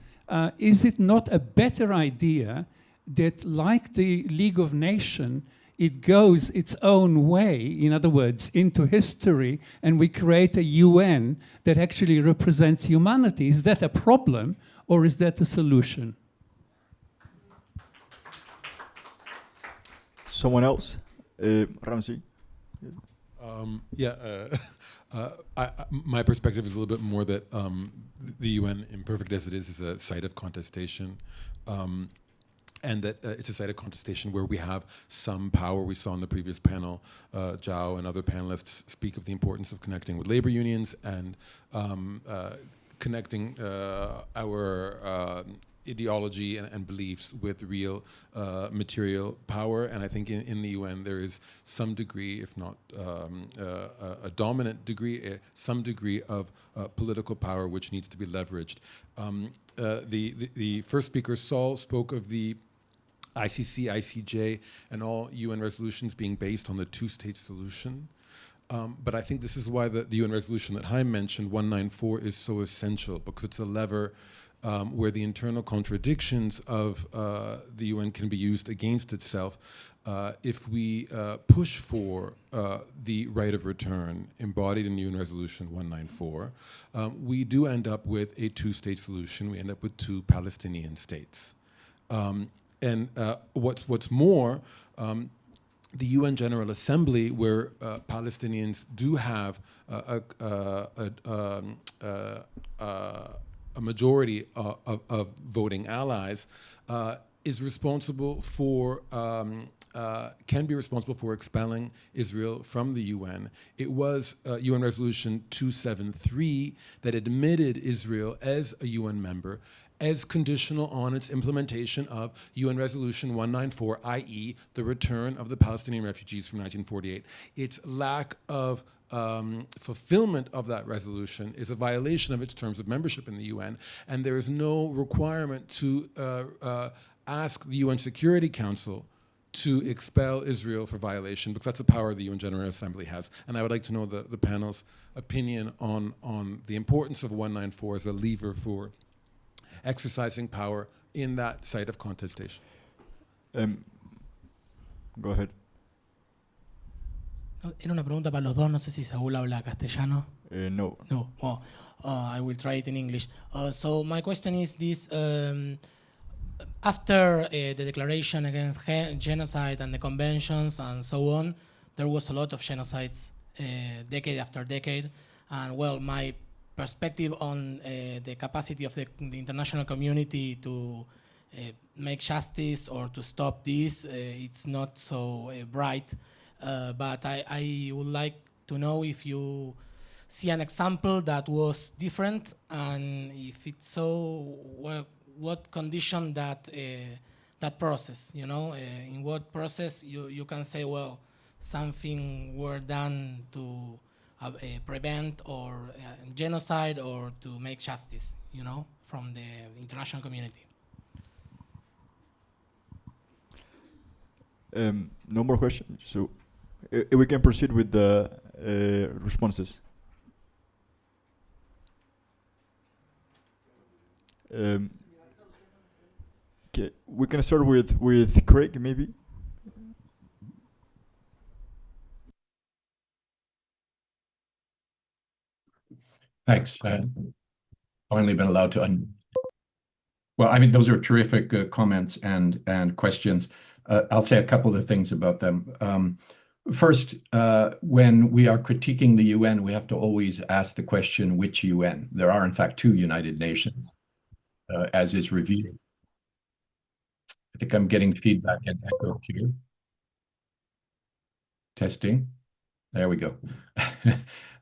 Is it not a better idea that, like the League of Nations, it goes its own way, in other words, into history, and we create a UN that actually represents humanity? Is that a problem, or is that a solution? Someone else? Ramzi? My perspective is a little bit more that the UN, imperfect as it is a site of contestation, and that it's a site of contestation where we have some power. We saw in the previous panel, João and other panelists speak of the importance of connecting with labor unions and connecting our ideology and beliefs with real material power. And I think in the UN there is some degree, if not a dominant degree, some degree of political power which needs to be leveraged. The first speaker, Saul, spoke of the ICC, ICJ, and all UN resolutions being based on the two-state solution. But I think this is why the UN resolution that Haim mentioned, 194, is so essential, because it's a lever where the internal contradictions of the UN can be used against itself. If we push for the right of return embodied in UN Resolution 194, we do end up with a two-state solution. We end up with two Palestinian states. And what's more, the UN General Assembly, where Palestinians do have a majority of voting allies, is responsible for, can be responsible for expelling Israel from the UN. It was UN Resolution 273 that admitted Israel as a UN member, as conditional on its implementation of UN Resolution 194, i.e. the return of the Palestinian refugees from 1948. Its lack of fulfillment of that resolution is a violation of its terms of membership in the UN, and there is no requirement to ask the UN Security Council to expel Israel for violation, because that's the power the UN General Assembly has. And I would like to know the panel's opinion on the importance of 194 as a lever for exercising power in that site of contestation. Go ahead. Era una pregunta para los dos, no sé si Saúl habla castellano. No. No, well, I will try it in English. So my question is this, after the declaration against genocide and the conventions and so on, there was a lot of genocides decade after decade. And well, my perspective on the capacity of the international community to make justice or to stop this, it's not so bright. But I would like to know if you see an example that was different, and if it's so, well, what condition that that process, you know, in what process you can say, well, something were done to prevent or genocide or to make justice, you know, from the international community. No more questions. So we can proceed with the responses. Okay, we can start with Craig, maybe. Thanks. Finally been allowed to Well, I mean, those are terrific comments and questions. I'll say a couple of things about them. First, when we are critiquing the UN, we have to always ask the question, which UN? There are, in fact, 2 United Nations, as is revealed. I think I'm getting feedback and echo here. Testing. There we go.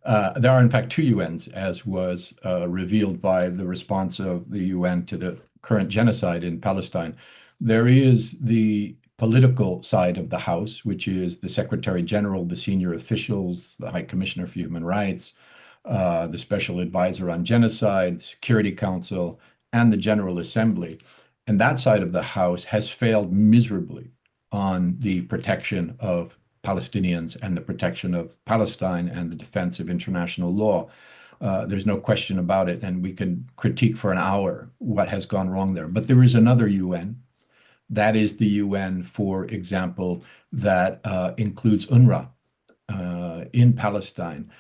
There are, in fact, 2 UNs, as was revealed by the response of the UN to the current genocide in Palestine. There is the political side of the House, which is the Secretary General, the senior officials, the High Commissioner for Human Rights, the Special Advisor on Genocide, the Security Council, and the General Assembly. And that side of the House has failed miserably on the protection of Palestinians and the protection of Palestine and the defense of international law. There's no question about it, and we can critique for an hour what has gone wrong there. But there is another UN. That is the UN, for example, that includes UNRWA in Palestine,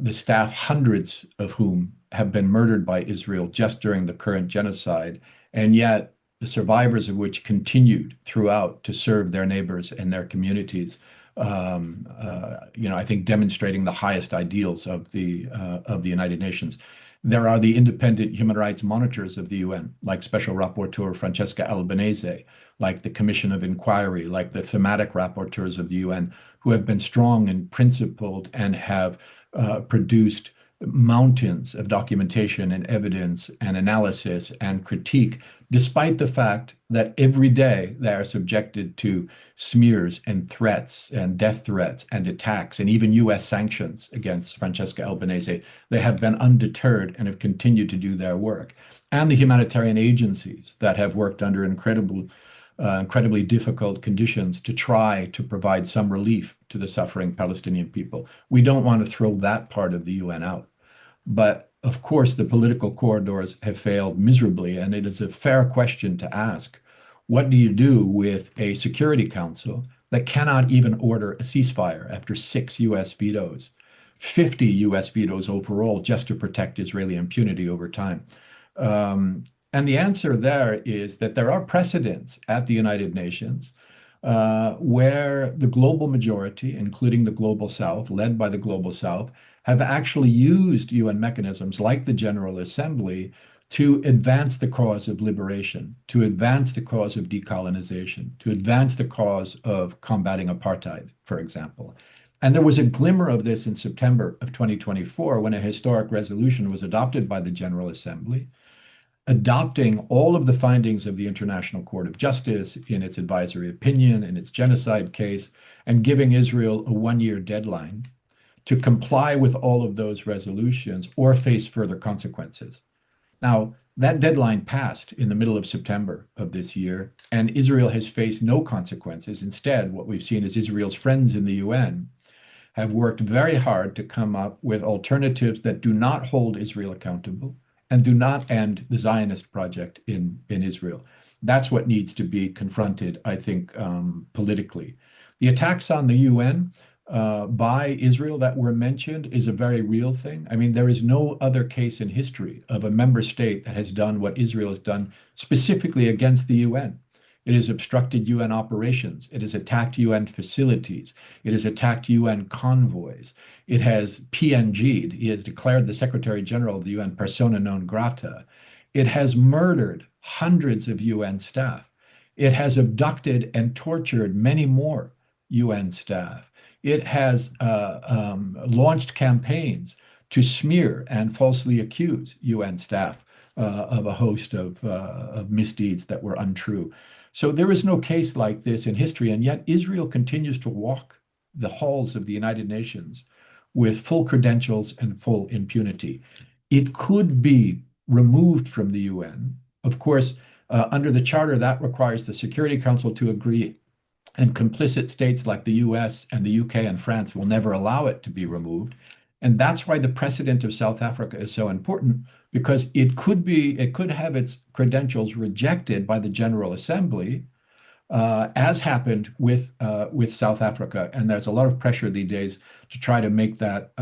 the staff, hundreds of whom have been murdered by Israel just during the current genocide, and yet the survivors of which continued throughout to serve their neighbors and their communities. You know, I think demonstrating the highest ideals of the United Nations. There are the independent human rights monitors of the UN, like Special Rapporteur Francesca Albanese, like the Commission of Inquiry, like the thematic rapporteurs of the UN, who have been strong and principled and have produced mountains of documentation and evidence and analysis and critique, despite the fact that every day they are subjected to smears and threats and death threats and attacks and even US sanctions against Francesca Albanese. They have been undeterred and have continued to do their work. And the humanitarian agencies that have worked under incredibly difficult conditions to try to provide some relief to the suffering Palestinian people. We don't want to throw that part of the UN out. But of course, the political corridors have failed miserably, and it is a fair question to ask. What do you do with a Security Council that cannot even order a ceasefire after 6 US vetoes, 50 US vetoes overall, just to protect Israeli impunity over time? And the answer there is that there are precedents at the United Nations where the global majority, including the Global South, led by the Global South, have actually used UN mechanisms like the General Assembly to advance the cause of liberation, to advance the cause of decolonization, to advance the cause of combating apartheid, for example. And there was a glimmer of this in September of 2024 when a historic resolution was adopted by the General Assembly, adopting all of the findings of the International Court of Justice in its advisory opinion, in its genocide case, and giving Israel a 1-year deadline to comply with all of those resolutions or face further consequences. Now, that deadline passed in the middle of September of this year, and Israel has faced no consequences. Instead, what we've seen is Israel's friends in the UN have worked very hard to come up with alternatives that do not hold Israel accountable and do not end the Zionist project in Israel. That's what needs to be confronted, I think, politically. The attacks on the UN by Israel that were mentioned is a very real thing. I mean, there is no other case in history of a member state that has done what Israel has done specifically against the UN. It has obstructed UN operations. It has attacked UN facilities. It has attacked UN convoys. It has PNG'd. He has declared the Secretary General of the UN persona non grata. It has murdered hundreds of UN staff. It has abducted and tortured many more UN staff. It has launched campaigns to smear and falsely accuse UN staff of a host of misdeeds that were untrue. So there is no case like this in history, and yet Israel continues to walk the halls of the United Nations with full credentials and full impunity. It could be removed from the UN. Of course, under the Charter, that requires the Security Council to agree, and complicit states like the US and the UK and France will never allow it to be removed. And that's why the precedent of South Africa is so important, because it could have its credentials rejected by the General Assembly, as happened with South Africa. And there's a lot of pressure these days to try to make that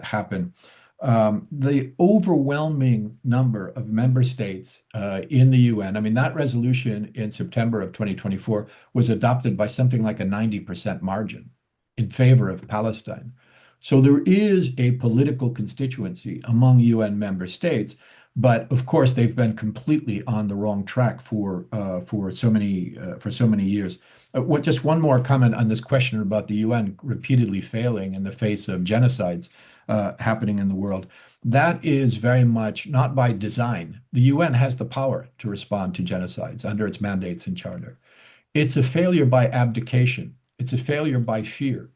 happen. The overwhelming number of member states in the UN, I mean, that resolution in September of 2024 was adopted by something like a 90% margin in favor of Palestine. So there is a political constituency among UN member states, but of course they've been completely on the wrong track for so many years. Just one more comment on this question about the UN repeatedly failing in the face of genocides happening in the world. That is very much not by design. The UN has the power to respond to genocides under its mandates and charter. It's a failure by abdication. It's a failure by fear.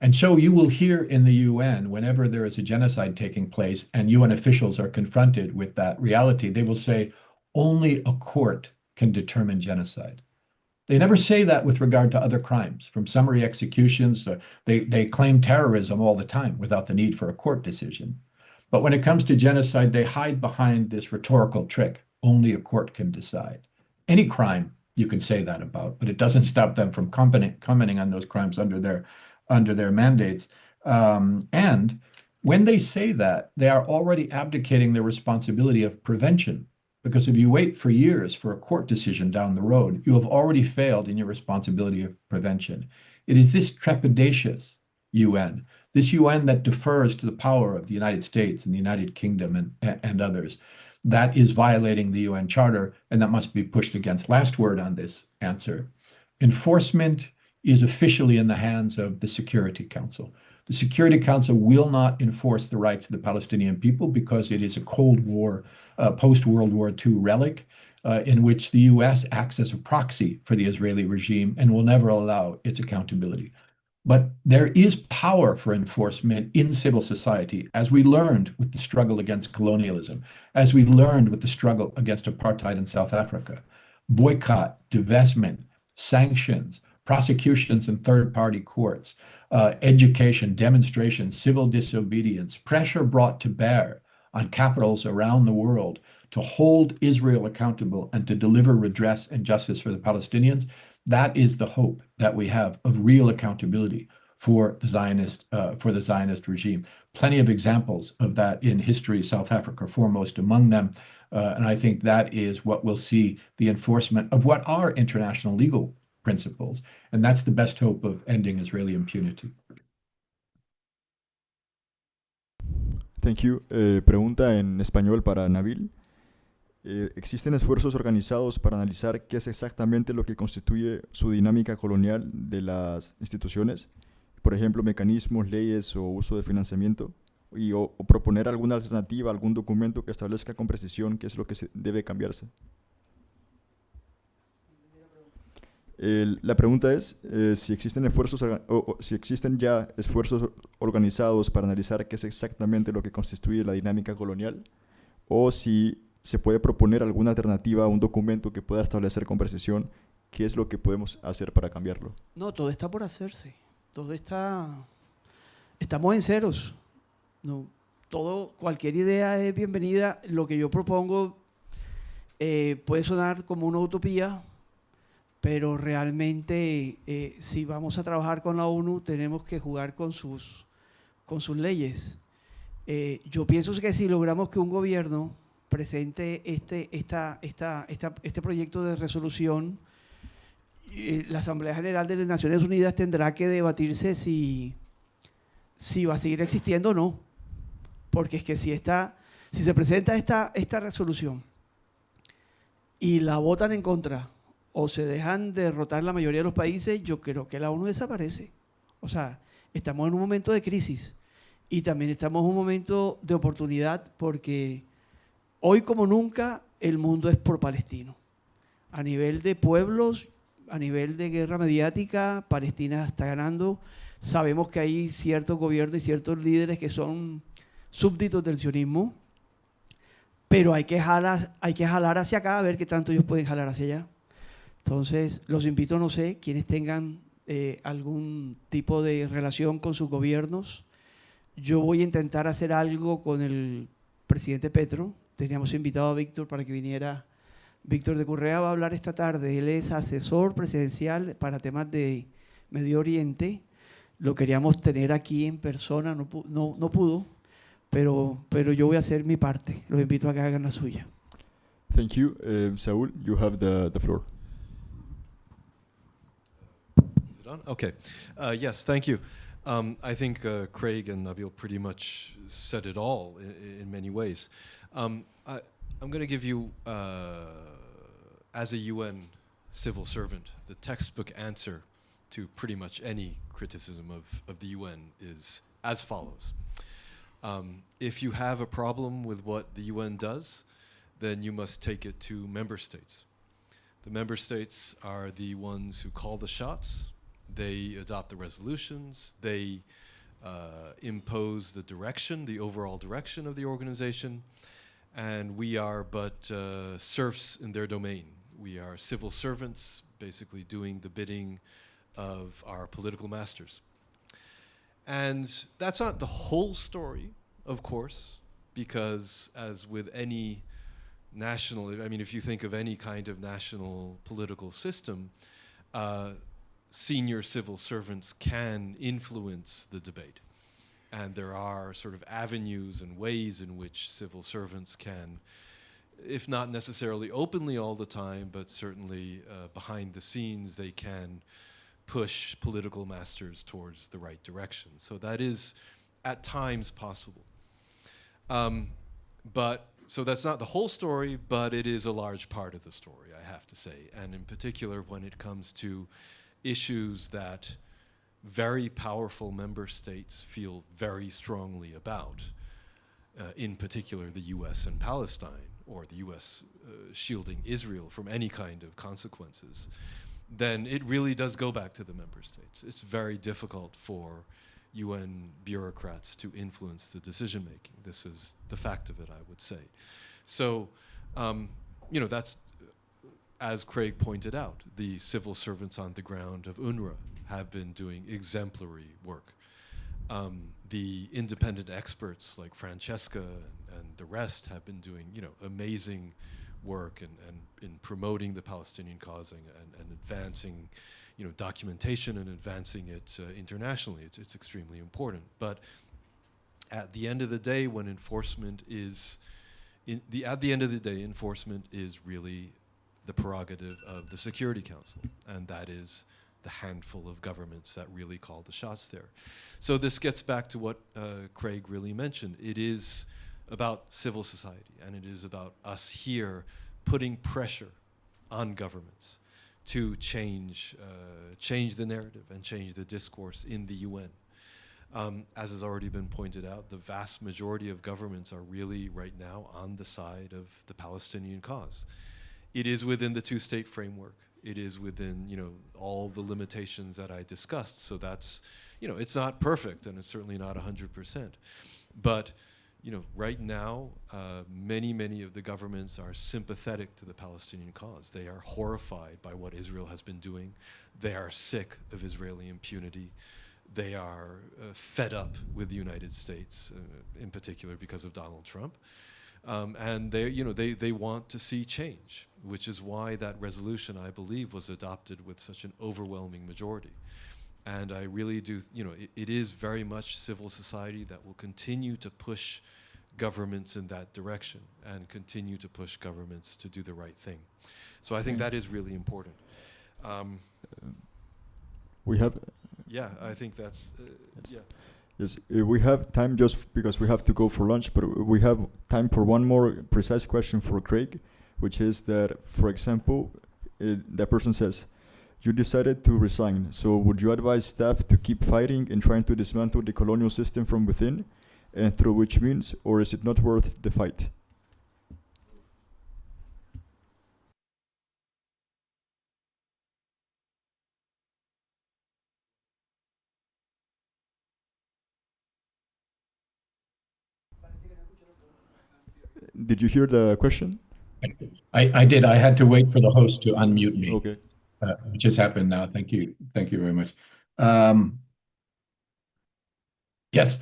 And so you will hear in the UN, whenever there is a genocide taking place and UN officials are confronted with that reality, they will say, only a court can determine genocide. They never say that with regard to other crimes, from summary executions. They claim terrorism all the time without the need for a court decision. But when it comes to genocide, they hide behind this rhetorical trick. Only a court can decide. Any crime you can say that about, but it doesn't stop them from commenting on those crimes under their mandates. And when they say that, they are already abdicating their responsibility of prevention. Because if you wait for years for a court decision down the road, you have already failed in your responsibility of prevention. It is this trepidatious UN, this UN that defers to the power of the United States and the United Kingdom and others, that is violating the UN Charter, and that must be pushed against. Last word on this answer. Enforcement is officially in the hands of the Security Council. The Security Council will not enforce the rights of the Palestinian people because it is a Cold War, post-World War II relic in which the US acts as a proxy for the Israeli regime and will never allow its accountability. But there is power for enforcement in civil society, as we learned with the struggle against colonialism, as we learned with the struggle against apartheid in South Africa. Boycott, divestment, sanctions, prosecutions in third-party courts, education, demonstrations, civil disobedience, pressure brought to bear on capitals around the world to hold Israel accountable and to deliver redress and justice for the Palestinians. That is the hope that we have of real accountability for the Zionist regime. Plenty of examples of that in history, South Africa foremost among them. And I think that is what will see the enforcement of what are international legal principles. And that's the best hope of ending Israeli impunity. Thank you. Pregunta en español para Nabil. ¿Existen esfuerzos organizados para analizar qué es exactamente lo que constituye su dinámica colonial de las instituciones? Por ejemplo, mecanismos, leyes o uso de financiamiento. O proponer alguna alternativa, algún documento que establezca con precisión qué es lo que debe cambiarse. La pregunta es si existen esfuerzos si existen ya esfuerzos organizados para analizar qué es exactamente lo que constituye la dinámica colonial, o si se puede proponer alguna alternativa a un documento que pueda establecer con precisión qué es lo que podemos hacer para cambiarlo. No, todo está por hacerse. Todo está... Estamos en ceros. No, cualquier idea es bienvenida. Lo que yo propongo puede sonar como una utopía, pero realmente si vamos a trabajar con la ONU tenemos que jugar con sus leyes. Yo pienso que si logramos que un gobierno presente este proyecto de resolución, la Asamblea General de las Naciones Unidas tendrá que debatirse si va a seguir existiendo o no. Porque es que si se presenta esta resolución y la votan en contra o se dejan derrotar la mayoría de los países, yo creo que la ONU desaparece. O sea, estamos en un momento de crisis y también estamos en un momento de oportunidad, porque hoy como nunca el mundo es por palestino. A nivel de pueblos, a nivel de guerra mediática, Palestina está ganando. Sabemos que hay ciertos gobiernos y ciertos líderes que son súbditos del sionismo, pero hay que jalar hacia acá a ver qué tanto ellos pueden jalar hacia allá. Entonces, los invito, no sé, quienes tengan algún tipo de relación con sus gobiernos. Yo voy a intentar hacer algo con el presidente Petro. Teníamos invitado a Víctor para que viniera. Víctor de Currea va a hablar esta tarde. Él es asesor presidencial para temas de Medio Oriente. Lo queríamos tener aquí en persona, no pudo, pero yo voy a hacer mi parte. Los invito a que hagan la suya. Thank you. Saúl, you have the floor. Is it on? Okay. Yes, thank you. I think Craig and Nabil pretty much said it all in many ways. I'm going to give you, as a UN civil servant, the textbook answer to pretty much any criticism of the UN is as follows. If you have a problem with what the UN does, then you must take it to member states. The member states are the ones who call the shots. They adopt the resolutions. They impose the direction, the overall direction of the organization. And we are but serfs in their domain. We are civil servants, basically doing the bidding of our political masters. And that's not the whole story, of course, because as with any national, I mean, if you think of any kind of national political system, senior civil servants can influence the debate. And there are sort of avenues and ways in which civil servants can, if not necessarily openly all the time, but certainly behind the scenes, they can push political masters towards the right direction. So that is at times possible. So that's not the whole story, but it is a large part of the story, I have to say. And in particular, when it comes to issues that very powerful member states feel very strongly about, in particular the US and Palestine, or the US shielding Israel from any kind of consequences, then it really does go back to the member states. It's very difficult for UN bureaucrats to influence the decision making. This is the fact of it, I would say. So, you know, that's, as Craig pointed out, the civil servants on the ground of UNRWA have been doing exemplary work. The independent experts like Francesca and the rest have been doing, you know, amazing work and in promoting the Palestinian cause and advancing, you know, documentation and advancing it internationally. It's extremely important. But at the end of the day, when enforcement is, enforcement is really the prerogative of the Security Council, and that is the handful of governments that really call the shots there. So this gets back to what Craig really mentioned. It is about civil society, and it is about us here putting pressure on governments to change the narrative and change the discourse in the UN. As has already been pointed out, the vast majority of governments are really right now on the side of the Palestinian cause. It is within the two-state framework. It is within, you know, all the limitations that I discussed. So that's, you know, it's not perfect, and it's certainly not 100%. But, you know, right now, many of the governments are sympathetic to the Palestinian cause. They are horrified by what Israel has been doing. They are sick of Israeli impunity. They are fed up with the United States, in particular because of Donald Trump. And they, you know, they want to see change, which is why that resolution, I believe, was adopted with such an overwhelming majority. And I really do, you know, it is very much civil society that will continue to push governments in that direction and continue to push governments to do the right thing. So I think that is really important. We have... Yeah, I think that's, yeah. Yes, we have time just because we have to go for lunch, but we have time for one more precise question for Craig, which is that, for example, that person says, you decided to resign, so would you advise staff to keep fighting and trying to dismantle the colonial system from within, and through which means, or is it not worth the fight? Did you hear the question? I did. I had to wait for the host to unmute me. Okay. Which has happened now. Thank you. Thank you very much. Yes.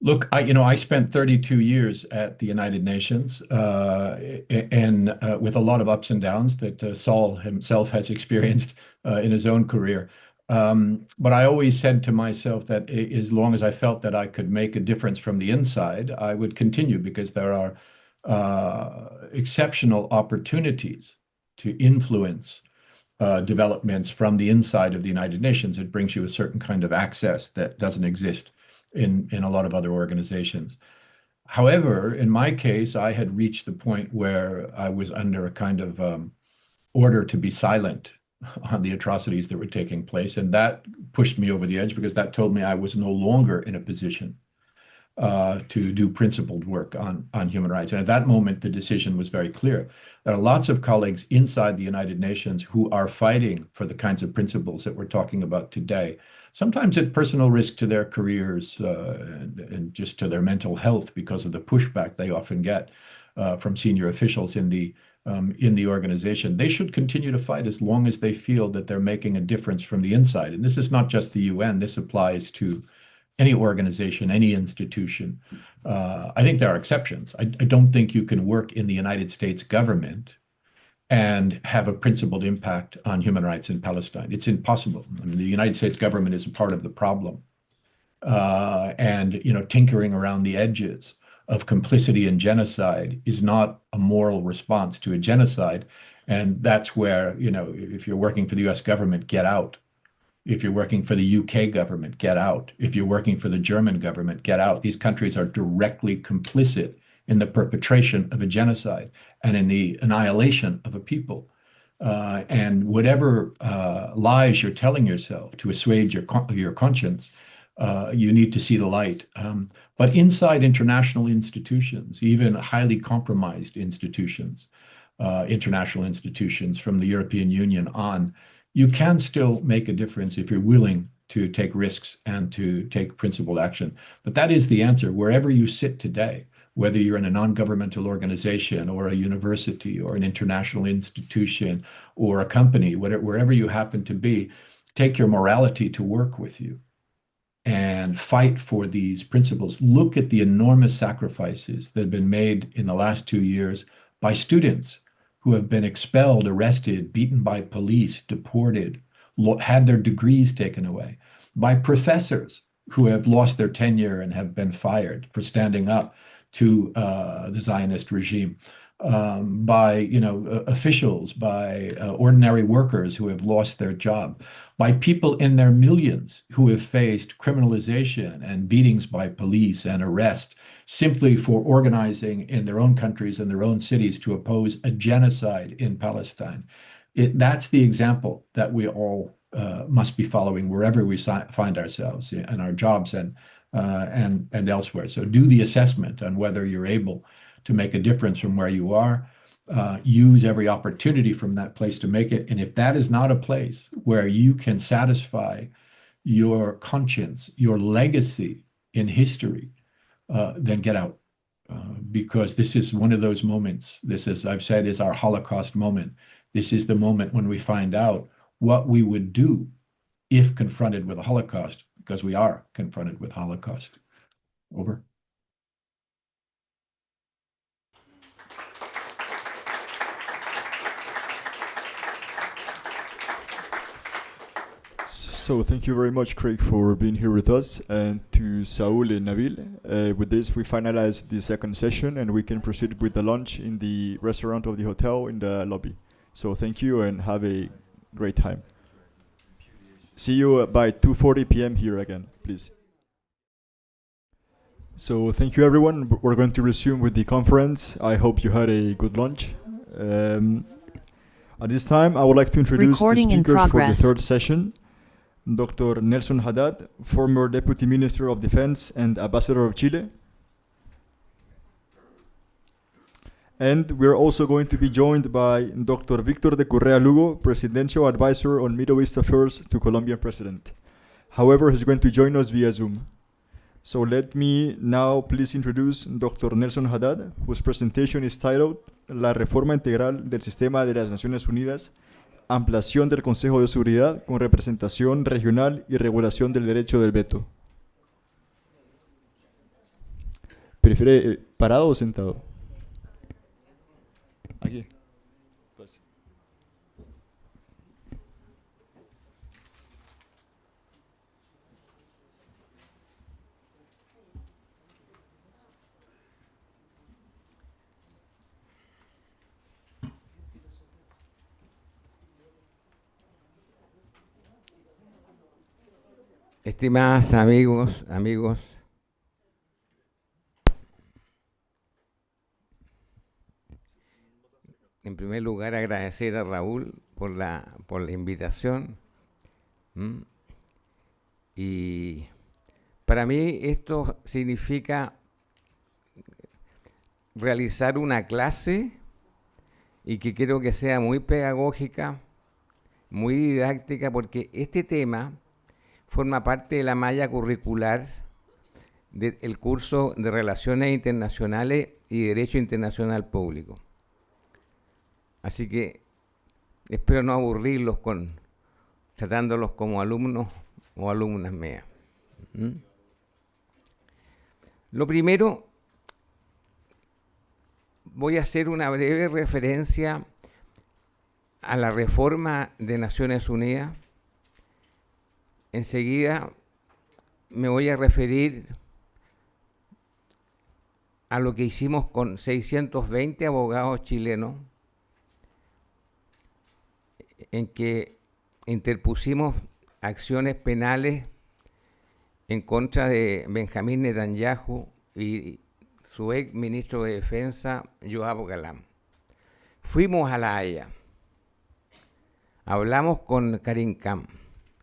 Look, I spent 32 years at the United Nations, and with a lot of ups and downs that Saul himself has experienced in his own career. But I always said to myself that as long as I felt that I could make a difference from the inside, I would continue, because there are exceptional opportunities to influence developments from the inside of the United Nations. It brings you a certain kind of access that doesn't exist in a lot of other organizations. However, in my case, I had reached the point where I was under a kind of order to be silent on the atrocities that were taking place. And that pushed me over the edge, because that told me I was no longer in a position to do principled work on human rights. And at that moment, the decision was very clear. There are lots of colleagues inside the United Nations who are fighting for the kinds of principles that we're talking about today, sometimes at personal risk to their careers and just to their mental health because of the pushback they often get from senior officials in the organization. They should continue to fight as long as they feel that they're making a difference from the inside. And this is not just the UN. This applies to any organization, any institution. I think there are exceptions. I don't think you can work in the United States government and have a principled impact on human rights in Palestine. It's impossible. I mean, the United States government is a part of the problem. And, tinkering around the edges of complicity in genocide is not a moral response to a genocide. And that's where, if you're working for the US government, get out. If you're working for the UK government, get out. If you're working for the German government, get out. These countries are directly complicit in the perpetration of a genocide and in the annihilation of a people. And whatever lies you're telling yourself to assuage your conscience, you need to see the light. But inside international institutions, even highly compromised institutions, international institutions from the European Union on, you can still make a difference if you're willing to take risks and to take principled action. But that is the answer. Wherever you sit today, whether you're in a non-governmental organization or a university or an international institution or a company, wherever you happen to be, take your morality to work with you and fight for these principles. Look at the enormous sacrifices that have been made in the last 2 years by students who have been expelled, arrested, beaten by police, deported, had their degrees taken away, by professors who have lost their tenure and have been fired for standing up to the Zionist regime, by officials, by ordinary workers who have lost their job, by people in their millions who have faced criminalization and beatings by police and arrests simply for organizing in their own countries and their own cities to oppose a genocide in Palestine. That's the example that we all must be following wherever we find ourselves in our jobs and elsewhere. So do the assessment on whether you're able to make a difference from where you are. use every opportunity from that place to make it. And if that is not a place where you can satisfy your conscience, your legacy in history, then get out. Because this is one of those moments. This, as I've said, is our Holocaust moment. This is the moment when we find out what we would do if confronted with a Holocaust, because we are confronted with Holocaust. Over. So thank you very much, Craig, for being here with us, and to Saúl and Nabil. With this, we finalize the second session, and we can proceed with the lunch in the restaurant of the hotel in the lobby. So thank you, and have a great time. See you by 2:40 p.m. here again, please. So thank you, everyone. We're going to resume with the conference. I hope you had a good lunch. At this time, I would like to introduce the speakers for the third session. Dr. Nelson Haddad, former Deputy Minister of Defense and Ambassador of Chile. And we're also going to be joined by Dr. Víctor de Currea-Lugo, Presidential Advisor on Middle East Affairs to Colombian President. However, he's going to join us via Zoom. So let me now please introduce Dr. Nelson Haddad, whose presentation is titled La Reforma Integral del Sistema de las Naciones Unidas, ampliación del Consejo de Seguridad con representación regional y regulación del derecho del veto. ¿Prefiere parado o sentado? Aquí. Pues. Estimadas amigos, en primer lugar agradecer a Raúl por la invitación. Y para mí esto significa realizar una clase y que quiero que sea muy pedagógica, muy didáctica, porque este tema forma parte de la malla curricular del curso de Relaciones Internacionales y Derecho Internacional Público. Así que espero no aburrirlos tratándolos como alumnos o alumnas mías. Lo primero, voy a hacer una breve referencia a la reforma de Naciones Unidas. Enseguida me voy a referir a lo que hicimos con 620 abogados chilenos, en que interpusimos acciones penales en contra de Benjamín Netanyahu y su ex ministro de Defensa, Yoav Haifawi. Fuimos a La Haya, hablamos con Karim Khan,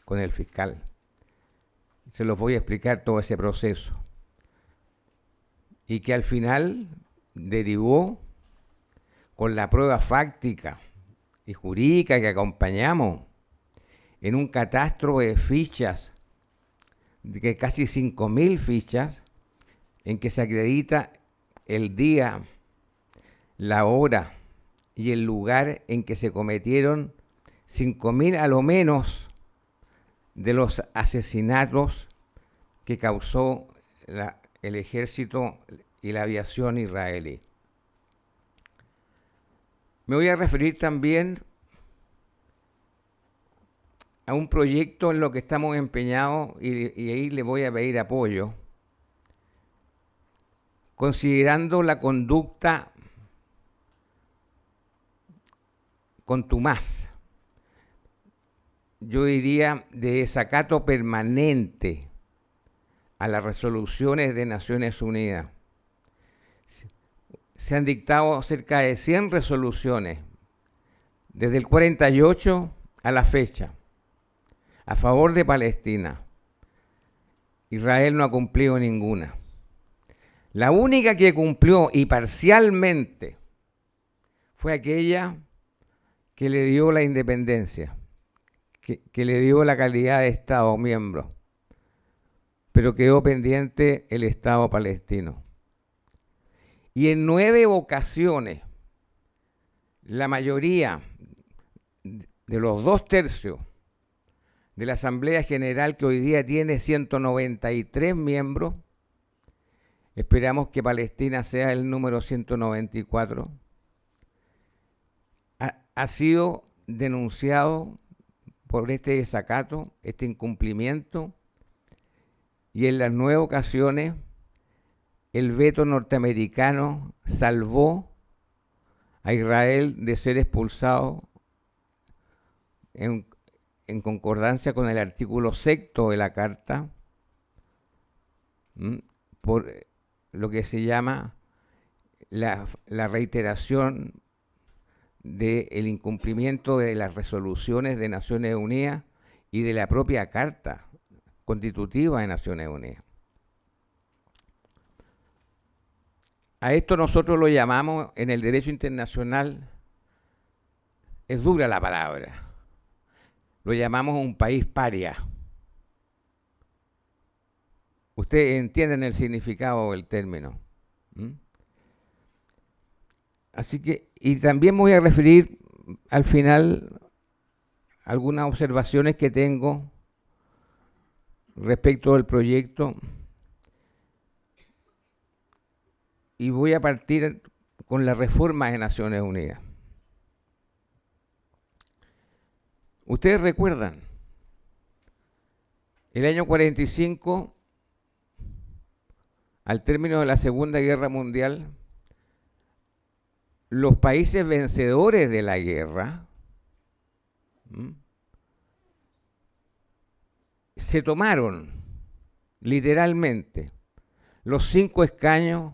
con el fiscal. Se los voy a explicar todo ese proceso. Y que al final derivó con la prueba fáctica y jurídica que acompañamos en un catastro de fichas, de casi 5.000 fichas, en que se acredita el día, la hora y el lugar en que se cometieron 5.000 a lo menos de los asesinatos que causó el ejército y la aviación israelí. Me voy a referir también a un proyecto en lo que estamos empeñados y ahí le voy a pedir apoyo, considerando la conducta contumaz, yo diría de desacato permanente a las resoluciones de Naciones Unidas. Se han dictado cerca de 100 resoluciones desde el 48 a la fecha a favor de Palestina. Israel no ha cumplido ninguna. La única que cumplió y parcialmente fue aquella que le dio la independencia, que le dio la calidad de Estado miembro, pero quedó pendiente el Estado palestino. Y en 9 ocasiones, la mayoría de los 2/3 de la Asamblea General, que hoy día tiene 193 miembros, esperamos que Palestina sea el número 194, ha sido denunciado por este desacato, este incumplimiento, y en las 9 ocasiones el veto norteamericano salvó a Israel de ser expulsado en concordancia con el artículo 6º de la Carta, por lo que se llama la reiteración del incumplimiento de las resoluciones de Naciones Unidas y de la propia Carta Constitutiva de Naciones Unidas. A esto nosotros lo llamamos en el derecho internacional, es dura la palabra, lo llamamos un país paria. Ustedes entienden el significado del término. Así que, y también voy a referir al final algunas observaciones que tengo respecto del proyecto, y voy a partir con la reforma de Naciones Unidas. Ustedes recuerdan, el año 45, al término de la Segunda Guerra Mundial, los países vencedores de la guerra se tomaron literalmente los 5 escaños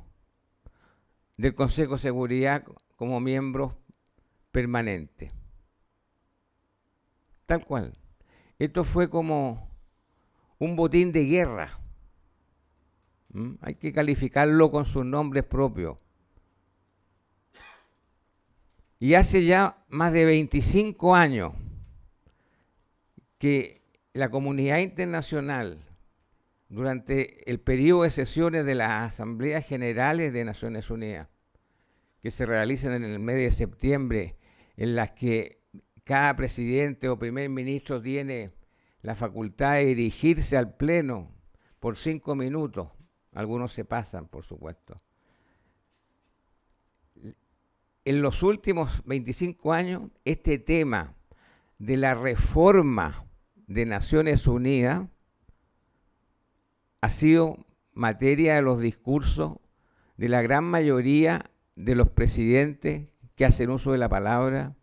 del Consejo de Seguridad como miembros permanentes. Tal cual. Esto fue como un botín de guerra. Hay que calificarlo con sus nombres propios. Y hace ya más de 25 años que la comunidad internacional, durante el periodo de sesiones de las Asambleas Generales de Naciones Unidas, que se realizan en el mes de septiembre, en las que cada presidente o primer ministro tiene la facultad de dirigirse al Pleno por 5 minutos, algunos se pasan, por supuesto. En los últimos 25 años, este tema de la reforma de Naciones Unidas ha sido materia de los discursos de la gran mayoría de los presidentes que hacen uso de la palabra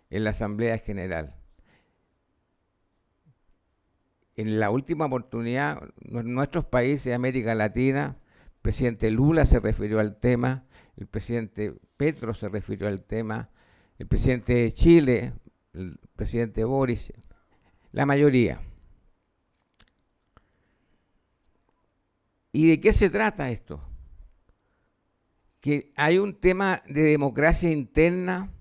en la Asamblea General. En la última oportunidad, en nuestros países de América Latina, el presidente Lula se refirió al tema, el presidente Petro se refirió al tema, el presidente de Chile, el presidente Boris, la mayoría. ¿Y de qué se trata esto? Que hay un tema de democracia interna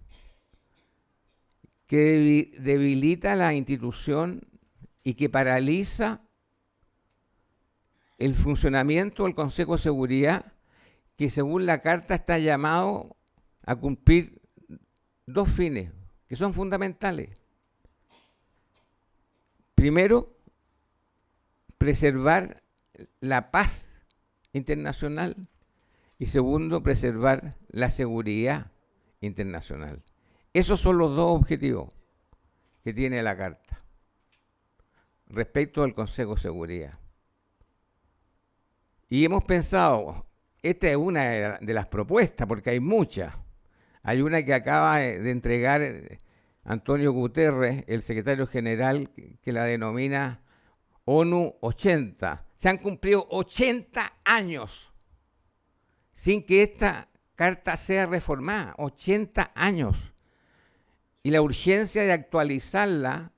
que debilita la institución y que paraliza el funcionamiento del Consejo de Seguridad, que según la Carta está llamado a cumplir 2 fines que son fundamentales. Primero, preservar la paz internacional, y segundo, preservar la seguridad internacional. Esos son los 2 objetivos que tiene la Carta respecto al Consejo de Seguridad. Y hemos pensado, esta es una de las propuestas, porque hay muchas. Hay una que acaba de entregar Antonio Guterres, el secretario general, que la denomina ONU 80. Se han cumplido 80 años sin que esta carta sea reformada. 80 años. Y la urgencia de actualizarla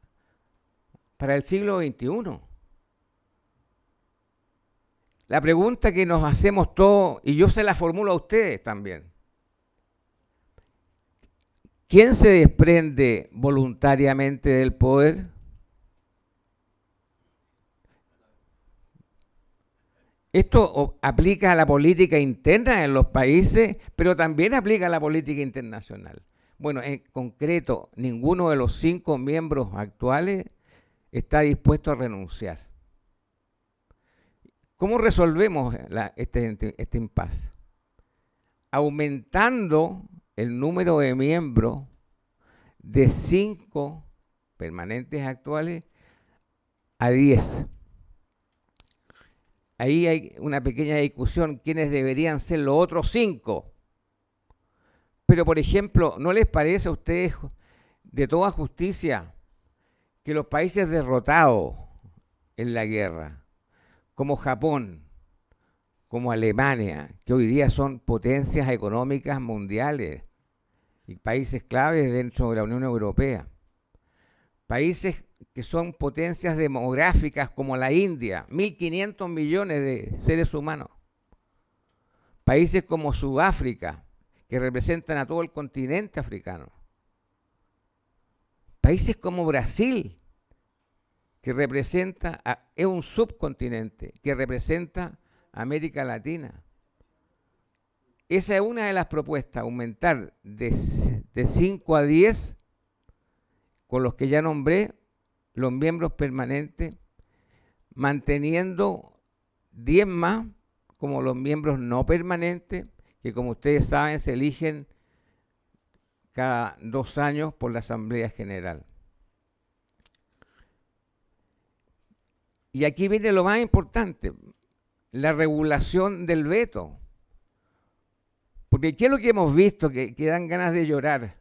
para el siglo XXI. La pregunta que nos hacemos todos, y yo se la formulo a ustedes también. ¿quién se desprende voluntariamente del poder? Esto aplica a la política interna en los países, pero también aplica a la política internacional. Bueno, en concreto, ninguno de los 5 miembros actuales está dispuesto a renunciar. ¿Cómo resolvemos este impasse? Aumentando el número de miembros de 5 permanentes actuales a 10. Ahí hay una pequeña discusión, ¿quiénes deberían ser los otros 5? Pero, por ejemplo, ¿no les parece a ustedes de toda justicia que los países derrotados en la guerra, como Japón, como Alemania, que hoy día son potencias económicas mundiales y países claves dentro de la Unión Europea, países que son potencias demográficas como la India, 1.500 millones de seres humanos, países como Sudáfrica, que representan a todo el continente africano, países como Brasil, que representa, es un subcontinente, que representa a América Latina. Esa es una de las propuestas, aumentar de 5 a 10, con los que ya nombré, los miembros permanentes, manteniendo 10 más como los miembros no permanentes, que como ustedes saben se eligen cada 2 años por la Asamblea General. Y aquí viene lo más importante, la regulación del veto. Porque ¿qué es lo que hemos visto? Que dan ganas de llorar.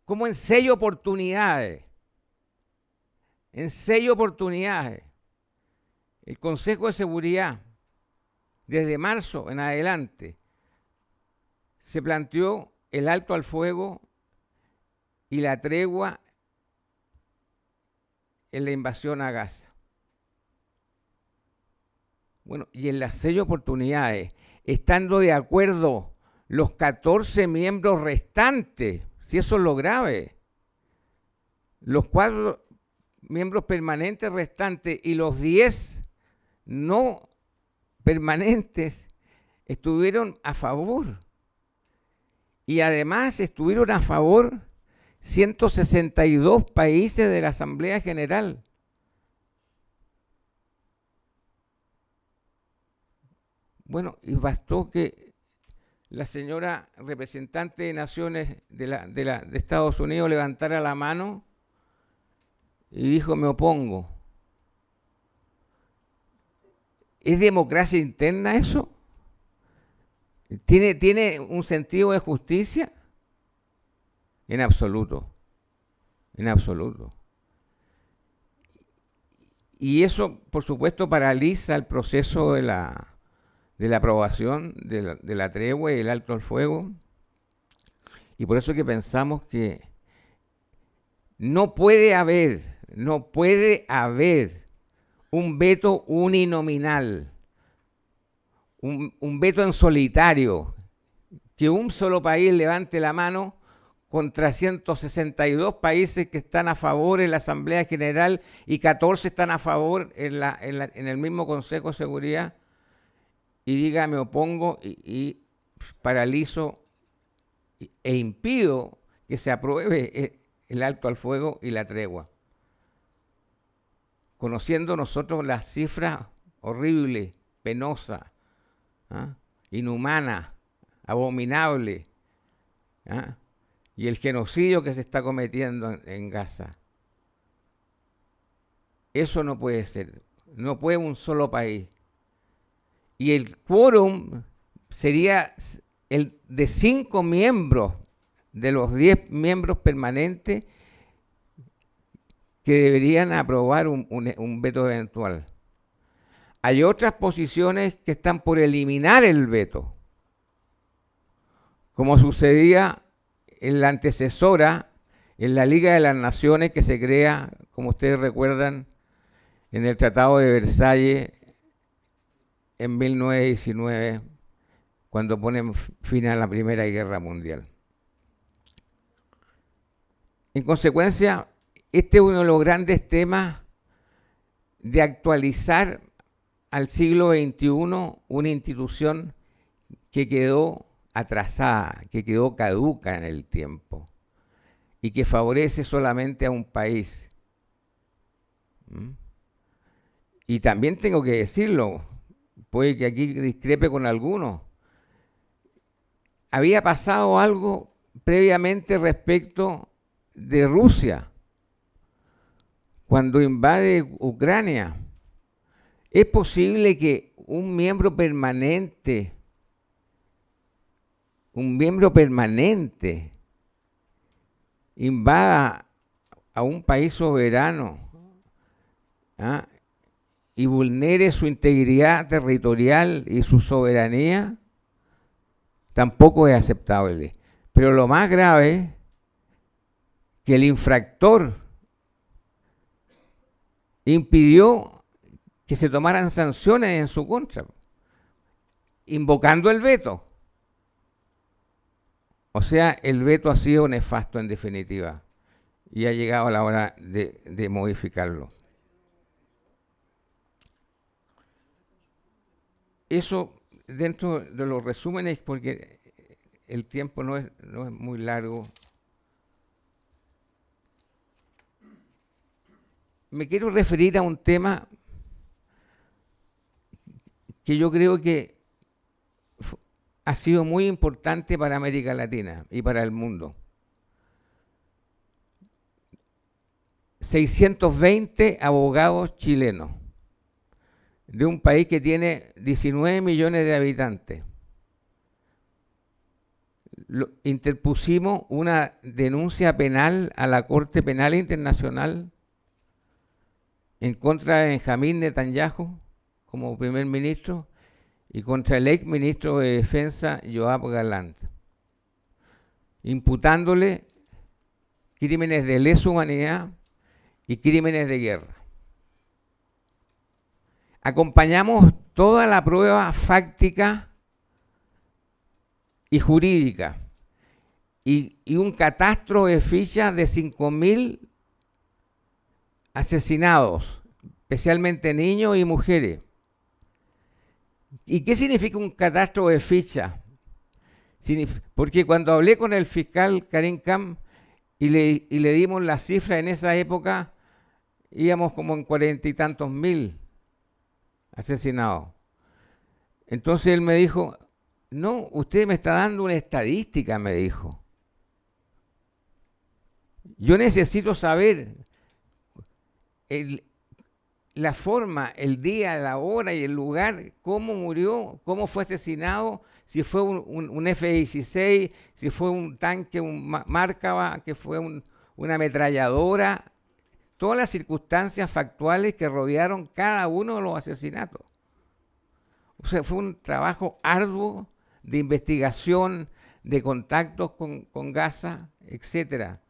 Como enseña oportunidades. Enseña oportunidades. El Consejo de Seguridad, desde marzo en adelante, se planteó el alto al fuego y la tregua en la invasión a Gaza. Bueno, y en las 6 oportunidades, estando de acuerdo los 14 miembros restantes, si eso es lo grave, los 4 miembros permanentes restantes y los 10 no permanentes estuvieron a favor. Y además estuvieron a favor 162 países de la Asamblea General. Bueno, y bastó que la señora representante de Naciones de Estados Unidos levantara la mano y dijo: me opongo. ¿Es democracia interna eso? ¿Tiene un sentido de justicia? En absoluto. En absoluto. Y eso, por supuesto, paraliza el proceso de la aprobación de la tregua y el alto al fuego. Y por eso que pensamos que no puede haber un veto uninominal, un veto en solitario, que un solo país levante la mano contra 162 países que están a favor en la Asamblea General y 14 están a favor en el mismo Consejo de Seguridad, y diga: me opongo y paralizo e impido que se apruebe el alto al fuego y la tregua. Conociendo nosotros las cifras horribles, penosas, inhumanas, abominables, y el genocidio que se está cometiendo en Gaza. Eso no puede ser, no puede un solo país. Y el quórum sería el de 5 miembros de los 10 miembros permanentes que deberían aprobar un veto eventual. Hay otras posiciones que están por eliminar el veto, como sucedía en la antecesora, en la Liga de las Naciones, que se crea, como ustedes recuerdan, en el Tratado de Versalles en 1919, cuando ponen fin a la Primera Guerra Mundial. En consecuencia, este es uno de los grandes temas de actualizar al siglo XXI una institución que quedó atrasada, que quedó caduca en el tiempo y que favorece solamente a un país. Y también tengo que decirlo, puede que aquí discrepe con algunos, había pasado algo previamente respecto de Rusia, cuando invade Ucrania. ¿Es posible que un miembro permanente invada a un país soberano y vulnere su integridad territorial y su soberanía? Tampoco es aceptable. Pero lo más grave es que el infractor impidió que se tomaran sanciones en su contra, invocando el veto. O sea, el veto ha sido nefasto en definitiva y ha llegado la hora de modificarlo. Eso dentro de los resúmenes, porque el tiempo no es muy largo. Me quiero referir a un tema que yo creo que ha sido muy importante para América Latina y para el mundo. 620 abogados chilenos de un país que tiene 19 millones de habitantes. Interpusimos una denuncia penal a la Corte Penal Internacional en contra de Benjamín Netanyahu como primer ministro y contra el ex ministro de Defensa, Yoav Gallant, imputándole crímenes de lesa humanidad y crímenes de guerra. Acompañamos toda la prueba fáctica y jurídica y un catastro de fichas de 5.000 asesinados, especialmente niños y mujeres. ¿Y qué significa un catastro de fichas? Porque cuando hablé con el fiscal Karim Khan y le dimos la cifra en esa época, íbamos como en 40 y tantos mil asesinados. Entonces él me dijo, no, usted me está dando una estadística, me dijo. Yo necesito saber la forma, el día, la hora y el lugar, cómo murió, cómo fue asesinado, si fue un F-16, si fue un tanque, un Márkava, que fue una ametralladora, todas las circunstancias factuales que rodearon cada uno de los asesinatos. O sea, fue un trabajo arduo de investigación, de contactos con Gaza, etcétera.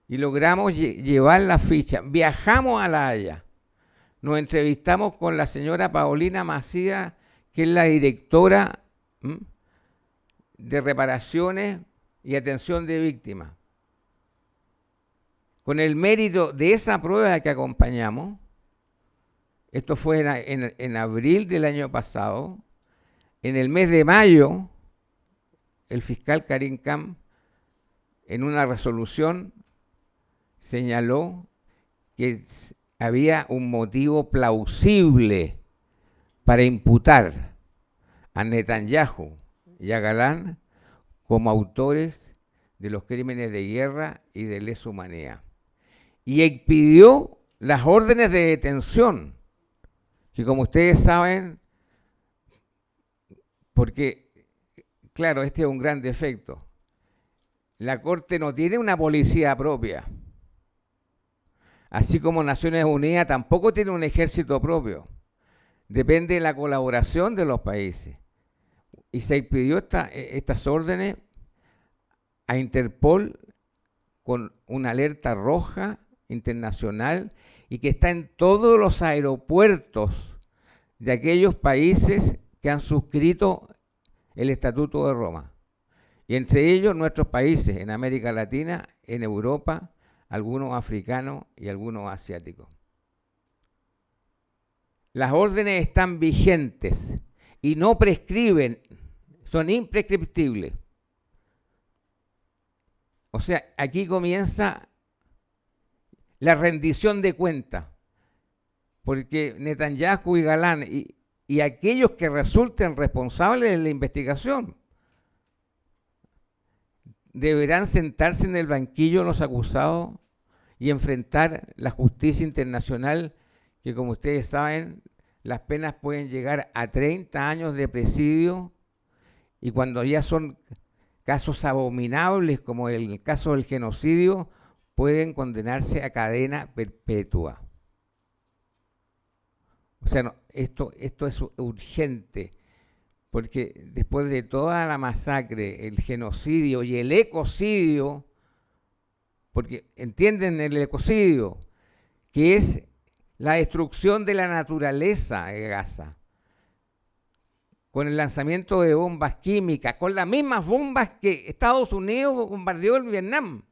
Y logramos llevar la ficha. Viajamos a La Haya. Nos entrevistamos con la señora Paulina Macías, que es la directora de reparaciones y atención de víctimas. Con el mérito de esa prueba que acompañamos, esto fue en abril del año pasado, en el mes de mayo, el fiscal Karim Khan, en una resolución, señaló que había un motivo plausible para imputar a Netanyahu y a Galán como autores de los crímenes de guerra y de lesa humanidad. Y expidió las órdenes de detención, que como ustedes saben, porque, claro, este es un gran defecto, la Corte no tiene una policía propia, así como Naciones Unidas tampoco tiene un ejército propio. Depende de la colaboración de los países. Y se expidió estas órdenes a Interpol con una alerta roja internacional y que está en todos los aeropuertos de aquellos países que han suscrito el Estatuto de Roma. Y entre ellos nuestros países, en América Latina, en Europa, algunos africanos y algunos asiáticos. Las órdenes están vigentes y no prescriben, son imprescriptibles. O sea, aquí comienza la rendición de cuentas, porque Netanyahu y Galán y aquellos que resulten responsables de la investigación deberán sentarse en el banquillo los acusados y enfrentar la justicia internacional, que como ustedes saben, las penas pueden llegar a 30 años de presidio, y cuando ya son casos abominables como el caso del genocidio, pueden condenarse a cadena perpetua. O sea, no, esto es urgente, porque después de toda la masacre, el genocidio y el ecocidio, porque entienden el ecocidio, que es la destrucción de la naturaleza de Gaza, con el lanzamiento de bombas químicas, con las mismas bombas que Estados Unidos bombardeó en Vietnam,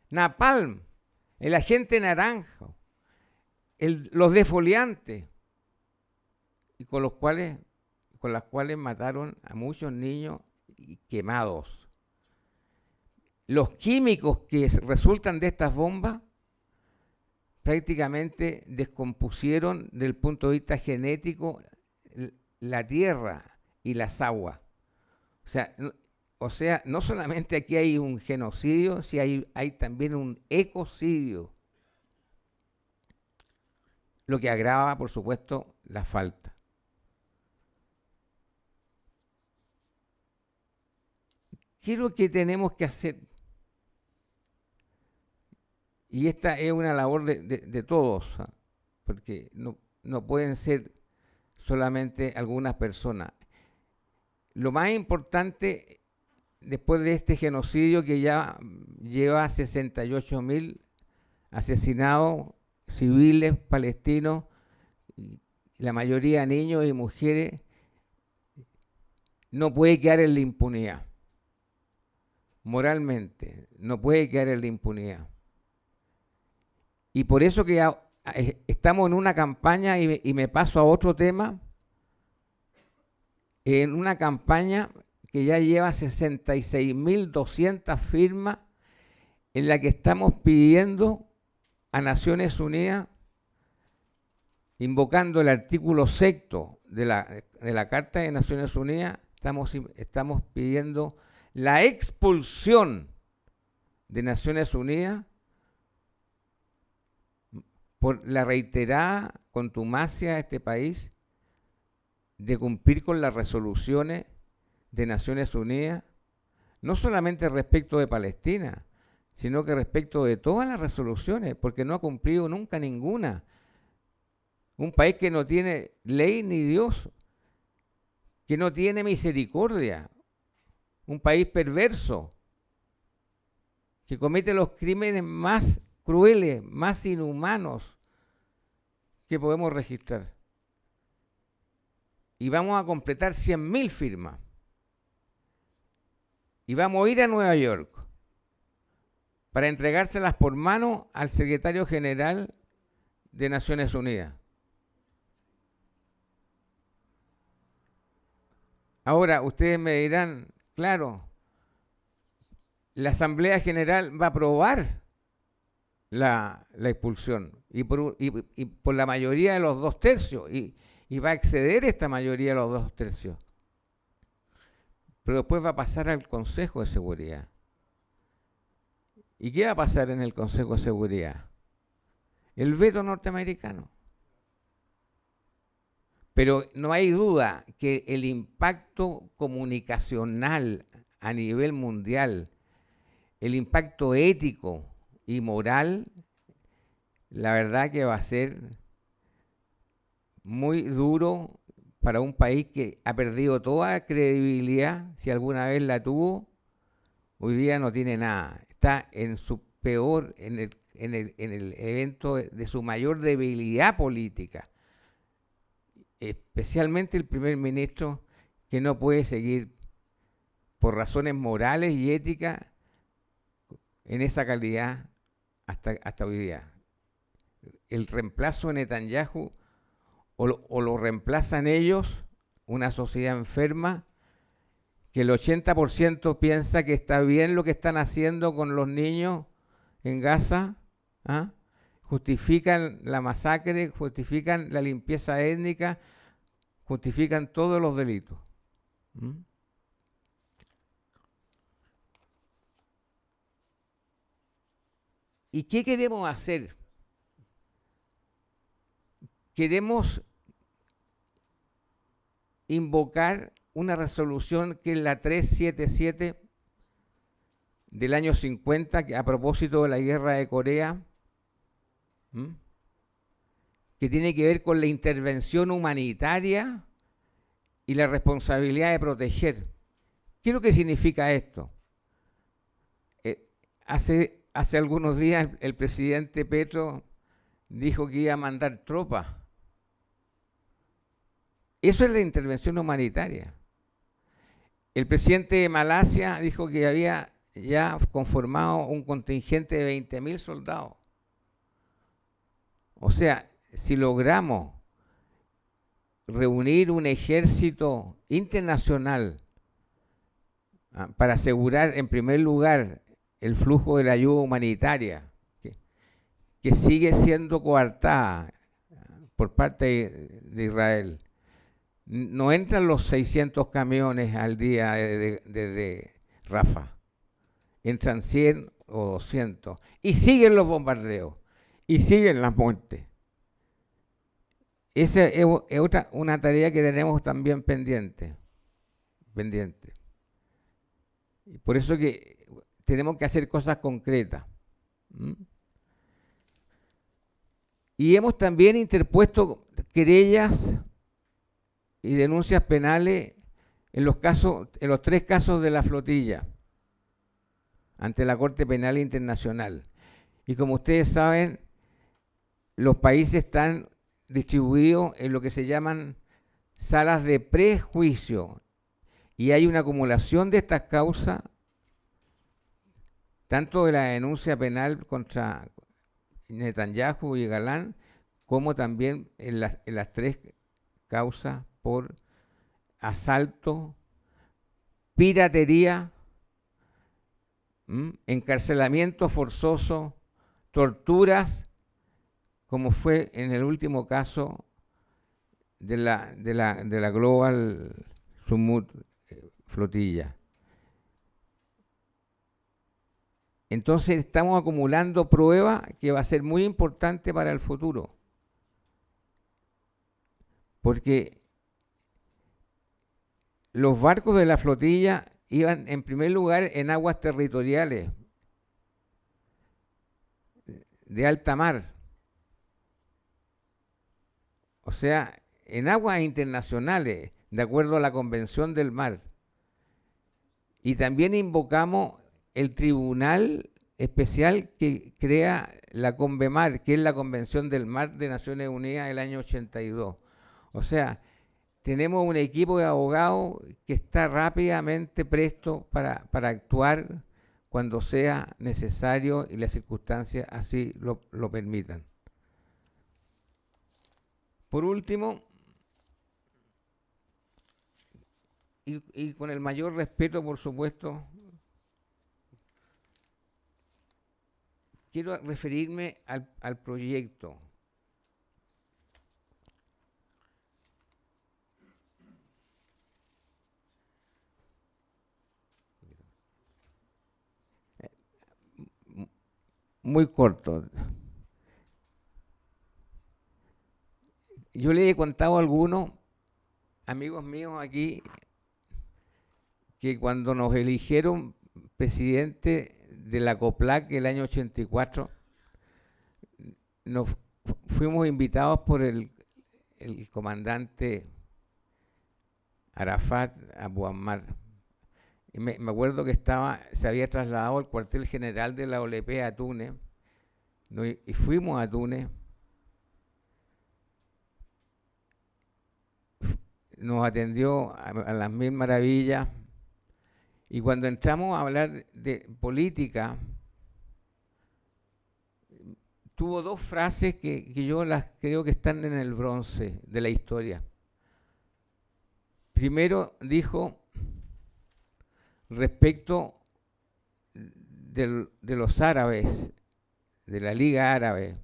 napalm, el agente naranja, los defoliantes, y con las cuales mataron a muchos niños quemados. Los químicos que resultan de estas bombas prácticamente descompusieron desde el punto de vista genético la tierra y las aguas. O sea, no solamente aquí hay un genocidio, sino hay también un ecocidio, lo que agrava, por supuesto, la falta. ¿Qué es lo que tenemos que hacer? Y esta es una labor de todos, ¿eh? Porque no pueden ser solamente algunas personas. Lo más importante, después de este genocidio que ya lleva 68.000 asesinados civiles palestinos, la mayoría niños y mujeres, no puede quedar en la impunidad. Moralmente, no puede quedar en la impunidad. Y por eso que estamos en una campaña, y me paso a otro tema, en una campaña que ya lleva 66.200 firmas, en la que estamos pidiendo a Naciones Unidas, invocando el artículo 6º de la Carta de Naciones Unidas, estamos pidiendo la expulsión de Naciones Unidas por la reiterada contumacia de este país de cumplir con las resoluciones de Naciones Unidas, no solamente respecto de Palestina, sino que respecto de todas las resoluciones, porque no ha cumplido nunca ninguna. Un país que no tiene ley ni Dios, que no tiene misericordia, un país perverso, que comete los crímenes más crueles, más inhumanos que podemos registrar. Y vamos a completar 100.000 firmas. Y vamos a ir a Nueva York para entregárselas por mano al secretario general de Naciones Unidas. Ahora, ustedes me dirán, claro, la Asamblea General va a aprobar la expulsión y por la mayoría de los 2/3 y va a exceder esta mayoría de los 2/3. Pero después va a pasar al Consejo de Seguridad. ¿Y qué va a pasar en el Consejo de Seguridad? El veto norteamericano. Pero no hay duda que el impacto comunicacional a nivel mundial, el impacto ético y moral, la verdad que va a ser muy duro para un país que ha perdido toda credibilidad, si alguna vez la tuvo, hoy día no tiene nada. Está en su peor, en el evento de su mayor debilidad política. Especialmente el primer ministro, que no puede seguir por razones morales y éticas en esa calidad hasta hoy día. El reemplazo de Netanyahu o lo reemplazan ellos, una sociedad enferma, que el 80% piensa que está bien lo que están haciendo con los niños en Gaza, ¿ah? Justifican la masacre, justifican la limpieza étnica, justifican todos los delitos. ¿Y qué queremos hacer? Queremos invocar una resolución que es la 377 del año 50, que a propósito de la guerra de Corea, que tiene que ver con la intervención humanitaria y la responsabilidad de proteger. ¿Qué es lo que significa esto? Hace algunos días el presidente Petro dijo que iba a mandar tropas. Eso es la intervención humanitaria. El presidente de Malasia dijo que había ya conformado un contingente de 20.000 soldados. O sea, si logramos reunir un ejército internacional para asegurar, en primer lugar, el flujo de la ayuda humanitaria, que sigue siendo coartada por parte de Israel. No entran los 600 camiones al día desde Rafah. Entran 100 o 200. Y siguen los bombardeos. Y siguen las muertes. Esa es una tarea que tenemos también pendiente. Y por eso que tenemos que hacer cosas concretas. Y hemos también interpuesto querellas y denuncias penales en los 3 casos de la flotilla ante la Corte Penal Internacional. Y como ustedes saben, los países están distribuidos en lo que se llaman salas de prejuicio, y hay una acumulación de estas causas, tanto de la denuncia penal contra Netanyahu y Galán, como también en las 3 causas por asalto, piratería, encarcelamiento forzoso, torturas, como fue en el último caso de la Global Sumut flotilla. Entonces estamos acumulando pruebas que va a ser muy importante para el futuro, porque los barcos de la flotilla iban en primer lugar en aguas territoriales de alta mar, o sea, en aguas internacionales, de acuerdo a la Convención del Mar. Y también invocamos el tribunal especial que crea la CONVEMAR, que es la Convención del Mar de Naciones Unidas del año 82. O sea, tenemos un equipo de abogados que está rápidamente presto para actuar cuando sea necesario y las circunstancias así lo permitan. Por último, y con el mayor respeto, por supuesto, quiero referirme al proyecto. Muy corto. Yo le he contado a algunos amigos míos aquí que cuando nos eligieron presidente de la COPLAC el año 84, nos fuimos invitados por el comandante Arafat Abu Ammar. Y me acuerdo que se había trasladado al cuartel general de la OLP a Túnez, ¿no? Y fuimos a Túnez. Nos atendió a las mil maravillas Y cuando entramos a hablar de política, tuvo dos frases que yo las creo que están en el bronce de la historia. Primero dijo respecto de los árabes, de la Liga Árabe,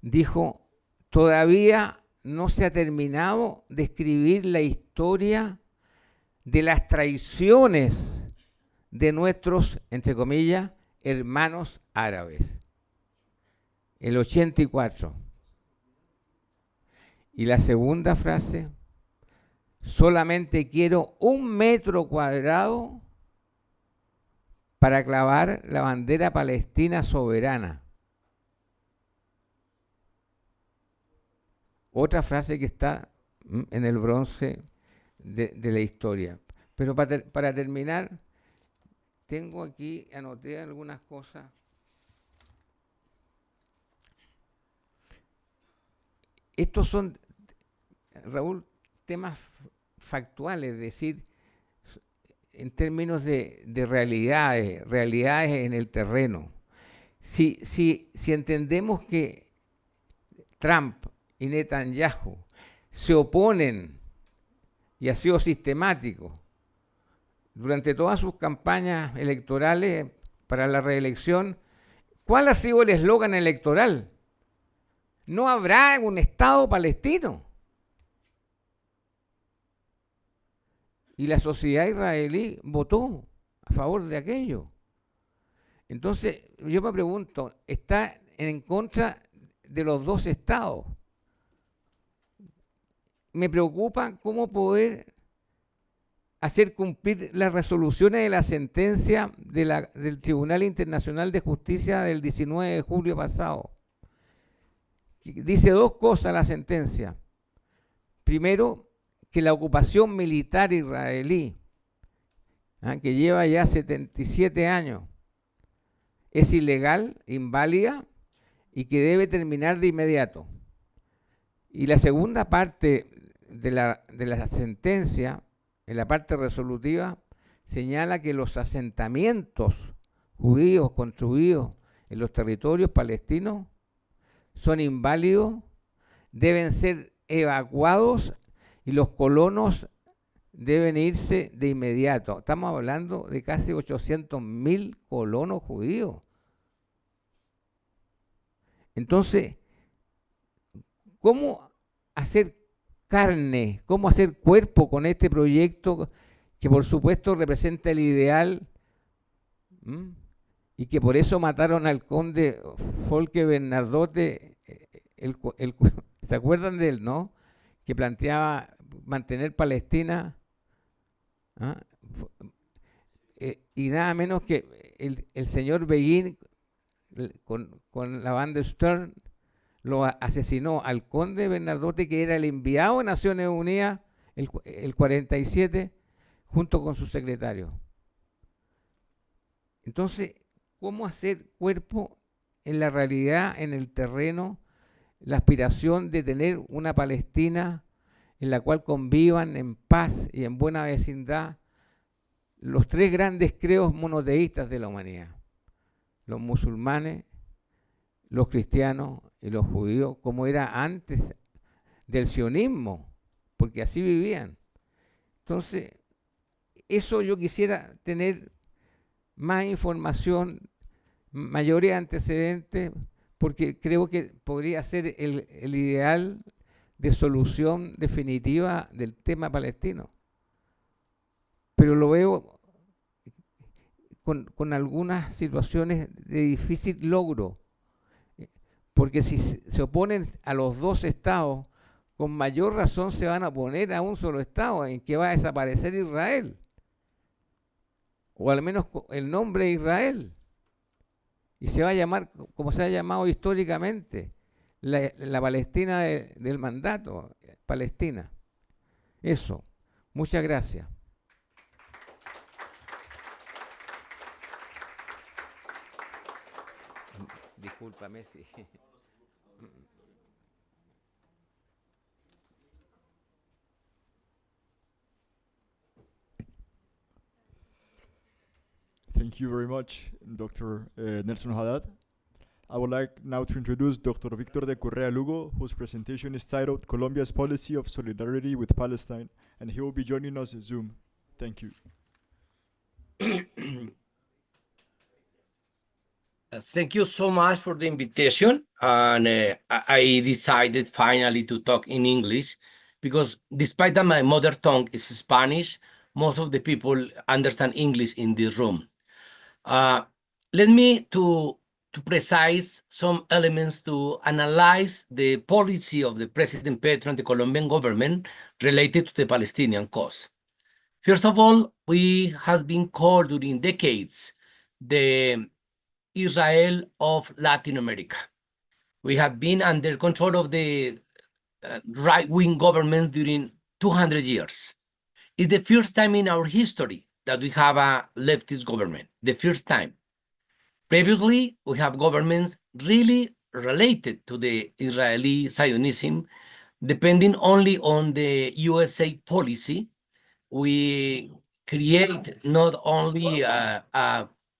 dijo, todavía no se ha terminado de escribir la historia de las traiciones de nuestros, entre comillas, hermanos árabes. El 84. Y la segunda frase, solamente quiero 1 metro cuadrado para clavar la bandera palestina soberana. Otra frase que está en el bronce de la historia. Pero para terminar, tengo aquí, anoté algunas cosas. Estos son, Raúl, temas factuales, es decir, en términos de realidades en el terreno. Si entendemos que Trump y Netanyahu se oponen, y ha sido sistemático, durante todas sus campañas electorales para la reelección, ¿cuál ha sido el eslogan electoral? No habrá un Estado palestino. Y la sociedad israelí votó a favor de aquello. Entonces, yo me pregunto, ¿está en contra de los dos estados? Me preocupa cómo poder hacer cumplir las resoluciones de la sentencia del Tribunal Internacional de Justicia del 19 de julio pasado. Dice dos cosas la sentencia. Primero, que la ocupación militar israelí, que lleva ya 77 años, es ilegal, inválida y que debe terminar de inmediato. Y la segunda parte de la sentencia, en la parte resolutiva, señala que los asentamientos judíos construidos en los territorios palestinos son inválidos, deben ser evacuados y los colonos deben irse de inmediato. Estamos hablando de casi 800.000 colonos judíos. Entonces, ¿cómo hacer carne, cómo hacer cuerpo con este proyecto que por supuesto representa el ideal y que por eso mataron al conde Folke Bernardotte, ¿se acuerdan de él, no? Que planteaba mantener Palestina, y nada menos que el señor Begin con la banda Stern lo asesinó al conde Bernardotte, que era el enviado de Naciones Unidas el 47, junto con su secretario. Entonces, ¿cómo hacer cuerpo en la realidad, en el terreno, la aspiración de tener una Palestina en la cual convivan en paz y en buena vecindad los tres grandes credos monoteístas de la humanidad: los musulmanes, los cristianos y los judíos, como era antes del sionismo, porque así vivían. Entonces, eso yo quisiera tener más información, mayores antecedentes, porque creo que podría ser el ideal de solución definitiva del tema palestino. Pero lo veo con algunas situaciones de difícil logro, porque si se oponen a los dos estados, con mayor razón se van a oponer a un solo estado en que va a desaparecer Israel, o al menos el nombre de Israel, y se va a llamar como se ha llamado históricamente, la Palestina del mandato, Palestina. Eso. Muchas gracias. Discúlpame si... Thank you very much, Dr. Nelson Haddad. I would like now to introduce Dr. Victor de Currea-Lugo, whose presentation is titled Colombia's Policy of Solidarity with Palestine, and he will be joining us on Zoom. Thank you. Thank you so much for the invitation. And I decided finally to talk in English because despite that my mother tongue is Spanish, most of the people understand English in this room. Let me to precise some elements to analyze the policy of the President Petro and the Colombian government related to the Palestinian cause. First of all, we has been called during decades the Israel of Latin America. We have been under control of the right-wing government during 200 years. It's the first time in our history that we have a leftist government, the first time. Previously, we have governments really related to the Israeli Zionism, depending only on the USA policy. We create not only a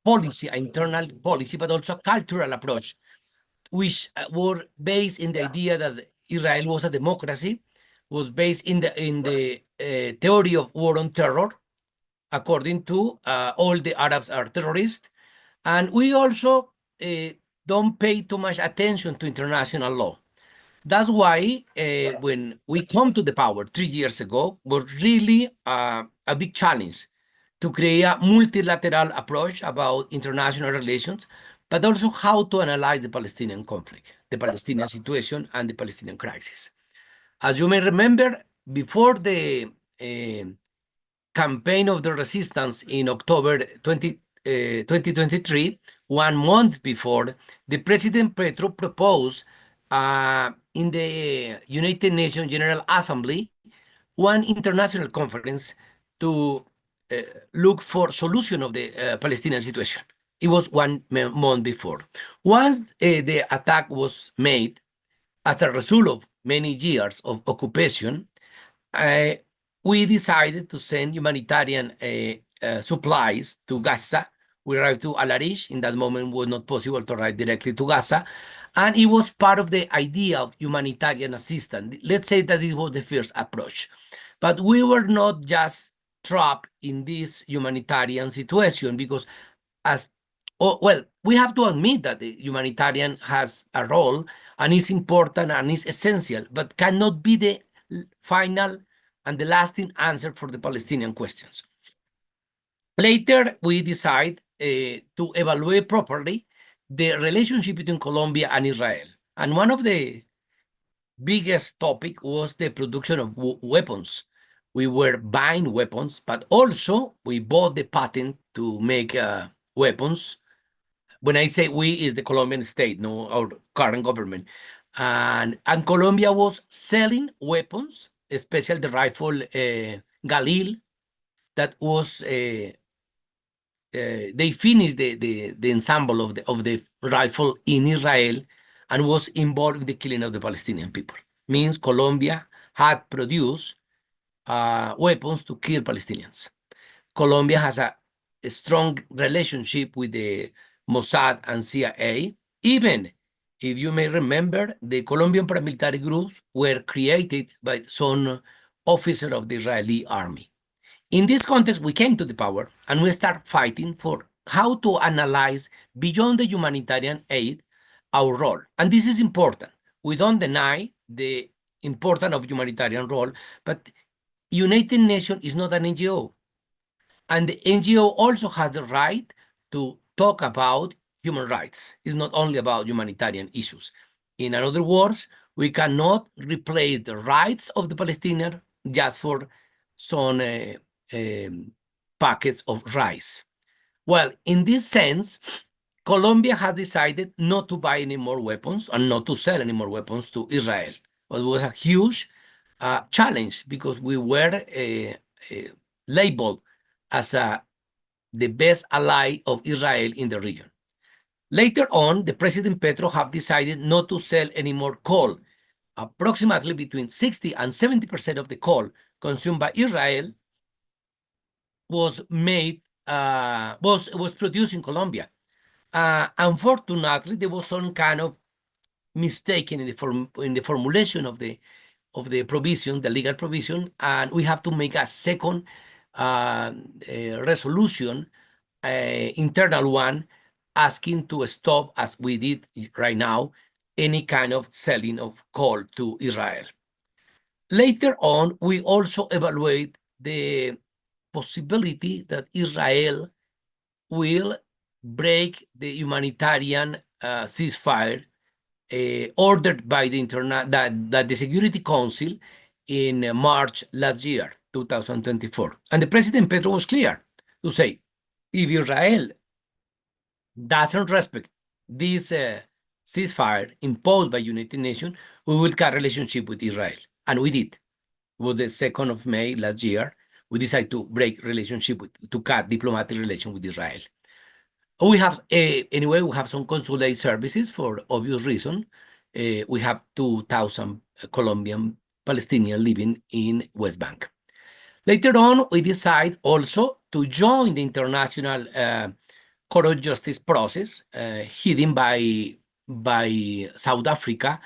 policy, an internal policy, but also a cultural approach, which were based in the idea that Israel was a democracy, was based in the theory of war on terror, according to all the Arabs are terrorists. And we also don't pay too much attention to international law. That's why when we come to the power 3 years ago, was really a big challenge to create a multilateral approach about international relations, but also how to analyze the Palestinian conflict, the Palestinian situation, and the Palestinian crisis. As you may remember, before the campaign of the resistance in October 2023, 1 month before, the President Petro proposed in the United Nations General Assembly one international conference to look for solution of the Palestinian situation. It was 1 month before. Once the attack was made as a result of many years of occupation, we decided to send humanitarian supplies to Gaza. We arrived to Al Arish. In that moment, it was not possible to arrive directly to Gaza. And it was part of the idea of humanitarian assistance. Let's say that it was the first approach. But we were not just trapped in this humanitarian situation because we have to admit that the humanitarian has a role and is important and is essential, but cannot be the final and the lasting answer for the Palestinian questions. Later, we decide to evaluate properly the relationship between Colombia and Israel. And one of the biggest topic was the production of weapons. We were buying weapons, but also we bought the patent to make weapons. When I say we, is the Colombian state, no, our current government. And Colombia was selling weapons, especially the rifle Galil, that was they finished the ensemble of the rifle in Israel and was involved in the killing of the Palestinian people. Means Colombia had produced weapons to kill Palestinians. Colombia has a strong relationship with the Mossad and CIA. Even if you may remember, the Colombian paramilitary groups were created by some officer of the Israeli army. In this context, we came to the power and we start fighting for how to analyze beyond the humanitarian aid our role. And this is important. We don't deny the importance of humanitarian role, but United Nations is not an NGO. And the NGO also has the right to talk about human rights. It's not only about humanitarian issues. In other words, we cannot replace the rights of the Palestinians just for some packets of rice. Well, in this sense, Colombia has decided not to buy any more weapons and not to sell any more weapons to Israel. But it was a huge challenge because we were labeled as the best ally of Israel in the region. Later on, the President Petro have decided not to sell any more coal. Approximately between 60 and 70% of the coal consumed by Israel was made was produced in Colombia. Unfortunately, there was some kind of mistake in the formulation of the provision, the legal provision, and we have to make a second resolution, internal one, asking to stop, as we did right now, any kind of selling of coal to Israel. Later on, we also evaluate the possibility that Israel will break the humanitarian ceasefire ordered by the the Security Council in March last year, 2024. And the President Petro was clear to say, if Israel doesn't respect this ceasefire imposed by United Nations, we will cut relationship with Israel. And we did. It was the 2nd of May last year. We decided to break relationship to cut diplomatic relations with Israel. We have, anyway, we have some consulate services for obvious reason. We have 2,000 Colombian Palestinians living in West Bank. Later on, we decide also to join the international court of justice process headed by South Africa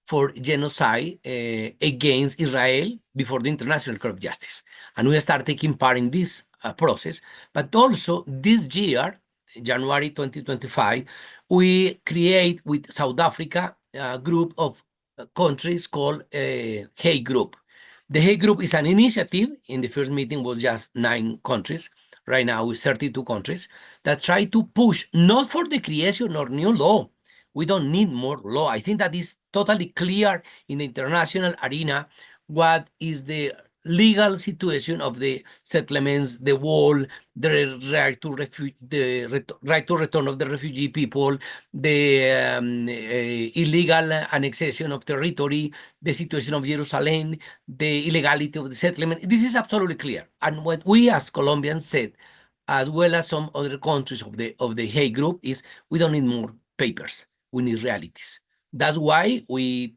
for genocide against Israel before the International Court of Justice. And we start taking part in this process. But also this year, January 2025, we create with South Africa a group of countries called Hague Group. The Hague Group is an initiative. In the first meeting was just 9 countries. Right now with 32 countries that try to push not for the creation of new law. We don't need more law. I think that is totally clear in the international arena what is the legal situation of the settlements, the wall, the right to right to return of the refugee people, the illegal annexation of territory, the situation of Jerusalem, the illegality of the settlement. This is absolutely clear. And what we as Colombians said, as well as some other countries of the Hague Group, is we don't need more papers. We need realities. That's why we,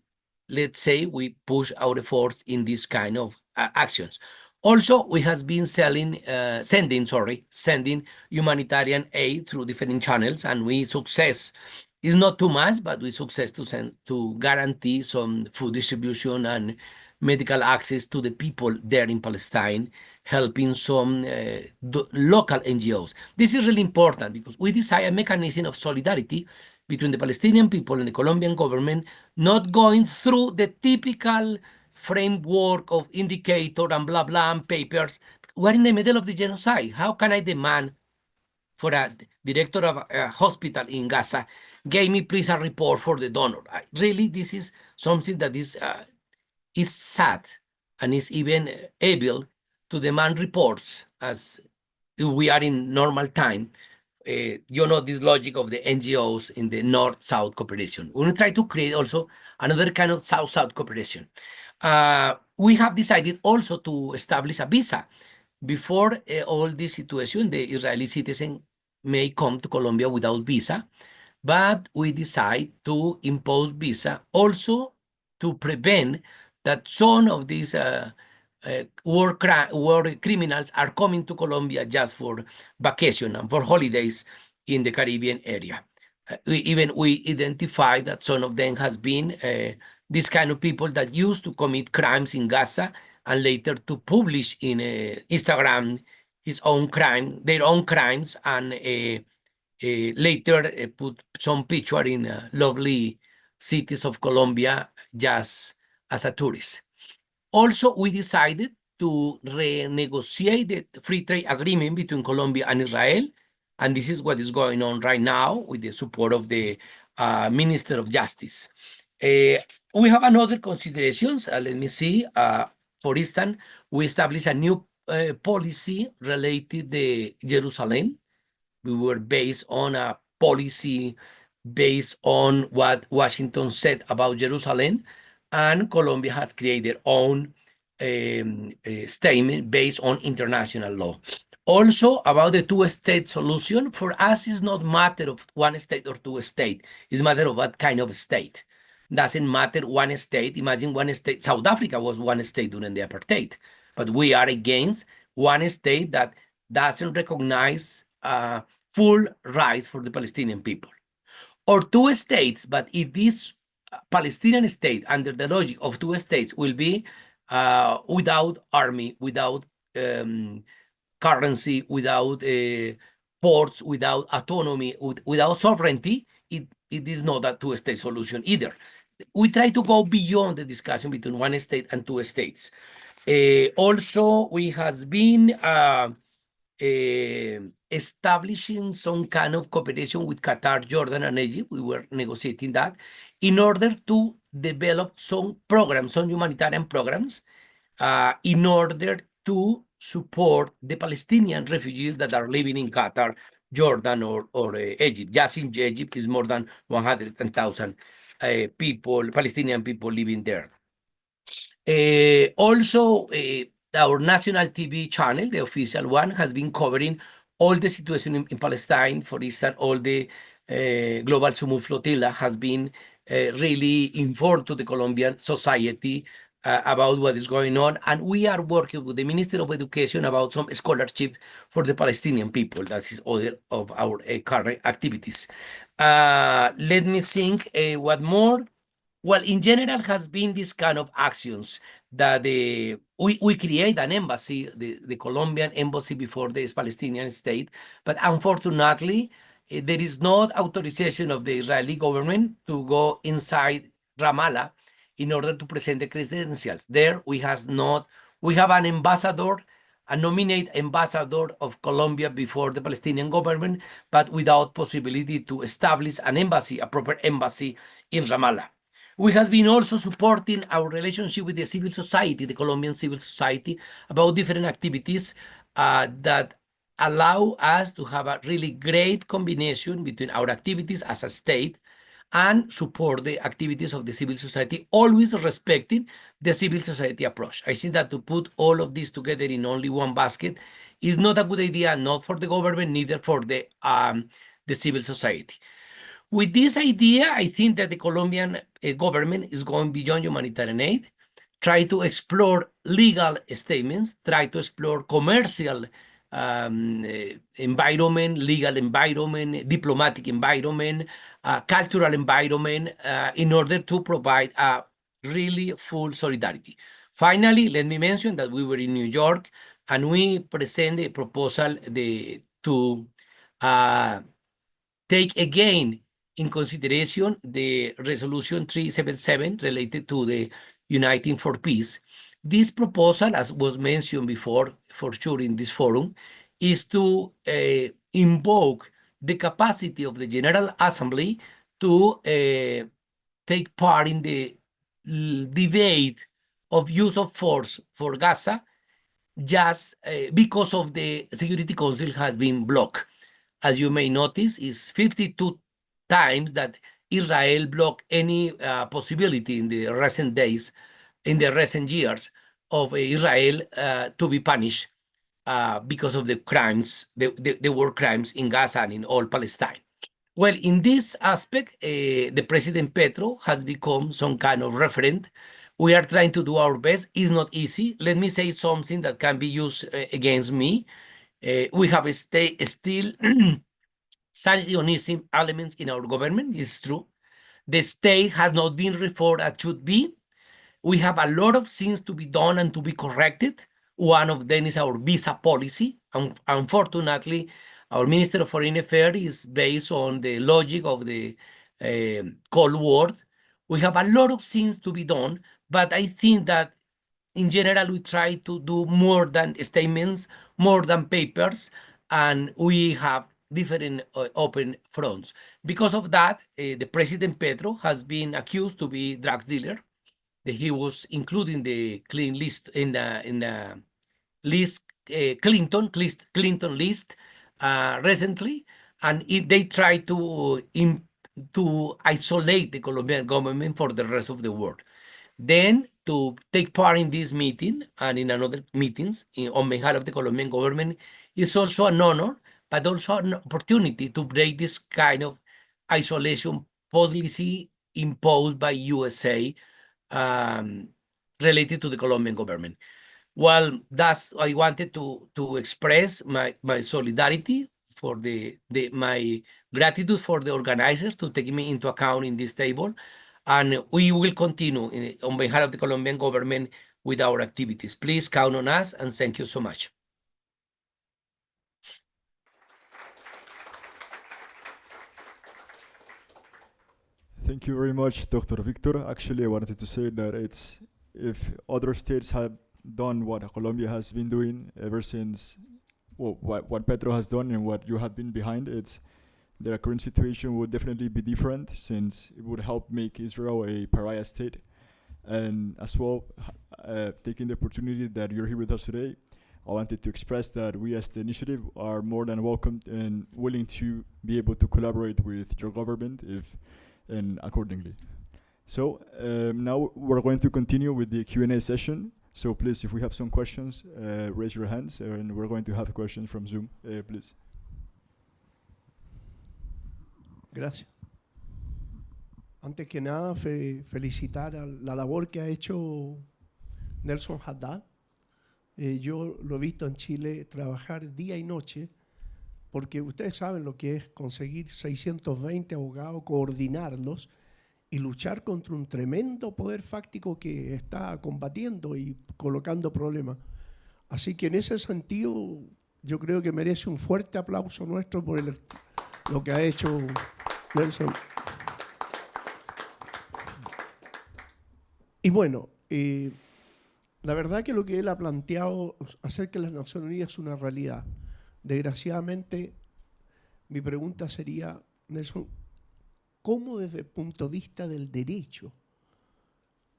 let's say, we push our efforts in this kind of actions. Also, we have been sending humanitarian aid through different channels, and we success. It's not too much, but we success to guarantee some food distribution and medical access to the people there in Palestine, helping some local NGOs. This is really important because we desire a mechanism of solidarity between the Palestinian people and the Colombian government, not going through the typical framework of indicator and blah, blah, and papers. We're in the middle of the genocide. How can I demand for a director of a hospital in Gaza, give me please a report for the donor? Really, this is something that is sad and is even able to demand reports as if we are in normal time. You know, this logic of the NGOs in the North-South cooperation. We will try to create also another kind of South-South cooperation. We have decided also to establish a visa. Before all this situation, the Israeli citizen may come to Colombia without visa, but we decide to impose visa also to prevent that some of these war criminals are coming to Colombia just for vacation and for holidays in the Caribbean area. We identify that some of them has been this kind of people that used to commit crimes in Gaza and later to publish in Instagram their own crimes, and later put some picture in lovely cities of Colombia just as a tourist. Also, we decided to renegotiate the free trade agreement between Colombia and Israel, and this is what is going on right now with the support of the Minister of Justice. We have another considerations. Let me see. For instance, we established a new policy related to Jerusalem. We were based on a policy based on what Washington said about Jerusalem, and Colombia has created their own statement based on international law. Also, about the two-state solution, for us it's not matter of one state or two state. It's a matter of what kind of state. Doesn't matter one state. Imagine one state. South Africa was one state during the apartheid, but we are against one state that doesn't recognize full rights for the Palestinian people. Or two states, but if this Palestinian state, under the logic of two states, will be without army, without currency, without ports, without autonomy, without sovereignty, it is not a two-state solution either. We try to go beyond the discussion between one state and two states. Also, we has been establishing some kind of cooperation with Qatar, Jordan, and Egypt. We were negotiating that in order to develop some programs, some humanitarian programs, in order to support the Palestinian refugees that are living in Qatar, Jordan, or Egypt. Just in Egypt is more than 100,000 people, Palestinian people living there. Also, our national TV channel, the official one, has been covering all the situation in Palestine. For instance, all the global Sumu flotilla has been really informed to the Colombian society about what is going on. And we are working with the Ministry of Education about some scholarship for the Palestinian people. That is other of our current activities. Let me think what more. Well, in general, has been this kind of actions that we create an embassy, the Colombian embassy before the Palestinian state, but unfortunately, there is not authorization of the Israeli government to go inside Ramallah in order to present the credentials. There, we have an ambassador, a nominated ambassador of Colombia before the Palestinian government, but without possibility to establish an embassy, a proper embassy in Ramallah. We have been also supporting our relationship with the civil society, the Colombian civil society, about different activities that allow us to have a really great combination between our activities as a state and support the activities of the civil society, always respecting the civil society approach. I think that to put all of this together in only one basket is not a good idea, not for the government, neither for the civil society. With this idea, I think that the Colombian government is going beyond humanitarian aid, try to explore legal statements, try to explore commercial environment, legal environment, diplomatic environment, cultural environment, in order to provide a really full solidarity. Finally, let me mention that we were in New York and we presented a proposal to take again in consideration the resolution 377 related to the Uniting for Peace. This proposal, as was mentioned before, for sure in this forum, is to invoke the capacity of the General Assembly to take part in the debate of use of force for Gaza, just because of the Security Council has been blocked. As you may notice, it's 52 times that Israel blocked any possibility in the recent days, in the recent years, of Israel to be punished because of the crimes, the war crimes in Gaza and in all Palestine. Well, in this aspect, the President Petro has become some kind of referent. We are trying to do our best. It's not easy. Let me say something that can be used against me. We have still Zionism elements in our government. It's true. The state has not been reformed as should be. We have a lot of things to be done and to be corrected. One of them is our visa policy. Unfortunately, our Minister of Foreign Affairs is based on the logic of the Cold War. We have a lot of things to be done, but I think that in general, we try to do more than statements, more than papers, and we have different open fronts. Because of that, the President Petro has been accused to be drugs dealer. He was including the clean list in the list, Clinton list recently, and they try to isolate the Colombian government for the rest of the world. Then to take part in this meeting and in another meetings on behalf of the Colombian government is also an honor, but also an opportunity to break this kind of isolation policy imposed by USA related to the Colombian government. Well, that's I wanted to express my solidarity for my gratitude for the organizers to take me into account in this table, and we will continue on behalf of the Colombian government with our activities. Please count on us, and thank you so much. Thank you very much, Dr. Victor. Actually, I wanted to say that if other states have done what Colombia has been doing ever since, well, what Petro has done and what you have been behind, the current situation would definitely be different, since it would help make Israel a pariah state. And as well, taking the opportunity that you're here with us today, I wanted to express that we as the initiative are more than welcome and willing to be able to collaborate with your government and accordingly. So now we're going to continue with the Q&A session. So please, if we have some questions, raise your hands, and we're going to have a question from Zoom, please. Gracias. Antes que nada, felicitar a la labor que ha hecho Nelson Haddad. Yo lo he visto en Chile trabajar día y noche, porque ustedes saben lo que es conseguir 620 abogados, coordinarlos y luchar contra un tremendo poder fáctico que está combatiendo y colocando problemas. Así que en ese sentido, yo creo que merece un fuerte aplauso nuestro por lo que ha hecho Nelson. Y bueno, la verdad que lo que él ha planteado, hacer que las Naciones Unidas es una realidad. Desgraciadamente, mi pregunta sería, Nelson, ¿cómo desde el punto de vista del derecho,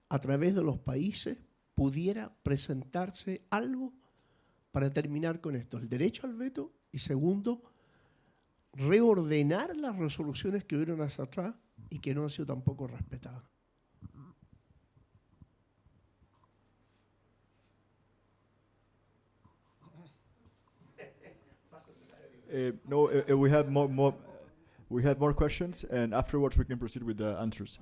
a través de los países, pudiera presentarse algo para terminar con esto? El derecho al veto y, segundo, reordenar las resoluciones que hubieron hacia atrás y que no han sido tampoco respetadas. No, we have more questions, and afterwards we can proceed with the answers.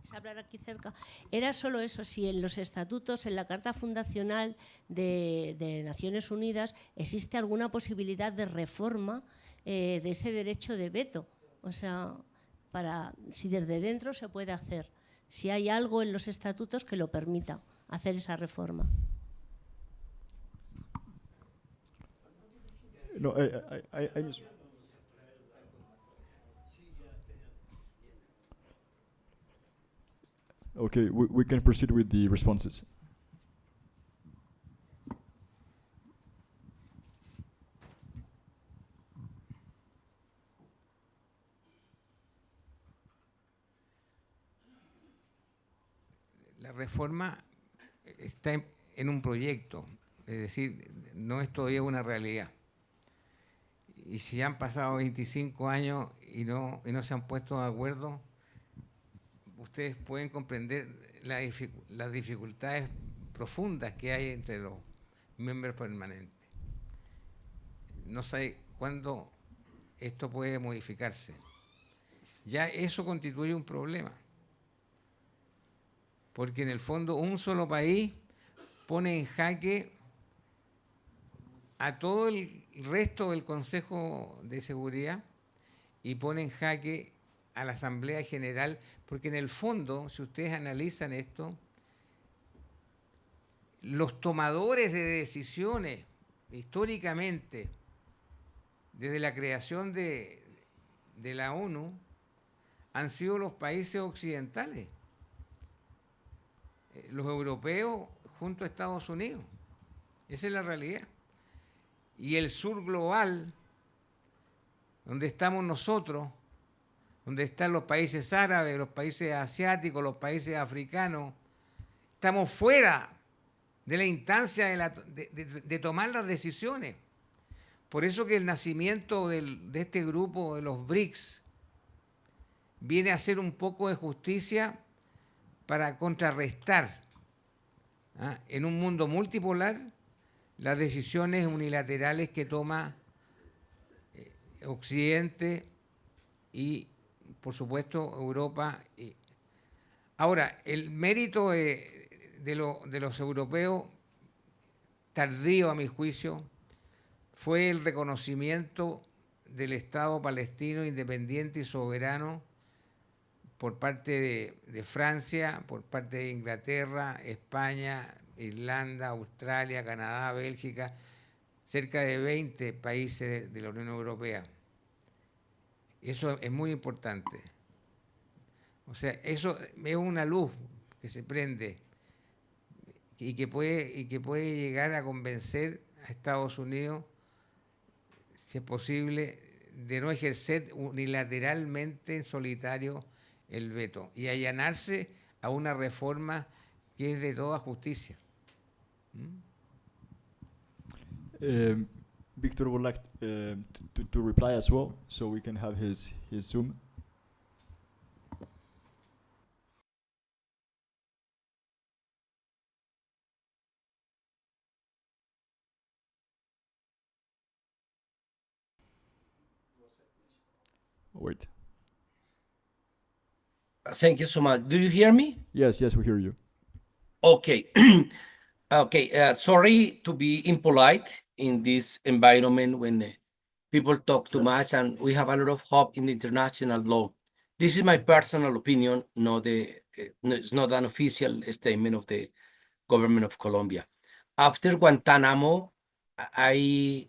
Hablar aquí cerca. Era solo eso, si en los estatutos, en la Carta Fundacional de Naciones Unidas, existe alguna posibilidad de reforma de ese derecho de veto. O sea, si desde dentro se puede hacer, si hay algo en los estatutos que lo permita hacer esa reforma. No, I just... Okay, we can proceed with the responses. La reforma está en un proyecto, es decir, no es todavía una realidad. Y si han pasado 25 años y no se han puesto de acuerdo, ustedes pueden comprender las dificultades profundas que hay entre los miembros permanentes. No sé cuándo esto puede modificarse. Ya eso constituye un problema, porque en el fondo un solo país pone en jaque a todo el resto del Consejo de Seguridad y pone en jaque a la Asamblea General, porque en el fondo, si ustedes analizan esto, los tomadores de decisiones históricamente desde la creación de la ONU han sido los países occidentales, los europeos junto a Estados Unidos. Esa es la realidad. Y el sur global, donde estamos nosotros, donde están los países árabes, los países asiáticos, los países africanos, estamos fuera de la instancia de tomar las decisiones. Por eso que el nacimiento de este grupo, de los BRICS, viene a hacer un poco de justicia para contrarrestar en un mundo multipolar las decisiones unilaterales que toma Occidente y por supuesto, Europa. Ahora, el mérito de los europeos, tardío a mi juicio, fue el reconocimiento del Estado palestino independiente y soberano por parte de Francia, por parte de Inglaterra, España, Irlanda, Australia, Canadá, Bélgica, cerca de 20 países de la Unión Europea. Eso es muy importante. O sea, eso es una luz que se prende y que puede llegar a convencer a Estados Unidos, si es posible, de no ejercer unilateralmente en solitario el veto y allanarse a una reforma que es de toda justicia. Victor would like to reply as well, so we can have his Zoom. Wait. Thank you so much. Do you hear me? Yes, we hear you. Okay. Okay. Sorry to be impolite in this environment when people talk too much, and we have a lot of hope in the international law. This is my personal opinion, it's not an official statement of the government of Colombia. After Guantanamo, I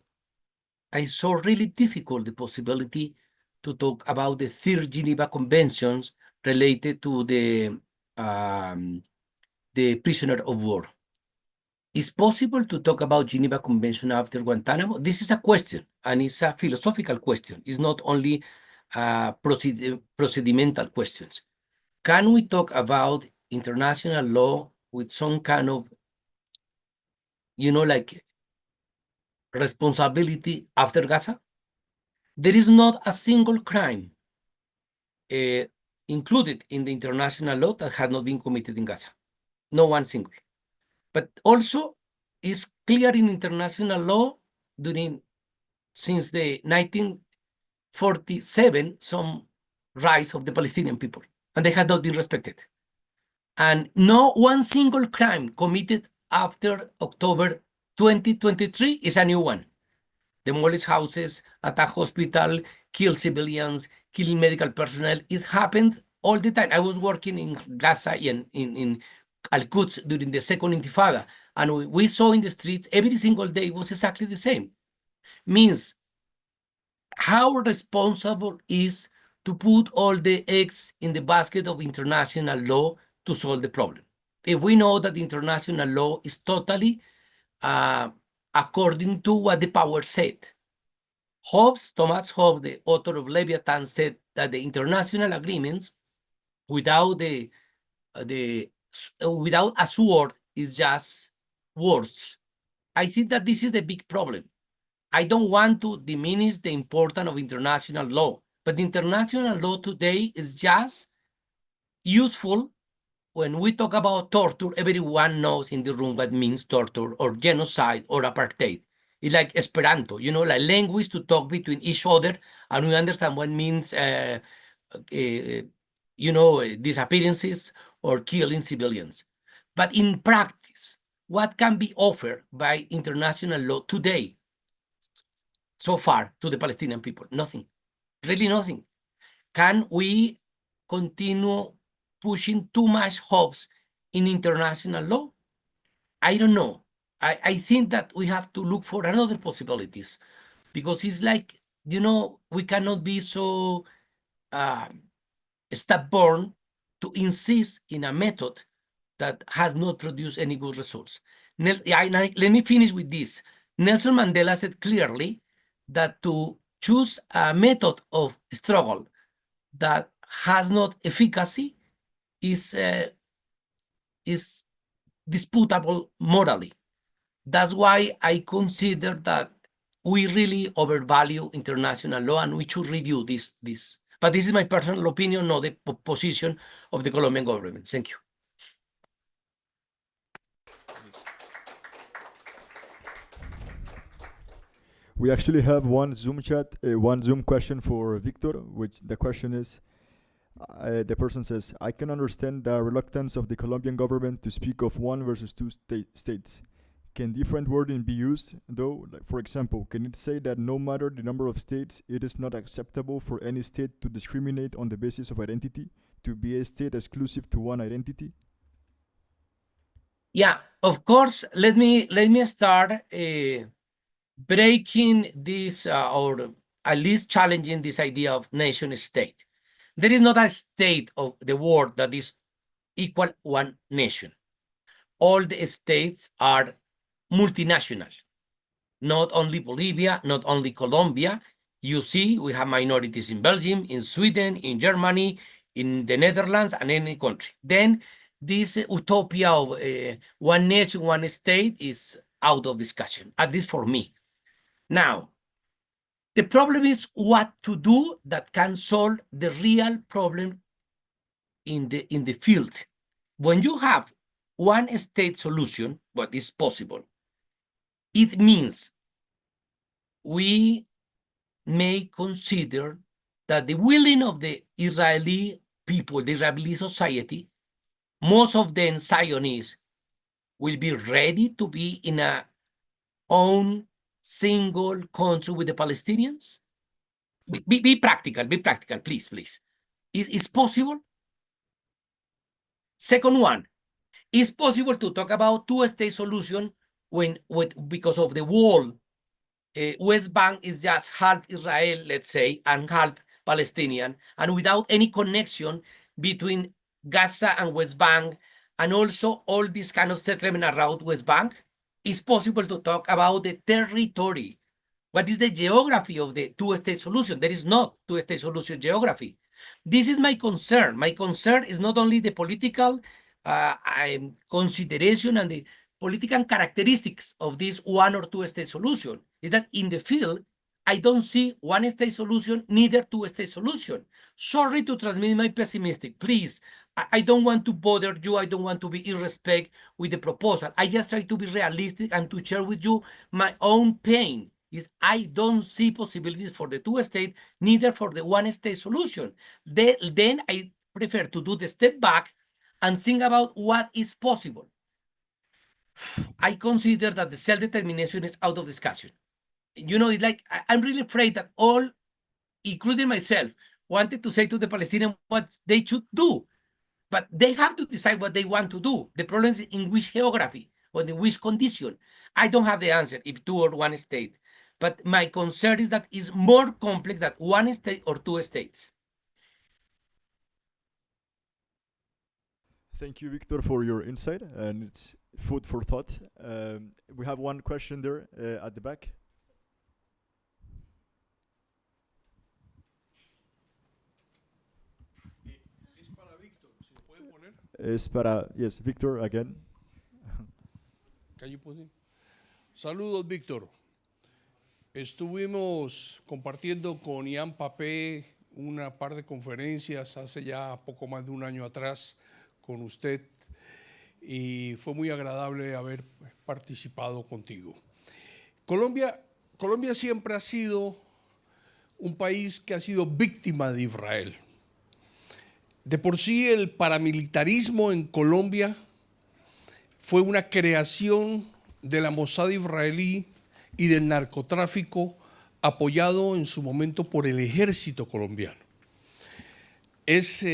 saw really difficult the possibility to talk about the third Geneva Conventions related to the prisoner of war. Is possible to talk about Geneva Convention after Guantanamo? This is a question, and it's a philosophical question. It's not only procedimental questions. Can we talk about international law with some kind of, like responsibility after Gaza? There is not a single crime included in the international law that has not been committed in Gaza. No one single. But also is clear in international law since the 1947, some rights of the Palestinian people, and they have not been respected. And no one single crime committed after October 2023 is a new one. Demolish houses, attack hospital, kill civilians, kill medical personnel. It happened all the time. I was working in Gaza and in Alcott during the second Intifada, and we saw in the streets every single day was exactly the same. Means how responsible is to put all the eggs in the basket of international law to solve the problem. If we know that international law is totally according to what the power said. Thomas Hobbes, the author of Leviathan, said that the international agreements without without a sword is just words. I think that this is the big problem. I don't want to diminish the importance of international law, but international law today is just useful when we talk about torture. Everyone knows in the room what means torture or genocide or apartheid. It's like Esperanto, like language to talk between each other, and we understand what means, disappearances or killing civilians. But in practice, what can be offered by international law today, so far, to the Palestinian people? Nothing, really nothing. Can we continue pushing too much hopes in international law? I don't know. I think that we have to look for another possibilities, because it's like, we cannot be so stubborn to insist in a method that has not produced any good results. Let me finish with this. Nelson Mandela said clearly that to choose a method of struggle that has not efficacy is disputable morally. That's why I consider that we really overvalue international law and we should review this. But this is my personal opinion, not the position of the Colombian government. Thank you. We actually have one Zoom question for Victor, which the question is, The person says, I can understand the reluctance of the Colombian government to speak of one versus two states. Can different wording be used, though? Like, for example, can it say that no matter the number of states, it is not acceptable for any state to discriminate on the basis of identity, to be a state exclusive to one identity? Yeah, of course. Let me start breaking this or at least challenging this idea of nation state. There is not a state of the world that is equal one nation. All the states are multinational. Not only Bolivia, not only Colombia. You see, we have minorities in Belgium, in Sweden, in Germany, in the Netherlands, and any country. Then this utopia of one nation, one state is out of discussion, at least for me. Now, the problem is what to do that can solve the real problem in the field. When you have one state solution, what is possible, it means we may consider that the willing of the Israeli people, the Israeli society, most of them Zionists, will be ready to be in a own single country with the Palestinians? Be practical, please. It's possible? Second one, it's possible to talk about two-state solution because of the wall. West Bank is just half Israel, let's say, and half Palestinian, and without any connection between Gaza and West Bank, and also all this kind of settlement around West Bank. It's possible to talk about the territory. What is the geography of the two-state solution? There is no two-state solution geography. This is my concern. My concern is not only the political consideration and the political characteristics of this one or two-state solution. Is that in the field, I don't see one-state solution, neither two-state solution. Sorry to transmit my pessimistic. Please, I don't want to bother you. I don't want to be irrespect with the proposal. I just try to be realistic and to share with you my own pain. Is I don't see possibilities for the two-state, neither for the one-state solution. Then I prefer to do the step back and think about what is possible. I consider that the self-determination is out of discussion. You know, it's like I'm really afraid that all, including myself, wanted to say to the Palestinians what they should do. But they have to decide what they want to do. The problem is in which geography or in which condition. I don't have the answer if two or one state. But my concern is that it's more complex than one state or two states. Thank you, Victor, for your insight, and it's food for thought. We have one question there at the back. Yes, Victor again. Can you put in? Saludos, Víctor. Estuvimos compartiendo con Ian Papé una par de conferencias hace ya poco más de un año atrás con usted y fue muy agradable haber participado contigo. Colombia siempre ha sido un país que ha sido víctima de Israel. De por sí el paramilitarismo en Colombia fue una creación de la Mossad israelí y del narcotráfico apoyado en su momento por el ejército colombiano. Es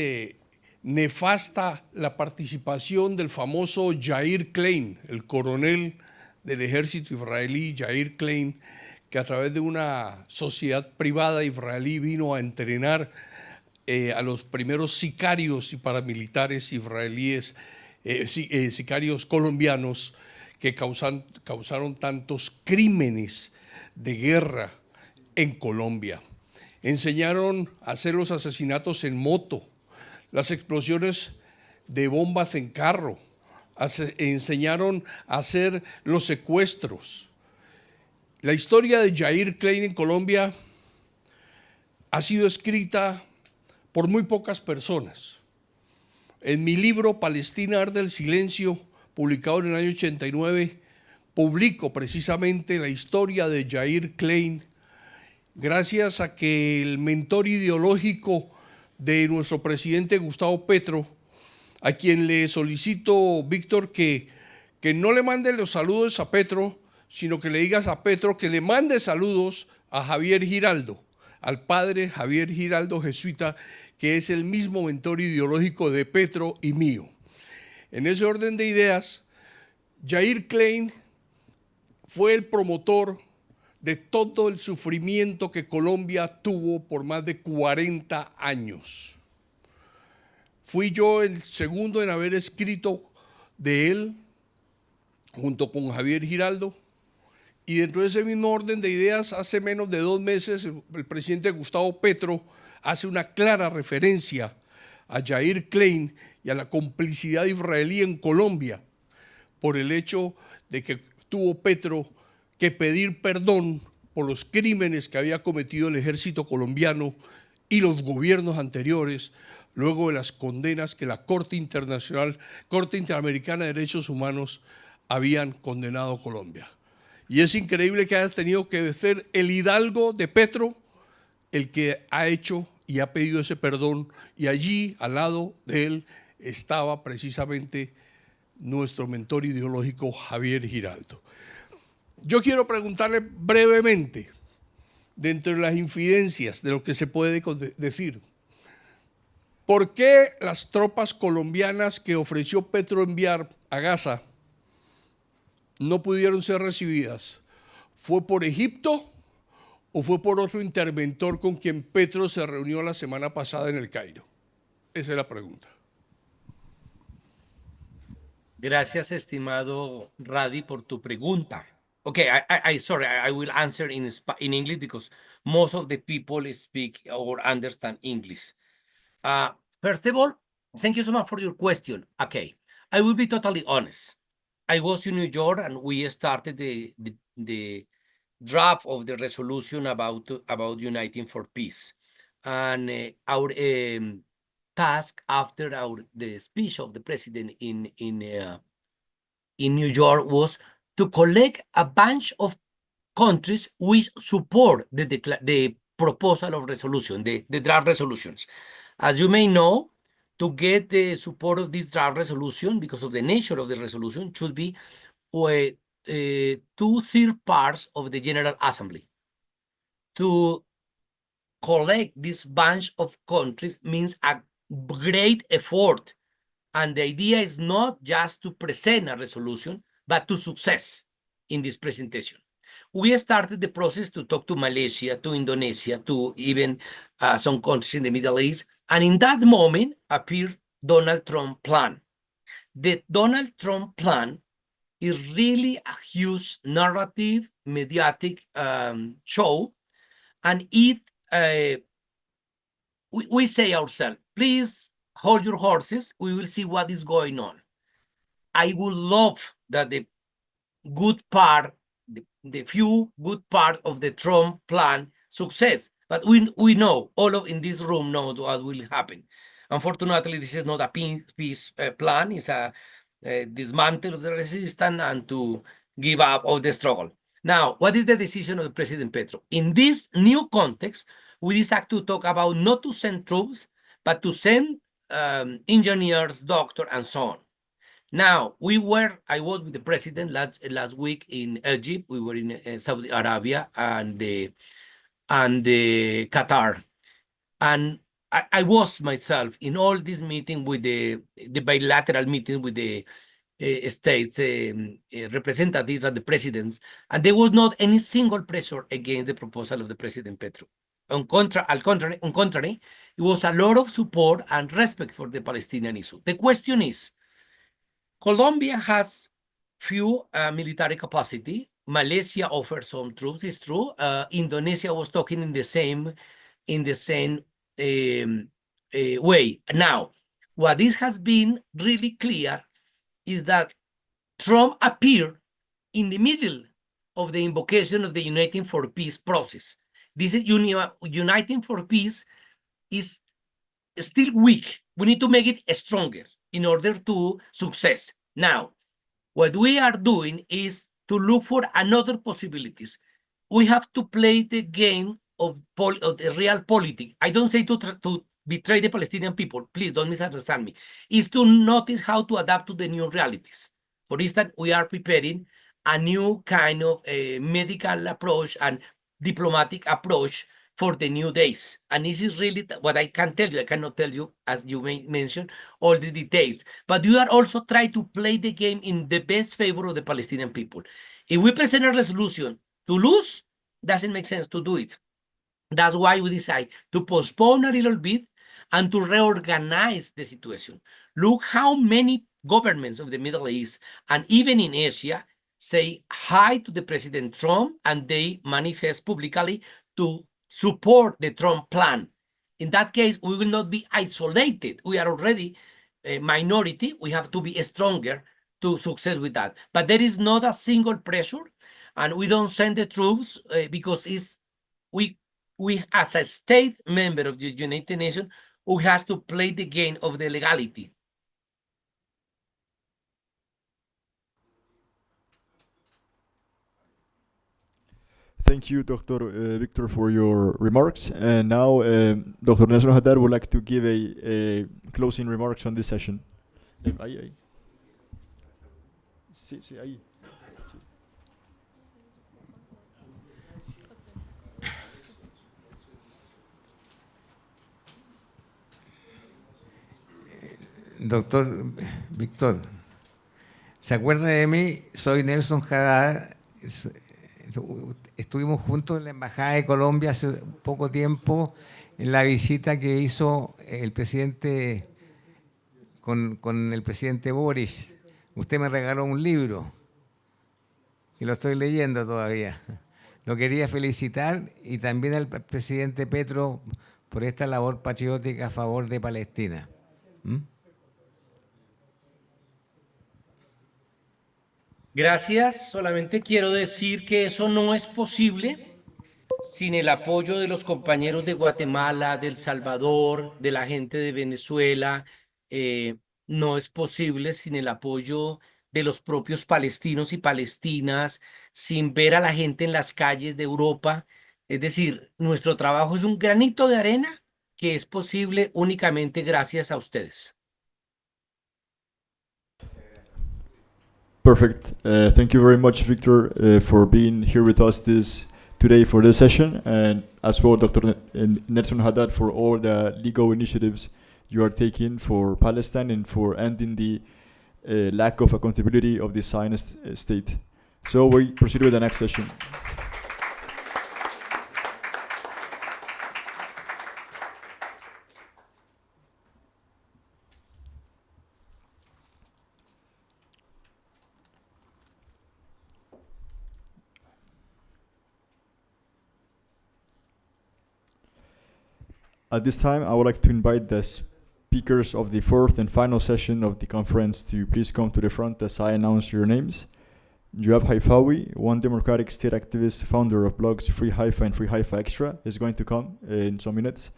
nefasta la participación del famoso Yair Klein, el coronel del ejército israelí, Yair Klein, que a través de una sociedad privada israelí vino a entrenar a los primeros sicarios y paramilitares israelíes, sicarios colombianos que causaron tantos crímenes de guerra en Colombia. Enseñaron a hacer los asesinatos en moto, las explosiones de bombas en carro, enseñaron a hacer los secuestros. La historia de Yair Klein en Colombia ha sido escrita por muy pocas personas. En mi libro Palestina arde el silencio, publicado en el año 89, publico precisamente la historia de Yair Klein, gracias a que el mentor ideológico de nuestro presidente Gustavo Petro, a quien le solicito, Víctor, que no le mande los saludos a Petro, sino que le digas a Petro que le mande saludos a Javier Giraldo, al padre Javier Giraldo jesuita, que es el mismo mentor ideológico de Petro y mío. En ese orden de ideas, Zachary Foster fue el promotor de todo el sufrimiento que Colombia tuvo por más de 40 años. Fui yo el segundo en haber escrito de él, junto con Javier Giraldo, y dentro de ese mismo orden de ideas, hace menos de 2 meses, el presidente Gustavo Petro hace una clara referencia a Zachary Foster y a la complicidad israelí en Colombia por el hecho de que tuvo Petro que pedir perdón por los crímenes que había cometido el ejército colombiano y los gobiernos anteriores, luego de las condenas que la Corte Interamericana de Derechos Humanos habían condenado a Colombia. Y es increíble que haya tenido que ser el hidalgo de Petro el que ha hecho y ha pedido ese perdón, y allí, al lado de él, estaba precisamente nuestro mentor ideológico Javier Giraldo. Yo quiero preguntarle brevemente, dentro de las infidencias de lo que se puede decir, ¿por qué las tropas colombianas que ofreció Petro enviar a Gaza no pudieron ser recibidas? ¿Fue por Egipto o fue por otro interventor con quien Petro se reunió la semana pasada en el Cairo? Esa es la pregunta. Gracias, estimado Radi, por tu pregunta. Okay, sorry, I will answer in English because most of the people speak or understand English. First of all, thank you so much for your question. Okay, I will be totally honest. I was in New York and we started the draft of the resolution about uniting for peace. And our task after the speech of the president in New York was to collect a bunch of countries which support the proposal of resolution, the draft resolutions. As you may know, to get the support of this draft resolution, because of the nature of the resolution, should be 2/3 parts of the General Assembly. To collect this bunch of countries means a great effort. And the idea is not just to present a resolution, but to success in this presentation. We started the process to talk to Malaysia, to Indonesia, to even some countries in the Middle East. And in that moment appeared Donald Trump plan. The Donald Trump plan is really a huge narrative, mediatic show. And it, we say ourselves, please hold your horses. We will see what is going on. I would love that the good part, the few good parts of the Trump plan success, but we know, all of in this room know what will happen. Unfortunately, this is not a peace plan. It's a dismantle of the resistance and to give up all the struggle. Now, what is the decision of President Petro? In this new context, we decide to talk about not to send troops, but to send engineers, doctors, and so on. Now, I was with the president last week in Egypt. We were in Saudi Arabia and Qatar. And I was myself in all this meeting with the bilateral meeting with the states representatives and the presidents, and there was not any single pressure against the proposal of the President Petro. On contrary, it was a lot of support and respect for the Palestinian issue. The question is, Colombia has few military capacity. Malaysia offers some troops, it's true. Indonesia was talking in the same way. Now, what this has been really clear is that Trump appeared in the middle of the invocation of the Uniting for Peace process. This is Uniting for Peace is still weak. We need to make it stronger in order to success. Now, what we are doing is to look for another possibilities. We have to play the game of the real politics. I don't say to betray the Palestinian people, please don't misunderstand me, is to notice how to adapt to the new realities. For instance, we are preparing a new kind of medical approach and diplomatic approach for the new days. And this is really what I can tell you. I cannot tell you, as you mentioned, all the details. But you are also trying to play the game in the best favor of the Palestinian people. If we present a resolution to lose, doesn't make sense to do it. That's why we decide to postpone a little bit and to reorganize the situation. Look how many governments of the Middle East and even in Asia say hi to the President Trump, and they manifest publicly to support the Trump plan. In that case, we will not be isolated. We are already a minority. We have to be stronger to success with that. But there is not a single pressure, and we don't send the troops because we as a state member of the United Nations who has to play the game of the legality. Thank you, Dr. Victor, for your remarks. And now, Dr. Nelson Haddad would like to give a closing remarks on this session. Ahí. Sí, ahí. Doctor Víctor, ¿se acuerda de mí? Soy Nelson Haddad. Estuvimos juntos en la Embajada de Colombia hace poco tiempo en la visita que hizo el presidente con el presidente Boris. Usted me regaló un libro y lo estoy leyendo todavía. Lo quería felicitar y también al presidente Petro por esta labor patriótica a favor de Palestina. Gracias, solamente quiero decir que eso no es posible sin el apoyo de los compañeros de Guatemala, de El Salvador, de la gente de Venezuela. No es posible sin el apoyo de los propios palestinos y palestinas, sin ver a la gente en las calles de Europa. Es decir, nuestro trabajo es un granito de arena que es posible únicamente gracias a ustedes. Perfect. Thank you very much, Victor, for being here with us today for this session, and as well, Dr. Nelson Haddad, for all the legal initiatives you are taking for Palestine and for ending the lack of accountability of the Zionist state. So we proceed with the next session. At this time, I would like to invite the speakers of the fourth and final session of the conference to please come to the front as I announce your names. Yoav Haifawi, one democratic state activist, founder of blogs Free Haifa and Free Haifa Extra, is going to come in some minutes.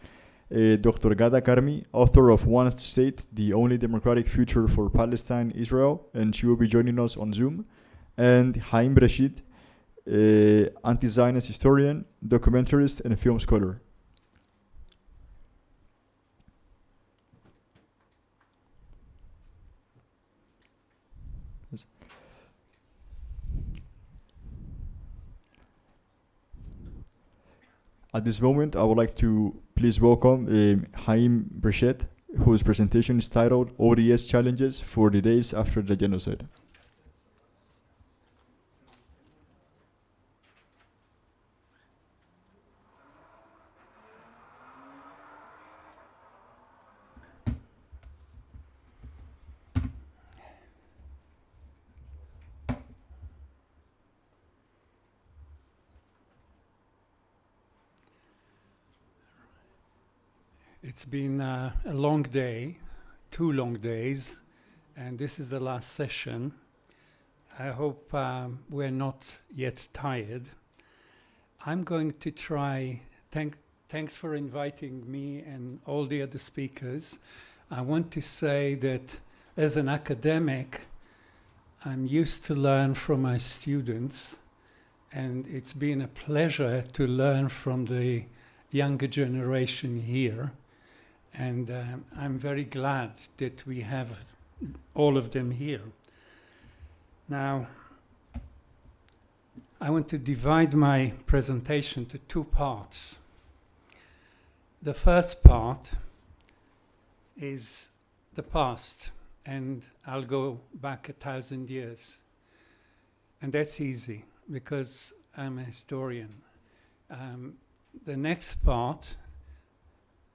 Dr. Ghada Kharmi, author of One State, the Only Democratic Future for Palestine, Israel, and she will be joining us on Zoom. And Haim Bresheet, anti-Zionist historian, documentarist, and film scholar. At this moment, I would like to please welcome Haim Bresheet, whose presentation is titled ODS Challenges for the Days After the Genocide. It's been a long day, 2 long days, and this is the last session. I hope we're not yet tired. I'm going to try, thanks for inviting me and all the other speakers. I want to say that as an academic, I'm used to learn from my students, and it's been a pleasure to learn from the younger generation here. And I'm very glad that we have all of them here. Now, I want to divide my presentation to two parts. The first part is the past, and I'll go back 1,000 years. And that's easy, because I'm a historian. The next part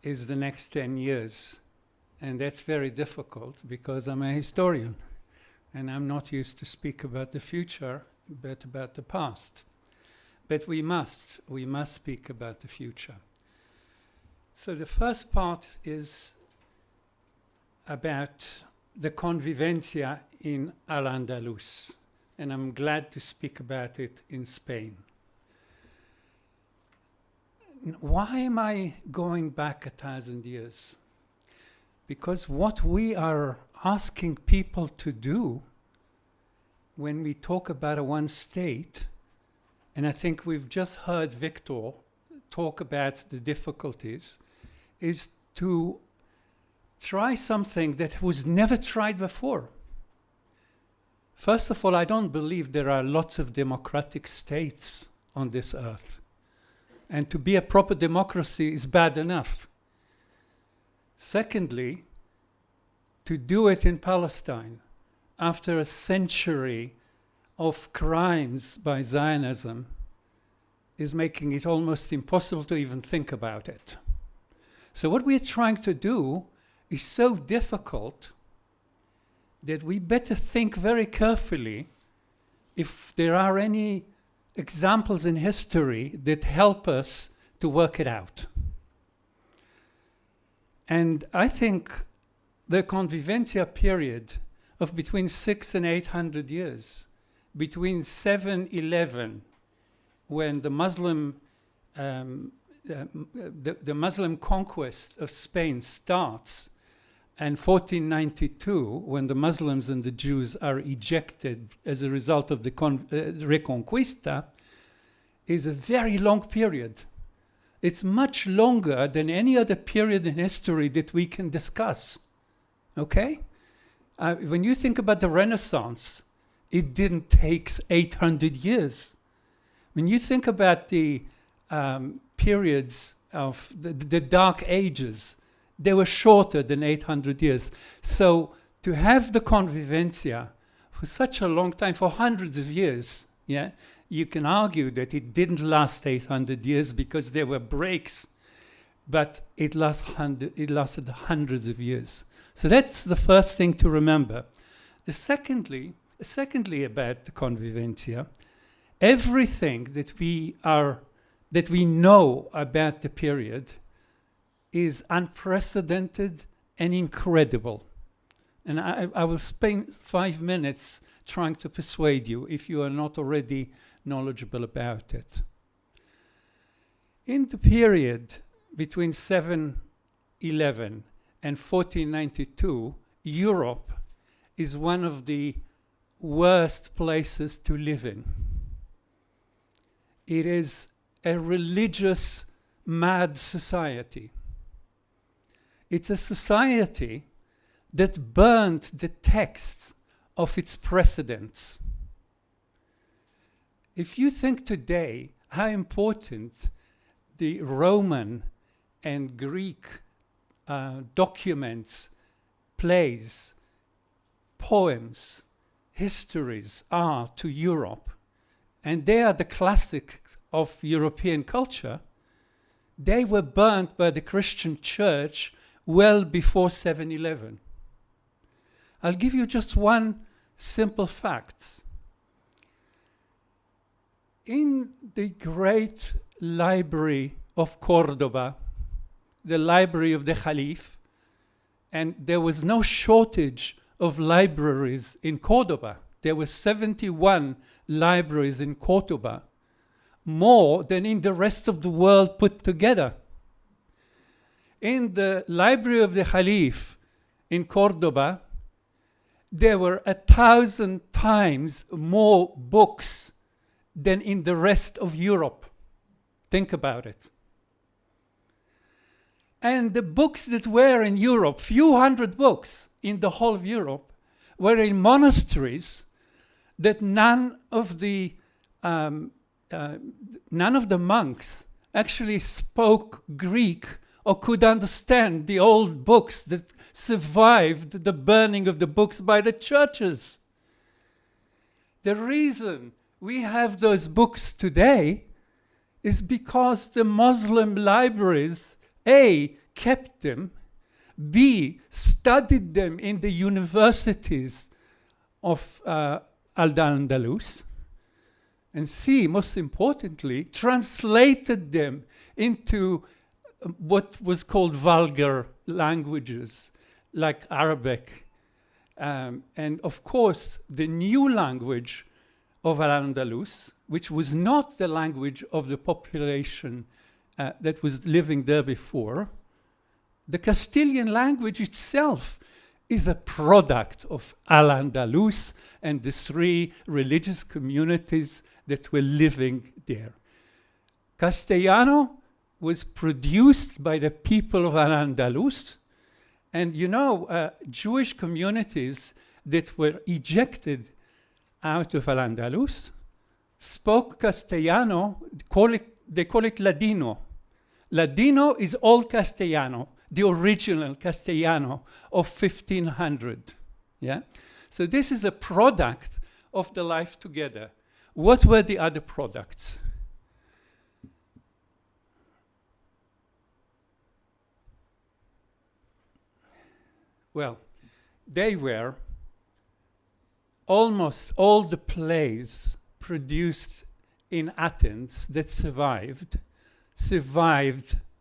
is the next 10 years. And that's very difficult, because I'm a historian. And I'm not used to speak about the future, but about the past. But we must speak about the future. So the first part is about the convivencia in Al-Andalus. And I'm glad to speak about it in Spain. Why am I going back 1,000 years? Because what we are asking people to do when we talk about a one state, and I think we've just heard Victor talk about the difficulties, is to try something that was never tried before. First of all, I don't believe there are lots of democratic states on this earth. And to be a proper democracy is bad enough. Secondly, to do it in Palestine after a century of crimes by Zionism is making it almost impossible to even think about it. So what we're trying to do is so difficult that we better think very carefully if there are any examples in history that help us to work it out. And I think the convivencia period of between 600 and 800 years, between 711, when the Muslim the Muslim conquest of Spain starts, and 1492, when the Muslims and the Jews are ejected as a result of the Reconquista, is a very long period. It's much longer than any other period in history that we can discuss. Okay? When you think about the Renaissance, it didn't take 800 years. When you think about the periods of the Dark Ages, they were shorter than 800 years. So to have the convivencia for such a long time, for hundreds of years, yeah, you can argue that it didn't last 800 years because there were breaks, but it lasted hundreds of years. So that's the first thing to remember. Secondly about the convivencia, everything that we know about the period is unprecedented and incredible. And I will spend 5 minutes trying to persuade you if you are not already knowledgeable about it. In the period between 711 and 1492, Europe is one of the worst places to live in. It is a religious, mad society. It's a society that burned the texts of its precedents. If you think today how important the Roman and Greek documents, plays, poems, histories are to Europe, and they are the classics of European culture, they were burnt by the Christian church well before 711. I'll give you just one simple fact. In the great library of Cordoba, the library of the Caliph, and there was no shortage of libraries in Cordoba. There were 71 libraries in Cordoba, more than in the rest of the world put together. In the library of the Caliph in Cordoba, there were 1,000 times more books than in the rest of Europe. Think about it. And the books that were in Europe, few hundred books in the whole of Europe, were in monasteries that none of the monks actually spoke Greek or could understand the old books that survived the burning of the books by the churches. The reason we have those books today is because the Muslim libraries, A, kept them, B, studied them in the universities of Al-Andalus, and C, most importantly, translated them into what was called vulgar languages, like Arabic. And of course, the new language of Al-Andalus, which was not the language of the population that was living there before, the Castilian language itself is a product of Al-Andalus and the three religious communities that were living there. Castellano was produced by the people of Al-Andalus, and you know, Jewish communities that were ejected out of Al-Andalus spoke Castellano, they call it Ladino. Ladino is Old Castellano, the original Castellano of 1500. Yeah? So this is a product of the life together. What were the other products? Well, they were almost all the plays produced in Athens that survived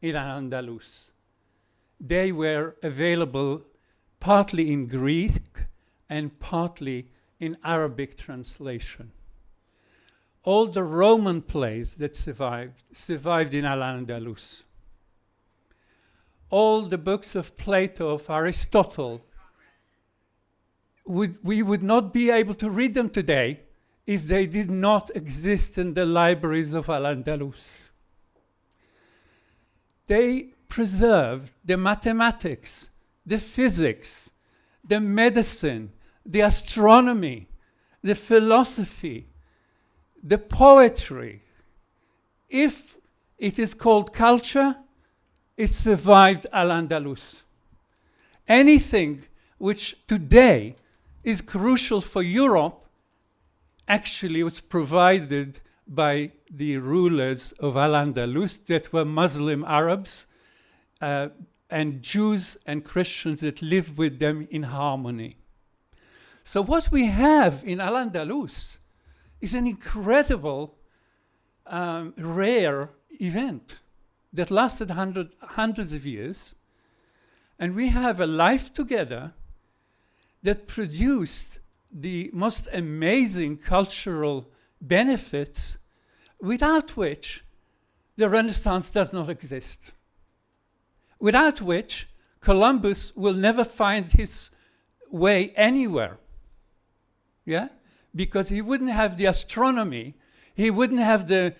in Al-Andalus. They were available partly in Greek and partly in Arabic translation. All the Roman plays that survived in Al-Andalus. All the books of Plato, of Aristotle, we would not be able to read them today if they did not exist in the libraries of Al-Andalus. They preserved the mathematics, the physics, the medicine, the astronomy, the philosophy, the poetry. If it is called culture, it survived Al-Andalus. Anything which today is crucial for Europe actually was provided by the rulers of Al-Andalus that were Muslim Arabs and Jews and Christians that lived with them in harmony. So what we have in Al-Andalus is an incredible, rare event that lasted hundreds of years. And we have a life together that produced the most amazing cultural benefits, without which the Renaissance does not exist. Without which Columbus will never find his way anywhere. Yeah? Because he wouldn't have the astronomy, he wouldn't have the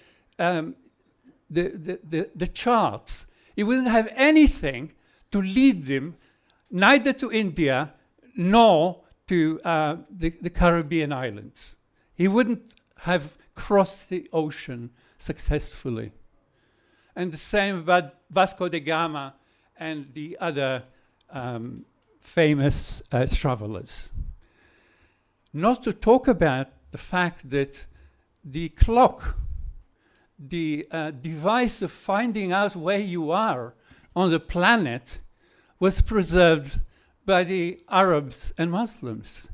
charts, he wouldn't have anything to lead them neither to India nor to the Caribbean islands. He wouldn't have crossed the ocean successfully. And the same about Vasco da Gama and the other famous travelers. Not to talk about the fact that the clock, the device of finding out where you are on the planet, was preserved by the Arabs and Muslims.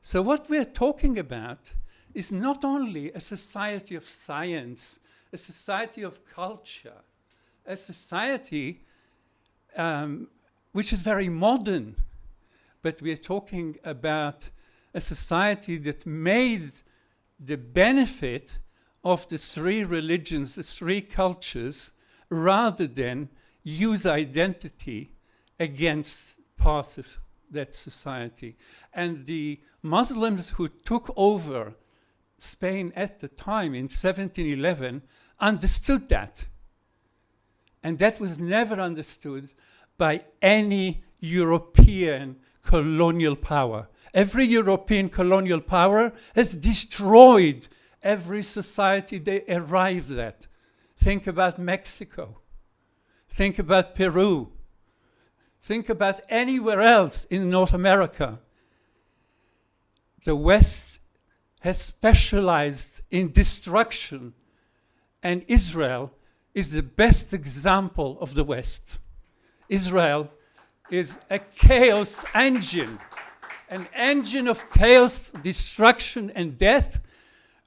So what we're talking about is not only a society of science, a society of culture, a society which is very modern, but we're talking about a society that made the benefit of the three religions, the three cultures, rather than use identity against parts of that society. And the Muslims who took over Spain at the time in 1711 understood that. And that was never understood by any European colonial power. Every European colonial power has destroyed every society they arrived at. Think about Mexico. Think about Peru. Think about anywhere else in North America. The West has specialized in destruction, and Israel is the best example of the West. Israel is a chaos engine, an engine of chaos, destruction, and death,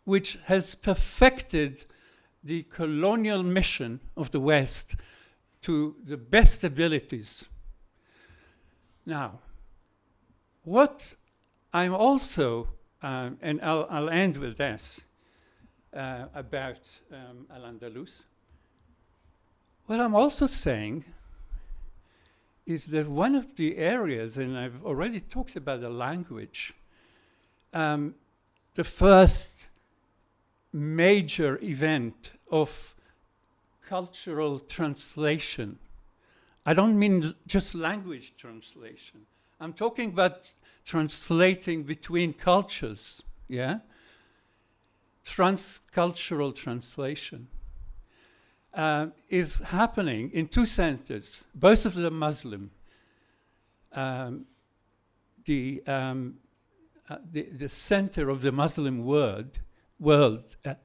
which has perfected the colonial mission of the West to the best abilities. Now, what I'm also, and I'll end with this, about Al-Andalus. What I'm also saying is that one of the areas, and I've already talked about the language, the first major event of cultural translation. I don't mean just language translation. I'm talking about translating between cultures, yeah? Transcultural translation is happening in two centers, both of them Muslim. The center of the Muslim world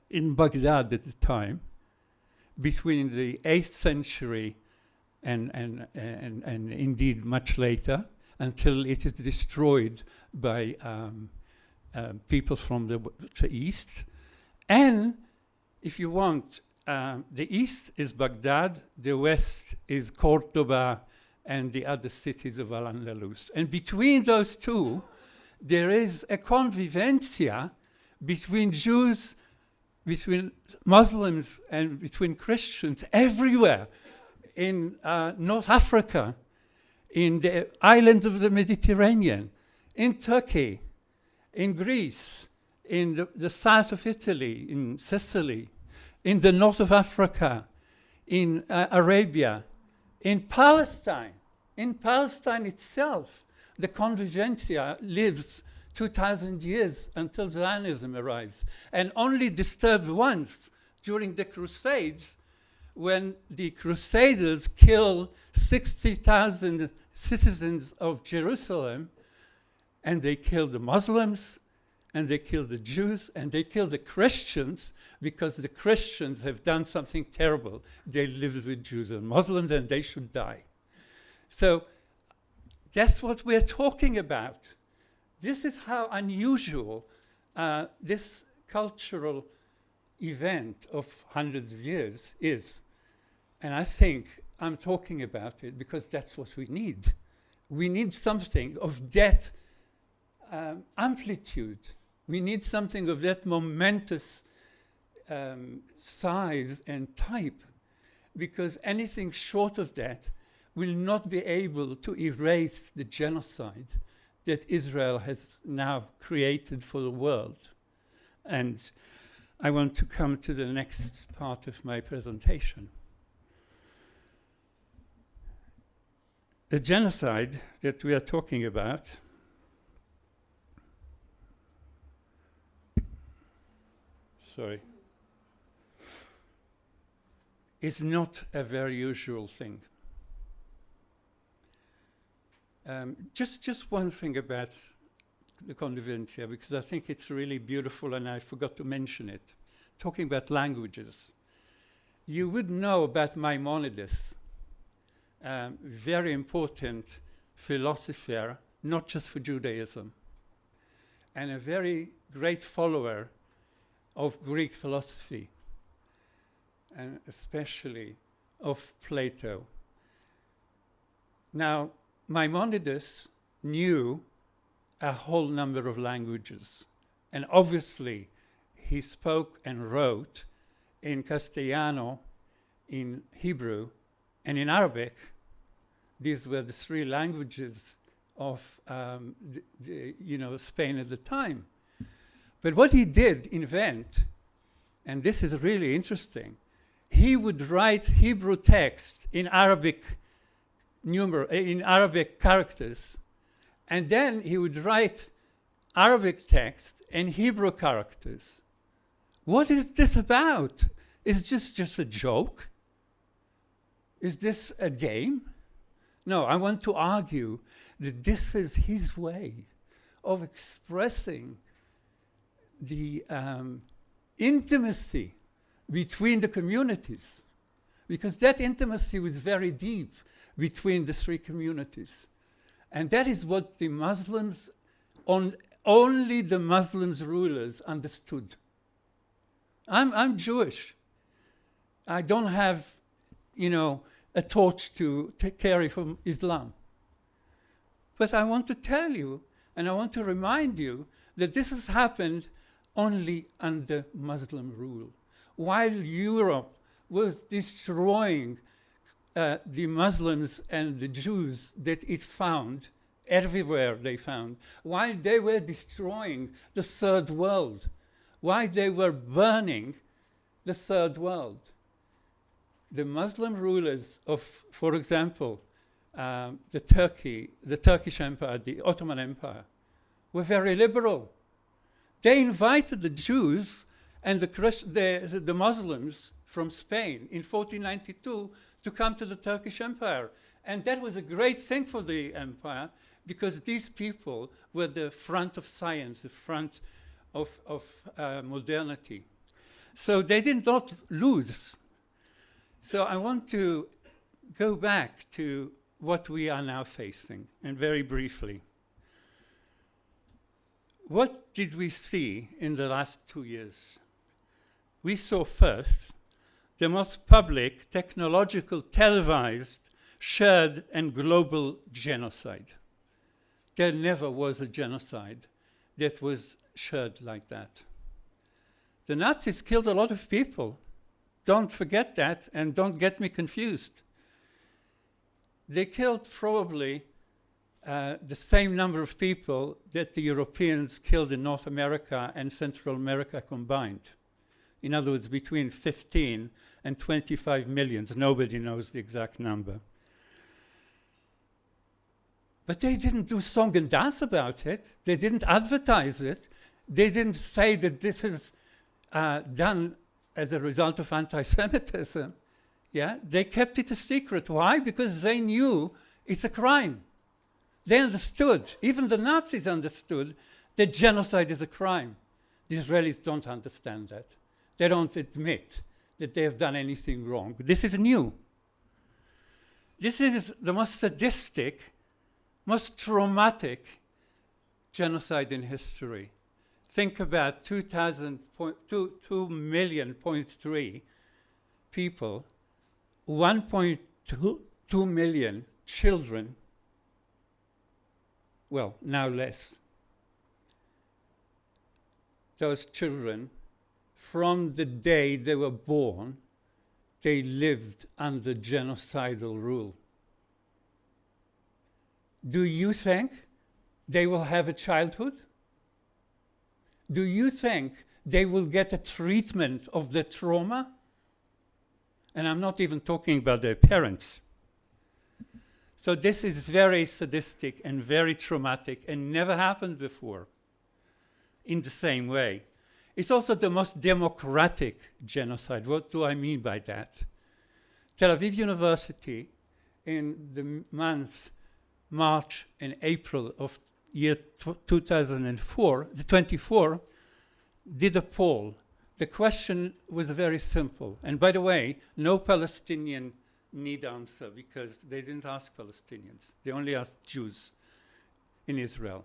in Baghdad at the time, between the 8th century and indeed much later, until it is destroyed by people from the east. And if you want, the east is Baghdad, the west is Cordoba, and the other cities of Al-Andalus. And between those two, there is a convivencia between Jews, between Muslims, and between Christians everywhere. In North Africa, in the islands of the Mediterranean, in Turkey, in Greece, in the south of Italy, in Sicily, in the north of Africa, in Arabia, in Palestine itself, the convivencia lives 2,000 years until Zionism arrives, and only disturbed once during the Crusades, when the Crusaders killed 60,000 citizens of Jerusalem, and they killed the Muslims, and they killed the Jews, and they killed the Christians, because the Christians have done something terrible. They lived with Jews and Muslims, and they should die. So that's what we're talking about. This is how unusual this cultural event of hundreds of years is. And I think I'm talking about it because that's what we need. We need something of that amplitude. We need something of that momentous size and type, because anything short of that will not be able to erase the genocide that Israel has now created for the world. And I want to come to the next part of my presentation. The genocide that we are talking about is not a very usual thing. Just one thing about the convivencia, because I think it's really beautiful and I forgot to mention it. Talking about languages. You would know about Maimonides, very important philosopher, not just for Judaism, and a very great follower of Greek philosophy, and especially of Plato. Now, Maimonides knew a whole number of languages, and obviously he spoke and wrote in Castellano, in Hebrew, and in Arabic. These were the three languages of Spain at the time. But what he did invent, and this is really interesting, he would write Hebrew text in Arabic characters, and then he would write Arabic text in Hebrew characters. What is this about? Is this just a joke? Is this a game? No, I want to argue that this is his way of expressing the intimacy between the communities, because that intimacy was very deep between the three communities. And that is what the Muslims, only the Muslims rulers understood. I'm Jewish. I don't have, a torch to carry from Islam. But I want to tell you, and I want to remind you, that this has happened only under Muslim rule. While Europe was destroying the Muslims and the Jews that it found, everywhere they found, while they were destroying the third world, while they were burning the third world, the Muslim rulers of, for example, the Turkish Empire, the Ottoman Empire, were very liberal. They invited the Jews and the Muslims from Spain in 1492 to come to the Turkish Empire. And that was a great thing for the empire, because these people were the front of science, the front of modernity. So they did not lose. So I want to go back to what we are now facing, and very briefly. What did we see in the last 2 years? We saw first the most public, technological, televised, shared, and global genocide. There never was a genocide that was shared like that. The Nazis killed a lot of people. Don't forget that, and don't get me confused. They killed probably the same number of people that the Europeans killed in North America and Central America combined. In other words, between 15 and 25 million. Nobody knows the exact number. But they didn't do song and dance about it. They didn't advertise it. They didn't say that this is done as a result of anti-Semitism. Yeah? They kept it a secret. Why? Because they knew it's a crime. They understood, even the Nazis understood, that genocide is a crime. The Israelis don't understand that. They don't admit that they have done anything wrong. This is new. This is the most sadistic, most traumatic genocide in history. Think about 2 million, 0.3 people, 1.2 million children, well, now less. Those children, from the day they were born, they lived under genocidal rule. Do you think they will have a childhood? Do you think they will get a treatment of the trauma? And I'm not even talking about their parents. So this is very sadistic and very traumatic and never happened before in the same way. It's also the most democratic genocide. What do I mean by that? Tel Aviv University, in the month March and April of year 2024, did a poll. The question was very simple. And by the way, no Palestinian need answer, because they didn't ask Palestinians. They only asked Jews in Israel.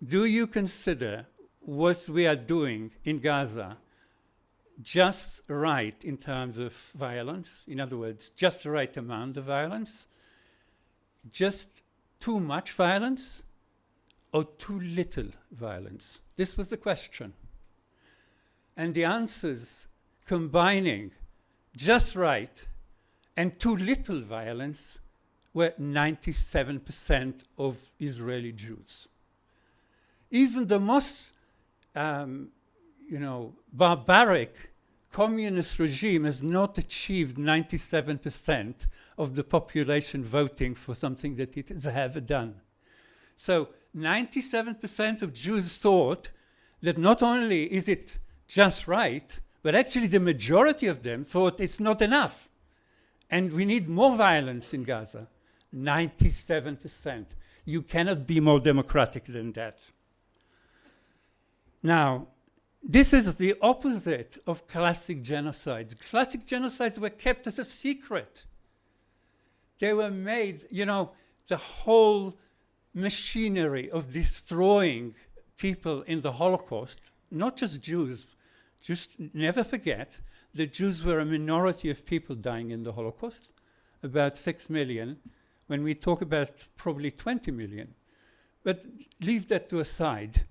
Do you consider what we are doing in Gaza just right in terms of violence? In other words, just the right amount of violence? Just too much violence? Or too little violence? This was the question. And the answers combining just right and too little violence were 97% of Israeli Jews. Even the most barbaric communist regime has not achieved 97% of the population voting for something that it has ever done. So 97% of Jews thought that not only is it just right, but actually the majority of them thought it's not enough. And we need more violence in Gaza. 97%. You cannot be more democratic than that. Now, this is the opposite of classic genocides. Classic genocides were kept as a secret. They were made, you know, the whole machinery of destroying people in the Holocaust, not just Jews, just never forget that Jews were a minority of people dying in the Holocaust, about 6 million, when we talk about probably 20 million. But leave that to aside.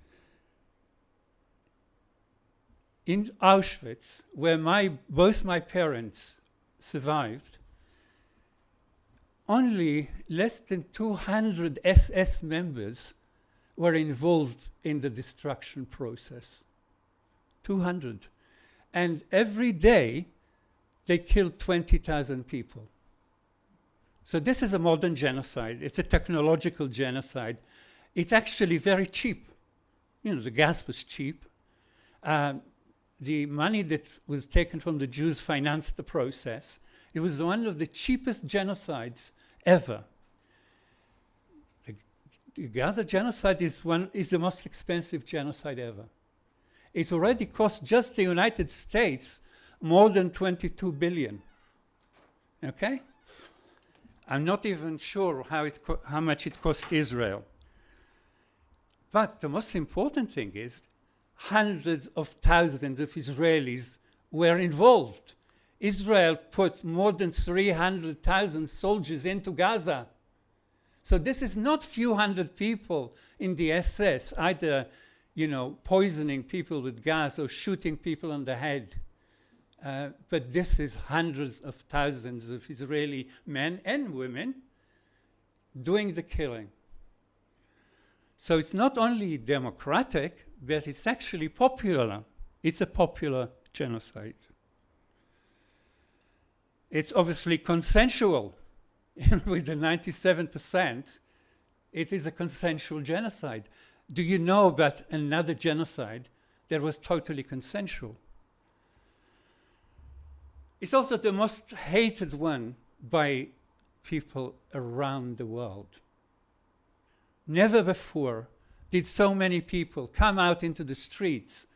In Auschwitz, where both my parents survived, only less than 200 SS members were involved in the destruction process. 200. And every day, they killed 20,000 people. So this is a modern genocide. It's a technological genocide. It's actually very cheap. You know, the gas was cheap. The money that was taken from the Jews financed the process. It was one of the cheapest genocides ever. The Gaza genocide is the most expensive genocide ever. It already cost just the United States more than 22 billion. Okay? I'm not even sure how much it cost Israel. But the most important thing is hundreds of thousands of Israelis were involved. Israel put more than 300,000 soldiers into Gaza. So this is not few hundred people in the SS, either, you know, poisoning people with gas or shooting people on the head. But this is hundreds of thousands of Israeli men and women doing the killing. So it's not only democratic, but it's actually popular. It's a popular genocide. It's obviously consensual. With the 97%, it is a consensual genocide. Do you know about another genocide that was totally consensual? It's also the most hated one by people around the world. Never before did so many people come out into the streets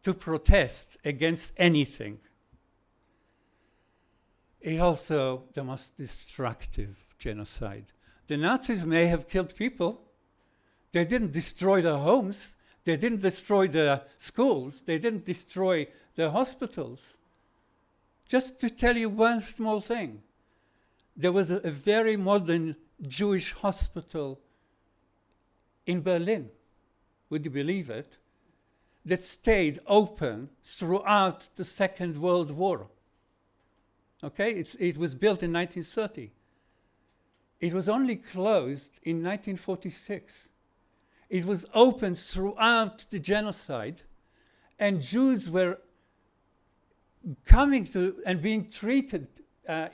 to protest against anything. It's also the most destructive genocide. The Nazis may have killed people. They didn't destroy their homes. They didn't destroy the schools. They didn't destroy the hospitals. Just to tell you one small thing, there was a very modern Jewish hospital in Berlin, would you believe it, that stayed open throughout the Second World War. Okay, it was built in 1930. It was only closed in 1946. It was open throughout the genocide, and Jews were coming to and being treated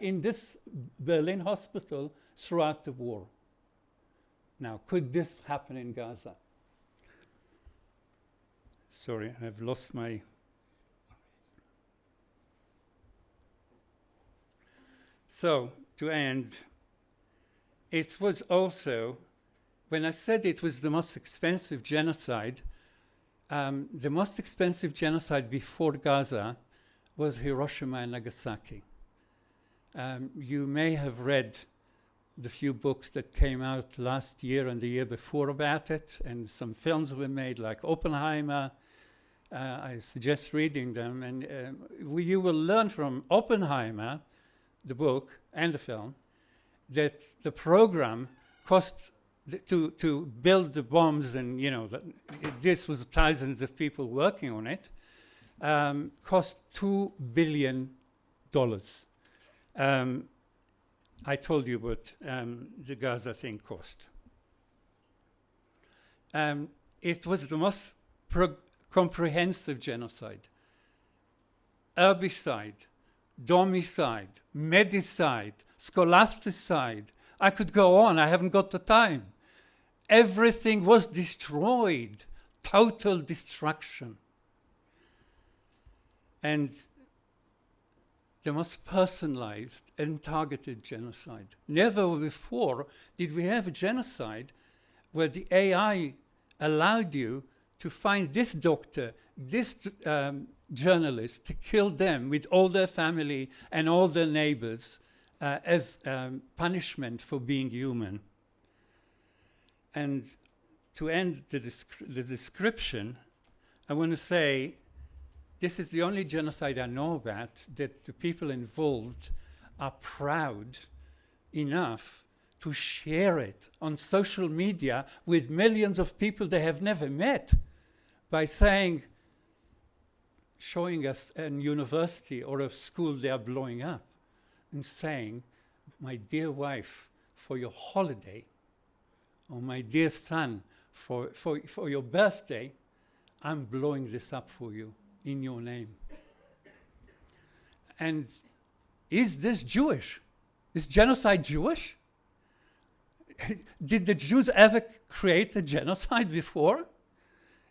in this Berlin hospital throughout the war. Now, could this happen in Gaza? Sorry, I've lost my... So, to end, it was also, when I said it was the most expensive genocide, the most expensive genocide before Gaza was Hiroshima and Nagasaki. You may have read the few books that came out last year and the year before about it, and some films were made like Oppenheimer. I suggest reading them, and you will learn from Oppenheimer, the book and the film, that the program cost to build the bombs, and you know, this was thousands of people working on it, cost $2 billion. I told you what the Gaza thing cost. It was the most comprehensive genocide. herbicide, domicide, medicide, scholasticide. I could go on, I haven't got the time. Everything was destroyed, total destruction. And the most personalized and targeted genocide. Never before did we have a genocide where the AI allowed you to find this doctor, this journalist, to kill them with all their family and all their neighbors as punishment for being human. And to end the description, I want to say this is the only genocide I know about that the people involved are proud enough to share it on social media with millions of people they have never met by saying, showing us a university or a school they are blowing up and saying, my dear wife, for your holiday, or my dear son, for your birthday, I'm blowing this up for you in your name. And is this Jewish? Is genocide Jewish? Did the Jews ever create a genocide before?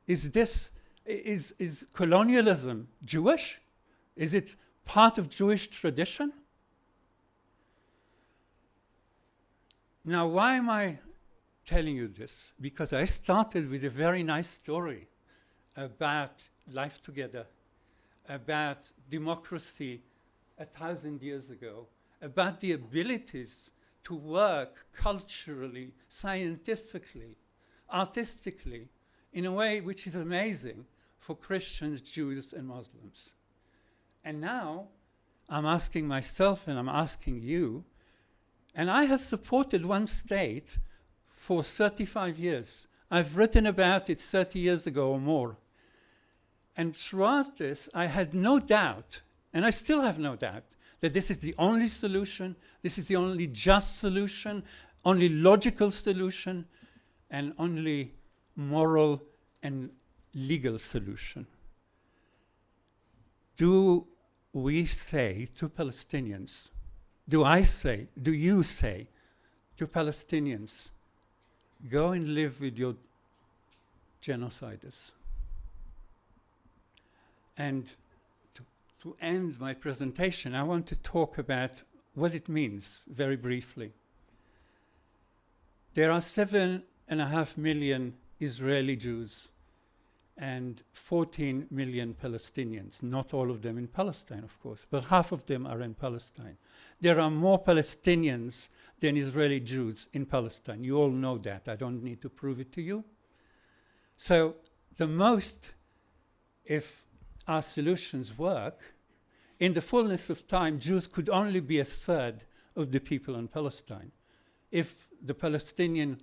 Is colonialism Jewish? Is it part of Jewish tradition? Now, why am I telling you this? Because I started with a very nice story about life together, about democracy 1,000 years ago, about the abilities to work culturally, scientifically, artistically, in a way which is amazing for Christians, Jews, and Muslims. And now I'm asking myself and I'm asking you, and I have supported one state for 35 years. I've written about it 30 years ago or more. And throughout this, I had no doubt, and I still have no doubt, that this is the only solution, this is the only just solution, only logical solution, and only moral and legal solution. Do we say to Palestinians, do you say to Palestinians, go and live with your genociders? And to end my presentation, I want to talk about what it means very briefly. There are 7.5 million Israeli Jews and 14 million Palestinians, not all of them in Palestine, of course, but half of them are in Palestine. There are more Palestinians than Israeli Jews in Palestine. You all know that. I don't need to prove it to you. So the most, if our solutions work, in the fullness of time, Jews could only be a third of the people in Palestine. If the Palestinian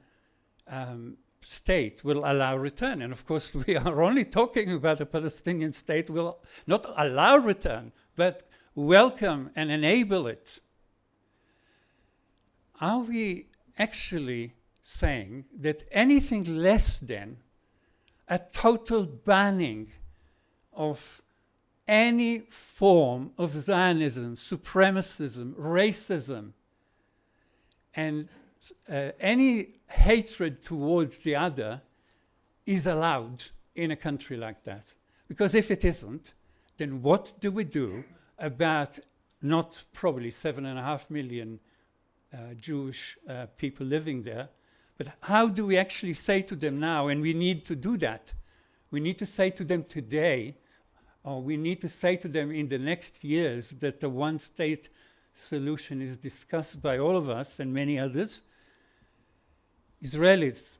state will allow return, and of course we are only talking about a Palestinian state will not allow return, but welcome and enable it. Are we actually saying that anything less than a total banning of any form of Zionism, supremacism, racism, and any hatred towards the other is allowed in a country like that? Because if it isn't, then what do we do about not probably 7.5 million Jewish people living there, but how do we actually say to them now, and we need to do that, we need to say to them today, or we need to say to them in the next years that the one-state solution is discussed by all of us and many others. Israelis,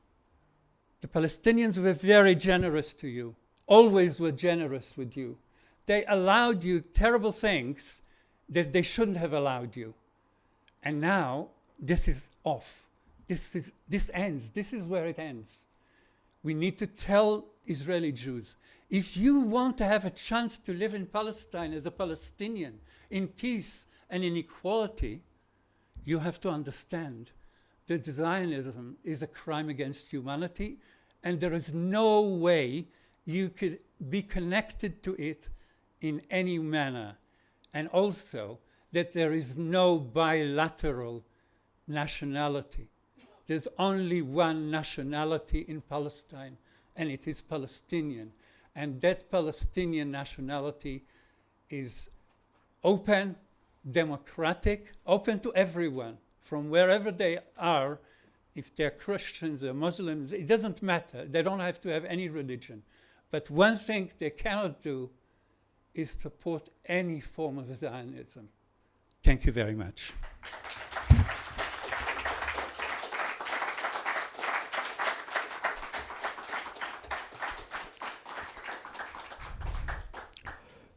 the Palestinians were very generous to you, always were generous with you. They allowed you terrible things that they shouldn't have allowed you. And now this is off. This ends. This is where it ends. We need to tell Israeli Jews, if you want to have a chance to live in Palestine as a Palestinian in peace and in equality, you have to understand that Zionism is a crime against humanity, and there is no way you could be connected to it in any manner, and also that there is no bilateral nationality. There's only one nationality in Palestine, and it is Palestinian. And that Palestinian nationality is open, democratic, open to everyone from wherever they are. If they're Christians or Muslims, it doesn't matter. They don't have to have any religion. But one thing they cannot do is support any form of Zionism. Thank you very much.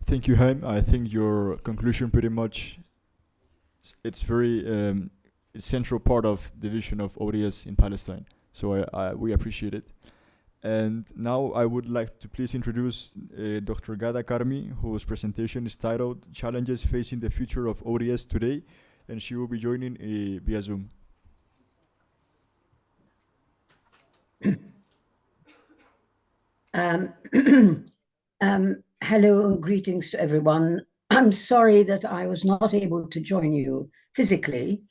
Thank you, Haim. I think your conclusion pretty much, it's very central part of the vision of ODS in Palestine. So we appreciate it. And now I would like to please introduce Dr. Ghada Kharmi, whose presentation is titled Challenges Facing the Future of ODS Today, and she will be joining via Zoom. Hello and greetings to everyone. I'm sorry that I was not able to join you physically,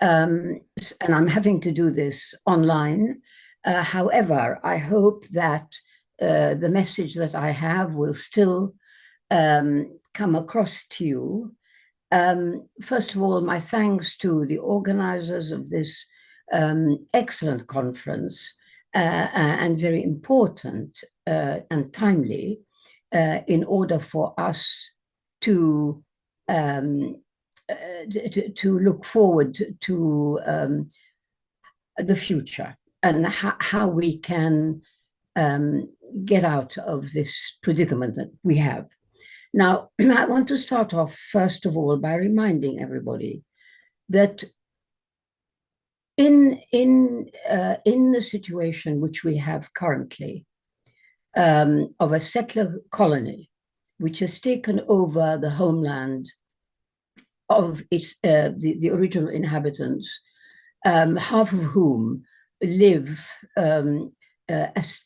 and I'm having to do this online. However, I hope that the message that I have will still come across to you. First of all, my thanks to the organizers of this excellent conference and very important and timely in order for us to look forward to the future and how we can get out of this predicament that we have. Now, I want to start off, first of all, by reminding everybody that in the situation which we have currently, of a settler colony, which has taken over the homeland of its the original inhabitants, half of whom live as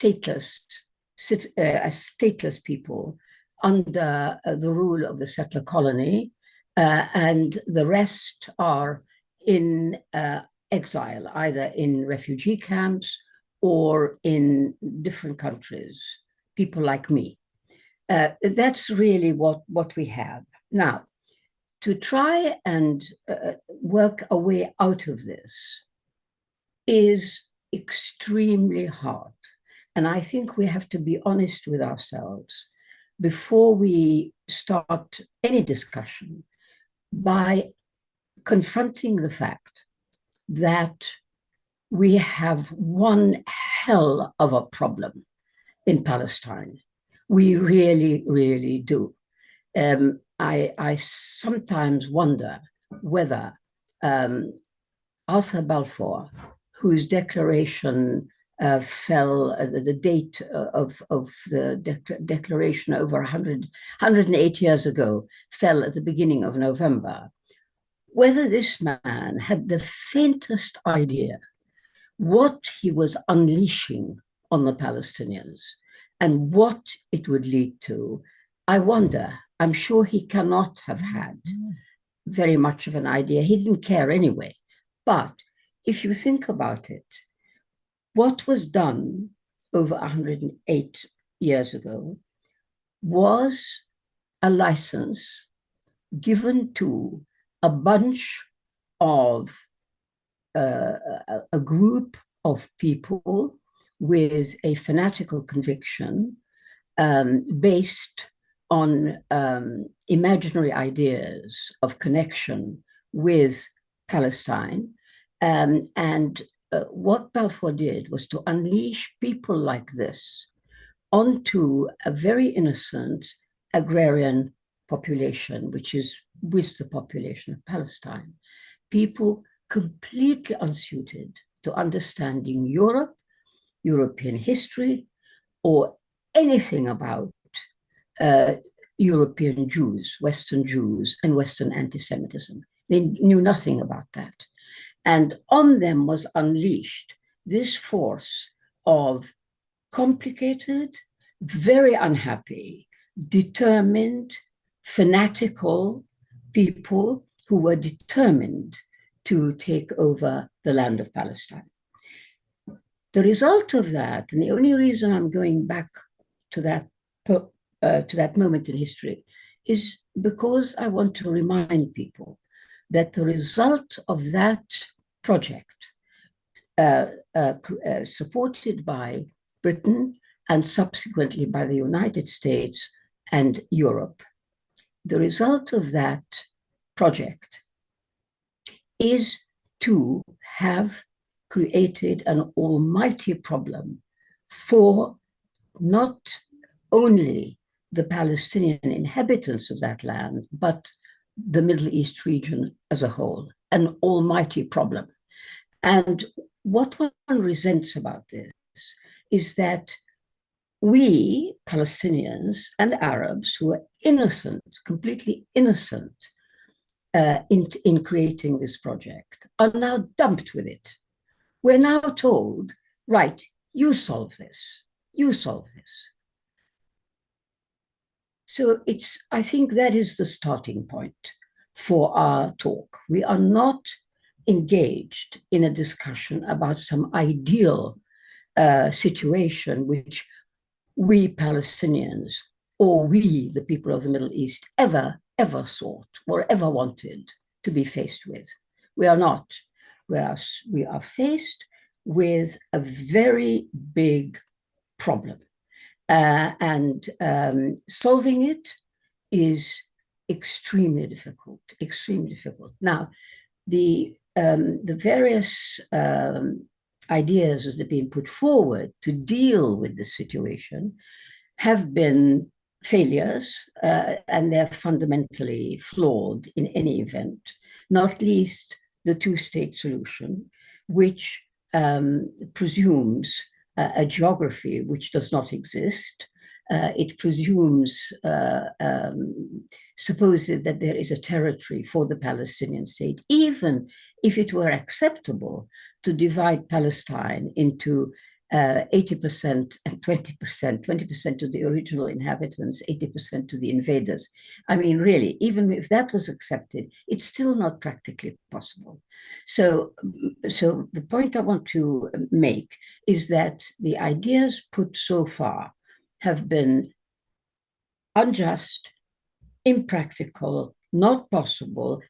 stateless people under the rule of the settler colony, and the rest are in exile, either in refugee camps or in different countries, people like me. That's really what we have. Now, to try and work a way out of this is extremely hard. And I think we have to be honest with ourselves before we start any discussion by confronting the fact that we have one hell of a problem in Palestine. We really, really do. I sometimes wonder whether Arthur Balfour, whose declaration fell, the date of the declaration over 108 years ago, fell at the beginning of November, whether this man had the faintest idea what he was unleashing on the Palestinians and what it would lead to. I wonder. I'm sure he cannot have had very much of an idea. He didn't care anyway. But if you think about it, what was done over 108 years ago was a license given to a bunch of a group of people with a fanatical conviction based on imaginary ideas of connection with Palestine. What Balfour did was to unleash people like this onto a very innocent agrarian population, which is with the population of Palestine. People completely unsuited to understanding Europe, European history, or anything about European Jews, Western Jews, and Western anti-Semitism. They knew nothing about that. And on them was unleashed this force of complicated, very unhappy, determined, fanatical people who were determined to take over the land of Palestine. The result of that, and the only reason I'm going back to that moment in history, is because I want to remind people that the result of that project, supported by Britain and subsequently by the United States and Europe, the result of that project is to have created an almighty problem for not only the Palestinian inhabitants of that land, but the Middle East region as a whole, an almighty problem. And what one resents about this is that we, Palestinians and Arabs, who are innocent, completely innocent in creating this project, are now dumped with it. We're now told, right, you solve this, you solve this. So I think that is the starting point for our talk. We are not engaged in a discussion about some ideal situation which we Palestinians or we, the people of the Middle East, ever sought or ever wanted to be faced with. We are not. We are faced with a very big problem. And solving it is extremely difficult, extremely difficult. Now, the various ideas that have been put forward to deal with this situation have been failures, and they're fundamentally flawed in any event, not least the two-state solution, which presumes a geography which does not exist. It presumes, supposes that there is a territory for the Palestinian state, even if it were acceptable to divide Palestine into 80% and 20%, 20% to the original inhabitants, 80% to the invaders. I mean, really, even if that was accepted, it's still not practically possible. So the point I want to make is that the ideas put so far have been unjust, impractical, not possible,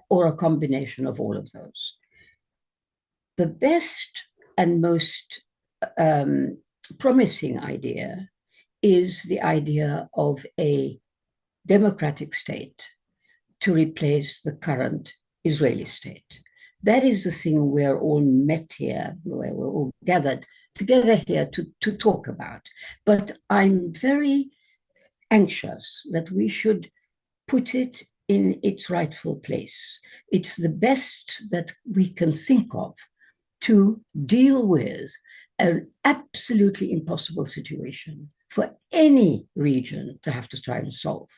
or a combination of all of those. The best and most promising idea is the idea of a democratic state to replace the current Israeli state. That is the thing we're all met here, we're all gathered together here to talk about. But I'm very anxious that we should put it in its rightful place. It's the best that we can think of to deal with an absolutely impossible situation for any region to have to try and solve.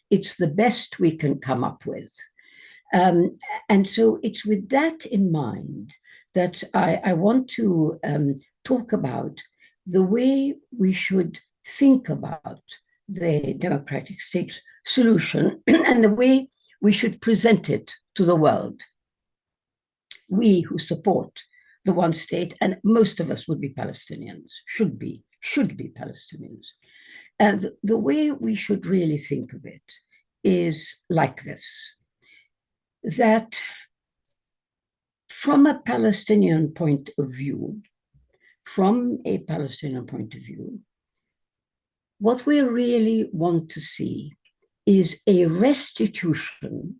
It's the best we can come up with. And so it's with that in mind that I want to talk about the way we should think about the democratic state solution and the way we should present it to the world. We who support the one state, and most of us would be Palestinians, should be Palestinians. And the way we should really think of it is like this, that from a Palestinian point of view, what we really want to see is a restitution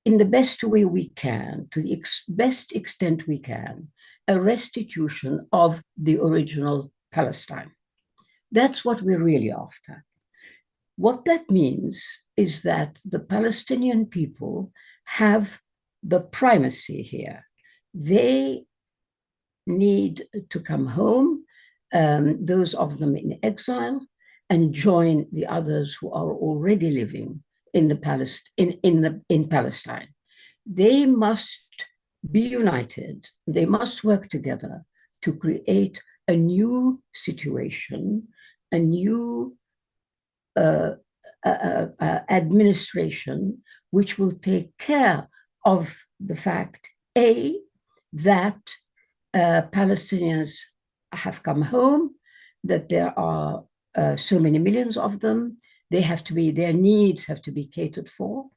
in the best way we can, to the best extent we can, a restitution of the original Palestine. That's what we're really after. What that means is that the Palestinian people have the primacy here. They need to come home, those of them in exile, and join the others who are already living in Palestine. They must be united. They must work together to create a new situation, a new administration which will take care of the fact, A, that Palestinians have come home, that there are so many millions of them, their needs have to be catered for.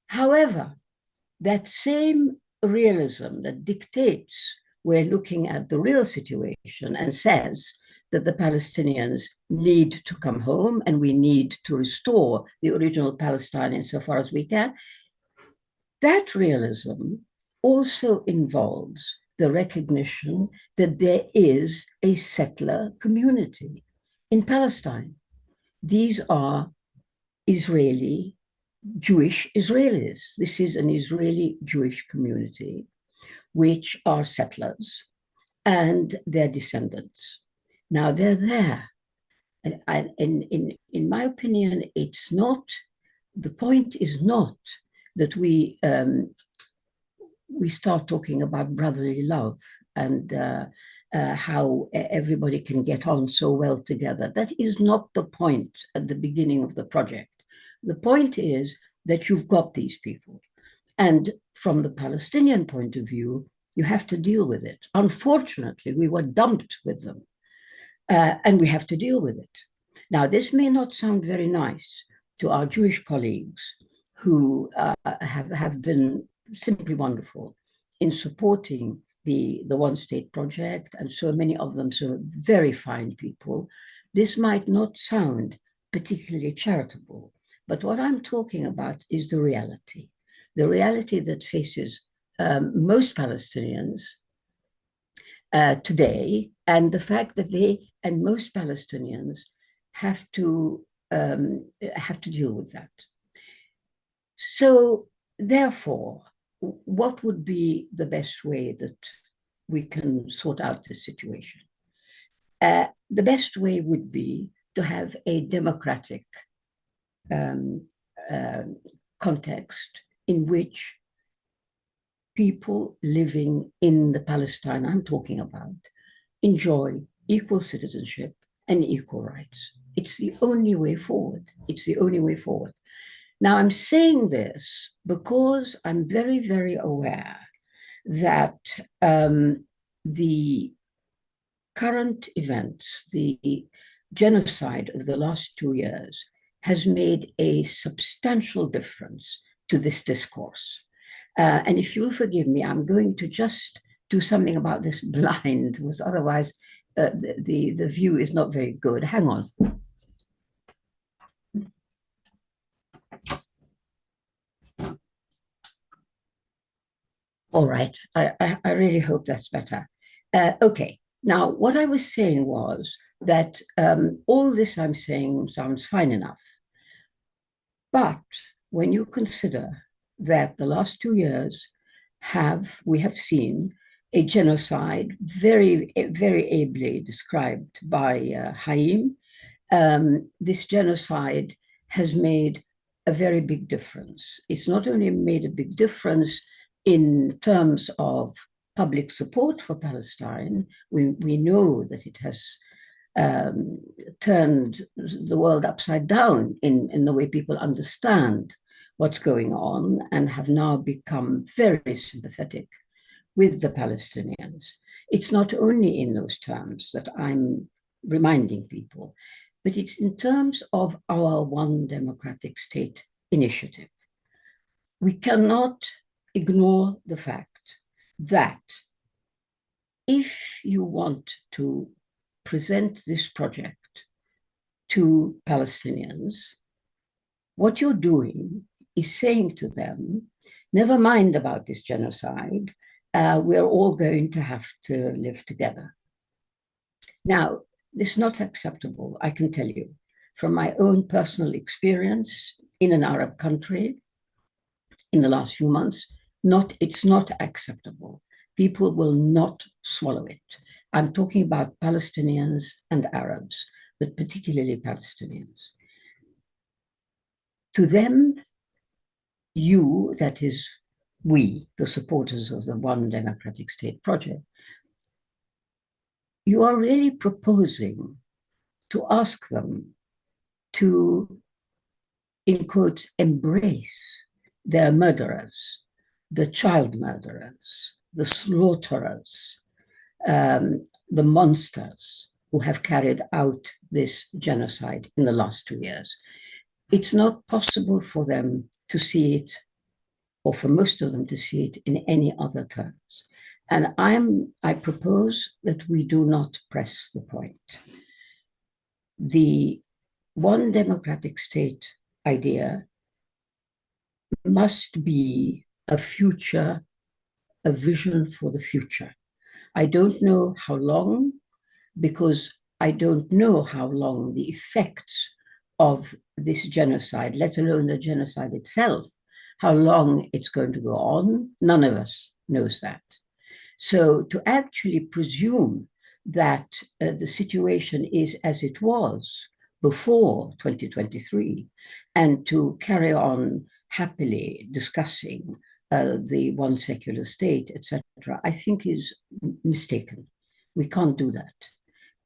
However, that same realism that dictates we're looking at the real situation and says that the Palestinians need to come home and we need to restore the original Palestine insofar as we can, that realism also involves the recognition that there is a settler community in Palestine. These are Israeli, Jewish Israelis. This is an Israeli Jewish community, which are settlers and their descendants. Now they're there. And in my opinion, it's not, the point is not that we start talking about brotherly love and how everybody can get on so well together. That is not the point at the beginning of the project. The point is that you've got these people. And from the Palestinian point of view, you have to deal with it. Unfortunately, we were dumped with them, and we have to deal with it. Now, this may not sound very nice to our Jewish colleagues who have been simply wonderful in supporting the one-state project, and so many of them so very fine people. This might not sound particularly charitable, but what I'm talking about is the reality that faces most Palestinians today, and the fact that most Palestinians have to deal with that. So therefore, what would be the best way that we can sort out this situation? The best way would be to have a democratic context in which people living in the Palestine I'm talking about enjoy equal citizenship and equal rights. It's the only way forward. It's the only way forward. Now, I'm saying this because I'm very, very aware that the current events, the genocide of the last 2 years, has made a substantial difference to this discourse. And if you'll forgive me, I'm going to just do something about this blind, because otherwise the view is not very good. Hang on. All right, I really hope that's better. Okay, now what I was saying was that all this I'm saying sounds fine enough. But when you consider that the last 2 years we have seen a genocide very, very ably described by Haim, this genocide has made a very big difference. It's not only made a big difference in terms of public support for Palestine. We know that it has turned the world upside down in the way people understand what's going on, and have now become very sympathetic with the Palestinians. It's not only in those terms that I'm reminding people, but it's in terms of our one democratic state initiative. We cannot ignore the fact that if you want to present this project to Palestinians, what you're doing is saying to them, never mind about this genocide, we're all going to have to live together. Now, this is not acceptable, I can tell you, from my own personal experience in an Arab country in the last few months. It's not acceptable. People will not swallow it. I'm talking about Palestinians and Arabs, but particularly Palestinians. To them, you, that is we, the supporters of the One Democratic State project, you are really proposing to ask them to in quotes, embrace their murderers, the child murderers, the slaughterers, the monsters who have carried out this genocide in the last 2 years. It's not possible for them to see it, or for most of them to see it, in any other terms. And I propose that we do not press the point. The one democratic state idea must be a future, a vision for the future. I don't know how long, because I don't know how long the effects of this genocide, let alone the genocide itself, how long it's going to go on. None of us knows that. So to actually presume that the situation is as it was before 2023, and to carry on happily discussing the one secular state, etc., I think is mistaken. We can't do that.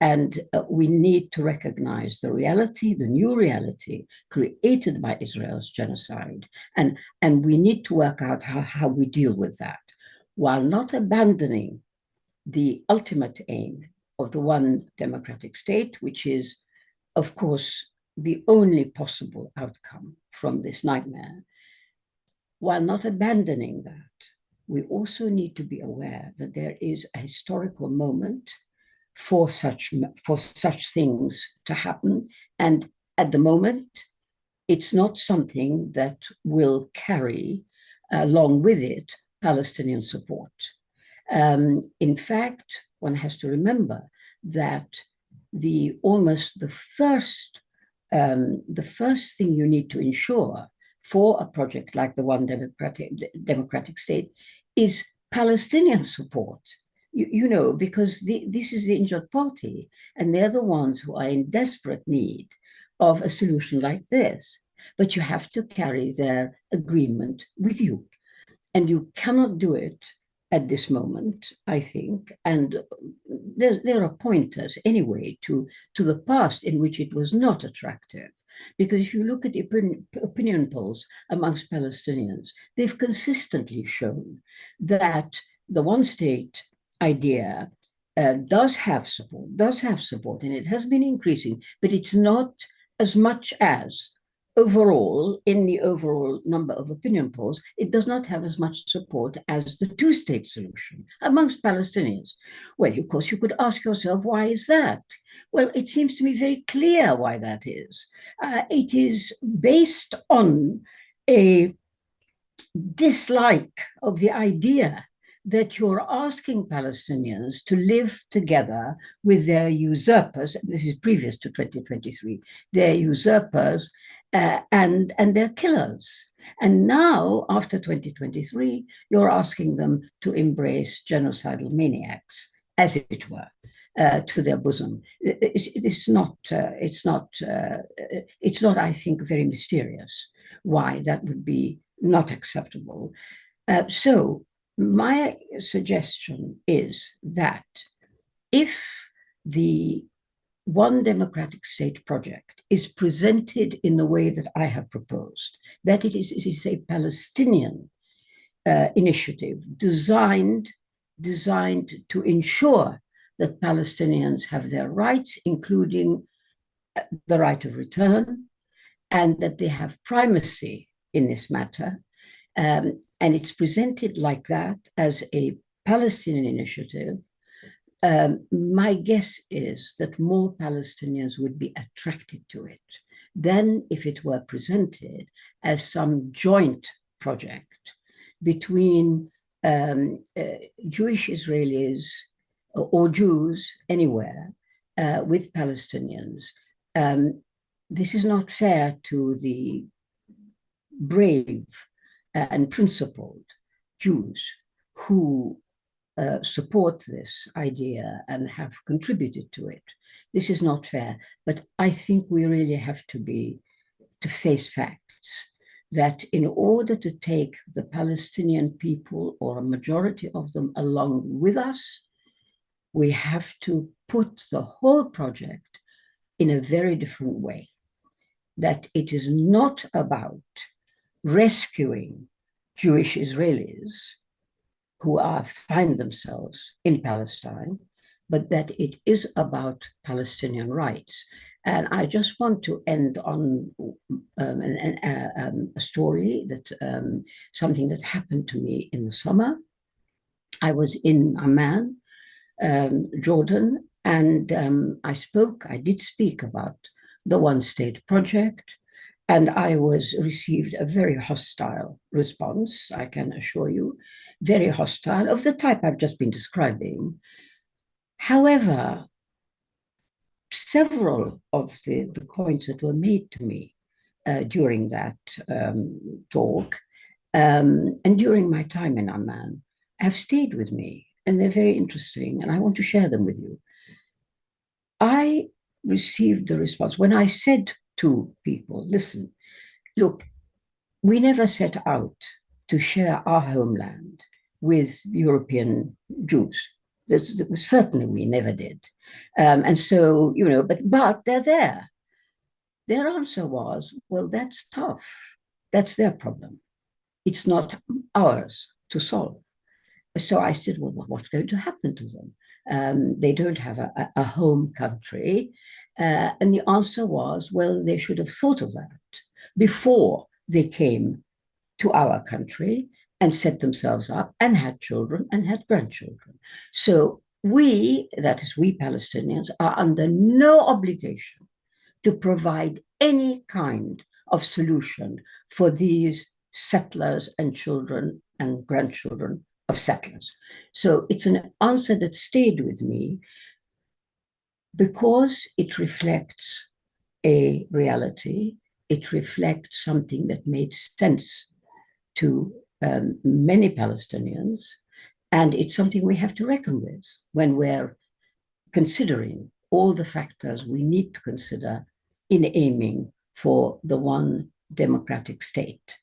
And we need to recognize the reality, the new reality created by Israel's genocide. And we need to work out how we deal with that, while not abandoning the ultimate aim of the one democratic state, which is, of course, the only possible outcome from this nightmare. While not abandoning that, we also need to be aware that there is a historical moment for such things to happen. And at the moment, it's not something that will carry along with it Palestinian support. In fact, one has to remember that the first thing you need to ensure for a project like the one democratic state is Palestinian support. You know, because this is the injured party, and they're the ones who are in desperate need of a solution like this. But you have to carry their agreement with you. And you cannot do it at this moment, I think. And there are pointers anyway to the past in which it was not attractive. Because if you look at the opinion polls amongst Palestinians, they've consistently shown that the one state idea does have support, and it has been increasing, but it's not as much as overall, in the overall number of opinion polls, it does not have as much support as the two-state solution amongst Palestinians. Well, of course, you could ask yourself, why is that? Well, it seems to me very clear why that is. It is based on a dislike of the idea that you're asking Palestinians to live together with their usurpers. This is previous to 2023, their usurpers and their killers. And now, after 2023, you're asking them to embrace genocidal maniacs, as it were, to their bosom. It's not, I think, very mysterious why that would be not acceptable. So my suggestion is that if the one democratic state project is presented in the way that I have proposed, that it is a Palestinian initiative designed to ensure that Palestinians have their rights, including the right of return, and that they have primacy in this matter. And it's presented like that as a Palestinian initiative. My guess is that more Palestinians would be attracted to it than if it were presented as some joint project between Jewish Israelis or Jews anywhere with Palestinians. This is not fair to the brave and principled Jews who support this idea and have contributed to it. This is not fair, but I think we really have to face facts, that in order to take the Palestinian people, or a majority of them, along with us, we have to put the whole project in a very different way. that it is not about rescuing Jewish Israelis who find themselves in Palestine, but that it is about Palestinian rights. And I just want to end on a story that something that happened to me in the summer. I was in Amman, Jordan, and I did speak about the one-state project, and I received a very hostile response, I can assure you, very hostile, of the type I've just been describing. However, several of the points that were made to me during that talk and during my time in Amman have stayed with me, and they're very interesting, and I want to share them with you. I received the response when I said to people, listen, look, we never set out to share our homeland with European Jews. Certainly we never did. And so, you know, but they're there. Their answer was, well, that's tough. That's their problem. It's not ours to solve. So I said, well, what's going to happen to them? They don't have a home country. And the answer was, well, they should have thought of that before they came to our country and set themselves up and had children and had grandchildren. So we, that is we Palestinians, are under no obligation to provide any kind of solution for these settlers and children and grandchildren of settlers. So it's an answer that stayed with me because it reflects a reality. It reflects something that made sense to many Palestinians, and it's something we have to reckon with when we're considering all the factors we need to consider in aiming for the one democratic state.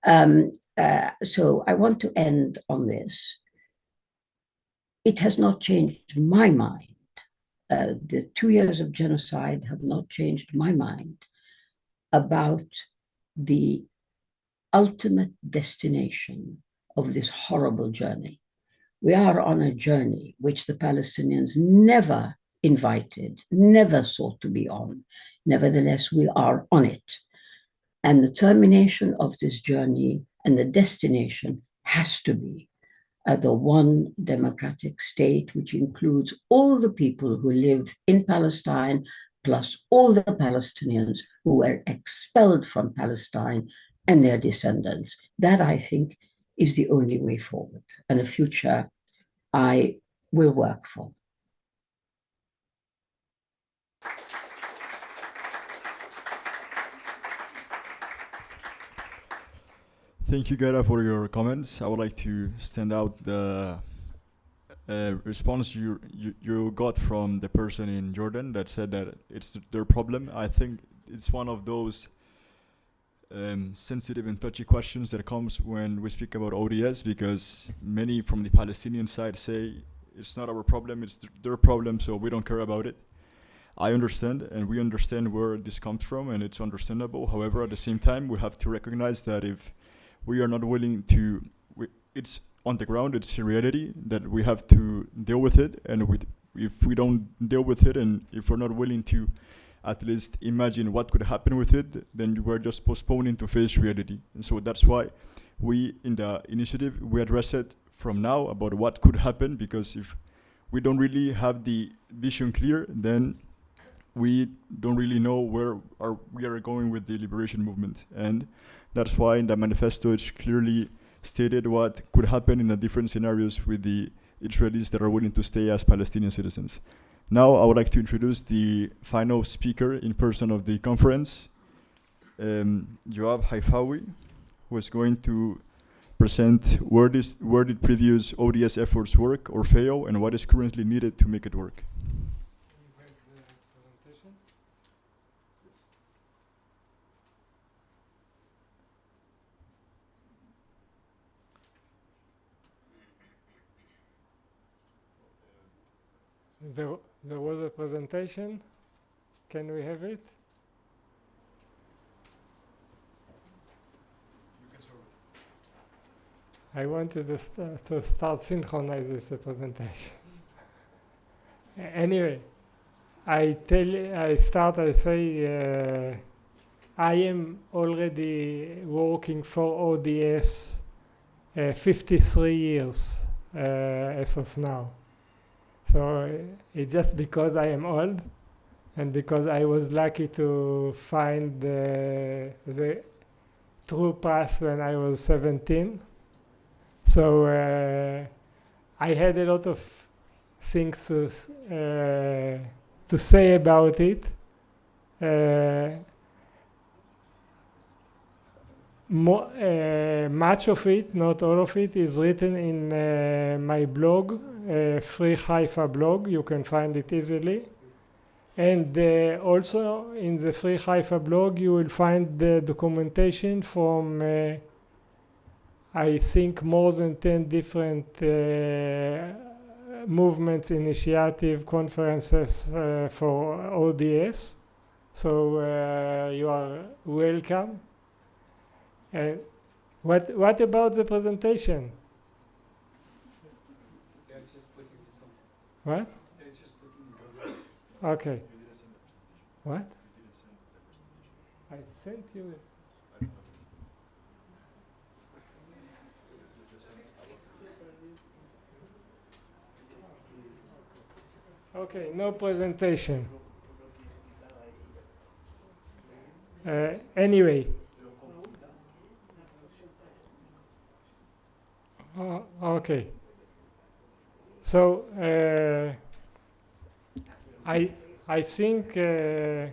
So I want to end on this. It has not changed my mind. The 2 years of genocide have not changed my mind about the ultimate destination of this horrible journey. We are on a journey which the Palestinians never invited, never sought to be on. Nevertheless, we are on it. And the termination of this journey and the destination has to be the one democratic state, which includes all the people who live in Palestine, plus all the Palestinians who were expelled from Palestine and their descendants. That, I think, is the only way forward, and a future I will work for. Thank you, Ghada, for your comments. I would like to stand out the response you got from the person in Jordan that said that it's their problem. I think it's one of those sensitive and touchy questions that comes when we speak about ODS, because many from the Palestinian side say it's not our problem, it's their problem, so we don't care about it. I understand, and we understand where this comes from, and it's understandable. However, at the same time, we have to recognize that if we are not willing to, it's on the ground, it's a reality that we have to deal with it, and if we don't deal with it, and if we're not willing to at least imagine what could happen with it, then we're just postponing to face reality. And so that's why we, in the initiative, we address it from now about what could happen, because if we don't really have the vision clear, then we don't really know where we are going with the liberation movement. And that's why in the manifesto it's clearly stated what could happen in the different scenarios with the Israelis that are willing to stay as Palestinian citizens. Now I would like to introduce the final speaker in person of the conference, Yoav Haifawi, who is going to present where did previous ODS efforts work or fail, and what is currently needed to make it work. There was a presentation. Can we have it? I wanted to start synchronize with the presentation. Anyway, I say I am already working for ODS 53 years as of now. So it's just because I am old and because I was lucky to find the true path when I was 17. So I had a lot of things to say about it. Much of it, not all of it, is written in my blog, Free Haifa blog. You can find it easily. And also in the Free Haifa blog, you will find the documentation from, I think, more than 10 different movements, initiative, conferences for ODS. So you are welcome. And what about the presentation? What? Okay. What? I sent you it. Okay, no presentation. Anyway. Okay. So I think the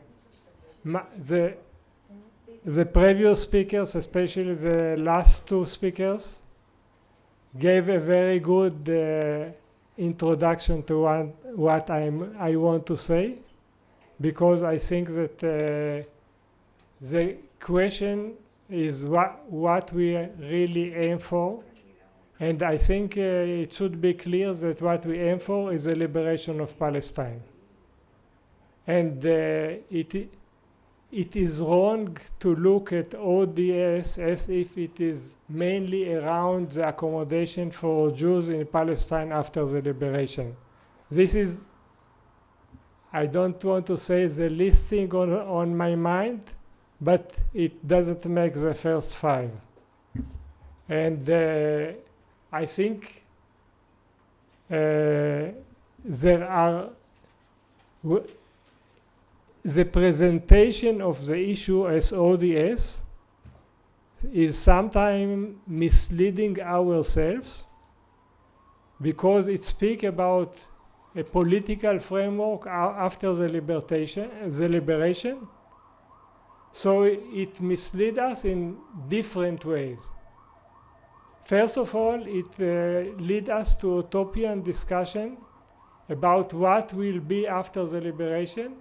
previous speakers, especially the last two speakers, gave a very good introduction to what I want to say, because I think that the question is what we really aim for, and I think it should be clear that what we aim for is the liberation of Palestine. And it is wrong to look at ODS as if it is mainly around the accommodation for Jews in Palestine after the liberation. This is, I don't want to say the least thing on my mind, but it doesn't make the first five. And I think there are the presentation of the issue as ODS is sometimes misleading ourselves, because it speaks about a political framework after the liberation. So it misleads us in different ways. First of all, it leads us to utopian discussion about what will be after the liberation,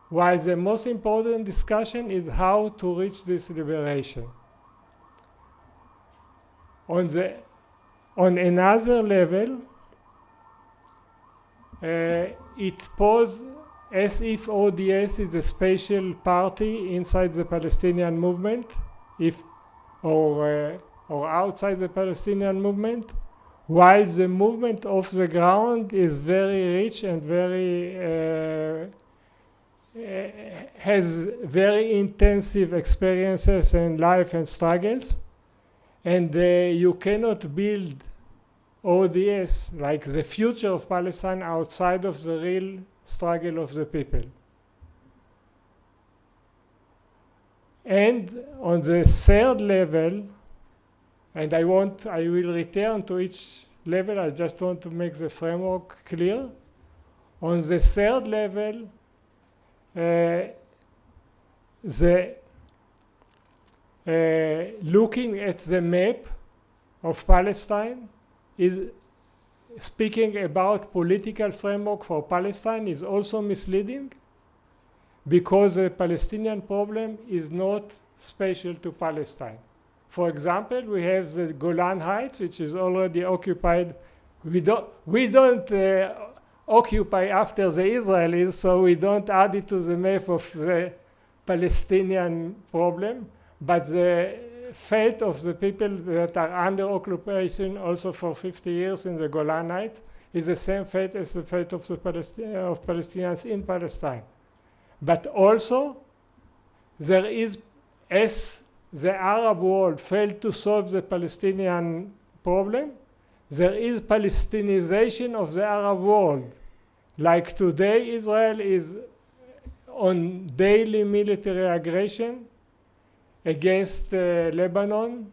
while the most important discussion is how to reach this liberation. On another level, it poses as if ODS is a special party inside the Palestinian movement, or outside the Palestinian movement, while the movement off the ground is very rich and very has very intensive experiences in life and struggles, and you cannot build ODS, like the future of Palestine, outside of the real struggle of the people. And on the third level, and I will return to each level, I just want to make the framework clear. On the third level, looking at the map of Palestine is speaking about political framework for Palestine is also misleading, because the Palestinian problem is not special to Palestine. For example, we have the Golan Heights, which is already occupied. We don't occupy after the Israelis, so we don't add it to the map of the Palestinian problem. But the fate of the people that are under occupation also for 50 years in the Golan Heights is the same fate as the fate of the Palestinians in Palestine. But also, there is, as the Arab world failed to solve the Palestinian problem, there is Palestinization of the Arab world. Like today, Israel is on daily military aggression against Lebanon.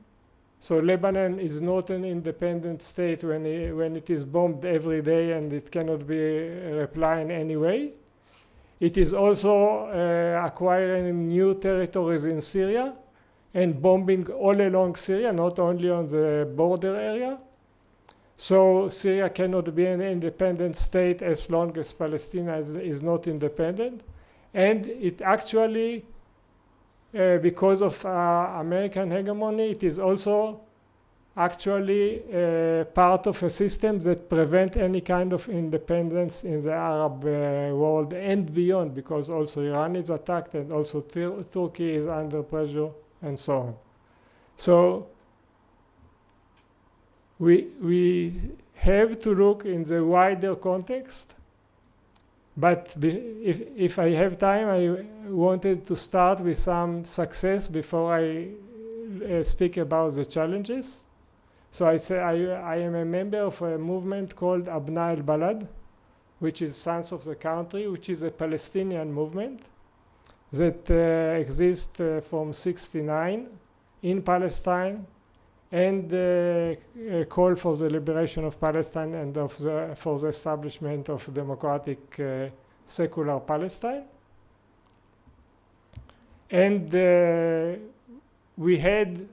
So Lebanon is not an independent state when it is bombed every day and it cannot be replied in any way. It is also acquiring new territories in Syria and bombing all along Syria, not only on the border area. So Syria cannot be an independent state as long as Palestine is not independent. And it actually, because of American hegemony, it is also actually part of a system that prevents any kind of independence in the Arab world and beyond, because also Iran is attacked and also Turkey is under pressure and so on. So we have to look in the wider context, but if I have time, I wanted to start with some success before I speak about the challenges. So I say I am a member of a movement called Abna al-Balad, which is Sons of the Country, which is a Palestinian movement that exists from '69 in Palestine, and call for the liberation of Palestine and for the establishment of democratic secular Palestine. And we had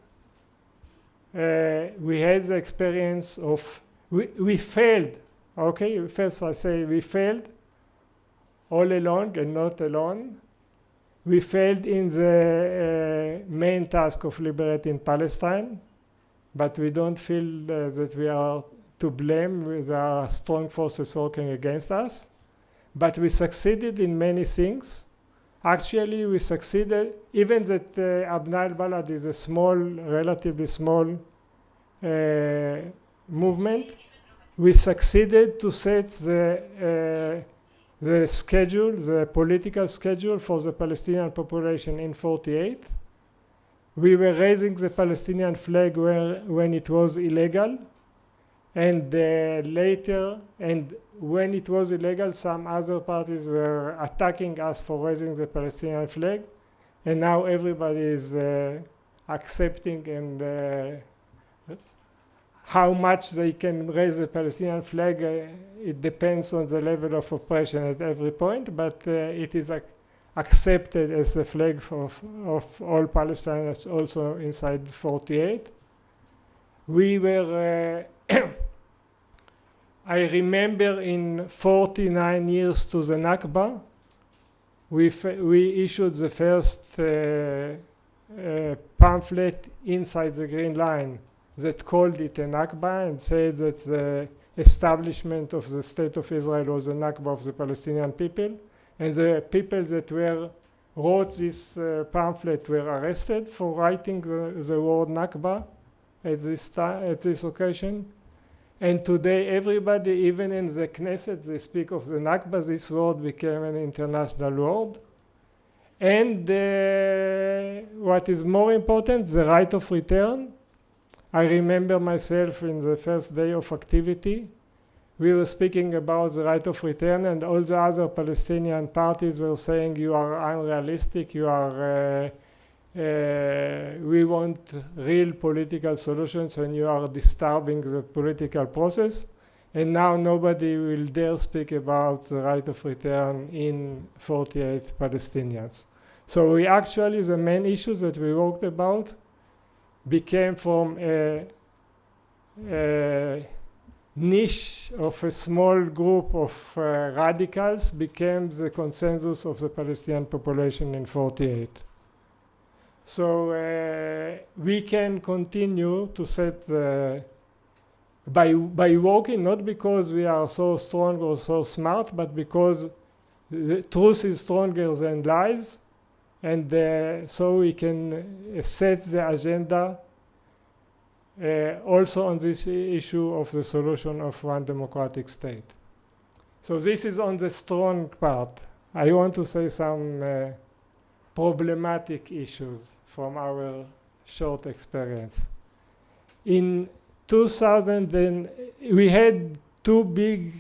the experience of, we failed, okay? First I say we failed all along and not alone. We failed in the main task of liberating Palestine, but we don't feel that we are to blame. There are strong forces working against us. But we succeeded in many things. Actually, we succeeded, even that Abna al-Balad is a small, relatively small movement. We succeeded to set the schedule, the political schedule for the Palestinian population in '48. We were raising the Palestinian flag when it was illegal, and later, and when it was illegal, some other parties were attacking us for raising the Palestinian flag, and now everybody is accepting and how much they can raise the Palestinian flag, it depends on the level of oppression at every point, but it is accepted as the flag of all Palestinians also inside '48. We were, I remember in 49 years to the Nakba, we issued the first pamphlet inside the Green Line that called it a Nakba and said that the establishment of the State of Israel was a Nakba of the Palestinian people. And the people that wrote this pamphlet were arrested for writing the word Nakba at this occasion. And today everybody, even in the Knesset, they speak of the Nakba. This word became an international word. And what is more important, the right of return. I remember myself in the first day of activity, we were speaking about the right of return, and all the other Palestinian parties were saying you are unrealistic, you are, we want real political solutions and you are disturbing the political process. And now nobody will dare speak about the right of return in 48 Palestinians. So we actually, the main issues that we worked about became from a niche of a small group of radicals became the consensus of the Palestinian population in '48. So we can continue to set by working, not because we are so strong or so smart, but because the truth is stronger than lies. and so we can set the agenda also on this issue of the solution of one democratic state. So this is on the strong part. I want to say some problematic issues from our short experience. In 2000, then we had two big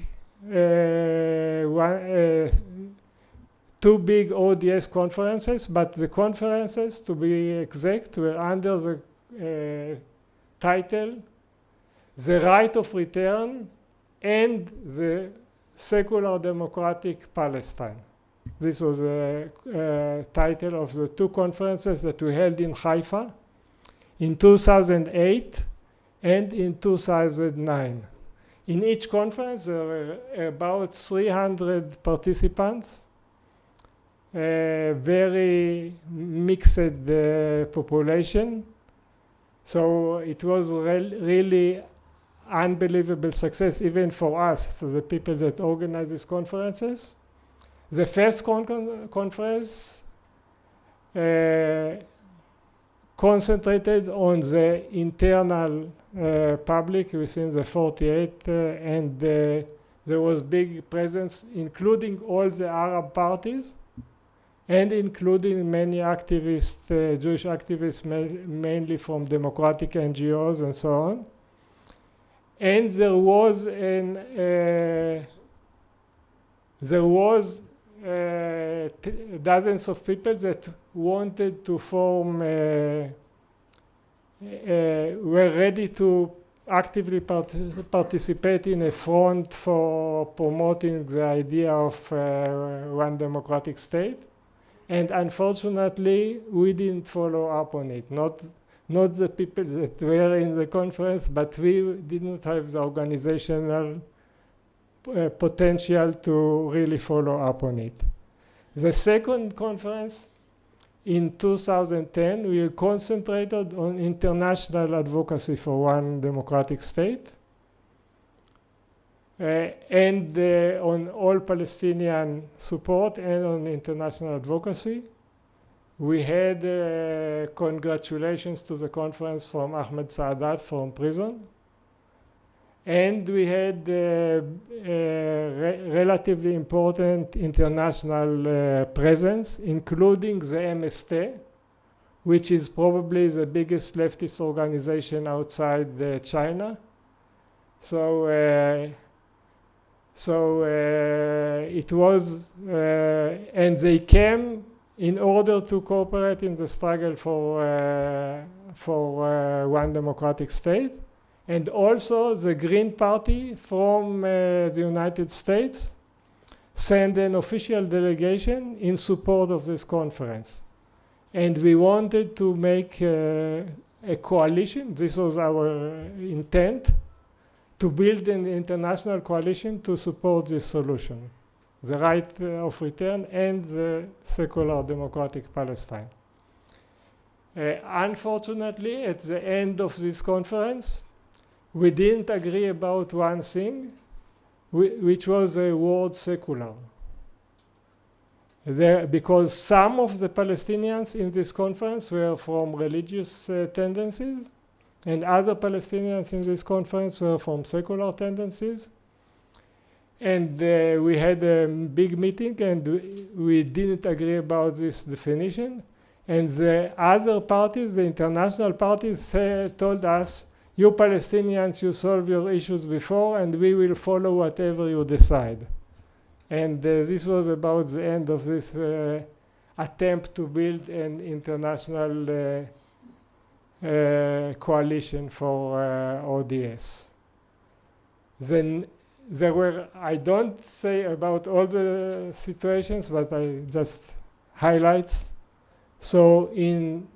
ODS conferences, but the conferences, to be exact, were under the title, The Right of Return and the Secular Democratic Palestine. This was the title of the two conferences that we held in Haifa in 2008 and in 2009. In each conference, there were about 300 participants, very mixed population. So it was really unbelievable success, even for us, for the people that organize these conferences. The first conference concentrated on the internal public within the 48, and there was big presence, including all the Arab parties, and including many activists, Jewish activists, mainly from democratic NGOs and so on. And there was dozens of people that wanted to form, were ready to actively participate in a front for promoting the idea of one democratic state. And unfortunately, we didn't follow up on it. Not the people that were in the conference, but we didn't have the organizational potential to really follow up on it. The second conference in 2010, we concentrated on international advocacy for one democratic state and on all Palestinian support and on international advocacy. We had congratulations to the conference from Ahmed Saadat from prison. And we had relatively important international presence, including the MST, which is probably the biggest leftist organization outside China. So it was, and they came in order to cooperate in the struggle for one democratic state. And also the Green Party from the United States sent an official delegation in support of this conference. And we wanted to make a coalition. This was our intent, to build an international coalition to support this solution, the right of return and the secular democratic Palestine. Unfortunately, at the end of this conference, we didn't agree about one thing, which was the word secular. Because some of the Palestinians in this conference were from religious tendencies, and other Palestinians in this conference were from secular tendencies. And we had a big meeting, and we didn't agree about this definition. And the other parties, the international parties, told us, you Palestinians, you solve your issues before, and we will follow whatever you decide. And this was about the end of this attempt to build an international coalition for ODS. Then there were, I don't say about all the situations, but I just highlights. So in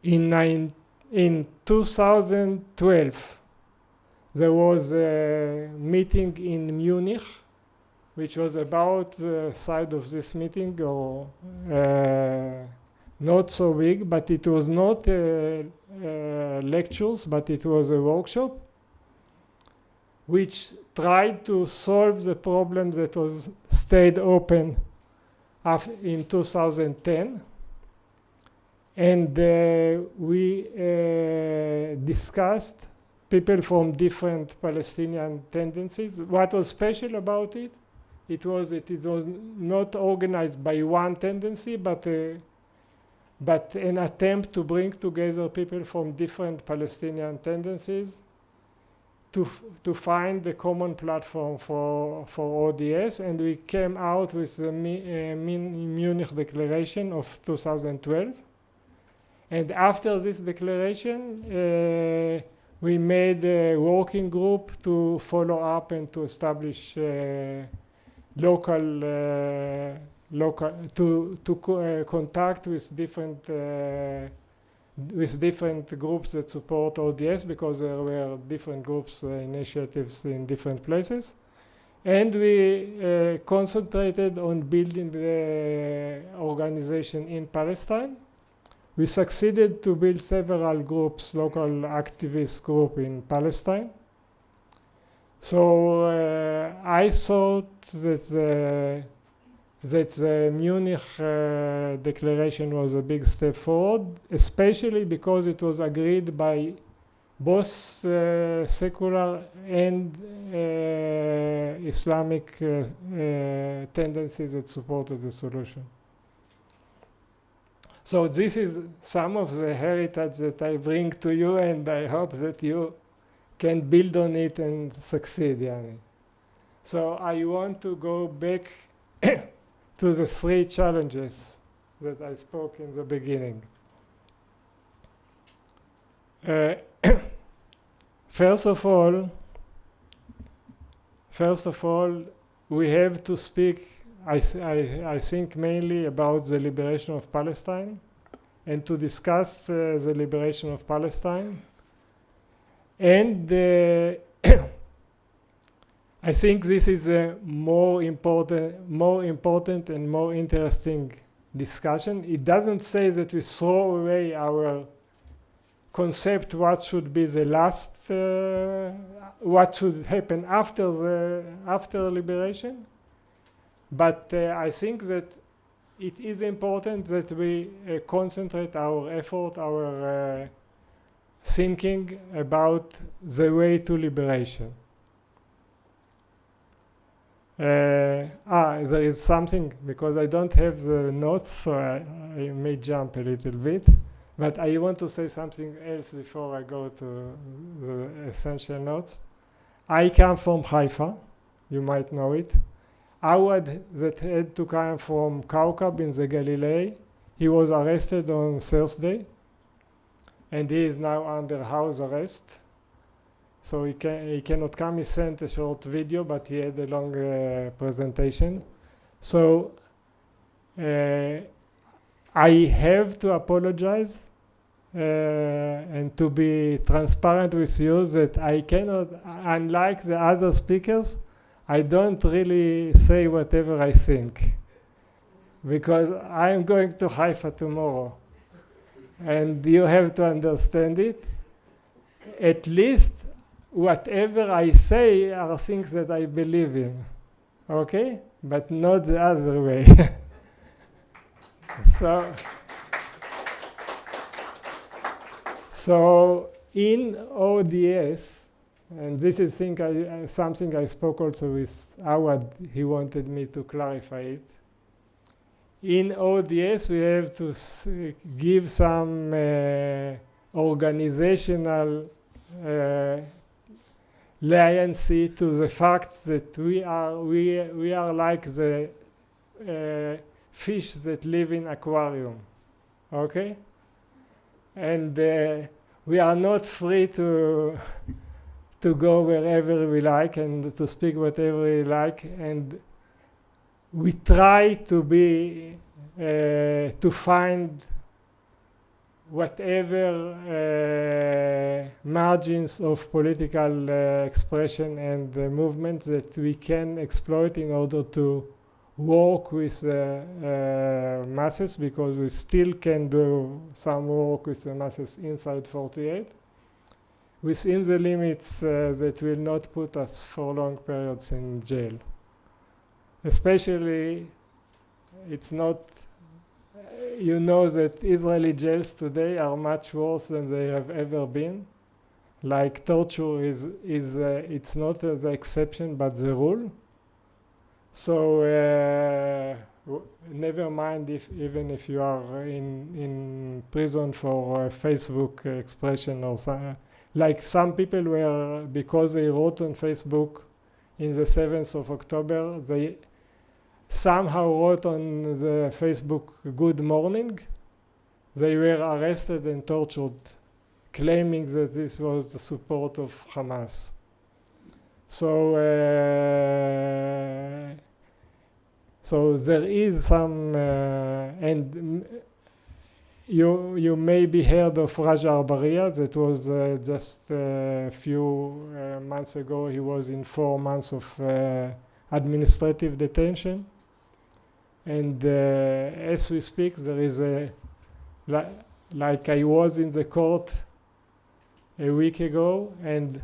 2012, there was a meeting in Munich, which was about the side of this meeting, or not so big, but it was not lectures, but it was a workshop, which tried to solve the problem that was stayed open in 2010. And we discussed people from different Palestinian tendencies. What was special about it? It was not organized by one tendency, but an attempt to bring together people from different Palestinian tendencies to find the common platform for ODS. And we came out with the Munich Declaration of 2012. And after this declaration, we made a working group to follow up and to establish contact with different groups that support ODS, because there were different groups initiatives in different places. And we concentrated on building the organization in Palestine. We succeeded to build several groups, local activist group in Palestine. So I thought that the Munich Declaration was a big step forward, especially because it was agreed by both secular and Islamic tendencies that supported the solution. So this is some of the heritage that I bring to you, and I hope that you can build on it and succeed, Yani. So I want to go back to the three challenges that I spoke in the beginning. First of all, we have to speak, I think, mainly about the liberation of Palestine, and to discuss the liberation of Palestine. And I think this is a more important and more interesting discussion. It doesn't say that we throw away our concept what should be the last, what should happen after liberation. But I think that it is important that we concentrate our effort, our thinking about the way to liberation. There is something, because I don't have the notes, so I may jump a little bit. But I want to say something else before I go to the essential notes. I come from Haifa, you might know it. Awad, that had to come from Kaukab in the Galilee, he was arrested on Thursday, and he is now under house arrest. So he cannot come. He sent a short video, but he had a long presentation. So I have to apologize and to be transparent with you that I cannot, unlike the other speakers, I don't really say whatever I think, because I'm going to Haifa tomorrow, and you have to understand it. At least whatever I say are things that I believe in, okay? But not the other way. So in ODS, and this is something I spoke also with Awad, he wanted me to clarify it. In ODS, we have to give some organizational leniency to the fact that we are like the fish that live in aquarium, okay? And we are not free to go wherever we like and to speak whatever we like, and we try to be to find whatever margins of political expression and movements that we can exploit in order to work with masses, because we still can do some work with the masses inside 48 within the limits that will not put us for long periods in jail. Especially it's not, you know that Israeli jails today are much worse than they have ever been. Like torture is it's not the exception but the rule. So never mind even if you are in prison for Facebook expression or something. Like some people were, because they wrote on Facebook in the 7th of October, they somehow wrote on the Facebook "Good morning." They were arrested and tortured, claiming that this was the support of Hamas. So so there is some, and you maybe heard of Raja Arbaria. That was just a few months ago. He was in 4 months of administrative detention. And as we speak, there is a, like I was in the court a week ago, and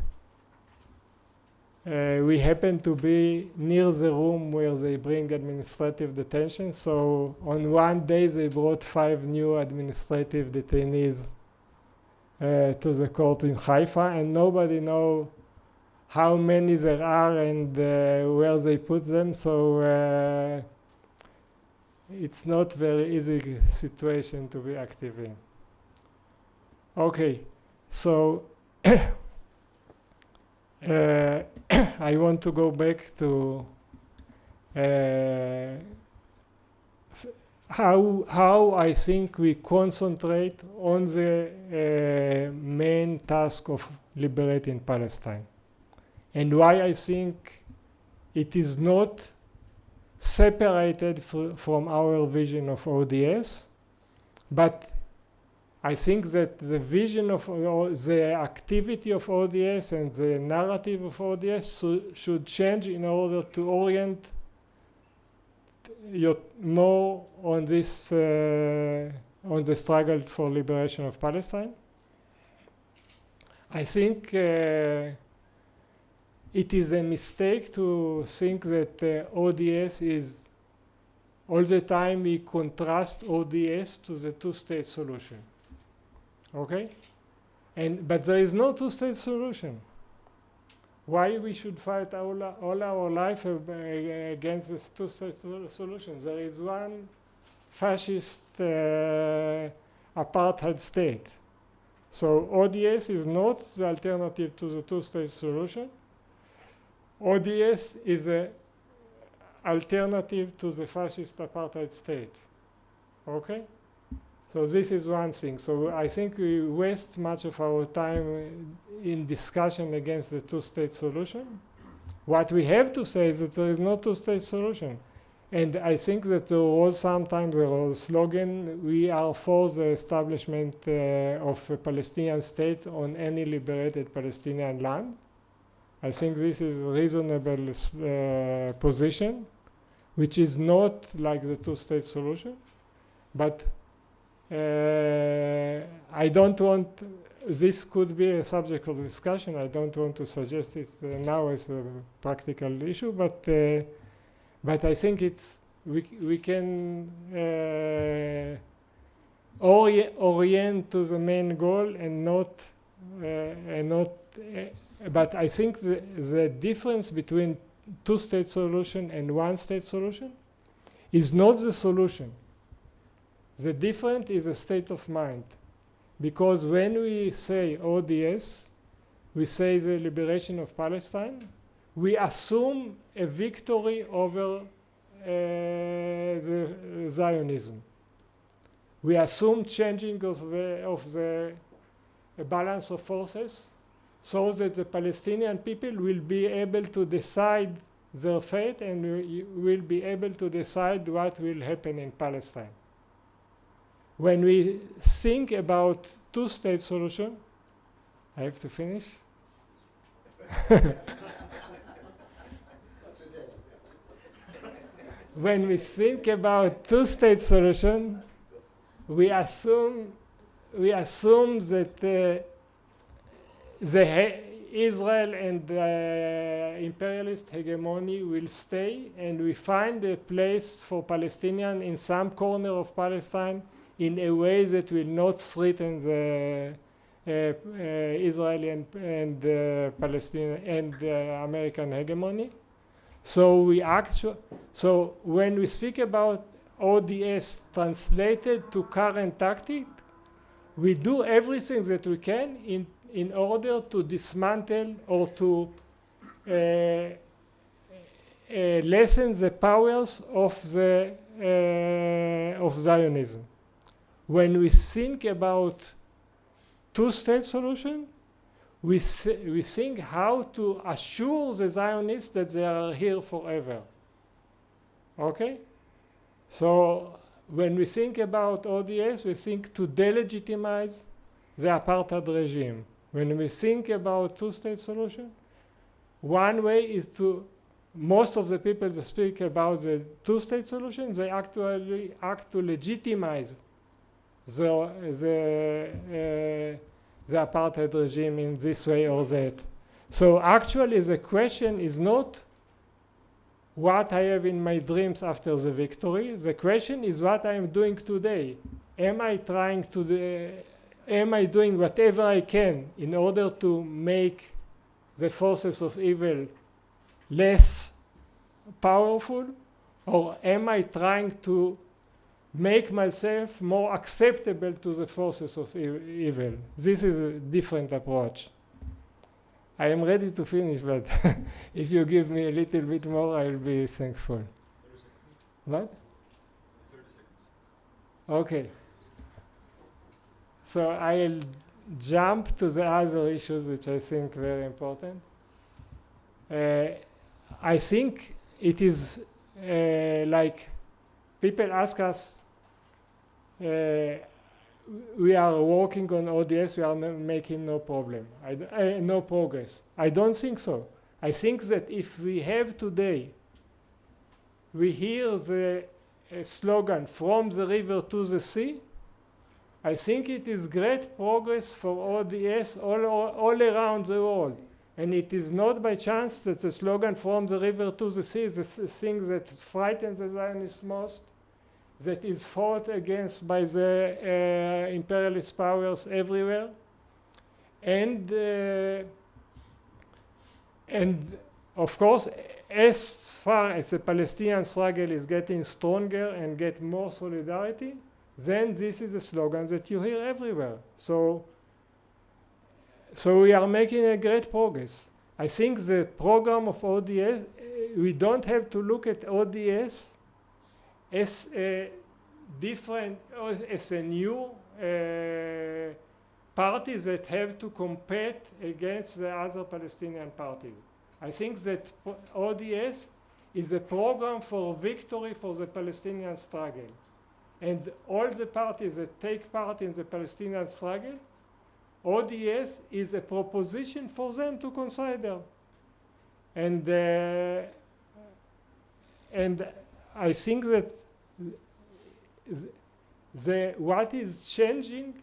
we happened to be near the room where they bring administrative detention. So on one day they brought 5 new administrative detainees to the court in Haifa, and nobody knows how many there are and where they put them. So it's not very easy situation to be active in. Okay, so I want to go back to how I think we concentrate on the main task of liberating Palestine, and why I think it is not separated from our vision of ODS, but I think that the vision of the activity of ODS and the narrative of ODS should change in order to orient more on this on the struggle for liberation of Palestine. I think it is a mistake to think that ODS is all the time we contrast ODS to the two-state solution. Okay? But there is no two-state solution. Why we should fight all our life against this two-state solution? There is one fascist apartheid state. So ODS is not the alternative to the two-state solution. ODS is an alternative to the fascist apartheid state. Okay? So this is one thing. So I think we waste much of our time in discussion against the two-state solution. What we have to say is that there is no two-state solution. And I think that there was sometimes a slogan, we are for the establishment of a Palestinian state on any liberated Palestinian land. I think this is a reasonable position, which is not like the two-state solution. But I don't want, this could be a subject of discussion. I don't want to suggest it now as a practical issue, but I think it's, we can orient to the main goal and not, but I think the difference between two-state solution and one-state solution is not the solution. The difference is a state of mind. Because when we say ODS, we say the liberation of Palestine, we assume a victory over the Zionism. We assume changing of the balance of forces so that the Palestinian people will be able to decide their fate and will be able to decide what will happen in Palestine. When we think about two-state solution, I have to finish? When we think about two-state solution, we assume that Israel and the imperialist hegemony will stay, and we find a place for Palestinians in some corner of Palestine in a way that will not threaten the Israeli and Palestinian and American hegemony. So when we speak about ODS translated to current tactic, we do everything that we can in order to dismantle or to lessen the powers of Zionism. When we think about two-state solution, we think how to assure the Zionists that they are here forever. Okay? So when we think about ODS, we think to delegitimize the apartheid regime. When we think about two-state solution, one way is to, most of the people that speak about the two-state solution, they actually act to legitimize the apartheid regime in this way or that. So actually the question is not what I have in my dreams after the victory. The question is what I am doing today. Am I doing whatever I can in order to make the forces of evil less powerful, or am I trying to make myself more acceptable to the forces of evil? This is a different approach. I am ready to finish, but if you give me a little bit more, I will be thankful. 30 seconds. What? 30 seconds. Okay. So I'll jump to the other issues which I think very important. I think it is like people ask us, we are working on ODS, we are making no progress. I don't think so. I think that if we have today, we hear the slogan, from the river to the sea, I think it is great progress for ODS all around the world. And it is not by chance that the slogan, from the river to the sea, is the thing that frightens the Zionists most, that is fought against by the imperialist powers everywhere. And of course, as far as the Palestinian struggle is getting stronger and get more solidarity, then this is a slogan that you hear everywhere. So we are making a great progress. I think the program of ODS, we don't have to look at ODS as a different, as a new parties that have to compete against the other Palestinian parties. I think that ODS is a program for victory for the Palestinian struggle. And all the parties that take part in the Palestinian struggle, ODS is a proposition for them to consider. And I think that what is changing,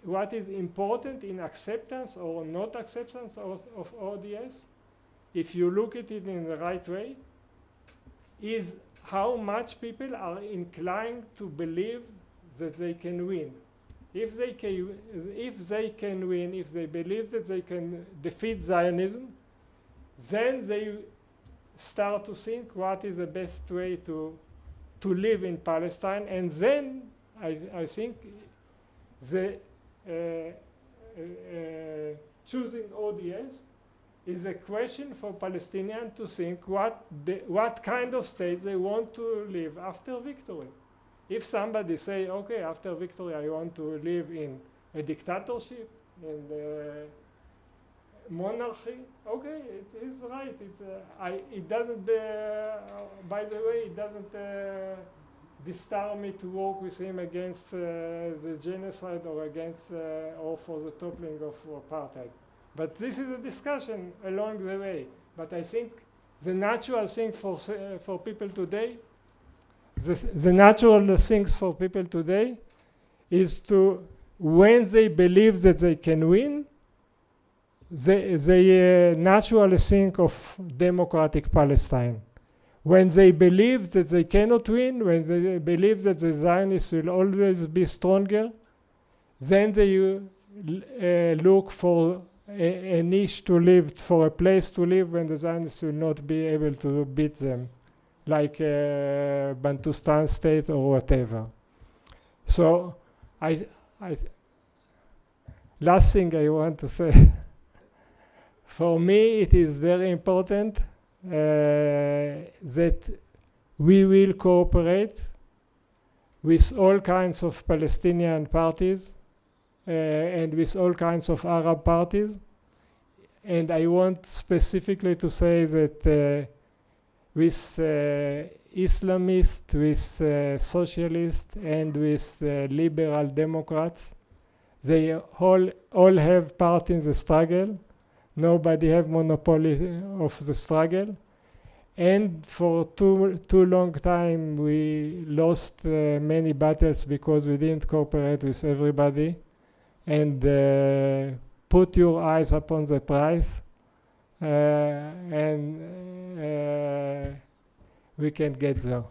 what is important in acceptance or not acceptance of ODS, if you look at it in the right way, is how much people are inclined to believe that they can win. If they can win, if they believe that they can defeat Zionism, then they start to think what is the best way to live in Palestine. And then I think the choosing ODS is a question for Palestinians to think what kind of state they want to live after victory. If somebody say, okay, after victory I want to live in a dictatorship and monarchy, okay, it is right. It doesn't, by the way, it doesn't disturb me to work with him against the genocide or against or for the toppling of apartheid. But this is a discussion along the way. But I think the natural thing for people today, the natural things for people today is to, when they believe that they can win, they naturally think of democratic Palestine. When they believe that they cannot win, when they believe that the Zionists will always be stronger, then they look for a niche to live, for a place to live when the Zionists will not be able to beat them, like Bantustan state or whatever. So last thing I want to say, for me it is very important that we will cooperate with all kinds of Palestinian parties and with all kinds of Arab parties. And I want specifically to say that with Islamists, with socialists, and with liberal Democrats, they all have part in the struggle. Nobody have monopoly of the struggle. And for too long time we lost many battles because we didn't cooperate with everybody. And put your eyes upon the prize, and we can get there.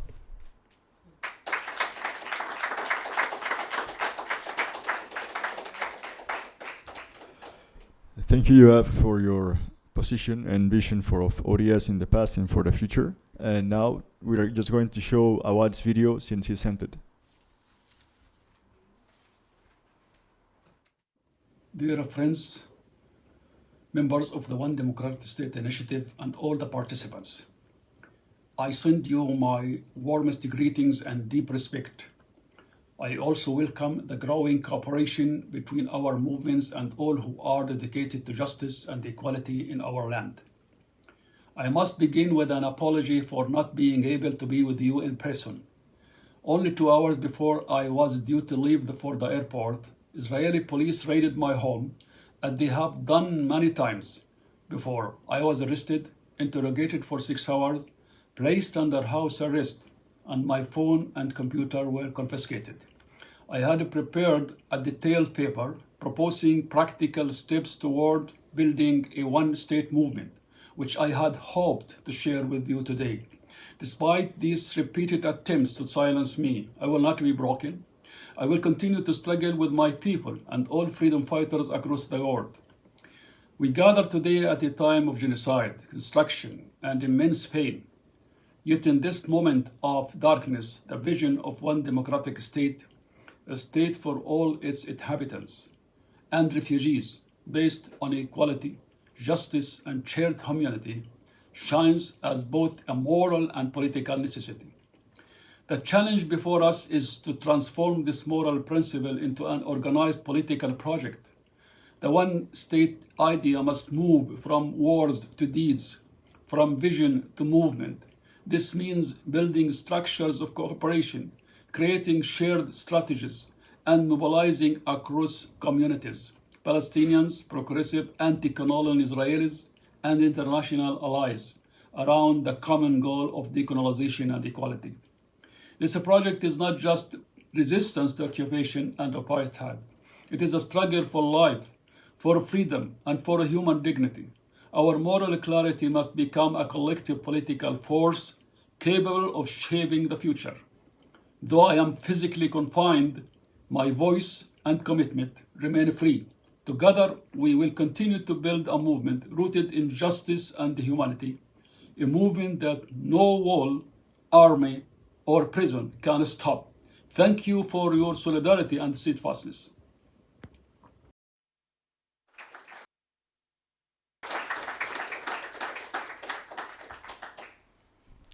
Thank you, Yoav, for your position and vision for of ODS in the past and for the future. And now we are just going to show Awad's video since he sent it. Dear friends, members of the One Democratic State Initiative, and all the participants, I send you my warmest greetings and deep respect. I also welcome the growing cooperation between our movements and all who are dedicated to justice and equality in our land. I must begin with an apology for not being able to be with you in person. Only 2 hours before I was due to leave for the airport, Israeli police raided my home, as they have done many times before. I was arrested, interrogated for 6 hours, placed under house arrest, and my phone and computer were confiscated. I had prepared a detailed paper proposing practical steps toward building a one-state movement, which I had hoped to share with you today. Despite these repeated attempts to silence me, I will not be broken. I will continue to struggle with my people and all freedom fighters across the world. We gather today at a time of genocide, destruction, and immense pain. Yet in this moment of darkness, the vision of one democratic state, a state for all its inhabitants and refugees, based on equality, justice, and shared humanity, shines as both a moral and political necessity. The challenge before us is to transform this moral principle into an organized political project. The one-state idea must move from words to deeds, from vision to movement. This means building structures of cooperation, creating shared strategies, and mobilizing across communities, Palestinians, progressive anti-colonial Israelis, and international allies around the common goal of decolonization and equality. This project is not just resistance to occupation and apartheid. It is a struggle for life, for freedom, and for human dignity. Our moral clarity must become a collective political force capable of shaping the future. Though I am physically confined, my voice and commitment remain free. Together, we will continue to build a movement rooted in justice and humanity, a movement that no wall, army, or prison can stop. Thank you for your solidarity and steadfastness.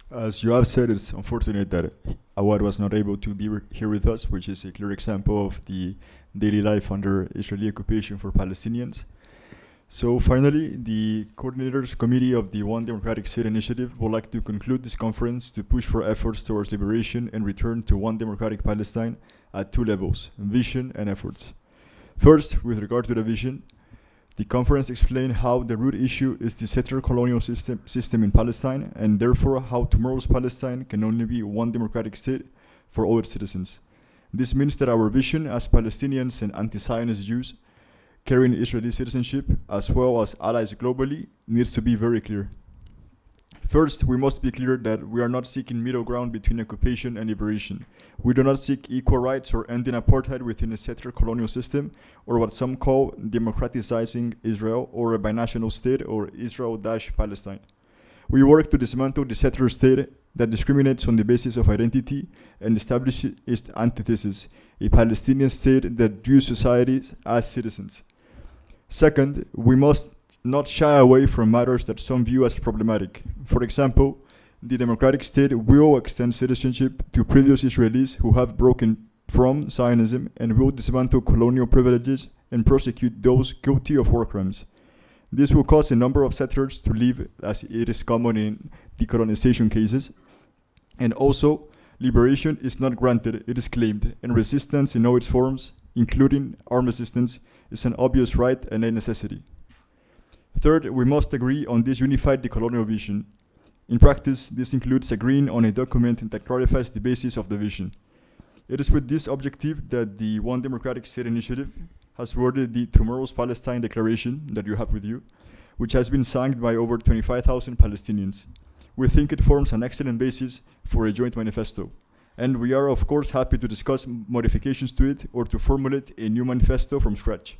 As Yoav said, it's unfortunate that Awad was not able to be here with us, which is a clear example of the daily life under Israeli occupation for Palestinians. So finally, the Coordinators Committee of the One Democratic State Initiative would like to conclude this conference to push for efforts towards liberation and return to one democratic Palestine at 2 levels, vision and efforts. First, with regard to the vision, the conference explained how the root issue is the settler colonial system in Palestine, and therefore how tomorrow's Palestine can only be one democratic state for all its citizens. This means that our vision as Palestinians and anti-Zionist Jews carrying Israeli citizenship, as well as allies globally, needs to be very clear. First, we must be clear that we are not seeking middle ground between occupation and liberation. We do not seek equal rights or ending apartheid within a settler colonial system, or what some call democratizing Israel, or a binational state, or Israel-Palestine. We work to dismantle the settler state that discriminates on the basis of identity and establish its antithesis, a Palestinian state that views societies as citizens. Second, we must not shy away from matters that some view as problematic. For example, the democratic state will extend citizenship to previous Israelis who have broken from Zionism and will dismantle colonial privileges and prosecute those guilty of war crimes. This will cause a number of settlers to leave, as it is common in decolonization cases. And also, liberation is not granted, it is claimed, and resistance in all its forms, including armed resistance, is an obvious right and a necessity. Third, we must agree on this unified decolonial vision. In practice, this includes agreeing on a document that clarifies the basis of the vision. It is with this objective that the One Democratic State Initiative has worded the Tomorrow's Palestine Declaration that you have with you, which has been signed by over 25,000 Palestinians. We think it forms an excellent basis for a joint manifesto, and we are of course happy to discuss modifications to it or to formulate a new manifesto from scratch.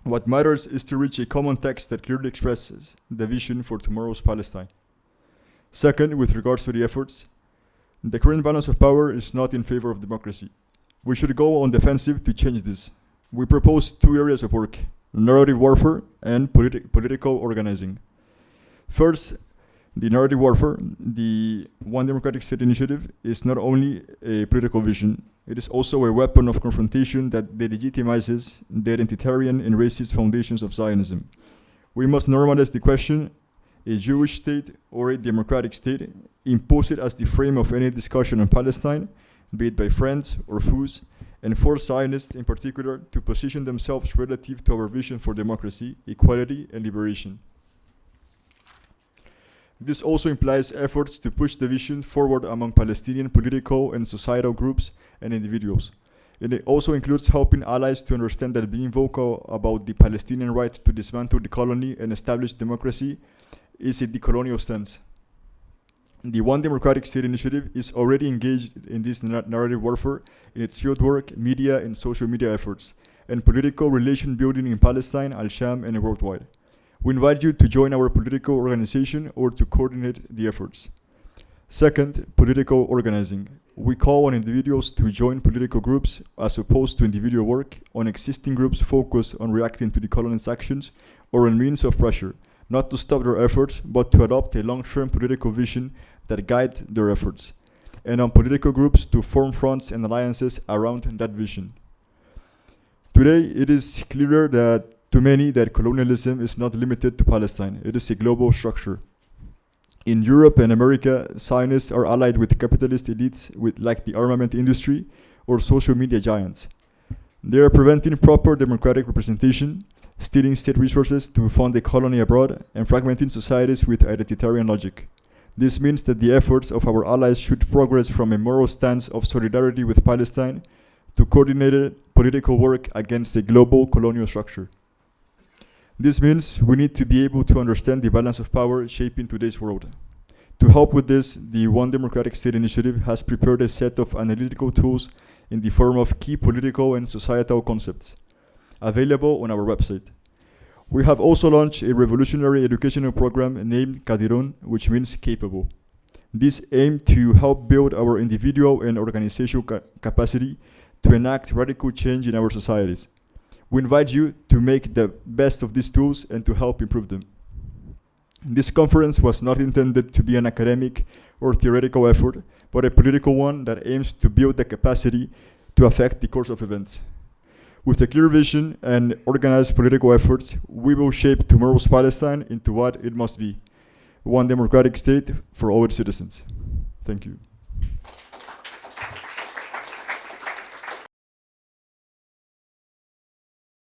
What matters is to reach a common text that clearly expresses the vision for tomorrow's Palestine. Second, with regards to the efforts, the current balance of power is not in favor of democracy. We should go on the offensive to change this. We propose two areas of work: narrative warfare and political organizing. First, the narrative warfare. The One Democratic State Initiative is not only a political vision, it is also a weapon of confrontation that delegitimizes the identitarian and racist foundations of Zionism. We must normalize the question: a Jewish state or a democratic state, impose it as the frame of any discussion on Palestine, be it by friends or foes, and force Zionists in particular to position themselves relative to our vision for democracy, equality, and liberation. This also implies efforts to push the vision forward among Palestinian political and societal groups and individuals. And it also includes helping allies to understand that being vocal about the Palestinian right to dismantle the colony and establish democracy is a decolonial stance. The One Democratic State Initiative is already engaged in this narrative warfare in its fieldwork, media, and social media efforts, and political relation building in Palestine, Al-Sham, and worldwide. We invite you to join our political organization or to coordinate the efforts. Second, political organizing. We call on individuals to join political groups as opposed to individual work on existing groups focused on reacting to the colonial's actions or on means of pressure, not to stop their efforts, but to adopt a long-term political vision that guide their efforts, and on political groups to form fronts and alliances around that vision. Today, it is clear that to many that colonialism is not limited to Palestine. It is a global structure. In Europe and America, Zionists are allied with capitalist elites like the armament industry or social media giants. They are preventing proper democratic representation, stealing state resources to fund a colony abroad, and fragmenting societies with identitarian logic. This means that the efforts of our allies should progress from a moral stance of solidarity with Palestine to coordinated political work against a global colonial structure. This means we need to be able to understand the balance of power shaping today's world. To help with this, the One Democratic State Initiative has prepared a set of analytical tools in the form of key political and societal concepts, available on our website. We have also launched a revolutionary educational program named Kadirun, which means capable. This aims to help build our individual and organizational capacity to enact radical change in our societies. We invite you to make the best of these tools and to help improve them. This conference was not intended to be an academic or theoretical effort, but a political one that aims to build the capacity to affect the course of events. With a clear vision and organized political efforts, we will shape tomorrow's Palestine into what it must be: one democratic state for all its citizens. Thank you.